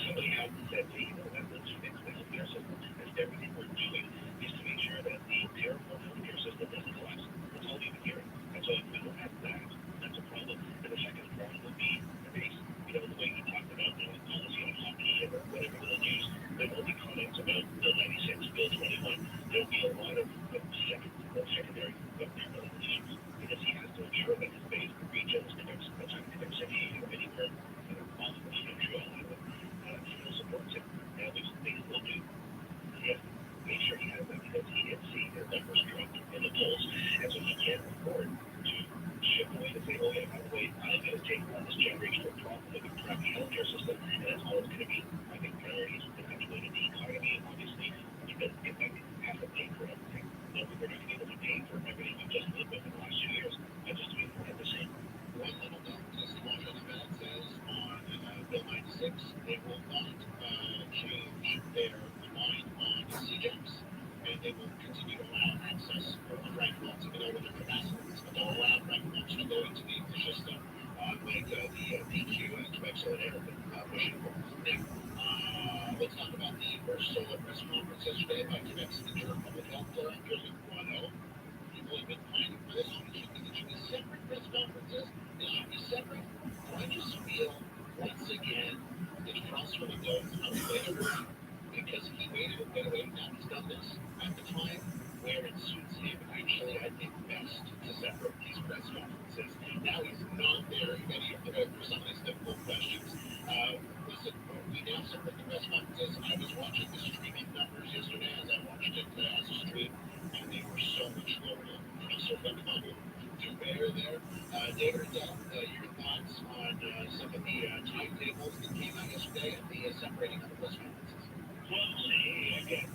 somebody hadn't said, hey, let's fix the healthcare system, if everything we're doing is to make sure that the terrible healthcare system doesn't collapse, that's all we've been hearing. And so if we don't have that, that's a problem. And the second problem would be the base. The way you talked about the policy on hockey or whatever in the news, there will be comments about Bill 96, Bill 21. There'll be a lot of secondary governmental issues because he has to ensure that his base, the regions, Quebec City, anywhere, Ottawa, Montreal, still supports him. And at least they still do. He has to make sure he has that because he did see their numbers drop in the polls. And so he can't afford to shift away to say, oh yeah, by the way, I'm going to take on this generational problem of a crappy healthcare system, and that's all it's going to be. I think priorities are going to have to go to the economy, obviously, because Quebec has to pay for everything. No, we're not going to be able to pay for everything we've just lived with in the last 2 years. I just do more of the same. One little note, Simone Levet says on Bill 96, they will not change their mind on CJAPs, and they will continue to allow access for rank lots, even though with their capacities, but they'll allow rank lots to go into the system, like the PQ and Quebec Solidaire have been pushing for. Now, let's talk about the first solo press conference yesterday by Quebec's Interim Public Health Director, Luc Boileau. People have been fighting for this. It should be separate press conferences. They should be separate. I just feel, once again, that François Legault is unavailable because he waited a bit away. Now he's done this at the time where it suits him, actually, I think, best to separate these press conferences. Now he's not there ready for some of these difficult questions. Listen, we now separate the press conferences. I was watching the streaming numbers yesterday as I watched it as a stream, and they were so much lower than François Legault to bear there. David, your thoughts on some of the timetables that came out yesterday and the separating of the press conferences? Well, see, again,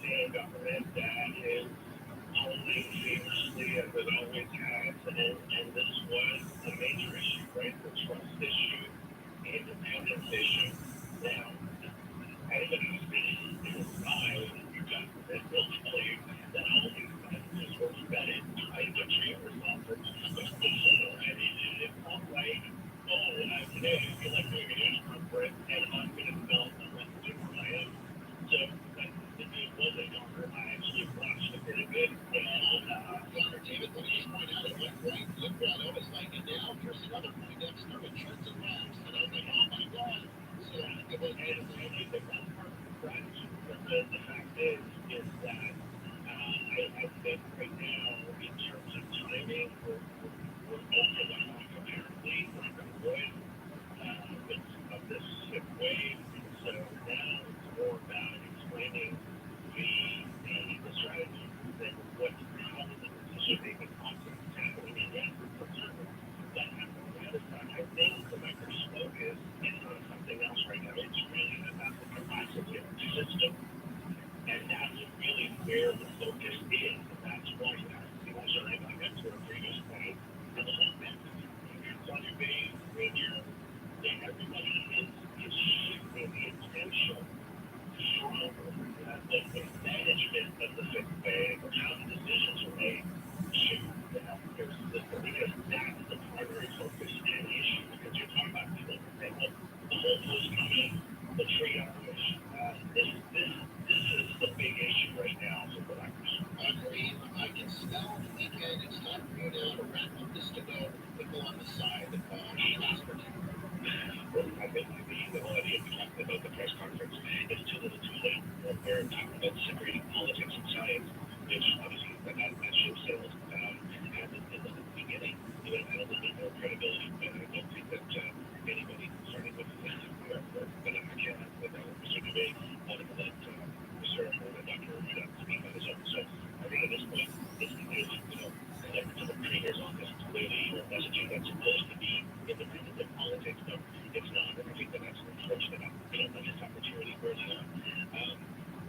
the government that is holding famously as it always has, and this was a major issue, right? The trust issue, the independence issue. Now, anybody who's been inside the government will tell you that all these messages were vetted by the chamber's office. And it's not like, oh, today I feel like doing an news conference and I'm going to develop a messaging on my own. So it was a number. I actually watched it pretty good. Dr. David, let me just point out at one point, Luc Boileau was like, and now here's another Poindexter with shirts and rags. And I was like, oh my God. So locals come in, the trade hours. This is the big issue right now for collectors. Kareem, I can smell the weekend. It's time for you now to wrap up this to go and go on the side of aspartame. Well, I think the whole idea we talked about the press conference is too little too late. We're talking about separating politics and science, which obviously that ship sailed. And in the beginning, it would have had a little bit more credibility, but I don't think that anybody, starting with Mr. Dubé, wanted to let Mr. Dr. speak on his own. So I think at this point, it's clearly, collectors of traders on this, clearly messaging that's supposed to be independent of politics, but it's not. And I think that that's unfortunate. Let's just talk maturity early on. I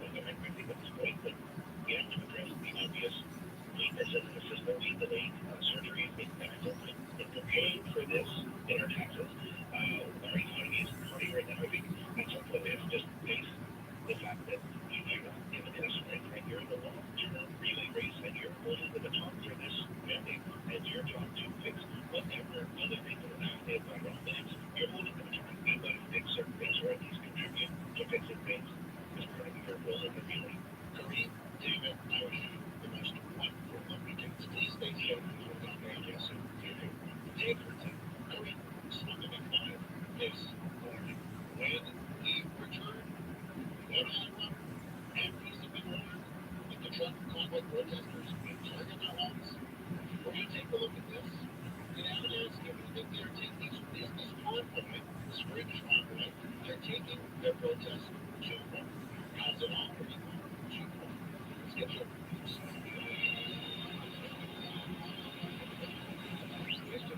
think at this point that we have to address the obvious weaknesses in the system. We delayed surgeries in benefits, and we're paying for this in our taxes. Our economy is hurting right now. I think at some point we have to just face the fact that you're not given a strength and you're in the long-term relay race and you're holding the baton for this family and your job to fix whatever other people have they have got wrong things. You're holding the baton. You've got to fix certain things or at least contribute to fixing things as part of your role in the family. Kareem, David, I wish you the most wonderful of weekends. Please stay safe. Yes, sir. Take your time. Kareem, Smoking at 5 this morning. When we return, what Iowa and peace have been warned with the truck convoy protesters being targeted their homes. When you take a look at this, you have to ask if you think they're taking this convoy, this British convoy, they're taking their protest too far. How's it all pretty far? Too far. Let's get your views. You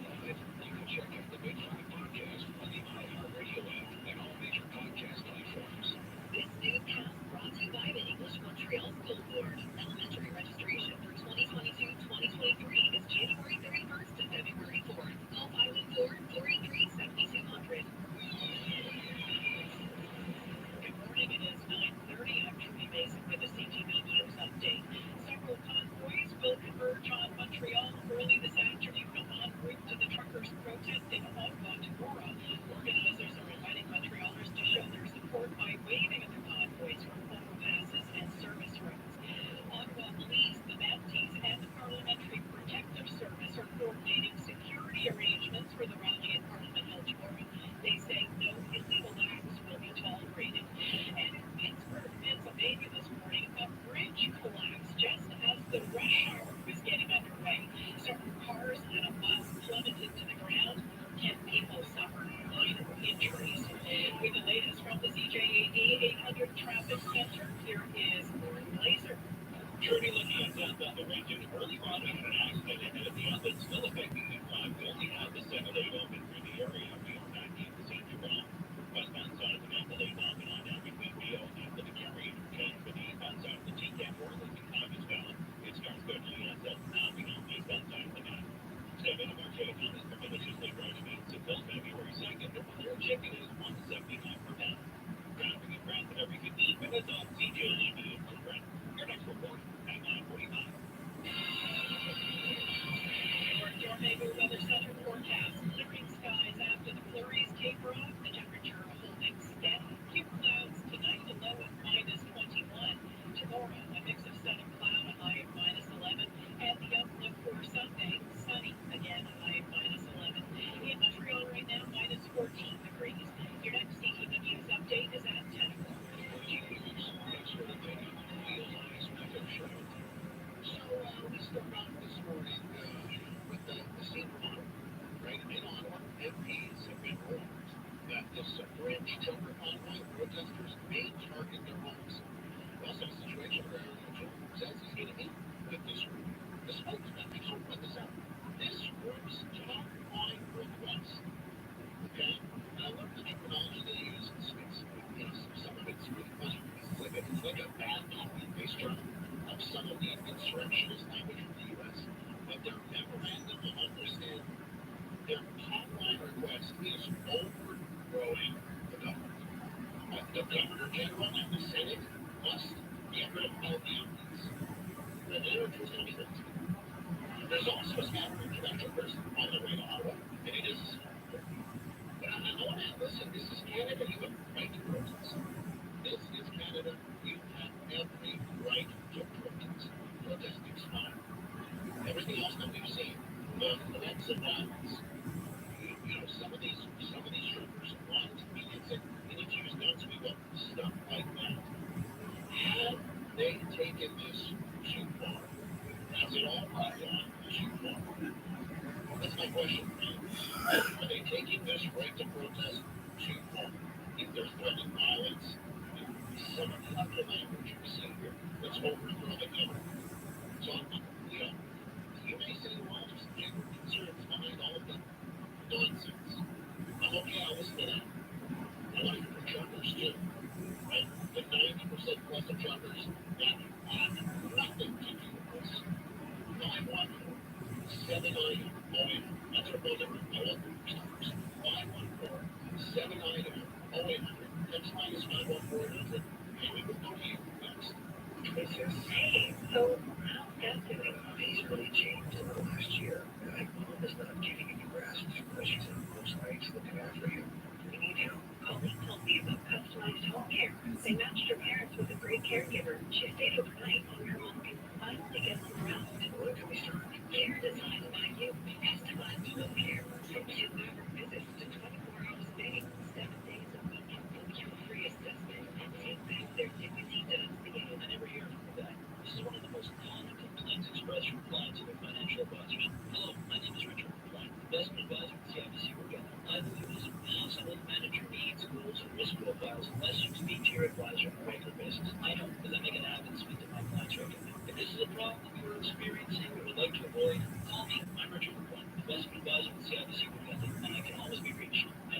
can check out the Big Five podcast on the iHeartRadio app and all major podcast platforms. This newscast brought to you by the English Montreal School Board. Elementary registration for 2022-2023 is January 31st to February 4th. Call 514-483-7200. Good morning. It is 9:30. I'm Trudy Mason with the CJAD News Update. Several convoys will converge on Montreal early this afternoon en route to the truckers' protest in Ottawa. Organizers are inviting Montrealers to show their support by waving at the convoys from overpasses and service roads. Ottawa Police, the Mounties, and the Parliamentary Protective Service are coordinating security arrangements for the rally at Parliament held tomorrow. They say no illegal acts will be tolerated. And in Pittsburgh, Pennsylvania this morning, a bridge collapsed just as the rush hour was getting underway. Certain cars and a bus plummeted to the ground. 10 people suffered minor injuries. With the latest from the CJAD 800 Traffic Center, here is Lauren Glazer. Trudy, looking at southbound the region, early on an accident ahead of the outlet still affecting the climb. We only have the 7 lane open through the area. We are back in the St. Jerome. Westbound side of the Napa Lane open on down between Rio and the Carry interchange. For the eastbound side of the TCAP Worthington climb is valid. It starts quickly on southbound beyond the eastbound side of the Napa. Step into Marquette County for maliciously driving means until February 2nd. Your chicken is $1.75 per pound. Traffic and Brandon every 15 minutes on CJAD from Brandon. Your next report at 9:45. Your neighbor weather center forecast. Clearing skies after the flurries taper off. The temperature holding steady. Few clouds tonight, the low of -21. Tomorrow, a mix of sun and cloud, a high of -11. And the outlook for Sunday, sunny again, a high of -11. In Montreal right now, -14 degrees. Your next CTV News update is at 10 o'clock. So we start off this morning with the scene from Ottawa. Right in Ottawa, MPs have been warned that this French trucker convoy protesters may target their homes. We also have a situation where Joe says he's going to meet with this group. The spokesman, make sure to put this out. This group's top line request. Okay? And I love the terminology they use. Some of it's really funny. It's like a bad copy-paste term of some of the insurrectionist language from the U.S. But their memorandum of understanding, their top-line request is overthrowing the government. The Governor General and the Senate must get rid of all the outlaws. The narrative is going to be that. There's also a scattering of truckers on the way to Ottawa, and it is. But I want to listen. This is Canada. They're threatening violence. Some of the language you're seeing here, it's overthrow the government. So, you may say, well, there's genuine concerns behind all of that nonsense. I'm okay, I'll listen to that. I want to hear from truckers too, right? The 90% plus of truckers that have nothing to do with this. 514-790-0800. That's our phone number. I love the numbers. 514-790-0800. Text line is 514-800. And we will go to you next. Hey, so how's Dad doing? He's really changed in the last year. Mom is not giving any rest, but she's up most nights looking after him. We need help. Colleen told me about customized home care. They matched her parents with a great caregiver. She stayed overnight so her mom can finally get some rest. When can we start? Care designed by you. Customized home care. From 2-hour visits to 24 hours a day, 7 days a week. Your free assessment. Take back their dignity. I never hear from the guy. This is one of the most common complaints expressed from clients and their financial advisors. Hello, my name is Richard Klein, investment advisor at CIBC Together. I believe it is impossible to manage your needs, goals, and risk profiles unless you speak to your advisor on a regular basis. I know, because I make it happen to speak to my clients regularly. If this is a problem you're experiencing or would like to avoid, call me. I'm Richard Klein, investment advisor at CIBC Together, and I can always be reached at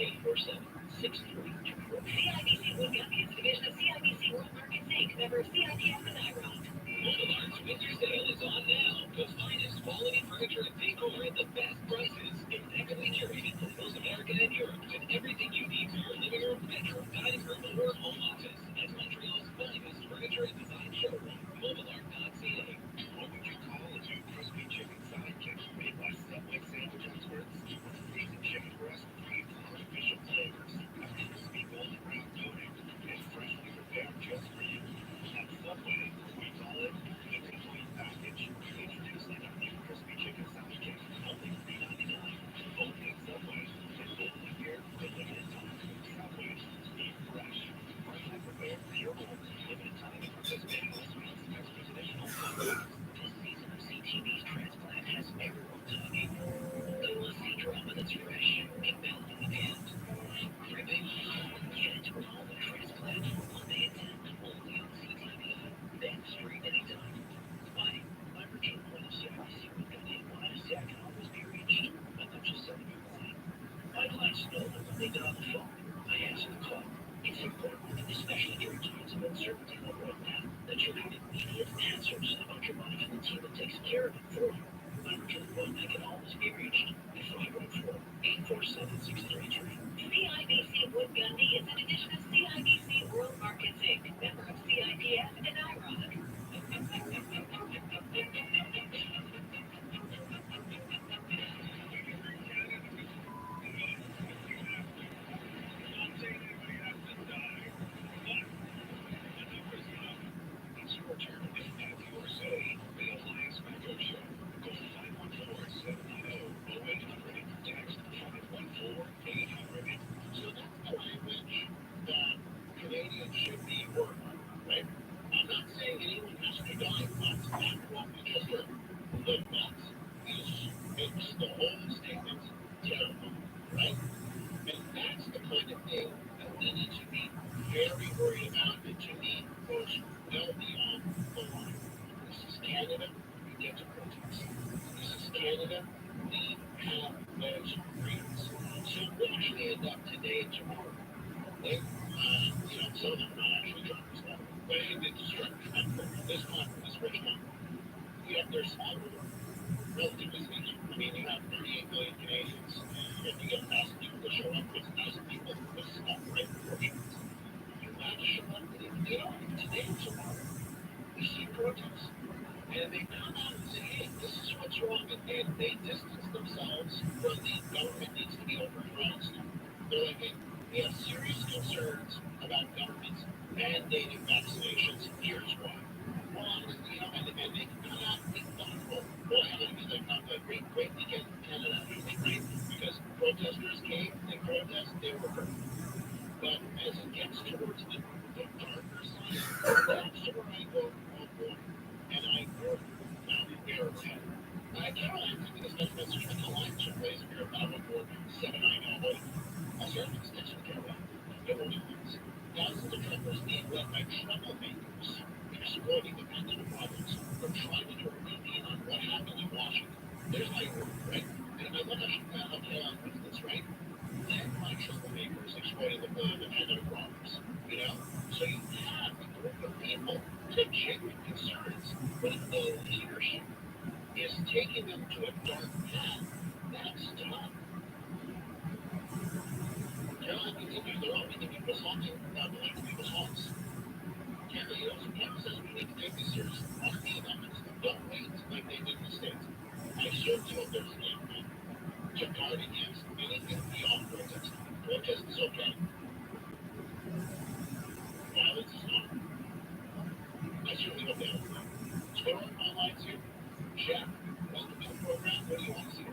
847-6324. CIBC Wood Gundy is a division of CIBC World Markets Inc. Member of CIBF and IROC. Mobilar's winter sale is on now. The finest quality furniture and decor at the best prices. Impeccably curated from North America and Europe with everything you need for your living room, bedroom, dining room, or home office. At Montreal's finest furniture and design showroom, Mobilar.ca. What would you call a new crispy chicken sidekick made by Subway sandwich experts? With seasoned chicken breast free from artificial flavors, a crispy golden brown coating, and freshly prepared just for you. At Subway, we call it the complete package. Introducing our new crispy chicken sidekick, only $3.99. Only at Subway, and only here for a limited time. Subway, eat fresh, freshly prepared for your home. Limited time at participating restaurants. Extras additional Subway. This season of CTV's Transplant has everyone talking. They want to see drama that's fresh, compelling, and gripping. Get all the Transplant Monday at 10, only on CTV. Then stream anytime. Hi, I'm Richard Klein of CIBC Wood Gundy, and when I say I can always be reached, I'm not just selling you a line. My clients know that when they get on the phone, I answer the call. It's important, especially during times of uncertainty like right now, that you have immediate answers about your money and the team that takes care of it for you. I'm Richard Klein. I can always be reached at 514-847-6323. CIBC Wood Gundy is a division of CIBC World Markets Inc. Member of CIBF and IROC. It's your turn to have your say. The Elias Metro Show. Call 514-790-0800. Text 514-800. So that's the language that Canadians should be working on, right? I'm not saying anyone has to die nuts. That's what we just heard. The nuts makes the whole statement terrible, right? And that's the kind of thing that we need to be very worried about and to me goes well beyond the line. This is Canada, we get to protest. This is Canada, we have those freedoms. So we'll actually end up today and tomorrow. Some of them are not actually truckers, but it's truckers. This one, this rich one, they're smaller, relatively speaking. I mean, you have 38 million Canadians, and you get 1,000 people to show up, 50,000 people, this is small, right? Proportions. You have to show up, and if they don't, today and tomorrow, we see protests. And they come out and say, hey, this is what's wrong, and they distance themselves from the government needs to be overthrown. They're like, hey, we have serious concerns about governments mandating vaccinations. Here's why. Well, and they come out and think thoughtful. Well, it's going to be like a great weekend in Canada, right? Because protesters came, they protest, they were hurt. But as it gets towards the darker side, that's where I go, oh boy. And I work now in Arrowhead. Caroline sent me this text message from Caroline. So please, if you're about on board, 790. I'll start with this text from Caroline. Thousands of truckers being led by troublemakers, exploiting the pandemic problems, or trying to do a repeat on what happened in Washington. There's my word, right? And if I look at instance, right? Led by troublemakers exploiting the pandemic problems, So you have a group of people with genuine concerns, but if the leadership is taking them to a dark path, that's tough. They're all meeting people's homes, going to people's homes. Canada says we need to take this seriously. All the amendments don't wait like they did in the States. I certainly hope there's an amendment to guard against anything beyond protest. Protest is okay. Violence is not. I certainly hope they don't. Score on line 2. Jeff, welcome to the program. What do you want to see?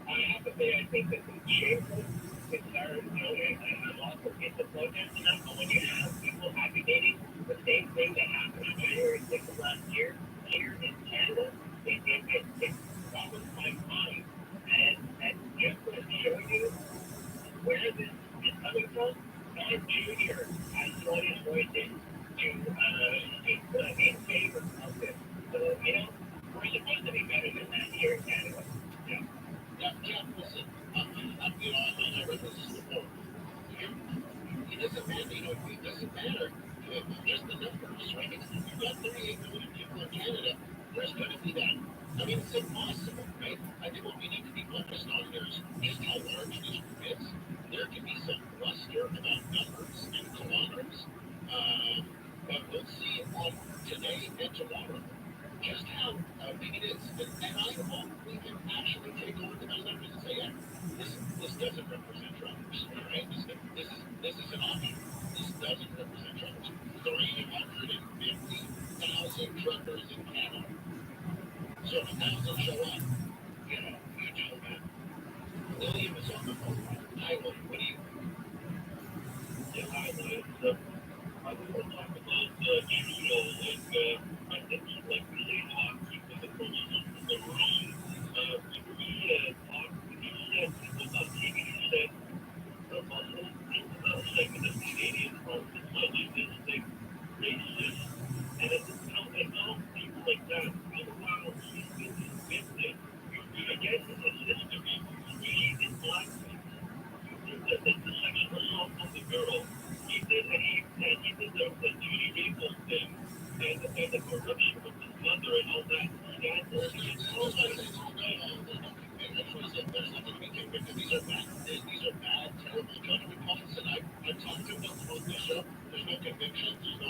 I have to say, I think this is shameful. It's I'm also against the protest and but when you have people advocating the same thing that happened on January 6th of last year here in Canada, it boggles my mind. And just to show you where this is coming from, Don Jr. has thrown his voice in in favor of this. So, we're supposed to be better than that here in Canada. Jeff, listen, I read this before. It doesn't matter just the numbers, right? You've got 38 million people in Canada. There's going to be that. I mean, it's impossible, right? I think what we need to be focused on here is just how large this group is. There can be some bluster about numbers and kilometers, but we'll see on today and tomorrow just how big it is. And I hope we can actually take a look at those numbers and say, yeah, this doesn't represent truckers, right? This is an option. This doesn't represent truckers. 350,000 truckers in Canada. So if 1,000 show up, you do that. William is on the phone. Hi, William. What do you? Yeah, I want to talk about Trudeau, I think he's like really hot people that put something in the wrong. When he said people on TV, he said the whole segment of Canadians are misogynistic, racist, and people like that. Meanwhile, he's been convicted. I guess it's a system. He did not the sexual assault on the girl. He did the Judy Raples thing and the corruption with his mother and all that scandal. These are bad, terrible judgment calls, and I've talked to them about this show. There's no convictions, there's no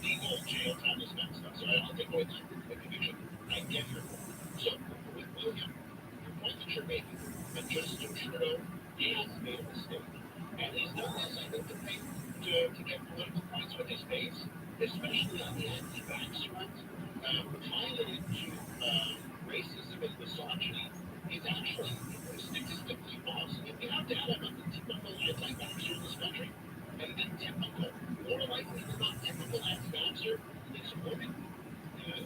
legal jail time, this kind of stuff. So I don't take away the conviction. I get your point. So with William, your point that you're making, that Justin Trudeau has made a mistake. And he's done this, I think, to get political points with his base, especially on the anti-vax front. Tying it into racism and misogyny is actually statistically false. If you have data about the typical anti-vaxxer in this country, and the typical, more likely than not typical anti-vaxxer is a woman,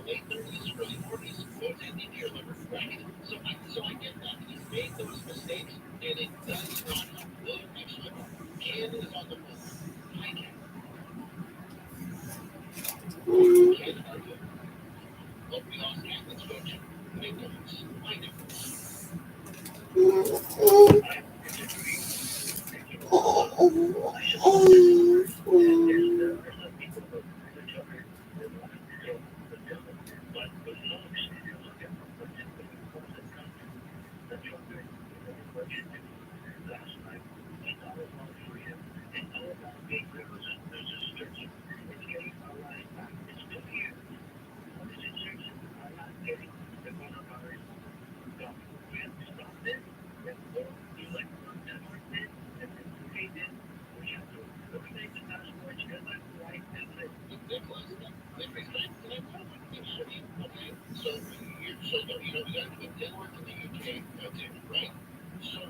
late 30s, early 40s, goes in your liver, right? So I get that. He's made those mistakes, and it does not help. William, next one. Ken is on the phone. Hi, Ken. Ken, are you? Oh, we lost Ken. Let's go to Nicholas. Hi, Nicholas. Denmark and the UK did, right? So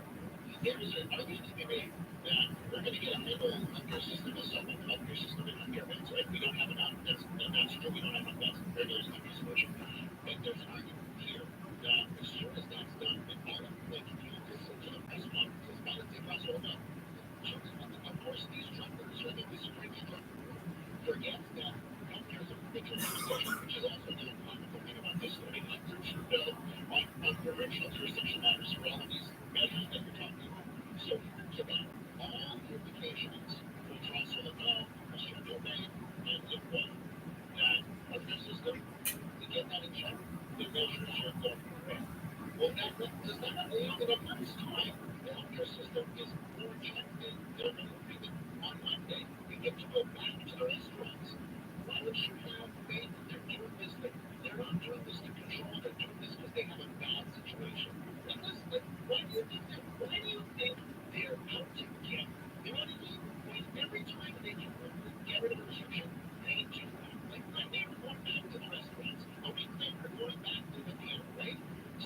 there is an argument to be made that we're going to get a whole healthcare system, a supplemental healthcare system in healthcare beds, right? We don't have enough. That's true. We don't have enough. There's not a solution. But there's an argument here that as soon as that's done, and all of like if you listen to the press conferences, not to take us all up, specifications, which also involve a schedule date and zip code. And what's their system? You get that in check, it measures your blood pressure. Well, does that not leave in a month's time? The healthcare system is more checked and they're moving it on Monday. You get to go back to the restaurants. Why would you have faith that they're doing this? They're not doing this to control. They're doing this because they have a bad situation. Why do you think they're out to get? You know what I mean? Every time they can get rid of a restriction, they do that. Like Monday, we're going back to the restaurants. A week later, we're going back to the theater, right?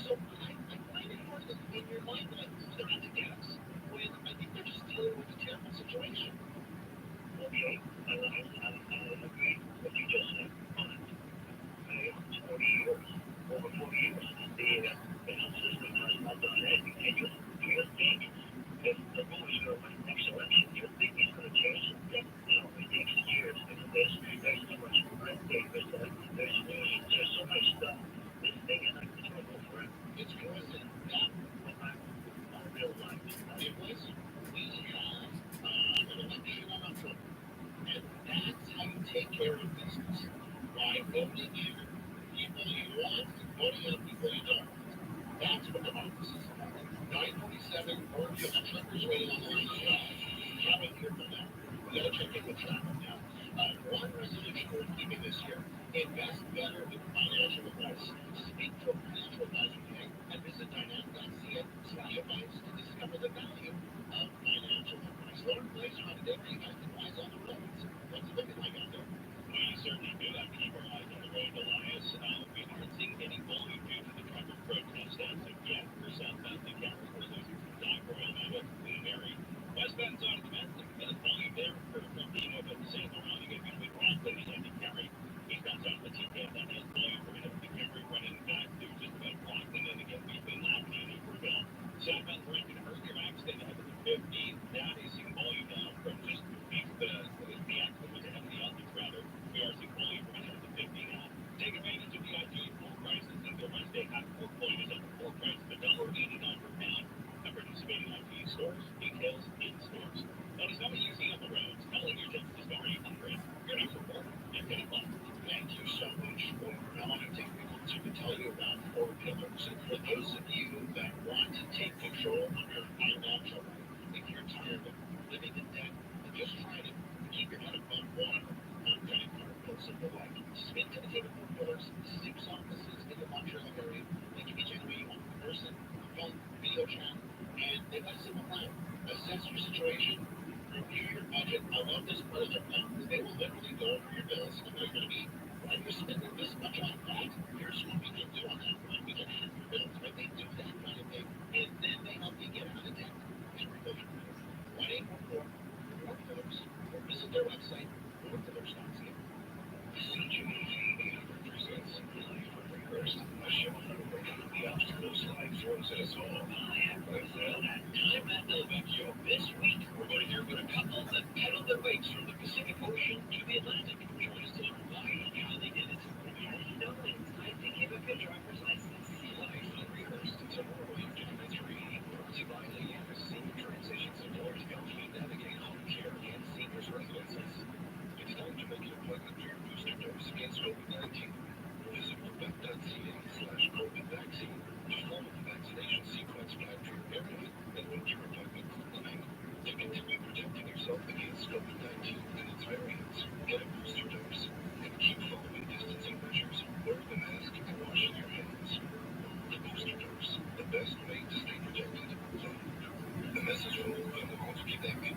So I find it hard in your mind that they're out to get us when I think they're just dealing with a terrible situation. Okay, I agree with what you just said, but 40 years, over 40 years, the health system has not done anything. Do you think if the rules go by next election, do you think it's going to change? It takes years because there's so much red tape, there's so much stuff. This thing is like, it's going to go forever. It's going to not our real life. It was, we have an election on October, and that's how you take care of business. By voting in people you want, voting out people you don't. That's what democracy is about. 947, or the truckers waiting on the line to stop. Can't wait to hear from them. We got to check in with traffic now. One resolution we're keeping this year: invest better with financial advice. Speak to a financial advisor today and visit dynamic.ca/advice to discover the value of financial advice. Learn place on the day where you act wise on the roads. What's it looking like out there? We certainly do have to keep our eyes on the road, Elias. We aren't seeing any volume due to the trucker protest as of yet. For southbound to Cary, we're losing some time for Atlanta, Queen Mary. Westbound side of the Metro, better volume there for Pino, but St. Laurent, you get between Rockland and Cary. Eastbound side of the TCAD, that has volume for Cary running back to just about Rockland, and again between Lackland and Iberville. Southbound Brandon Herkimer accident ahead of the 15. That is seeing volume now from just the accident was ahead of the Aldrich, rather. We are seeing volume from ahead of the 50 now. Take advantage of the IGA pork prices until Wednesday. Half pork volume is up for pork price of $1.89 per pound at participating IGA stores. Details in stores. Notice how many you see on the roads. Calling your tips to star 800. Your next report at 10 o'clock. Thank you so much for I want to take the time to tell you about 4 pillars. And for those of you that want to take control of your financial life, if you're tired of living in debt and just trying to keep your head above water on credit card bills of your life, speak to the team at 4 Pillars, 6 offices in the Montreal area. They can meet you anywhere you want, in person, phone, video chat, and they've got a simple plan. Assess your situation, review your budget. I love this part of their plan because they will literally go over your bills and they're going to be, why are you spending this much on that? Here's what we can do on that one. We can half your bills, right? They do that kind of thing, and then they help you get out of debt and rebuild your credit. 1-844-4 Pillars, or visit their website, 4pillars.ca. CJAD presents Life Reversed, a show celebrating the obstacles life throws at us all. I am Brazil at Time at El Vecchio. This week, we're going to hear about a couple that pedaled their bikes from the Pacific Ocean to the Atlantic. Join us to learn why and how they did it. And how do you know when it's time to give up your driver's license? Life Unrehearsed, tomorrow afternoon at 3. Brought to you by Leanna Senior Transitions and Doors, help you navigate home care and seniors residences. It's time to make an appointment for your booster dose against COVID-19. Visit quebec.ca/COVID vaccine to follow the vaccination sequence planned for your area and book your appointment online. To continue protecting yourself against COVID-19 and its variants, get a booster dose and keep following distancing measures. Wear the mask and washing your hands. The booster dose, the best way to stay protected. The message from the gouvernement of Quebec.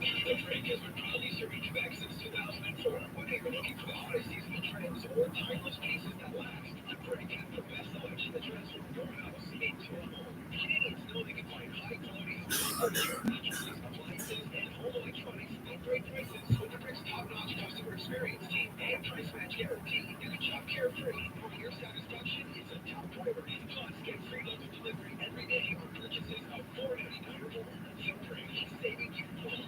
The Drake has been proudly serving Quebec since 2004. Whether you're looking for the hottest seasonal trends or timeless pieces that last, the Drake has the best selection to transform your house into a home. Canadians know they can find high quality furniture, mattresses, appliances, and home electronics at great prices. With the Brick's top-notch customer experience team and price match guarantee, you can shop carefree. Your satisfaction is a top priority. Plus, get free local delivery every day on purchases of $4.99 or more. The Brick, saving you more.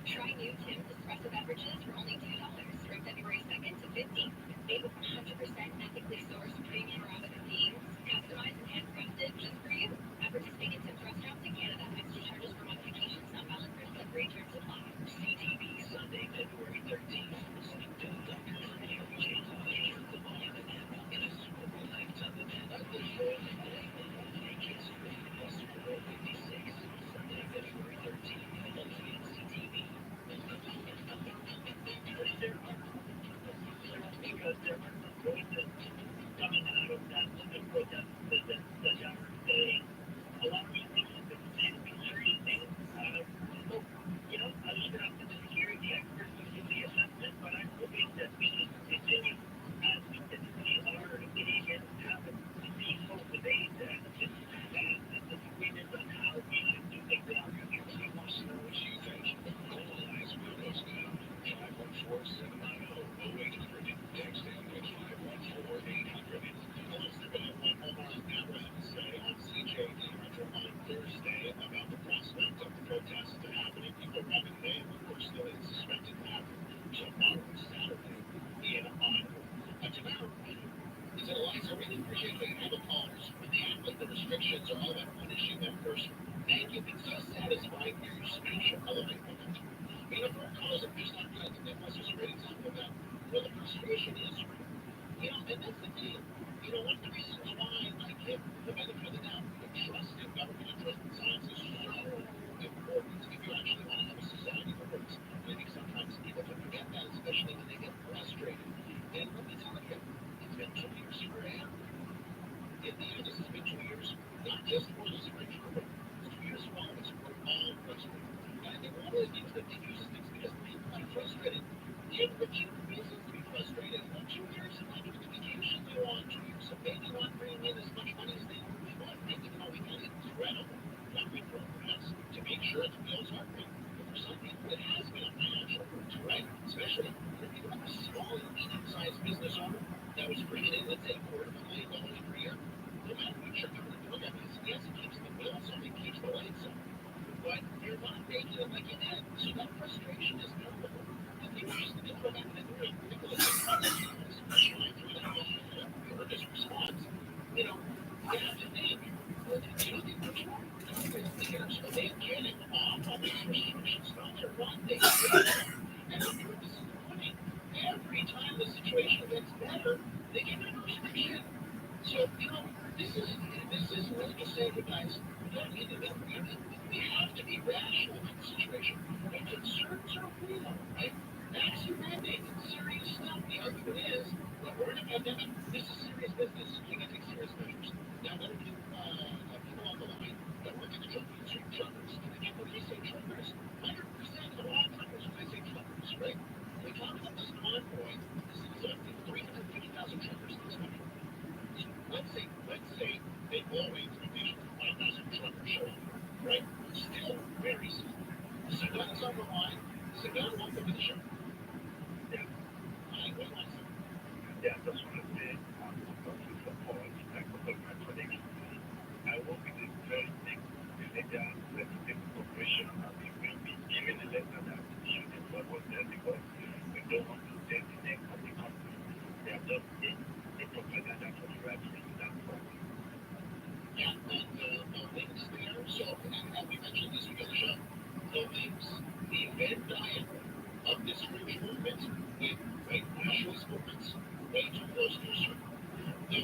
Try new Tim's espresso beverages for only $2 from February 2nd to 15th. Made with 100% ethically sourced premium Arabica beans, customized and handcrafted just for you. At participating Tim's restaurants in Canada, extra charges for modifications, not valid really means that they use things because people are frustrated. They have legitimate reasons to be frustrated. 2 years of not getting the vacation they want, 2 years of maybe not bringing in as much money as they normally would. Even though we had incredible government programs to make sure the bills are paid. But for some people, it has been a financial hurt, right? Especially if you have a small and medium-sized business owner that was bringing in, let's say, $250,000 per year. No matter what your government program is, yes, it keeps the bills on, it keeps the lights on. But you're not making it like you did. So that frustration is palpable. And they were just go back and do it. You heard his response. You know, you have to think. So they get it off all these restrictions, no matter what they do. And the purpose is the point. Every time the situation gets better, they get a restriction. So, you know, this is really to say, you guys, we have to be rational in the situation. The concerns are real, right? Vaccine mandates, serious stuff. The argument is that we're in a pandemic. This is serious business. We got to take serious measures. Now, there are people on the line that work in the truck industry, truckers. And again, when we say truckers, 100% of all truckers, when I say truckers, right? We talk about this convoy. This is 350,000 truckers in this country. So let's say they blow away expectations. 5,000 truckers show up, right? Still very small. Sagan's on the line. Sagan, welcome to the show. Yeah. What do I say? Yeah, that's what I said. I'm going to support my prediction. I will be the very next manager that the corporation will be given a letter that should be what was there because we don't want to take the name of the company. They have just did a propaganda for the right thing. That's all. Yeah, and the links there. So, and we mentioned this week on the show. The links, the Venn diagram of this fringe movement with white nationalist movements way too close to a circle. The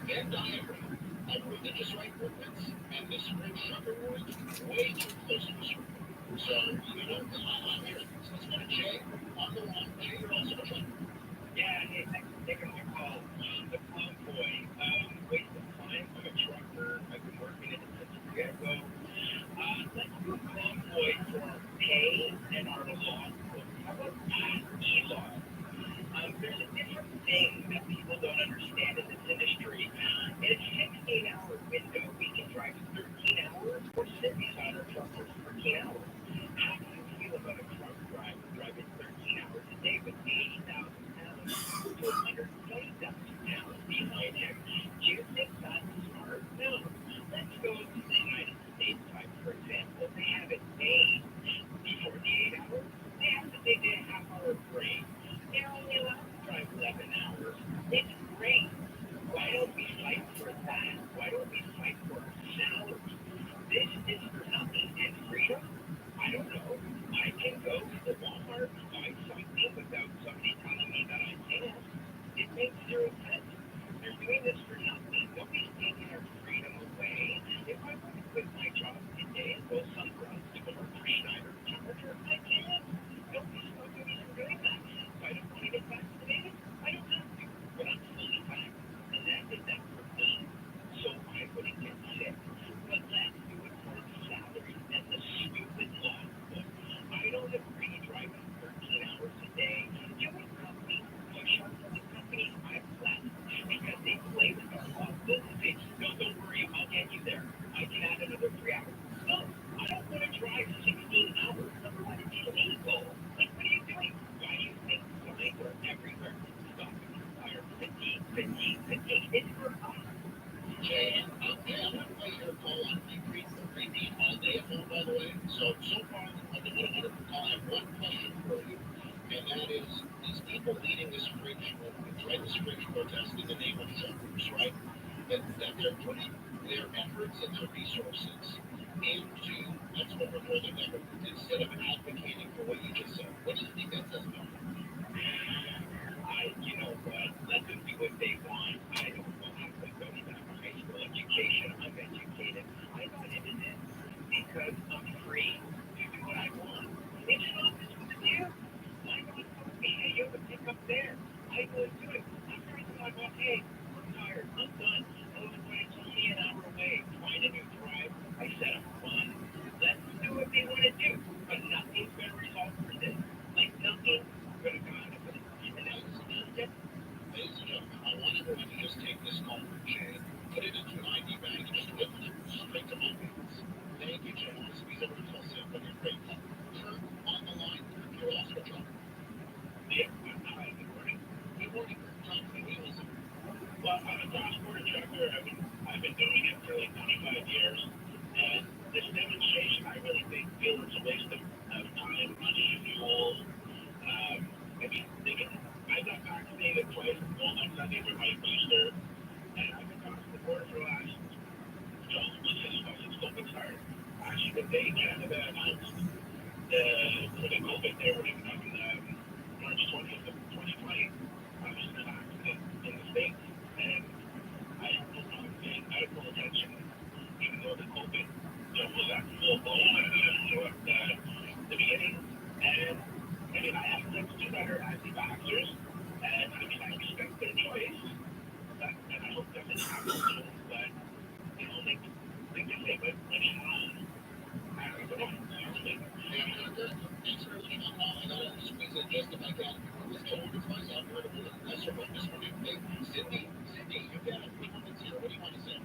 Venn diagram of religious right movements and this fringe trucker movement way too close to a circle. So, you know, I'm here. So let's go to Jay on the line. Jay, you're also a trucker. Yeah, hey, thanks for taking my call. The convoy, waste of time. I'm a trucker. I've been working in it since the get-go. Let's do a convoy for pay and our law. How about e-law? There's a different thing that people don't understand in this industry. In a 16-hour window, we can drive 13 hours or sit beside our truck for 13 hours. How do you feel about a truck driver driving 13 hours a day with 80,000 pounds to 120,000 pounds behind him? Do you think that's smart? No. Let's go to the United States side, for example. They have it made before the 8 hours. They have to take a half-hour break. They're only allowed to drive 11 hours. It's great. Why don't we fight for that? Why don't we fight for our salary? This is for nothing. And freedom? I don't know. I can go to the Walmart and buy something without somebody telling me that I can't. It makes zero sense. They're doing this for nothing. Nobody's taking our freedom away. If I want to quit my job today and go somewhere else to work for Schneider Charger, I can. Nobody's stopping me from doing that. If I don't want to get vaccinated, I don't have to. But I'm fully vaccinated, and that is that for me. So I wouldn't get sick. But let's do it for the salary and the stupid law. I don't agree driving 13 hours a day. You would companies push us to the companies I've left because they play with our law. Listen, say, no, don't worry, I'll get you there. I can add another 3 hours. No, I don't want to drive 16 hours. Otherwise, it's illegal. Like, what are you doing? Why do you think signs are everywhere? Stop and retire. 15. It's for us. Jay, I'm not quite your call on repeat all day at home, by the way. So far, I've been doing a wonderful call. I have one question for you, and that is these people leading this fringe movement, right? This fringe protest in the name of truckers, right? That they're putting their efforts and their resources into let's overthrow the government instead of advocating for what you just said. What do you think that says about them? You know what? Let them do what they want. I don't know. I don't even have a high school education. I'm educated. I got into this because I'm free to do what I want. It's not this with you. My boss told me, hey, you have a pickup there. I go and do it. I'm very to my boss, hey, I'm tired. I'm done. Oh, boy, it's only an hour away. Find a new drive. I said, I'm fun. Let them do what they want to do. But yesterday, Canada announced for the COVID there on March 20th of 2020. I was in an accident in the States, and I had no problem paying medical attention, even though the COVID was at full blown at the beginning. And I mean, I have friends too that are anti-vaxxers, and I mean, I respect their choice, and I hope that doesn't happen to them, but, you know, they can say, but I mean, I don't know. Thanks for listening. I gotta squeeze in just if I can. This told it's myself, heard a little lesser one this morning. Hey, Cindy, you got it. What do you want to say?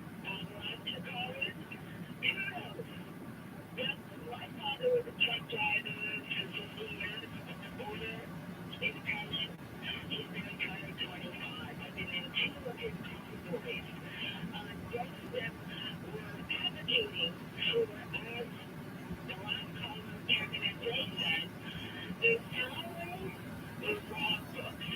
My father was a truck driver for 15 years in Canada. He's been retired 25. I've been in two of his convoys. Both of them were advocating for, as the last caller, President Joe said, the salaries were wrong books.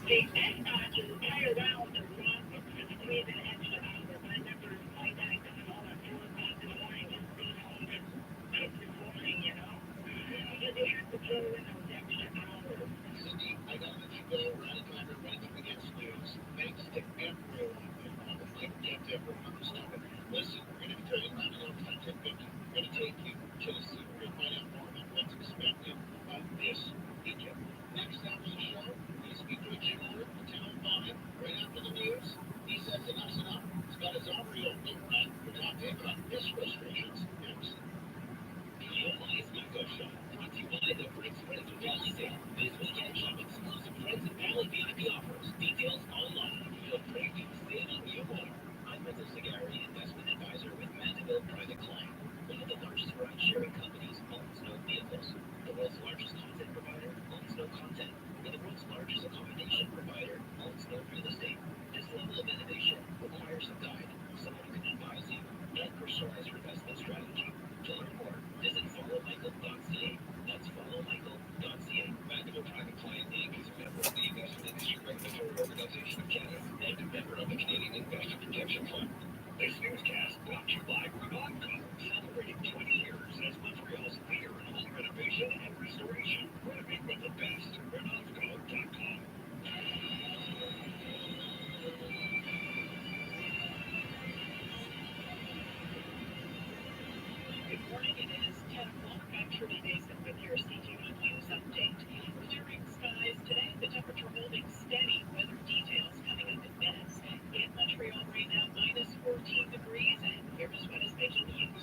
The dispatchers pay around the wrong books to squeeze an extra hour. My numbers, my dad coming home at 4 o'clock in the morning, just being home and cook this morning, you know? Because they have to throw in those extra hours. Cindy, I gotta let you go. We're out of time. Everybody, don't forget snooze. Thanks to everyone. Like, get to everyone. Stop it. Listen, we're going to be turning around in our content, but we're going to take you to the sea. We're going to find out more about what's expected this weekend. Next time on the show, we speak to a jeweler in town 5 right after the news. He says enough's enough. Scott Azario will run for top him about his frustrations next. The Alliance Eco Show, brought to you by the Friends Valley Sale. This weekend, shop exclusive Friends Valley VIP offers. Details online. Feel free to saving you more. I'm Vincent Segari, investment advisor with Mandeville Private Client. One of the largest ride-sharing companies owns no vehicles. The world's largest content provider owns no content. And the world's largest accommodation provider owns no real estate. This level of innovation requires a guide, someone who can advise you and personalize your investment strategy. To learn more, visit followmichael.ca. That's followmichael.ca. Mandeville Private Client Inc. is a member of the Investment Industry Regulatory Organization of Canada and a member of the Canadian Investor Protection Fund. This newscast brought to you by Renato, celebrating 20 years as Montreal's leader in home renovation and restoration. Renovate with the best. Renato.com. Good morning. It is 10 o'clock. I'm Trudy Mason with your CJAD News update. Clearing skies today. The temperature holding steady. Weather details coming up in minutes. In Montreal right now, minus 14 degrees. And here's what is making news.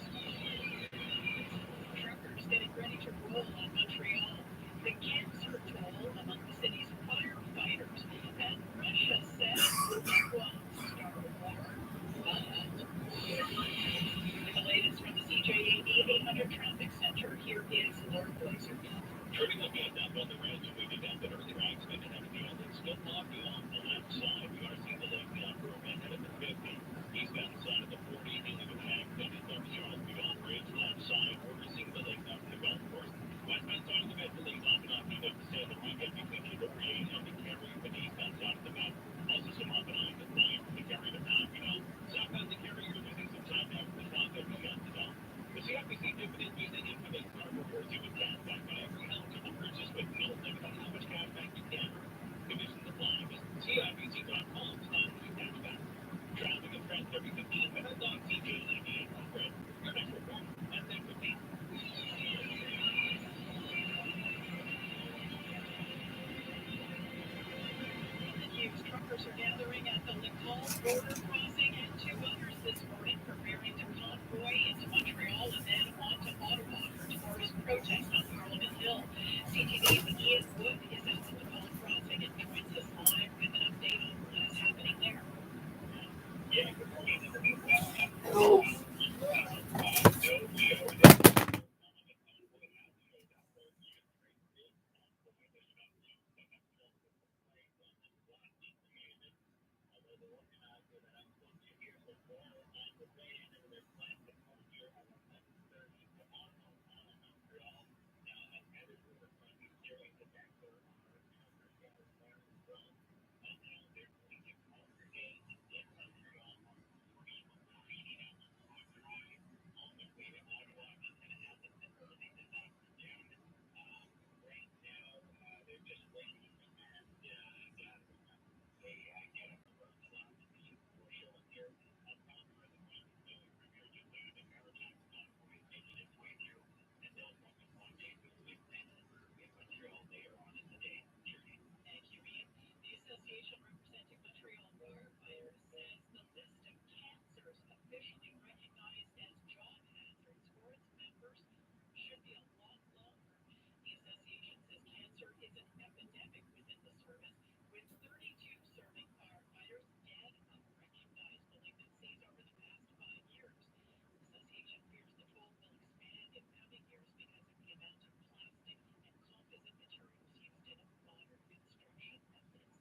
Truckers getting ready to roll on Montreal. The cancer toll among the city's firefighters. And Russia says it won't start a war. The latest from the CJAD 800 Traffic Center. Here is Laura Glazer. Turning up on the roads, we did that earlier accident and everything else. It's still blocked along the left side. We are seeing the left down for ahead of the 50. Eastbound side of the 40, dealing with an accident at the Charles de Gaulle Bridge, left side. We're seeing the lake down to the golf course. Westbound side of the Bedford Lake, off and on up to San Enrique between Chicory and the Carry, but eastbound side of the Bed. Also some off and on the line from the Carry to Montreal. Southbound the Carry, you're losing some time now from the south of the Chantal. The CIPC dividend using infinite card rewards you with cash back on every eligible purchase with no limit on how much cash back you can. Conditions apply. Visit CIPC.com/cashback. Traffic and friends every 15 minutes on CJAD 800. Your next report at 10:15. Truckers are gathering at the Lacal border crossing and 2 others this morning preparing to convoy into Montreal and then on to Ottawa for tomorrow's protest on Parliament Hill. CTV's Ian Wood is at the Lacal crossing and joins us live with an update on what is happening there. Yeah, good morning. is an epidemic within the service, with 32 serving firefighters dead unrecognizable disease over the past 5 years. The association fears the toll will expand in coming years because of the amount of plastic and composite materials used in modern construction methods.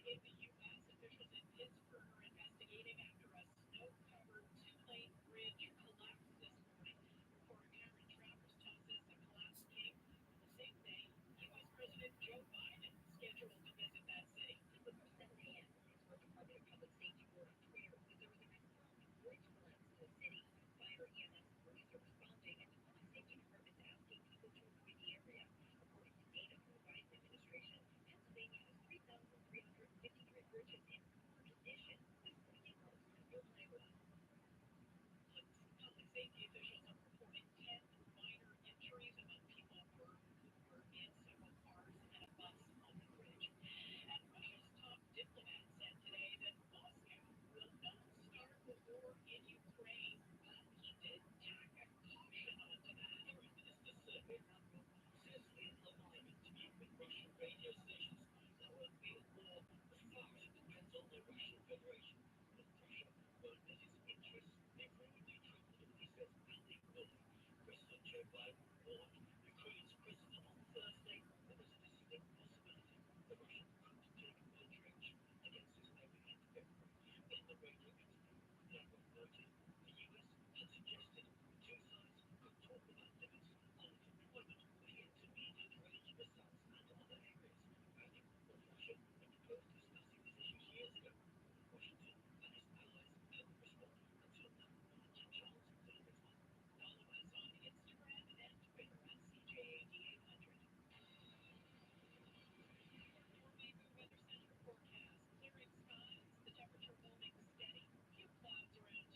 In the U.S., officials in Pittsburgh are investigating after a snow-covered two-lane bridge collapsed this morning. Reporter Cameron Travers tells us the collapse came on the same day U.S. President Joe Biden scheduled to visit that city. Before 7 a.m., the Pittsburgh Department of Public Safety wrote on Twitter that there was a confirmed bridge collapse in the city. Fire, EMS, and police are responding, and the Public Safety Department is asking people to avoid the area. According to data from the Biden administration, Pennsylvania has 3,353 bridges in poor condition, with 14 roads built in Iowa. Public safety officials are reporting 10 minor injuries among people who were in several cars and a bus on the bridge. And Russia's top diplomat said today that Moscow will not start the war in Ukraine, but he did tack a caution onto that. Foreign Minister Sergei Lavrov says in alignment with Russian radio stations, there will be a war. The fact depends on the Russian Federation. But Russia won't let its interests be broadly trampled, he says, illegally. President Joe Biden warned Ukraine's president on Thursday that there's a distinct possibility that Russia could take military action against its neighbor in February. In the radio interview, Lavrov noted the US had suggested the two sides could talk about limits on deployment of intermediate-range missiles and other areas, adding that Russia had proposed discussing these issues years ago. Washington and its allies hadn't responded until now. I'm Charles Phillips. Follow us on Instagram and Twitter at CJAD 800. Your Vancouver Weather Center forecast: clearing skies, the temperature holding steady, few clouds around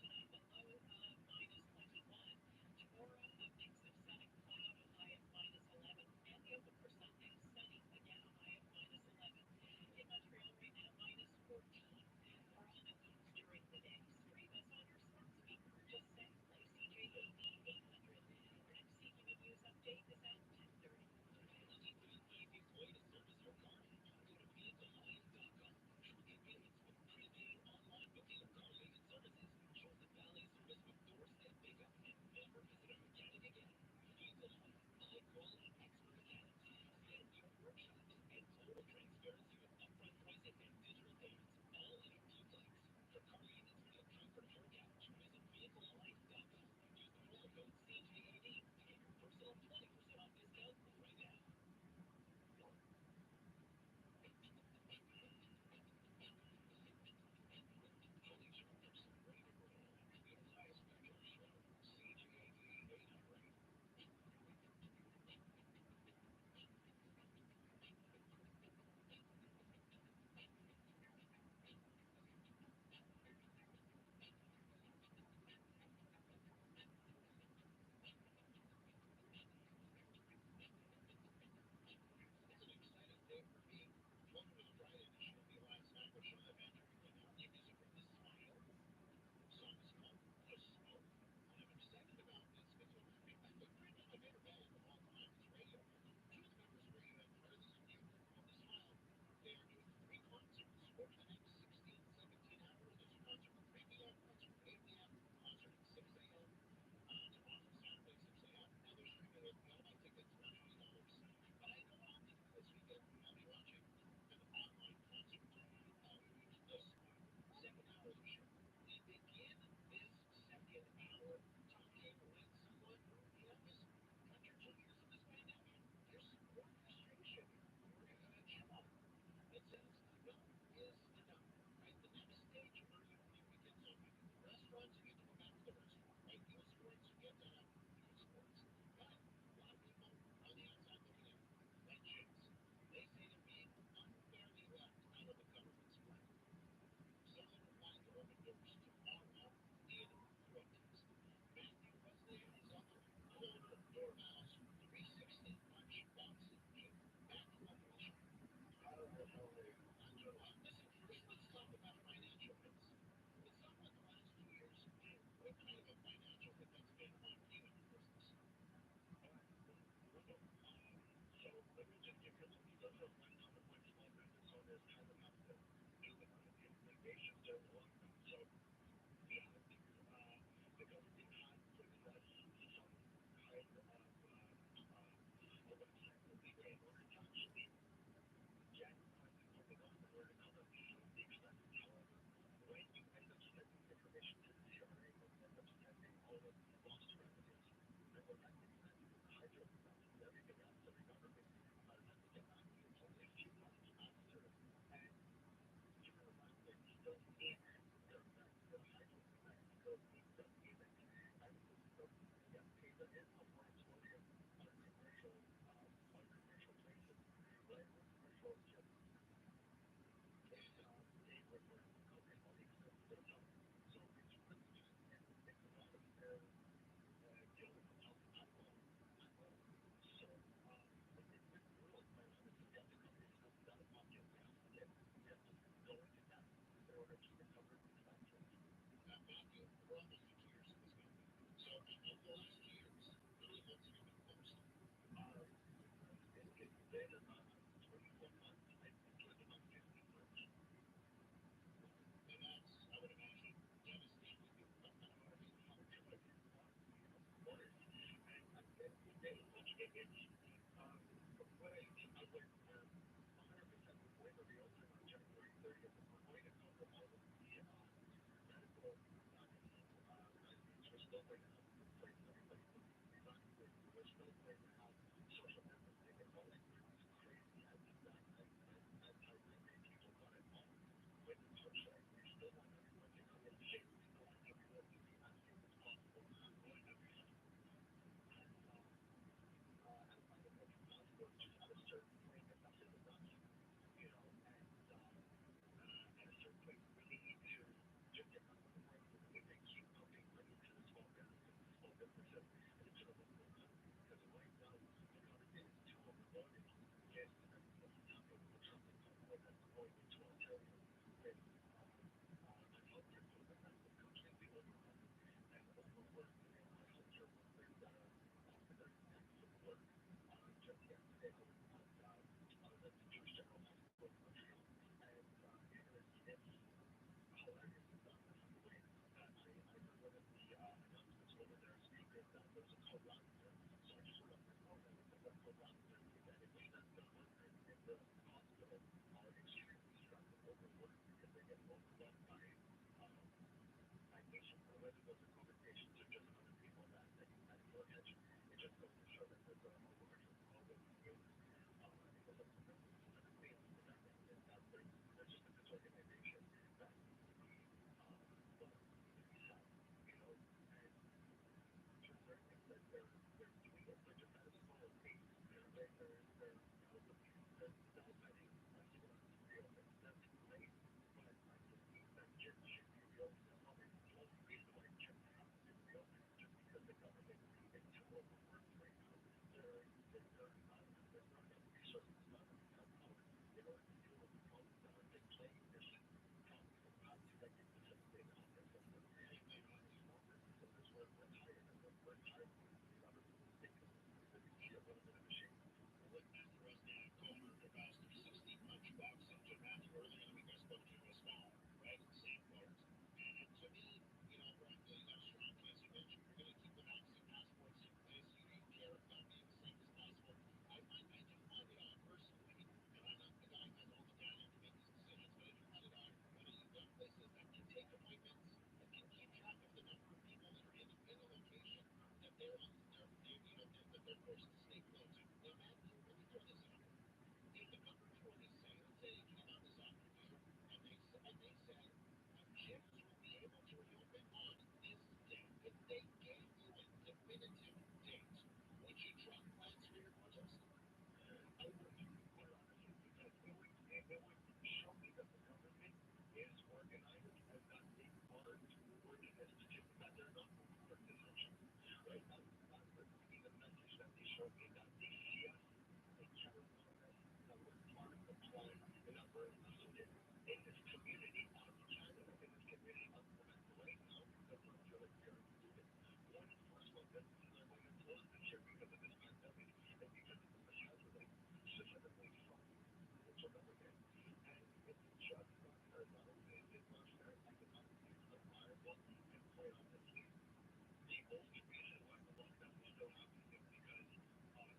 only reason why the lockdown was still happening is because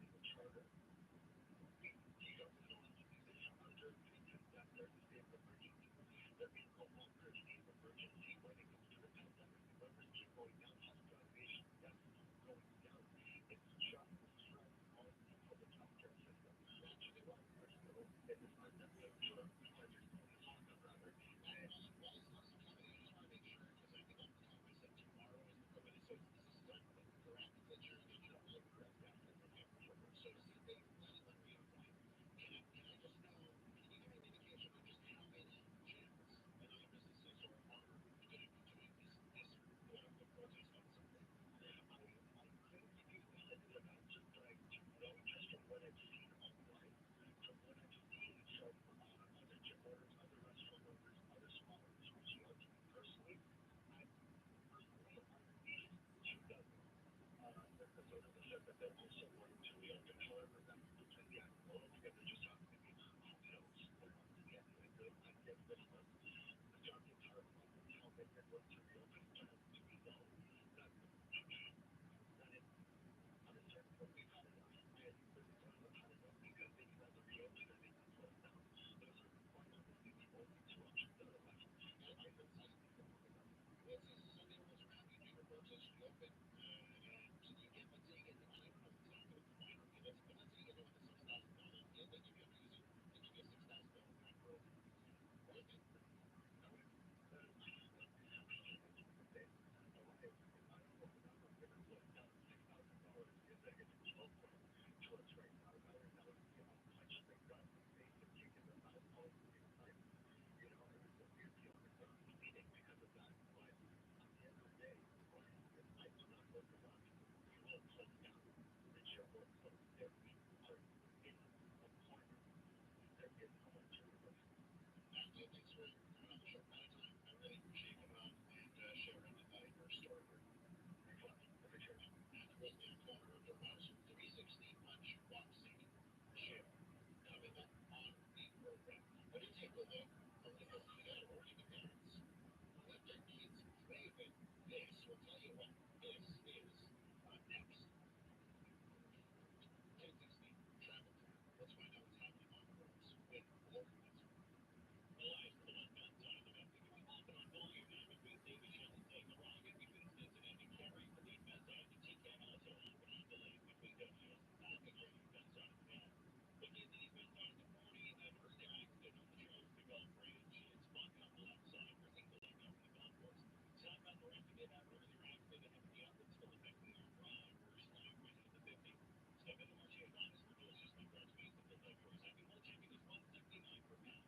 the charter, the government allowed this under pretend that there's a state of emergency. There is no longer a state of emergency when it comes to the pandemic. The numbers keep going down, hospitalization deaths going down. It's just stress on the public healthcare system. That's why we're still in this pandemic, or why we're still in this lockdown rather. And Why is not somebody? I just want to make sure because I think off the top I said tomorrow is the limit. So this is Sunday, correct? That you're all correct. Okay. So to see things let it reopen. Can I just know? Can you give me an indication of just how many gyms and other businesses are going to be doing this quote unquote protest on Sunday? I couldn't give you a definitive answer, but I do know just from what I've seen online, from what I've seen from other gym owners, other restaurant owners, other small owners reaching out to me personally, I at least 2 dozen business owners have said that they're also wanting to reopen. However, that's between the altogether just talking to me. Who knows what month to get at the end of this month? The talking entire month until they get going to reopen. But do we know that that it's uncertain, but we've had enough. And business owners have had enough because they can either reopen or they can close down. Those are quite honestly the only 2 options that are left. So I don't see anything coming up. Well, since Sunday rolls around, you do your protest reopen, and can you get, let's say you get, I don't know exactly what the fine would be, but let's say you get like a $6,000 deal, they give you, I'm using, they give you a $6,000 fine for open. Worth it? Thanks for coming on the show, Planet Time. I really appreciate you coming on and sharing your story. With me on corner of the house, 360 Punch Boxing Gym coming up on the program. But to take a look, a little bit or even parents, let their kids play with this. We'll tell you what this is next. 1060 Travel Time. Let's find out what's happening on the roads with Lori Woods. Live from the lockdown zone of the Metro, we open on volume now between St. Michel and St. Laurent and between Cincinnati, Cary, the lead best side of the TCAN, also open on delays between Douglas and the northbound side of the town. Looking at the eastbound side of the 40, that first accident on the Charles de Gaulle Bridge. It's blocking on the left side, bringing delay now from the golf course. Southbound north to get that earlier accident ahead of the outlet, still affecting your drivers, slowing right into the 50. Step into Marcia Honda's for dual system guard space at the doors. Happy fuel checking is $1.79 per pound.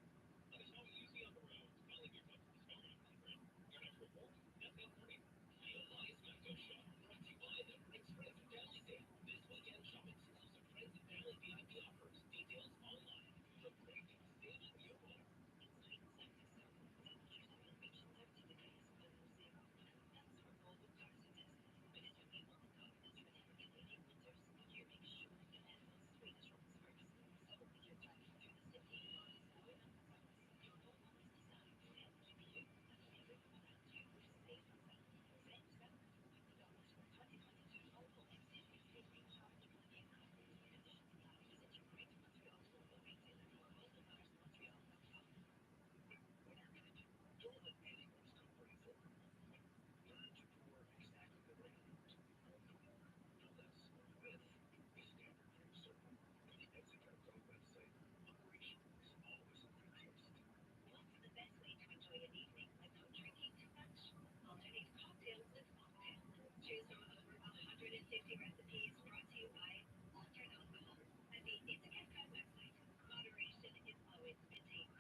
Let us know what you see on the road. Calling your touch Discovery 100. Your next report, nothing morning. The Elias Metro Show, brought to you by the Friends and Family Sale. This weekend, shop exclusive Friends and Family VIP offers. Details online. The premium stage in your home. Inside Santa Soul, South Beach, 30 degrees below zero. That's for all the passengers. Because when you want the confidence for the heavy winters, you make sure you handle sweet trucks first. So when you're driving through the city, miles going up the road, your home is designed to keep you and everyone around you safe and sound. Save $750 for 2022 Opel XC60 rechargeable vehicle. Conditions apply. Visit your Great Montreal Opel retailer or opelcarsmontreal.com. When you're managing, don't let anyone stop running forward. Learn to pour exactly the right amount. No more, no less, with a standard cream soda. On the Exeter Pro website, moderation is always a good taste. What's the best way to enjoy an evening without drinking too much? Alternate cocktails with mocktail. Choose from over 150 recipes brought to you by Alternate Alcohol at the Etiquette Pro website. Moderation is always maintained.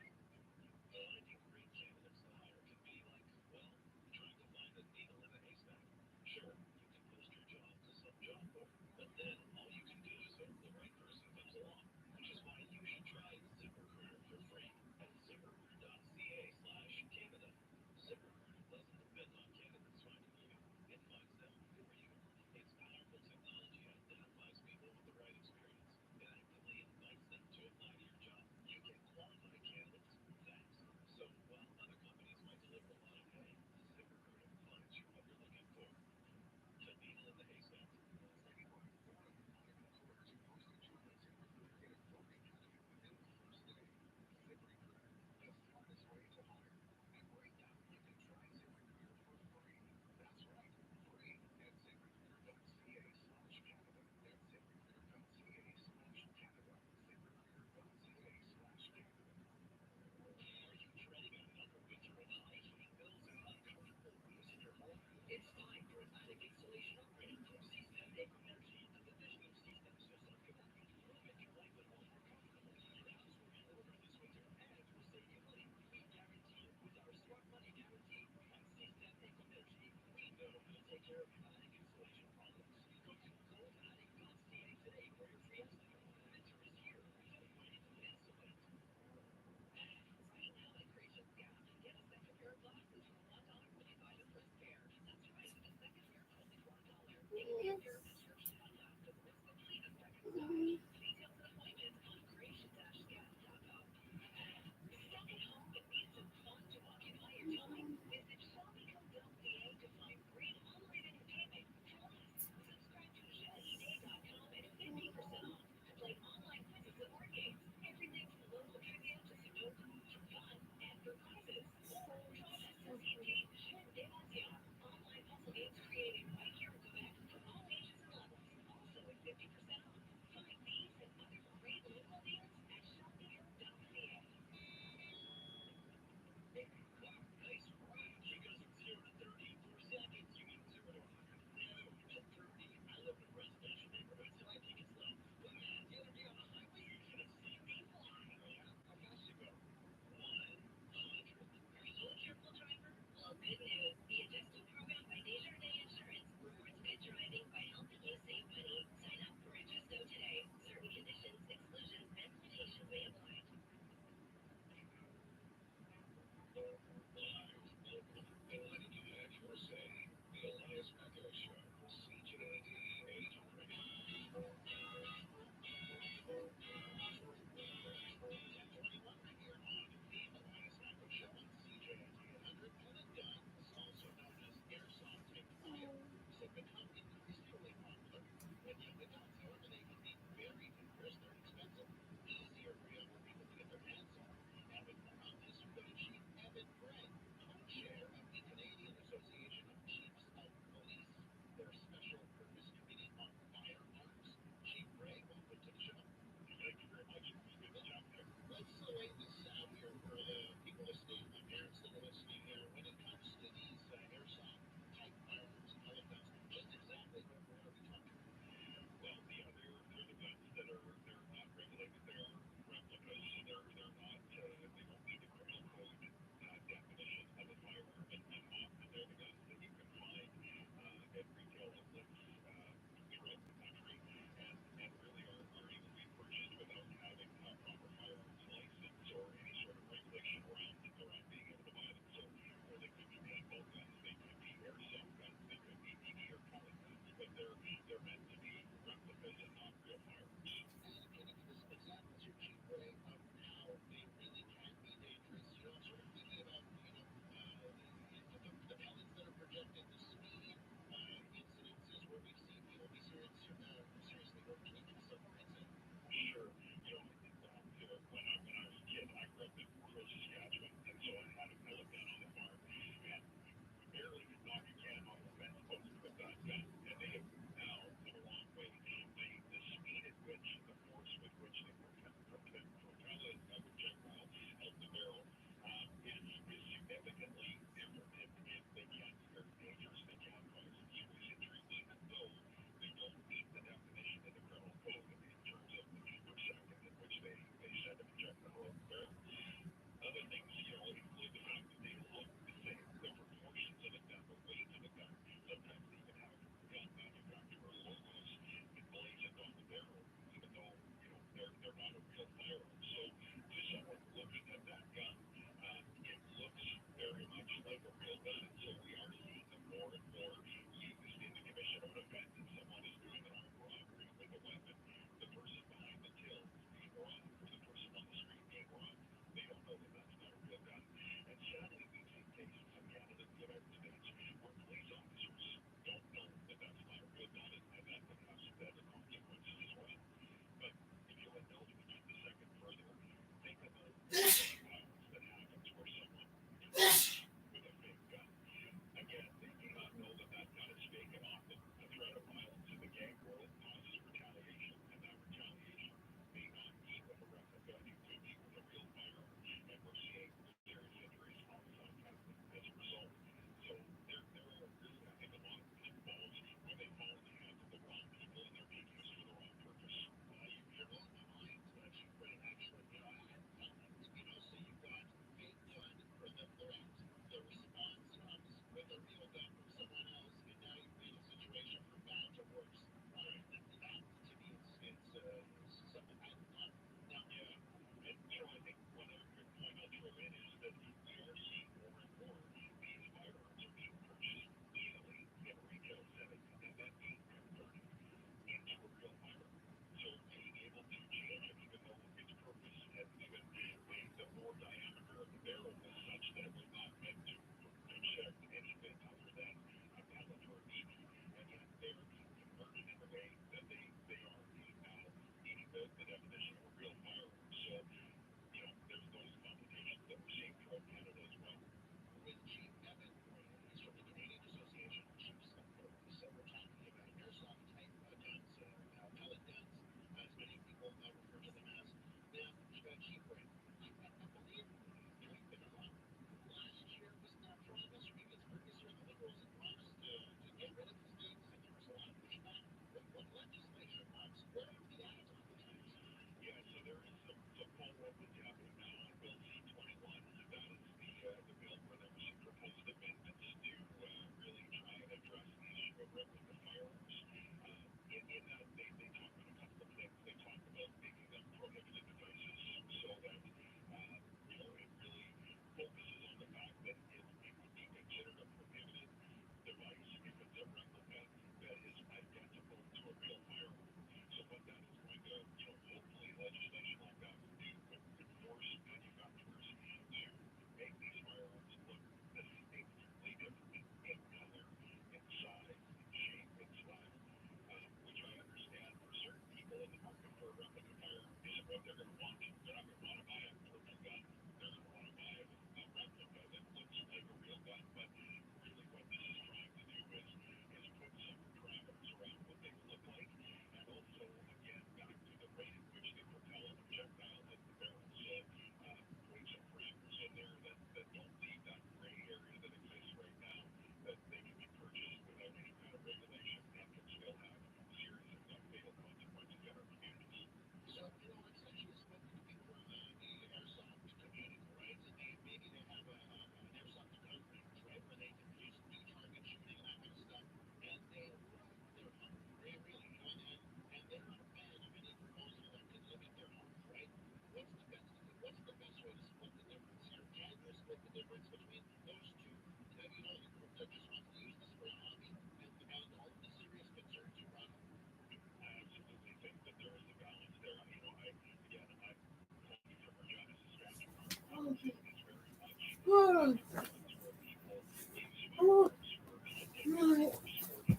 Finding great candidates to hire can be like, well, trying to find a needle in a haystack. Sure, you can post your job to some job board, but then all you can do is hope the right person comes along, which is why you should try ZipRecruiter for free at ZipRecruiter.ca/Canada. ZipRecruiter doesn't depend on candidates finding you, it finds them for you. Its powerful technology has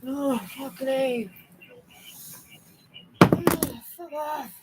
Oh, fucking A. Fuck off.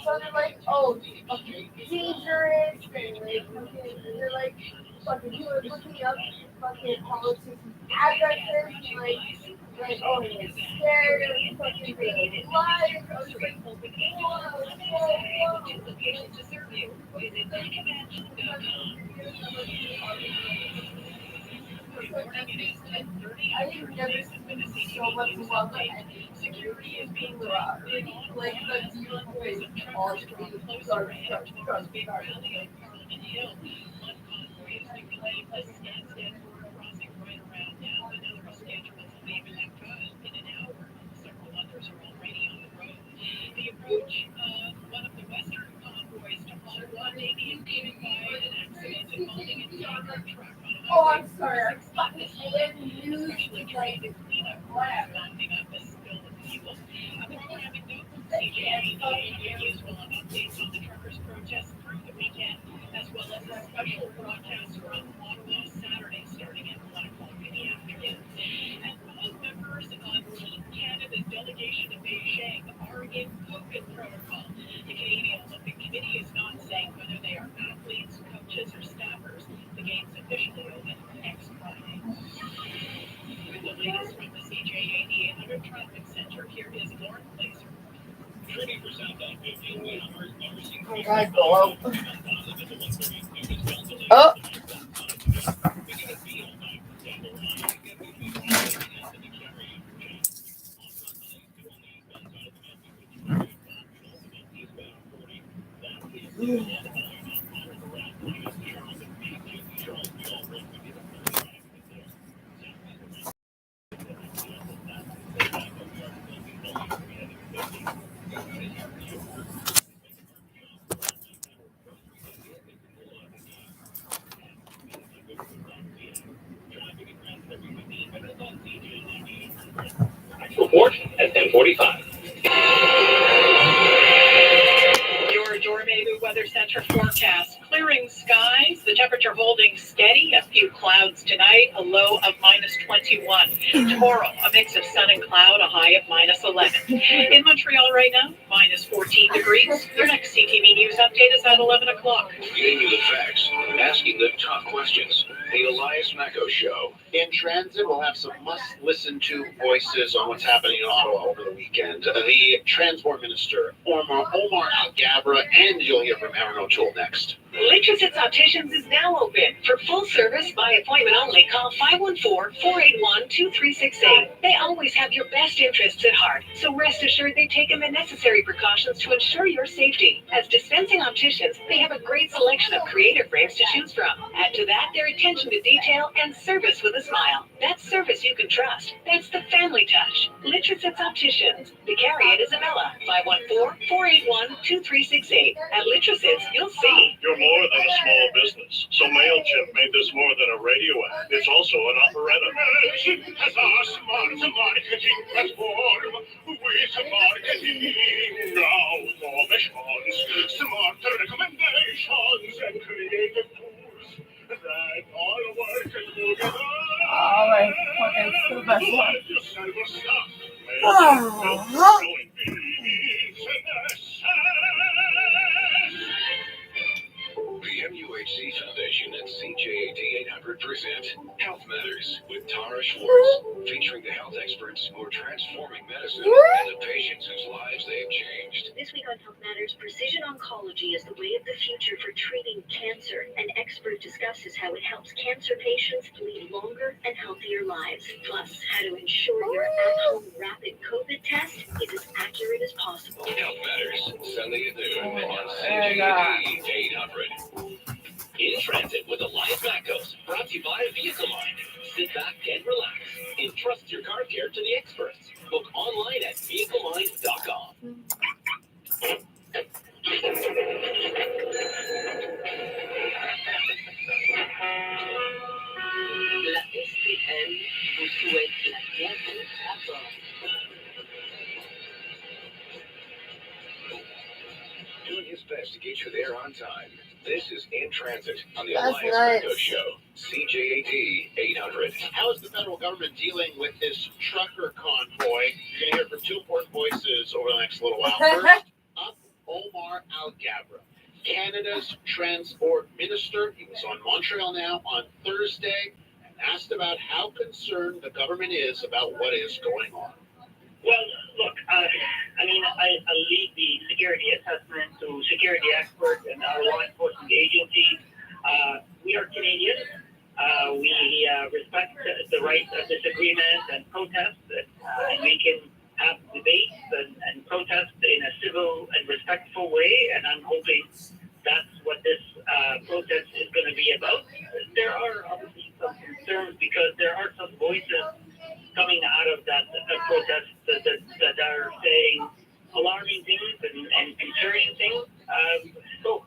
So they're like, oh, fucking dangerous, and they're like, fucking people are looking up fucking politicians' addresses, and like, oh, they're scared of fucking being live. I was like, I didn't never see so much love and security is being like the beautiful face all the approach of one of the Western convoys to Ottawa may be impeded by an accident involving a tanker truck on I'm sorry, I fucking especially during the cleanup mounting up a spill of fuel. A programming note from CJAD news will have updates on the truckers' protests through the weekend, as well as a special broadcast from Ottawa Saturday starting at 1 o'clock in the afternoon. And all members of Team Canada's delegation to Beijing are in COVID protocol. The Canadian Olympic Committee is not saying whether they are athletes, coaches, or staffers. The games officially open next Friday. With the latest from the CJAD 800 Traffic Center, here is Lauren Glazer. Training for southbound 15 hours, Okay, hello. Oh. Report at 10:45. Your Dormadu Weather Center forecast. Clearing skies, the temperature holding steady, a few clouds tonight, a low of -21. Tomorrow, a mix of sun and cloud, a high of -11. In Montreal right now, -14 degrees. Your next CTV News update is at 11 o'clock. Giving you the facts, asking the tough questions. The Elias Macco Show. In transit, we'll have some must-listen-to voices on what's happening in Ottawa over the weekend. The Transport Minister, Omar Al-Gabra, and you'll hear from Aaron O'Toole next. Litchfields Opticians is now open. For full service by appointment only, call 514-481-2368. They always have your best interests at heart, so rest assured they've taken the necessary precautions to ensure your safety. As dispensing opticians, they have a great selection of creative frames to choose from. Add to that their attention to detail and service with a smile. That's service you can trust. That's the family touch. Litchfields Opticians. Vicari at Isabella, 514-481-2368. At Litchfields, you'll see. You're more than a small business, so MailChimp made this more than a radio ad. It's also an operetta. MailChimp has a smart marketing platform with marketing. Now more missions, smart recommendations, and creative tools that all work together. Alright, fucking to the best one. The MUHC Foundation and CJAD 800 present Health Matters with Tara Schwartz, featuring the health experts who are transforming medicine and the patients whose lives they have changed. This week on Health Matters, precision oncology is the way of the future for treating cancer. An expert discusses how it helps cancer patients lead longer and healthier lives. Plus, how to ensure your at-home rapid COVID test is as accurate as possible. Health Matters, Sunday at noon on CJAD 800. In transit with Elias Macos, brought to you by Vehicle Line. Sit back and relax. Entrust your car care to the experts. Book online at vehicleline.com. La SPL vous souhaite la bienvenue à bord. Doing his best to get you there on time. This is In Transit on the That's Elias nice. Macco Show. CJAD 800. How is the federal government dealing with this trucker convoy? You're going to hear from two important voices over the next little while. First up, Omar Al-Gabra, Canada's Transport Minister. He was on Montreal Now on Thursday and asked about how concerned the government is about what is going on. Well, look, I lead the security assessment to security experts and our law enforcement agencies. We are Canadian. We respect the right of disagreement and protest, and we can have debates and protest in a civil and respectful way, and I'm hoping that's what this protest is going to be about. There are obviously some concerns because there are some voices coming out of that protest that are saying alarming things and concerning things. So,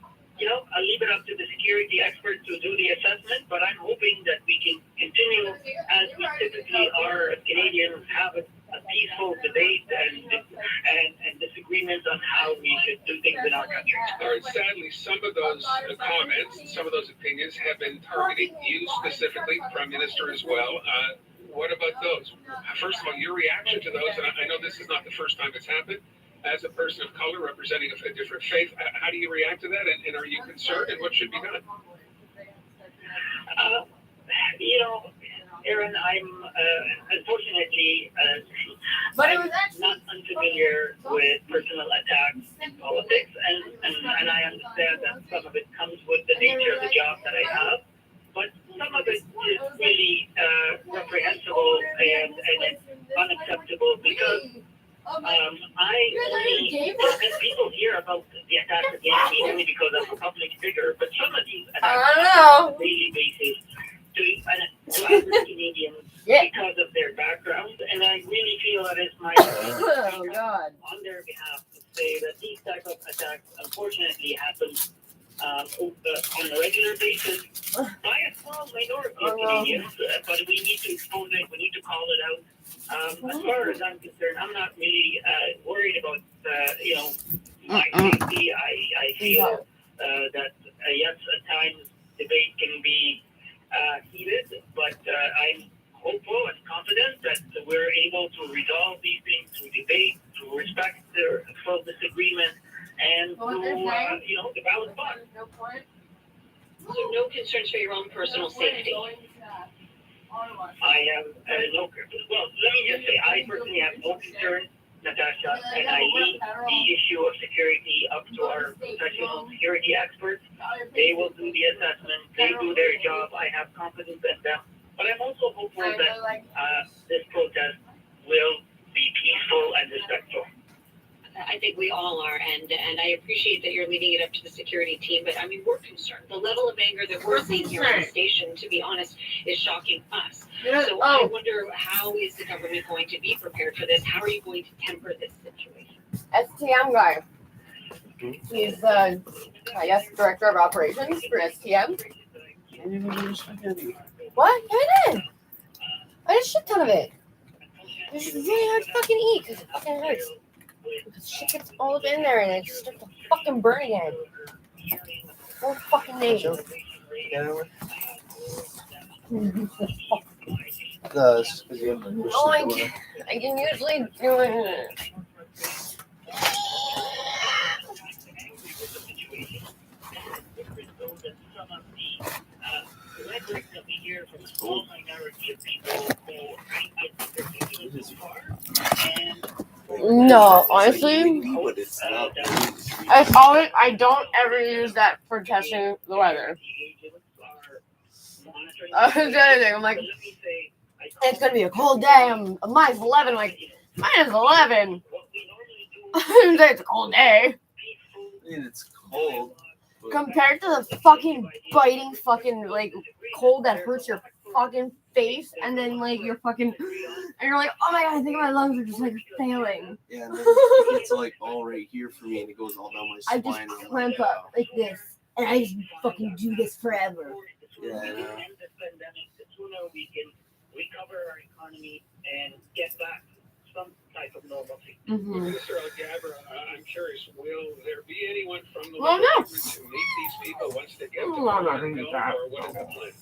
I'll leave it up to the security experts to do the assessment, but I'm hoping that we can continue, as we typically are as Canadians, have a peaceful debate and disagreements on how we should do things in our country. All right, sadly, some of those comments, some of those opinions have been targeting you specifically, Prime Minister as well. What about those? First of all, your reaction to those, and I know this is not the first time it's happened, as a person of color representing a different faith, how do you react to that, and are you concerned, and what should be done? Aaron, I'm unfortunately But it I'm was actually not unfamiliar with personal attacks in politics, and I understand that some of it comes with the nature of the job that I have, but some of it is really reprehensible and it's unacceptable because and people hear about the attacks against me only because I'm a public figure, but some of these attacks on a daily basis to average Canadians because of their background, and I really feel that it's my on their behalf to say that these type of attacks unfortunately happen on a regular basis by a small minority of Canadians, but we need to expose it, we need to call it out. As far as I'm concerned, I'm not really worried about my safety. I feel that yes, at times debate can be heated, but I'm hopeful and confident that we're able to resolve these things through debate, through respect their full disagreement, and through the ballot box. So no concerns for your own personal safety. I have no. Well, let me just say, I personally have no concern, Natasha, and I leave the issue of security up to our professional security experts. They will do the assessment. They do their job. I have confidence in them. But I'm also hopeful that this protest will be peaceful and respectful. I think we all are, and I appreciate that you're leaving it up to the security team, but I mean, we're concerned. The level of anger that we're seeing here at the station, to be honest, is shocking us. So I wonder, how is the government going to be prepared for this? How are you going to temper this situation? STM guy. He's the, I guess, director of operations for STM. What? Yeah, I did. I did a shit ton of it. It's just really hard to fucking eat because it fucking hurts. Because shit gets all up in there and it just starts to fucking burn again. 4 fucking days. No, it's because you have to push I can usually do it. No, honestly, it's always, I don't ever use that for testing the weather. That's the other thing. I'm like, it's gonna be a cold day. I'm minus 11. I'm like, minus 11. I didn't say it's a cold day. I mean, it's cold. Compared to the fucking biting fucking like cold that hurts your fucking face, and then like you're fucking, and you're like, oh my god, I think my lungs are just like failing. Yeah, and then it's like all right here for me, and it goes all down my spine. I just clamp up like this, and I just fucking do this forever. Yeah, I know. The sooner we can recover our economy and get back some type of normalcy. Mr. Algabra, I'm curious, will there be anyone from the government to meet these people once they get to I'm not gonna do that. or what is the plan?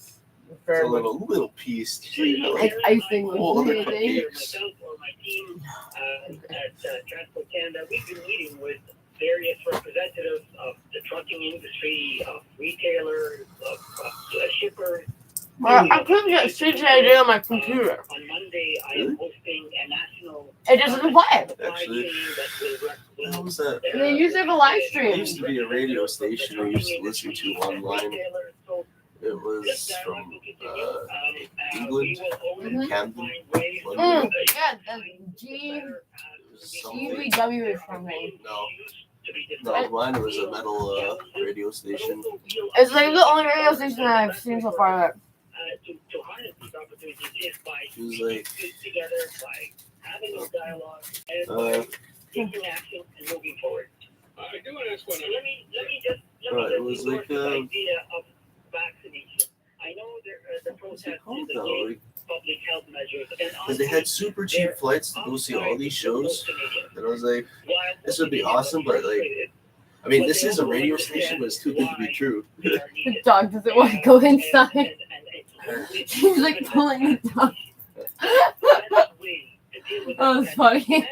It's a little piece. Like icing with anything. Myself or my team at Transport Canada, we've been meeting with various representatives of the trucking industry, of retailers, of shippers. I couldn't get CJAD on my computer. On Monday, I am hosting a national. It doesn't play. Actually, how was that? They use it for live It stream. used to be a radio station I used to listen to online. It was from England, Camden, London. Yeah, the GBW is from me. No, mine was a metal radio station. It's like the only radio station that I've seen so far. To harness these opportunities is by It was like together, by having a dialogue, and taking action and moving forward. I do want to ask one. Let me just it was like the idea of vaccination. I know the protest is against public health measures, because they had super cheap flights to go see all these shows, and I was like, this would be awesome, but like, I mean, this is a radio station, but it's too good to be true. The dog doesn't want to go inside. She's like pulling the dog. Oh, it's funny.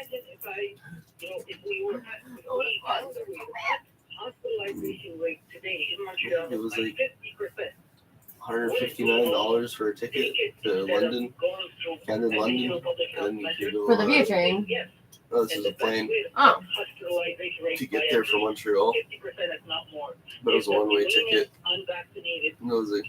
Hospitalization rate today in Montreal It was like 50%. $159 for a ticket to London, Camden, London, and you can go For the view train. Oh, this is a plane. Oh. To get there from Montreal. But it was a one-way ticket. And I was like,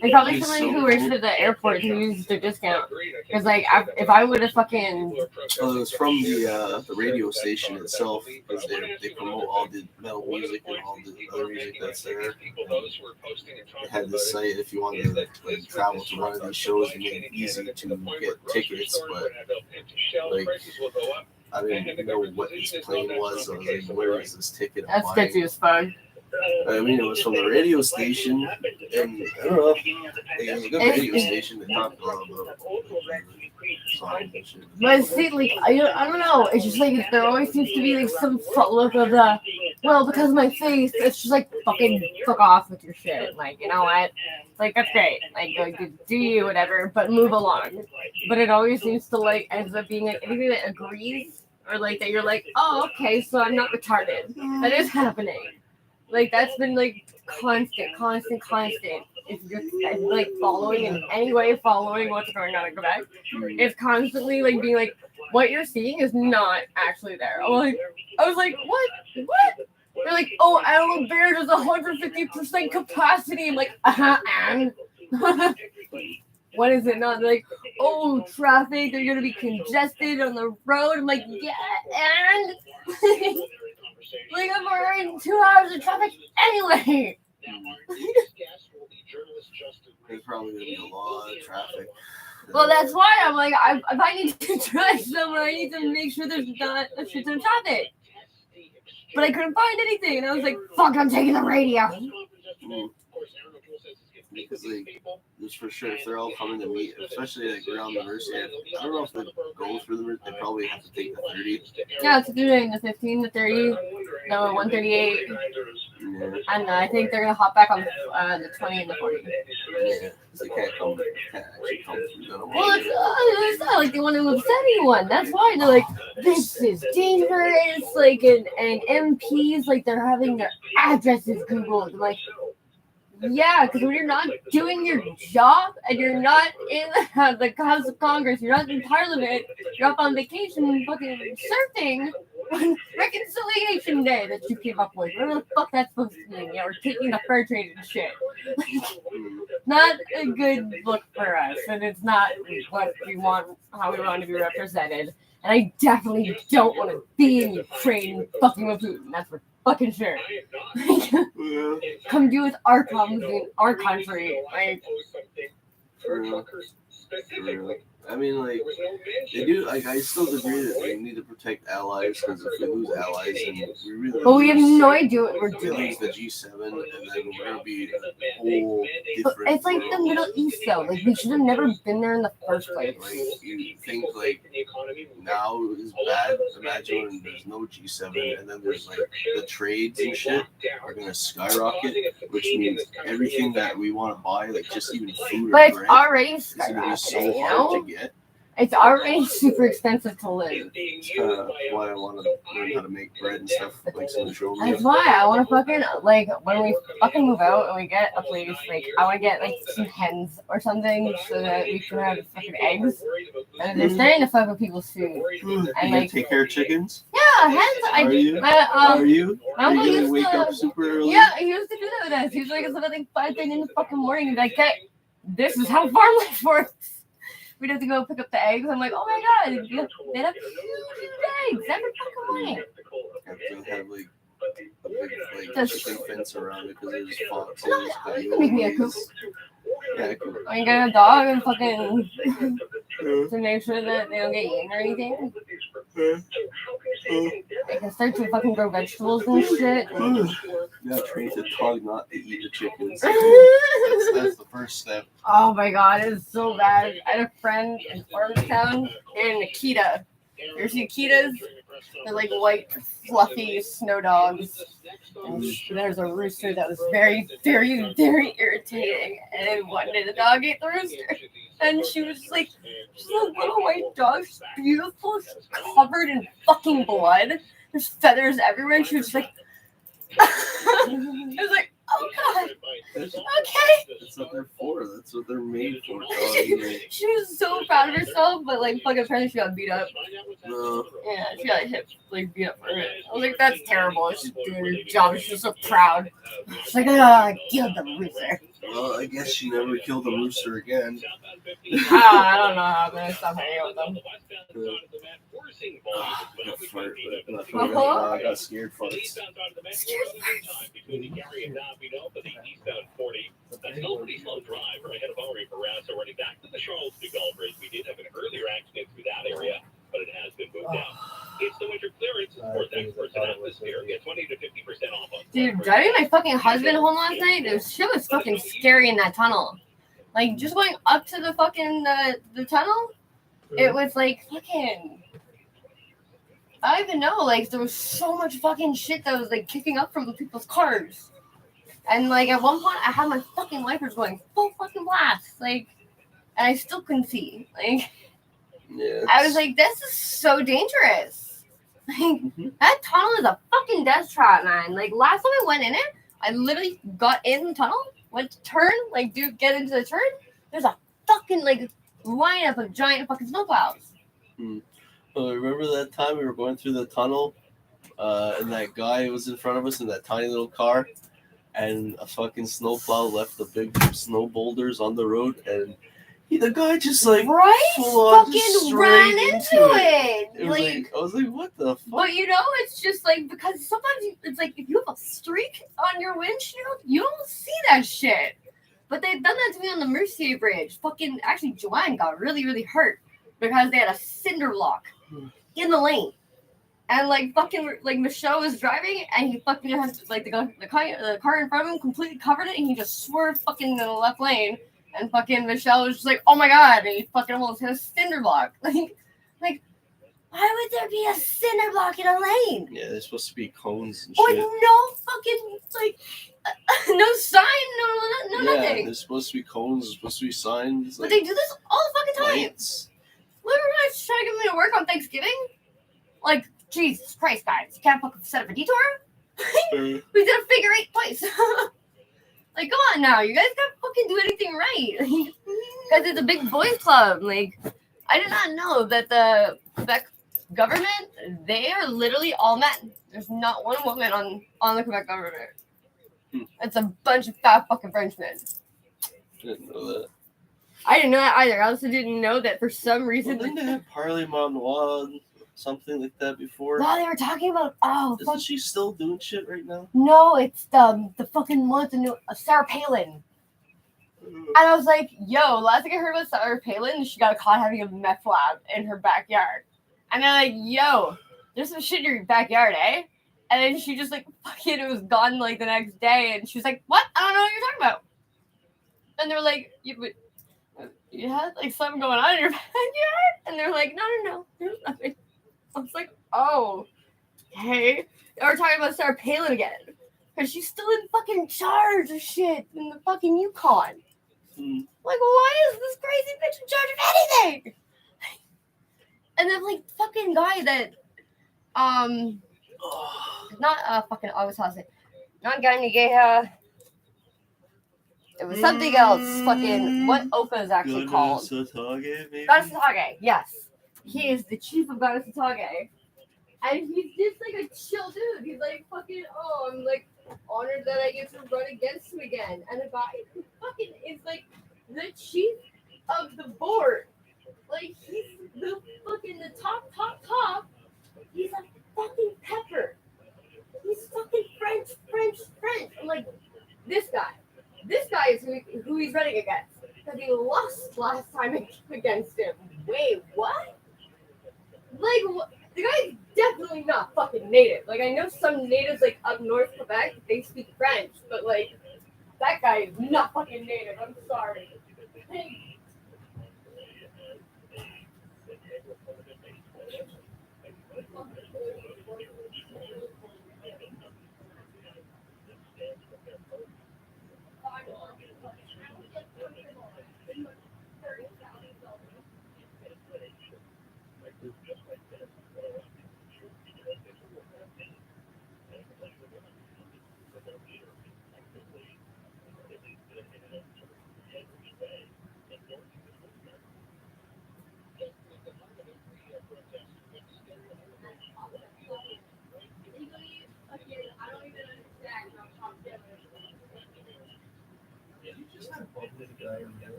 There's probably somebody who works at the airport who used their discount. Because, like, if I would have fucking... Oh, it was from the radio station itself. Because they promote all the metal music and all the other music that's there. They had this site if you wanted to like, travel to one of these shows and make it easy to get tickets. But, like... I didn't know what this plane was. I was like, where is this ticket? That's sketchy as fuck. I mean, it was from the radio station, and I don't know. It was a good radio station. They talked a lot about songs and shit. But see, like, I don't know. It's just like there always seems to be like some look of the, well, because of my face, it's just like fucking fuck off with your shit. Like, you know what? Like, that's great. Like, do you, whatever, but move along. But it always seems to like ends up being like anything that agrees or like that you're like, oh, okay, so I'm not retarded. That is happening. Like, that's been, like, constant. If you're, like, following in any way, following what's going on in Quebec, it's constantly, like, being like, what you're seeing is not actually there. I was like, what? They're like, oh, Animal Bears is 150% capacity. I'm like, and? What is it not? Like, oh, traffic, they're going to be congested on the road. I'm like, yeah, and? Like, I'm already in 2 hours of traffic anyway. There's probably going to be a lot of traffic. Well, that's why I'm like, if I need to drive somewhere, I need to make sure there's not a shit ton of traffic. But I couldn't find anything, and I was like, fuck, I'm taking the radio. Because, like, just for sure, if they're all coming to meet, especially, like, around the Mercy, I don't know if they go through the Mercy, they probably have to take the 30. Yeah, it's doing the 15, the 30, no, 138. Yeah. And I think they're going to hop back on the 20 and the 40. Yeah, because they can't actually come through them. Well, it's not like they want to upset anyone. That's why they're like, this is dangerous. Like, and MPs, like, they're having their addresses Googled. Like, yeah, because when you're not doing your job and you're not in the House of Congress, you're not in Parliament, you're up on vacation fucking surfing on Reconciliation Day that you came up with. Whatever the fuck that's supposed to mean, or taking the fur trade and shit. Not a good look for us, and it's not what we want, how we want to be represented. And I definitely don't want to be in Ukraine fucking with Putin. That's for fucking sure. Come deal with our problems in our country. Like, for real. I mean, like, they do, like, I still agree that we need to protect allies, because if we lose allies, then we really but we have no idea what we're we doing. lose the G7, and then we're going to be a whole But different it's like the world. Middle East, though. Like, we should have never been there in the first place. Like, you think, like, now is bad. Imagine when there's no G7, and then there's, like, the trades and shit are going to skyrocket, which means everything that we want to buy, like, just even food But or it's bread, already is going to be skyrocketing, so you hard know? to get. It's already super expensive to live. It's kind of why I want to learn how to make bread and stuff, like some show me. That's why I want to fucking, like, when we fucking move out and we get a place, like, I want to get, like, some hens or something so that we can have fucking eggs. And they're starting to fuck with people's food. You And, gonna like, take care of chickens? yeah, hens, I Are do. you? My Are you? my Are uncle you gonna used wake to, up super early? yeah, he used to do that with us. He was like, it's about like 5:30 in the fucking morning. He'd be like, hey, this is how farm life works. We'd have to go pick up the eggs. I'm like, oh my god, they'd have huge eggs every fucking morning. Have to have like a big like Just- chicken fence around it because there's foxes, No, you can make me a coop. Yeah, cool. I can get a dog and fucking to make sure that they don't get eaten or anything. I can start to fucking grow vegetables and shit. Yeah, train the dog not to eat the chickens. That's the first step. Oh my god, it's so bad. I had a friend in Farmtown named Nikita. You ever see Akitas? They're like white, fluffy snow dogs. And there's a rooster that was very, very, very irritating. And one day the dog ate the rooster. And she was like, she's a little white dog. She's beautiful. She's covered in fucking blood. There's feathers everywhere. And she was just like, I was like, oh god. Okay. It's a That's what they're made for, dog. She was so proud of herself, but like fucking apparently she got beat up. No. Yeah, she got beat up for it. I was like, that's terrible. She's doing her job. She's so proud. She's like, I killed the rooster. Well, I guess she never killed a rooster again. I don't know how to stop hanging out with them. I got scared farts. Scared farts. Between the Gary and Navino for the eastbound 40. That's still a pretty slow drive right ahead of Henri Barrasso running back to the Charles de Gaulle Bridge. We did have an earlier accident through that area, but it has been moved out. It's the winter clearance. Sports experts and atmosphere get 20 to 50% off on. Dude, driving my fucking husband home last night, the shit was fucking scary in that tunnel. Like, just going up to the fucking, the tunnel, it was like fucking, I don't even know, like, there was so much fucking shit that was, like, kicking up from people's cars. And, like, at one point, I had my fucking wipers going full fucking blast, like, and I still couldn't see. Like, yeah, I was like, this is so dangerous. Like, that tunnel is a fucking death trap, man. Like, last time I went in it, I literally got in the tunnel, went to turn, like, get into the turn. There's a fucking, like, lineup of giant fucking snowplows. Well, remember that time we were going through the tunnel, and that guy was in front of us in that tiny little car, and a fucking snowplow left the big snow boulders on the road, and the guy just like fucking ran into it. I was like, what the fuck? But you know, it's just like, because sometimes it's like if you have a streak on your windshield, you don't see that shit. But they've done that to me on the Mercier Bridge. Fucking, actually, Joanne got really, really hurt because they had a cinder block in the lane. And like fucking, like Michelle was driving, and he fucking has like the car in front of him completely covered it, and he just swerved fucking in the left lane. And fucking Michelle was just like, oh my god, and he fucking almost hit a cinder block. Like, why would there be a cinder block in a lane? Yeah, there's supposed to be cones and With shit. no fucking, like, no sign, no nothing. Yeah, there's supposed to be cones, there's supposed to be signs. But they do this all the fucking time. Lights. Remember when I was trying to get me to work on Thanksgiving? Like, Jesus Christ, guys, you can't fucking set up a detour? We did a figure 8 twice. Like, come on now, you guys gotta fucking do anything right. Because it's a big boys club. Like, I did not know that the Quebec government, they are literally all men. There's not one woman on the Quebec government. It's a bunch of fat fucking Frenchmen. Didn't know that. I didn't know that either. I also didn't know that for some reason. Well, didn't they have Parley-Manoir, something like that before? No, they were talking about, Isn't she still doing shit right now? No, it's the fucking one with the new Sarah Palin. And I was like, yo, last thing I heard about Sarah Palin, she got caught having a meth lab in her backyard. And they're like, yo, there's some shit in your backyard, eh? And then she just like fucking it was gone like the next day, and she was like, what? I don't know what you're talking about. And they're like, you had like something going on in your backyard? And they're like, no, there's nothing. I was like, oh, okay. They were talking about Sarah Palin again. Because she's still in fucking charge of shit in the fucking Yukon. Like, why is this crazy bitch in charge of anything? And then, like, fucking guy that, not fucking August House, not Ganigeha. It was something else. Fucking, what Oka is actually called? Ganasatage, yes. He is the chief of Ganasatage. And he's just like a chill dude. He's like, fucking, oh, I'm like honored that I get to run against him again. And the guy who fucking is like the chief of the board. Like, he's the fucking, the top. He's a fucking pepper. He's fucking French. I'm like, this guy is who he's running against. Because he lost last time against him. Wait, what? Like, what? The guy's definitely not fucking native. Like, I know some natives, like, up north Quebec, they speak French, but, like, that guy is not fucking native. I'm sorry.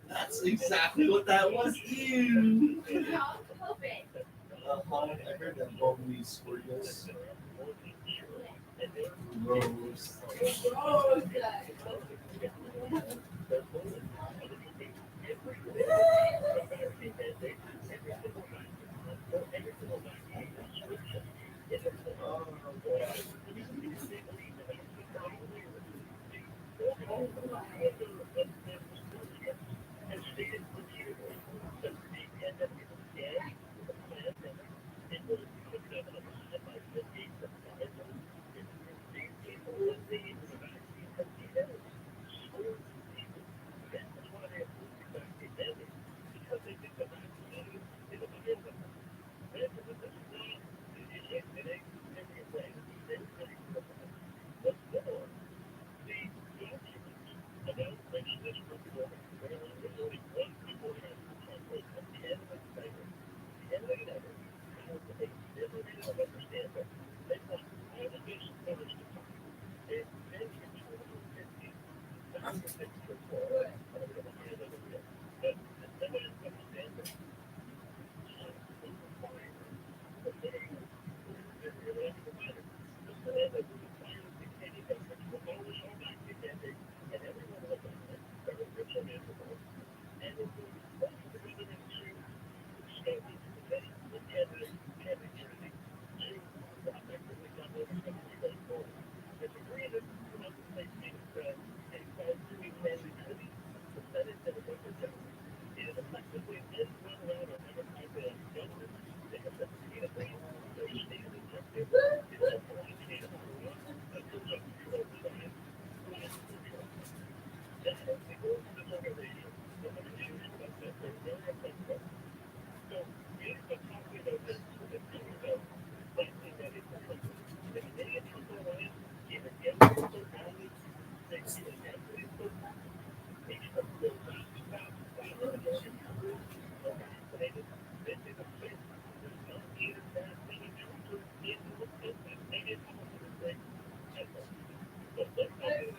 That's exactly what that was. Ew. I heard that bubbly squirtness. Gross.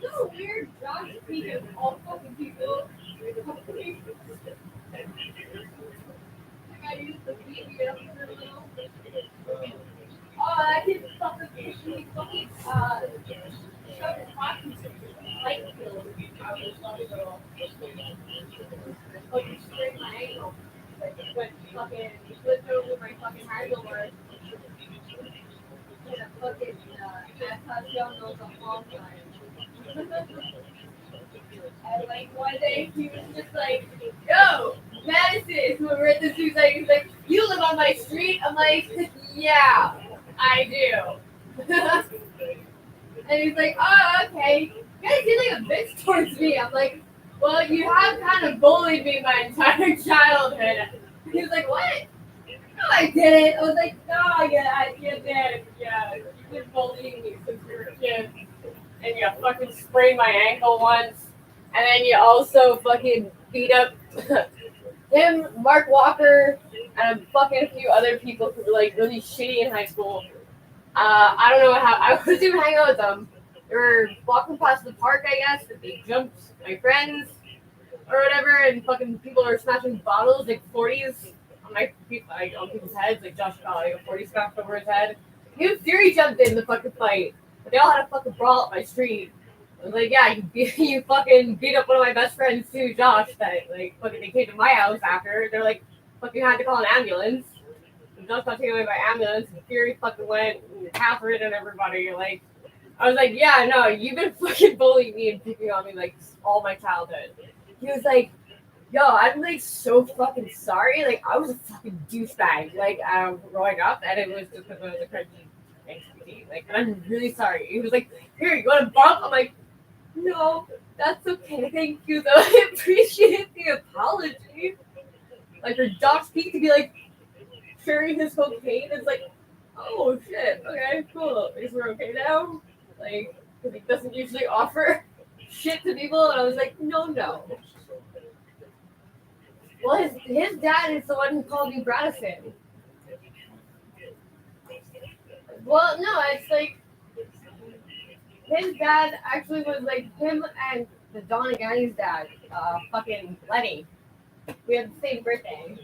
So weird. Josh speaking all fucking people. I gotta use the video for a little. Oh, I can fucking usually fucking shove the hockey stick light field. I was also fucking sprained my ankle. Like when fucking flipped over my fucking handlebar. And a fucking Natasha knows a long time. And like one day he was just like, yo, Madison, who we're at the zoo, he's like, you live on my street? I'm like, yeah, I do. And he's like, oh, okay. You guys seem like a bitch towards me. I'm like, well, you have kind of bullied me my entire childhood. He was like, what? No, I didn't. I was like, no, yeah, you did. Yeah, you've been bullying me since we were kids. And you fucking sprained my ankle once. And then you also fucking beat up him, Mark Walker, and fucking a few other people who were like really shitty in high school. I don't know how, I wasn't even hanging out with them. They were walking past the park, I guess, and they jumped my friends or whatever, and fucking people are smashing bottles, like 40s, on on people's heads. Like Josh got like a 40 smashed over his head. He and Fury jumped in the fucking fight, but they all had a fucking brawl up my street. I was like, yeah, you fucking beat up one of my best friends too, Josh. That like fucking they came to my house after. They're like, fucking had to call an ambulance. And Josh got taken away by ambulance. And Fury fucking went, and Catherine and everybody. Like, I was like, yeah, no, you've been fucking bullying me and picking on me like all my childhood. He was like, yo, I'm like so fucking sorry. Like, I was a fucking douchebag. Like, growing up, and it was just because I was a cringy angsty. Like, and I'm really sorry. He was like, here, you want a bump? I'm like, no, that's okay. Thank you, though. I appreciate the apology. Like, for Josh Peak to be like sharing his cocaine is like, oh shit, okay, cool. I guess we're okay now. Like, because he doesn't usually offer shit to people, and I was like, no. Well, his dad is the one who called me Bradison. Well, no, it's like his dad actually was like him and The Don and Guy's dad, fucking Lenny. We have the same birthday.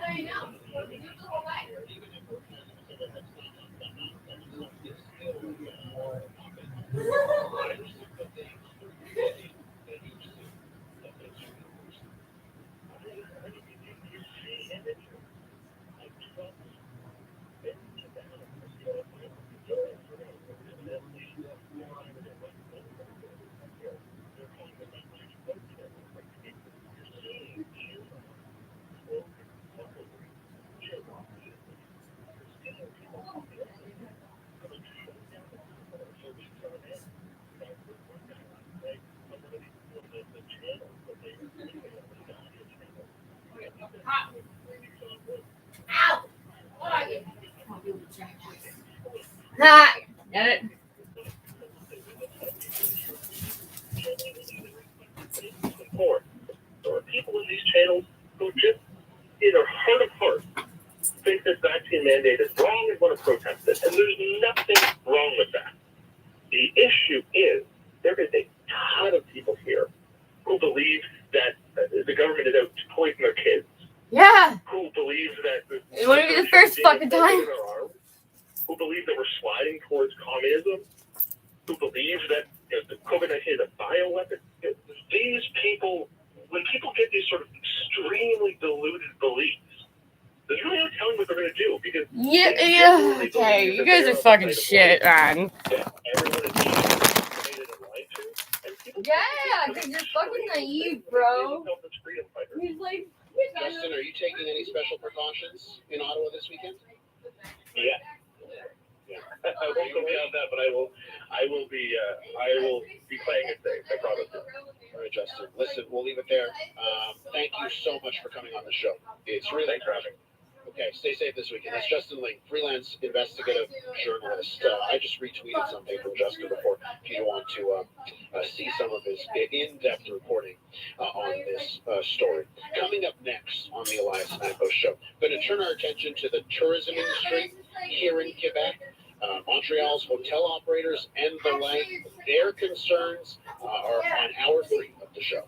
I know. Ow! Ha! Get it? Or people in these channels who just, in their heart of hearts, think this vaccine mandate is wrong and want to protest it. And there's nothing wrong with that. The issue is there is a ton of people here who believe that the government is out to poison their kids. Yeah. Who believe that It wouldn't be the first fucking time. Who believe that we're sliding towards communism. Who believe that the COVID-19 is a bioweapon. These people, when people get these sort of extremely deluded beliefs, there's really no telling what they're going to do because Yeah. Okay, you guys are fucking shit, man. everyone is being and lied to. Yeah, because you're fucking naive, bro. He's like, Justin, are you taking any special precautions in Ottawa this weekend? Yeah. I won't go beyond that, but I will be playing it safe. I promise you. All right, Justin. Listen, we'll leave it there. Thank you so much for coming on the show. It's really Thanks for having me. okay. Stay safe this weekend. That's Justin Ling, freelance investigative journalist. I just retweeted something from Justin before. If you want to see some of his in-depth reporting on this story. Coming up next on the Elias Manco Show, going to turn our attention to the tourism industry here in Quebec. Montreal's hotel operators and the like, their concerns are on hour 3 of the show.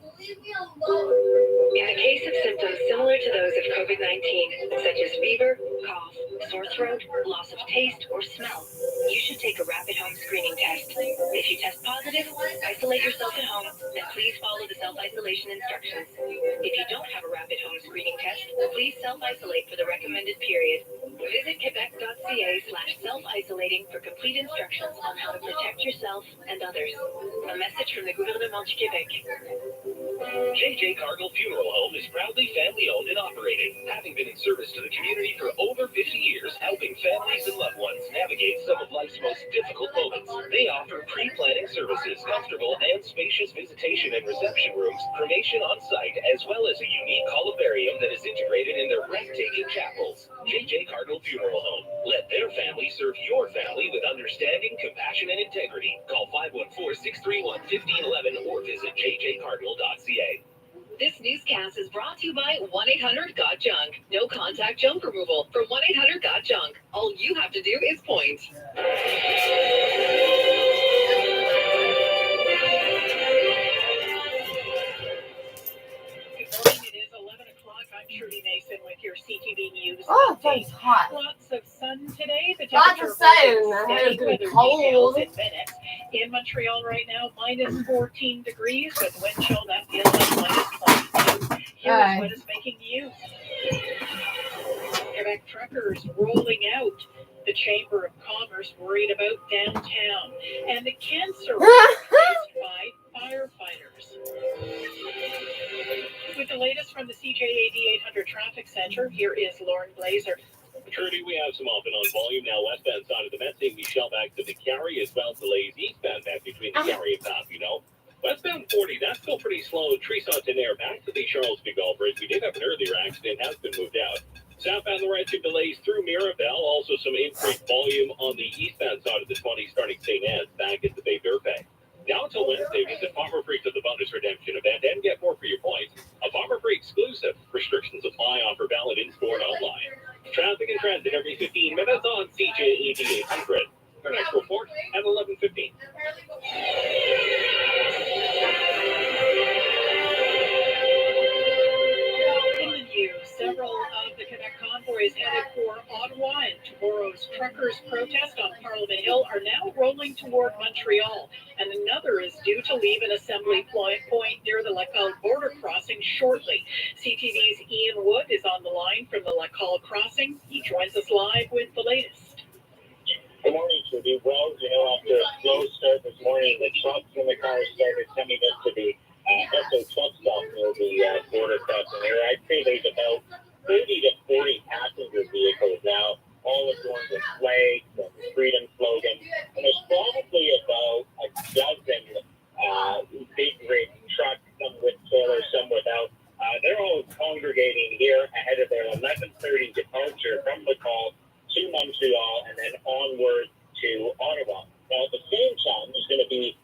In the case of symptoms similar to those of COVID-19, such as fever, cough, sore throat, loss of taste, or smell, you should take a rapid home screening test. If you test positive, isolate yourself at home and please follow the self-isolation instructions. If you don't have a rapid home screening test, please self-isolate for the recommended period. Visit quebec.ca/self-isolating for complete instructions on how to protect yourself and others. A message from the Gouvernement du Québec. JJ Cardinal Funeral Home is proudly family-owned and operated, having been in service to the community for over 50 years, helping families and loved ones navigate some of life's most difficult moments. They offer pre-planning services, comfortable and spacious visitation and reception rooms, cremation on site, as well as a unique columbarium that is integrated in their breathtaking chapels. JJ Cardinal Funeral Home. Let their family serve your family with understanding, compassion, and integrity. Call 514-631-1511 or visit jjcardinal.ca. This newscast is brought to you by 1-800-GOT-JUNK. No contact junk removal from 1-800-GOT-JUNK. All you have to do is point. Good morning. It is 11 o'clock. I'm Trudy Mason with your CTV News. Oh, it's hot. Lots of sun today. The Lots temperature of sun. steady. Weather It's cold. details in minutes. In Montreal right now, minus 14 degrees with wind chill that feels like minus 22. Here is what is making news. Quebec truckers rolling out. The Chamber of Commerce worried about downtown. And the cancer rate faced by firefighters. With the latest from the CJAD 800 Traffic Center, here is Lauren Blazer. Trudy, we have some off and on volume now westbound side of the Met, St. Michel back to the Carry, as well as delays eastbound back between the Carry and Papineau. Westbound 40, that's still pretty slow. Trisontenaire back to the Charles de Gaulle Bridge. We did have an earlier accident, has been moved out. Southbound Laurentian delays through Mirabel. Also some increased volume on the eastbound side of the 20 starting St. Anne's back at the Bay Durpay. Now until Wednesday, visit Farmer Freaks at the Bonus Redemption event and get more for your points. A Farmer Free exclusive. Restrictions apply. Offer valid in-store and online. Traffic and transit every 15 minutes on CJAD 800. Our next report at 11:15. In the news, several of the Quebec convoys headed for Ottawa and tomorrow's truckers' protest on Parliament Hill are now rolling toward Montreal, and another is due to leave an assembly point near the Lacal border crossing shortly. CTV's Ian Wood is on the line from the Lacal crossing. He joins us live with the latest. Good morning, Trudy. Well, after a slow start this morning, the trucks and the cars started coming into the Esso truck stop near the border crossing area. I'd say there's about 30 to 40 passenger vehicles now, all with ones with flags and freedom slogans. And there's probably about a dozen big rig trucks, some with trailers, some without. They're all congregating here ahead of their 11:30 departure from Lacal to Montreal and then onward to Ottawa. Now, at the same time, there's going to be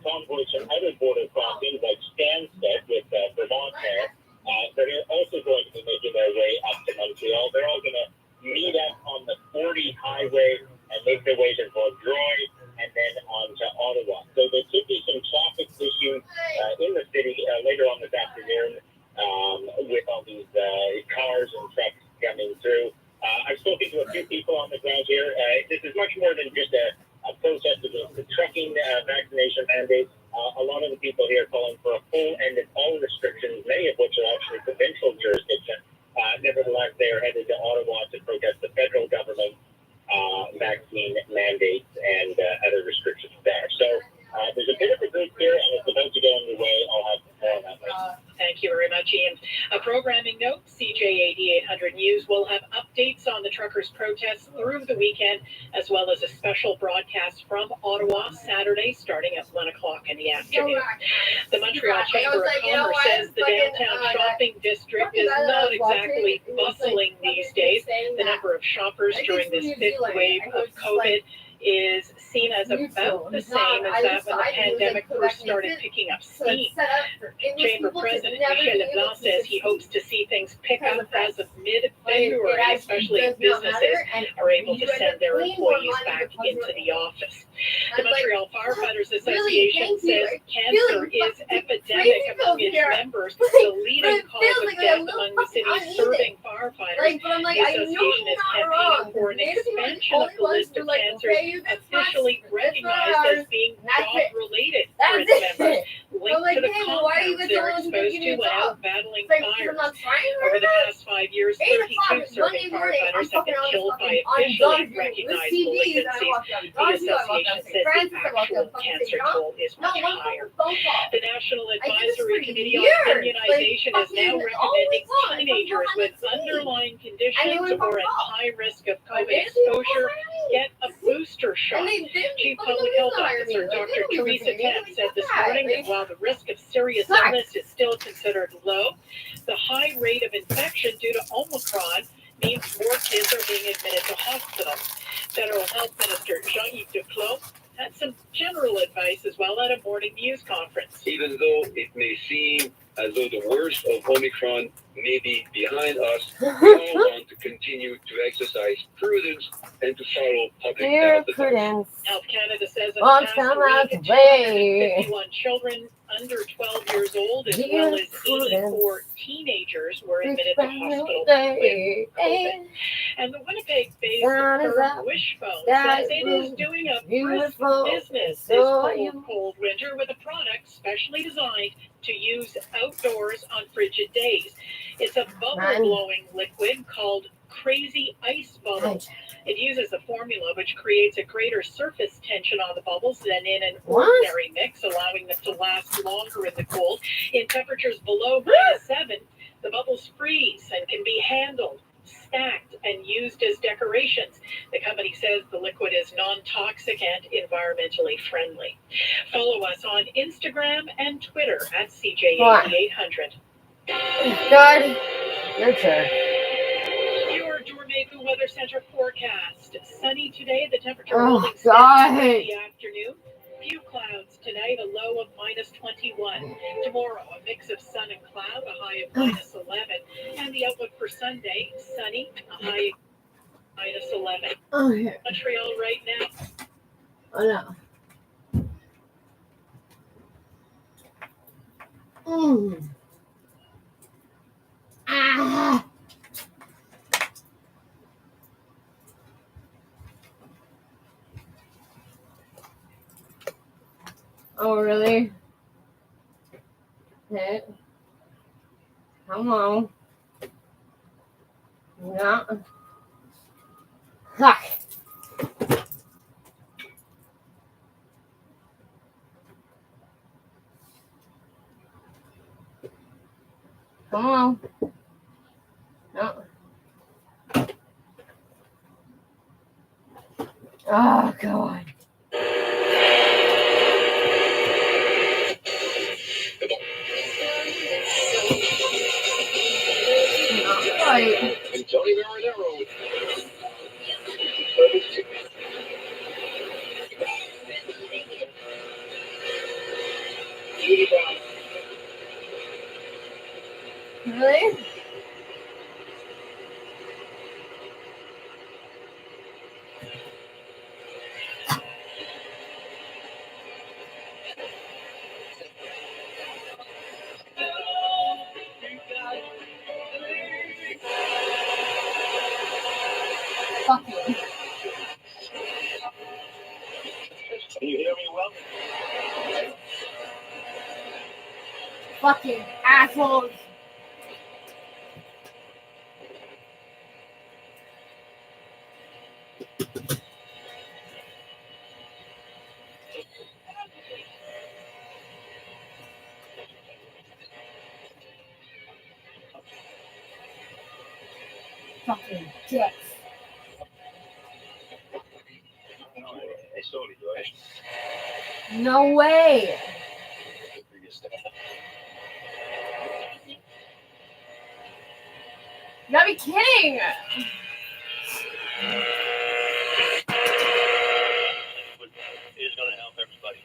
convoys from other border crossings like Stansted with Vermont there that are also going to be making their way up to Montreal. They're all going to meet up on the 40 highway and make their way to Vaudreuil and then on to Ottawa. So there could be some traffic issues in the city later on this afternoon with all these cars and trucks coming through. I've spoken to a few people on the ground here. This is much more than just a protest against the trucking vaccination mandate. A lot of the people here are calling for a full end of all restrictions, many of which are actually provincial jurisdiction. Nevertheless, they are headed to Ottawa to protest the federal government vaccine mandates and other restrictions there. So there's a bit of a group here, and it's about to get underway. I'll have more on that later. Thank you very much, Ian. A programming note, CJAD 800 News will have updates on the truckers' protests through the weekend, as well as a special broadcast from Ottawa Saturday starting at 1 o'clock in the afternoon. The Montreal Chamber of Commerce says the downtown shopping district is not exactly bustling these days. The number of shoppers during this fifth wave of COVID is seen as about the same as that when the pandemic first started picking up steam. Chamber President Michel Leblanc says he hopes to see things pick up as of mid-February, especially if businesses are able to send their employees back into the office. The Montreal Firefighters Association says cancer is epidemic among its members, the leading cause of death among the city's serving firefighters. The association is campaigning for an expansion of the list of cancers officially recognized as being job-related for its members, linked to the compounds they're exposed to when out battling fires. Over the past 5 years, 32 serving firefighters have been killed by officially recognized malignancies. The association says the actual cancer toll is much higher. The National Advisory Committee on Immunization is now recommending teenagers with underlying conditions or at high risk of COVID exposure get a booster shot. Chief Public Health Officer Dr. Teresa Tent said this morning that while the risk of serious illness is still considered low, the high rate of infection due to Omicron means more kids are being admitted to hospitals. Federal Health Minister Jean-Yves Duclos had some general advice as well at a morning news conference. Even though it may seem as though the worst of Omicron may be behind us, we all want to continue to exercise prudence and to follow public health advice. Health Canada says in the past week, 251 children under 12 years old, as well as 84 teenagers were admitted to hospital with COVID. And the Winnipeg-based firm Wishbone says it is doing a brisk business this cold winter with a product specially designed to use outdoors on frigid days. It's a bubble-blowing liquid called Crazy Ice Bubble. It uses a formula which creates a greater surface tension on the bubbles than in an ordinary mix, allowing them to last longer in the cold. In temperatures below -7, the bubbles freeze and can be handled, stacked, and used as decorations. The company says the liquid is non-toxic and environmentally friendly. Follow us on Instagram and Twitter at CJAD800. God, your turn. Your Dormegu Weather Center forecast. Sunny today, the temperature Oh, holding steady God. in the afternoon. Few clouds tonight, a low of -21. Tomorrow, a mix of sun and cloud, a high of -11. And the outlook for Sunday, sunny, a high -11. Okay. Montreal right now. Oh no. Ah. Oh really? Hit. Come on. Yeah. Fuck. Come on. No. Oh god. Not quite. And Tony Marinero. Really? Fuck you. Can you hear me well? Fucking assholes. Fucking dicks. No way. You gotta be kidding. Is going to help everybody.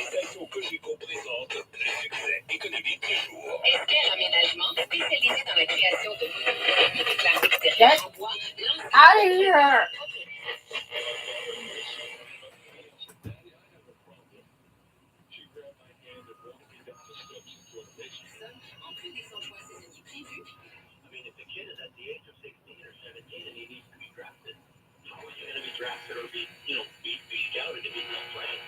Station Cogeco présente l'insuccès économique du jour. Esther Aménagement, spécialisé dans la création de Get out of here. I mean, if the kid is at the age of 16 or 17 and he needs to be drafted, how is he going to be drafted or be scouted if he's not playing?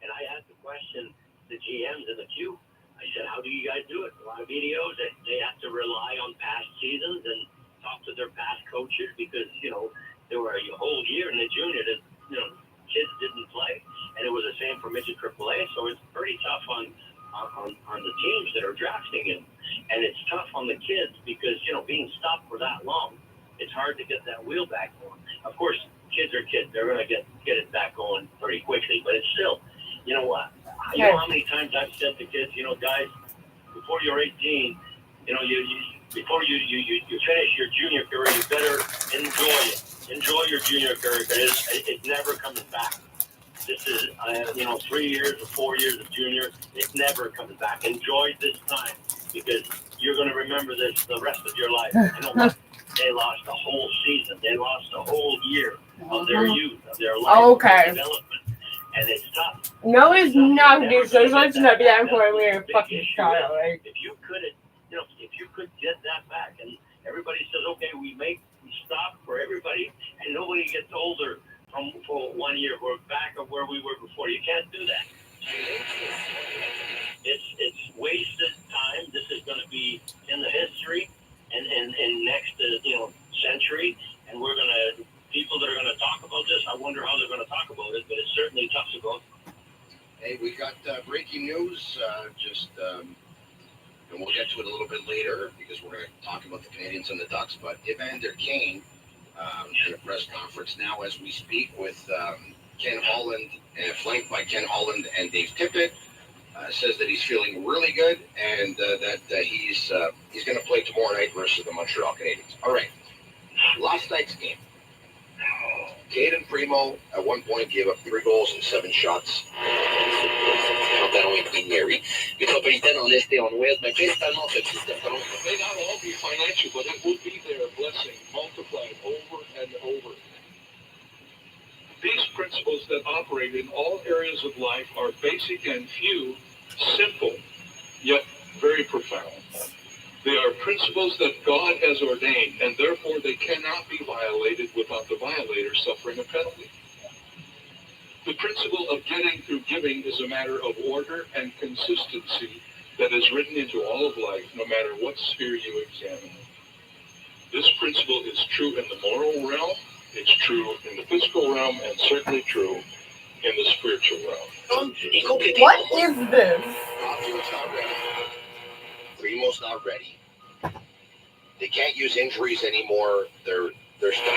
And I asked the question to GMs in the queue. I said, how do you guys do it? A lot of videos that they have to rely on past seasons and talk to their past coaches because, there were a whole year in the junior that, kids didn't play. And it was the same for midget AAA, so it's pretty tough on the teams that are drafting him. And it's tough on the kids because, being stopped for that long, it's hard to get that wheel back going. Of course, kids are kids. They're going to get it back going pretty quickly. But it's still, you know what? You know how many times I've said to kids, guys, before you're 18, before you finish your junior career, you better enjoy it. Enjoy your junior career because it never comes back. This is, 3 years or 4 years of junior. It never comes back. Enjoy this time because you're going to remember this the rest of your life. You know what? They lost a whole season. They lost a whole year of their youth, of their life, of their development. And it's tough. No, it's not this. There's not gonna be that for a fucking child, right? If you could get that back, and everybody says, okay, we stop for everybody, and nobody gets older for 1 year. We're back of where we were before. You can't do that. It's wasted time. This is going to be in the history and next century, and we're going to. People that are going to talk about this, I wonder how they're going to talk about it, but it's certainly tough to go. Hey, we got breaking news, and we'll get to it a little bit later because we're going to talk about the Canadians and the Ducks, but Evander Kane in a press conference now as we speak with Ken Holland, flanked by Ken Holland and Dave Tippett, says that he's feeling really good and that he's going to play tomorrow night versus the Montreal Canadiens. All right, last night's game. Caden Primo at one point gave up 3 goals and 7 shots. Pantalon ingénierie. Métropolitaine en Est et en Ouest, mais principalement ce petit certain. May not all be financial, but it would be their blessing multiplied over principles that operate in all areas of life are basic and few, simple, yet very profound. They are principles that God has ordained, and therefore they cannot be violated without the violator suffering a penalty. The principle of getting through giving is a matter of order and consistency that is written into all of life, no matter what sphere you examine. This principle is true in the moral realm, it's true in the physical realm, and certainly true in the spiritual realm. What is this? Outfield's not ready. Primo's not ready. They can't use injuries anymore. They're stuck.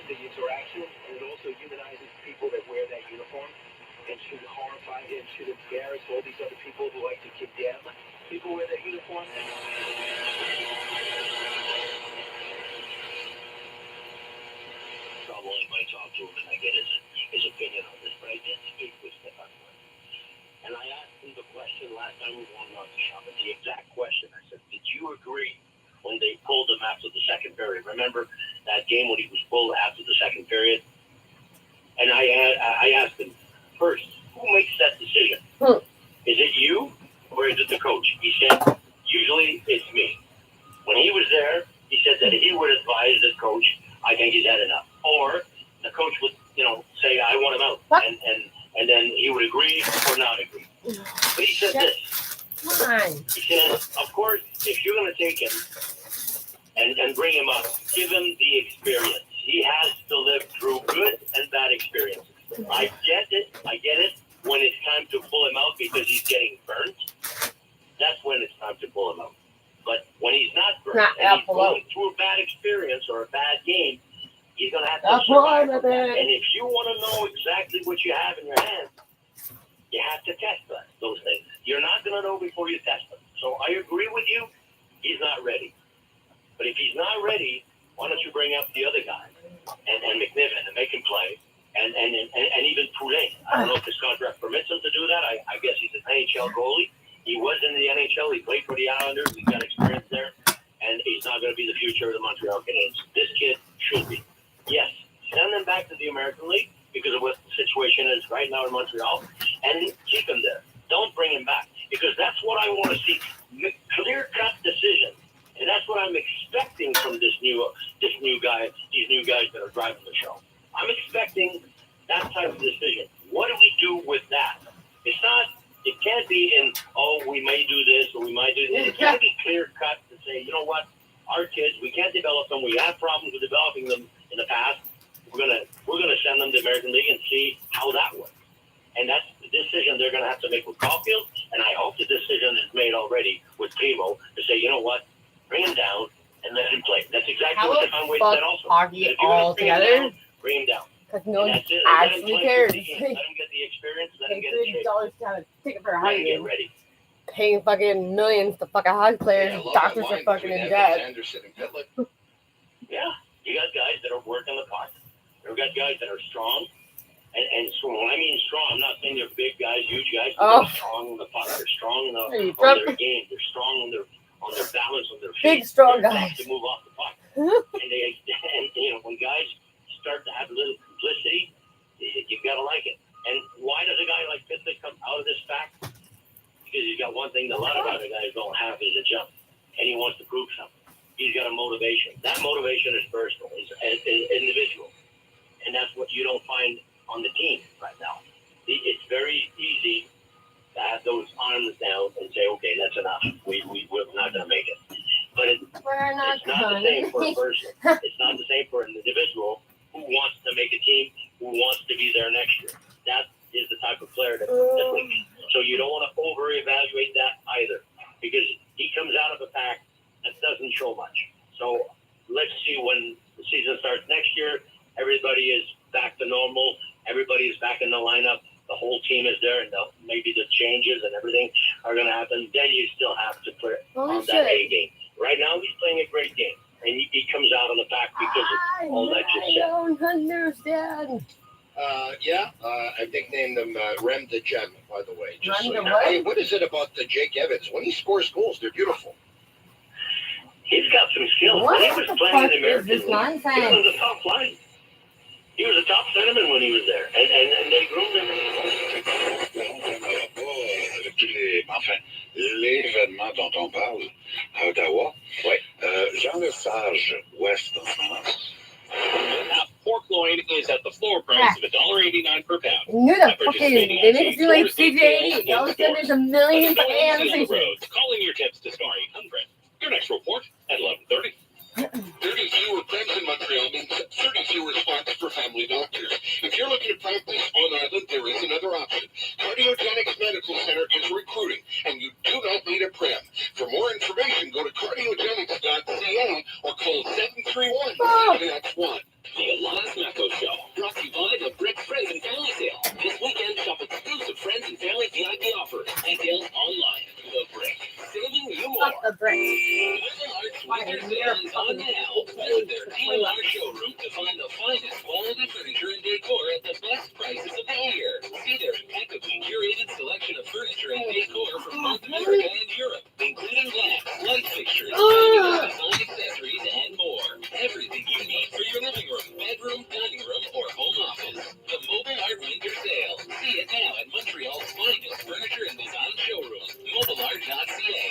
The interaction, and it also humanizes people that wear that uniform. It should horrify, it should embarrass all these other people who like to condemn people who wear that uniform. So when I talk to him and I get his opinion on this, but I did speak with Stefan. And I asked him the question last time we went on the shop, the exact question. I said, did you agree when they pulled him after the second period? Remember that game when he was pulled after the second period? And I asked him, first, who makes that decision? Is it you or is it the coach? He said, usually it's me. When he was there, he said that he would advise the coach, I think he's had enough. Or the coach would, say, I want him out. And then he would agree or not agree. But he said this. He said, of course, if you're going to take him and bring him up, give him the experience. He has to live through good and bad experiences. I get it. When it's time to pull him out because he's getting burnt, that's when it's time to pull him out. But when he's not burnt and he's going through a bad experience or a bad game, he's going to have to survive from that. And if you want to know exactly what you have in your hands, you have to test those things. You're not going to know before you test them. So I agree with you. He's not ready. But if he's not ready, why don't you bring up the other guy and McNiven and make him play? And even Poulet. I don't know if his contract permits him to do that. I guess he's an NHL goalie. He was in the NHL. He played for the Islanders. He's got experience there. And he's not going to be the future of the Montreal Canadiens. This kid should be. Yes, send him back to the American League because of what the situation is right now in Montreal. And keep him there. Don't bring him back. Because that's what I want to see. Clear-cut decisions. And that's what I'm expecting from this new guy, these new guys that are driving the show. I'm expecting that type of decision. What do we do with that? It can't be we may do this or we might do this. It's got to be clear cut to say, you know what, our kids, we can't develop them. We have problems with developing them in the past. We're gonna send them to the American League and see how that works. And that's the decision they're gonna have to make with Caulfield. And I hope the decision is made already with Primo to say, you know what, bring him down and let him play. That's exactly what Stefan Wade said also. Hockey all together. Bring him down. Because no one actually cares. Let him get the experience. Let him Pay get the shape. $30 to have a ticket for a Let hockey him get game. ready. Paying fucking millions to fuck a hockey players. Doctors are fucking in debt. Yeah, you got guys that are working the puck. You've got guys that are strong. And so when I mean strong, I'm not saying they're big guys, huge guys. But they're strong on the puck. They're strong on their game. They're strong on their balance, on their feet. Big, strong they're guys. to move off the puck. and when guys start to have a little complicity, you've got to like it. And why does a guy like Pitlick come out of this fact? Because he's got one thing that a lot of other guys don't have is a jump. And he wants to prove something. He's got a motivation. That motivation is personal. It's individual. And that's what you don't find on the team right now. It's very easy to have those arms down and say, okay, that's enough. We're not going to make it. But it's not the same for a person. It's not the same for an individual who wants to make a team, who wants to be there next year. That is the type of player that we. So you don't want to over-evaluate that either, because he comes out of a pack that doesn't show much. So let's see when the season starts next year. Everybody is back to normal. Everybody is back in the lineup. The whole team is there, and maybe the changes and everything are going to happen. Then you still have to play on that A game. Right now, he's playing a great game, and he comes out on the back because of all that you said. I don't understand. I nicknamed him Rem the Gem, by the way. Just Run so the you know. what? Hey, what is it about the Jake Evans? When he scores goals, they're beautiful. He's got some skills. What When he was the playing in fuck the is American this League, nonsense? he was a top line. He was a top centerman when he was there, and they groomed him. Enfin, l'événement dont on parle à Ottawa, Jean Lesage Ouest en ce moment. Half pork loin is at the floor price of $1.89 per pound. Who the fuck is it? They make it seem like CJAD. All of a sudden there's a million fucking animations. Calling your tips to Star 800. Your next report at 11:30. 30 fewer preps in Montreal means 30 fewer spots for family doctors. If you're looking to practice on island, there is another option. Cardiogenics Medical Center is recruiting, and you do not need a prem. For more information, go to cardiogenics.ca or call 731-1. The Elias Macco Show, brought to you by the Brick Friends and Family Sale. This weekend, shop exclusive Friends and Family VIP offers. Details online. The Brick, saving you more. Fuck the bricks. Winter sale is on now. Visit their DLR showroom to find the finest quality furniture and decor at the best prices of the year. See their impeccably curated selection of furniture and decor from North America and Europe, including lamps, light fixtures, design accessories, and more. Everything you need for your living room, bedroom, dining room, or home office. The Mobile Art Winter Sale. See it now at Montreal's finest furniture and design showroom, mobileart.ca.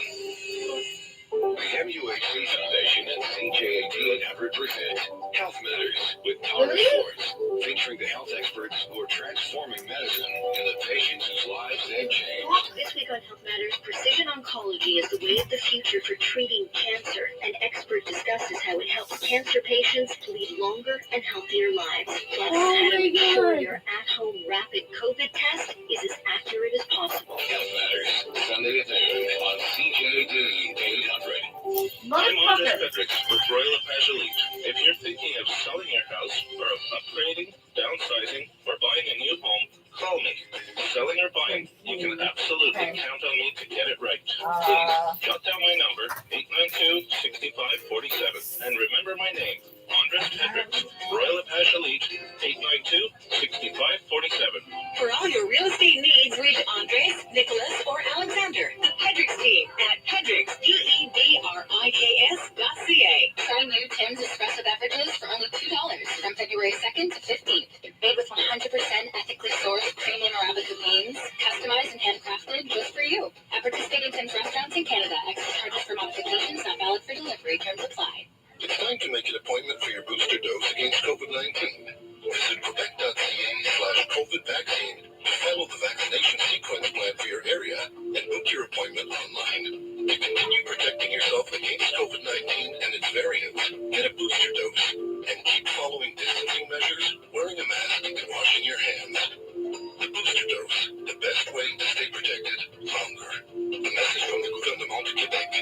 The MUHC Foundation and CJAD 800 present Health Matters with Tara Schwartz, featuring the health experts who are transforming medicine and the patients whose lives they've changed. This week on Health Matters, precision oncology is the way of the future for treating cancer. An expert discusses how it helps cancer patients lead longer and healthier lives. Plus, how to make sure your at-home rapid COVID test is as accurate as possible. Health Matters, Sunday at noon on CJAD 800. I'm Andres Petrix with Royal LePage Elite. If you're thinking of selling your house or upgrading, downsizing, or buying a new home, call me. Selling or buying, you can absolutely count on me to get it right. Please, jot down my number, 892-6547. And remember my name, Andres Petrix, Royal LePage Elite, 892-6547. For all your real estate needs, reach Andres, Nicholas, or Alexander, the Pedrix team at Pedrix, PEDRIKS.ca. Try new Tim's espresso beverages for only $2 from February 2nd to 15th. Made with 100% ethically sourced premium Arabica beans, customized and handcrafted just for you. At participating Tim's restaurants in Canada, extra charges for modifications not valid for delivery. Terms apply. It's time to make an appointment for your booster dose against COVID-19. Visit Quebec.ca/COVID vaccine to follow the vaccination sequence plan for your area and book your appointment online. To continue protecting yourself against COVID-19 and its variants, get a booster dose and keep following distancing measures, wearing a mask, and washing your hands. The booster dose, the best way to stay protected longer. A message from the Gouvernement du Québec.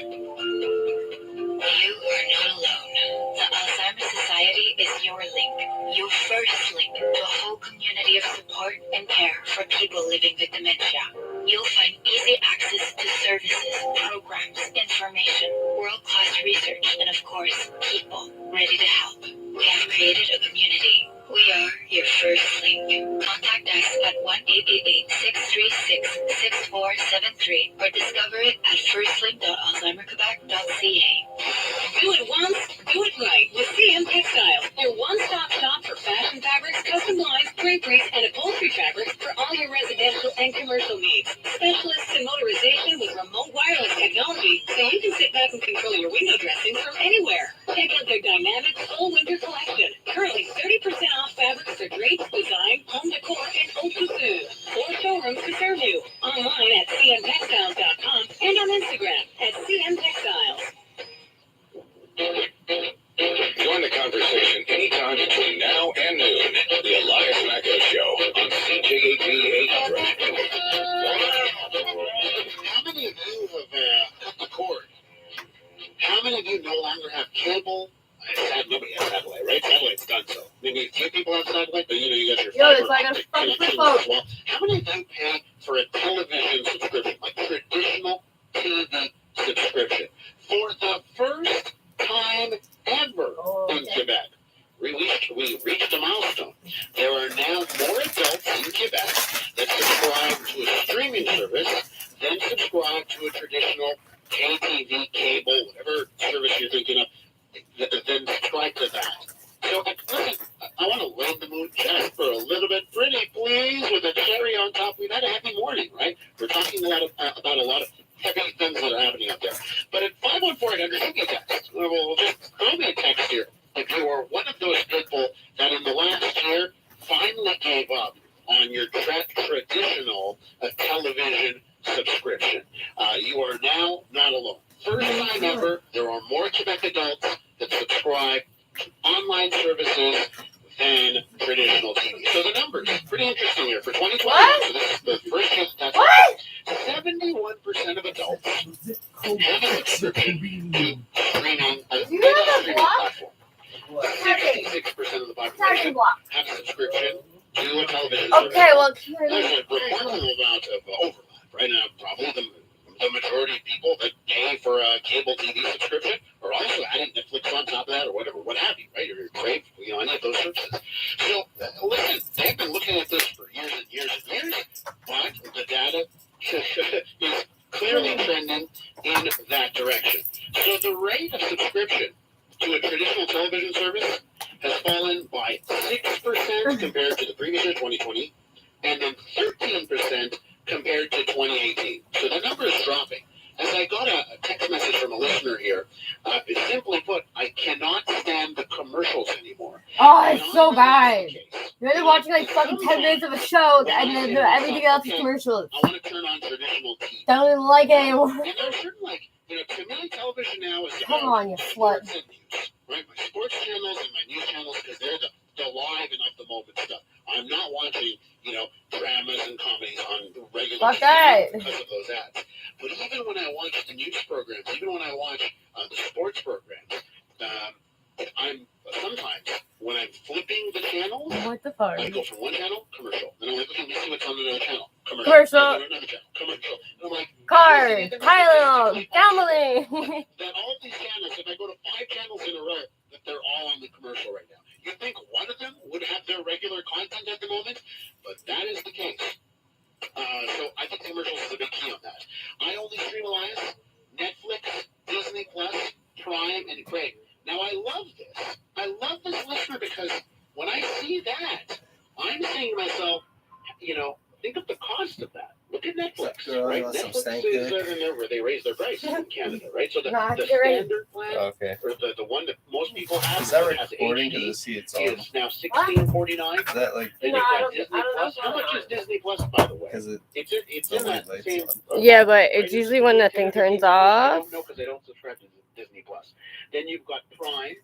You are not alone. The Alzheimer's Society is your link, your first link to a whole community of support and care for people living with dementia. You'll find easy access to services, programs, information, world-class research, and of course, people ready to help. We have created a community. We are your first link. Contact us at 1-888-636-6473 or discover it at firstlink.alzheimerquebec.ca. Do it once, do it right with CM Textiles, your one-stop shop for fashion fabrics, custom lines, draperies, and upholstery fabrics for all your residential and commercial needs. Specialists in motorization with remote wireless technology, so you can sit back and control your window dressing from anywhere. Check out their dynamic full winter collection. Currently 30% off fabrics for drapes, design, home decor, and haute couture. 4 showrooms to serve you. Online at cmtextiles.com and on Instagram at cmtextiles. Join the conversation anytime between now and noon. The Elias Macco Show on CJAD 800. How many of you have cut the cord? How many of you no longer have cable? Nobody has satellite, right? Satellite's done so. Maybe a few people have satellite, but you got your fiber. It's like a fucking flip phone. Well, how many of you pay for a television subscription, like traditional TV subscription, for the first time ever in Quebec? We reached a milestone. There are now more adults in Quebec that subscribe to a streaming streaming service, then subscribe to a traditional pay TV, cable, whatever service you're thinking of, then subscribe to that. So, listen, I want to lighten the mood just for a little bit. Pretty please, with a cherry on top. We've had a happy morning, right? We're talking about a lot of heavy things that are happening out there. But at 514-800, send me a text. Well, just throw me a text here. If you are one of those people that in the last year finally gave up on your traditional television subscription, you are now not alone. First time ever, there are more Quebec adults that subscribe to online services than traditional TV. So the numbers, pretty interesting here. For 2021, so this is the first year that's 71% of adults have a subscription to streaming, a streaming platform. 66% of the population have a subscription to a television service. Okay, well, there's a remarkable amount of overlap. Right now, probably the majority of people that pay for a cable TV subscription are also adding Netflix on top of that or whatever, what have you, right? Or Crave, any of those services. So, listen, they've been looking at this for years and years and years, but the data is clearly trending in that direction. So the rate of subscription to a traditional television service has fallen by 6% compared to the previous year, 2020, and then 13% compared to 2018. So the number is dropping. As I got a text message from a listener here, simply put, I cannot stand the commercials anymore. Oh, it's so bad. You're either watching like fucking 10 minutes of a show and then everything else is commercials. I want to turn on traditional TV. Don't like it anymore. And there's certain, to me, television now is Come on, you slut. Sports and news, right? My sports channels and my news channels, because they're the live and of the moment stuff. I'm not watching, dramas and comedies on regular TV because of those ads. But even when I watch the news programs, even when I watch the sports programs, I'm sometimes when I'm flipping the channels, what the fuck? I go from one channel, commercial. Then I'm like, okay, let's see what's on another channel. Commercial. Another channel, commercial. And I'm like, cars, Tylenol, gambling. That all of these channels, if I go to 5 channels in a row, that they're all on the commercial right now. You'd think one of them would have their regular content at the moment, but that is the case. So I think commercials is a big key on that. I only stream Elias, Netflix, Disney Plus, Prime, and Crave. Now I love this. I love this listener because when I see that, I'm saying to myself, think of the cost of that. Look at Netflix, right? Netflix is where they raise their price in Canada, right? So the standard plan, or the one that most people have, is that recording? Because I see it's on. Is now $16.49. Is that like? Then you've got Disney Plus. How much is Disney Plus, by the way? Because it's in that same. Yeah, but it's usually when the thing turns off. I don't know because I don't subscribe to Disney Plus. Then you've got Prime.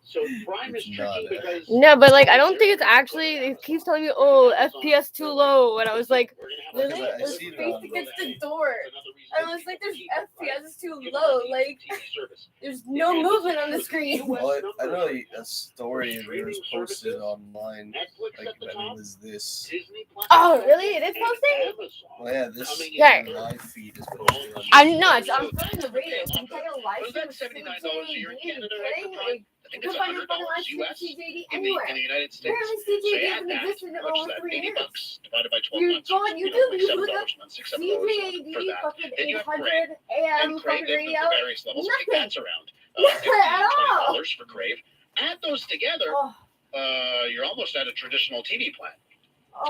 So Prime is tricky because no, but I don't think it's actually. It keeps telling me, "Oh, FPS too low," and I was like, "Really?" It was faced against the door. I was like, "There's FPS is too low. There's no movement on the screen." Well, I know a story of yours posted online. Was this? Oh, really? It is posting? Well, yeah, this live feed is posted. I'm nuts. I'm putting the radio. I'm taking a live feed. $79 a year in Canada, right? For Prime. I think it's $100 US in the United States. So you add that, how much is that? $80 divided by 12 months. Go on YouTube, you look up $6 a month, $7 for that. Then you have Crave. And Crave, then the various levels. I think that's around $15-$20 for Crave. Add those together, you're almost at a traditional TV plan.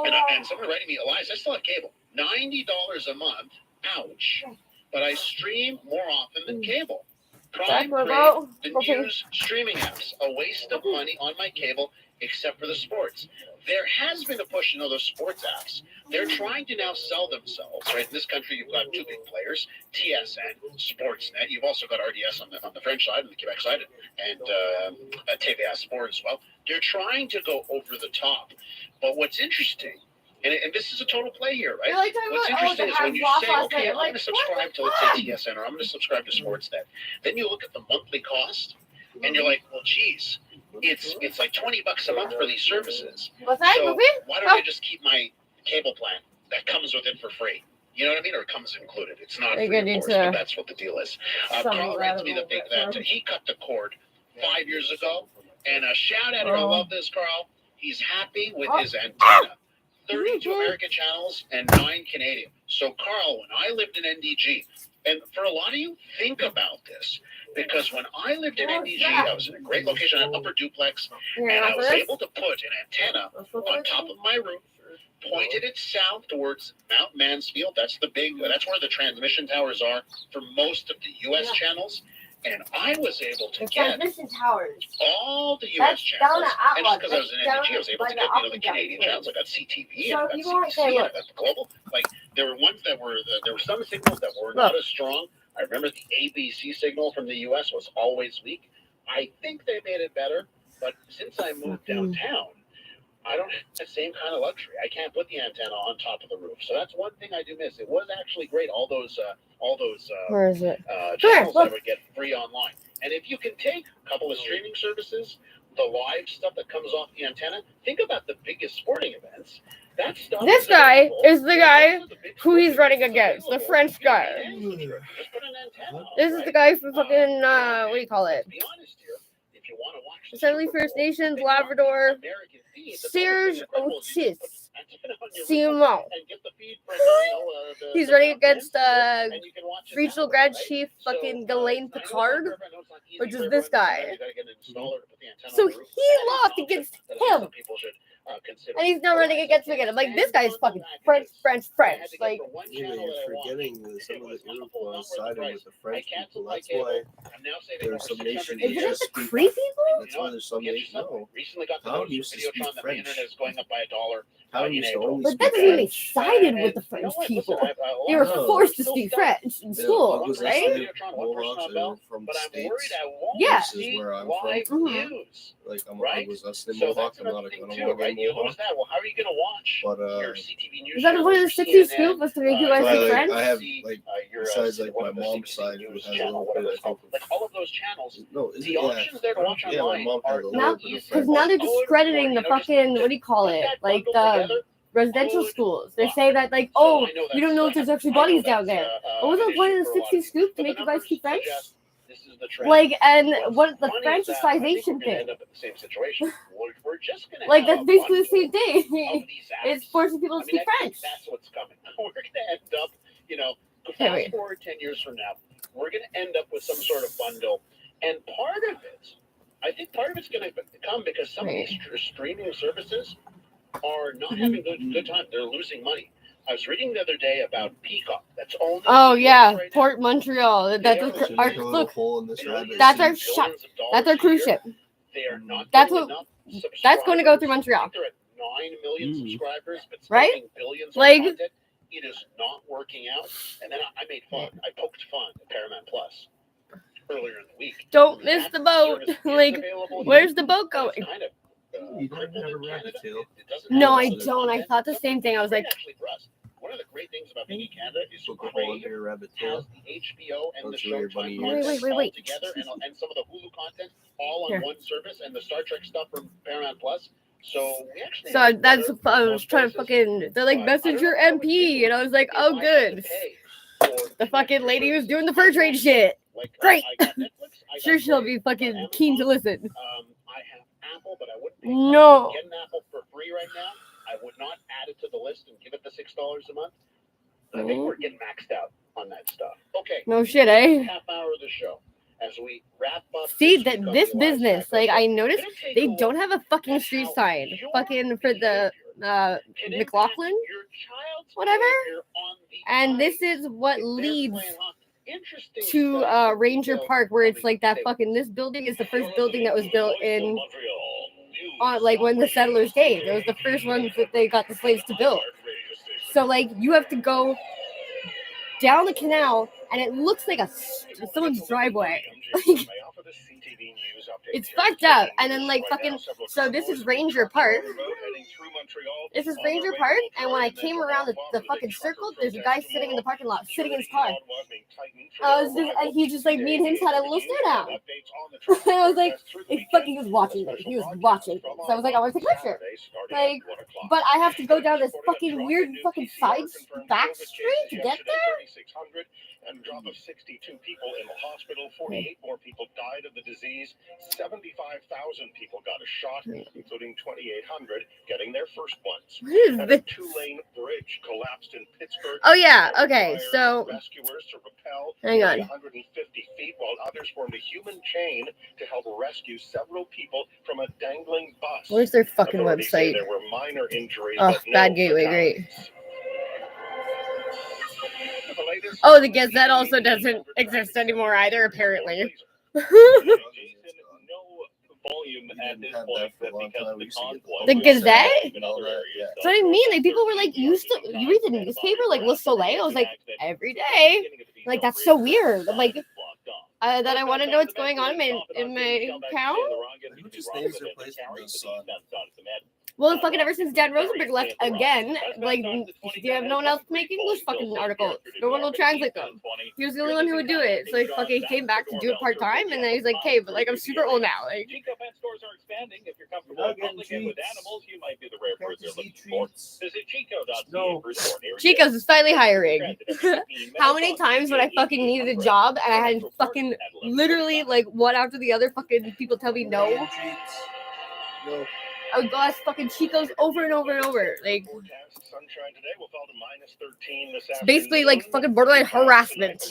And someone writing me, Elias, I still have cable. $90 a month. Ouch. But I stream more often than cable. Prime, Crave, the news, streaming apps. A waste of money on my cable, except for the sports. There has been a push in those sports apps. They're trying to now sell themselves, right? In this country, you've got 2 big players, TSN, Sportsnet. You've also got RDS on the French side and the Quebec side, and TVA Sport as well. They're trying to go over the top. But what's interesting, and this is a total play here, right? What's interesting is when you say, okay, I'm going to subscribe to, let's say, TSN, or I'm going to subscribe to Sportsnet. Then you look at the monthly cost, and you're like, well, geez, it's like $20 a month for these services. What's that? So why don't I just keep my cable plan that comes with it for free? You know what I mean? Or it comes included. It's not free, of course, but that's what the deal is. Carl writes me that he cut the cord 5 years ago, and a shout out, I love this, Carl. He's happy with his antenna. 32 American channels and 9 Canadian. So, Carl, when I lived in NDG, and for a lot of you, think about this, because when I lived in NDG, I was in a great location, an upper duplex, and I was able to put an antenna on top of my roof, pointed it south towards Mount Mansfield. That's where the transmission towers are for most of the U.S. channels. And I was able to get transmission towers. all the U.S. channels. And just because I was in NDG, I was able to get the Canadian channels. I got CTV, and I got CBC, and I got the global. Like, there were ones that were, there were some signals that were not as strong. I remember the ABC signal from the U.S. was always weak. I think they made it better, but since I moved downtown, I don't have the same kind of luxury. I can't put the antenna on top of the roof. So that's one thing I do miss. It was actually great, all those Where is it? channels I would get free online. And if you can take a couple of streaming services, the live stuff that comes off the antenna, think about the biggest sporting events. That stuff. This guy is the guy who he's running against, the French guy. This is the guy from fucking, what do you call it? Assembly First Nations, Labrador, Serge Otis. Simon. He's running against regional grad chief fucking Ghislaine Picard, which is this guy. So he lost against him. And he's not running against me again. I'm like, this guy's fucking French. Like, you're forgetting that some of the Iroquois sided with the French people. That's why there are some nations that just speak. Cree people? That's why there's some nations. No, Tom used to speak French. Tom used to only but speak that doesn't mean they French. sided with the French people. They were forced to speak French in school, It was right? Mohawks are from the States. Yeah. This is where I'm from. Like, I was listening to Mohawk. I don't want to get Mohawk. Well, how are you going to watch But your CTV news? Is that one of the 60 scoop was to make you guys speak French? I have, like, besides, like, my mom's side, who has a little bit, I think, like all of those channels. No, the options there to watch online are now, because now they're discrediting the fucking, what do you call it? Like the residential schools. They say that, like, oh, you don't know if there's actually bodies down there. What was the point of the 60 scoop to make you guys speak French? Like, and what the Francicization thing? Like, that's basically the same thing. It's forcing people to speak French. That's what's coming. We're going to end up, fast forward 10 years from now, we're going to end up with some sort of bundle. And I think part of it's going to come because some of these streaming services are not having good time. They're losing money. I was reading the other day about Peacock. That's only. Oh yeah, Port Montreal. That's our look. That's our shot. That's our cruise ship. They are not. That's what. That's going to go through Montreal. They're at 9 million subscribers, but right? Billions like. Content. It is not working out. And then I made fun. I poked fun at Paramount Plus earlier in the week. Don't miss the boat. Like, where's the boat going? You don't have a rabbit tail. No, I don't. I thought the same thing. I was like, one of the great things about being in Canada is Crave your rabbit tail. Has the HBO and the Showtime wait. all together, and some of the Hulu content all on one service, and the Star Trek stuff from Paramount Plus. So we actually. So that's I was trying to fucking. They're like messenger MP, and I was like, oh good. The fucking lady who's doing the first rate shit. Great. Sure, she'll be fucking keen to listen. I have Apple, but I wouldn't pay no. Get an Apple for free right now. I would not add it to the list and give it the $6 a month. I think we're getting maxed out on that stuff. Okay. No shit, eh? Half hour of the show as we wrap up. See that this business, like I noticed, they don't have a fucking street sign, fucking for the McLaughlin, whatever. And this is what leads to Ranger Park, where it's like that fucking. This building is the first building that was built in. Like when the settlers came, it was the first ones that they got the slaves to build. So like you have to go down the canal, and it looks like someone's driveway. Like, it's fucked up. And then like fucking. So this is Ranger Park. This is Ranger Park, and when I came around the fucking circle, there's a guy sitting in the parking lot, sitting in his car. And he just like me and him had a little stare down. And I was like, he was watching me. He was watching me. So I was like, I want to take a picture. Like, but I have to go down this fucking weird fucking back street to get there. And drop of 62 people in the hospital, 48 more people died of the disease. disease, 75,000 people got a shot, including 2,800 getting their first ones. And a two-lane bridge collapsed in Pittsburgh. Oh yeah, okay, so rescuers to rappel hang on. 150 feet, while others formed a human chain to help rescue several people from a dangling bus. Where's their fucking Authorities website? say there were minor injuries, Oh, but no bad gateway, fatalities. great. Oh, the Gazette also doesn't exist anymore either, apparently. The Gazette? That's what I mean. Like, people were like, you read the newspaper like Le Soleil? I was like, every day. Like, that's so weird. I'm like, that I want to know what's going on in my town. Who just names their place in the sun? Well, fucking ever since Dan Rosenberg left again, like, you have no one else to make English fucking articles. No one will translate them. He was the only one who would do it. So, like, fucking he came back to do it part-time, and then he's like, okay, but, like, I'm super old now. Like, Chico pet stores are expanding. If you're comfortable publishing with animals, you might be the rare bird they're looking for. Visit Chico.ca for store near you. Chico's is finally hiring. How many times when I fucking needed a job, and I had fucking literally, like, one after the other fucking people tell me no? I would go ask fucking Chico's over and over and over. Like, it's basically like fucking borderline harassment.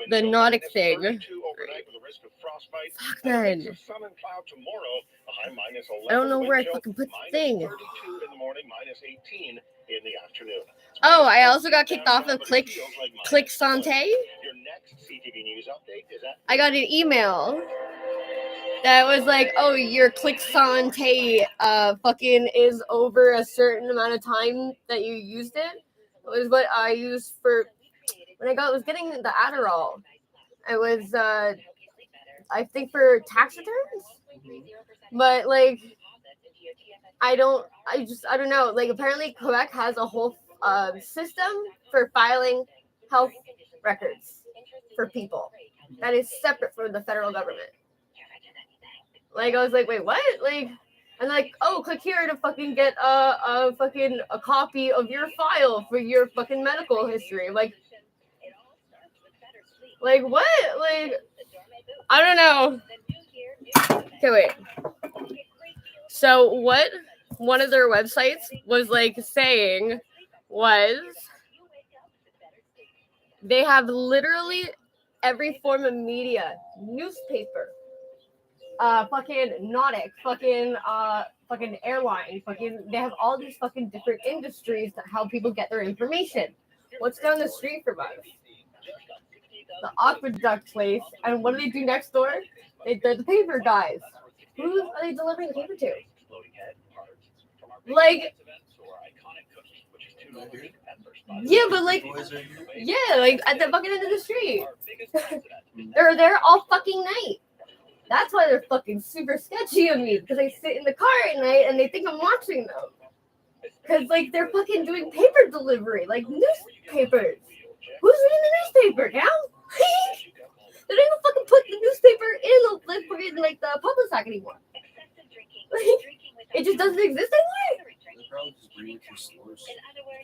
The nautic thing. Fuck, man. I don't know where I fucking put the thing. Oh, I also got kicked off of Click Sante. I got an email that was like, oh, your Click Sante fucking is over a certain amount of time that you used it. It was what I used for when I was getting the Adderall. It was I think for tax returns. But like I don't know. Like apparently Quebec has a whole system for filing health records for people that is separate from the federal government. Like I was like, wait, what? Like, and like, oh, click here to fucking get a copy of your file for your fucking medical history. Like what? Like, I don't know. Okay, wait. So what one of their websites was like saying was they have literally every form of media, newspaper, fucking nautic, fucking airline, they have all these fucking different industries that help people get their information. What's down the street from us? The aqueduct place. And what do they do next door? They're the paper guys. Who are they delivering the paper to? Like, yeah, but like, yeah, like at the fucking end of the street. They're there all fucking night. That's why they're fucking super sketchy of me, because I sit in the car at night and they think I'm watching them. Because like they're fucking doing paper delivery, like newspapers. Who's reading the newspaper now? They don't even fucking put the newspaper in the public sack anymore. Like, it just doesn't exist anymore. They probably just bring it to stores.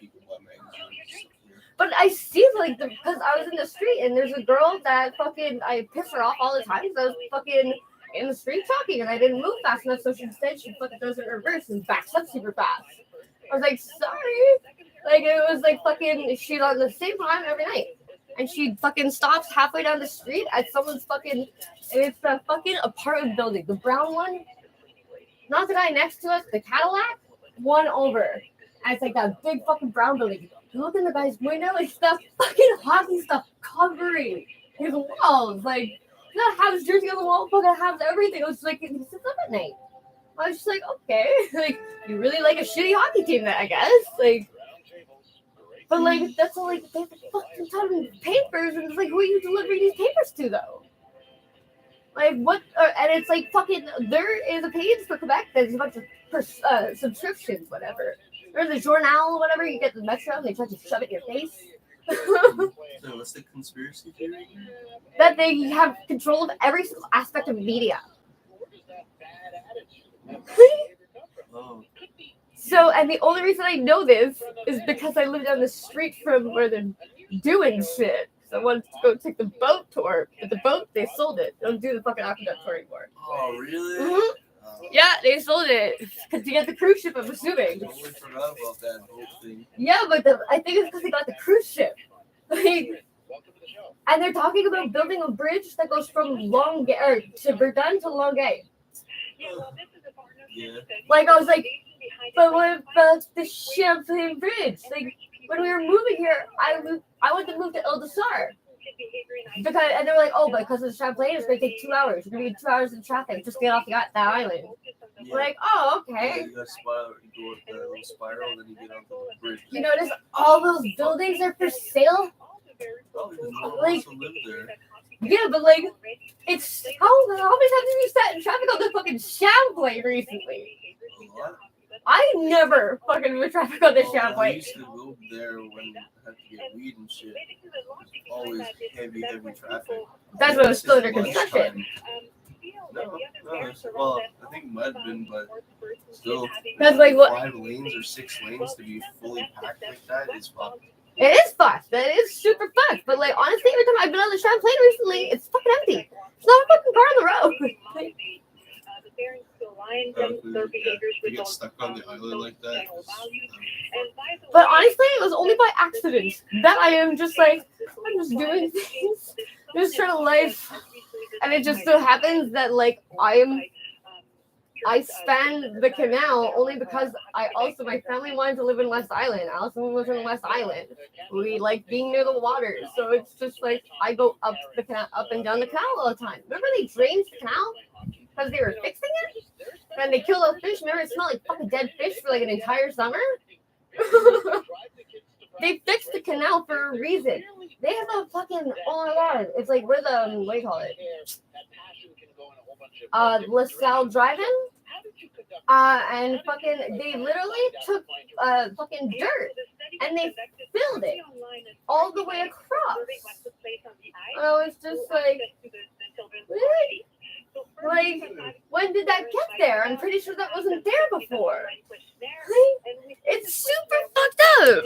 People buy magazines. But I see because I was in the street and there's a girl that fucking I piss her off all the time because I was fucking in the street talking and I didn't move fast enough, so she fucking throws it in reverse and backs up super fast. I was like, sorry. Like it was like fucking she's on the same time every night. And she fucking stops halfway down the street at someone's fucking, and it's the fucking apartment building, the brown one. Not the guy next to us, the Cadillac, one over. And it's like that big fucking brown building. You look in the guy's window, it's that fucking hockey stuff covering his walls. Like, you gotta have his jersey on the wall, fucking have everything. It was like, he sits up at night. I was just like, okay. Like, you really like a shitty hockey team, then, I guess. Like, but like, that's all, like, they have a fucking ton of papers, and it's like, who are you delivering these papers to, though? Like, what? And it's like, fucking, there is a page for Quebec that's a bunch of subscriptions, whatever. There's a journal, whatever, you get the Metro, and they try to shove it in your face. So what's the conspiracy theory? That they have control of every single aspect of media. Oh. So, and the only reason I know this is because I live down the street from where they're doing shit. So I wanted to go take the boat tour, but the boat, they sold it. They don't do the fucking aqueduct tour anymore. Oh, really? Mhm. Yeah, they sold it because to get the cruise ship, I'm assuming. I totally forgot about that boat thing. Yeah, but I think it's because they got the cruise ship. Like, and they're talking about building a bridge that goes from to Verdun to Longueuil. Yeah. Like, I was like, but what about the Champlain Bridge? Like, when we were moving here, I wanted to move to Ile de Sar. Because, and they were like, oh, but because of Champlain, it's going to take 2 hours. You're going to be 2 hours in traffic. Just get off that island. Yeah. We're like, oh, Yeah, okay. you gotta spiral, you go with the little spiral, and then you get onto the bridge. You notice all those buildings are for sale? Probably because no one Like, wants to live there. yeah, but like, it's how many times have you sat in traffic on the fucking Champlain recently? A lot. I never fucking with traffic on the Oh, I Champlain. used to go there when I had to get weed and shit. Always heavy traffic. That's when it was still under Lunchtime. construction. No, well, I think it might have been, but still, That's like what 5 lanes or 6 lanes to be fully packed like that is fucked. it is fucked. That is super fucked. But like honestly, every time I've been on the Champlain recently, it's fucking empty. There's not a fucking car on the road. You get stuck on the island like that. But honestly, it was only by accident that I am just like, I'm just doing things, just trying to live. And it just so happens that like I span the canal only because my family wanted to live in West Island. I also was in West Island. We like being near the water, so it's just like I go up the canal, up and down the canal all the time. Remember they drained the canal because they were fixing it, and they killed those fish. Remember it smelled like fucking dead fish for like an entire summer. They fixed the canal for a reason. They have a fucking, oh my god, it's like where the what do you call it? LaSalle Drive-In. And fucking, they literally took fucking dirt and they filled it all the way across. Oh, it's just like, really? Like, when did that get there? I'm pretty sure that wasn't there before. It's super fucked up.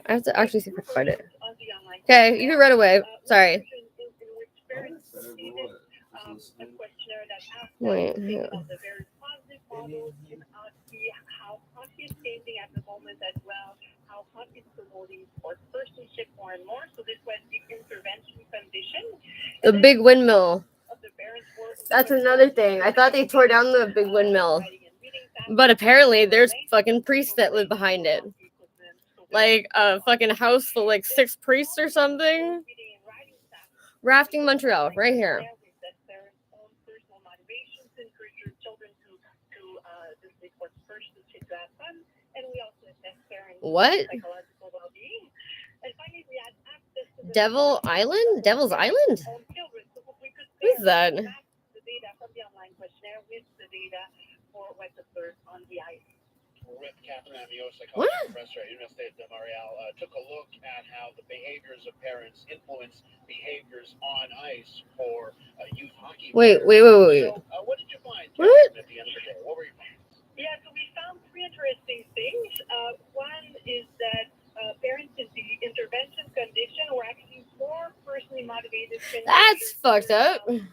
I have to actually see if I can find it. Okay, you can run away. Sorry. Wait, yeah. The big windmill. That's another thing. I thought they tore down the big windmill. But apparently there's fucking priests that live behind it. Like a fucking house full like 6 priests or something. Rafting Montreal, right here. What? Devil's Island? Who's that? What? Took a look at how the behaviors of parents influence behaviors on ice for youth hockey. Wait. So, what did you find at the end of the day? What were your findings? Yeah, so we found 3 interesting things. One is that parents in the intervention condition were actually more personally motivated. That's fucked up. Persons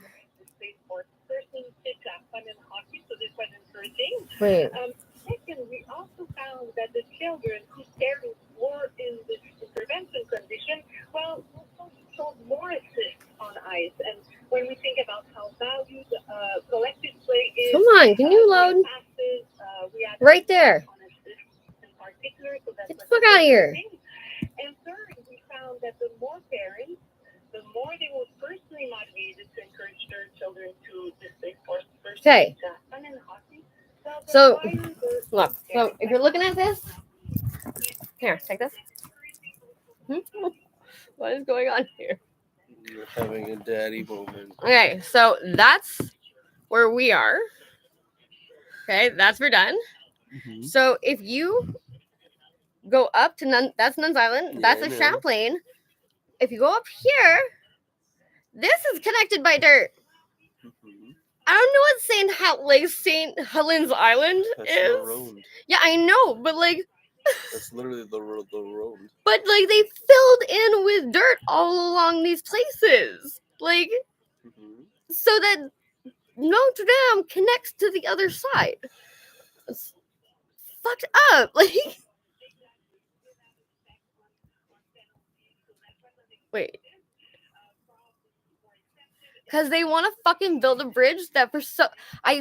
did have fun in hockey, so this was encouraging. Wait. Second, we also found that the children whose parents were in this intervention condition, well, showed more assist on ice. And when we think about how valued collective play is, Come on, can you load? Right there. Get the fuck out of here. And third, we found that the more parents, the more they were personally motivated to encourage their children to display sports. Okay. So, look. So, if you're looking at this, here, take this. What is going on here? You're having a daddy moment. Okay, so that's where we are. Okay, that's Verdun. Mm-hmm. So, if you go up to that's Nuns Island. That's a Champlain. If you go up here, this is connected by dirt. Mm-hmm. I don't know what St. Helens Island That's is. road. Yeah, I know, but like, That's literally the road. But like they filled in with dirt all along these places, like so that Notre Dame connects to the other side. It's fucked up, like. Wait. Because they want to fucking build a bridge that I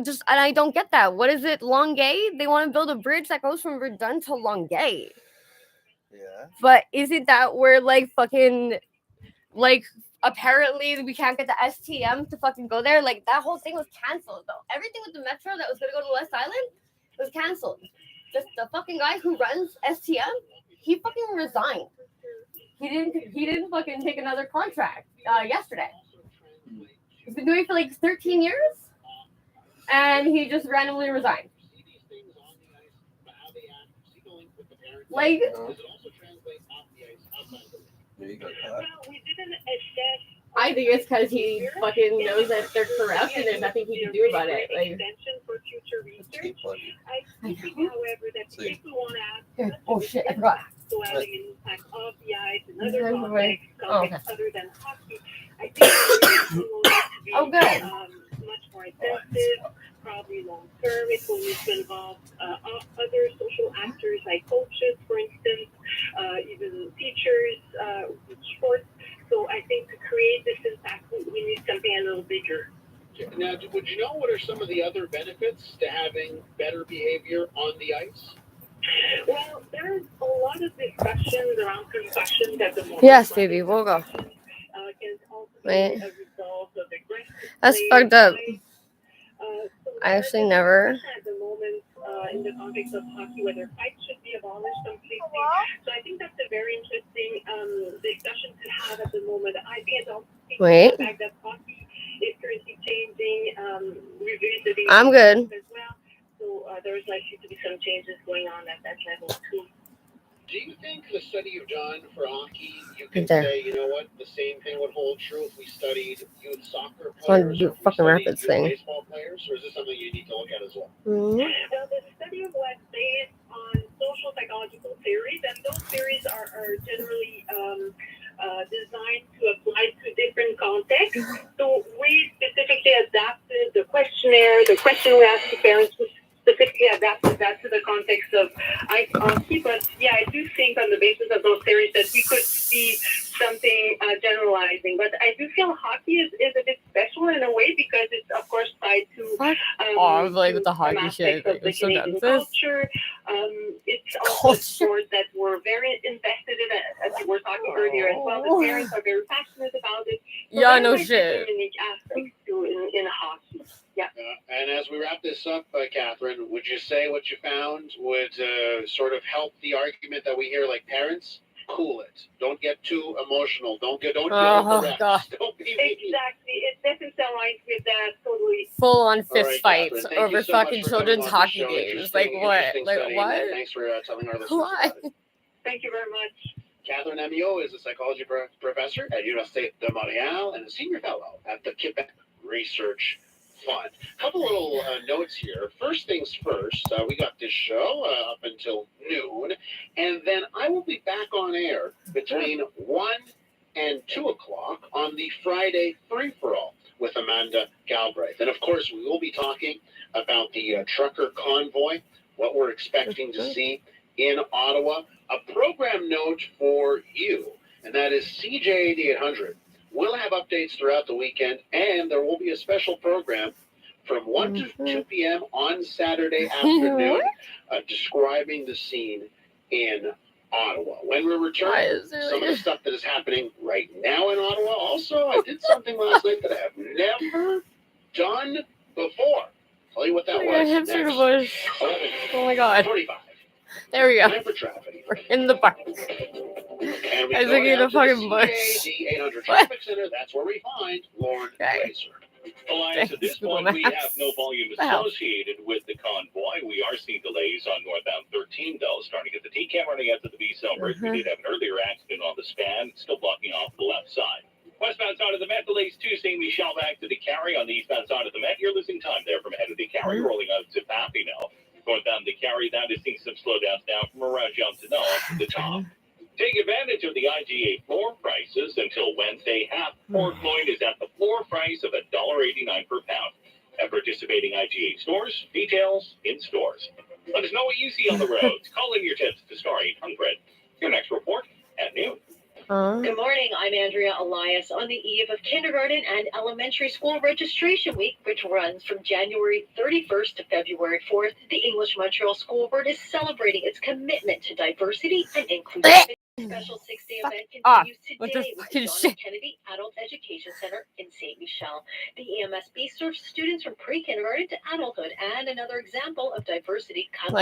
don't get that. What is it, Longueuil? They want to build a bridge that goes from Verdun to Longueuil. Yeah. But is it that we're like fucking, like, apparently we can't get the STM to fucking go there? Like, that whole thing was canceled, though. Everything with the metro that was going to go to West Island was canceled. Just the fucking guy who runs STM, he fucking resigned. He didn't fucking take another contract yesterday. He's been doing it for like 13 years, and he just randomly resigned. Like, I think it's because he fucking knows that they're corrupt and there's nothing he can do about it. Like, oh shit, I forgot. Oh, okay. Oh, good. Much more intensive, probably long term. It will need to involve other social actors like coaches, for instance, even teachers, sports. So I think to create this impact, we need something a little bigger. Now, would you know what are some of the other benefits to having better behavior on the ice? Well, there's a lot of discussions around concussions at the moment. Yes, baby, we'll go. Wait. That's fucked up. I actually never. At the moment, in the context of hockey, whether fights should be abolished completely. So I think that's a very interesting discussion to have at the moment. I think it's also the fact that hockey is currently changing, revisiting. I'm good. As well. So there's likely to be some changes going on at that level too. Do you think the study you've done for hockey, you can say, you know what, the same thing would hold true if we studied youth soccer players or fucking Rapids youth thing. baseball players, or is this something you need to look at as well? Mm-hmm. Well, the study was based on social psychological theories, and those theories are generally designed to apply to different contexts. So we specifically adapted the questionnaire, the question we asked to parents was specifically adapted that to the context of ice hockey. But yeah, I do think on the basis of those theories that we could see something generalizing. But I do feel hockey is a bit special in a way because it's of course tied to like the hockey shit. Of the Canadian culture. It's also a sport that we're very invested in, as we were talking earlier as well. The parents are very passionate about it. So yeah, no shit. Unique aspects to in hockey. Yeah. And as we wrap this up, Catherine, would you say what you found would sort of help the argument that we hear, like parents? Cool it. Don't get too emotional. Don't get the rest. Don't be exactly. It doesn't sound like with that totally full on fist right, fights Catherine, over fucking children's hockey games. Like what? Like what? Thanks for telling our listeners Why? about it. Thank you very much. Catherine Amiot is a psychology professor at Université de Montréal and a senior fellow at the Quebec Research Fund. A couple little notes here. First things first, we got this show up until noon, and then I will be back on air between 1 and 2 o'clock on the Friday free-for-all with Amanda Galbraith. And of course, we will be talking about the trucker convoy, what we're expecting to see in Ottawa. A program note for you, and that is CJAD 800. We'll have updates throughout the weekend, and there will be a special program from 1 to 2 p.m. on Saturday afternoon describing the scene in Ottawa. When we return, some of the stuff that is happening right now in Ottawa. Also, I did something last night that I have never done before. Tell you what that was. Next. Oh my god. 45. There we go. We're in the park. I was looking at a fucking bush. Traffic Center, that's where we find Lauren Glazer. Alliance, at this point, we have no volume associated with the convoy. We are seeing delays on northbound 13, though, starting at the T-Cam running out to the B-Cell Bridge. We did have an earlier accident on the span, still blocking off the left side. Westbound side of the Met, delays to St. Michel back to the Carry on the eastbound side of the Met. You're losing time there from ahead of the Carry, rolling out to Papineau. For them to carry that is seeing some slowdowns now from around Johnson to the top. Take advantage of the IGA floor prices until Wednesday. Half pork loin is at the floor price of $1.89 per pound. At participating IGA stores, details in stores. Let us know what you see on the roads. Call in your tips to star 800. Your next report at noon. Good morning. I'm Andrea Elias. On the eve of kindergarten and elementary school registration week, which runs from January 31st to February 4th, the English Montreal School Board is celebrating its commitment to diversity and inclusivity. Special 6-day event continues today with the John F. Kennedy Adult Education Center in St. Michel. The EMSB serves students from pre-kindergarten to adulthood, and another example of diversity comes from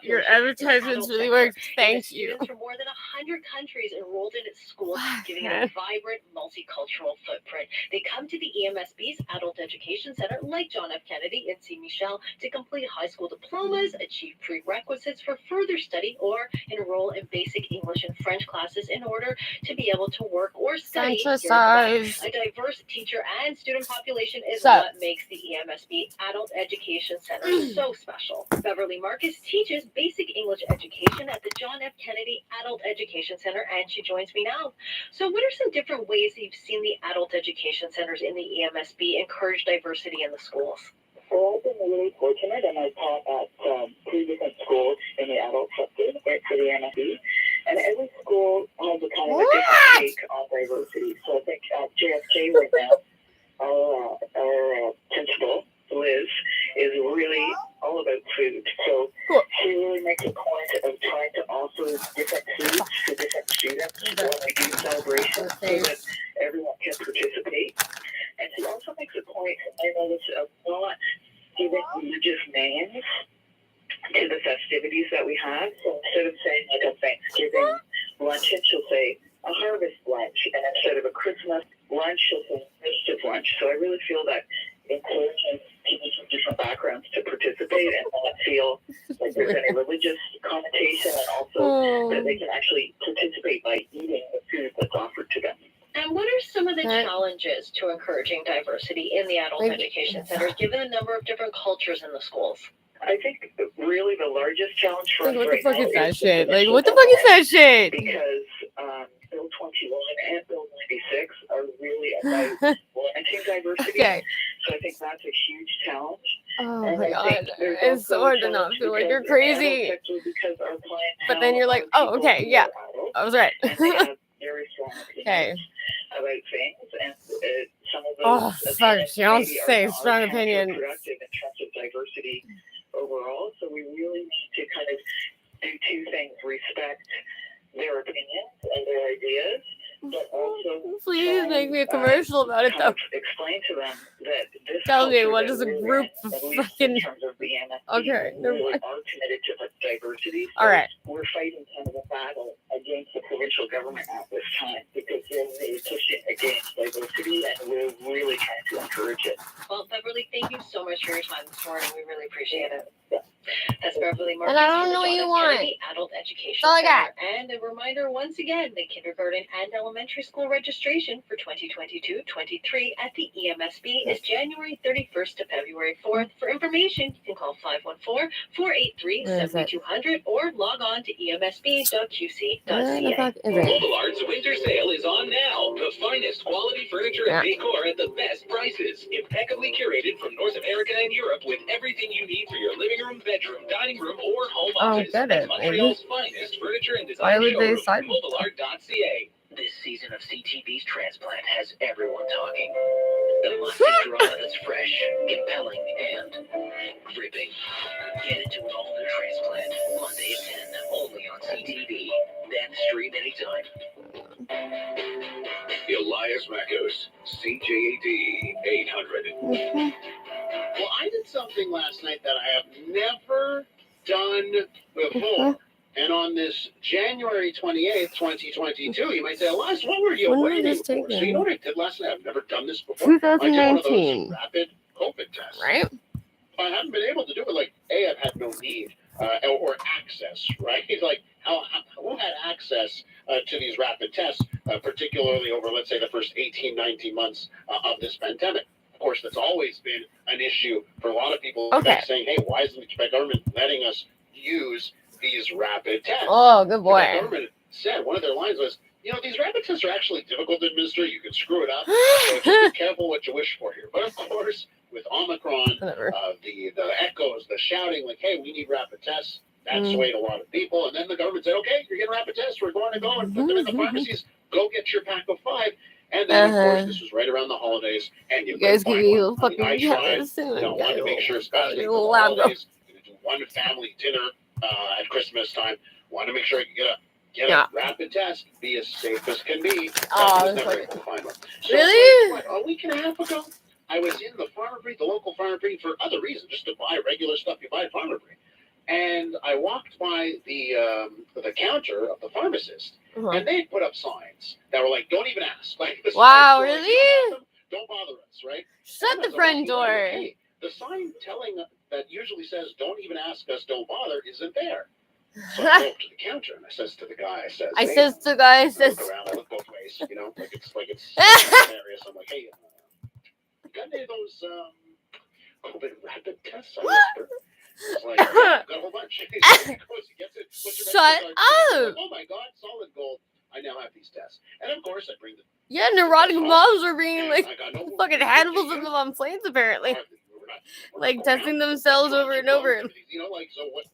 your advertisements really work. Thank you. Students from more than 100 countries enrolled in its schools, giving it a vibrant, multicultural footprint. They come to the EMSB's Adult Education Center, like John F. Kennedy in St. Michel, to complete high school diplomas, achieve prerequisites for further study, or enroll in basic English and French classes in order to be able to work or study here in Quebec. A diverse teacher and student population is what makes the EMSB Adult Education Center so special. Beverly Marcus teaches basic English education at the John F. Kennedy Adult Education Center, and she joins me now. So what are some different ways that you've seen the adult education centers in the EMSB encourage diversity in the schools? So I've been really fortunate, and I taught at 3 different schools in the adult sector for the EMSB. And every school has a kind of a different take on diversity. So I think at JFK right now, our principal, Liz, is really all about food. So she really makes a point of trying to offer different foods to different students when we do celebrations so that everyone can participate. And she also makes a point, I notice, of not giving religious names to the festivities that we have. So instead of saying like a Thanksgiving luncheon, she'll say a harvest lunch. And instead of a Christmas lunch, she'll say festive lunch. So I really feel that encouraging people from different backgrounds to participate and not feel like there's any religious connotation, and also that they can actually participate by eating the food that's offered to them. And what are some of the challenges to encouraging diversity in the adult education centers, given the number of different cultures in the schools? I think really the largest challenge for us what right the fuck now is that is shit? Like, what the fuck is that shit? Because Bill 21 and Bill 96 are really about limiting diversity. Okay. So I think that's a huge challenge. Oh and my god, it's so hard to not feel like you're crazy. But then you're like, oh, okay, yeah, I was right. Very strong Okay. about things, and some of Oh, those fuck, she don't say strong opinion. productive in terms of diversity overall. So we really need to kind of do two things: respect their opinions and their ideas, but also please make me a commercial about it though. Explain to them that this tell me what culture is a that group we're of in, at least fucking in terms of the NFB, okay, really are committed to diversity. So all right. We're fighting kind of a battle against the provincial government at this time because they're really pushing against diversity, and we're really trying to encourage it. Well, Beverly, thank you so much for your time this morning. We really appreciate it. That's Beverly Marcus. And I don't know what you want. Adult Education That's all I got. Center. And a reminder once again, the kindergarten and elementary school registration for 2022-23 at the EMSB is January 31st to February 4th. For information, you can call 514-483-7200 or log on to emsb.qc.ca. Mobile Art's winter sale is on now. The finest quality furniture and decor at the best prices. Impeccably curated from North America and Europe with everything you need for your living room, bedroom, dining room, or home office. Get it, Montreal's finest furniture and why design would they showroom, cite mobileart.ca. This season of CTV's Transplant has everyone talking. The must-see drama that's fresh, compelling, and gripping. Get into an all-new Transplant, Monday at 10, only on CTV. Then stream anytime. Elias Makos, CJAD 800. Well, I did something last night that I have never done before. And on this January 28th, 2022, you might say, Elias, what were you waiting for? So you know what I did last night? I've never done this before. 2019. I did one of those rapid COVID tests. Right? I haven't been able to do it. Like, I've had no need or access, right? Like, who had access to these rapid tests, particularly over, let's say, the first 18, 19 months of this pandemic? Of course, that's always been an issue for a lot of people. Okay. Saying, hey, why isn't the Quebec government letting us use these rapid tests? Oh, good boy. The government said, one of their lines was, these rapid tests are actually difficult to administer. You can screw it up. So just be careful what you wish for here. But of course, with Omicron, the echoes, the shouting, like, hey, we need rapid tests. That swayed a lot of people. And then the government said, okay, you're getting rapid tests. We're going to go and put them in the pharmacies. Go get your pack of 5. And then, of course, this was right around the holidays. And you guys give me a fucking I tried, wanted to make sure, especially for the holidays, do one family dinner at Christmas time. Wanted to make sure I could get a rapid test, be as safe as can be. Oh, never able to find one. So, really? What, a week and a half ago, I was in the Pharmaprix, the local Pharmaprix, for other reasons, just to buy regular stuff you buy at Pharmaprix. And I walked by the counter of the pharmacist, and they put up signs that were like, "Don't even ask." Like, the wow, really? Like, don't bother us, right? Shut the front door. Like, hey, the sign telling that usually says, "Don't even ask us, don't bother," isn't there. So I go up to the counter and I says to the guy, I says, look around, I look both ways, like it's hilarious. I'm like, hey, you got any of those COVID rapid tests? I whisper. It's like, yeah, got a whole bunch. He gets it. Shut up! Oh my God, solid gold. I now have these tests, and of course I bring the neurotic moms are being like fucking handfuls of them on planes apparently. Like testing themselves over and over. Like, so what?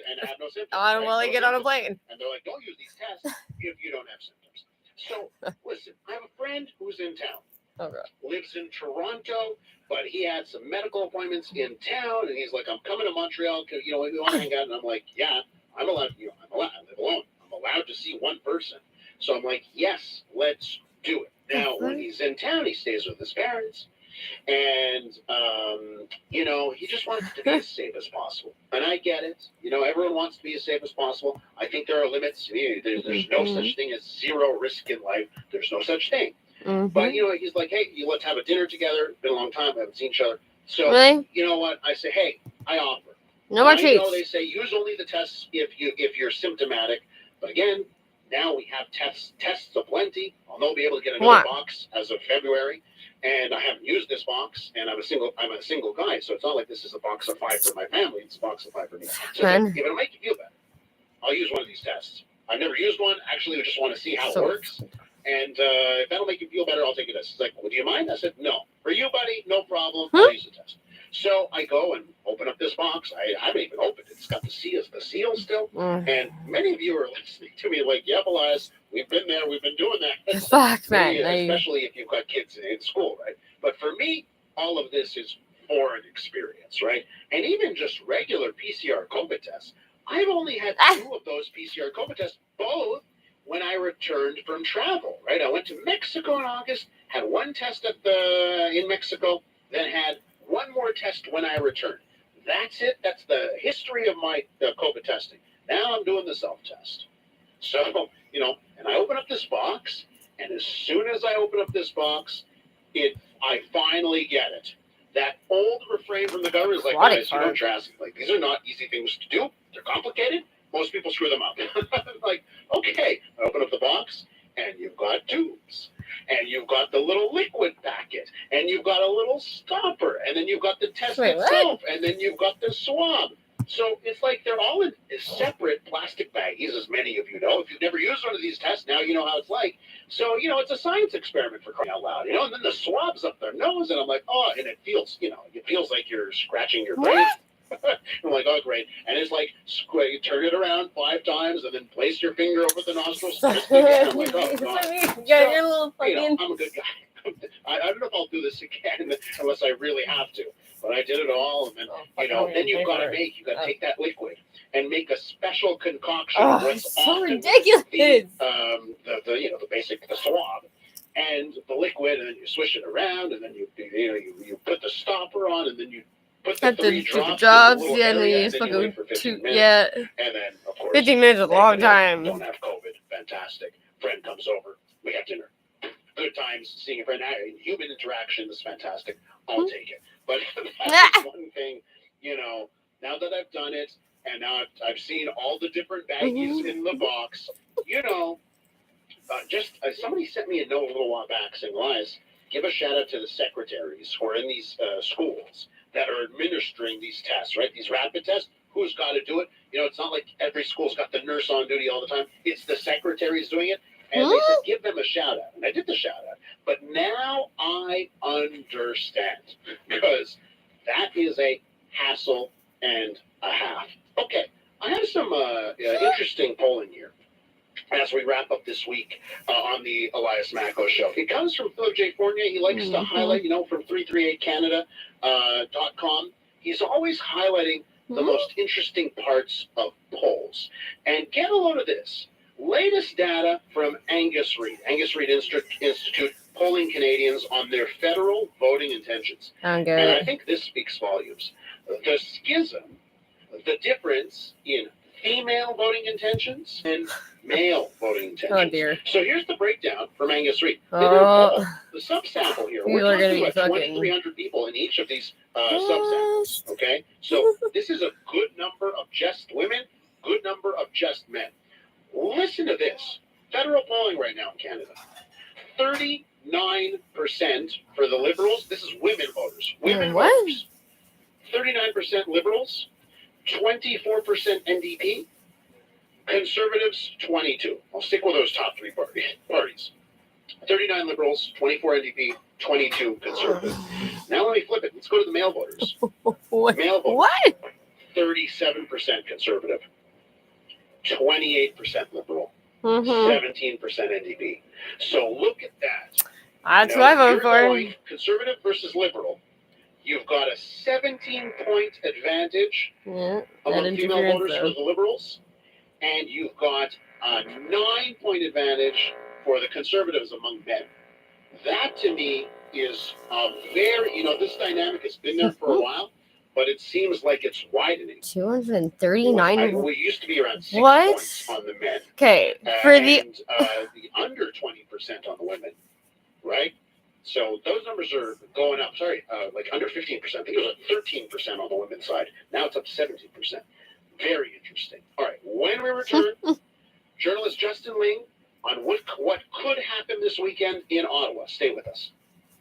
And I have no symptoms. While I get on a plane. And they're like, don't use these tests if you don't have symptoms. So, listen, I have a friend who's in town. Okay. Lives in Toronto, but he had some medical appointments in town, and he's like, I'm coming to Montreal, because, we want to hang out. And I'm like, yeah, I'm allowed, I live alone. I'm allowed to see one person. So I'm like, yes, let's do it. Now, when he's in town, he stays with his parents. And, he just wants to be as safe as possible. And I get it. Everyone wants to be as safe as possible. I think there are limits. There's no such thing as zero risk in life. There's no such thing. But, he's like, hey, let's have a dinner together. It's been a long time. We haven't seen each other. So, you know what? I say, hey, I offer. No more treats. They say use only the tests if you're symptomatic. But again, now we have tests aplenty. I'll not be able to get another box as of February. And I haven't used this box, and I'm a single guy, so it's not like this is a box of 5 for my family. It's a box of 5 for me. So if it'll make you feel better, I'll use one of these tests. I've never used one. Actually, I just want to see how it works. And if that'll make you feel better, I'll take a test. He's like, well, do you mind? I said, no. For you, buddy, no problem. I'll use the test. So I go and open up this box. I haven't even opened it. It's got the seal still. And many of you are listening to me like, yeah, Elias, we've been there. We've been doing that. Fuck, man. Especially if you've got kids in school, right? But for me, all of this is foreign experience, right? And even just regular PCR COVID tests. I've only had 2 of those PCR COVID tests, both when I returned from travel, right? I went to Mexico in August, had 1 test in Mexico, then had 1 more test when I returned. That's it. That's the history of my COVID testing. Now I'm doing the self-test. So, and I open up this box, and as soon as I open up this box, I finally get it. That old refrain from the government is like, guys, you're asking. Like, these are not easy things to do. They're complicated. Most people screw them up. Like, okay, I open up the box, and you've got tubes, and you've got the little liquid packet, and you've got a little stopper, and then you've got the test itself, and then you've got the swab. So it's like they're all in separate plastic baggies, as many of you know. If you've never used one of these tests, now you know how it's like. So, it's a science experiment for crying out loud, and then the swab's up their nose, and I'm like, oh, and it feels like you're scratching your brain. I'm like, oh, great. And it's like, you turn it around 5 times and then place your finger over the nostrils. I'm like, oh, God. You're a little fucking... I'm a good guy. I don't know if I'll do this again unless I really have to. But I did it all. And then, then you've got to take that liquid and make a special concoction. It's so ridiculous. The swab. And the liquid, and then you swish it around, and then you put the stopper on, and then you put the 3 drops, and then you wait for 15 minutes. And then, of course, 15 minutes is a long time. Don't have COVID. Fantastic. Friend comes over. We have dinner. Good times seeing a friend. Human interaction is fantastic. I'll take it. But that's one thing, now that I've done it, and now I've seen all the different baggies in the box, somebody sent me a note a little while back saying, Elias, give a shout out to the secretaries who are in these schools that are administering these tests, right? These rapid tests. Who's got to do it? You know, it's not like every school's got the nurse on duty all the time. It's the secretaries doing it. And they said, give them a shout out. And I did the shout out. But now I understand, because that is a hassle and a half. Okay, I have some interesting polling here as we wrap up this week on the Elias Macko Show. It comes from Philip J. Fournier. He likes to highlight, from 338canada.com. He's always highlighting the most interesting parts of polls. And get a load of this. Latest data from Angus Reid Institute, polling Canadians on their federal voting intentions. And I think this speaks volumes. The schism, the difference in female voting intentions and male voting intentions. Oh, dear. So here's the breakdown from Angus Reid. Oh. The subsample here, We're talking about about 2,300 people in each of these subsamples, okay? So this is a good number of just women, good number of just men. Listen to this. Federal polling right now in Canada. 39% for the Liberals. This is women voters. Women voters. 39% Liberals. 24% NDP. Conservatives, 22. I'll stick with those top three parties. 39 Liberals, 24 NDP, 22 Conservatives. Now let me flip it. Let's go to the male voters. Male voters. What? 37% Conservative. 28% Liberal, 17% NDP. So look at that. That's what I vote for. Conservative versus Liberal. You've got a 17-point advantage among female voters for the Liberals, and you've got a 9-point advantage for the Conservatives among men. That, to me, is a very, this dynamic has been there for a while, but it seems like it's widening. 239. We used to be around 6 points on the men. Okay, for the under 20% on the women, right? So those numbers are going up. Sorry, like under 15%. I think it was like 13% on the women's side. Now it's up 17%. Very interesting. All right, when we return, journalist Justin Ling on what could happen this weekend in Ottawa. Stay with us.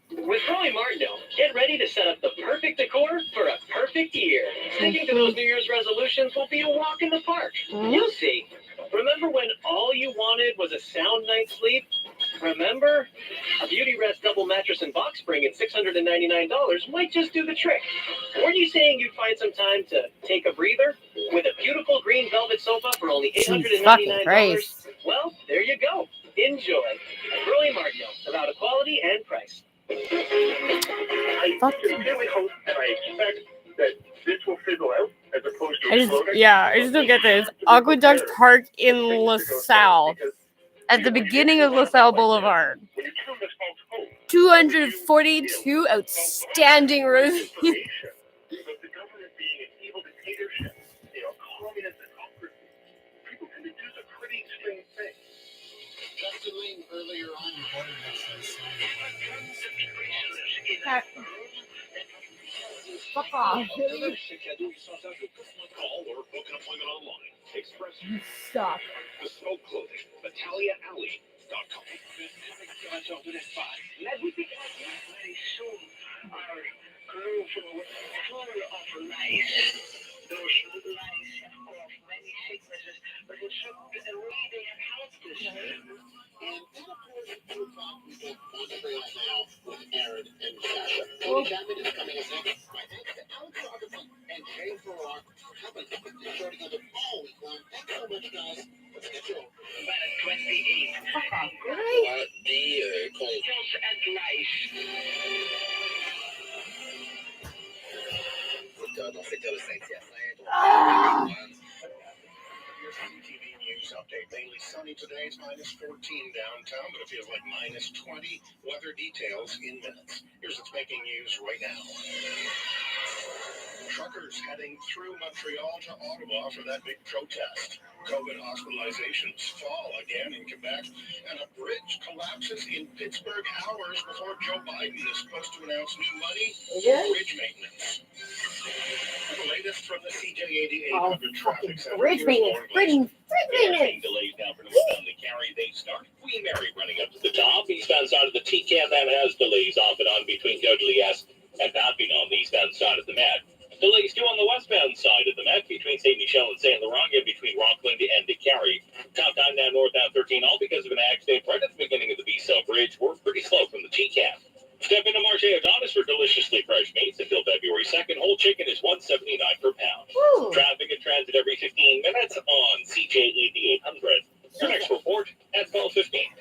With Roy Martineau, get ready to set up the perfect decor for a perfect year. Sticking to those New Year's resolutions will be a walk in the park. You'll see. Remember when all you wanted was a sound night's sleep? Remember? A Beauty Rest double mattress and box spring at $699 might just do the trick. Weren't you saying you'd find some time to take a breather? With a beautiful green velvet sofa for only $899? Well, there you go. Enjoy. Roy Martineau, about equality and price. I sincerely hope and I expect that this will fizzle out as opposed to I just don't get this. Aqueduct Park in LaSalle. At the beginning of LaSalle Boulevard. 242 outstanding reviews. Justin Ling earlier on. Fuck off. Call or book an appointment online. Express. Stop. Bespoke clothing. BataliaAlley.com. Let me pick up very soon our group full of lies. Those lies have caused many sicknesses, but in some way they have helped us. And in the course of 2 o'clock, we go on trail now with Aaron and Sasha. Tony Chapman is coming us in. My thanks to Alex Robinson and Jay Farrar for helping put this show together all week long. Thanks so much, guys. Let's get you over. Planet 28. Angels and lies. CTV News update. Mainly sunny today. It's -14 downtown, but it feels like -20. Weather details in minutes. Here's what's making news right now. Truckers heading through Montreal to Ottawa for that big protest. COVID hospitalizations fall again in Quebec, and a bridge collapses in Pittsburgh hours before Joe Biden is supposed to announce new money for bridge maintenance. The latest from the CJAD 800 traffic center. Bridge maintenance. Delays now for northbound the carry. They start. Queen Mary running up to the top. Eastbound side of the TCAM that has delays off and on between Dudley S and Papineau on the eastbound side of the Met. Delays too on the westbound side of the Met between St. Michel and Saint Laurent, and between Rockland and DeCarry. Top time now northbound 13, all because of an accident right at the beginning of the B-Cell Bridge. We're pretty slow from the TCAM. Step into Marche Adonis for deliciously fresh meats until February 2nd. Whole chicken is $1.79 per pound. Ooh. Traffic and transit every 15 minutes on CJAD 800. Your next report at 12:15.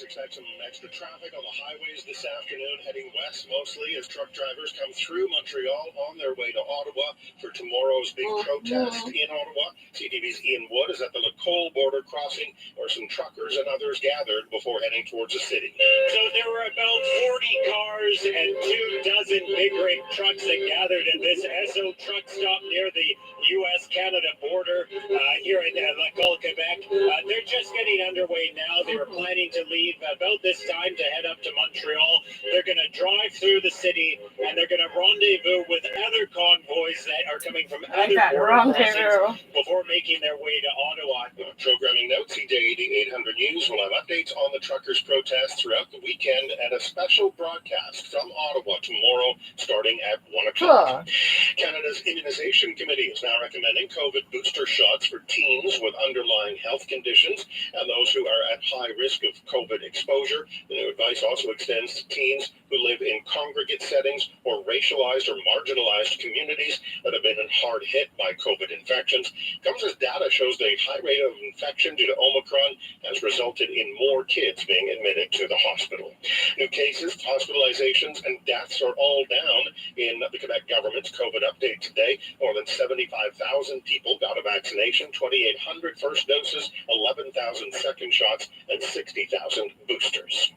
Expect some extra traffic on the highways this afternoon, heading west mostly as truck drivers come through Montreal on their way to Ottawa for tomorrow's big protest in Ottawa. CTV's Ian Wood is at the Lacole border crossing where some truckers and others gathered before heading towards the city. So there were about 40 cars and 24 big rig trucks that gathered at this Esso truck stop near the U.S.-Canada border here in Lacole, Quebec. They're just getting underway now. They were planning to leave about this time to head up to Montreal. They're going to drive through the city and they're going to rendezvous with other convoys that are coming from other border crossings before making their way to Ottawa. Programming note, CJAD 800 News will have updates on the truckers' protest throughout the weekend and a special broadcast from Ottawa tomorrow starting at 1 o'clock. Canada's Immunization Committee is now recommending COVID booster shots for teens with underlying health conditions and those who are at high risk of COVID exposure. The new advice also extends to teens who live in congregate settings or racialized or marginalized communities that have been hard hit by COVID infections. Comes as data shows the high rate of infection due to Omicron has resulted in more kids being admitted to the hospital. New cases, hospitalizations, and deaths are all down in the Quebec government's COVID update today. More than 75,000 people got a vaccination, 2,800 first doses, 11,000 second shots, and 60,000 boosters.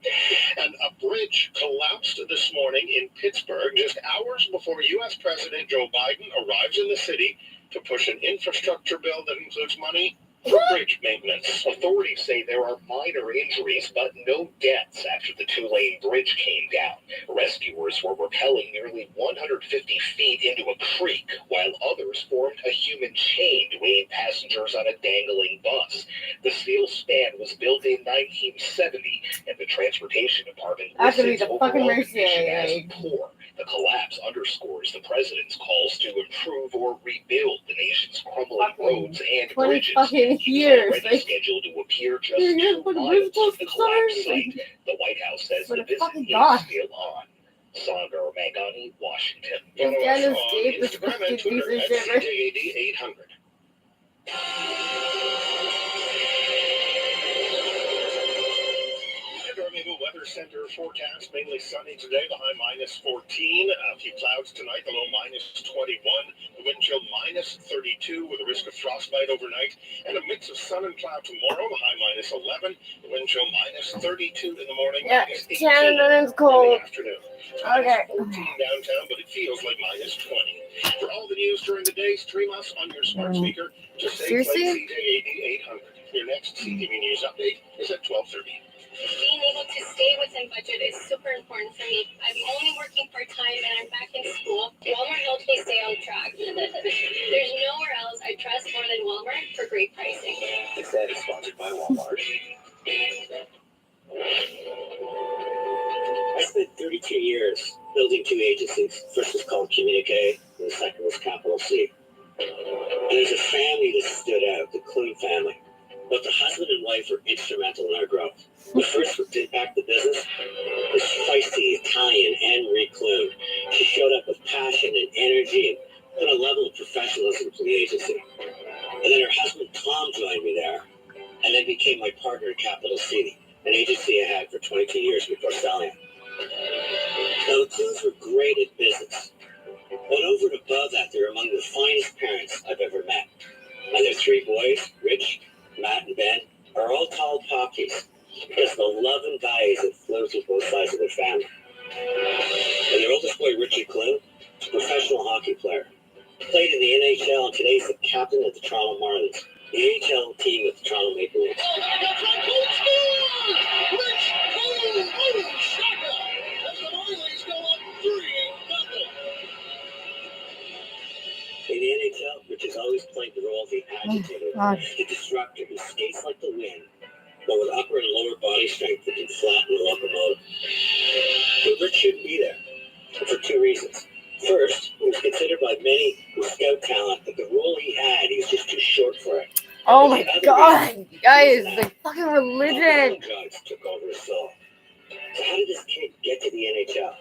And a bridge collapsed this morning in Pittsburgh just hours before U.S. President Joe Biden arrives in the city to push an infrastructure bill that includes money for bridge maintenance. Authorities say there are minor injuries, but no deaths after the two-lane bridge came down. Rescuers were rappelling nearly 150 feet into a creek, while others formed a human chain to aid passengers on a dangling bus. The steel span was built in 1970, and the Transportation Department listed its overall condition as poor. The collapse underscores the president's calls to improve or rebuild the nation's crumbling roads and bridges. Years. Already scheduled to appear just 2 miles from the collapse site. The White House says the visit is still on. Sandra Mangani, Washington. Follow us on Instagram and Twitter at CJAD 800. Weather Center forecast mainly sunny today, the high -14. A few clouds tonight, the low -21. The wind chill -32 with a risk of frostbite overnight. And a mix of sun and cloud tomorrow, the high -11. The wind chill -32 in the morning, -18 Canada's cold. in the afternoon. Okay. -14 downtown, but it feels like -20. For all the news during the day, stream us on your smart speaker. Just say play CJAD 800. Your next CTV News update is at 12:30. Being able to stay within budget is super important for me. I'm only working part-time and I'm back in school. Walmart helps me stay on track. There's nowhere else I trust more than Walmart for great pricing. This ad is sponsored by Walmart. I spent 32 years building 2 agencies. First was called Communique, and the second was Capital C. And there's a family that stood out, the Clune family. Both the husband and wife were instrumental in our growth. The first did back the business was feisty Italian Anne-Marie Clune. She showed up with passion and energy and put a level of professionalism to the agency. And then her husband Tom joined me there, and then became my partner at Capital C, an agency I had for 22 years before selling it. Now the Clunes were great at business, but over and above that, they're among the finest parents I've ever met. And their 3 boys, Rich, Matt, and Ben, are all tall poppies because of the love and values that flow through both sides of their family. And their oldest boy, Richie Clune, is a professional hockey player. Played in the NHL, and today he's the captain of the Toronto Marlies, the AHL team with the Toronto Maple Leafs. The In the NHL, Rich has always played the role of the agitator, the disruptor who skates like the wind, but with upper and lower body strength that can flatten the locomotive. But Rich shouldn't be there, for two reasons. First, he was considered by many with scout talent that the role he had, he was just too short for it. Oh my god, you guys, like fucking religion. Drugs took over his soul. So how did this kid get to the NHL?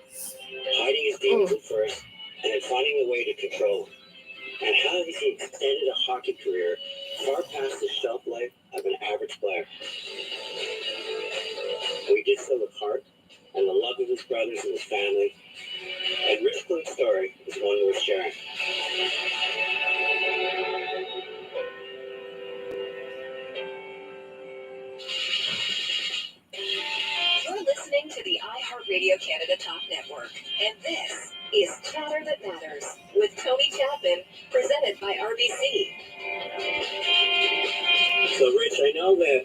Hiding his demons at first, and then finding a way to control them. And how has he extended a hockey career far past the shelf life of an average player? We did so with heart and the love of his brothers and his family. And Rich Clute's story is one worth sharing. You're listening to the iHeartRadio Canada Talk Network, and this is Chatter That Matters with Tony Chapman, presented by RBC. So, Rich, I know that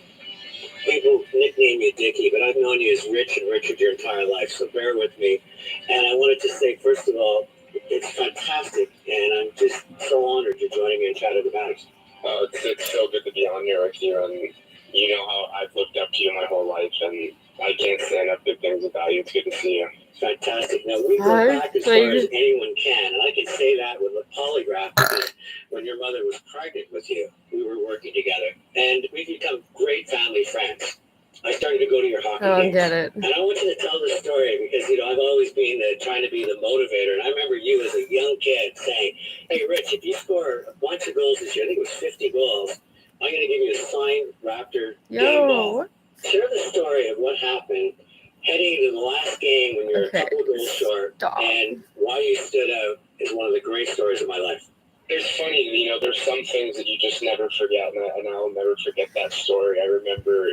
people nickname you Dickie, but I've known you as Rich and Richard your entire life, so bear with me. And I wanted to say, first of all, it's fantastic, and I'm just so honored you're joining me in Chatter That Matters. It's so good to be on here with you, and you know how I've looked up to you my whole life, and I can't say enough good things about you. It's good to see you. Fantastic. Now, we go back as far as anyone can, and I can say that with a polygraph, because when your mother was pregnant with you, we were working together, and we've become great family friends. I started to go to your hockey games. Get it. And I want you to tell this story because, I've always been trying to be the motivator. And I remember you as a young kid saying, hey, Rich, if you score a bunch of goals this year, I think it was 50 goals, I'm going to give you a signed Raptor game ball. Share the story of what happened heading into the last game when you're a couple of goals short and why you stood out is one of the great stories of my life. It's funny, there's some things that you just never forget, and I'll never forget that story. I remember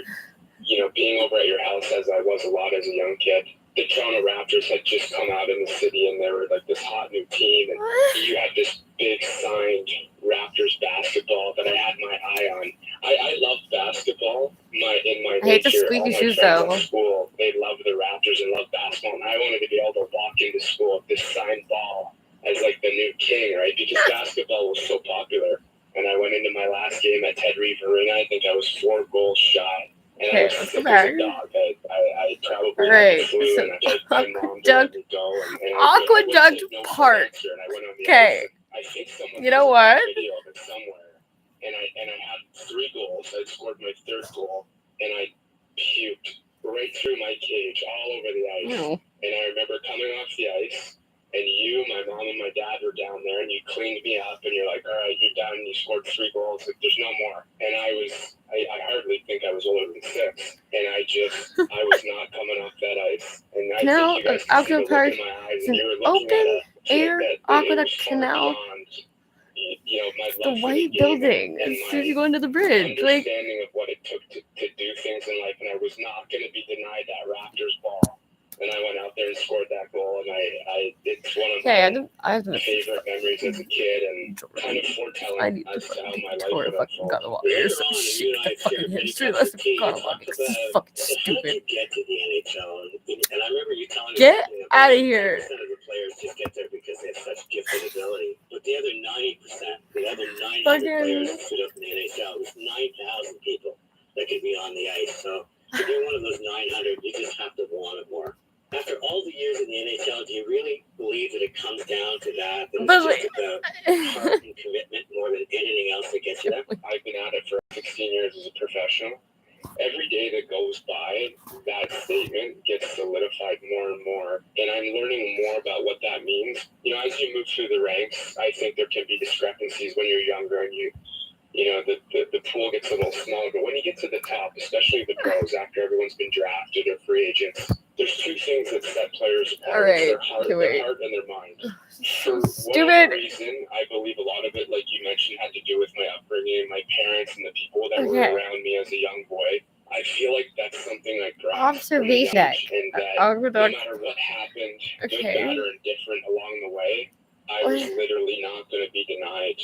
being over at your house as I was a lot as a young kid. The Toronto Raptors had just come out in the city, and they were like this hot new team, and you had this big signed Raptors basketball that I had my eye on. I love basketball. In my I hate the nature, squeaky all my shoes, friends though. at school, they loved the Raptors and loved basketball, and I wanted to be able to walk into school with this signed ball as like the new king, right? Because basketball was so popular. And I went into my last game at Ted Reeve Arena. I think I was 4 goals shy. And I was sick as a dog. I probably had the flu, and I begged my mom to let me go. Aqueduct Park. Okay. You know what? Video of it somewhere. And I had 3 goals. I scored my 3rd goal, and I puked right through my cage, all over the ice. Ew. And I remember coming off the ice, and you, my mom, and my dad were down there, and you cleaned me up, and you're like, all right, you're done, and you scored 3 goals, like, there's no more. And I hardly think I was older than 6, and I was not coming off that ice. And I think you guys can see the look in my eyes, and you were looking at a air kid aqueduct canal. My The white building. As soon as you go into the bridge, like understanding of what it took to do things in life, and I was not going to be denied that Raptors ball. And I went out there and scored that goal, and it's one of my favorite memories as a kid, and kind of foretelling as to how my life would unfold. Later on, you and I shared many times with team. You talked about how did you get to the NHL? And I remember you telling me get out of here. 90% of the players just get there because they have such gifted ability. But the other 90%, the other 900 players that stood up in the NHL, there's 9,000 people that could be on the ice. So to be one of those 900, you just have to want it more. After all the years in the NHL, do you really believe that it comes down to that? That it's just about heart and commitment more than anything else that gets you there? I've been at it for 16 years as a professional. Every day that goes by, that statement gets solidified more and more. And I'm learning more about what that means. As you move through the ranks, I think there can be discrepancies when you're younger and the pool gets a little smaller. But when you get to the top, especially the pros, after everyone's been drafted or free agents, there's 2 things that set players apart. All right, their heart and their mind. For stupid whatever reason, I believe a lot of it, like you mentioned, had to do with my upbringing, my parents, and the people that were around me as a young boy. I feel like that's something I grasped from a young age, and that no matter what happened, good, bad, or indifferent along the way, I was literally not going to be denied.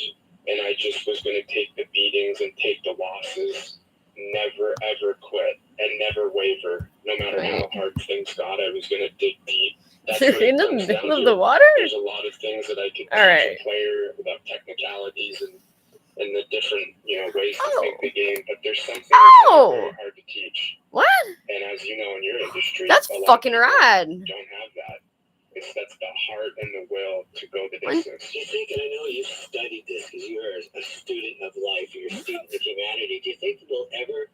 And I just was going to take the beatings and take the losses, never ever quit, and never waver. No matter how hard things got, I was going to dig deep. That's in the middle of the water? There's a lot of things that I could teach a player without technicalities and the different, ways to think the game, but there's something that's very hard to teach. What? And as you know, in your industry, That's a lot fucking of people rad. don't have that. That's the heart and the will to go the distance. Do you think, and I know you studied this because you're a student of life, you're a student of humanity, do you think we'll ever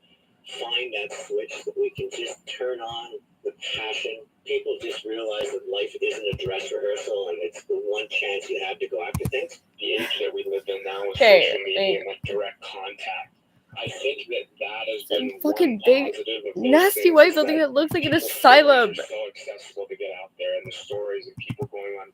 find that switch that we can just turn on the passion? People just realize that life isn't a dress rehearsal and it's the one chance you have to go after things? The age that we live in now with social media and like direct contact, I think that has been fucking one big, positive of those nasty things white is building that looks like an people's asylum. stories are so accessible to get out there, and the stories of people going on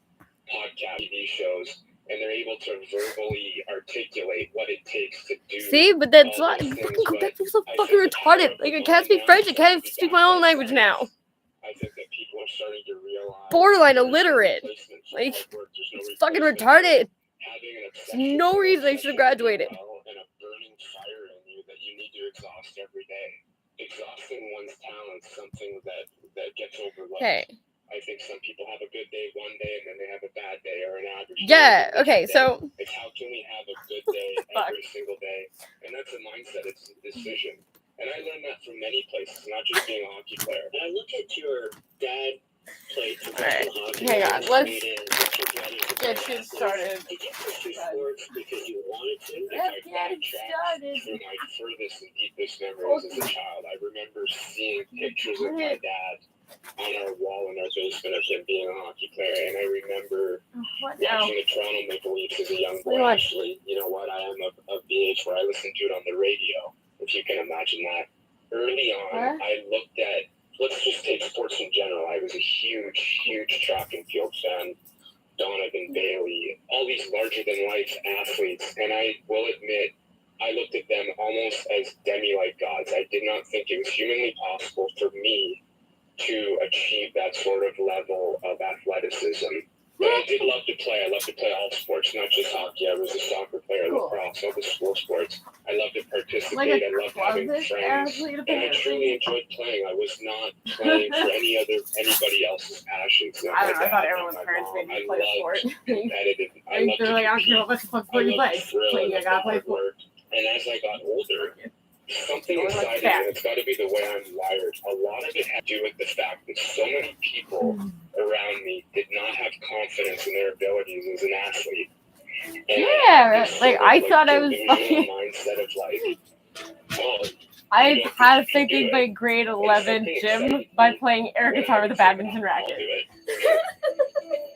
podcast TV shows, and they're able to verbally articulate what it takes to do. See, but that's why fucking Quebec is so fucking retarded. Like, I can't speak French, I can't speak my own language now. I think that people are starting to realize Borderline illiterate. Like, it's fucking retarded. There's no reason I should have graduated. And a burning fire in you that you need to exhaust every day. Exhausting one's talent is something that gets overlooked. Okay. I think some people have a good day one day and then they have a bad day or an average day. Yeah, okay, so... Like, how can we have a good day every single day? And that's a mindset, it's a decision. And I learned that from many places, not just being a hockey player. And I look at your dad played professional hockey. Hang on, let's get shit started. Did you pursue sports because you wanted to? Let's get it started. Through my furthest and deepest memories as a child, I remember seeing pictures of my dad on our wall in our basement of him being a hockey player, and I remember watching the Toronto Maple Leafs as a young boy. Actually, you know what? I am of the age where I listened to it on the radio, if you can imagine that. Early on, I looked at, let's just take sports in general. I was a huge track and field fan. Donovan Bailey, all these larger-than-life athletes, and I will admit, I looked at them almost as demi-like gods. I did not think it was humanly possible for me to achieve that sort of level of athleticism. But I did love to play. I loved to play all sports, not just hockey. I was a soccer player, lacrosse, all the school sports. I loved to participate. I loved having friends. And I truly enjoyed playing. I was not playing for anybody else's passions. I don't know, I thought everyone's parents made me play a sport. Competitive. I loved They're like, I don't care what sport you play. I gotta play sport. And as I got older, something inside me, and it's got to be the way I'm wired, a lot of it had to do with the fact that so many people around me did not have confidence in their abilities as an athlete. And like, I thought I was fucking... mindset of like, oh, I had thinking by grade 11 gym by playing air guitar with a badminton racket. And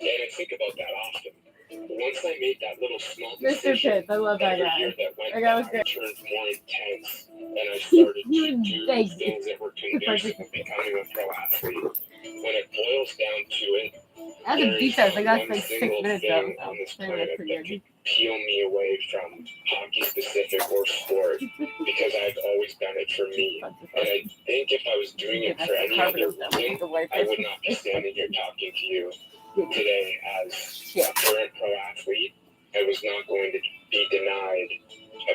I think about that often. Once I made that little small decision, Mr. Pitts, I love that guy. That guy was good. I turned more intense, and I started to do things that were conducive to becoming a pro athlete. When it boils down to it, that's a defense. Like, that's like 6 minutes thing on this planet that could peel me away from hockey specific or sport, because I've always done it for me. And I think if I was doing it for any other reason, I would not be standing here talking to you today as a current pro athlete. I was not going to be denied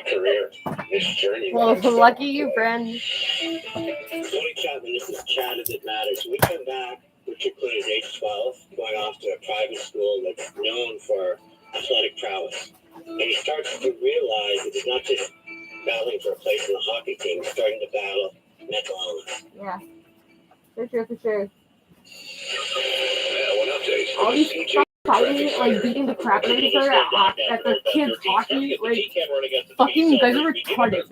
a career, this journey. Well, lucky you, friend. Tony Chapman, this is CJAD as it matters. We come back, Richard Quinn is age 12, going off to a private school that's known for athletic prowess. And he starts to realize that it's not just battling for a place in the hockey team, he's starting to battle mental illness. Yeah, for sure. Now, an update. All these fighting, like, beating the crap out of each other at the kids' hockey, like, fucking, you guys are retarded.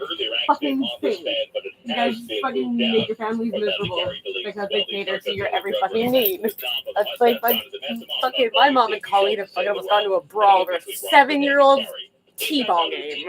Fucking insane. You guys fucking make your families miserable because they cater to your every fucking need. That's like fucking, my mom and Colleen have fucking almost gone to a brawl over a 7-year-old T-ball game.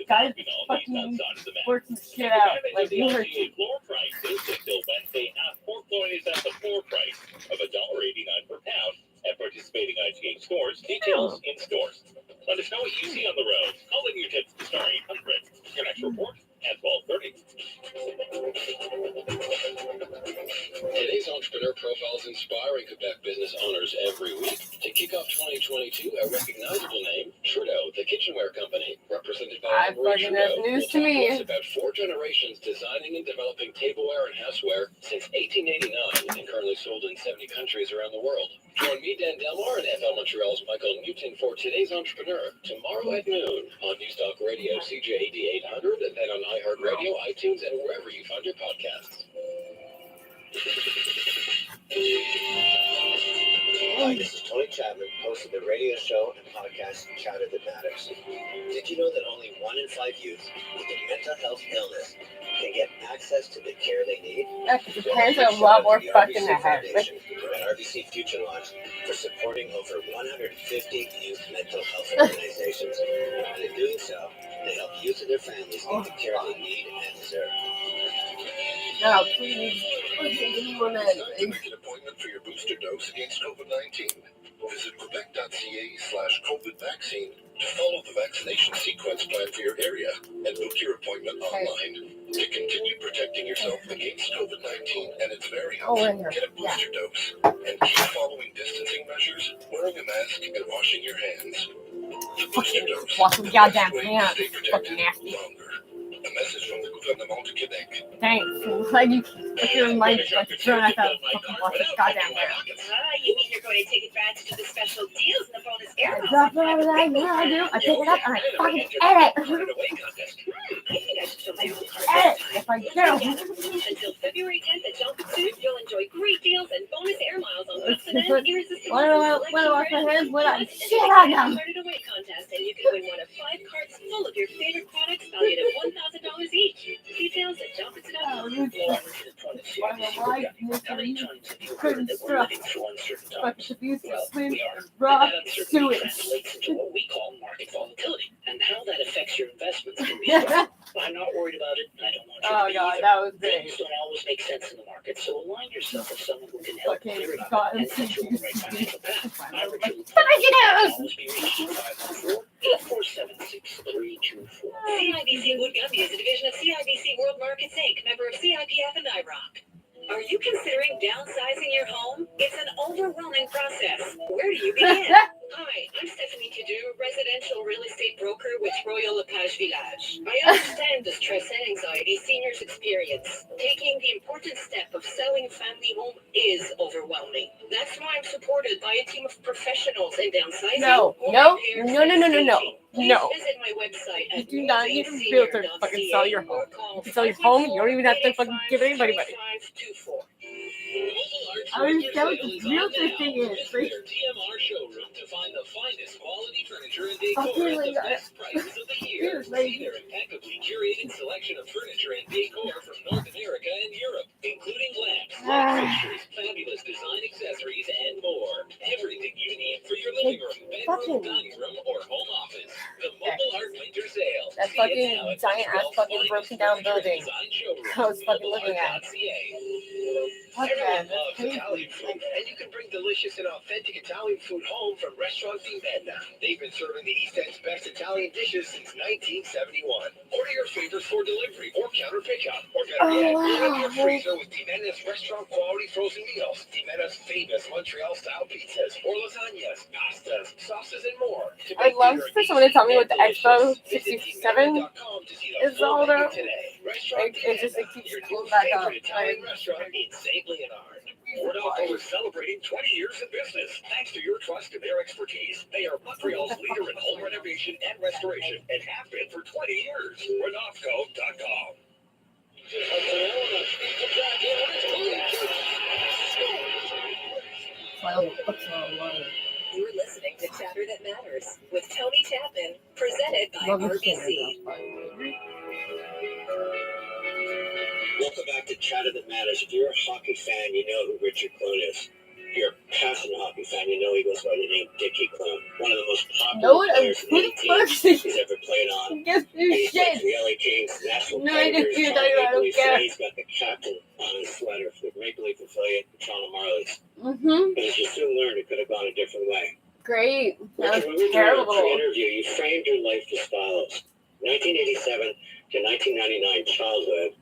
Guys fucking work some shit out. Like, you were... Floor price is until Wednesday. Pork loin is at the floor price of $1.89 per pound at participating IGA stores. Details in stores. Let us know what you see on the road. Calling your tips to star 800. Your next report at 12:30. Today's entrepreneur profiles inspiring Quebec business owners every week to kick off 2022, a recognizable name, Trudeau, the kitchenware company, represented by fucking that's news to me. It's about 4 generations designing and developing tableware and houseware since 1889 and currently sold in 70 countries around the world. Join me, Dan Delmar, and FL Montreal's Michael Newton for Today's Entrepreneur tomorrow at noon on Newstalk Radio CJAD 800 and then on iHeartRadio, iTunes, and wherever you find your podcasts. Hi, this is Tony Chapman, host of the radio show and podcast CJAD That Matters. Did you know that only 1 in 5 youth with a mental health illness can get access to the care they need? The parents are a lot more fucked in the head. At RBC Future Launch for supporting over 150 youth mental health organizations. And in doing so, they help youth and their families get the care they need and deserve. No, please. Give me one Make an appointment for your booster dose against COVID-19. Visit Quebec.ca/COVID vaccine to follow the vaccination sequence plan for your area and book your appointment online. To continue protecting yourself against COVID-19 and its variants, get a booster dose and keep following distancing measures, wearing a mask, and washing your hands. The booster dose. Wash your goddamn hands. Fucking nasty. A message from the Gouvernement du Québec. Thanks. Like you put your mind like throwing at that fucking wash your goddamn hands. You mean you're going to take advantage of the special deals in the bonus air miles? That's what I do. I pick it up and I fucking edit. I think I should fill my own card. Edit if I do. Until February 10th at Johnson Suit, you'll enjoy great deals and bonus air miles on lots of irresistible When I wash my hands, when I shit on them. Started a weight contest and you can win one of 5 cards full of your favorite products valued at $1,000 each. Details at Johnson.com. Couldn't stop. But if you swim raw sewage. Into what we call market volatility, and how that affects your investments can be strong. I'm not worried about it, and I don't want you to be God, either. that was great. Things don't always make sense in the market, so align yourself with someone who can help clear it up God, and set you on the right financial path. I recommend always be reached at 514-847-6324. CIBC Wood Gundy is a division of CIBC World Markets Inc., member of CIPF and IROC. Are you considering downsizing your home? It's an overwhelming process. Where do you begin? Hi, I'm Stephanie Cadu, residential real estate broker with Royal LePage Village. I understand the stress and anxiety seniors experience. Taking the important step of selling a family home is overwhelming. That's why I'm supported by a team of professionals in downsizing. No. Please visit my website at You do not need to be able to fucking sell your home. You can sell your home, you don't even have to fucking give anybody money. I understand what the realtor thing is. Like, TMR showroom to find the finest quality furniture and decor fucking at the like, best prices of the year. See their impeccably curated selection of furniture and decor from North America and Europe, including lamps, light fixtures, fabulous design accessories, and more. Everything you need for your living room, bedroom, dining room, or home office. The Mobile Art Winter Sale. that fucking giant ass fucking broken down building I was fucking looking at. What Everyone the? loves Italian food, and you can bring delicious and authentic Italian food home from Restaurant Di Menna. They've been serving the East End's best Italian dishes since 1971. Order your favorites for delivery or counter pickup. Or better yet, fill up your freezer with Di Menna's restaurant quality frozen meals, Di Menna's famous Montreal-style pizzas, or lasagnas, pastas, sauces, and more. I'd love for someone to tell me what the Expo 67 is all about. Like, it just keeps going back up. Rodolfo is celebrating 20 years in business. Thanks to your trust and their expertise, they are Montreal's leader in home renovation and restoration and have been for 20 years. Rodolfo.com. You're listening to Chatter That Matters with Tony Chapman, presented by RBC. Welcome back to CJAD That Matters. If you're a hockey fan, you know who Richard Clone is. If you're a passionate hockey fan, you know he goes by the name Dickie Clone. One of the most popular players in any team he's ever played on. Guess who He's got shit? the LA Kings national No, I didn't pedigree. do that. I don't care. He's got the captain on his sweater for the Maple Leaf affiliate, the Toronto Marlies. Mm-hmm. But as you soon learned, it could have gone a different way. Great. That Richard, when we was were doing terrible. our pre-interview, you framed your life as follows. 1987 to 1999 childhood,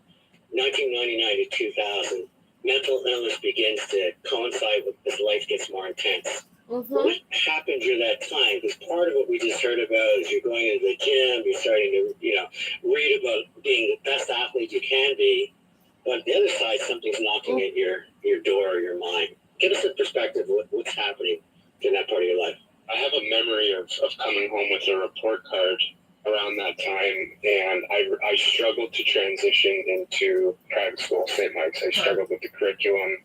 1999 to 2000, mental illness begins to coincide with as life gets more intense. What happened during that time? Because part of what we just heard about is you're going into the gym, you're starting to, read about being the best athlete you can be. But on the other side, something's knocking at your door or your mind. Give us a perspective of what's happening in that part of your life. I have a memory of coming home with a report card around that time, and I struggled to transition into private school, St. Mike's. I struggled with the curriculum,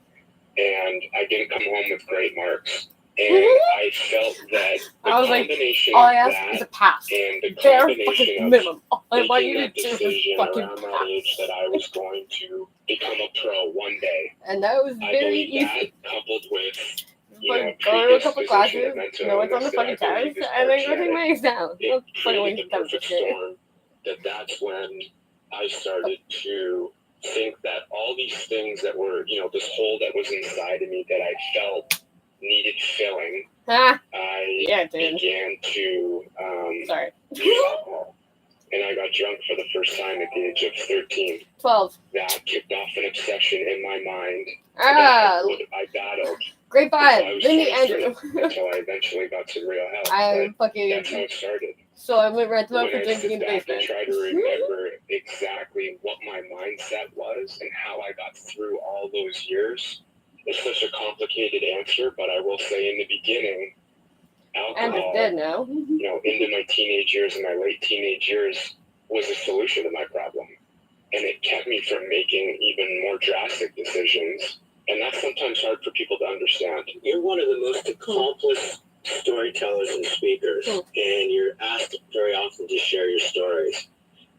and I didn't come home with great marks. And I felt that the combination all I of ask is a that pass. and the Bare combination fucking of minimum. All I want making you to that do is decision fucking around that pass. age that I was going to become a pro one day. And that was I very believe easy. that coupled with Fucking go to a couple classes, know what's on the fucking test, and then go take my exam. No fucking created waste the of perfect shit. storm. That's when I started to think that all these things that were, this hole that was inside of me that I felt needed filling, I began to use alcohol. And I got drunk for the first time at the age of 13. 12. That kicked off an obsession in my mind. I battled. Great vibe. Lindy Andrew. Until I eventually got some real help. That's how it started. So I went right to When for I drinking in sit the back and basement. try to remember exactly what my mindset was and how I got through all those years, it's such a complicated answer, but I will say in the beginning, alcohol, into my teenage years and my late teenage years was a solution to my problem. And it kept me from making even more drastic decisions. And that's sometimes hard for people to understand. You're one of the most accomplished storytellers and speakers, and you're asked very often to share your stories.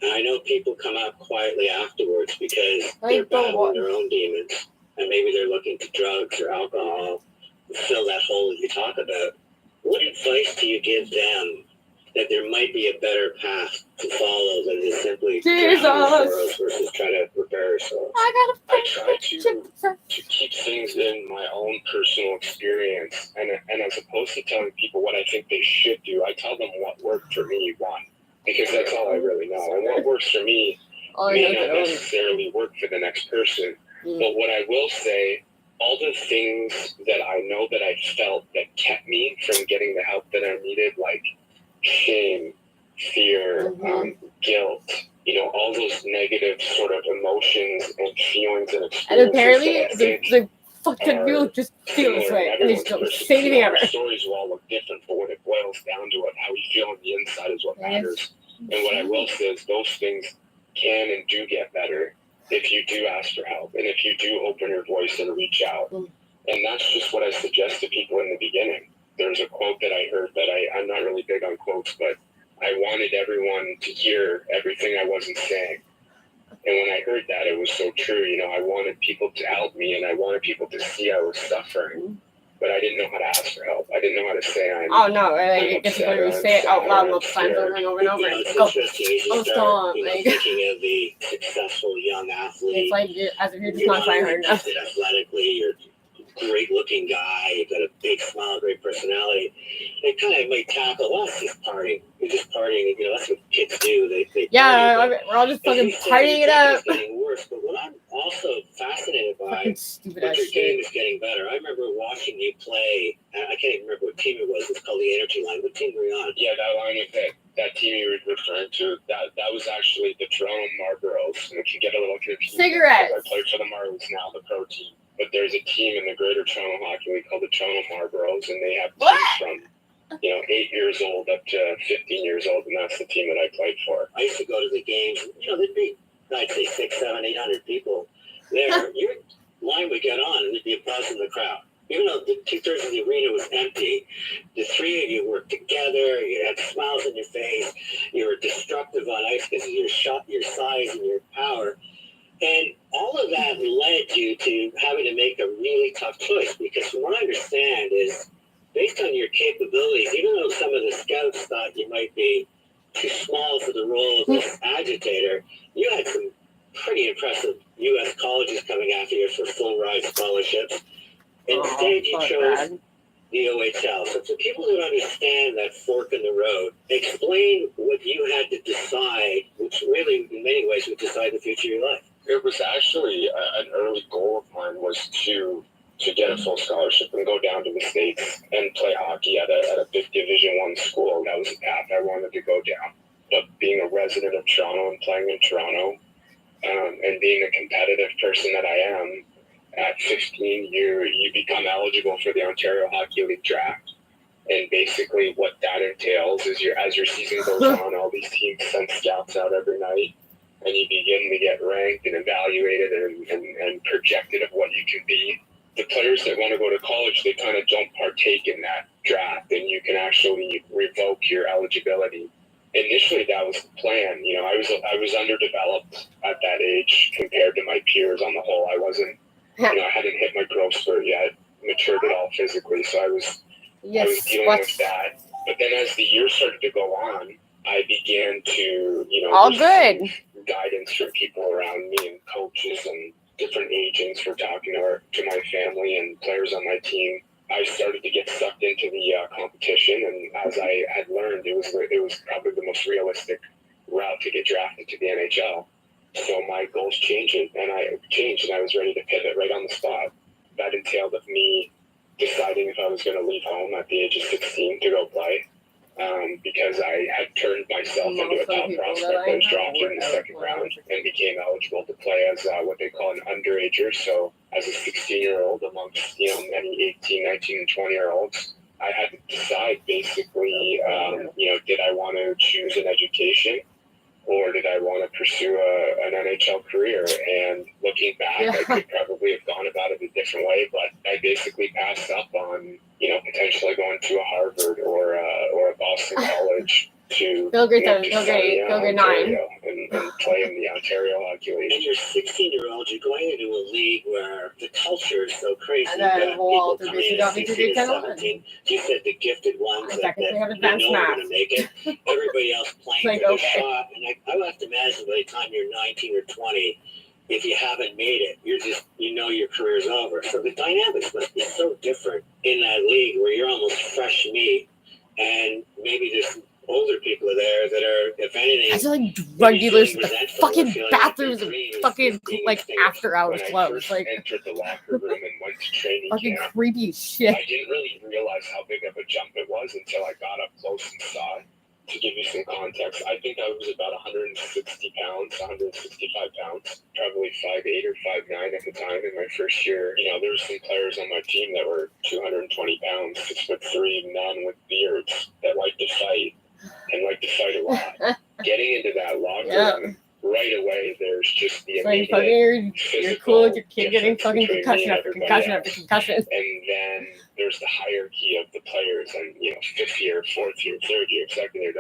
And I know people come out quietly afterwards because they're battling their own demons, and maybe they're looking to drugs or alcohol to fill that hole that you talk about. What advice do you give them that there might be a better path to follow than to simply drown in sorrows versus try to repair yourself? I try to keep things in my own personal experience, and as opposed to telling people what I think they should do, I tell them what worked for me, one, because that's all I really know. And what works for me may not necessarily work for the next person. But what I will say, all the things that I know that I felt that kept me from getting the help that I needed, like shame, fear, guilt, all those negative sort of emotions and feelings and experiences. And apparently, the fucking people just feel this way, and they just don't say anything ever. Stories will all look different, but when it boils down to it, how you feel on the inside is what matters. And what I will say is those things can and do get better if you do ask for help, and if you do open your voice and reach out. And that's just what I suggest to people in the beginning. There's a quote that I heard that I'm not really big on quotes, but I wanted everyone to hear everything I wasn't saying. And when I heard that, it was so true. I wanted people to help me, and I wanted people to see I was suffering, but I didn't know how to ask for help. I didn't know how to say I'm I guess when you say it out loud multiple times over and over and over, Thinking of the successful young athlete. It's like as if you're just not trying hard enough. Athletically, you're great-looking guy, you've got a big smile, great personality. It kind of might tackle us just partying. You're just partying, that's what kids do. They party, we're all just fucking partying it up. It's getting worse, but what I'm also fascinated by, what your game is getting better. I remember watching you play, I can't even remember what team it was. It's called the Energy Line. What team were you on? Yeah, that line with that team you were referring to, that was actually the Toronto Marlboros. And if you get a little confused, cigarettes. I play for the Marlins now, the pro team. But there's a team in the Greater Toronto Hockey League called the Toronto Marlboros, and they have teams from 8 years old up to 15 years old, and that's the team that I played for. I used to go to the games. There'd be, I'd say 600, 700, 800 people there. Your line would get on, and there'd be a buzz in the crowd. Even though the 2/3 of the arena was empty, the three of you worked together. You had smiles on your face. You were destructive on ice because of your size and your power. And all of that led you to having to make a really tough choice, because from what I understand is, based on your capabilities, even though some of the scouts thought you might be too small for the role of this agitator, you had some pretty impressive U.S. colleges coming after you for full ride scholarships. Instead, you chose the OHL. So for people who understand that fork in the road, explain what you had to decide, which really, in many ways, would decide the future of your life. It was actually an early goal of mine was to to get a full scholarship and go down to the States and play hockey at a big Division I school. That was a path I wanted to go down. But being a resident of Toronto and playing in Toronto, and being a competitive person that I am, at 15, you become eligible for the Ontario Hockey League draft. And basically what that entails is as your season goes on, all these teams send scouts out every night, and you begin to get ranked and evaluated and projected of what you can be. The players that want to go to college, they kind of don't partake in that draft, and you can actually revoke your eligibility. Initially, that was the plan. You know, I was underdeveloped at that age compared to my peers on the whole. I wasn't, I hadn't hit my growth spurt yet, matured at all physically, so I was dealing with that. But then as the years started to go on, I began to, receive guidance from people around me and coaches and different agents for talking to my family and players on my team. I started to get sucked into the competition, and as I had learned, it was probably the most realistic route to get drafted to the NHL. So my goals changed, and I was ready to pivot right on the spot. That entailed of me deciding if I was going to leave home at the age of 16 to go play, because I had turned myself into a top prospect. I was drafted in the second round and became eligible to play as what they call an underager. So as a 16-year-old amongst many 18, 19, and 20-year-olds, I had to decide basically, did I want to choose an education or did I want to pursue an NHL career? And looking back, I could probably have gone about it a different way, but I basically passed up on, potentially going to a Harvard or a Boston College to go grade 9 and play in the Ontario Hockey League. And you're 16-year-old, you're going into a league where the culture is so crazy. And then people come in at 16 or 17. You said the gifted ones that know are going to make it. Everybody else playing for the shot. And I have to imagine by the time you're 19 or 20, if you haven't made it, you're just, your career's over. So the dynamics must be so different in that league where you're almost fresh meat, and maybe there's older people are there that are, if anything, I feel like drug dealers in the fucking bathrooms and fucking after hours clubs. Like entered the locker room and went to training fucking camp. creepy shit. I didn't really realize how big of a jump it was until I got up close and saw it. To give you some context, I think I was about 165 pounds, probably 5'8" or 5'9" at the time in my first year. There were some players on my team that were 220 pounds, 6'3" men with beards that like to fight and like to fight a lot. Getting into that locker room, right away, there's just the immediate you're cool, your kid getting fucking concussion after concussion after concussion. And then there's the hierarchy of the players, and fifth year, fourth year, third year, second year,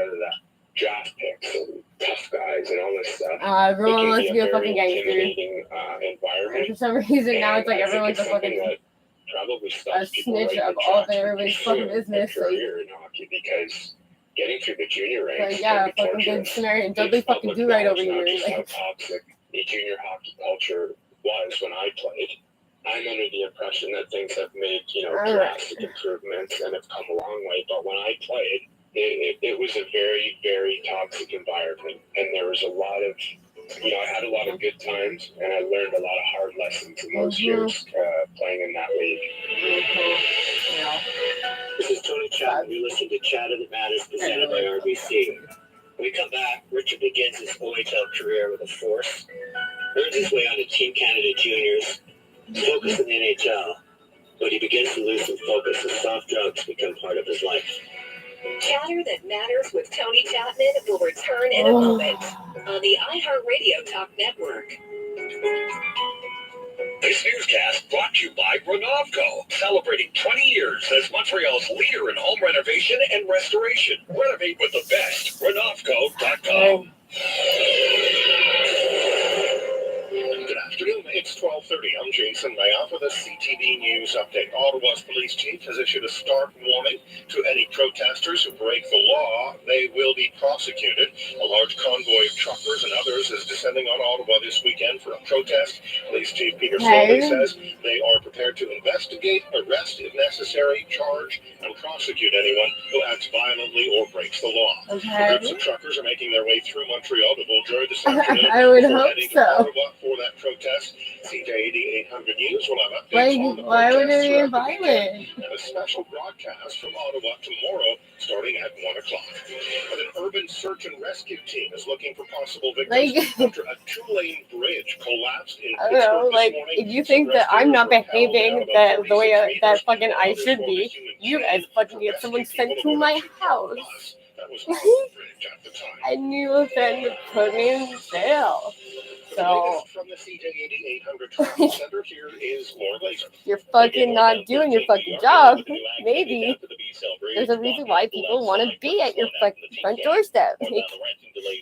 draft picks and tough guys and all this stuff. Everyone wants to be a fucking gangster. And for some reason now it's like everyone's a fucking probably stops people snitch of all of everybody's fucking business. Career in hockey, because getting through the junior ranks, fucking good Samaritan, Dudley fucking do right over here. How toxic the junior hockey culture was when I played. I'm under the impression that things have made, drastic improvements and have come a long way. But when I played, it was a very, very toxic environment. And there was a lot of, I had a lot of good times, and I learned a lot of hard lessons in those years playing in that league. This is Tony Chapman. You're listening to Chatter That Matters, presented by RBC. When we come back, Richard begins his OHL career with a force, earns his way onto Team Canada Juniors, focus in the NHL, but he begins to lose some focus as soft drugs become part of his life. Chatter That Matters with Tony Chapman will return in a moment on the iHeartRadio Talk Network. This newscast brought to you by Renovco, celebrating 20 years as Montreal's leader in home renovation and restoration. Renovate with the best. Renovco.com. Good afternoon. It's 12:30. I'm Jason Mayoff with a CTV News update. Ottawa's police chief has issued a stark warning to any protesters who break the law, they will be prosecuted. A large convoy of truckers and others is descending on Ottawa this weekend for a protest. Police Chief Peter Slowly says they are prepared to investigate, arrest if necessary, charge, and prosecute anyone who acts violently or breaks the law. Groups of truckers are making their way through Montreal to Vaudreuil this afternoon. I would before hope heading to so. Ottawa for that protest. CJAD 800 News will have updates on the Why would protests it be throughout the violent? weekend, and a special broadcast from Ottawa tomorrow starting at 1 o'clock. And an urban search and rescue team is looking for possible victims after a two-lane bridge collapsed in I don't know, Pittsburgh this morning. if you think that I'm not behaving the way that fucking I should be, you guys fucking get someone sent to my house. And you then put me in jail. So, From the CJAD 800 Traffic Center, here is Lauren Glazer. You're fucking not doing your fucking job. Maybe there's a reason why people want to be at your fucking front doorstep.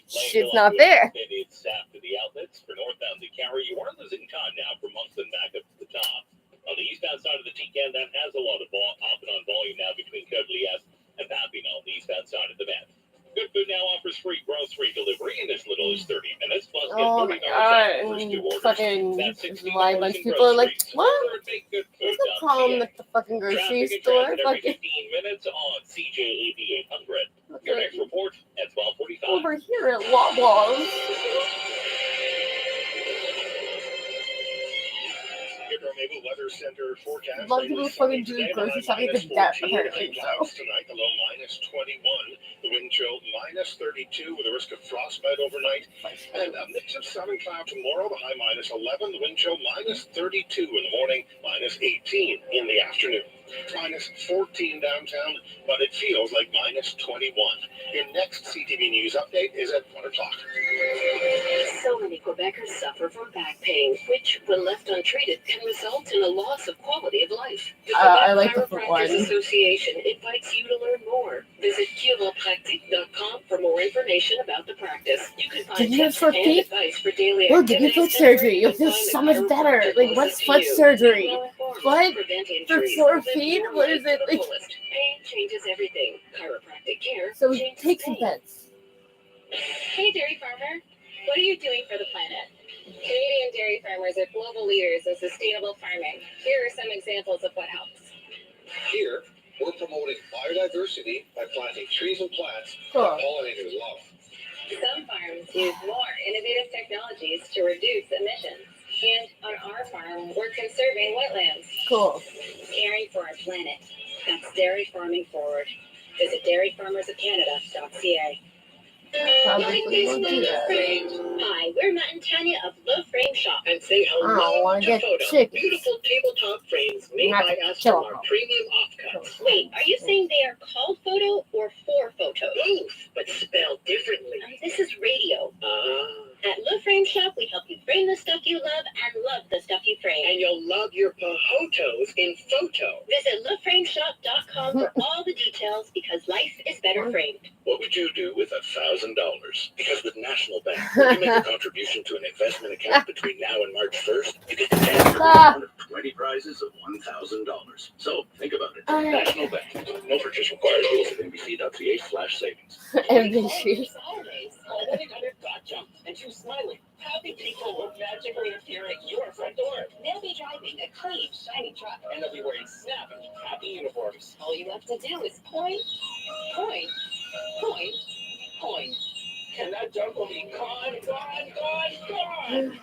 Shit's not fair. It's after the outlets for northbound to carry. You are losing time now for Monson back up to the top. On the eastbound side of the TCAN, that has a lot of off and on volume now between Cobley S and Papineau on the eastbound side of the Met. Good Food now offers free grocery delivery in as little as 30 minutes. Plus, get Oh my god, fucking, this is why a bunch of people are like, what? There's no problem with the fucking grocery store. Every Fucking 15 minutes on CJAD 800. Your next report at 12:45. over here at Wawa's. Weather Center forecast. A lot of people fucking do grocery shopping to death, apparently, so. Tonight, the low -21, the wind chill -32 with a risk of frostbite overnight, and a mix of sun and cloud tomorrow, the high -11, the wind chill -32 in the morning, -18 in the afternoon. -14 downtown, but it feels like -21. Your next CTV News update is at 1 o'clock. So many Quebecers suffer from back pain, which, when left untreated, can result in a loss of quality of life. The I Quebec like the foot Chiropractors one. Association invites you to learn more. Visit chiropractic.com for more information about the practice. You can find Did you have tips foot and feet? advice for daily Well, get your activities foot and surgery. You'll feel so much better. Like, what's foot surgery? What? For 4 feet? What is it? Like, Pain changes everything. Chiropractic care so changes take some pain. bets. Hey, dairy farmer, what are you doing for the planet? Canadian dairy farmers are global leaders in sustainable farming. Here are some examples of what helps. Here, we're promoting biodiversity by planting trees and plants Cool. that pollinators love. Some farms use more innovative technologies to reduce emissions. And on our farm, we're conserving wetlands. Cool. Caring for our planet. That's dairy farming forward. Visit dairyfarmersofcanada.ca. Probably won't do that. Hi, we're Matt and Tanya of Low Frame Shop. And say I hello don't want to to get Photo. chickens. Beautiful tabletop frames made Not by us kill from our them. premium offcuts. Wait, are you saying they are called photo or for photos? Both, but spelled differently. This is radio. At Low Frame Shop, we help you frame the stuff you love and love the stuff you frame. And you'll love your photos in photo. Visit lowframeshop.com for all the details because life is better framed. What would you do with $1,000? Because with National Bank, when you make a contribution to an investment account between now and March 1st, you get to enter one of 20 prizes of $1,000. So think about it. National Bank. No purchase required. Rules at nbc.ca/savings. NBC. Saturdays, call 1-800-GOT-JUMP and choose smiling. Happy people will magically appear at your front door. They'll be driving a clean, shiny truck. And they'll be wearing snappy, happy uniforms. All you have to do is point, point, point, point. And that junk will be gone.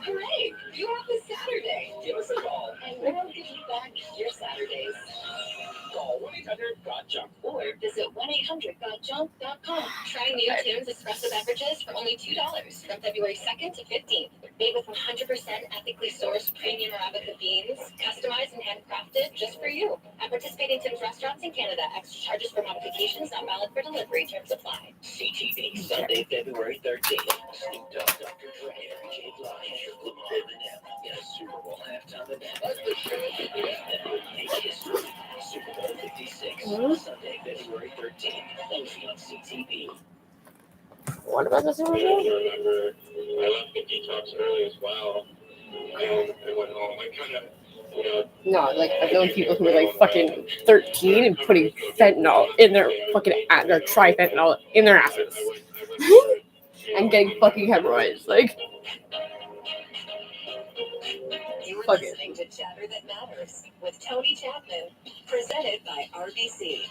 Hooray! You're off this Saturday. Give us a call. And we'll give you back your Saturdays. Call 1-800-GOT-JUMP. Or visit 1-800-GOT-JUMP.com. Try new Tim's espresso beverages for only $2 from February 2nd to 15th. Made with 100% ethically sourced premium Arabica beans, customized and handcrafted just for you. At participating Tim's restaurants in Canada, extra charges for modifications not valid for delivery. Terms apply. CTV, Sunday, February 13th. Snoop Dogg, Dr. Dre, Mary J. Blige, Lamar Eminem in a Super Bowl halftime event. The show that will make history. Super Bowl 56, Sunday, February 13th, only on CTV. What about the Super I Bowl? remember I left the detox early as well. And I went home. I kind of No, like I've known people who were like fucking 13 and putting fentanyl in their fucking their trifentanyl in their asses and getting fucking hemorrhoids. Like, You're fuck it. listening to Chatter That Matters with Tony Chapman, presented by RBC.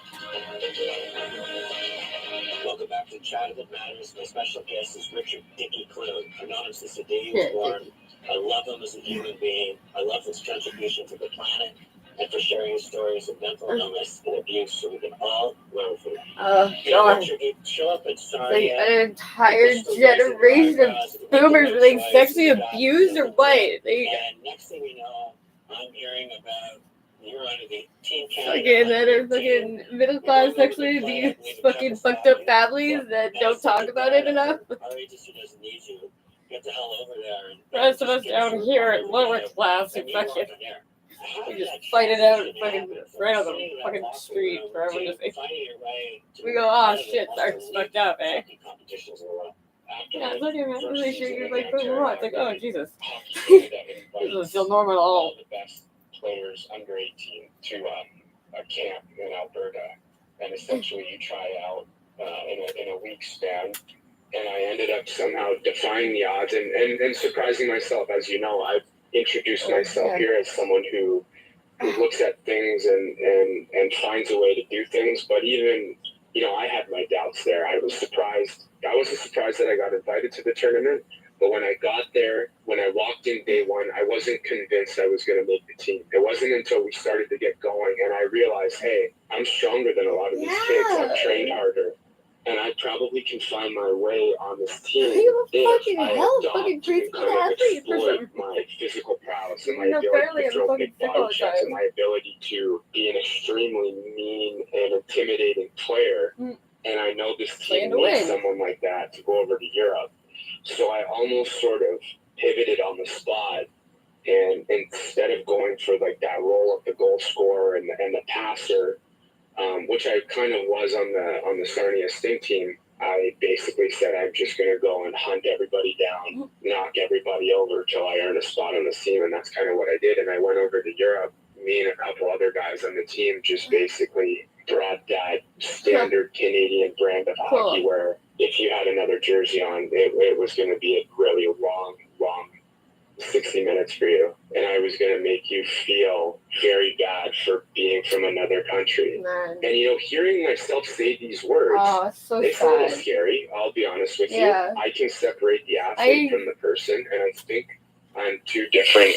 Welcome back to Chatter That Matters. My special guest is Richard Dickie Clune, anonymously said day he was born. I love him as a human being. I love his contribution to the planet and for sharing his stories of mental illness and abuse so we can all learn from him. God. Richard, you show up at Like Sarnia. an entire generation of boomers were like sexually abused or what? Like, And next thing you know, I'm hearing about you're under the Team Canada. fucking that are fucking middle class sexually abused fucking fucked up families that don't talk about it enough. Our agency doesn't need you. Get the hell over there. The rest of us down here at lower class who fucking we just fight it out fucking right on the fucking street for everyone to say. We go, oh shit, Sark's fucked up, eh? Yeah, it's okay, man. Really sure you're like fucking raw. It's like, oh Jesus. This doesn't feel normal at all. The best players under 18 to a camp in Alberta, and essentially you try out in a week span, and I ended up somehow defying the odds and surprising myself. As you know, I've introduced myself here as someone who looks at things and finds a way to do things, but even, I had my doubts there. I was surprised. I wasn't surprised that I got invited to the tournament, but when I got there, when I walked in day one, I wasn't convinced I was going to make the team. It wasn't until we started to get going and I realized, hey, I'm stronger than a lot of these kids. I've trained harder, and I probably can find my way on this team if I adopt and kind of exploit my physical prowess and my ability to throw big body shots and my ability to be an extremely mean and intimidating player. And I know this team needs someone like that to go over to Europe. So I almost sort of pivoted on the spot, and instead of going for like that role of the goal scorer and the passer, which I kind of was on the Sarnia Sting team, I basically said I'm just going to go and hunt everybody down, knock everybody over till I earn a spot on the team, and that's kind of what I did. And I went over to Europe. Me and a couple other guys on the team just basically brought that standard Canadian brand of hockey where if you had another jersey on, it was going to be a really long 60 minutes for you. And I was going to make you feel very bad for being from another country. Man. And, hearing myself say these words, it's a little scary, I'll be honest with you. I can separate the athlete from the person, and I think I'm two different,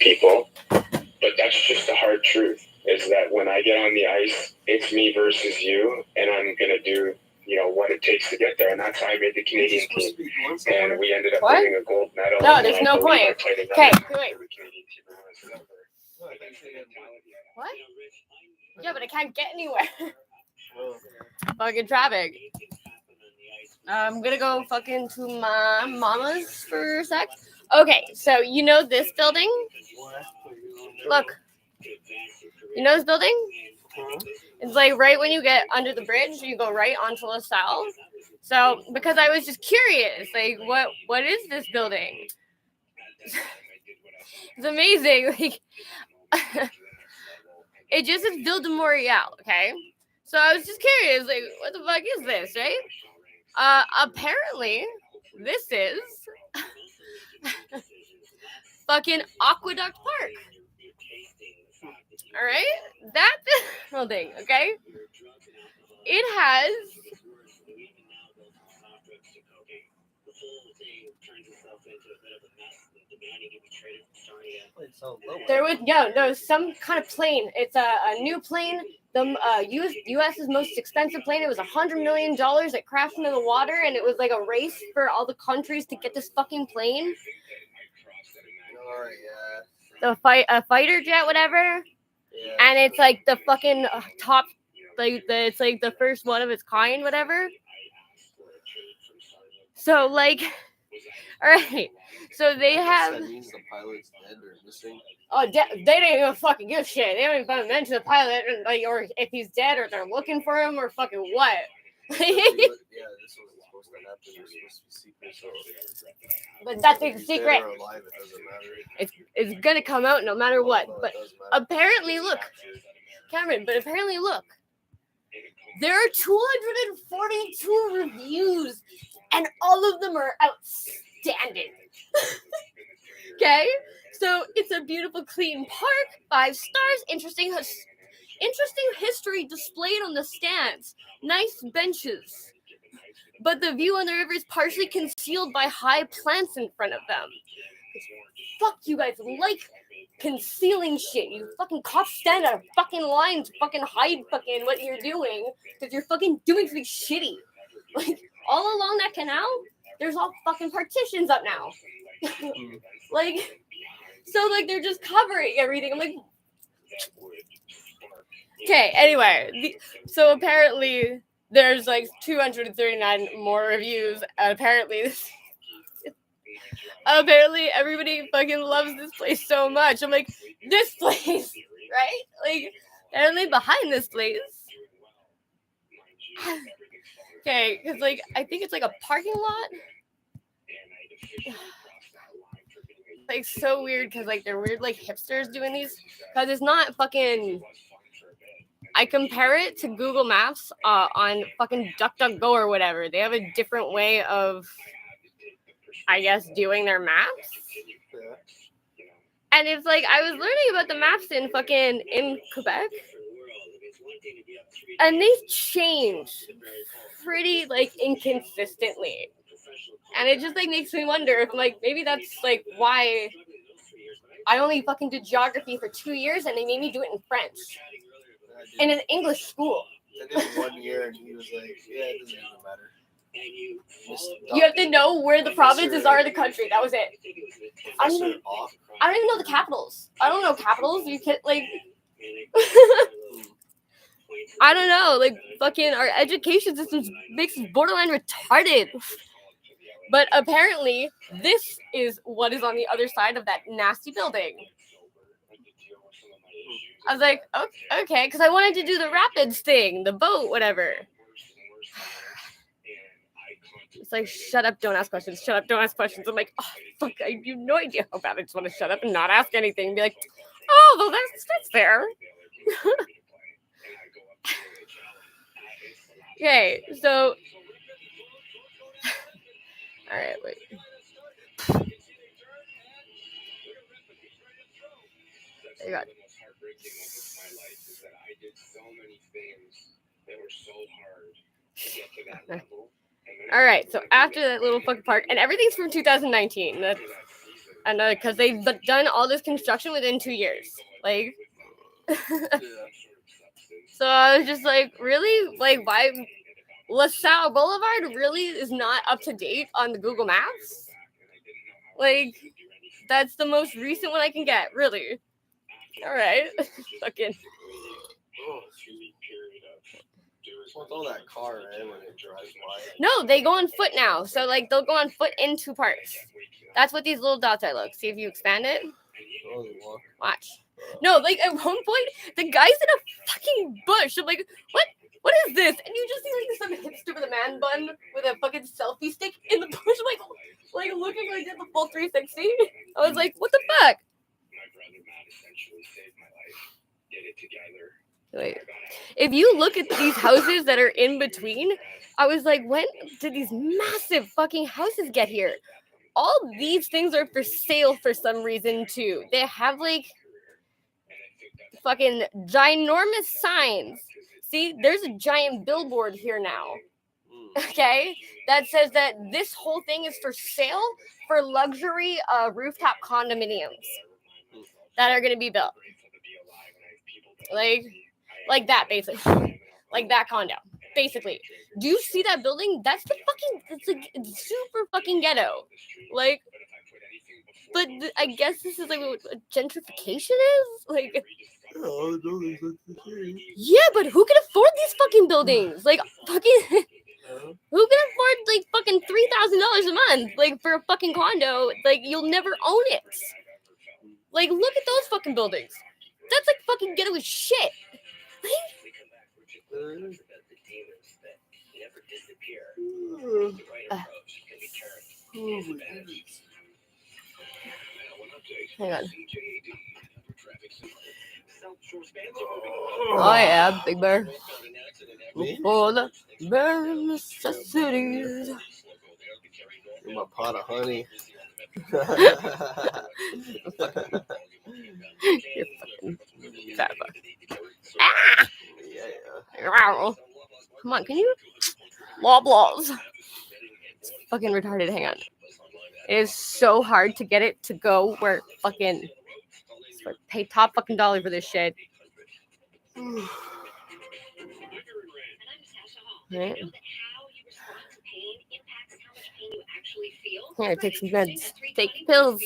people. But that's just the hard truth, is that when I get on the ice, it's me versus you, and I'm going to do what it takes to get there, and that's how I made the Canadian team. And we ended up winning a gold medal. No, there's no point. Okay, wait. What? Yeah, but I can't get anywhere. Fucking traffic. I'm gonna go fucking to my mama's for a sec. Okay, so this building? Look. You know this building? It's like right when you get under the bridge, you go right onto LaSalle. So, because I was just curious, like, what is this building? It's amazing. Like, it just is Ville de Montréal, okay? So I was just curious, like, what the fuck is this, right? Apparently, this is fucking Aqueduct Park. All right, that building, okay? It has there was some kind of plane. It's a new plane. The U.S.'s most expensive plane. It was $100 million. It crashed into the water, and it was like a race for all the countries to get this fucking plane. A fighter jet, whatever. And it's like the fucking top, it's like the first one of its kind, whatever. So like, all right. So they have. That means the pilot's dead or missing. Oh, they didn't even fucking give a shit. They don't even mention the pilot, or if he's dead, or they're looking for him, or fucking what. This was supposed supposed to happen. They're supposed to be secret. So But that's a if he's secret. dead or alive, it doesn't matter. It's gonna come out no matter what. No, But it does matter. apparently, It's look, captured. Cameron. But apparently, look, there are 242 reviews, and all of them are outstanding. Okay, so it's a beautiful, clean park. 5 stars. Interesting history displayed on the stands. Nice benches. But the view on the river is partially concealed by high plants in front of them. Fuck you guys like concealing shit. You fucking cops stand out of fucking line to fucking hide fucking what you're doing because you're fucking doing something shitty. Like, all along that canal, there's all fucking partitions up now. Like, so like they're just covering everything. I'm like, okay, anyway, so apparently there's like 239 more reviews. Apparently everybody fucking loves this place so much. I'm like, this place, right? Like, apparently behind this place. Okay, because like I think it's like a parking lot. Like so weird because like they're weird like hipsters doing these because it's not fucking. I compare it to Google Maps on fucking DuckDuckGo or whatever. They have a different way of, I guess, doing their maps. And it's like I was learning about the maps in Quebec, and they change pretty like inconsistently. And it just like makes me wonder if like maybe that's like why I only fucking did geography for 2 years and they made me do it in French in an English school. I did 1 year and he was like, yeah, it doesn't even matter. You have to know where the provinces are in the country. That was it. I don't even know the capitals. I don't know capitals. You can like I don't know. Like fucking our education system makes us borderline retarded. But apparently, this is what is on the other side of that nasty building. I was like, okay, because I wanted to do the rapids thing, the boat, whatever. It's like, shut up, don't ask questions. Shut up, don't ask questions. I'm like, oh, fuck, I have no idea how bad I just want to shut up and not ask anything. And be like, oh, well, that's fair. Okay, so... All right, wait. There you go. All right, so after that little fucking park, and everything's from 2019. That's and because they've done all this construction within 2 years, like. So I was just like, really, like, why? LaSalle Boulevard really is not up to date on the Google Maps. Like, that's the most recent one I can get, really. All right, fucking. With all that car, right, when it drives by. No, they go on foot now. So, like, they'll go on foot in 2 parts. That's what these little dots are. Look, see if you expand it. Watch. No, like, at one point, the guy's in a fucking bush. I'm like, what is this? And you just see, like, some hipster with a man bun with a fucking selfie stick in the bush, like looking like did the full 360. I was like, what the fuck? Wait. If you look at these houses that are in between, I was like, when did these massive fucking houses get here? All these things are for sale for some reason, too. They have, like, fucking ginormous signs. See, there's a giant billboard here now. Okay? That says that this whole thing is for sale for luxury rooftop condominiums that are going to be built. Like that, basically. Like that condo. Basically. Do you see that building? That's the fucking, it's like it's super fucking ghetto. Like, but I guess this is like what gentrification is? Like, yeah, but who can afford these fucking buildings? Like, fucking, who can afford like fucking $3,000 a month? Like, for a fucking condo? Like, you'll never own it. Like, look at those fucking buildings. That's like fucking ghetto as shit. Hang on. Oh yeah, Big Bear. For the bare necessities. My pot of honey. You're fucking fat fuck. Ah! Yeah. Come on, can you? Loblaws. It's fucking retarded. Hang on. It is so hard to get it to go where fucking pay top fucking dollar for this shit. Right. Here, take some meds. Take pills.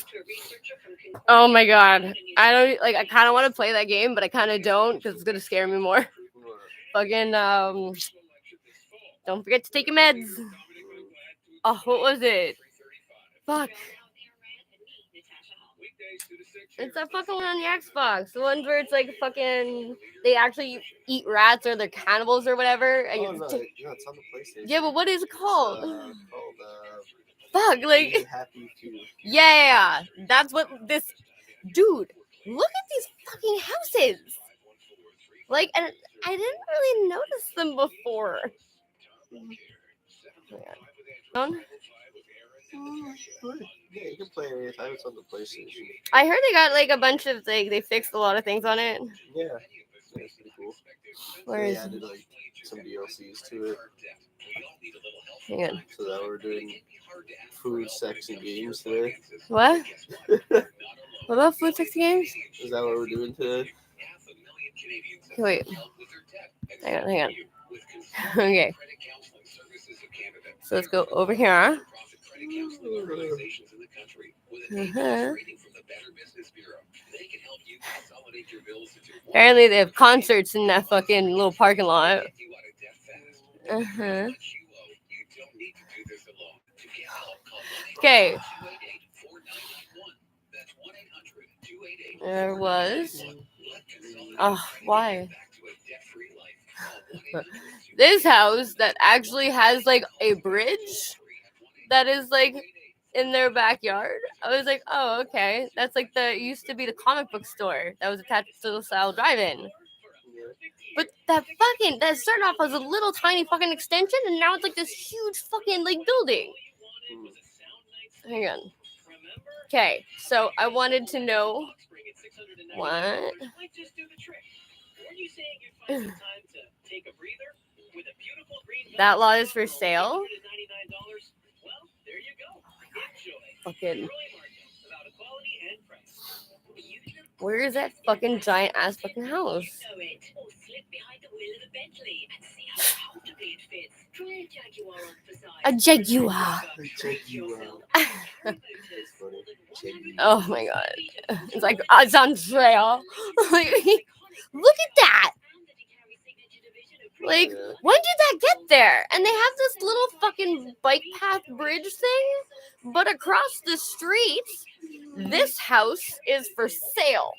Oh my god. I don't like. I kind of want to play that game, but I kind of don't because it's gonna scare me more. Fucking don't forget to take your meds. Oh, what was it? Fuck. It's that fucking one on the Xbox. The ones where it's like fucking they actually eat rats or they're cannibals or whatever. And Oh, no, it's on the PlayStation. Yeah, but what is it called? It's Fuck, like Be Happy Few. yeah, that's what this dude. Look at these fucking houses. Like, and I didn't really notice them before. Yeah, you can play it anytime. It's on the PlayStation. I heard they got like a bunch of like they fixed a lot of things on it. Yeah, it's pretty cool. They added like some DLCs to it. Hang on. So that we're doing food, sex, and games today. What? What about food, sex, and games? Is that what we're doing today? Okay, wait. Hang on. Okay. So let's go over here. Apparently they have concerts in that fucking little parking lot. Okay. There was. Oh, why? This house that actually has like a bridge that is like in their backyard. I was like, oh, okay. That's like used to be the comic book store that was attached to the Style Drive-In. But that started off as a little tiny fucking extension, and now it's like this huge fucking like building. Hang on. Okay, so I wanted to know what. That lot is for sale. Fucking. Where is that fucking giant ass fucking house? A Jaguar. Oh my god. It's like it's on trail. Look at that. Like, when did that get there? And they have this little fucking bike path bridge thing, but across the street, this house is for sale.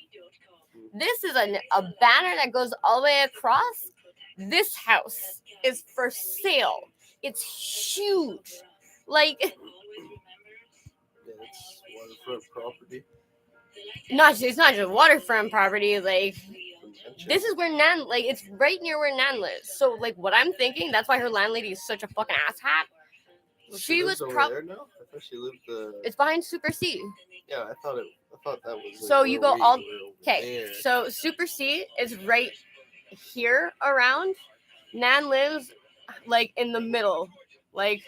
This is a banner that goes all the way across. This house is for sale. It's huge. Like, yeah, it's waterfront property. It's not just waterfront property. Like, this is where Nan, like, it's right near where Nan lives. So, like, what I'm thinking, that's why her landlady is such a fucking asshat. She was probably there now. I thought she lived. It's behind Super C. Yeah, I thought that was. Like, so you go all. Okay, so Super C is right here around. Nan lives like in the middle, like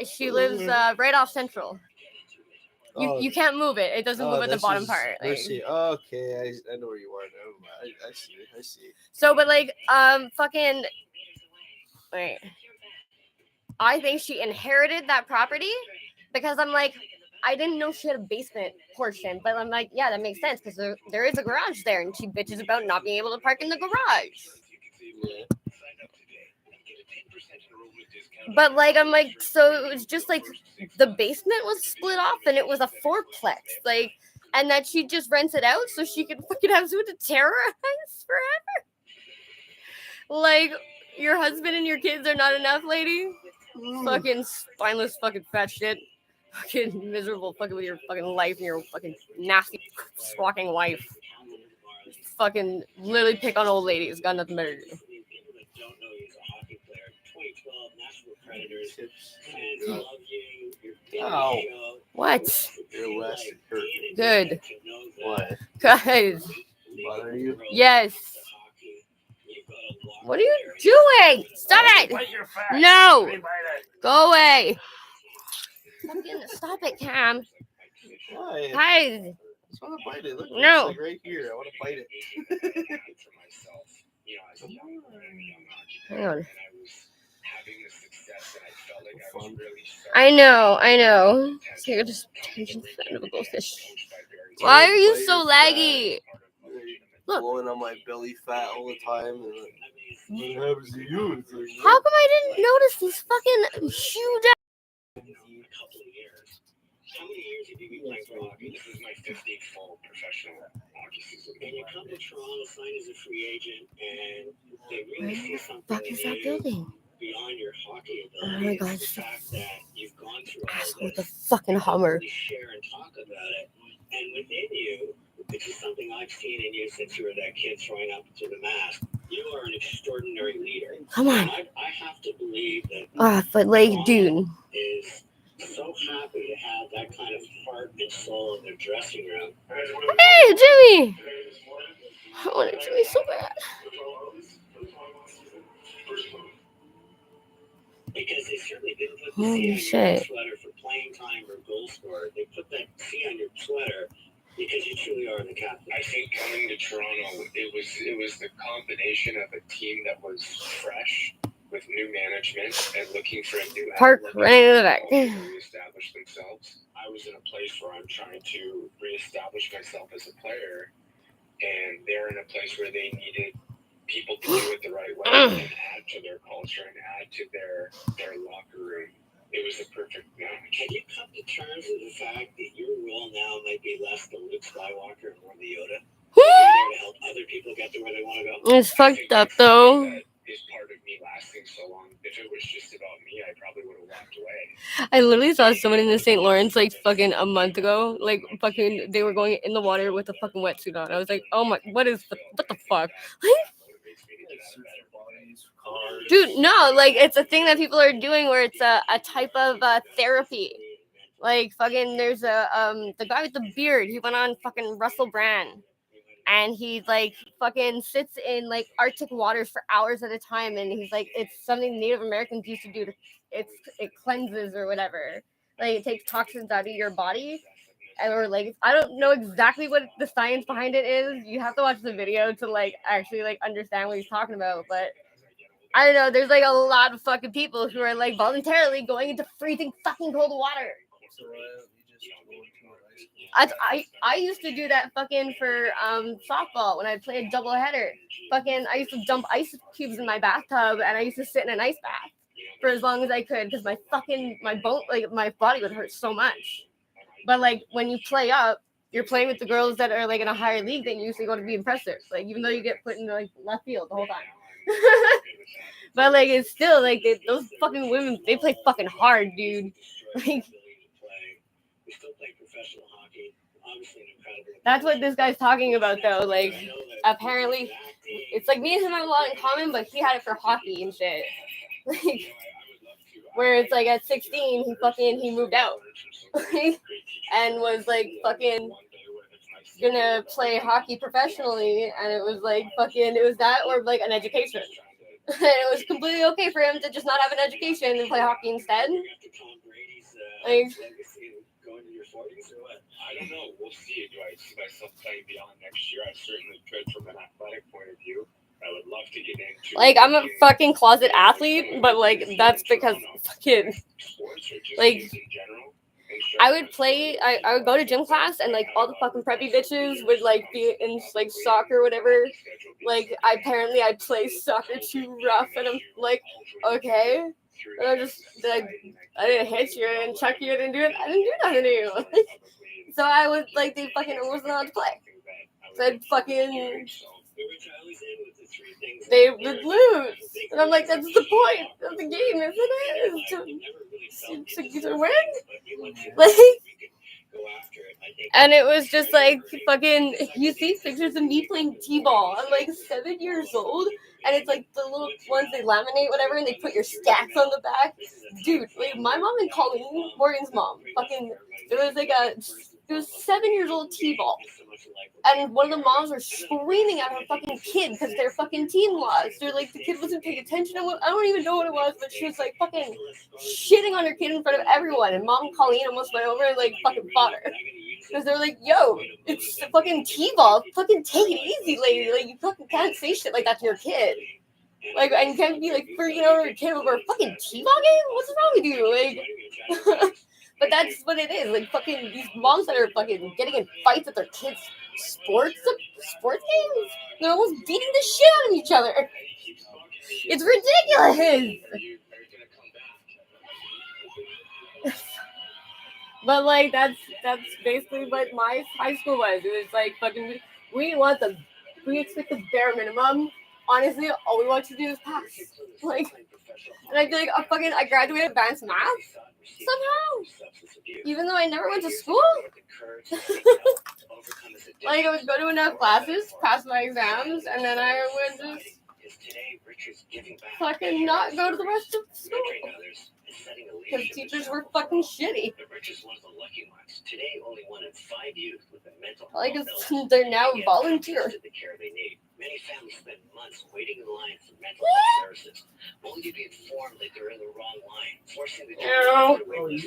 she lives right off Central. You can't move it. It doesn't move at the bottom part. Like. Okay, I know where you are now. I see. So, but like, fucking. Wait. I think she inherited that property because I'm like, I didn't know she had a basement portion, but I'm like, yeah, that makes sense because there is a garage there, and she bitches about not being able to park in the garage. Yeah. But like, I'm like, so it was just like the basement was split off, and it was a fourplex, like, and that she just rents it out so she can fucking have someone to terrorize forever. Like, your husband and your kids are not enough, lady. Fucking spineless fucking fat shit. Fucking miserable fucking with your fucking life and your fucking nasty squawking wife. Fucking literally pick on old ladies. Got nothing better to do. Ow. What? Your elastic hurt. Good. What? Good. Bother you? Yes. What are you doing? Stop it! No! Go away! Fucking stop it, Cam. Why? Hi. I just want to bite it. Look, No. it's like right here. I want to bite it. Hang on. I know. So you're just attention span of a goldfish. Why are you so laggy? Look. Blowing on my belly fat all the time. And like, what happens to you? It's like, How come I didn't notice these fucking huge How many years have you been playing for hockey? This is my 15th full professional hockey season. And you come to Toronto, sign as a free agent, and they really see something fuck is that building? beyond your hockey Oh ability. my god, It's the fact that you've gone through all asshole with this. the fucking Hummer. Really share and talk about it. And within you, which is something I've seen in you since you were that kid throwing up to the mask, you are an extraordinary leader. Come on. And I have to believe that But like, dude. is so happy to have that kind of heart and soul in their dressing room. Hey, Jimmy! I wanted Jimmy so bad. Because they certainly didn't put the Holy C on your shit. sweater for playing time or goal scorer. They put that C on your sweater because you truly are the captain. I think coming to Toronto, it was the combination of a team that was fresh with new management and looking for a new Park right in the back. to reestablish themselves. I was in a place where I'm trying to reestablish myself as a player, and they're in a place where they needed people to do it the right way and add to their culture and add to their locker room. It was a perfect match. Have you come to terms with the fact that your role now might be less the Luke Skywalker and more the Yoda? You're there to help other people get to where they want to go? It's fucked up though. Is part of me lasting so long. If it was just about me, I probably would have walked away. I literally saw someone in the St. Lawrence like fucking a month ago. Like fucking they were going in the water with a fucking wetsuit on. I was like, oh my, what the fuck? Dude, no, like it's a thing that people are doing where it's a type of therapy. Like fucking there's the guy with the beard, he went on fucking Russell Brand. And he like fucking sits in like Arctic waters for hours at a time, and he's like, it's something Native Americans used to do. It cleanses or whatever. Like it takes toxins out of your body, or like I don't know exactly what the science behind it is. You have to watch the video to like actually like understand what he's talking about. But I don't know. There's like a lot of fucking people who are like voluntarily going into freezing fucking cold water. I used to do that fucking for softball when I'd play a doubleheader. Fucking I used to dump ice cubes in my bathtub and I used to sit in an ice bath for as long as I could because my body would hurt so much. But like when you play up, you're playing with the girls that are like in a higher league than you, so you're going to be impressive. Like even though you get put in like left field the whole time. But like it's still like those fucking women, they play fucking hard, dude. Like that's what this guy's talking about though. Like apparently it's like me and him have a lot in common, but he had it for hockey and shit. Like where it's like at 16 he moved out and was like fucking gonna play hockey professionally, and it was like fucking it was that or like an education. And it was completely okay for him to just not have an education and play hockey instead. Like I don't know. We'll see. Do I see myself playing beyond next year? I certainly could from an athletic point of view. I would love to get into like I'm a fucking closet athlete, but like that's because fucking like I would go to gym class and like all the fucking preppy bitches would like be in like soccer or whatever. Like I play soccer too rough, and I'm like, okay. And I didn't hit you, I didn't chuck you, I didn't do nothing to you. So I was like, they fucking wasn't allowed to play. So I'd fucking they would lose. And I'm like, that's the point of the game, isn't it? To win? Like, and it was just like fucking, you see pictures of me playing t-ball. I'm like 7 years old, and it's like the little ones they laminate, whatever, and they put your stats on the back. Dude, like my mom and Colleen, Morgan's mom, fucking, it was 7 years old t-ball. And one of the moms were screaming at her fucking kid because their fucking team lost. They're like, the kid wasn't paying attention to what, I don't even know what it was, but she was like fucking shitting on her kid in front of everyone. And Mom Colleen almost went over and like fucking fought her. Because they're like, yo, it's the fucking t-ball. Fucking take it easy, lady. Like, you fucking can't say shit like that to your kid. Like, and you can't be like freaking over your kid over a fucking t-ball game? What's wrong with you? Like, but that's what it is. Like, fucking these moms that are fucking getting in fights with their kids' sports games. They're almost beating the shit out of each other. It's ridiculous. But like that's basically what my high school was. It was like fucking we expect the bare minimum. Honestly, all we want to do is pass. Like, and I feel like I graduated advanced math somehow, even though I never went to school. Like, I would go to enough classes, pass my exams, and then I would just fucking not go to the rest of school. Because teachers were fucking shitty. Like, they're now volunteer. Many families spend months waiting in line for mental health services, only to be informed that they're in the wrong line, forcing the children to wait.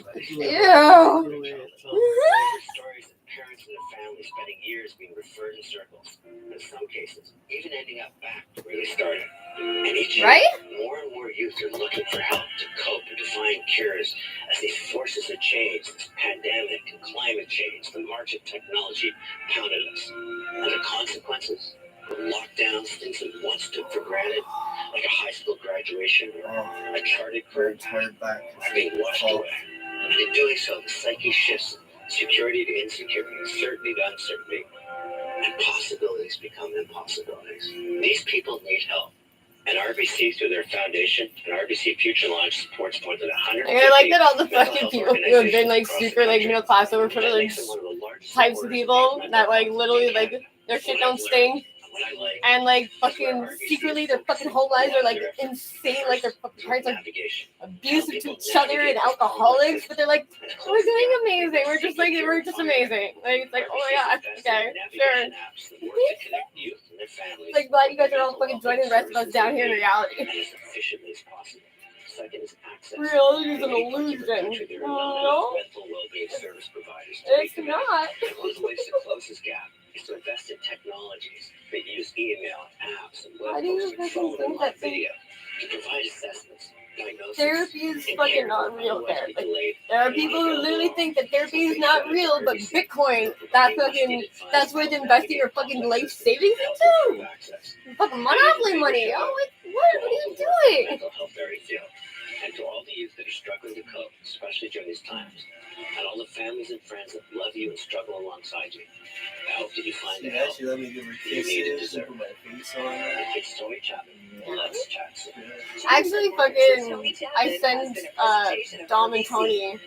Stories of parents and their families spending years being referred in circles, in some cases, even ending up back to where they started. And each year, more and more youth are looking for help to cope and to find cures as these forces of change, this pandemic and climate change, the march of technology pounded us. And the consequences? Lockdowns, things that once took for granted, like a high school graduation or a charted career path, are being washed away. And in doing so, the psyche shifts security to insecurity, certainty to uncertainty, and possibilities become impossibilities. These people need help. And RBC, through their foundation, and RBC Future Launch supports more than 150. And I like that all the fucking people who have been like super like middle class over for like types of people that like literally like their shit don't stink. And like fucking secretly their fucking whole lives are like insane, like their fucking parents are abusive to each other and alcoholics, but they're like, we're doing amazing. We're just amazing. Like, it's like, oh my god, okay, sure. Like, glad you guys are all fucking joining the rest of us down here in reality. Reality is an illusion. No, it's not. Is to invest in technologies that use email, apps, and web How do you hosting, phone, think that video to provide assessments, diagnosis. Therapy is fucking not real therapy. There are people who literally think that therapy is not real, but Bitcoin, that's worth investing your fucking life savings into. Fucking monopoly money. Oh, what are you doing? Mental health very few. And to all the youth that are struggling to cope, especially during these times, and all the families and friends that love you and struggle alongside you. I hope that you find the help let me give her kisses and put my face on her. It's Story Chat. Let's chat. Actually, I send Dom and Tony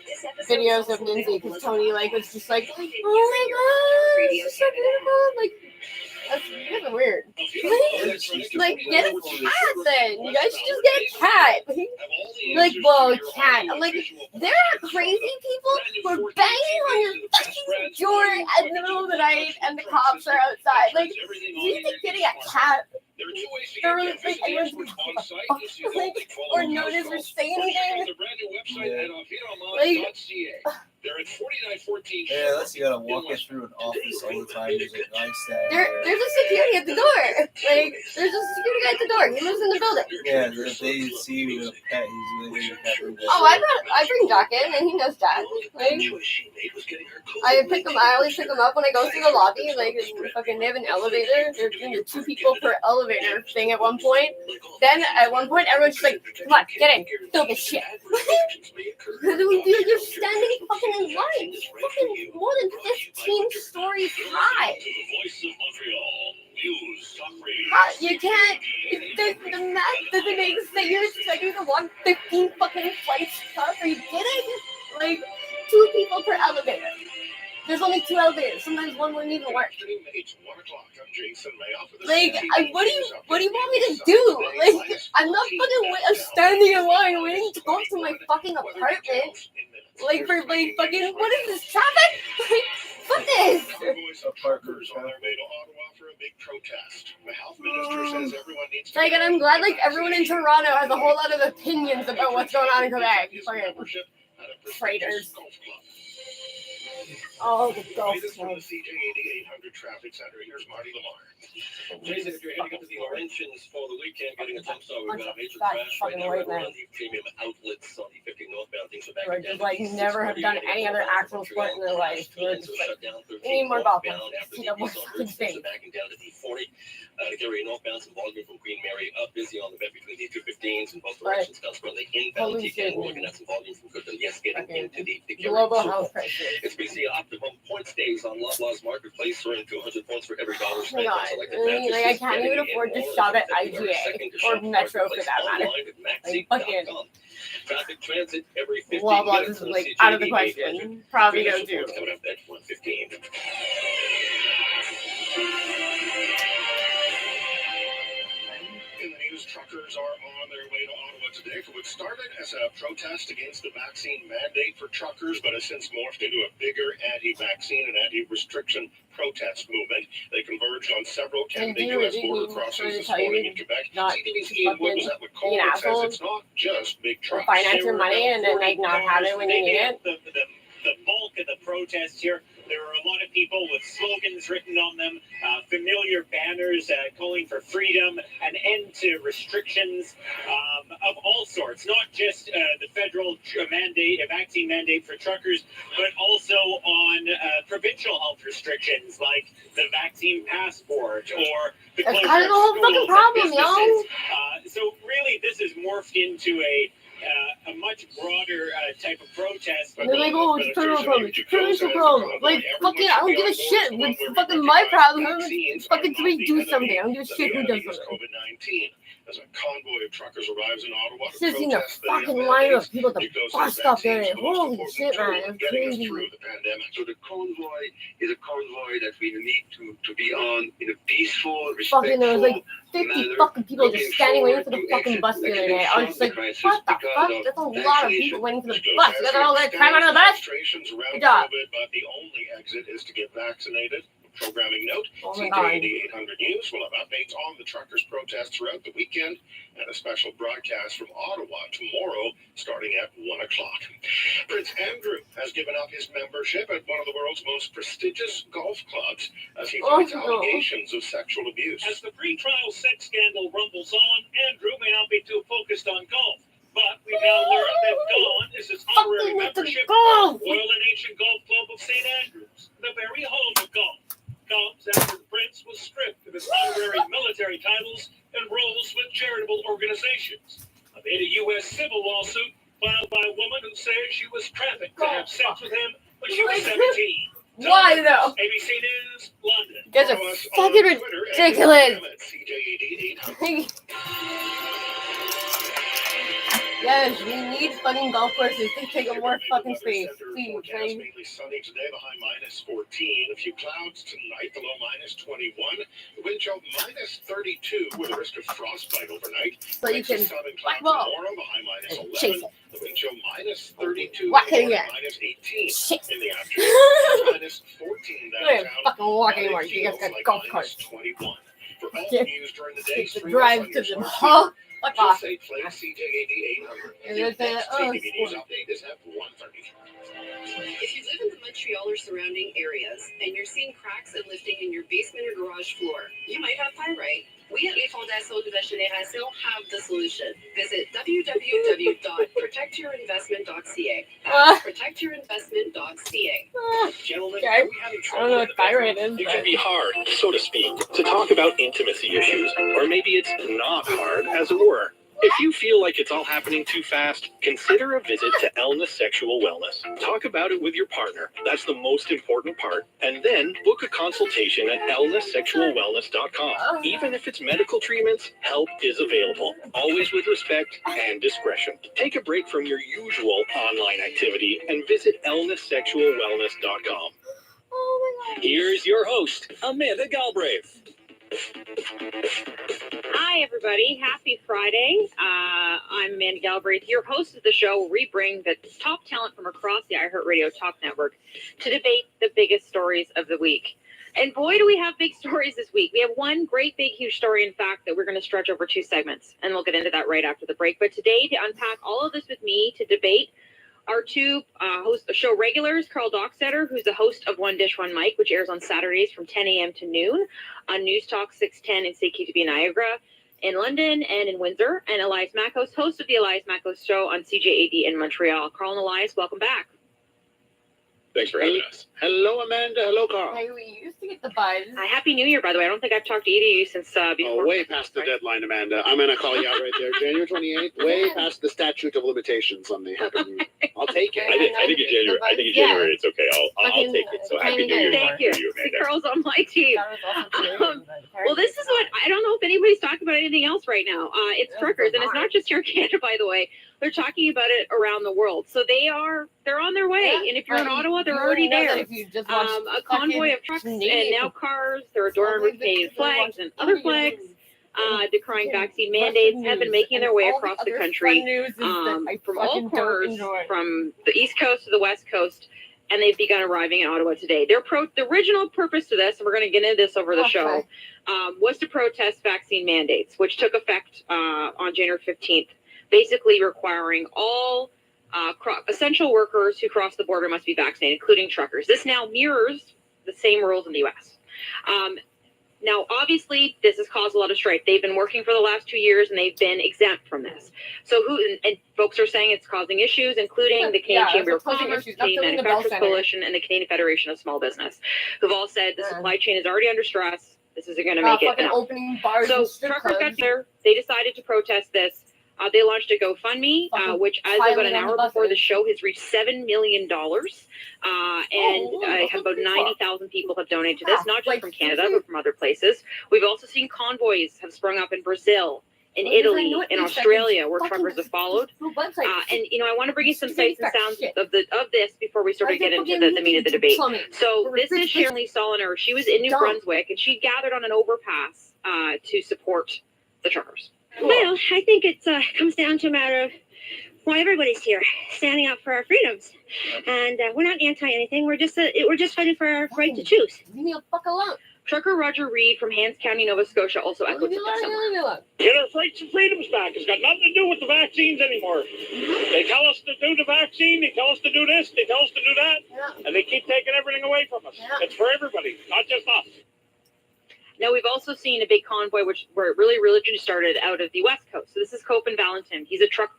videos of Lindsay because Tony like was just like, oh my god, she's so beautiful. Like, that's kind of weird. Like, get a cat then. You guys should just get a cat. Like, whoa, cat. I'm like, there are crazy people who are banging on your fucking door at the middle of the night and the cops are outside. Like, do you think getting a cat or really think anyone's like, or notice or say anything? Like, they're at 4914. Yeah, unless you gotta walk it through an office all the time. There's a guy standing there's a security at the door. Like, there's a security guy at the door. He lives in the building. Yeah, if they see you with a pet, he's really gonna pet. Oh, I bring Jack in, and he knows Jack. Like, I always pick him up when I go through the lobby. Like, fucking, they have an elevator. They're doing the 2 people per elevator thing at one point. Then at one point, everyone's just like, come on, get in, fill this shit. Because you're standing fucking in line, fucking more than 15 stories high. The voice of Montreal, News Talk Radio. You can't. The math doesn't make sense that you're expecting to walk 15 fucking flights up. Are you kidding? Like, 2 people per elevator. There's only 2 elevators. Sometimes one wouldn't even work. Like, what do you want me to do? Like, I'm not fucking. I'm standing in line waiting to go to my fucking apartment. Like, for like fucking. What is this, traffic? Like, fuck this. Parkers on their way to Ottawa for a big protest. The health minister says everyone needs to. Like, and I'm glad like everyone in Toronto has a whole lot of opinions about what's going on in Quebec. Fucking traitors. Oh, the golf from the CJAD 800 traffic center. Here's Marty Lamar. Jason, if you're heading up to the Laurentians for the weekend, getting a jump start, we've got a major crash right now over on the premium outlets on the 50 northbound. Things are back Or just like never have done any other actual sport in their life. We're just like, we need more golf. Take up more fucking space. Backing down to the 40. To carry northbound, some volume from Green Mary up, busy on the bed between the 215s in both directions. Consequently, inbound TK, we're looking at some volume from Goodman. Yes, getting into the global health crisis. It's busy optimum point stays on Loblaws Marketplace, earning 200 points for every dollar spent. Like, I can't even afford to shop at IGA or Metro for that matter. Like, fucking traffic transit every 15 Loblaws minutes. is like out of the question. Probably don't do. Coming up at 1:15. In the news, truckers are on their way to Ottawa today for what started as a protest against the vaccine mandate for truckers, but has since morphed into a bigger anti-vaccine and anti-restriction protest movement. They converged on several Canada U.S. border crossings this morning in Quebec. CDC and Wood was at McCall and says it's not just big trucks. Finance your money and then like not have it when you need it. The bulk of the protests here, there were a lot of people with slogans written on them, familiar banners calling for freedom, an end to restrictions of all sorts, not just the federal mandate, a vaccine mandate for truckers, but also on provincial health restrictions like the vaccine passport or the closure kind of the whole fucking problem, yo. So really, this has morphed into a much broader type of protest. They're like, oh, it's federal problem. It's a problem. Like, fucking, I don't give a shit. It's fucking my problem. It's fucking somebody do something. I don't give a shit who does something. COVID-19. As a convoy of truckers arrives in Ottawa It's just in a fucking line of people to bust up there. Holy shit, man. It's crazy. So the convoy is a convoy that we need to be on in a peaceful, fucking, there was like respectful 50 manner, fucking people just standing waiting for the to fucking exit bus the other day. I was just like, crisis what the fuck? That's a lot of people waiting for the bus. You guys are all there climbing on the bus? Good job. But the only exit is to get vaccinated. Programming note, Oh my God. CJAD 800 News will have updates on the truckers' protests throughout the weekend and a special broadcast from Ottawa tomorrow starting at 1 o'clock. Prince Andrew has given up his membership at one of the world's most prestigious golf clubs as he fights allegations of sexual abuse. As the pre-trial sex scandal rumbles on, Andrew may not be too focused on golf. But we've now learned that Dawn is his honorary membership of the Royal and Ancient Golf Club of St. Andrews, the very home of golf. Comes after the prince was stripped of his honorary military titles and roles with charitable organizations. Amid a U.S. civil lawsuit filed by a woman who says she was trafficked to have sex with him when she was 17. Why though? ABC News, London. You guys are fucking ridiculous. Yes, we need fucking golf courses to take up more fucking space. Please, Mainly sunny today, the high minus 14. A few clouds tonight, the low minus 21. The wind chill minus 32 with a risk of frostbite overnight. So you can whack ball. Tomorrow, the high minus 11. The wind chill minus 32. Whack it again. Minus 18 in the afternoon. Minus 14 downtown. Fucking walk anymore. You guys got golf carts. 21. For all news during the day, drive to the hall. Fuck off. Play CJAD 800. And there's a TV news update is at 1:30. If you live in the Montreal or surrounding areas and you're seeing cracks and lifting in your basement or garage floor, you might have pyrite. We at Les Fondations Nouvelle Génération have the solution. Visit www.protectyourinvestment.ca. Protectyourinvestment.ca. Gentlemen, I don't know what thyroid is. It can be hard, so to speak, to talk about intimacy issues, or maybe it's not hard, as it were. If you feel like it's all happening too fast, consider a visit to Elna Sexual Wellness. Talk about it with your partner. That's the most important part. And then book a consultation at elnasexualwellness.com. Even if it's medical treatments, help is available. Always with respect and discretion. Take a break from your usual online activity and visit elnasexualwellness.com. Oh my God. Here's your host, Amanda Galbraith. Hi, everybody. Happy Friday. I'm Amanda Galbraith, your host of the show, where we bring the top talent from across the iHeartRadio Talk Network to debate the biggest stories of the week. And boy, do we have big stories this week. We have one great, big, huge story, in fact, that we're going to stretch over 2 segments, and we'll get into that right after the break. But today, to unpack all of this with me to debate, our two show regulars, Carl Dockstetter, who's the host of One Dish, One Mic, which airs on Saturdays from 10 a.m. to noon on News Talk 610 in CKTB Niagara, in London, and in Windsor. And Elias Makos, host of the Elias Makos Show on CJAD in Montreal. Carl and Elias, welcome back. Thanks for having us. Hello, Amanda. Hello, Carl. Hey, we used to get the vibes. Happy New Year, by the way. I don't think I've talked to either of you since before. Oh, way past the deadline, Amanda. I'm going to call you out right there. January 28th, way past the statute of limitations on the Happy New Year. I'll take it. I think in January it's okay. I'll take it. So Happy New Year Thank to you, Amanda. Carl's on my team. Well, this is what I don't know if anybody's talking about anything else right now. It's truckers, and it's not just here in Canada, by the way. They're talking about it around the world. So they're on their way. And if you're in Ottawa, they're already there. A convoy of trucks and now cars. They're adorned with Canadian flags and other flags. Decrying vaccine mandates have been making their way across the country from all corners, from the East Coast to the West Coast, and they've begun arriving in Ottawa today. The original purpose to this, and we're going to get into this over the show, was to protest vaccine mandates, which took effect on January 15th, basically requiring all essential workers who cross the border must be vaccinated, including truckers. This now mirrors the same rules in the U.S. Now, obviously, this has caused a lot of strife. They've been working for the last 2 years, and they've been exempt from this. So and folks are saying it's causing issues, including the Canadian Chamber of Commerce, the Canadian Manufacturers Coalition, and the Canadian Federation of Small Business, who've all said the supply chain is already under stress. This isn't going to make it enough. Opening bars so truckers got together. They decided to protest this. They launched a GoFundMe, which, as of about an hour before the show, has reached $7 million. And about 90,000 people have donated to this, not just from Canada, but from other places. We've also seen convoys have sprung up in Brazil, in Italy, in Australia, where truckers have followed. And, I want to bring you some sights and sounds of this before we sort of get into the meat of the debate. So this is Sharon Lee Soliner. She was in New Brunswick, and she gathered on an overpass to support the truckers. Well, I think it comes down to a matter of why everybody's here, standing up for our freedoms, and we're not anti-anything. We're just fighting for our right to choose. Leave me the fuck alone. Trucker Roger Reed from Hants County, Nova Scotia, also echoed this. Get our rights and freedoms back. It's got nothing to do with the vaccines anymore. They tell us to do the vaccine. They tell us to do this. They tell us to do that, and they keep taking everything away from us. It's for everybody, not just us. Now, we've also seen a big convoy, where it really started out of the West Coast. So this is Copen Valentin. He's a truck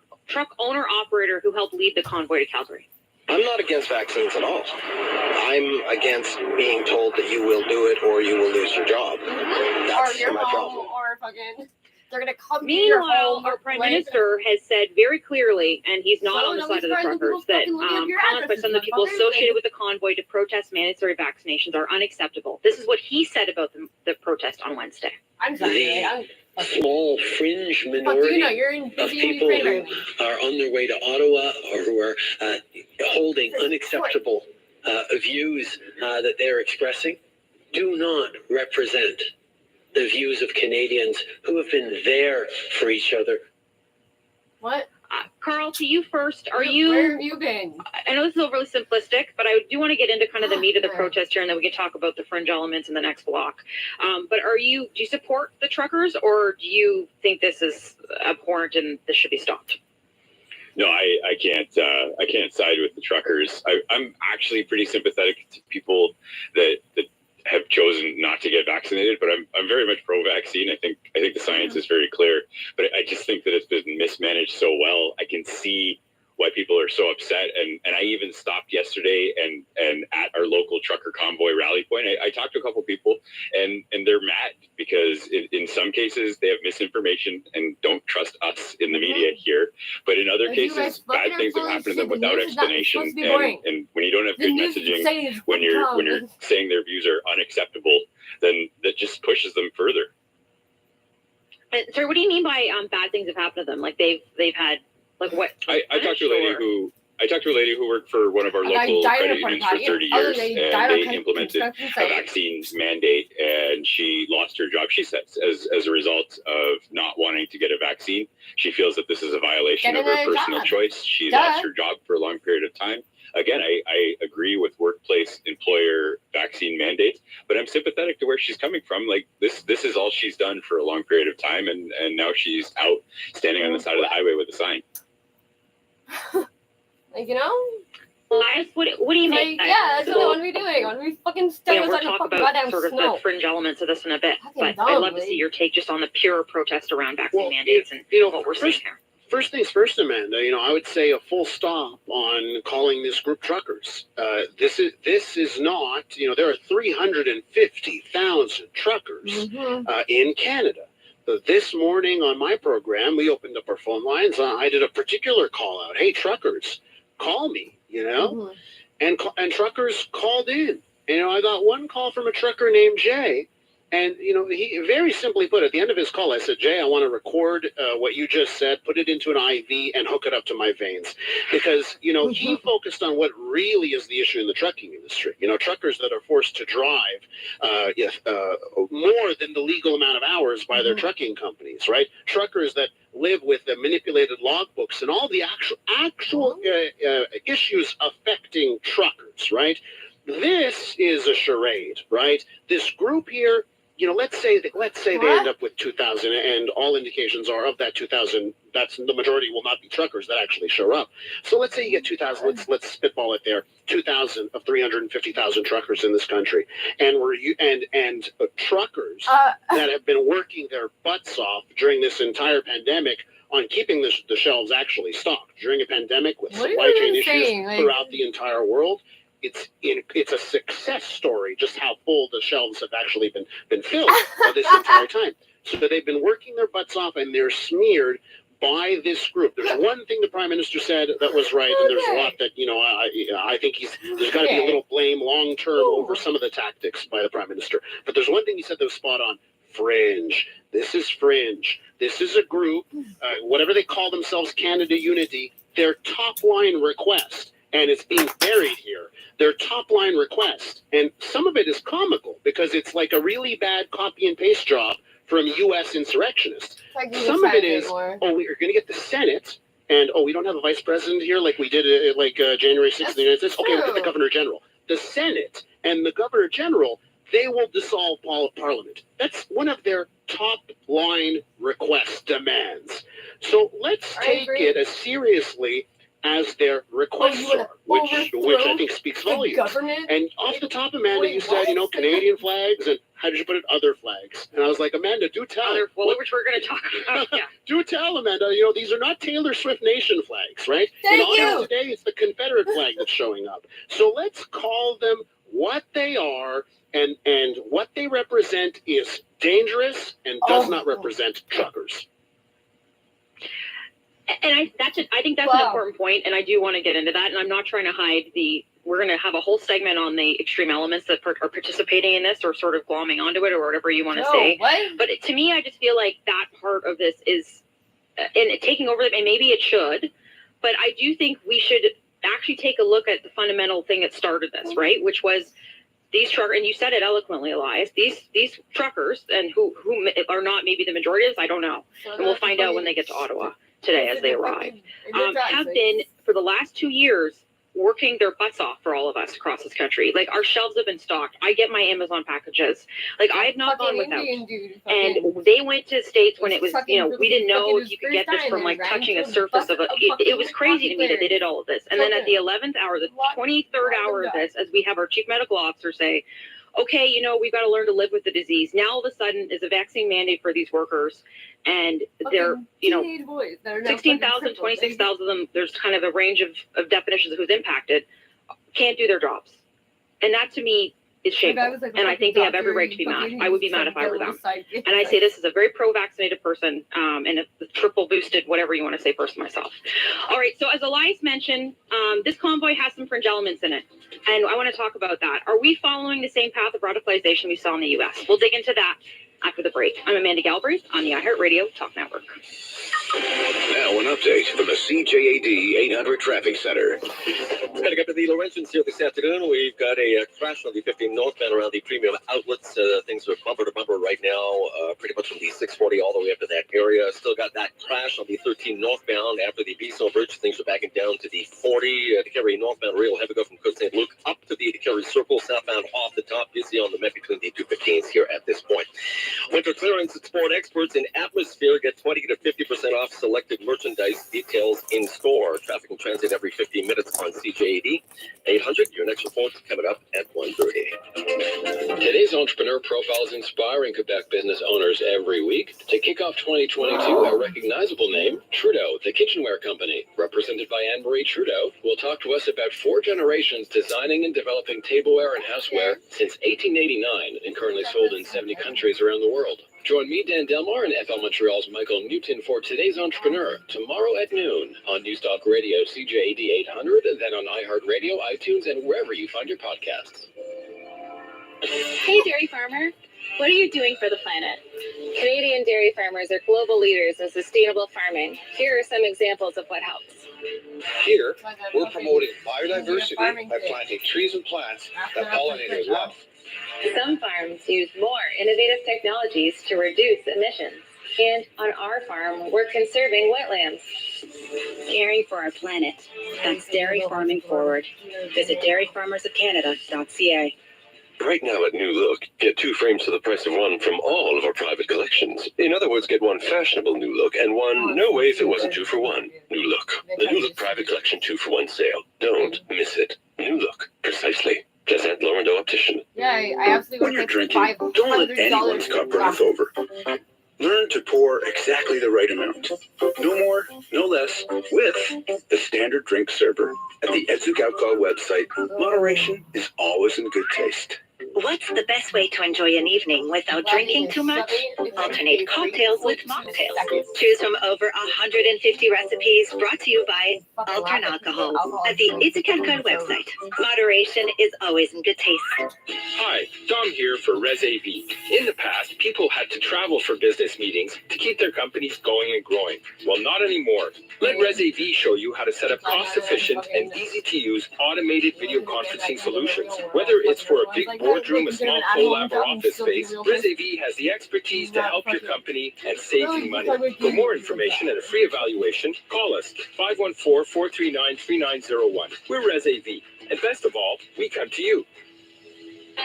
owner-operator who helped lead the convoy to Calgary. I'm not against vaccines at all. I'm against being told that you will do it or you will lose your job. That's my problem. Or fucking, they're going to come Meanwhile, our Prime Minister has said very clearly, and he's not on the side of the truckers, that comments by some of the people associated with the convoy to protest mandatory vaccinations are unacceptable. This is what he said about the protest on Wednesday. I'm sorry. The small fringe minority of people who are on their way to Ottawa or who are holding unacceptable views that they're expressing do not represent the views of Canadians who have been there for each other. What? Carl, to you first. Where have you been? I know this is overly simplistic, but I do want to get into kind of the meat of the protest here, and then we can talk about the fringe elements in the next block. But do you support the truckers, or do you think this is abhorrent and this should be stopped? No, I can't side with the truckers. I'm actually pretty sympathetic to people that have chosen not to get vaccinated, but I'm very much pro-vaccine. I think the science is very clear, but I just think that it's been mismanaged so well. I can see why people are so upset. And I even stopped yesterday and at our local trucker convoy rally point, I talked to a couple people and they're mad because in some cases they have misinformation and don't trust us in the media here. But in other cases, bad things have happened to them without explanation. And when you don't have good messaging, when you're saying their views are unacceptable, then that just pushes them further. So what do you mean by bad things have happened to them? Like they've had like what? I talked to a lady who worked for one of our local credit unions for 30 years, and they implemented a vaccine mandate, and she lost her job. She says as a result of not wanting to get a vaccine, she feels that this is a violation of her personal choice. She lost her job for a long period of time. Again, I agree with workplace employer vaccine mandates, but I'm sympathetic to where she's coming from. Like this is all she's done for a long period of time, and now she's out standing on the side of the highway with a sign. Like, you know? What do you mean? Like, yeah, that's what we doing. When we fucking stand we'll outside the talk fucking about goddamn sort of snow. the fringe elements of this in a bit. Fucking But I'd love to see your take just on the pure protest around vaccine mandates and what we're seeing here. First things first, Amanda, I would say a full stop on calling this group truckers. This is not, there are 350,000 truckers in Canada. This morning on my program, we opened up our phone lines. I did a particular call out. Hey, truckers, call me, and truckers called in. I got one call from a trucker named Jay. And, he very simply put, at the end of his call, I said, Jay, I want to record what you just said, put it into an IV and hook it up to my veins. Because, he focused on what really is the issue in the trucking industry. Truckers that are forced to drive more than the legal amount of hours by their trucking companies, right? Truckers that live with the manipulated logbooks and all the actual issues affecting truckers, right? This is a charade, right? This group here, let's say they end up with 2,000, and all indications are of that 2,000, that's the majority will not be truckers that actually show up. So let's say you get 2,000. Let's spitball it there. 2,000 of 350,000 truckers in this country, and truckers that have been working their butts off during this entire pandemic on keeping the shelves actually stocked during a pandemic with supply chain issues throughout the entire world. It's a success story just how full the shelves have actually been filled this entire time. So they've been working their butts off, and they're smeared by this group. There's one thing the Prime Minister said that was right, and there's a lot that, I think there's got to be a little blame long term over some of the tactics by the Prime Minister. But there's one thing he said that was spot on. Fringe. This is fringe. This is a group, whatever they call themselves, Canada Unity, their top line request. And it's being buried here. Their top line request, and some of it is comical because it's like a really bad copy and paste job from U.S. insurrectionists. Some of it is, we're going to get the Senate, and we don't have a vice president here like we did January 6th in the United States. Okay, we'll get the Governor General. The Senate and the Governor General, they will dissolve Parliament. That's one of their top line request demands. So let's take it as seriously as their requests are, which I think speaks volumes. And off the top, Amanda, you said, Canadian flags, and how did you put it? Other flags. And I was like, Amanda, do tell. Which we're going to talk about. Yeah. Do tell, Amanda. These are not Taylor Swift Nation flags, right? Thank you. Today, it's the Confederate flag that's showing up. So let's call them what they are, and what they represent is dangerous and does not represent truckers. And I think that's an important point, and I do want to get into that. And I'm not trying to hide we're going to have a whole segment on the extreme elements that are participating in this, or sort of glomming onto it, or whatever you want to say. What? But to me, I just feel like that part of this is, and taking over, and maybe it should, but I do think we should actually take a look at the fundamental thing that started this, right? Which was these truckers, and you said it eloquently, Elias, these truckers, and who are not maybe the majority of this, I don't know. And we'll find out when they get to Ottawa today as they arrive, have been for the last 2 years working their butts off for all of us across this country. Like, our shelves have been stocked. I get my Amazon packages. Like, I have not gone without. And they went to states when it was, we didn't know if you could get this from like touching a surface of it. It was crazy to me that they did all of this. And then at the 11th hour, the 23rd hour of this, as we have our chief medical officer say, okay, you know, we've got to learn to live with the disease. Now all of a sudden is a vaccine mandate for these workers, and they're, you know, 16,000, 26,000 of them, there's kind of a range of definitions of who's impacted, can't do their jobs. And that to me is shameful. And I think they have every right to be mad. I would be mad if I were them. And I say this as a very pro-vaccinated person, and a triple boosted, whatever you want to say, person myself. All right, so as Elias mentioned, this convoy has some fringe elements in it. And I want to talk about that. Are we following the same path of radicalization we saw in the U.S.? We'll dig into that after the break. I'm Amanda Galbraith on the iHeartRadio Talk Network. Now an update from the CJAD 800 Traffic Center. Heading up to the Laurentians here this afternoon, we've got a crash on the 15 northbound around the premium outlets. Things are bumper to bumper right now, pretty much from the 640 all the way up to that area. Still got that crash on the 13 northbound after the Beso Bridge. Things are backing down to the 40. To carry northbound real heavy go from Côte St. Luc up to the Carry Circle, southbound off the top. Busy on the Met between the 215s here at this point. Winter clearance at Sport Experts in Atmosphere. Get 20 to 50% off selected merchandise. Details in store. Traffic and transit every 15 minutes on CJAD 800. Your next report coming up at 1:30. Today's entrepreneur profiles inspiring Quebec business owners every week. To kick off 2022, a recognizable name, Trudeau, the kitchenware company, represented by Anne-Marie Trudeau, will talk to us about 4 generations designing and developing tableware and houseware since 1889 and currently sold in 70 countries around the world. Join me, Dan Delmar, and FL Montreal's Michael Newton for Today's Entrepreneur, tomorrow at noon on Newstalk Radio CJAD 800, and then on iHeartRadio, iTunes, and wherever you find your podcasts. Hey, dairy farmer. What are you doing for the planet? Canadian dairy farmers are global leaders in sustainable farming. Here are some examples of what helps. Here, we're promoting biodiversity by planting trees and plants that pollinators love. Some farms use more innovative technologies to reduce emissions. And on our farm, we're conserving wetlands. Caring for our planet. That's dairy farming forward. Visit dairyfarmersofcanada.ca. Right now at New Look, get 2 frames for the price of 1 from all of our private collections. In other words, get 1 fashionable New Look and 1 no way if it wasn't 2 for 1. New Look, the New Look Private Collection 2 for 1 sale. Don't miss it. New Look, precisely. Pleasant Laurendo Optician. Yeah, I absolutely When you're drinking, don't let anyone's cup run over. Learn to pour exactly the right amount. No more, no less, with the Standard Drink Server. At the Edzuk Alcohol website, moderation is always in good taste. What's the best way to enjoy an evening without drinking too much? Alternate cocktails with mocktails. Choose from over 150 recipes brought to you by Altern Alcohol at the Ithaca website. Moderation is always in good taste. Hi, Dom here for Res AV. In the past, people had to travel for business meetings to keep their companies going and growing. Well, not anymore. Let Res AV show you how to set up cost-efficient and easy-to-use automated video conferencing solutions. Whether it's for a big boardroom, a small collab, or office space, Res AV has the expertise to help your company and save you money. For more information and a free evaluation, call us 514-439-3901. We're Res AV. And best of all, we come to you.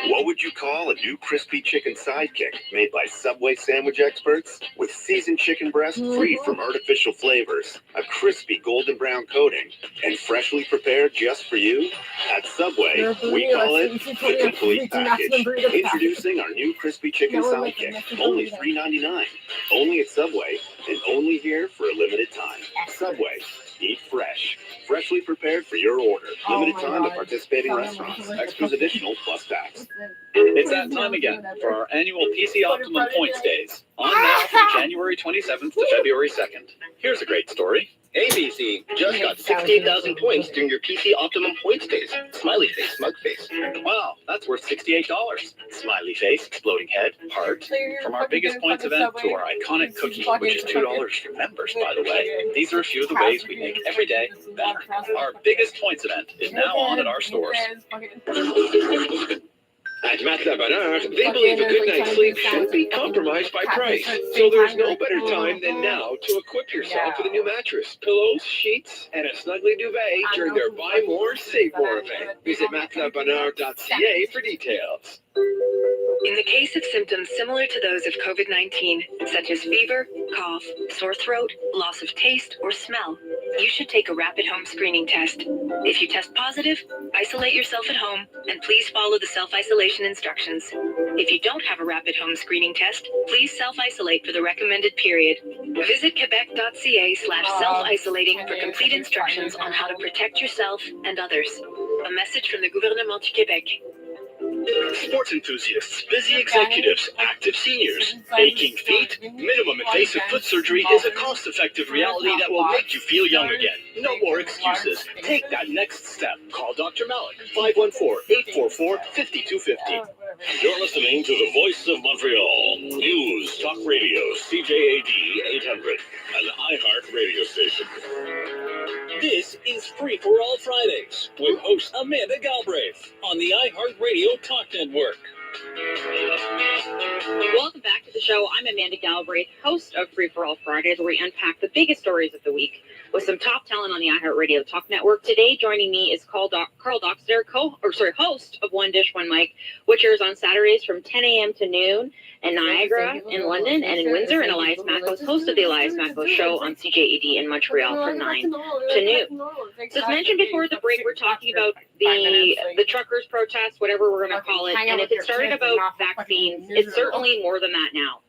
What would you call a new crispy chicken sidekick made by Subway sandwich experts? With seasoned chicken breast free from artificial flavors, a crispy golden brown coating, and freshly prepared just for you? At Subway, we call it the complete package. Introducing our new crispy chicken sidekick, only $3.99. Only at Subway, and only here for a limited time. Subway. Eat fresh. Freshly prepared for your order. Limited time at participating restaurants. Extras additional plus tax. It's that time again for our annual PC Optimum Points Days. On now from January 27th to February 2nd. Here's a great story. ABC just got 16,000 points during your PC Optimum Points Days. Smiley face, smug face. Wow, that's worth $68. Smiley face, exploding head, heart. From our biggest points event to our iconic cookie, which is $2 for members, by the way. These are a few of the ways we make every day better. Our biggest points event is now on at our stores. At Matelas Bonheur, they believe a good night's sleep shouldn't be compromised by price. So there's no better time than now to equip yourself with a new mattress, pillows, sheets, and a snuggly duvet during their Buy More, Save More event. Visit matelasbonheur.ca for details. In the case of symptoms similar to those of COVID-19, such as fever, cough, sore throat, loss of taste or smell, You should take a rapid home screening test. If you test positive, isolate yourself at home and please follow the self-isolation instructions. If you don't have a rapid home screening test, please self-isolate for the recommended period. Visit quebec.ca/self-isolating for complete instructions on how to protect yourself and others. A message from the Gouvernement du Québec. Sports enthusiasts, busy executives, active seniors, aching feet, minimum invasive foot surgery is a cost-effective reality that will make you feel young again. No more excuses. Take that next step. Call Dr. Malik, 514-844-5250. You're listening to the Voice of Montreal. News, talk radio, CJAD 800, an iHeart radio station. This is Free for All Fridays with host Amanda Galbraith on the iHeartRadio Talk Network. Welcome back to the show. I'm Amanda Galbraith, host of Free for All Fridays, where we unpack the biggest stories of the week with some top talent on the iHeartRadio Talk Network. Today, joining me is Carl Doxter, host of One Dish, One Mic, which airs on Saturdays from 10 a.m. to noon in Niagara, in London, and in Windsor. And Elias Makos, host of the Elias Makos Show on CJAD in Montreal from 9 to noon. So as mentioned before the break, we're talking about the truckers' protest, whatever we're going to call it. And if it started about vaccines, it's certainly more than that now.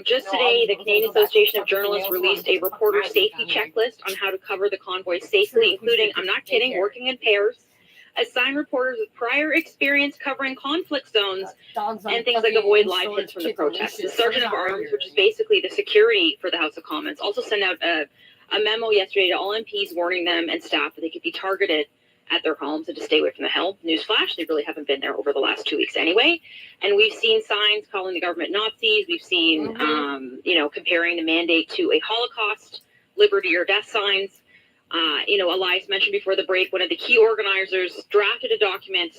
Just today, the Canadian Association of Journalists released a reporter safety checklist on how to cover the convoy safely, including, I'm not kidding, working in pairs, assign reporters with prior experience covering conflict zones, and things like avoid live hits from the protests. The Sergeant of Arms, which is basically the security for the House of Commons, also sent out a memo yesterday to all MPs warning them and staff that they could be targeted at their homes and to stay away from the Hill. Newsflash, they really haven't been there over the last 2 weeks anyway. And we've seen signs calling the government Nazis. We've seen, comparing the mandate to a Holocaust, liberty or death signs. Elias mentioned before the break, one of the key organizers drafted a document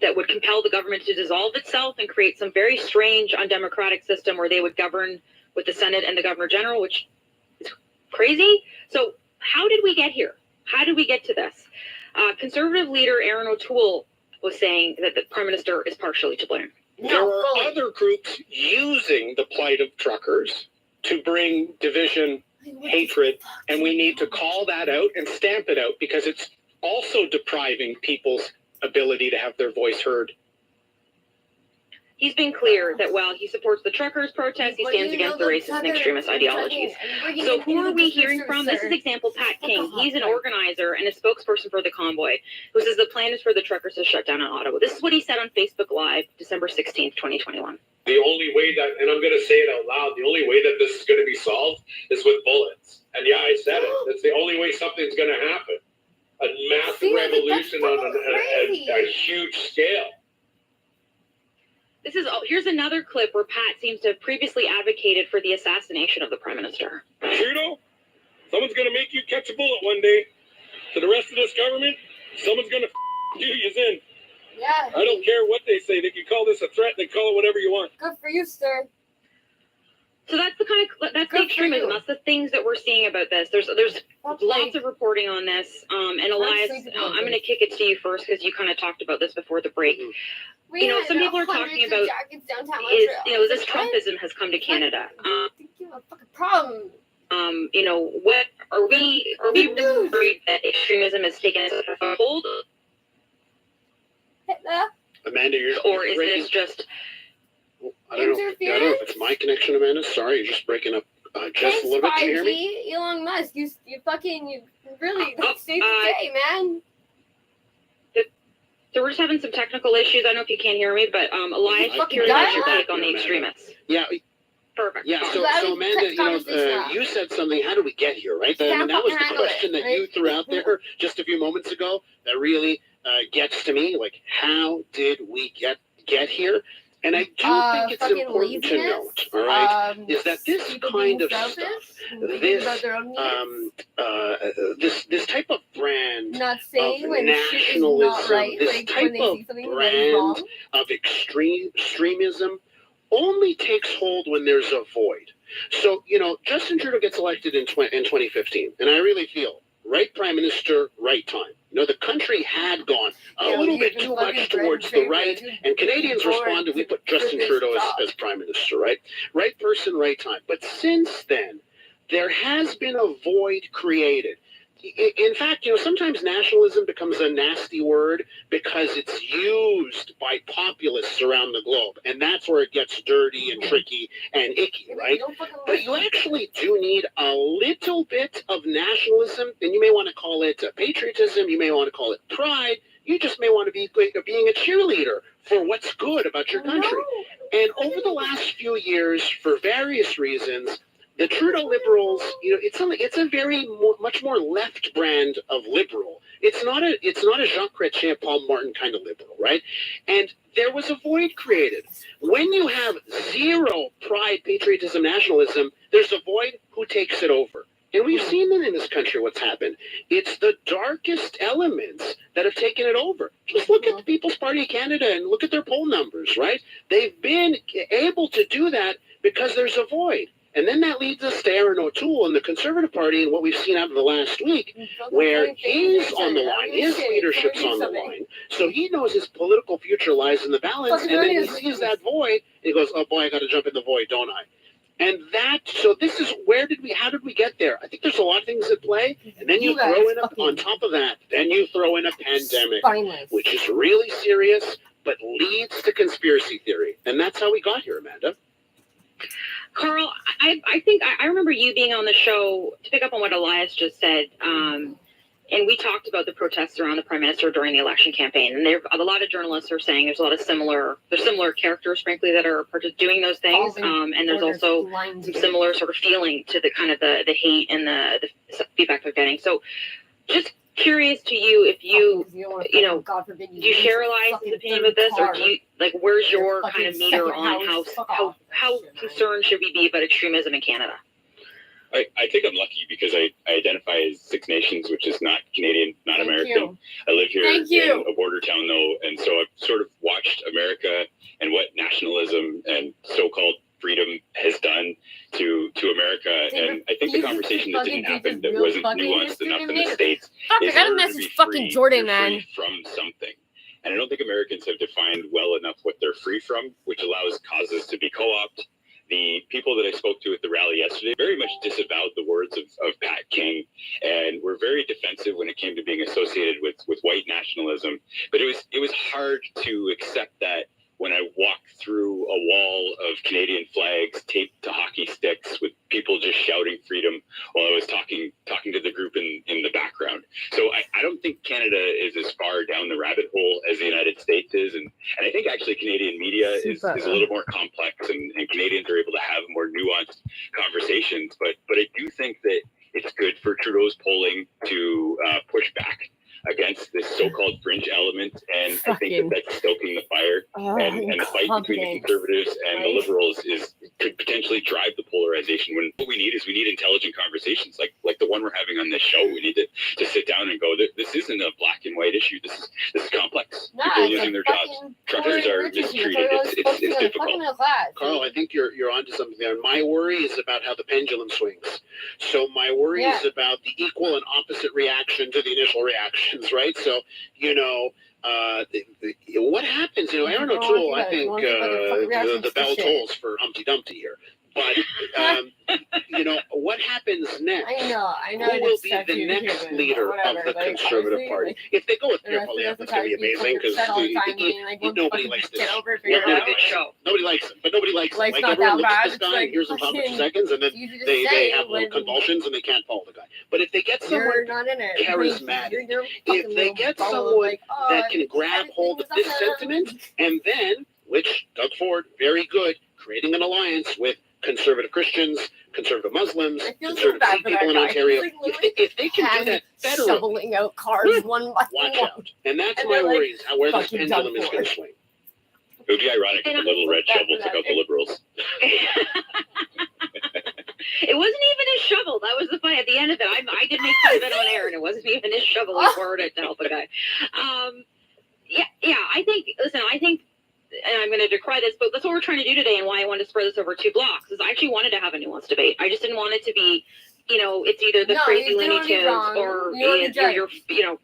that would compel the government to dissolve itself and create some very strange, undemocratic system where they would govern with the Senate and the Governor General, which is crazy. So how did we get here? How did we get to this? Conservative leader Aaron O'Toole was saying that the Prime Minister is partially to blame. There are other groups using the plight of truckers to bring division, hatred, and we need to call that out and stamp it out because it's also depriving people's ability to have their voice heard. He's been clear that while he supports the truckers' protest, he stands against the racist and extremist ideologies. So who are we hearing from? This is example Pat King. He's an organizer and a spokesperson for the convoy, who says the plan is for the truckers to shut down in Ottawa. This is what he said on Facebook Live, December 16th, 2021. The only way that, and I'm going to say it out loud, the only way that this is going to be solved is with bullets. And yeah, I said it. That's the only way something's going to happen. A massive revolution on a huge scale. Here's another clip where Pat seems to have previously advocated for the assassination of the Prime Minister. Trudeau, someone's going to make you catch a bullet one day. To the rest of this government, someone's going to do you in. Yeah. I don't care what they say. They can call this a threat. They call it whatever you want. Good for you, sir. So that's the extremism. That's the things that we're seeing about this. There's lots of reporting on this. And Elias, I'm going to kick it to you first because you kind of talked about this before the break. Some people are talking about this Trumpism has come to Canada. Problem. What are we worried that extremism has taken a hold? Amanda, or is this just? I don't know if it's my connection, Amanda. Sorry, you're just breaking up just a little bit. Can you hear me? Elon Musk, you really saved the day, man. So we're just having some technical issues. I don't know if you can't hear me, but Elias, curious about your take on the extremists. Yeah. Perfect. Yeah, so Amanda, you said something, how did we get here, right? And that was the question that you threw out there just a few moments ago that really gets to me, like, how did we get here? And I do think it's important to note, all right, is that this kind of stuff, this type of brand of nationalism, this type of brand of extremism only takes hold when there's a void. So, Justin Trudeau gets elected in 2015, and I really feel right Prime Minister, right time. The country had gone a little bit too much towards the right, and Canadians responded, we put Justin Trudeau as Prime Minister, right? Right person, right time. But since then, there has been a void created. In fact, sometimes nationalism becomes a nasty word because it's used by populists around the globe, and that's where it gets dirty and tricky and icky, right? But you actually do need a little bit of nationalism, and you may want to call it patriotism, you may want to call it pride, you just may want to be being a cheerleader for what's good about your country. And over the last few years, for various reasons, the Trudeau Liberals, it's a very much more left brand of liberal. It's not a Jacques Chrétien, Paul Martin kind of liberal, right? And there was a void created. When you have zero pride, patriotism, nationalism, there's a void. Who takes it over? And we've seen it in this country, what's happened. It's the darkest elements that have taken it over. Just look at the People's Party of Canada and look at their poll numbers, right? They've been able to do that because there's a void. And then that leads us to Aaron O'Toole and the Conservative Party and what we've seen out of the last week, where he's on the line, his leadership's on the line. So he knows his political future lies in the balance, and then he sees that void, and he goes, oh boy, I got to jump in the void, don't I? And so this is, how did we get there? I think there's a lot of things at play, and then you throw in, on top of that, then you throw in a pandemic, which is really serious, but leads to conspiracy theory. And that's how we got here, Amanda. Carl, I think I remember you being on the show to pick up on what Elias just said, and we talked about the protests around the Prime Minister during the election campaign. And there, a lot of journalists are saying there's a lot of similar characters, frankly, that are doing those things, and there's also some similar sort of feeling to the kind of the hate and the feedback they're getting. So, just curious to you if you God forbid, do you share Elias' opinion with this, or do you where's your kind of meter on how concerned should we be about extremism in Canada? I think I'm lucky because I identify as Six Nations, which is not Canadian, not American. I live here in a border town, though, and so I've sort of watched America and what nationalism and so-called freedom has done to America. And I think the conversation that didn't happen, that wasn't nuanced enough in the States, I got a message fucking Jordan, man. From something. And I don't think Americans have defined well enough what they're free from, which allows causes to be co-opted. The people that I spoke to at the rally yesterday very much disavowed the words of Pat King, and were very defensive when it came to being associated with white nationalism. But it was hard to accept that when I walked through a wall of Canadian flags taped to hockey sticks with people just shouting freedom while I was talking to the group in the background. So I don't think Canada is as far down the rabbit hole as the United States is. And I think actually Canadian media is a little more complex, and Canadians are able to have more nuanced conversations. But I do think that it's good for Trudeau's polling to push back against this so-called fringe element, and I think that's stoking the fire, and the fight between the Conservatives and the Liberals could potentially drive the polarization, when what we need intelligent conversations like the one we're having on this show. We need to sit down and go, this isn't a black and white issue, this is complex. People are losing their jobs, truckers are mistreated, it's difficult. Carl, I think you're onto something there. My worry is about how the pendulum swings. So my worry is about the equal and opposite reaction to the initial reaction. Right, so what happens? Aaron O'Toole, I think the bell tolls for Humpty Dumpty here. But what happens next? I know. Who will be the next leader of the Conservative Party? If they go with Pierre Poilievre, it's going to be amazing, because nobody likes this. Nobody likes him, but nobody likes him. Like, everyone looks at this guy, and hears him talk for seconds, and then they have little convulsions and they can't follow the guy. But if they get someone charismatic, if they get someone that can grab hold of this sentiment, and then, which Doug Ford, very good, creating an alliance with conservative Christians, conservative Muslims, conservative people in Ontario. If they can do that federally, shoveling out cars one by watch out. And that's my worry, is where this pendulum is going to swing. It would be ironic if the little red shovel took out the Liberals. It wasn't even his shovel. That was the fun at the end of it. I did make fun of it on air, and it wasn't even his shovel. He borrowed it to help a guy. I think, and I'm going to decry this, but that's what we're trying to do today, and why I wanted to spread this over 2 blocks, is I actually wanted to have a nuanced debate. I just didn't want it to be it's either the crazy Looney Tunes or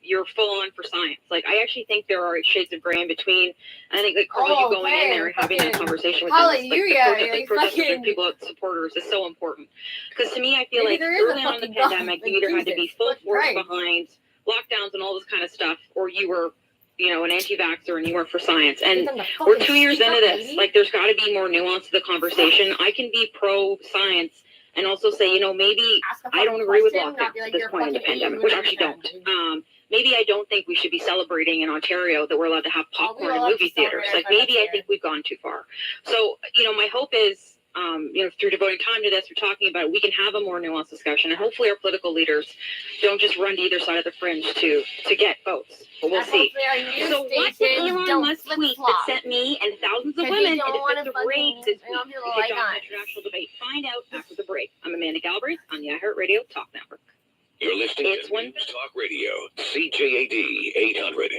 you're full on for science. Like, I actually think there are shades of gray in between. I think like Carl, you going in there and having that conversation with them, like protesters, people, supporters is so important. Because to me, I feel like early on in the pandemic, you either had to be full force behind lockdowns and all this kind of stuff, or you were an anti-vaxxer and you weren't for science. And we're 2 years into this. Like, there's got to be more nuance to the conversation. I can be pro-science and also say, maybe I don't agree with lockdowns at this point in the pandemic, which I actually don't. Maybe I don't think we should be celebrating in Ontario that we're allowed to have popcorn in movie theaters. Like, maybe I think we've gone too far. So, my hope is, through devoting time to this, we're talking about it, we can have a more nuanced discussion, and hopefully our political leaders don't just run to either side of the fringe to get votes. But we'll see. So what did Elon Musk tweet that sent me and thousands of women into the rage this week? Kicked off an international debate. Find out after the break. I'm Amanda Galbraith on the iHeartRadio Talk Network. You're listening to News Talk Radio, CJAD 800.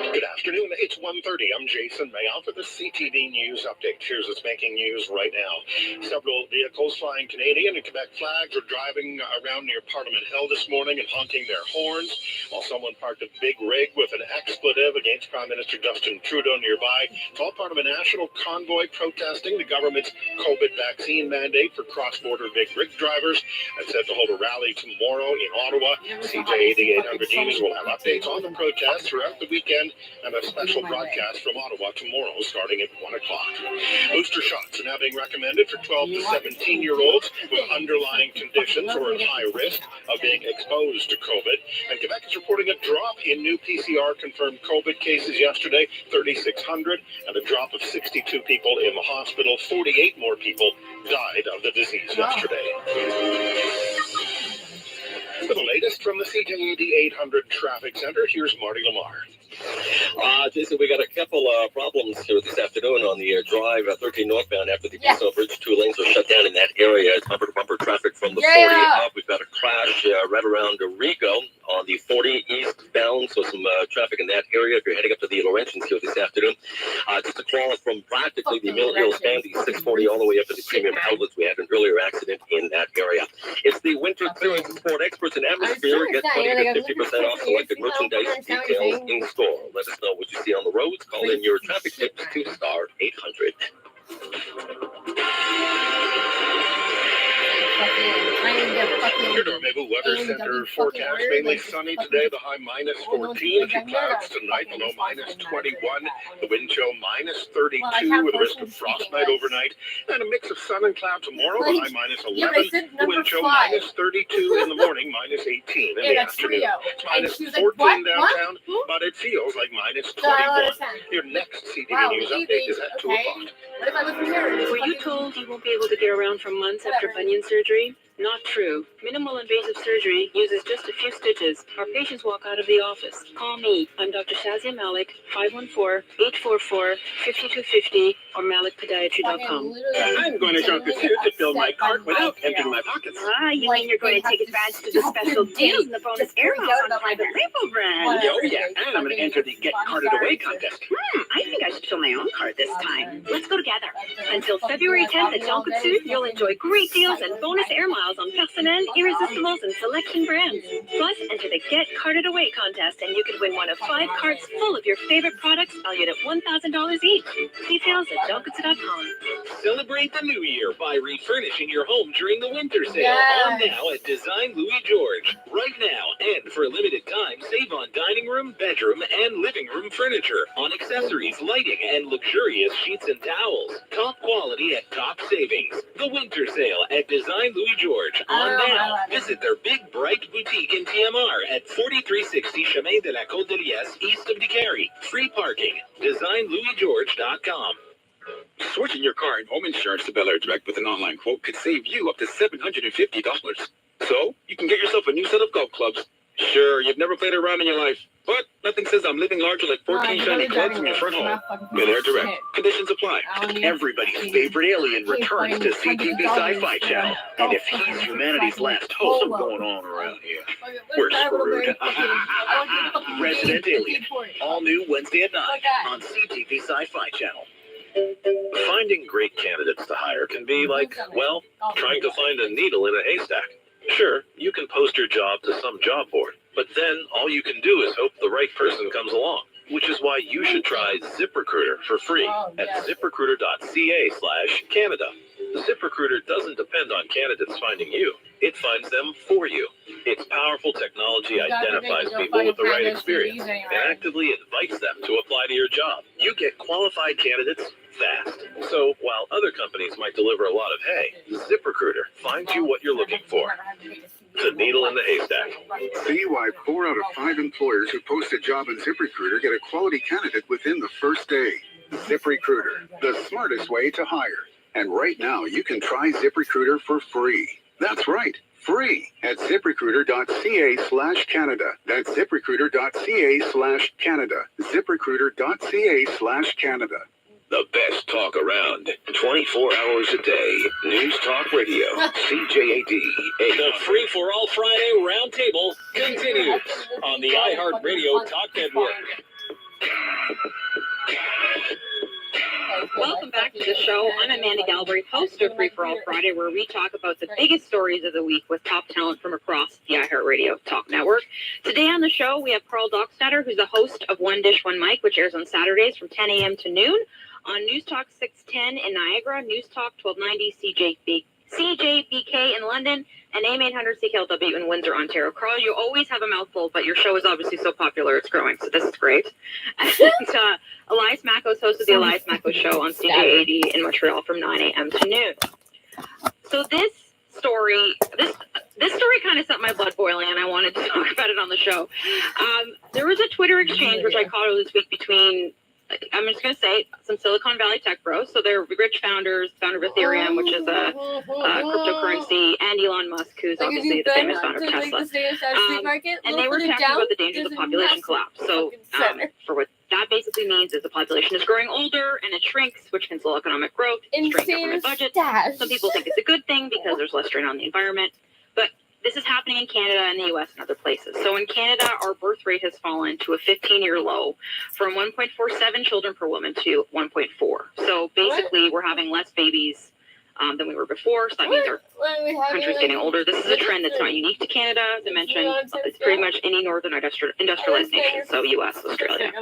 Good afternoon. It's 1:30. I'm Jason Mayoff with the CTV News Update. Here's what's making news right now. Several vehicles flying Canadian and Quebec flags are driving around near Parliament Hill this morning and honking their horns, while someone parked a big rig with an expletive against Prime Minister Justin Trudeau nearby. It's all part of a national convoy protesting the government's COVID vaccine mandate for cross-border big rig drivers. It's set to hold a rally tomorrow in Ottawa. CJAD 800 News will have updates on the protests throughout the weekend and a special broadcast from Ottawa tomorrow starting at 1 o'clock. Booster shots are now being recommended for 12 to 17-year-olds with underlying conditions or at high risk of being exposed to COVID. And Quebec is reporting a drop in new PCR-confirmed COVID cases yesterday, 3,600, and a drop of 62 people in the hospital. 48 more people died of the disease yesterday. For the latest from the CJAD 800 Traffic Center, here's Marty Lamar. Jason, we got a couple problems here this afternoon on the drive 13 northbound after the Keystone Bridge. 2 lanes are shut down in that area. It's bumper-to-bumper traffic from the 40 up. We've got a crash right around Rigo on the 40 eastbound, so some traffic in that area if you're heading up to the Laurentians here this afternoon. Just across from practically the Mill Hill stand, the 640 all the way up to the premium outlets. We had an earlier accident in that area. It's the winter clearance support experts in atmosphere. Get 20 to 50% off selected merchandise details in store. Let us know what you see on the roads. Call in your traffic tips to star 800. Your Dormez Weather Center forecast, mainly sunny today, the high minus 14. A few clouds tonight, the low minus 21. The wind chill minus 32 with a risk of frostbite overnight. And a mix of sun and cloud tomorrow, the high minus 11. The wind chill minus 32 in the morning, minus 18 in the afternoon. It's minus 14 downtown, but it feels like minus 21. Your next CTV News update is at 2 o'clock. Were you told you won't be able to get around for months after bunion surgery? Not true. Minimal invasive surgery uses just a few stitches. Our patients walk out of the office. Call me. I'm Dr. Shazia Malik, 514-844-5250 or malikpodiatry.com. I'm going to jump this suit to fill my cart without emptying my pockets. You mean you're going to take advantage of the special deals and the bonus air miles on private label brand? Oh, yeah, and I'm going to enter the Get Carted Away contest. I think I should fill my own cart this time. Let's go together. Until February 10th at Tonkatsu, you'll enjoy great deals and bonus air miles on Personnel, Irresistibles, and selection brands. Plus, enter the Get Carted Away contest, and you can win one of 5 carts full of your favorite products valued at $1,000 each. Details at Tonkatsu.com. Celebrate the new year by refurnishing your home during the winter sale. On now at Design Louis George. Right now, and for a limited time, save on dining room, bedroom, and living room furniture, on accessories, lighting, and luxurious sheets and towels. Top quality at top savings. The winter sale at Design Louis George. On now. Visit their big, bright boutique in TMR at 4360 Chemin de la Côte de Liesse, east of DeCarry. Free parking. DesignLouisGeorge.com. Switching your car and home insurance to Bel Air Direct with an online quote could save you up to $750. So, you can get yourself a new set of golf clubs. Sure, you've never played around in your life, but nothing says I'm living larger like 14 shiny clubs in your front home. Bel Air Direct. Conditions apply. Everybody's favorite alien returns to CTV Sci-Fi Channel. And if he's humanity's last hope, what's going on around here? We're screwed. Resident Alien. All new Wednesday at 9 on CTV Sci-Fi Channel. Finding great candidates to hire can be like, well, trying to find a needle in a haystack. Sure, you can post your job to some job board, but then all you can do is hope the right person comes along, which is why you should try ZipRecruiter for free at ziprecruiter.ca/Canada. ZipRecruiter doesn't depend on candidates finding you. It finds them for you. Its powerful technology identifies people with the right experience and actively invites them to apply to your job. You get qualified candidates fast. So while other companies might deliver a lot of hay, ZipRecruiter finds you what you're looking for. The needle in the haystack. See why 4 out of 5 employers who post a job on ZipRecruiter get a quality candidate within the first day. ZipRecruiter, the smartest way to hire. And right now, you can try ZipRecruiter for free. That's right, free at ziprecruiter.ca/Canada. That's ziprecruiter.ca/Canada. ziprecruiter.ca/Canada. The best talk around, 24 hours a day. News Talk Radio, CJAD. The Free for All Friday Roundtable continues on the iHeartRadio Talk Network. Welcome back to the show. I'm Amanda Galbraith, host of Free for All Friday, where we talk about the biggest stories of the week with top talent from across the iHeartRadio Talk Network. Today on the show, we have Carl Dockstader, who's the host of One Dish, One Mic, which airs on Saturdays from 10 a.m. to noon on News Talk 610 in Niagara, News Talk 1290 CJBK in London, and AM 800 CKLW in Windsor, Ontario. Carl, you always have a mouthful, but your show is obviously so popular, it's growing, so this is great. And Elias Makos hosts the Elias Makos Show on CJAD in Montreal from 9 a.m. to noon. So this story kind of set my blood boiling, and I wanted to talk about it on the show. There was a Twitter exchange, which I caught this week between, I'm just going to say, some Silicon Valley tech bros. So they're rich founders, founder of Ethereum, which is a cryptocurrency, and Elon Musk, who's obviously the famous founder of Tesla. And they were talking about the dangers of population collapse. So for what that basically means is the population is growing older and it shrinks, which can slow economic growth, strain government budgets. Some people think it's a good thing because there's less strain on the environment. But this is happening in Canada and the U.S. and other places. So in Canada, our birth rate has fallen to a 15-year low from 1.47 children per woman to 1.4. So basically, we're having less babies than we were before. So that means our country's getting older. This is a trend that's not unique to Canada. As I mentioned, it's pretty much any northern industrialized nation, so U.S., Australia.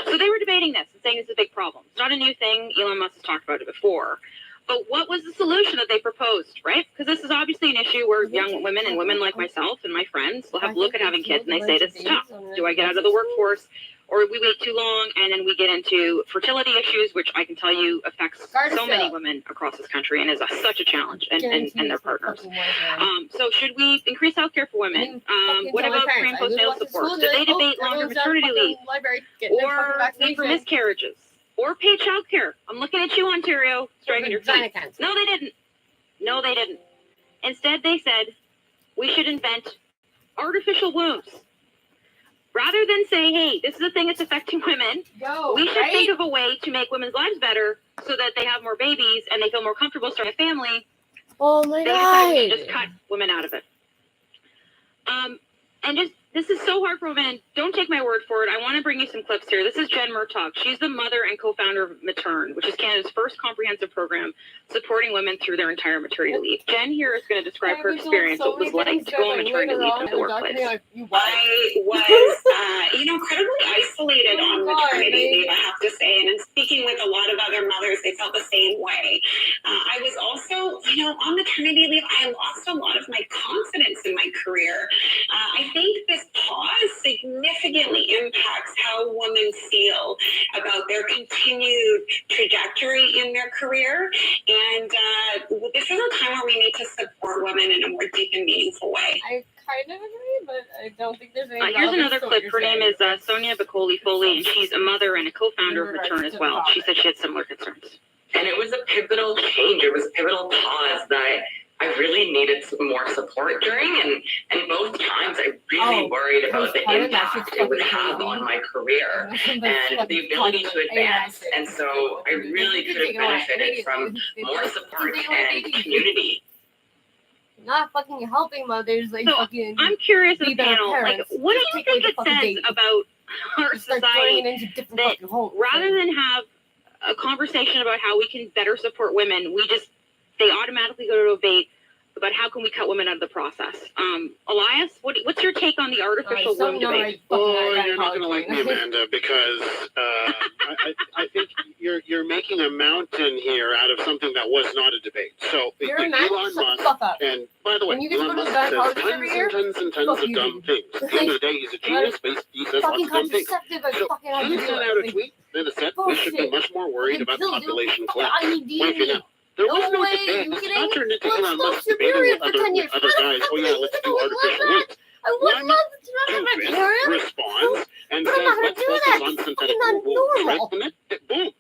So they were debating this and saying it's a big problem. It's not a new thing. Elon Musk has talked about it before. But what was the solution that they proposed, right? Because this is obviously an issue where young women and women like myself and my friends will have to look at having kids and they say, this is tough. Do I get out of the workforce? Or we wait too long and then we get into fertility issues, which I can tell you affects so many women across this country and is such a challenge and their partners. So should we increase healthcare for women? What about pre- and postnatal support? Did they debate longer maternity leave? Or leave for miscarriages? Or pay childcare? I'm looking at you, Ontario, striking your feet. No, they didn't. No, they didn't. Instead, they said, we should invent artificial wombs. Rather than say, hey, this is a thing that's affecting women, we should think of a way to make women's lives better so that they have more babies and they feel more comfortable starting a family. Oh my God. They decided we should just cut women out of it. And just, this is so hard for women. Don't take my word for it. I want to bring you some clips here. This is Jen Murtaugh. She's the mother and co-founder of Matern, which is Canada's first comprehensive program supporting women through their entire maternity leave. Jen here is going to describe her experience, what it was like to go on maternity leave into the workplace. I was, incredibly isolated on maternity leave, I have to say. And in speaking with a lot of other mothers, they felt the same way. I was also, on maternity leave, I lost a lot of my confidence in my career. I think this pause significantly impacts how women feel about their continued trajectory in their career. And this is a time where we need to support women in a more deep and meaningful way. I kind of agree, but I don't think there's any. Here's another clip. Her name is Sonia Bacoli Foley, and she's a mother and a co-founder of Matern as well. She said she had similar concerns. And it was a pivotal change. It was a pivotal pause that I really needed some more support during, and both times I really worried about the impact it would have on my career and the ability to advance. And so I really could have benefited from more support and community. Not fucking helping mothers, fucking. I'm curious as a panel, what do you think it says about our society that rather than have a conversation about how we can better support women, they automatically go to a debate about how can we cut women out of the process. Elias, what's your take on the artificial womb debate? Oh, you're not going to like me, Amanda, because I think you're making a mountain here out of something that was not a debate. So Elon Musk, and by the way, Elon Musk says tons and tons of dumb things. At the end of the day, he's a genius, but he says lots of dumb things. So he sent out a tweet that said we should be much more worried about population collapse. What if you know? There was no debate. It's not turned into Elon Musk debating with other guys. Oh yeah, let's do artificial wombs. One doofus responds and says, let's focus on synthetic wombs, right? And that, boom.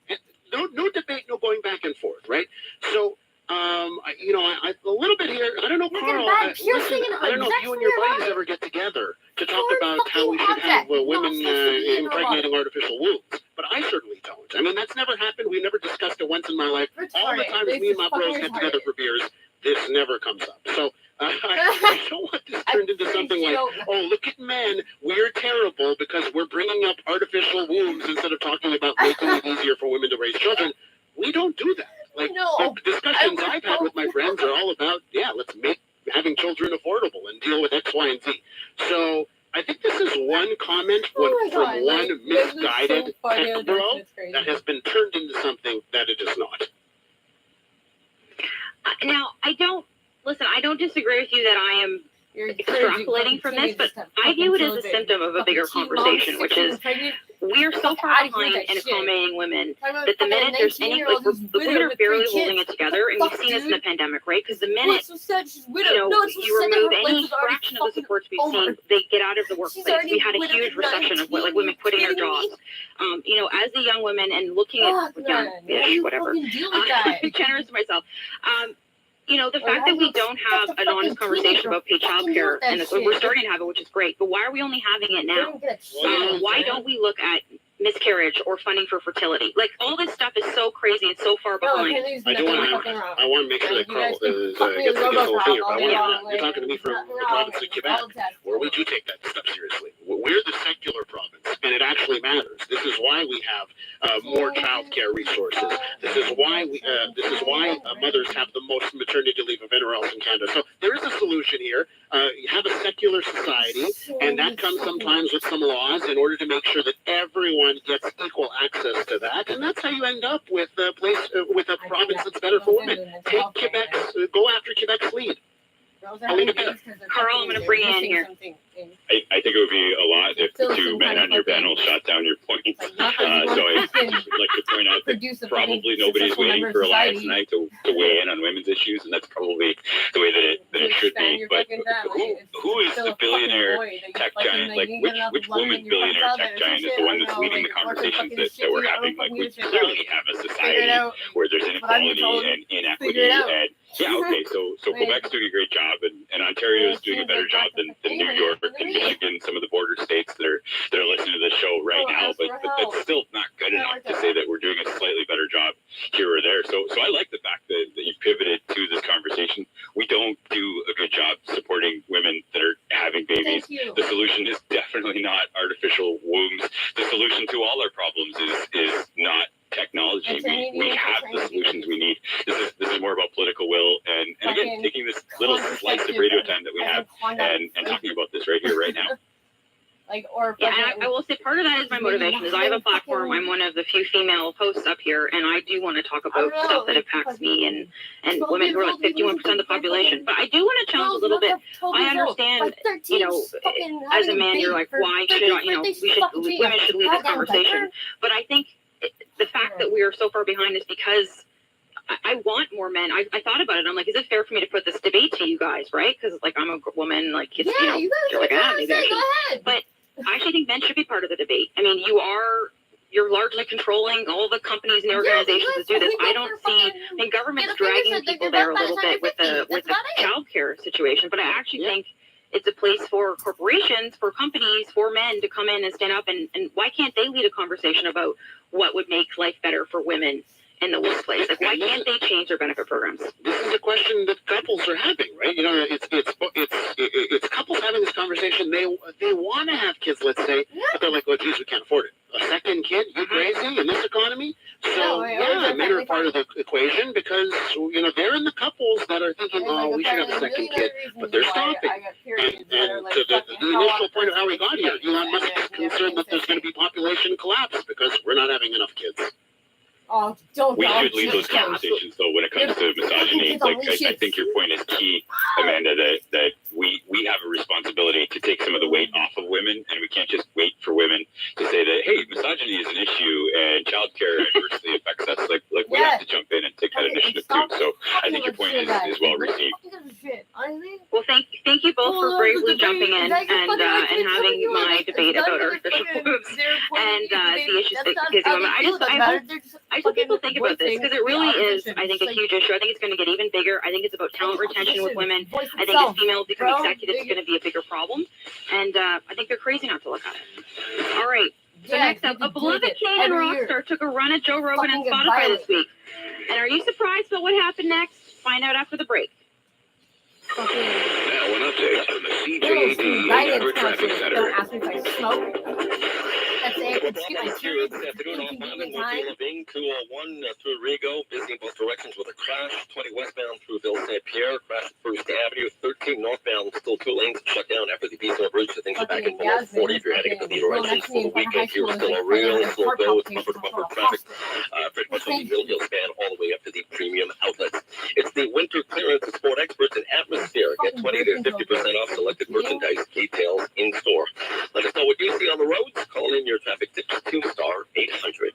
No debate, no going back and forth, right? So, I a little bit here. I don't know, Carl. I don't know if you and your buddies ever get together to talk about how we should have women impregnating artificial wombs. But I certainly don't. I mean, that's never happened. We never discussed it once in my life. All the times me and my bros get together for beers, this never comes up. So I don't want this turned into something like, oh, look at men, we're terrible because we're bringing up artificial wombs instead of talking about making it easier for women to raise children. We don't do that. Like, the discussions I've had with my friends are all about, let's make having children affordable and deal with X, Y, and Z. So I think this is one comment from one misguided tech bro that has been turned into something that it is not. Now, I don't disagree with you that I am extrapolating from this, but I view it as a symptom of a bigger conversation, which is we are so far behind in accommodating women that the minute there's any, the women are barely holding it together, and we've seen this in the pandemic, right? Because the minute, you remove any fraction of the supports we've seen, they get out of the workplace. We had a huge recession of women quitting their jobs. As a young woman and looking at young-ish, whatever, generous to myself, the fact that we don't have an honest conversation about paid childcare, and we're starting to have it, which is great, but why are we only having it now? Why don't we look at miscarriage or funding for fertility? Like, all this stuff is so crazy and so far behind. I want to make sure that Carl gets the whole finger, but you're talking to me from the province of Quebec, where we do take that stuff seriously. We're the secular province, and it actually matters. This is why we have more child care resources. This is why mothers have the most maternity leave of anywhere else in Canada. So there is a solution here. You have a secular society, and that comes sometimes with some laws in order to make sure that everyone gets equal access to that, and that's how you end up with a province that's better for women. Take Quebec's, go after Quebec's lead. I'll leave it there. Carl, I'm going to bring you in here. I think it would be a lot if the two men on your panel shot down your points. So I'd like to point out that probably nobody's waiting for Elias tonight to weigh in on women's issues, and that's probably the way that it should be. But who is the billionaire tech giant? Like, which woman billionaire tech giant is the one that's leading the conversations that we're having? Like, we clearly have a society where there's inequality and inequity. And so Quebec's doing a great job, and Ontario is doing a better job than New York and Michigan, some of the border states that are listening to the show right now. But that's still not good enough to say that we're doing a slightly better job here or there. So I like the fact that you pivoted to this conversation. We don't do a good job supporting women that are having babies. The solution is definitely not artificial wombs. The solution to all our problems is not technology. We have the solutions we need. This is more about political will and again, taking this little slice of radio time that we have and talking about this right here, right now. And I will say part of that is my motivation. Is I have a platform. I'm one of the few female hosts up here, and I do want to talk about stuff that impacts me and women who are like 51% of the population. But I do want to challenge a little bit. I understand, as a man, you're like, why should women should lead this conversation? But I think the fact that we are so far behind is because I want more men. I thought about it. I'm like, is it fair for me to put this debate to you guys, right? Because like I'm a woman, like it's, you're like, maybe I should. But I actually think men should be part of the debate. I mean, you're largely controlling all the companies and organizations that do this. I don't see. I mean, government's dragging people there a little bit with the child care situation, but I actually think it's a place for corporations, for companies, for men to come in and stand up. And why can't they lead a conversation about what would make life better for women in the workplace? Like, why can't they change their benefit programs? This is a question that couples are having, right? It's couples having this conversation. They want to have kids, let's say, but they're like, well, geez, we can't afford it. A second kid? You crazy in this economy? So part of the equation because, they're in the couples that are thinking, oh, we should have a second kid, but they're stopping. And to the initial point of how we got here, Elon Musk is concerned that there's going to be population collapse because we're not having enough kids. Oh, don't. We should leave those conversations though when it comes to misogyny. Like I think your point is key, Amanda. That we have a responsibility to take some of the weight off of women, and we can't just wait for women to say that hey, misogyny is an issue and childcare adversely affects us. Like we have to jump in and take that initiative too. So I think your point is well received. Well, thank you both for bravely jumping in and having my debate about artificial boobs and the issues facing women. I hope people think about this because it really is, I think, a huge issue. I think it's going to get even bigger. I think it's about talent retention with women. I think as females become executives, it's going to be a bigger problem. And I think they're crazy not to look at it. All right. So next up, a beloved Canadian rock star took a run at Joe Rogan and Spotify this week. And are you surprised about what happened next? Find out after the break. Now an update from the CJAD 800 Traffic Center. Don't ask me if I smoke. That's it. This afternoon off Island, 1 through Rigo, busy in both directions with a crash. 20 westbound through Ville Saint Pierre, crash at First Avenue. 13 northbound, still 2 lanes shut down after the Bison Bridge. So things are back in below 40 if you're heading into the directions for the weekend. Here still a real slow go with bumper to bumper traffic, pretty much from the Mill Hill span all the way up to the premium outlets. It's the winter clearance of sport experts in atmosphere. Get 20 to 50% off selected merchandise, details in store. Let us know what you see on the roads. Call in your traffic tips to star 800.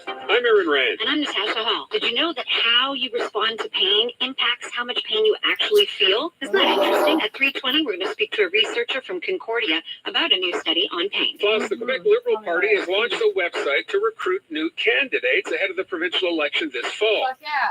I'm Aaron Rand. And I'm Natasha Hall. Did you know that how you respond to pain impacts how much pain you actually feel? Isn't that interesting? At 3:20, we're going to speak to a researcher from Concordia about a new study on pain. Plus, the Quebec Liberal Party has launched a website to recruit new candidates ahead of the provincial election this fall.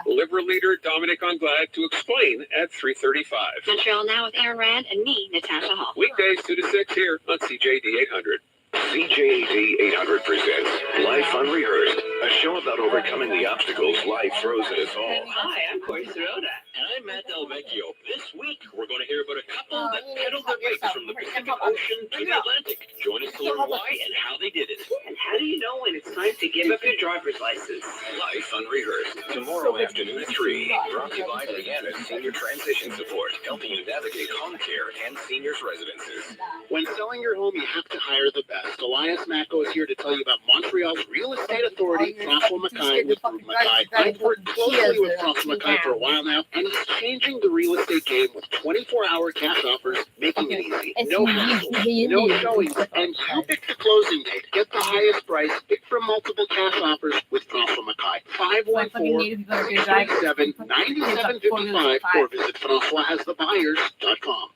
Liberal leader Dominic Anglade to explain at 3:35. Montreal Now with Aaron Rand and me, Natasha Hall. Weekdays 2 to 6 here on CJAD 800. CJAD 800 presents Life Unrehearsed, a show about overcoming the obstacles life throws at us all. Hi, I'm Corey Sirota. And I'm Matt Del Vecchio. This week, we're going to hear about a couple that pedaled their bikes from the Pacific Ocean to the Atlantic. Join us to learn why and how they did it. And how do you know when it's time to give up your driver's license? Life Unrehearsed, tomorrow afternoon at 3. Brought to you by Leanna's Senior Transition Support, helping you navigate home care and seniors' residences. When selling your home, you have to hire the best. Elias Macco is here to tell you about Montreal's real estate authority, François Mackay with Mackay. I've worked closely with François Mackay for a while now, and he's changing the real estate game with 24-hour cash offers, making it easy. No hassle, no showings, and you pick the closing date. Get the highest price, pick from multiple cash offers with François Mackay. 514-637-9755 or visit FrancoisHasTheBuyers.com.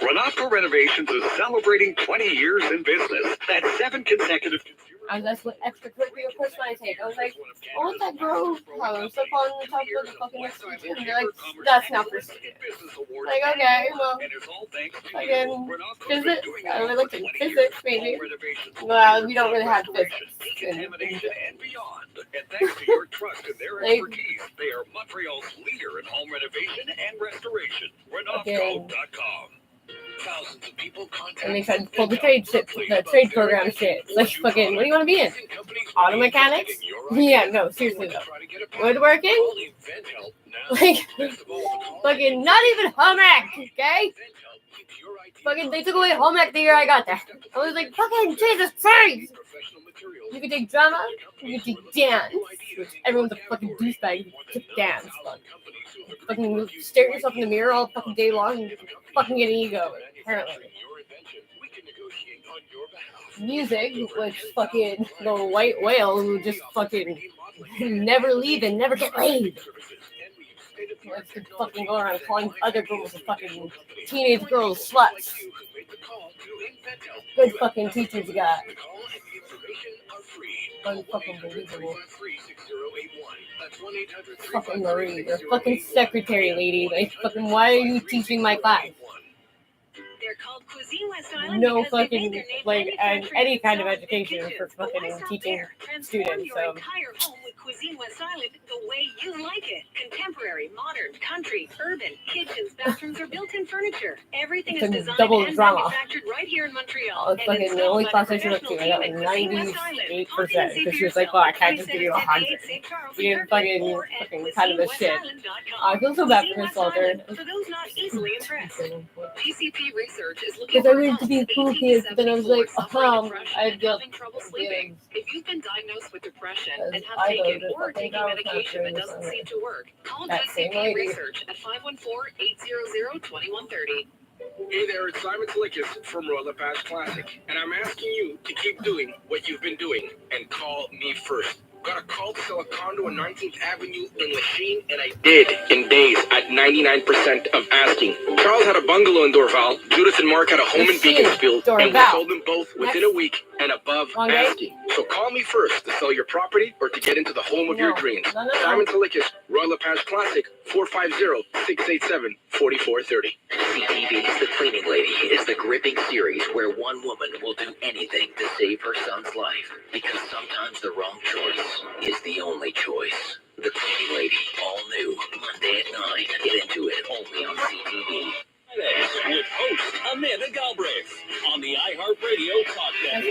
Renato Renovations is celebrating 20 years in business. That's 7 consecutive. And that's what extracurricular course I take. I was like, oh, what's that girl? I was up on the top of the fucking institution. And they're like, that's not for students. Like, okay, well, again, physics. I really looked at physics, maybe. Well, we don't really have physics. And thanks to your trust and their expertise, they are Montreal's leader in home renovation and restoration. Renato.com. Thousands of people and they tried to pull the trade program shit. Like, fucking, what do you want to be in? Auto mechanics? Yeah, no, seriously though. Woodworking? Like, fucking, not even home ec, okay? Fucking, they took away home ec the year I got there. I was like, fucking, Jesus Christ! You can take drama, you can take dance, which everyone's a fucking douchebag who took dance. Fucking stare at yourself in the mirror all fucking day long and fucking get an ego, apparently. Music, which fucking the white whale who just fucking never leave and never get laid. Let's fucking go around calling other girls fucking teenage girls sluts. Good fucking teachers you got. Unfucking believable. Fucking Marie, you're a fucking secretary, lady. Like, fucking, why are you teaching my class? They're called Cuisine West Island. No fucking, like, any kind of education for fucking teaching students, so. Cuisine West Island the way you like it. Contemporary, modern, country, urban, kitchens, bathrooms, or built-in furniture. Everything is designed and manufactured right here in Montreal. Oh, it's fucking the only class I should look to. I got like 90s 8% because she was like, well, I can't just give you 100. Being fucking kind of a shit. I feel so bad for her soldier. For those not easily impressed, PCP research is looking Because I wanted to be a cool kid, but then I was like, I've got trouble sleeping. If you've been diagnosed with depression and have taken or taking medication that doesn't seem to work, call PCP Research at 514-800-2130. Hey there, it's Simon Slickis from Royal LePage Classic, and I'm asking you to keep doing what you've been doing and call me first. Got a call to sell a condo on 19th Avenue in Lachine, and I did in days at 99% of asking. Charles had a bungalow in Dorval, Judith and Mark had a home in Beaconsfield, and we sold them both within a week and above asking. So call me first to sell your property or to get into the home of your dreams. Simon Slickis, Royal LePage Classic, 450-687-4430. CTV is the Cleaning Lady is the gripping series where one woman will do anything to save her son's life because sometimes the wrong choice is the only choice. The Cleaning Lady, all new, Monday at 9. Get into it only on CTV. With host Amanda Galbraith on the iHeartRadio podcast.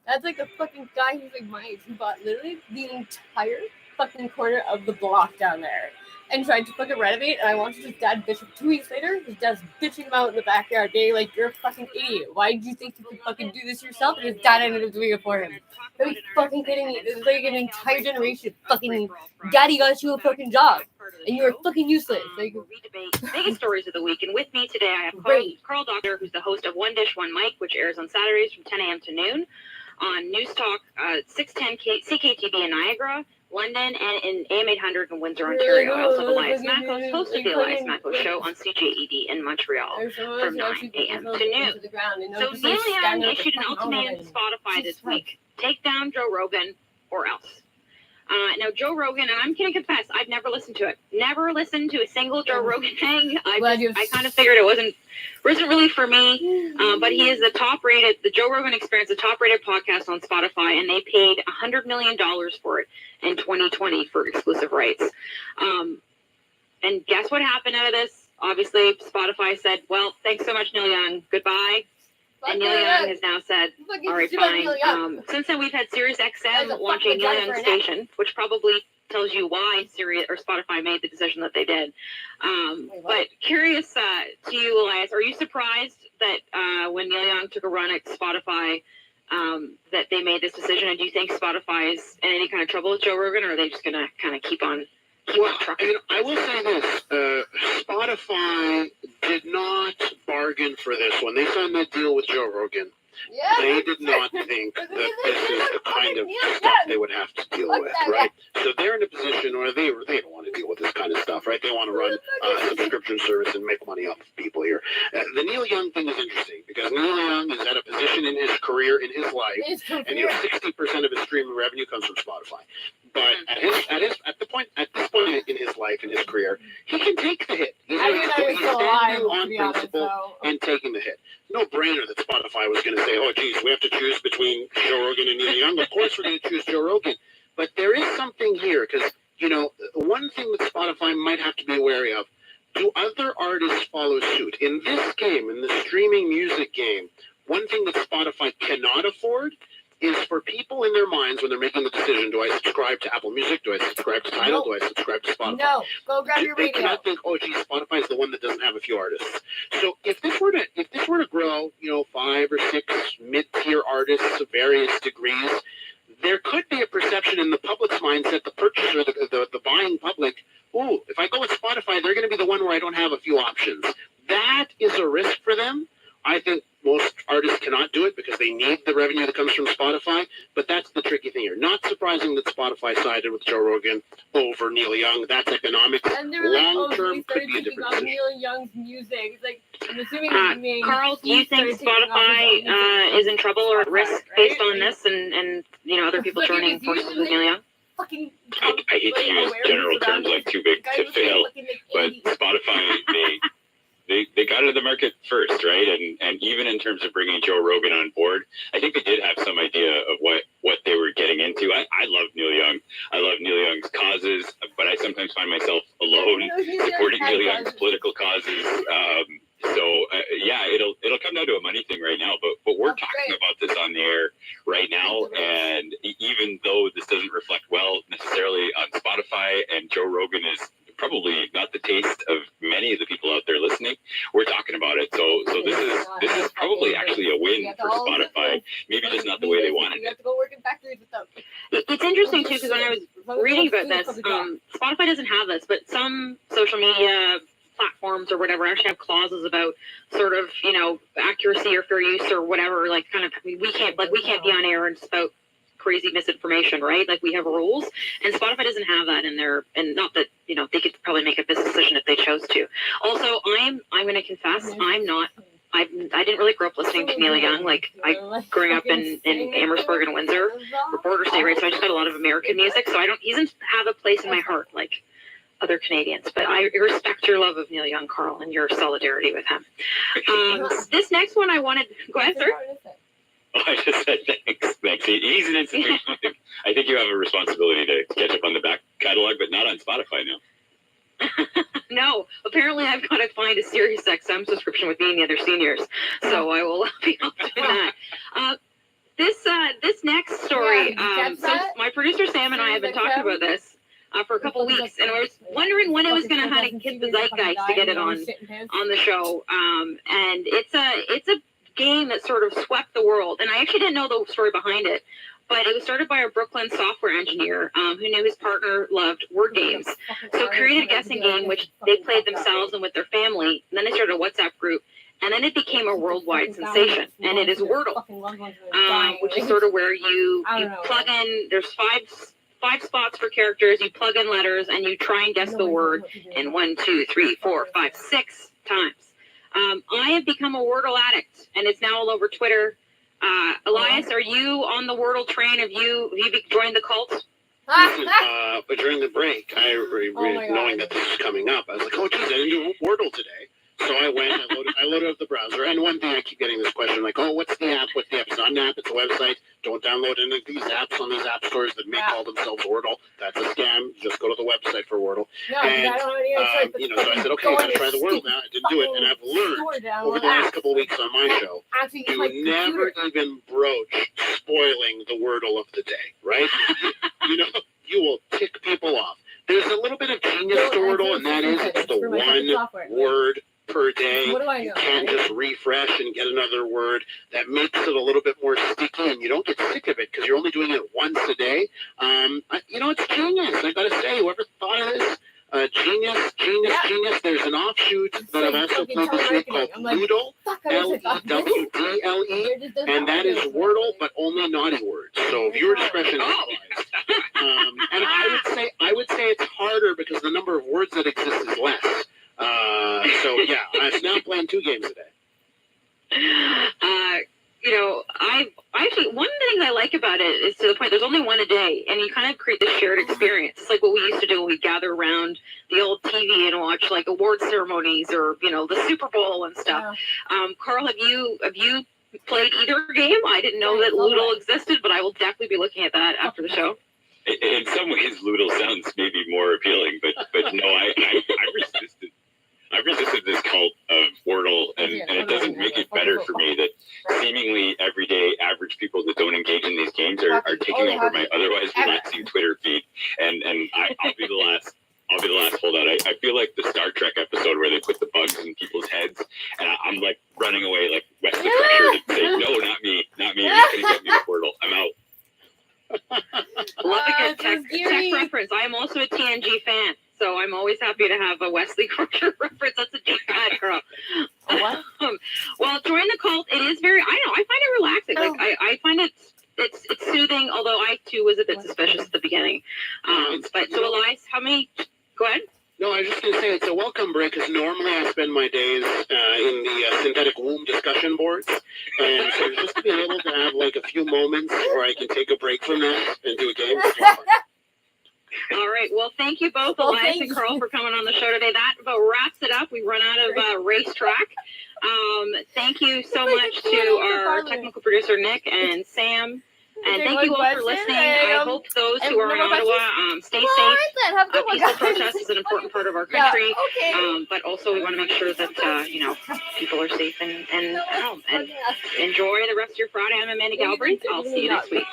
That's like the fucking guy who's like my age who bought literally the entire fucking corner of the block down there and tried to fucking renovate, and I watched his dad bitch him 2 weeks later. His dad's bitching him out in the backyard, being like, you're a fucking idiot. Why did you think you could fucking do this yourself? And his dad ended up doing it for him. Are you fucking kidding me? This is like an entire generation of fucking daddy got you a fucking job, and you're fucking useless. Like, we debate biggest stories of the week, and with me today I have Carl Doctor, who's the host of One Dish, One Mic, which airs on Saturdays from 10 a.m. to noon on News Talk 610 CKTV in Niagara, London, and in AM 800 in Windsor, Ontario. I also have Elias Mackos, host of the Elias Mackos Show on CJAD in Montreal from 9 a.m. to noon. So Neil Young issued an ultimatum to Spotify this week. Take down Joe Rogan or else. Now, Joe Rogan, and I'm going to confess, I've never listened to it. Never listened to a single Joe Rogan thing. I kind of figured it wasn't really for me. But he is the Joe Rogan Experience, the top-rated podcast on Spotify, and they paid $100 million for it in 2020 for exclusive rights. And guess what happened out of this? Obviously, Spotify said, well, thanks so much, Neil Young. Goodbye. And Neil Young has now said, all right, fine. Since then, we've had SiriusXM launch a Neil Young station, which probably tells you why Sirius or Spotify made the decision that they did. But curious to you, Elias, are you surprised that when Neil Young took a run at Spotify, that they made this decision? And do you think Spotify is in any kind of trouble with Joe Rogan, or are they just going to kind of keep on trucking? I will say this. Spotify did not bargain for this one. They signed that deal with Joe Rogan. Yeah. They did not think that this is the kind of stuff they would have to deal with, right? So they're in a position where they don't want to deal with this kind of stuff, right? They want to run a subscription service and make money off of people here. The Neil Young thing is interesting because Neil Young is at a position in his career, in his life, and 60% of his streaming revenue comes from Spotify. But at this point in his life, in his career, he can take the hit. He's standing on principle and taking the hit. No brainer that Spotify was going to say, oh, geez, we have to choose between Joe Rogan and Neil Young. Of course we're going to choose Joe Rogan. But there is something here because, one thing that Spotify might have to be wary of, do other artists follow suit? In this game, in the streaming music game, one thing that Spotify cannot afford is for people in their minds when they're making the decision, do I subscribe to Apple Music? Do I subscribe to Tidal? Do I subscribe to Spotify? No, go grab your radio. They cannot think, oh, geez, Spotify is the one that doesn't have a few artists. So if this were to grow, 5 or 6 mid-tier artists of various degrees, there could be a perception in the public's mindset, the purchaser, the buying public, ooh, if I go with Spotify, they're going to be the one where I don't have a few options. That is a risk for them. I think most artists cannot do it because they need the revenue that comes from Spotify, but that's the tricky thing here. Not surprising that Spotify sided with Joe Rogan over Neil Young. That's economics. And they were like, long-term could be a different decision. Neil Young's music. It's like, I'm assuming Carl, do you think Spotify is in trouble or at risk based on this and other people joining forces with Neil Young? I hate to use general terms like too big to fail, but Spotify, they got into the market first, right? And even in terms of bringing Joe Rogan on board, I think they did have some idea of what they were getting into. I love Neil Young. I love Neil Young's causes, but I sometimes find myself alone supporting Neil Young's political causes. It'll come down to a money thing right now, but we're talking about this on the air right now. maybe just not the way they wanted You have it. to go work in factories with them. It's interesting too because when I was reading about this, Spotify doesn't have this, but some social media platforms or whatever actually have clauses about sort of, you know, accuracy or fair use or whatever. Like, kind of, we can't be on air and spout crazy misinformation, right? Like, we have rules, and Spotify doesn't have that in there. And not that, you know, they could probably make a business decision if they chose to. Also, I'm going to confess, I didn't really grow up listening to Neil Young. Like, I growing up in Amherstburg and Windsor, border state, right? So I just got a lot of American music. So he doesn't have a place in my heart like other Canadians. But I respect your love of Neil Young, Carl, and your solidarity with him. This next one I wanted. Go ahead, sir. Oh, I just said thanks. He's an institution. I think you have a responsibility to catch up on the back catalog, but not on Spotify now. No, apparently I've got to find a Sirius XM subscription with me and the other seniors, so I will be up to that. This next story, so my producer Sam and I have been talking about this for a couple weeks, and I was wondering when it was going to kind of hit the zeitgeist to get it on the show. And it's a game that sort of swept the world, and I actually didn't know the story behind it. But it was started by a Brooklyn software engineer who knew his partner loved word games. So created a guessing game which they played themselves and with their family. And then they started a WhatsApp group. And then it became a worldwide sensation. And it is Wordle, which is sort of where you plug in, there's five spots for characters. You plug in letters and you try and guess the word in 1, 2, 3, 4, 5, 6 times. I have become a Wordle addict, and it's now all over Twitter. Elias, are you on the Wordle train? Have you joined the cult? But during the break, knowing that this was coming up, I was like, oh, geez, I didn't do Wordle today. So I went, I loaded up the browser, and one thing I keep getting this question, like, oh, what's the app? What's the app? It's not an app, it's a website. Don't download any of these apps on these app stores that may call themselves Wordle. That's a scam. Just go to the website for Wordle. No, and, I don't have any other choice, so I said, okay, I'm going to try the Wordle now. I didn't do it, and I've learned over the last couple of weeks on my show, do never even broach spoiling the Wordle of the day, right? You will tick people off. There's a little bit of genius to Wordle, and that is it's the one word per day. You can't just refresh and get another word. That makes it a little bit more sticky, and you don't get sick of it because you're only doing it once a day. It's genius. I gotta say, whoever thought of this, genius. There's an offshoot that I've also played this week called Loodle, L-E-W-D-L-E, and that is Wordle, but only naughty words. So viewer discretion is advised. And I would say it's harder because the number of words that exist is less. I'm now playing 2 games a day. I actually, one of the things I like about it is to the point there's only one a day, and you kind of create this shared experience. It's like what we used to do when we gather around the old TV and watch like award ceremonies or the Super Bowl and stuff. Carl, have you played either game? I didn't know that Loodle existed, but I will definitely be looking at that after the show. In some ways, Loodle sounds maybe more appealing, but no, I resisted. I've resisted this cult of Wordle, and it doesn't make it better for me that seemingly everyday average people that don't engage in these games are taking over my otherwise relaxing Twitter feed, and I'll be the last holdout. I feel like the Star Trek episode where they put the bugs in people's heads, and I'm like running away like Wesley Crusher to say, no, not me, you're not going to get me with Wordle, I'm out. Love a good tech reference. I am also a TNG fan. So I'm always happy to have a Wesley Crusher reference. That's a deep cut, girl. What? Well, join the cult. It is very. I find it relaxing. Like I find it's soothing. Although I too was a bit suspicious at the beginning. But so Elias, how many? Go ahead. No, I was just going to say it's a welcome break because normally I spend my days in the synthetic womb discussion boards, and so just to be able to have like a few moments where I can take a break from that and do a game. All right. Well, thank you both, Elias and Carl, for coming on the show today. That about wraps it up. We run out of racetrack. Thank you so much to our technical producer, Nick, and Sam. And thank you all for listening. I hope those who are in Ottawa stay safe. Peaceful protest is an important part of our country. But also we want to make sure that, people are safe and home. And enjoy the rest of your Friday. I'm Amanda Galbraith. I'll see you next week.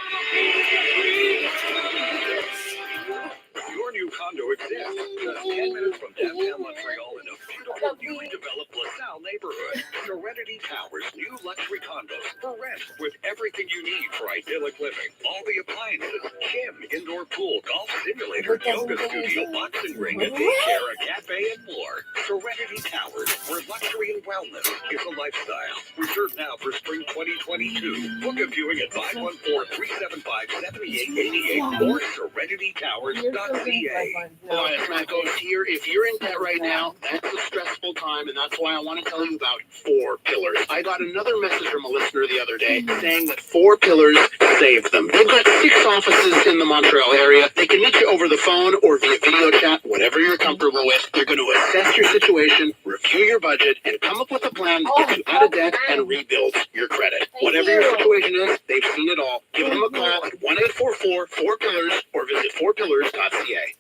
Your new condo exists just 10 minutes from downtown Montreal in a beautiful, newly developed LaSalle neighborhood. Serenity Towers new luxury condos for rent with everything you need for idyllic living. All the appliances, gym, indoor pool, golf simulator, yoga studio, boxing ring, a daycare, a cafe, and more. Serenity Towers, where luxury and wellness is a lifestyle. Reserve now for spring 2022. Book a viewing at 514-375-7888 or serenitytowers.ca. Alliance Macos here. If you're in debt right now, that's a stressful time, and that's why I want to tell you about 4 Pillars. I got another message from a listener the other day saying that 4 Pillars saved them. They've got 6 offices in the Montreal area. They can meet you over the phone or via video chat, whatever you're comfortable with. They're going to assess your situation, review your budget, and come up with a plan to get you out of debt and rebuild your credit. Whatever your situation is, they've seen it all. Give them a call at 1-844-4PILLARS or visit 4pillars.ca.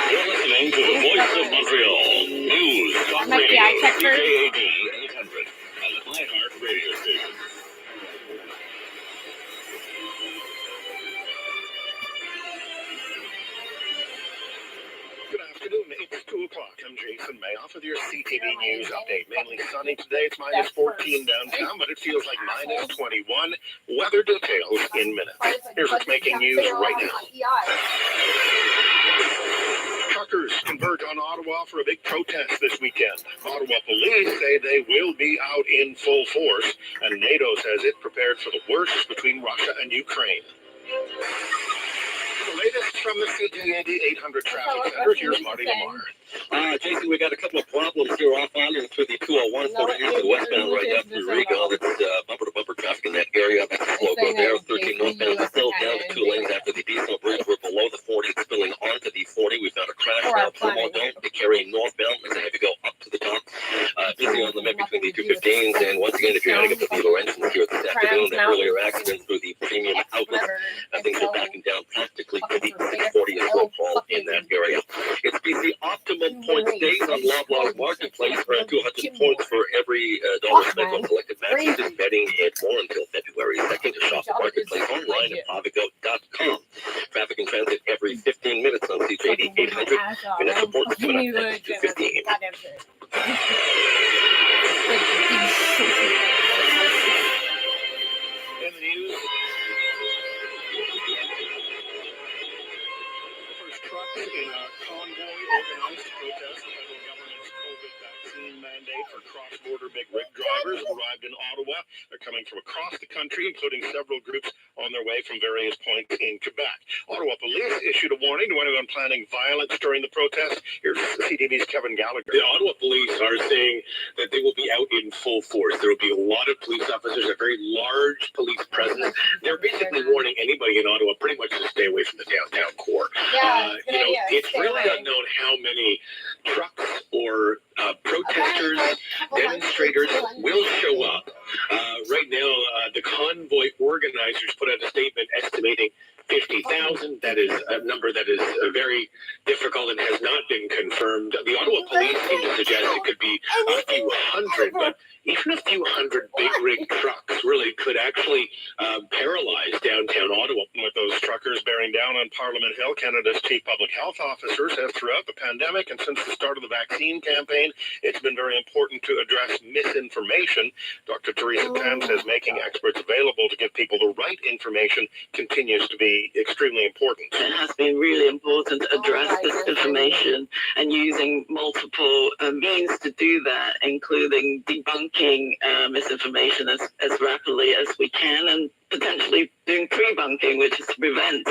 You're listening to the Voice of Montreal. News, talk radio, CJAD 800, and the iHeart radio station. Good afternoon. It's 2 o'clock. I'm Jason Mayoff with your CTV News update. Mainly sunny today. It's minus 14 downtown, but it feels like minus 21. Weather details in minutes. Here's what's making news right now. Truckers converge on Ottawa for a big protest this weekend. Ottawa police say they will be out in full force, and NATO says it prepared for the worst between Russia and Ukraine. The latest from the CJAD 800 traffic center. Here's Marty Lamar. Jason, we got a couple of problems here off Island through the 201 40 east to westbound right now through Rigo. That's bumper-to-bumper traffic in that area. That's a slow go there. 13 northbound still down to 2 lanes after the diesel bridge. We're below the 40, spilling onto the 40. We've got a crash now. Promo don't be carrying northbound. It's a heavy go up to the top. Busy on the mid between the 215s. And once again, if you're heading up to the Lorenzen here this afternoon, that earlier accident through the premium outlet, things are backing down practically to the 640 as well in that area. It's BC Optimum Points Days on Loblaw Marketplace. Around 200 points for every dollar spent on selected matches and betting and more until February 2nd. To shop the marketplace online at avigo.com. Traffic and transit every 15 minutes on CJAD 800. And that support is coming up at 2:15. In the news, trucks in a convoy organized to protest the federal government's COVID vaccine mandate for cross-border big rig drivers arrived in Ottawa. They're coming from across the country, including several groups on their way from various points in Quebec. Ottawa police issued a warning to anyone planning violence during the protest. Here's CTV's Kevin Gallagher. The Ottawa police are saying that they will be out in full force. There will be a lot of police officers, a very large police presence. They're basically warning anybody in Ottawa pretty much to stay away from the downtown core. It's really unknown how many trucks or protesters, demonstrators will show up. Right now, the convoy organizers put out a statement estimating 50,000. That is a number that is very difficult and has not been confirmed. The Ottawa police seem to suggest it could be a few hundred, but even a few hundred big rig trucks really could actually paralyze downtown Ottawa. With those truckers bearing down on Parliament Hill, Canada's chief public health officer says throughout the pandemic and since the start of the vaccine campaign, it's been very important to address misinformation. Dr. Theresa Tam says making experts available to give people the right information continues to be extremely important. It has been really important to address this information and using multiple means to do that, including debunking misinformation as rapidly as we can and potentially doing pre-bunking, which is to prevent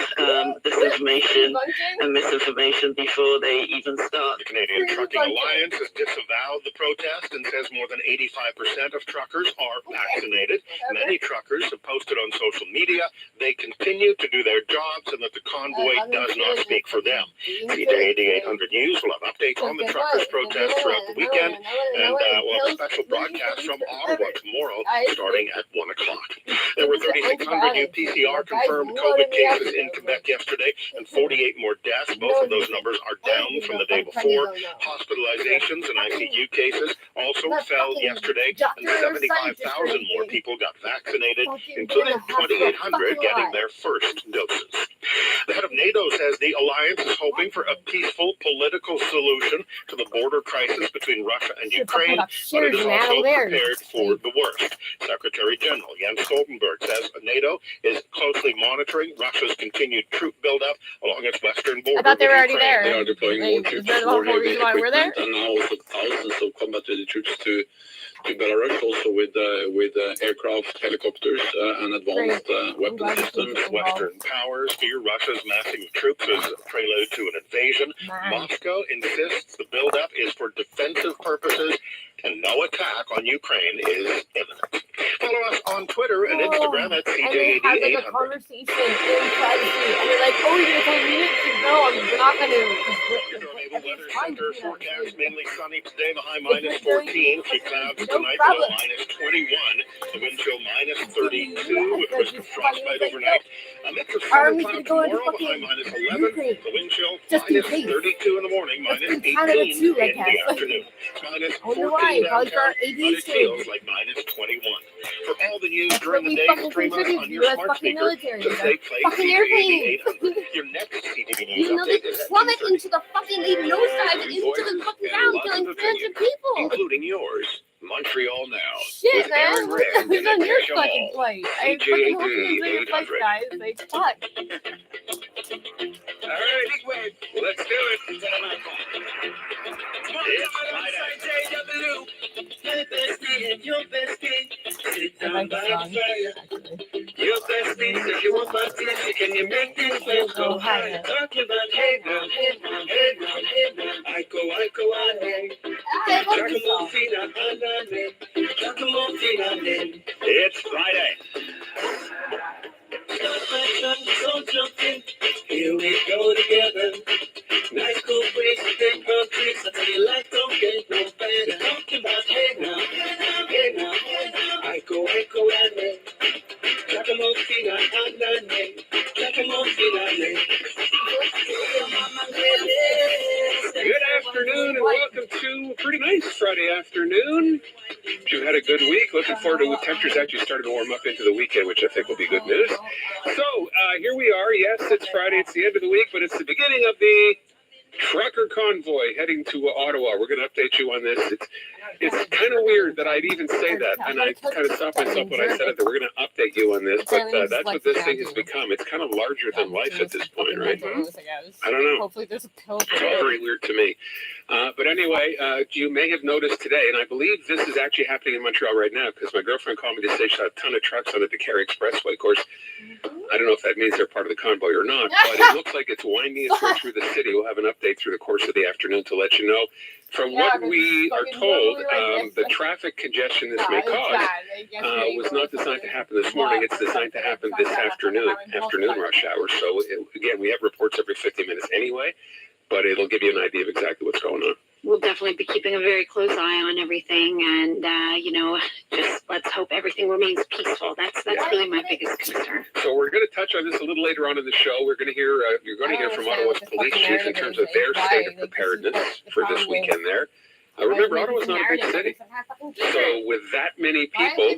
disinformation and misinformation before they even start. The Canadian Trucking Alliance has disavowed the protest and says more than 85% of truckers are vaccinated. Many truckers have posted on social media they continue to do their jobs and that the convoy does not speak for them. CJAD 800 News will have updates on the truckers' protest throughout the weekend, and we'll have a special broadcast from Ottawa tomorrow starting at 1 o'clock. There were 3,600 new PCR confirmed COVID cases in Quebec yesterday and 48 more deaths. Both of those numbers are down from the day before. Hospitalizations and ICU cases also fell yesterday, and 75,000 more people got vaccinated, including 2,800 getting their first doses. The head of NATO says the alliance is hoping for a peaceful political solution to the border crisis between Russia and Ukraine, but it is also prepared for the worst. Secretary General Jens Stoltenberg says NATO is closely monitoring Russia's continued troop buildup along its western border. I thought they were with already Ukraine. there. They are deploying more troops, Is that the more whole heavy reason why we're there? equipment, and now also thousands of combat-ready troops to Belarus, also with aircraft, helicopters, and advanced weapon systems. Western powers fear Russia's massing of troops as a prelude to an invasion. Moscow insists the buildup is for defensive purposes and no attack on Ukraine is imminent. Follow us on Twitter and Instagram at And they had like a CJAD800. conversation in privacy, and they're like, "Oh, you're gonna tell me to go? We're not gonna." Naval Weather Center forecast mainly sunny today, the high minus 14. Few clouds tonight, low minus 21. The wind chill minus 32 with risk of frostbite overnight. A mix of sun and cloud tomorrow, the high minus 11. The wind chill minus 32 in the morning, minus 18 in the afternoon. Minus 14 downtown, but it feels like minus 21. For all the news during the day, stream us on your smart speaker. Just say play CJAD 800. Your next CTV news You know, they update is at plummet into the fucking, they nosedive into the fucking ground, killing 300 people. including yours. Montreal Now. Shit, with man. Aaron Red and Who's on your Natasha fucking Hall. flight? I fucking hope you enjoy your flight, 800. guys. Like, fuck. All right, let's do it. It's I like the song. Your bestie says you want my tissue. Can you make this feel go higher? Talking about hey now, hey now, hey now, hey now. I go, hey. I love this song. It's Friday. Here we go together. Nice cool breeze, big road trips. I tell you, life don't get no better. Talking about hey now, hey now. I go, and Good afternoon and welcome to a pretty nice Friday afternoon. If you had a good week, looking forward to temperatures actually starting to warm up into the weekend, which I think will be good news. So here we are. Yes, it's Friday. It's the end of the week, but it's the beginning of the trucker convoy heading to Ottawa. We're going to update you on this. It's kind of weird that I'd even say that, and I kind of stopped myself when I said it, that we're going to update you on this, but that's what this thing has become. It's kind of larger than life at this point, right? I don't know. Hopefully there's a pill. It's all very weird to me. But anyway, you may have noticed today, and I believe this is actually happening in Montreal right now, because my girlfriend called me to say she saw a ton of trucks on the Carey Expressway. Of course, I don't know if that means they're part of the convoy or not, but it looks like it's winding its way through the city. We'll have an update through the course of the afternoon to let you know. From what we are told, the traffic congestion this may cause was not designed to happen this morning. It's designed to happen this afternoon rush hour. So, again, we have reports every 50 minutes anyway, but it'll give you an idea of exactly what's going on. We'll definitely be keeping a very close eye on everything, and just let's hope everything remains peaceful. That's really my biggest concern. So we're going to touch on this a little later on in the show. We're going to hear you're going to hear from Ottawa's police chief in terms of their state of preparedness for this weekend there. Remember, Ottawa's not a big city, so with that many people,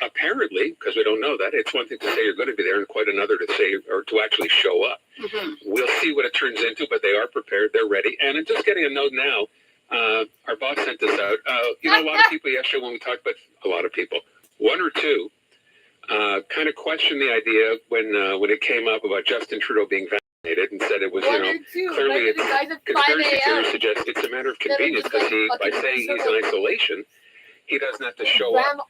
apparently, because we don't know that, it's one thing to say you're going to be there, and quite another to say or to actually show up. We'll see what it turns into, but they are prepared, they're ready, and I'm just getting a note now. Our boss sent this out. A lot of people yesterday when we talked about a lot of people, one or two, kind of questioned the idea when it came up about Justin Trudeau being vaccinated and said it was, clearly it's conspiracy theory suggests it's a matter of convenience because by saying he's in isolation, he doesn't have to show up,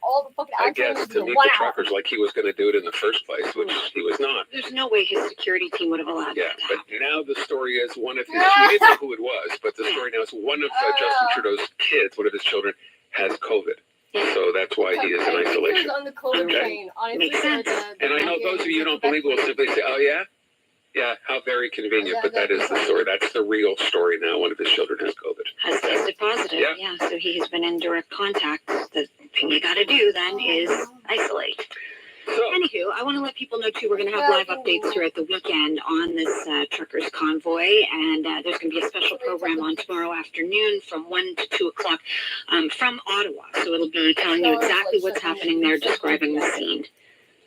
I guess, to meet the truckers like he was going to do it in the first place, which he was not. There's no way his security team would have allowed that. Yeah, but now the story is one of his, we didn't know who it was, but the story now is one of Justin Trudeau's kids, one of his children, has COVID. So that's why he is in isolation. Okay. Makes sense. And I know those of you who don't believe will simply say, oh yeah? Yeah, how very convenient, but that is the story. That's the real story now. One of his children has COVID. Has tested positive, yeah. So he has been in direct contact. The thing you got to do then is isolate. So, anywho, I want to let people know, too, we're going to have live updates throughout the weekend on this truckers convoy, and there's going to be a special program on tomorrow afternoon from 1 to 2 o'clock from Ottawa. So it'll be telling you exactly what's happening there, describing the scene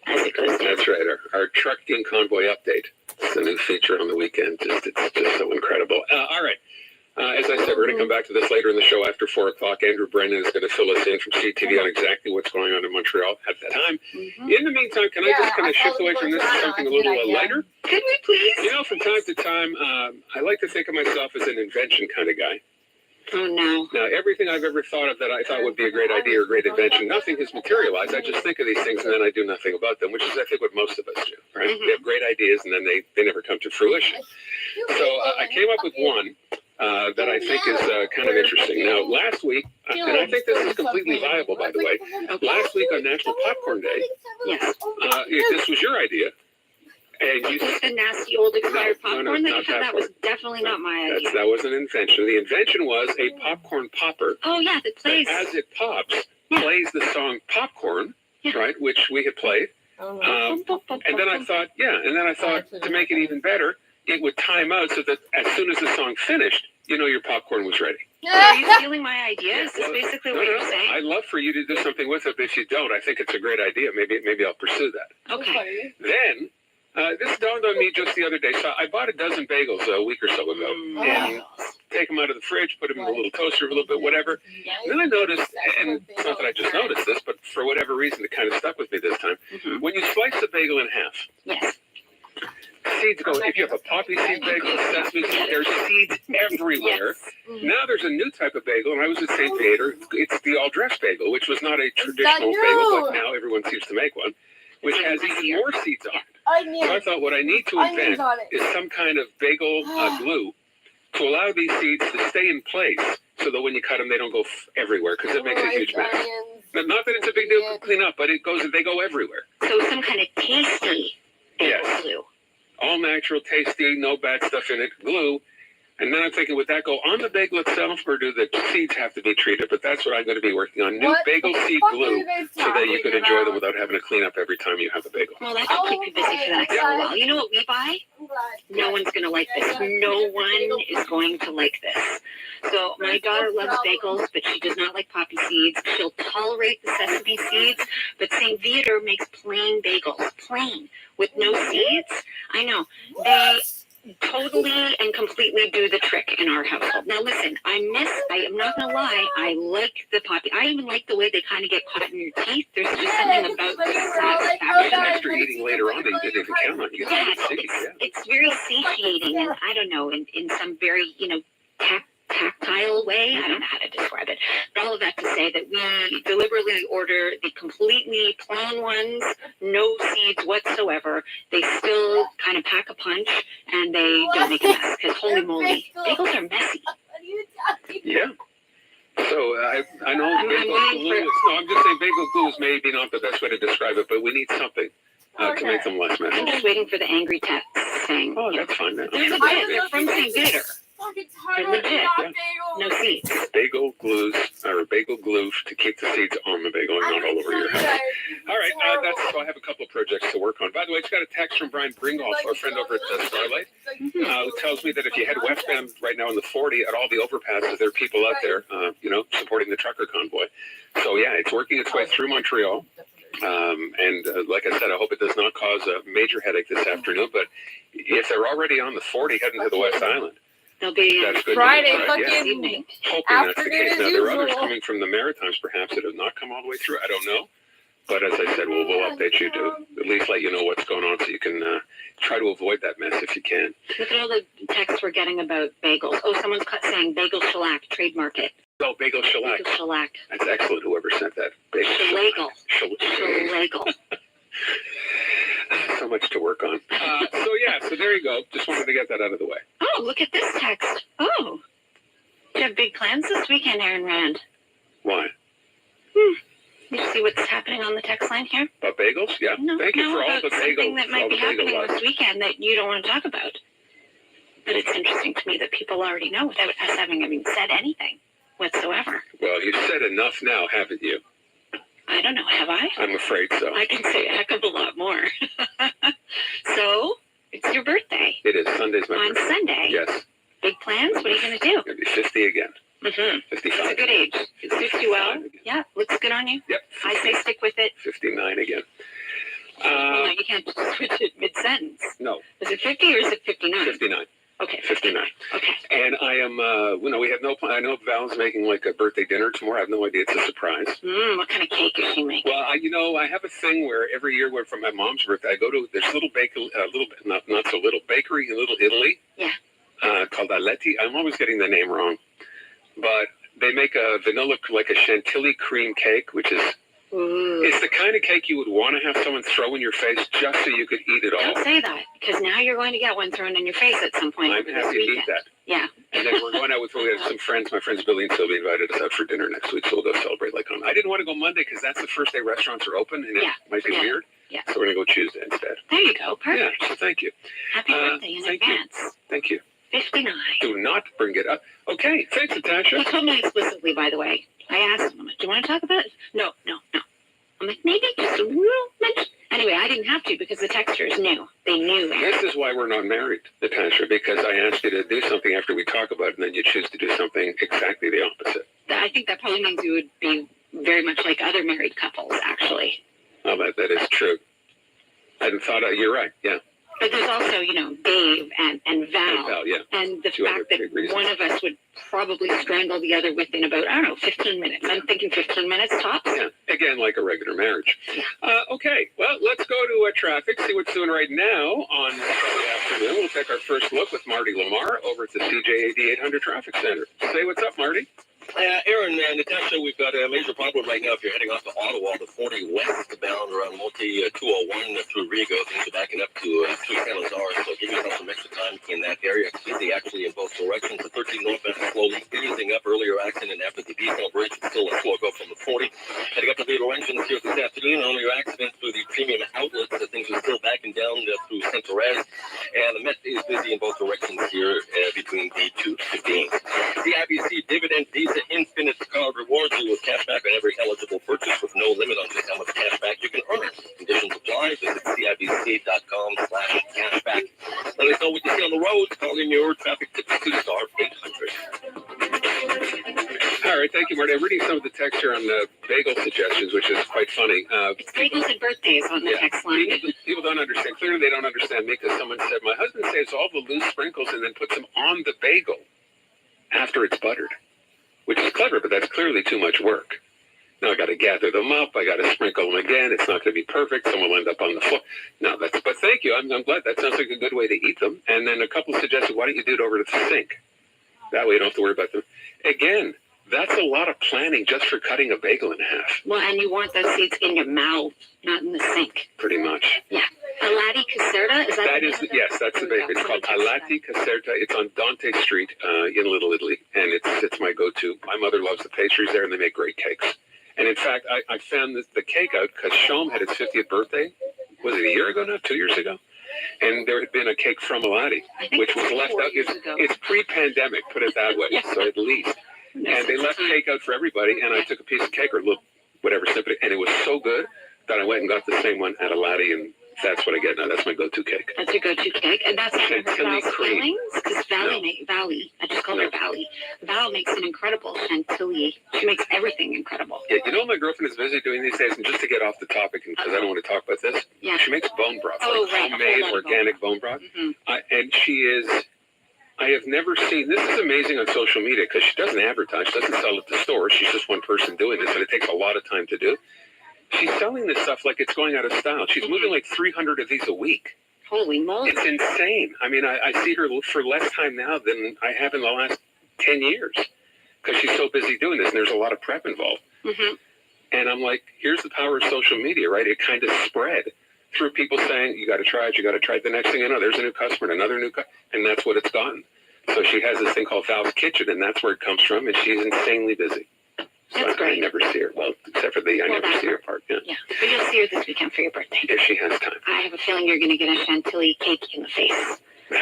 as it goes down. That's right, our trucking convoy update. It's a new feature on the weekend. It's just so incredible. All right. As I said, we're going to come back to this later in the show after 4 o'clock. Andrew Brennan is going to fill us in from CTV on exactly what's going on in Montreal at that time. In the meantime, can I just kind of shift away from this to something a little lighter? Could we please? You know, from time to time, I like to think of myself as an invention kind of guy. Oh, no. Now, everything I've ever thought of that I thought would be a great idea or great invention, nothing has materialized. I just think of these things and then I do nothing about them, which is, I think, what most of us do, right? We have great ideas and then they never come to fruition. So I came up with one that I think is kind of interesting. Now, last week, and I think this is completely viable, by the way, last week on National Popcorn Day, Yes. this was your idea. And you, The nasty old expired popcorn no, that you not had, that was popcorn. definitely not my idea. That was an invention. The invention was a popcorn popper. Oh, yeah, that plays. That as it pops, plays the song Popcorn, right, which we had played. And then I thought, to make it even better, it would time out so that as soon as the song finished, you know your popcorn was ready. So are you stealing my idea? Is this basically what you're saying? I'd love for you to do something with it, but if you don't, I think it's a great idea. Maybe I'll pursue that. Okay. Then, this dawned on me just the other day. So I bought a dozen bagels a week or so ago. And take them out of the fridge, put them in a little toaster a little bit, whatever. And then I noticed, and it's not that I just noticed this, but for whatever reason, it kind of stuck with me this time. When you slice the bagel in half, yes, seeds go. If you have a poppy seed bagel, sesame seed, there's seeds everywhere. Now there's a new type of bagel, and I was at St. Theater. It's the all-dressed bagel, which was not a traditional bagel, but now everyone seems to make one, which has even more seeds on it. So I thought what I need to invent is some kind of bagel glue to allow these seeds to stay in place so that when you cut them, they don't go everywhere, because it makes a huge mess. Not that it's a big deal to clean up, but they go everywhere. So some kind of tasty bagel glue. All natural, tasty, no bad stuff in it, glue. And then I'm thinking, would that go on the bagel itself, or do the seeds have to be treated? But that's what I'm going to be working on. New bagel seed glue, so that you could enjoy them without having to clean up every time you have a bagel. Well, that should keep you busy for the next little while. You know what we buy? No one's going to like this. No one is going to like this. So my daughter loves bagels, but she does not like poppy seeds. She'll tolerate the sesame seeds, but St. Theater makes plain bagels. Plain. With no seeds. I know. They totally and completely do the trick in our household. Now listen, I am not gonna lie, I like the poppy. I even like the way they kind of get caught in your teeth. There's just something about the satisfaction. After eating later on, they didn't even count on you. It's very satiating, and I don't know, in some very, tactile way. I don't know how to describe it. But all of that to say that we deliberately order the completely plain ones, no seeds whatsoever. They still kind of pack a punch, and they don't make a mess, because holy moly, bagels are messy. Yeah. So I know bagel glue is, I'm just saying bagel glue is maybe not the best way to describe it, but we need something to make them less messy. I'm just waiting for the angry text saying, oh, that's fine then. They're legit. They're from St. Peter. They're legit. No seeds. Bagel glues, or bagel glue to keep the seeds on the bagel and not all over your house. All right, so I have a couple of projects to work on. By the way, I just got a text from Brian Bringhoff, our friend over at Starlight, who tells me that if you head westbound right now on the 40 at all the overpasses, there are people out there, supporting the trucker convoy. So yeah, it's working its way through Montreal. And like I said, I hope it does not cause a major headache this afternoon. But if they're already on the 40 heading to the West Island, they'll be Friday, evening. Hoping that's the case. Now, there are others coming from the Maritimes, perhaps, that have not come all the way through. I don't know. But as I said, we'll update you to at least let you know what's going on so you can try to avoid that mess if you can. Look at all the texts we're getting about bagels. Oh, someone's saying bagel shellac, trademark it. Oh, bagel shellac. Bagel shellac. That's excellent, whoever sent that. Bagel shellac. So much to work on. So there you go. Just wanted to get that out of the way. Oh, look at this text. Oh. Do you have big plans this weekend, Aaron Rand? Why? You see what's happening on the text line here? About bagels? Yeah. Thank you for all the bagels. Something that might be happening this weekend that you don't want to talk about. But it's interesting to me that people already know without us having even said anything whatsoever. Well, you've said enough now, haven't you? I don't know, have I? I'm afraid so. I can say a heck of a lot more. So, it's your birthday. It is. Sunday's my birthday. On Sunday? Yes. Big plans? What are you going to do? I'm going to be 50 again. 55. It's a good age. It suits you well. Yeah, looks good on you. Yep. I say stick with it. 59 again. No, you can't just switch it mid-sentence. No. Is it 50 or is it 59? 59. Okay. 59. Okay. And I am, we have no plan. I know Val's making like a birthday dinner tomorrow. I have no idea. It's a surprise. What kind of cake is she making? Well, I have a thing where every year for my mom's birthday, I go to this little bakery, not so little bakery in Little Italy. Yeah. Called Aletti. I'm always getting the name wrong. But they make a vanilla, like a chantilly cream cake, which is, it's the kind of cake you would want to have someone throw in your face just so you could eat it all. Don't say that, because now you're going to get one thrown in your face at some point. I'm happy to eat that. Yeah. And then we're going out we have some friends. My friends Billy and Sylvie invited us out for dinner next week, so we'll go celebrate like on. I didn't want to go Monday because that's the first day restaurants are open, and it might be weird. Yeah. So we're going to go Tuesday instead. There you go. Perfect. Yeah, so thank you. Happy birthday in advance. Thank you. 59. Do not bring it up. Okay, thanks, Natasha. He told me explicitly, by the way. I asked him, I'm like, do you want to talk about it? No. I'm like, maybe just a little mention. Anyway, I didn't have to because the texters knew. They knew. This is why we're not married, Natasha, because I asked you to do something after we talk about it, and then you choose to do something exactly the opposite. I think that probably means you would be very much like other married couples, actually. Oh, that is true. I hadn't thought of you're right, yeah. But there's also, Dave and Val. Yeah. And the fact that one of us would probably strangle the other within about, 15 minutes. I'm thinking 15 minutes tops. Yeah. Again, like a regular marriage. Okay. Well, let's go to traffic, see what's doing right now on Friday afternoon. We'll take our first look with Marty Lamar over at the CJAD 800 Traffic Center. Say what's up, Marty. Aaron and Natasha, we've got a major problem right now if you're heading off to Ottawa, the 40 westbound around Multi 201 through Rigo. Things are backing up to San Lazar, so give yourself some extra time in that area. It's busy actually in both directions. The 13 northbound is slowly easing up. Earlier accident after the Beacon Bridge, still a slow go from the 40. Heading up to the Laurentians here this afternoon. Earlier accident through the premium outlets. Things are still backing down through St. Therese. And the Met is busy in both directions here between the 215. The IBC dividend Visa Infinite card rewards you with cash back on every eligible purchase with no limit on just how much cash back you can earn. Conditions apply. Visit CIBC.com/cashback. Let us know what you see on the road. Call in your traffic tips to star 800. All right, thank you, Marty. I'm reading some of the text here on the bagel suggestions, which is quite funny. It's bagels and birthdays on the text line. People don't understand. Clearly, they don't understand me because someone said, my husband saves all the loose sprinkles and then puts them on the bagel after it's buttered, which is clever, but that's clearly too much work. Now I got to gather them up. I got to sprinkle them again. It's not going to be perfect. Some will end up on the floor. No, but thank you. I'm glad. That sounds like a good way to eat them. And then a couple suggested, why don't you do it over to the sink? That way you don't have to worry about them. Again, that's a lot of planning just for cutting a bagel in half. Well, and you want those seeds in your mouth, not in the sink. Pretty much. Yeah. Alati Caserta? Is that yes, that's the bagel. It's called Alati Caserta. It's on Dante Street in Little Italy, and it's my go-to. My mother loves the pastries there, and they make great cakes. And in fact, I found the cake out because Shom had its 50th birthday. Was it a year ago now? 2 years ago? And there had been a cake from Alati, which was left out. It's pre-pandemic, put it that way, so at least. And they left cake out for everybody, and I took a piece of cake or a little whatever snippet, and it was so good that I went and got the same one at Alati, and that's what I get now. That's my go-to cake. That's your go-to cake, and that's chantilly cream. Because Valley, I just call her Valley. Val makes an incredible chantilly. She makes everything incredible. Yeah, you know what my girlfriend is busy doing these days, and just to get off the topic, because I don't want to talk about this, she makes bone broth, homemade organic bone broth, and she is. I have never seen, this is amazing on social media because she doesn't advertise, she doesn't sell at the store. She's just one person doing this, and it takes a lot of time to do. She's selling this stuff like it's going out of style. She's moving like 300 of these a week. Holy moly. It's insane. I mean, I see her for less time now than I have in the last 10 years because she's so busy doing this, and there's a lot of prep involved. And I'm like, here's the power of social media, right? It kind of spread through people saying, you got to try it, you got to try it. The next thing you know, there's a new customer, and another new customer, and that's what it's gotten. So she has this thing called Val's Kitchen, and that's where it comes from, and she's insanely busy. So That's great. I never see her, well, except for I never see her part. Yeah, but you'll see her this weekend for your birthday. If she has time. I have a feeling you're going to get a chantilly cake in the face.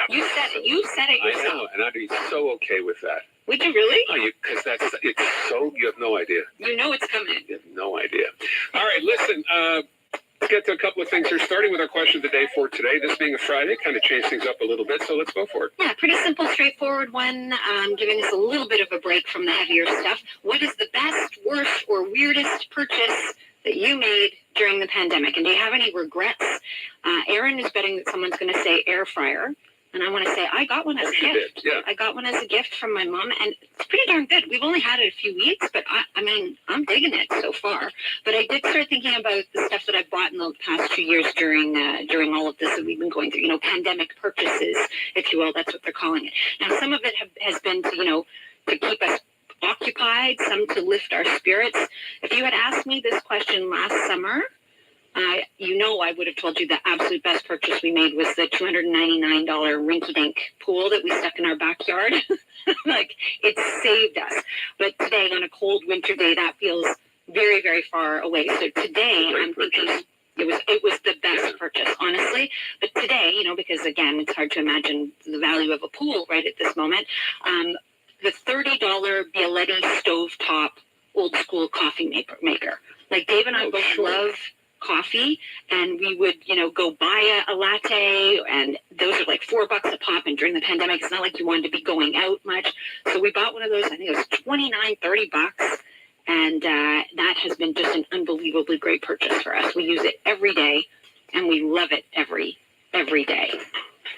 You said it yourself. I know, and I'd be so okay with that. Would you really? Oh, because it's so, you have no idea. You know it's coming. You have no idea. All right, listen, let's get to a couple of things here, starting with our question of the day for today. This being a Friday, kind of change things up a little bit, so let's go for it. Yeah, pretty simple, straightforward one, giving us a little bit of a break from the heavier stuff. What is the best, worst, or weirdest purchase that you made during the pandemic, and do you have any regrets? Aaron is betting that someone's going to say air fryer, and I want to say I got one as a gift. Yeah. I got one as a gift from my mom, and it's pretty darn good. We've only had it a few weeks, but I mean, I'm digging it so far. But I did start thinking about the stuff that I bought in the past 2 years during all of this that we've been going through. You know, pandemic purchases, if you will. That's what they're calling it. Now, some of it has been to, you know, to keep us occupied, some to lift our spirits. If you had asked me this question last summer, you know, I would have told you the absolute best purchase we made was the $299 rinky-dink pool that we stuck in our backyard. Like, it saved us. But today, on a cold winter day, that feels very, very far away. So today, I'm thinking it was the best purchase, honestly. But today, you know, because again, it's hard to imagine the value of a pool right at this moment. The $30 Bialetti stovetop old school coffee maker. Like, Dave and I both love coffee, and we would, you know, go buy a latte, and those are like $4 a pop. And during the pandemic, it's not like you wanted to be going out much. So we bought one of those. I think it was $29-30. And that has been just an unbelievably great purchase for us. We use it every day, and we love it every day.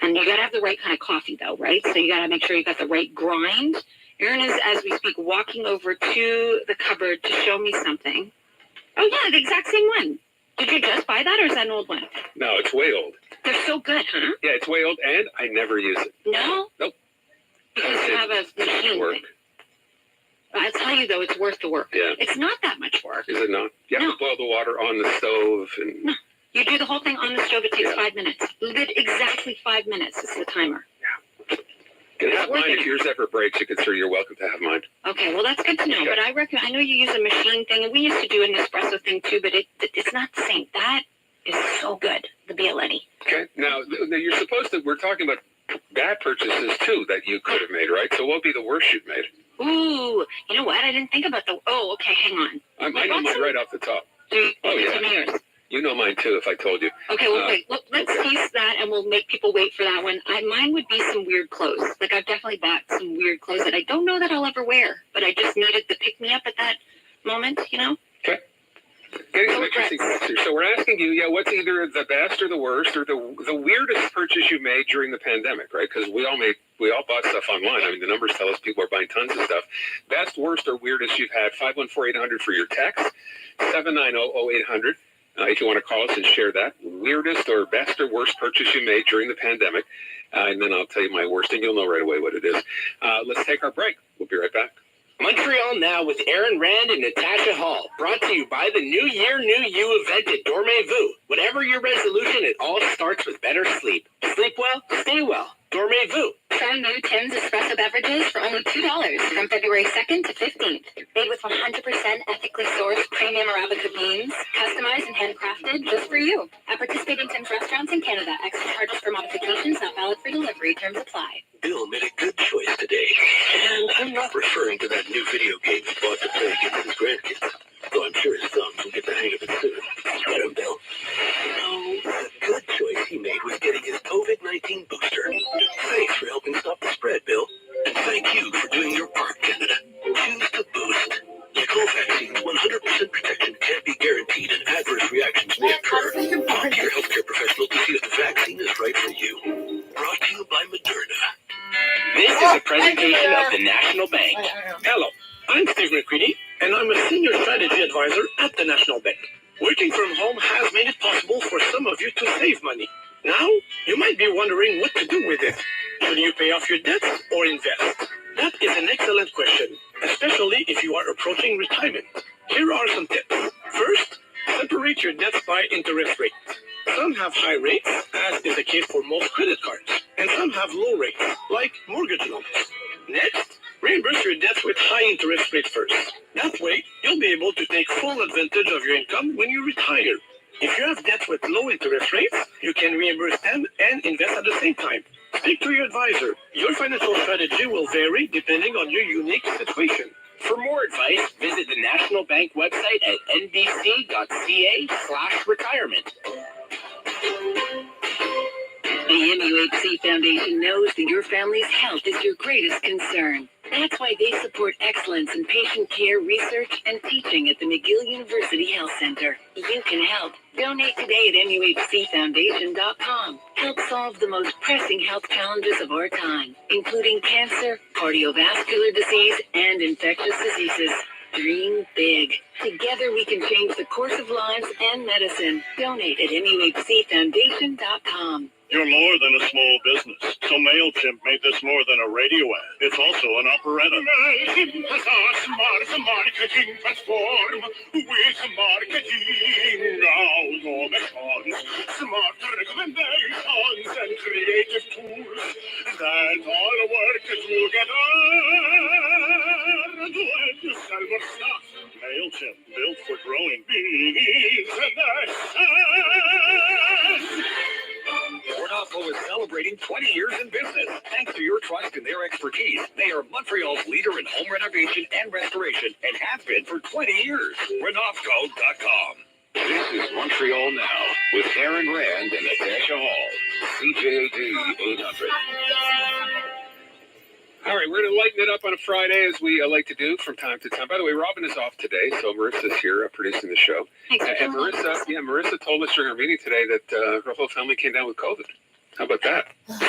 And you got to have the right kind of coffee, though, right? So you got to make sure you got the right grind. Erin is, as we speak, walking over to the cupboard to show me something. Oh, yeah, the exact same one. Did you just buy that, or is that an old one? No, it's way old. They're so good, huh? Yeah, it's way old, and I never use it. No? Nope. Because you have a machine work. thing. I'll tell you, though, it's worth the work. Yeah. It's not that much work. Is it not? You have to boil the water on the stove. And... No. You do the whole thing on the stove. It takes 5 minutes. Exactly 5 minutes is the timer. Yeah. You can have mine. If yours ever breaks, you can sure you're welcome to have mine. Okay, well, that's good to know. Okay. But I know you use a machine thing, and we used to do an espresso thing, too, but it's not the same. That is so good, the Bialetti. Okay. Now, you're supposed to, we're talking about bad purchases, too, that you could have made, right? So what would be the worst you've made? Ooh, you know what? I didn't think about okay, hang on. I know mine right off the top. Oh, yeah. You know mine, too, if I told you. Okay, well, wait. Let's tease that, and we'll make people wait for that one. Mine would be some weird clothes. Like, I've definitely bought some weird clothes that I don't know that I'll ever wear, but I just needed the pick-me-up at that moment, you know? Okay. Getting some interesting questions. So we're asking you, what's either the best or the worst or the weirdest purchase you made during the pandemic, right? Because we all bought stuff online. I mean, the numbers tell us people are buying tons of stuff. Best, worst, or weirdest you've had, 514-800 for your text, 790-0800. If you want to call us and share that. Weirdest or best or worst purchase you made during the pandemic. And then I'll tell you my worst, and you'll know right away what it is. Let's take our break. We'll be right back. Montreal Now with Aaron Rand and Natasha Hall. Brought to you by the New Year, New You event at Dormez-vous. Whatever your resolution, it all starts with better sleep. Sleep well, stay well. Dormez-vous. Try new Tim's espresso beverages for only $2 from February 2nd to 15th. Made with 100% ethically sourced premium Arabica beans, customized and handcrafted just for you. At participating Tim's restaurants in Canada, extra charges for modifications not valid for delivery. Terms apply. Bill made a good choice today. And I'm not referring to that new video game he bought to play against his grandkids, though I'm sure his sons will get the hang of it soon. Let him, Bill. No, the good choice he made was getting his COVID-19 booster. Thanks for helping stop the spread, Bill. And thank you for doing your part, Canada. Choose the boost. Like all vaccines, 100% protection can't be guaranteed and adverse reactions may occur. Talk to your healthcare professional to see if the vaccine is right for you. Brought to you by Moderna. This is a presentation of the National Bank. Hello, I'm Steve McCready, and I'm a senior strategy advisor at the National Bank. Working from home has made it possible for some of you to save money. Now, you might be wondering what to do with it. Should you pay off your debts or invest? That is an excellent question, especially if you are approaching retirement. Here are some tips. First, separate your debts by interest rate. Some have high rates, as is the case for most credit cards, and some have low rates, like mortgage loans. Next, reimburse your debts with high interest rates first. That way, you'll be able to take full advantage of your income when you retire. If you have debts with low interest rates, you can reimburse them and invest at the same time. Speak to your advisor. Your financial strategy will vary depending on your unique situation. For more advice, visit the National Bank website at nbc.ca/retirement. The MUHC Foundation knows that your family's health is your greatest concern. That's why they support excellence in patient care, research, and teaching at the McGill University Health Center. You can help. Donate today at MUHCFoundation.com. Help solve the most pressing health challenges of our time, including cancer, cardiovascular disease, and infectious diseases. Dream big. Together we can change the course of lives and medicine. Donate at MUHCFoundation.com. You're more than a small business, so MailChimp made this more than a radio ad. It's also an operetta. MailChimp has a smart marketing platform with marketing automations, smart recommendations, and creative tools that all work together to help you sell more stuff. MailChimp, built for growing businesses. Renault is celebrating 20 years in business. Thanks to your trust and their expertise, they are Montreal's leader in home renovation and restoration and have been for 20 years. Renaultco.com. This is Montreal Now with Aaron Rand and Natasha Hall. CJAD 800. All right, we're going to lighten it up on a Friday, as we like to do from time to time. By the way, Robin is off today, so Marissa's here producing the show. And Marissa told us during our meeting today that her whole family came down with COVID. How about that?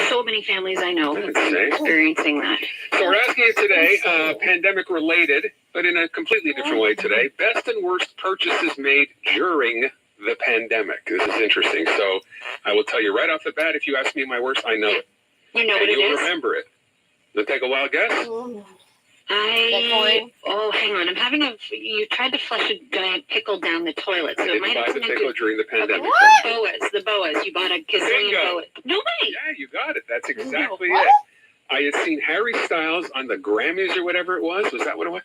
So many families I know That's are insane. experiencing that. So we're asking you today, pandemic-related, but in a completely different way today, best and worst purchases made during the pandemic. This is interesting. So I will tell you right off the bat, if you ask me my worst, I know it. You know what and it you'll is? remember it. Let's take a wild guess. Hang on. I'm having you tried to flush a giant pickle down the toilet. So I it didn't might buy have the something pickle to during the pandemic. The boas. You bought a gazillion boas. No way. Yeah, you got it. That's exactly it. I had seen Harry Styles on the Grammys or whatever it was. Was that what it was?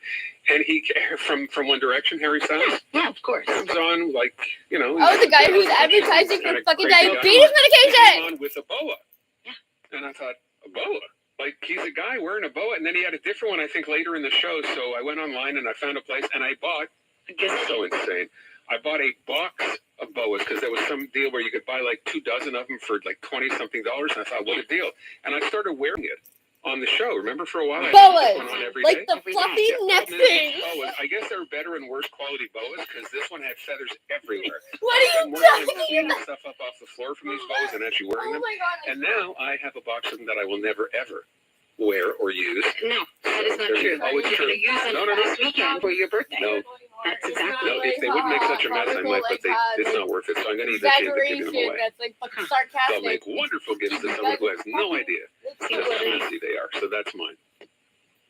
And he, from One Direction, Harry Styles? Yeah, of course. Comes on, like, you know. Oh, the guy who's advertising for fucking diabetes medication! On with a boa. Yeah. And I thought, a boa? Like, he's a guy wearing a boa. And then he had a different one, I think, later in the show. So I went online and I found a place and I bought, so insane. I bought a box of boas because there was some deal where you could buy like 24 of them for like $20-something. And I thought, what a deal. And I started wearing it on the show. Remember for a while? I Boas! on every Like day? the fluffy neck thing! Boas. I guess there are better and worse quality boas because this one had feathers everywhere. What are you talking about? Stuff up off the floor from these boas and actually wearing them. Oh my God. And now I have a box of them that I will never, ever wear or use. No, that is not true. Oh, it's true. You're going to use them No. this weekend for your birthday. No. That's exactly No, if they would make such a mess, I might, but it's not worth it. So I'm going to either give them away. That's like fucking sarcastic. They'll make wonderful gifts to someone who has no idea just how messy they are. So that's mine.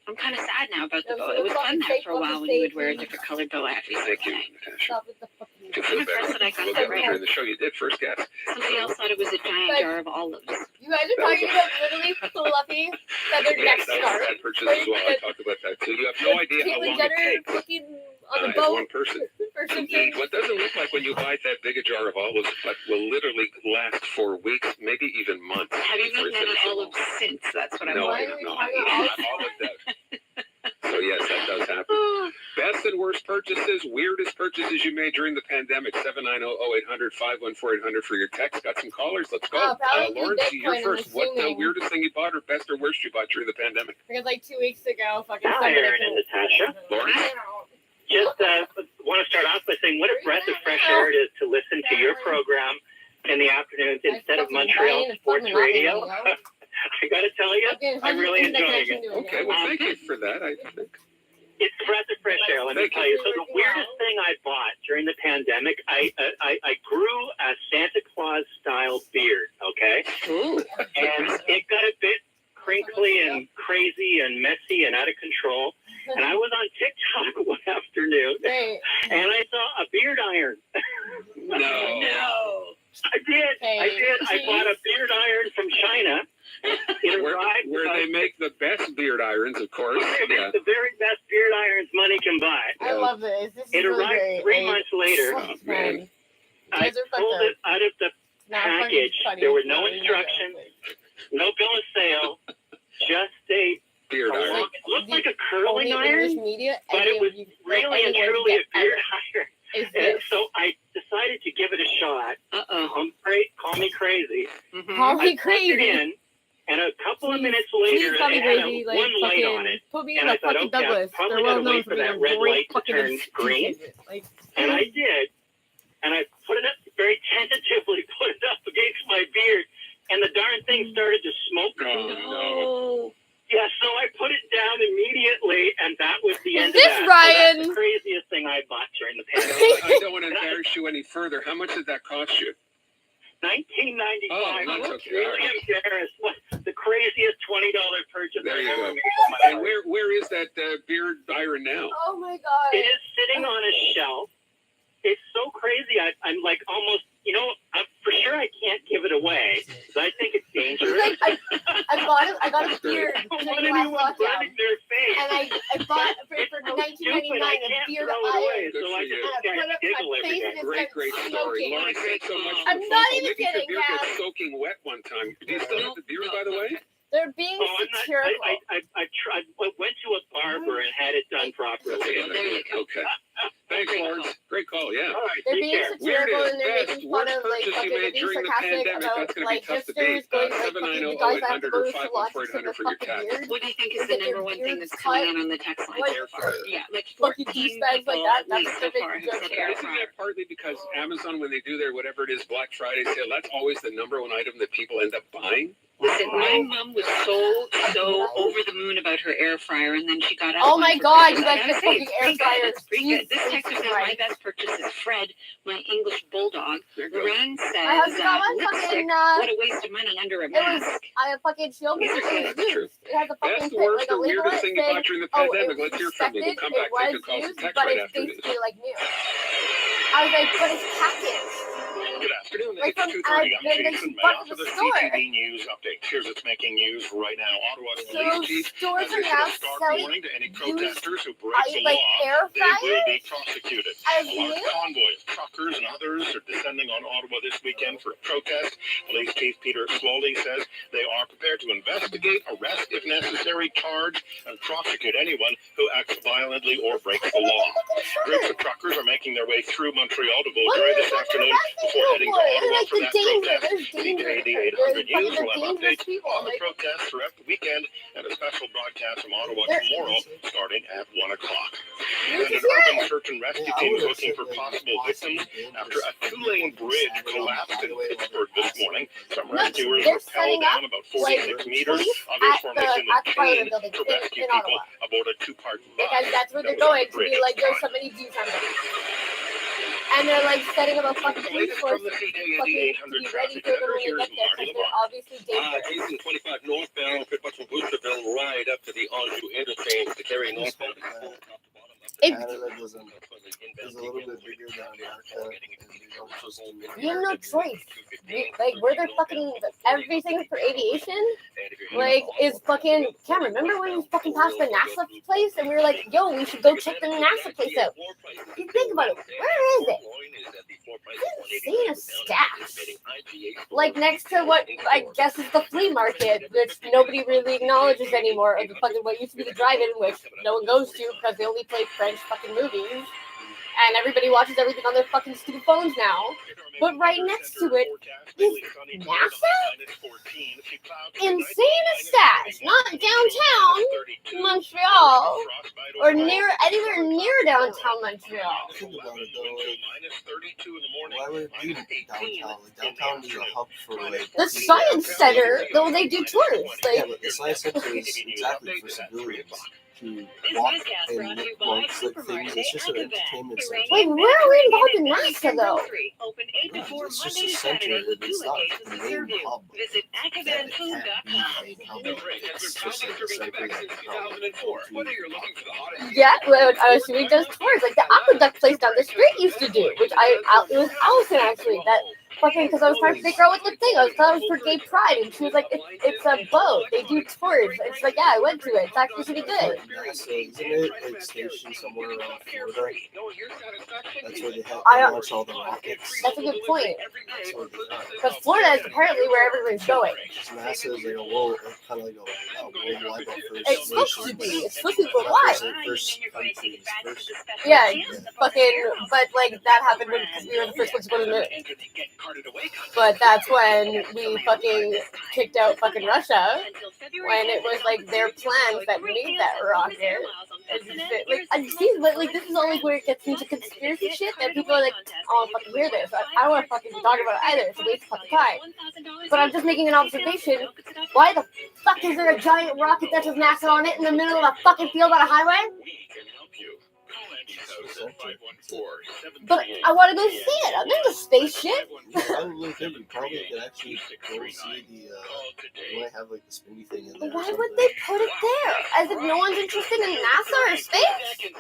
I'm kind of sad now about the boa. It was fun there for a while when you would wear a different colored boa every Thank you, night. Natasha. I'm impressed that I got We'll that get right. during the show. You did first guess. Somebody else thought it was a giant jar of olives. You guys are talking about literally fluffy feathered neck Yes, that was scarf. that purchase as well. I talked about that. So you have no idea how long it takes. Fucking on the As boat one person. or something. What doesn't look like when you buy that big a jar of olives, but will literally last for weeks, maybe even months. Have you eaten any olives since? That's what I'm No, I wondering. have not. I'm olive that. So yes, that does happen. Best and worst purchases, weirdest purchases you made during the pandemic. 790-0800, 514-800 for your text. Got some callers. Let's go. Lawrence, you're first. What the weirdest thing you bought or best or worst you bought during the pandemic? Because like 2 weeks ago, fucking Hi, Aaron and Natasha. Lawrence? Just want to start off by saying what a breath of fresh air it is to listen to your program in the afternoons instead of Montreal Sports Radio. I got to tell you, I'm really enjoying it. Okay, well, thank you for that. I think it's a breath of fresh air. Let me tell you. So the weirdest thing I bought during the pandemic, I grew a Santa Claus style beard. Okay, and it got a bit crinkly and crazy and messy and out of control. And I was on TikTok one afternoon, and I saw a beard iron. No. I did. I bought a beard iron from China. Where they make the best beard irons, of course. They make the very best beard irons money can buy. I love this. It arrived 3 months later. Oh, man. I pulled it out of the package. There were no instructions, no bill of sale, just a beard iron. It looked like a curling iron, but it was really and truly a beard iron. And so I decided to give it a shot. Call me crazy. Call me I plugged it in, and a couple couple of minutes later, call me it had crazy, like, one light on fucking, it. put me in And I a thought, fucking okay, Douglas. I'm probably They're well going to known wait for for being that a red great light to fucking turn green. Like, And I did. And I put it up, very tentatively put it up against my beard. And the darn thing started to smoke. Oh, no. Yeah, so I put it down immediately, and that was the end this of that. Ryan? So that's the craziest thing I bought during the pandemic. I don't want to embarrass you any further. How much did that cost you? $19.95. Oh, I that's was okay. really embarrassed. What the craziest $20 purchase There I've you ever go. made in my And life. where is that beard iron now? Oh my god. It is sitting on a shelf. It's so crazy. I'm like almost, for sure I can't give it away because I think it's dangerous. Like, I got a beard during the last lockdown. And I bought for $19.99 a beard iron. Good for you. And I put up my face and it Great started story. smoking. Lauren, thanks so much for I'm the not phone call. even Maybe your kidding, beard Cal. gets soaking wet one time. Do you still have the beard, by the way? They're being satirical. I tried. I went to a barber and had it done properly. Okay. Thanks, Lawrence. Great call. Yeah. All right, They're take being care. satirical and they're Weirdest, making fun worst of like purchase you fucking made being during the sarcastic pandemic. about That's going to be like tough to hipsters beat. going like fucking you guys have to go to salons to get their fucking beard. What do you think is Get the their number one thing beards that's coming cut. out on the text line Like, so far? Yeah, like fucking 14 douchebags like people that. at That's least what so they're far making have jokes said air about. Isn't that partly because Amazon, when they do their whatever it is Black Friday sale, that's always the number one item that people end up buying? Listen, my mom was so over the moon about her air fryer, and then she got out. Oh my god, you I guys gotta get say, fucking air fryers. it's pretty good. This texter says my best purchase is Fred, my English bulldog. Lorraine says My husband got one lipstick. fucking, What a waste of money under a It was mask. I fucking shield me. Yeah, that's true. It has a fucking That's the pit, worst like a or label weirdest on thing it you saying, bought during the oh, it pandemic. was Let's hear from you. We'll inspected, come it back, take a was call from used, text but right it's after this. basically like new. I was like, but it's packaged. Good afternoon. Like It's from 2:30. I'm they Jason bought Mayoff from for the the store. CJAD News update. Here's what's making news right now. Ottawa's So police chief stores has are issued now a stark selling warning to any used protesters who break the like law. air They will fryers be prosecuted. as A large new. convoy of truckers and others are descending on Ottawa this weekend for a protest. Police Chief Peter Slowly says they are prepared to investigate, arrest if necessary, charge, and prosecute anyone who acts violently or breaks the law. Groups of truckers are making their way through Montreal to Vaudreuil this afternoon before heading to Ottawa for that protest. CJAD 800 News will have updates on the protests throughout the weekend and a special broadcast from Ottawa tomorrow starting at 1 o'clock. And an urban search and rescue team is looking for possible victims after a two-lane bridge collapsed in Pittsburgh this morning. Some rescuers rappelled down about 46 meters. Others formed a chain to rescue people aboard a two-part bus. Because that's where they're going to be like, there's so many views on them. And they're like setting up a fucking police force From the fucking CJAD 800 to be ready traffic for them center, when they here's get there Marty because they're Lamar. obviously dangerous. Jason 25 northbound, pretty much from Boosterville right up to the Anjou interchange to carry northbound. Canada is a little bit bigger than America. You have no choice. Like, we're their fucking everything for aviation. Like, is fucking Cameron. Remember when we fucking passed the NASA place and we were like, yo, we should go check the NASA place out. You think about it, where is it? It's insane as stats. Like next to what I guess is the flea market, which nobody really acknowledges anymore, or the fucking what used to be the drive-in, which no one goes to because they only play French fucking movies. And everybody watches everything on their fucking stupid phones now. But right next to it is NASA? Insane as stats. Not downtown Montreal. Or anywhere near downtown Montreal. Think about it though, why would it be downtown? Like, downtown is a hub for like The Science Center, though they do tours. yeah, Like, but the Science Center is exactly for civilians to walk and look amongst like things. It's just an entertainment center. wait, where are we involved in NASA though? Open 8 to 4 It's just Monday a to center. Saturday with It's 2 not locations the to main serve you. hub. Visit activanfood.com. It's just like a center that Whether you're looking for the hottest Yeah, well, I was doing those tours, like the aqueduct place down the street used to do, which it was Allison actually that fucking because I was trying to figure out what the thing. I thought it was for gay pride, and she was like, "It's a boat. They do tours." It's like, yeah, I went to it. It's actually pretty good. NASA, isn't it like stationed somewhere around Florida? That's where they have I- pretty much all the rockets. That's a good point. That's where they are. Because Florida is apparently where everyone's going. NASA is like a world, kind of like a worldwide It's supposed to be. It's supposed to be It's worldwide. like first countries, first. Yeah, fucking. But like that happened because we were the first ones to go to the moon. But that's when we fucking kicked out fucking Russia, when it was like their plans that made that rocket. Like, I see, but like this is all like where it gets into conspiracy shit that people are like, oh, I fucking hear this. I don't want to fucking talk about it either. It's a waste of fucking time. But I'm just making an observation. Why the fuck is there a giant rocket that says NASA on it in the middle of a fucking field on a highway? But I want to go see it. I'm into space shit. Probably could. You probably could actually go see the. You might have like the spinny thing in there. Why would they put it there? As if no one's interested in NASA or space?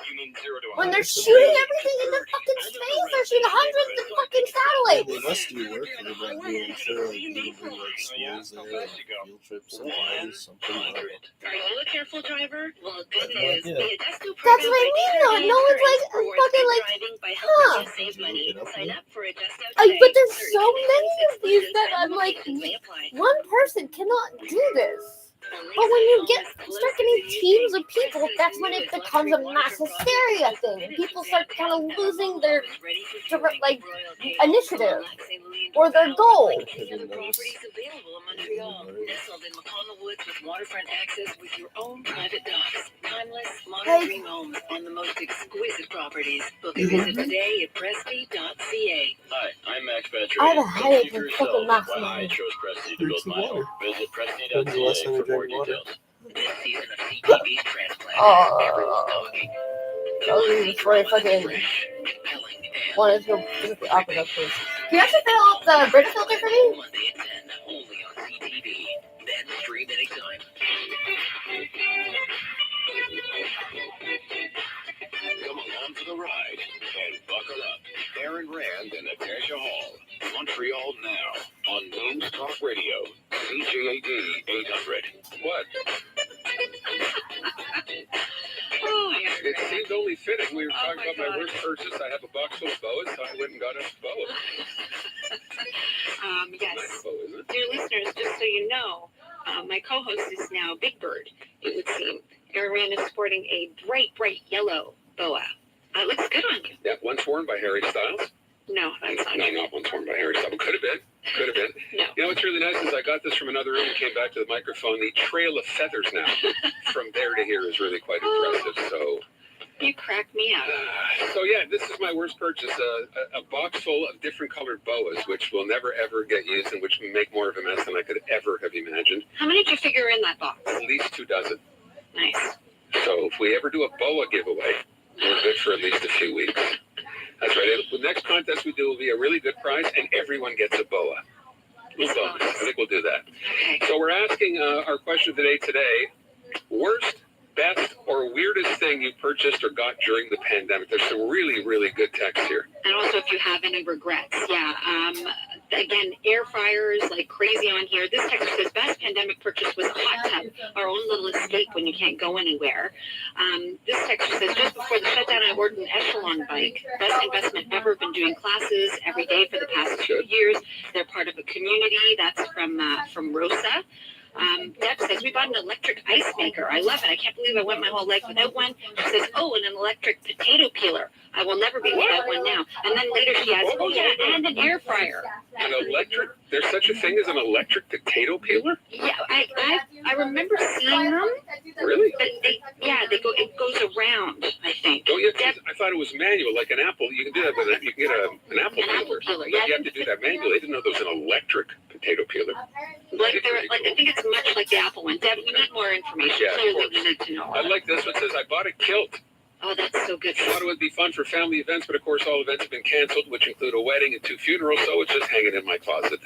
When they're shooting everything into fucking space, they're shooting hundreds of fucking satellites. They must do work for the brand. I'm sure like you can bring like schools there, like field trips, sometimes something. Are you a careful driver? Well, good news. That's what I mean, though. No one's like fucking like, huh? But there's so many of these that I'm like, one person cannot do this. But when you start getting teams of people, that's when it becomes a mass hysteria thing, and people start kind of losing their like initiative or their goal. Monitoring homes on the most exquisite properties. Book a visit today at Presby.ca. Hi, I'm Max Petrie. I have a headache from fucking last Why I night. chose Presby to build my home. Visit Presby.ca for more details. This season of CTV transplant, everyone's talking. For a fucking one is go visit the opera, please. Can you actually fill up the British filter for me? Monday at 10, only on CTV. Then stream anytime. Come along for the ride and buckle up. Aaron Rand and Natasha Hall. Montreal Now on News Talk Radio. CJAD 800. What? It seemed only fitting. We were talking about my worst purchase. I have a box full of boas, so I went and got a boa. Yes. Nice boa, isn't it? Dear listeners, just so you know, my co-host is now Big Bird, it would seem. Aaron Rand is sporting a bright yellow boa. It looks good on you. Yeah, once worn by Harry Styles. No, that's not No, true. not once worn by Harry Styles. Could have been. Could have been. No. You know what's really nice is I got this from another room and came back to the microphone. The trail of feathers now from there to here is really quite impressive. So. You crack me up. So yeah, this is my worst purchase, a box full of different colored boas, which will never ever get used and which will make more of a mess than I could ever have imagined. How many did you figure in that box? At least 24. Nice. So if we ever do a boa giveaway, we're good for at least a few weeks. That's right. The next contest we do will be a really good prize, and everyone gets a boa. I think we'll do that. Okay. So we're asking our question today, worst, best, or weirdest thing you purchased or got during the pandemic. There's some really, really good text here. And also if you have any regrets. Yeah. Again, air fryers like crazy on here. This text says best pandemic purchase was a hot tub, our own little escape when you can't go anywhere. This text says just before the shutdown, I ordered an Echelon bike. Best investment ever. Been doing classes every day for the past 2 years. They're part of a community. That's from Rosa. Deb says, we bought an electric ice maker. I love it. I can't believe I went my whole life without one. She says, oh, and an electric potato peeler. I will never be without one now. And then later she adds, oh yeah, and an air fryer. An electric? There's such a thing as an electric potato peeler? Yeah, I remember seeing them. Really? But it goes around, I think. Don't you? I thought it was manual, like an apple. You can do that with you can get an apple peeler. Yeah, but you have to do that manually. I didn't know there was an electric potato peeler. I think it's much like the Apple one. Deb, we need more information. Yeah, Clearly, we need to know. I like this one. It says, I bought a kilt. Oh, that's so good. I thought it would be fun for family events, but of course all events have been canceled, which include a wedding and 2 funerals, so it's just hanging in my closet.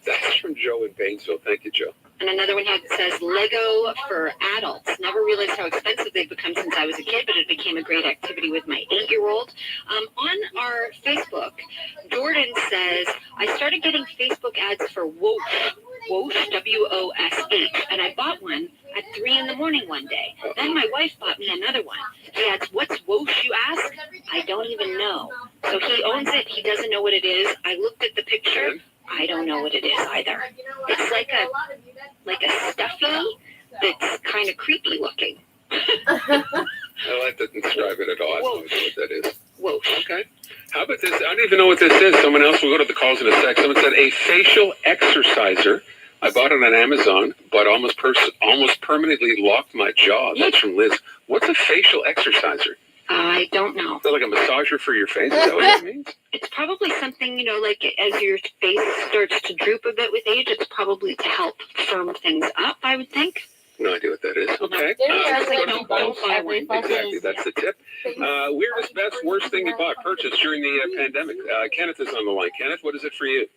That's from Joe in Painesville. Thank you, Joe. And another one here that says Lego for adults. Never realized how expensive they've become since I was a kid, but it became a great activity with my 8-year-old. On our Facebook, Jordan says, I started getting Facebook ads for Wosh, W-O-S-H, and I bought one at 3 in the morning one day. Then my wife bought me another one. He adds, what's Wosh, you ask? I don't even know. So he owns it. He doesn't know what it is. I looked at the picture. I don't know what it is either. It's like a stuffy that's kind of creepy looking. I like to describe it at all. I don't know what that is. Wosh. Okay. How How about this? I don't even know what this is. Someone else will go to the calls in a sec. Someone said a facial exerciser. I bought it on Amazon, but almost permanently locked my jaw. That's from Liz. What's a facial exerciser? I don't know. Is that like a massager for your face? Is that what that means? It's probably something, you know, like as your face starts to droop a bit with age, it's probably to help firm things up, I would think. No idea what that is. Okay. Exactly. That's the tip. Weirdest, best, worst thing you bought, purchased during the pandemic. Kenneth is on the line. Kenneth, what is it for you?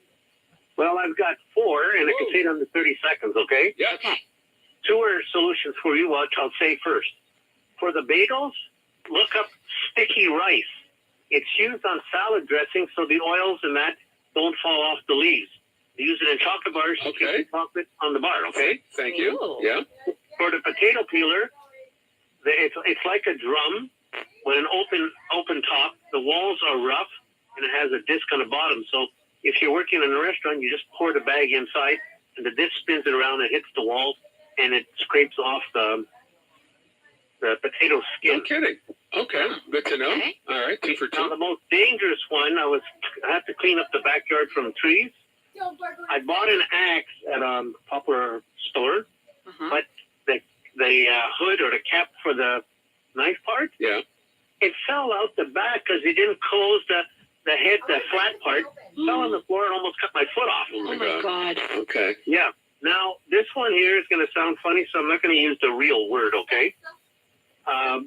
Well, I've got 4, and I can say it under 30 seconds, okay? Yeah. Okay. 2 are solutions for you, which I'll say first. For the bagels, look up sticky rice. It's used on salad dressing so the oils and that don't fall off the leaves. They use it in chocolate bars to keep the chocolate on the bar, okay? Thank you. Ooh. Yeah. For the potato peeler, it's like a drum with an open top. The walls are rough, and it has a disc on the bottom. So if you're working in a restaurant, you just pour the bag inside, and the disc spins it around and hits the walls, and it scrapes off the potato skin. No kidding. Okay, good to know. All right, 2 for 2. Now, the most dangerous one, I had to clean up the backyard from trees. I bought an axe at a popular store, but the hood or the cap for the knife part, it fell out the back because they didn't close the head, the flat part, fell on the floor and almost cut my foot off. Oh my God. Okay. Yeah. Now, this one here is going to sound funny, so I'm not going to use the real word, okay?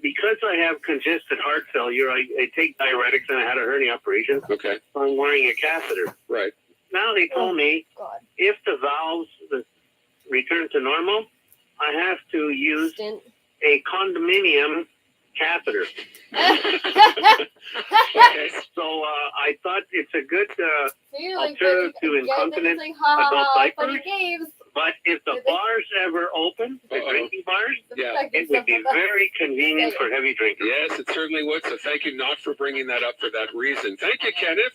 Because I have congested heart failure, I take diuretics and I had a hernia operation. Okay. So I'm wearing a catheter. Right. Now they told me if the valves return to normal, I have to use a condominium catheter. Okay. So I thought it's a good alternative to incontinent adult diapers. But if the bars ever open, the drinking bars, it would be very convenient for heavy drinkers. Yes, it certainly would. So thank you not for bringing that up for that reason. Thank you, Kenneth.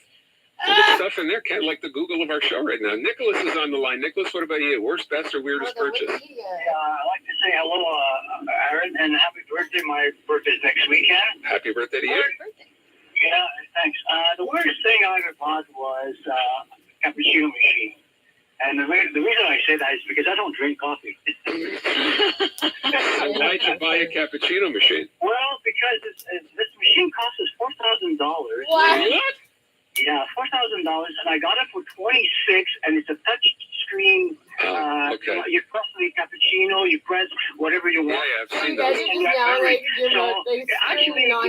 Good stuff in there. Ken, like the Google of our show right now. Nicholas is on the line. Nicholas, what about you? Worst, best, or weirdest purchase? I'd like to say hello, Aaron, and happy birthday. My birthday's next weekend. Happy birthday to you. Yeah, thanks. The weirdest thing I ever bought was a cappuccino machine. And the reason I say that is because I don't drink coffee. So why'd you buy a cappuccino machine? Well, because this machine costs us $4,000. What? Yeah, $4,000, and I got it for $26, and it's a touch screen. Okay. You press the cappuccino, you press whatever you want. Yeah, I've seen those. Actually, it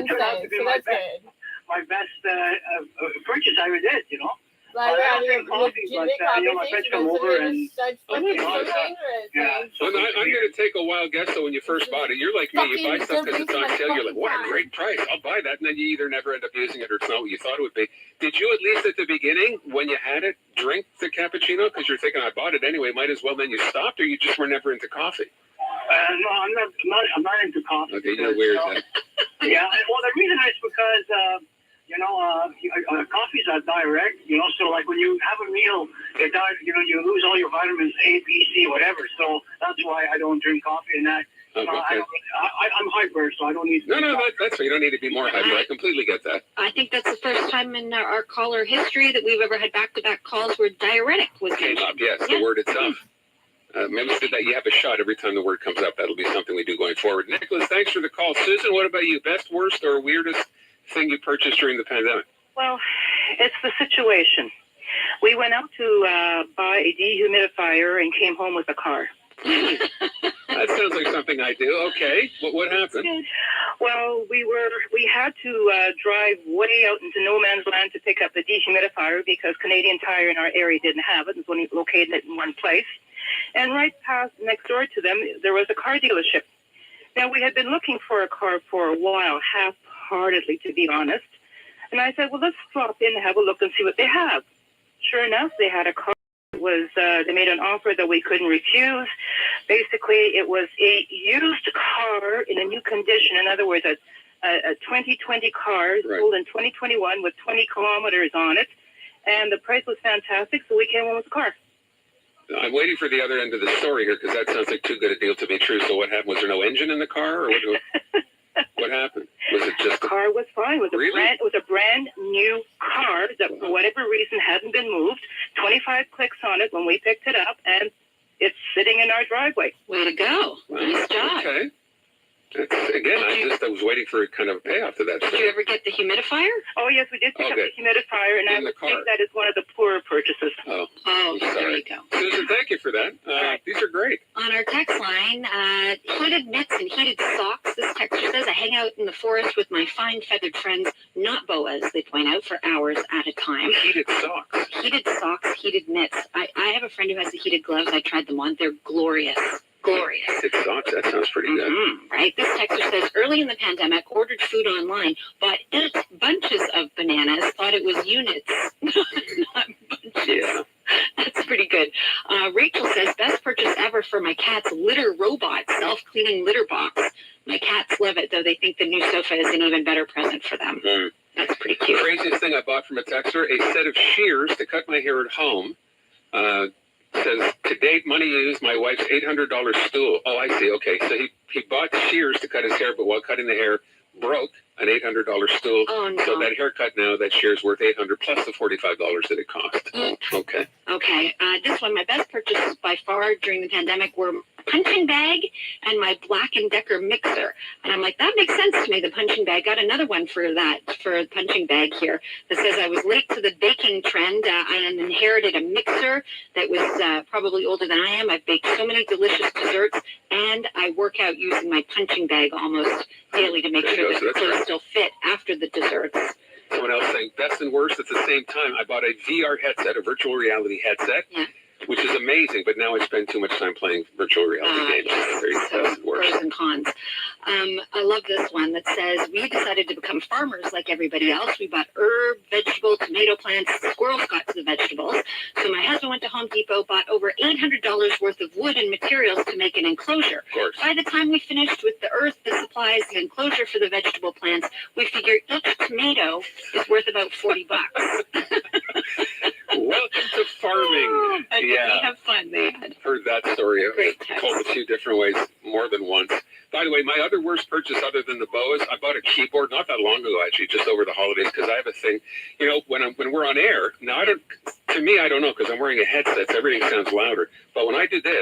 turned out to be my best purchase I ever did, you know. I don't drink coffee, but my friends come over and I'm going to take a wild guess. So when you first bought it, you're like me. You buy stuff because it's on sale. You're like, what a great price! I'll buy that, and then you either never end up using it or it's not what you thought it would be. Did you, at least at the beginning, when you had it, drink the cappuccino because you're thinking, I bought it anyway, might as well? Then you stopped, or you just were never into coffee? No, I'm not into coffee. Okay, you're weird then. Yeah, well, the reason is because. Coffee's a diuretic, so like when you have a meal, you lose all your vitamins A, B, C, whatever. So that's why I don't drink coffee and that. Okay. I'm hyper, so I don't need to. No, that's fine. You don't need to be more hyper. I completely get that. I think that's the first time in our caller history that we've ever had back-to-back calls where diuretic was came mentioned. up. Yes, the word itself. Maybe said that you have a shot every time the word comes up. That'll be something we do going forward. Nicholas, thanks for the call. Susan, what about you? Best, worst, or weirdest thing you purchased during the pandemic? Well, it's the situation. We went out to buy a dehumidifier and came home with a car. That sounds like something I do. Okay, what happened? Well, we had to drive way out into no man's land to pick up the dehumidifier because Canadian Tire in our area didn't have it. It was only located in one place. And right past next door to them, there was a car dealership. Now, we had been looking for a car for a while, half-heartedly, to be honest. And I said, well, let's drop in and have a look and see what they have. Sure enough, they had a car. They made an offer that we couldn't refuse. Basically, it was a used car in a new condition. In other words, a 2020 car sold in 2021 with 20 kilometers on it. And the price was fantastic, so we came home with the car. I'm waiting for the other end of the story here because that sounds like too good a deal to be true. So what happened? Was there no engine in the car? Or what happened? Was was it just The car was fine. It Really? was a brand new car that for whatever reason hadn't been moved. 25 clicks on it when we picked it up, and it's sitting in our driveway. Way to go. Nice job. Okay. Again, I was waiting for kind of a payoff to that. Did you ever get the humidifier? Oh, yes, we did pick up the humidifier, and I would think that is one of the poorer purchases. Oh, there you go. Susan, thank you for that. These are great. On our text line, heated mitts and heated socks. This texter says, I hang out in the forest with my fine feathered friends, not boas, they point out, for hours at a time. Heated socks. Heated socks, heated mitts. I have a friend who has the heated gloves. I tried them on. They're glorious. Glorious. Heated socks, that sounds pretty good. Right? This texter says, early in the pandemic, ordered food online, but ate bunches of bananas, thought it was units, not bunches. Yeah. That's pretty good. Rachel says, best purchase ever for my cat's litter robot, self-cleaning litter box. My cats love it, though they think the new sofa is an even better present for them. That's pretty cute. Craziest thing I bought from a texter, a set of shears to cut my hair at home. Says, to date, money used, my wife's $800 stool. Oh, I see. Okay. So he bought shears to cut his hair, but while cutting the hair, broke an $800 stool. Oh, no. So that haircut now, that shear's worth $800 plus the $45 that it cost. Okay. Okay. This one, my best purchases by far during the pandemic were a punching bag and my Black & Decker mixer. And I'm like, that makes sense to me, the punching bag. Got another one for a punching bag here that says I was late to the baking trend. I inherited a mixer that was probably older than I am. I've baked so many delicious desserts, and I work out using my punching bag almost daily to make sure that the clothes still fit after the desserts. Someone else saying, best and worst at the same time. I bought a VR headset, a virtual reality headset, which is amazing, but now I spend too much time playing virtual reality games. There you go. Pros and cons. I love this one that says, we decided to become farmers like everybody else. We bought herb, vegetable, tomato plants. Squirrels got to the vegetables. So my husband went to Home Depot, bought over $800 worth of wood and materials to make an enclosure. Of course. By the time we finished with the earth, the supplies, the enclosure for the vegetable plants, we figured each tomato is worth about $40. Welcome to farming. They have fun. They had heard that story. Great told a few different ways, more than once. By the way, my other worst purchase other than the boas, I bought a keyboard not that long ago, actually, just over the holidays, because I have a thing, you know, when we're on air, now to me, I don't know, because I'm wearing a headset, so everything sounds louder. But when I do this,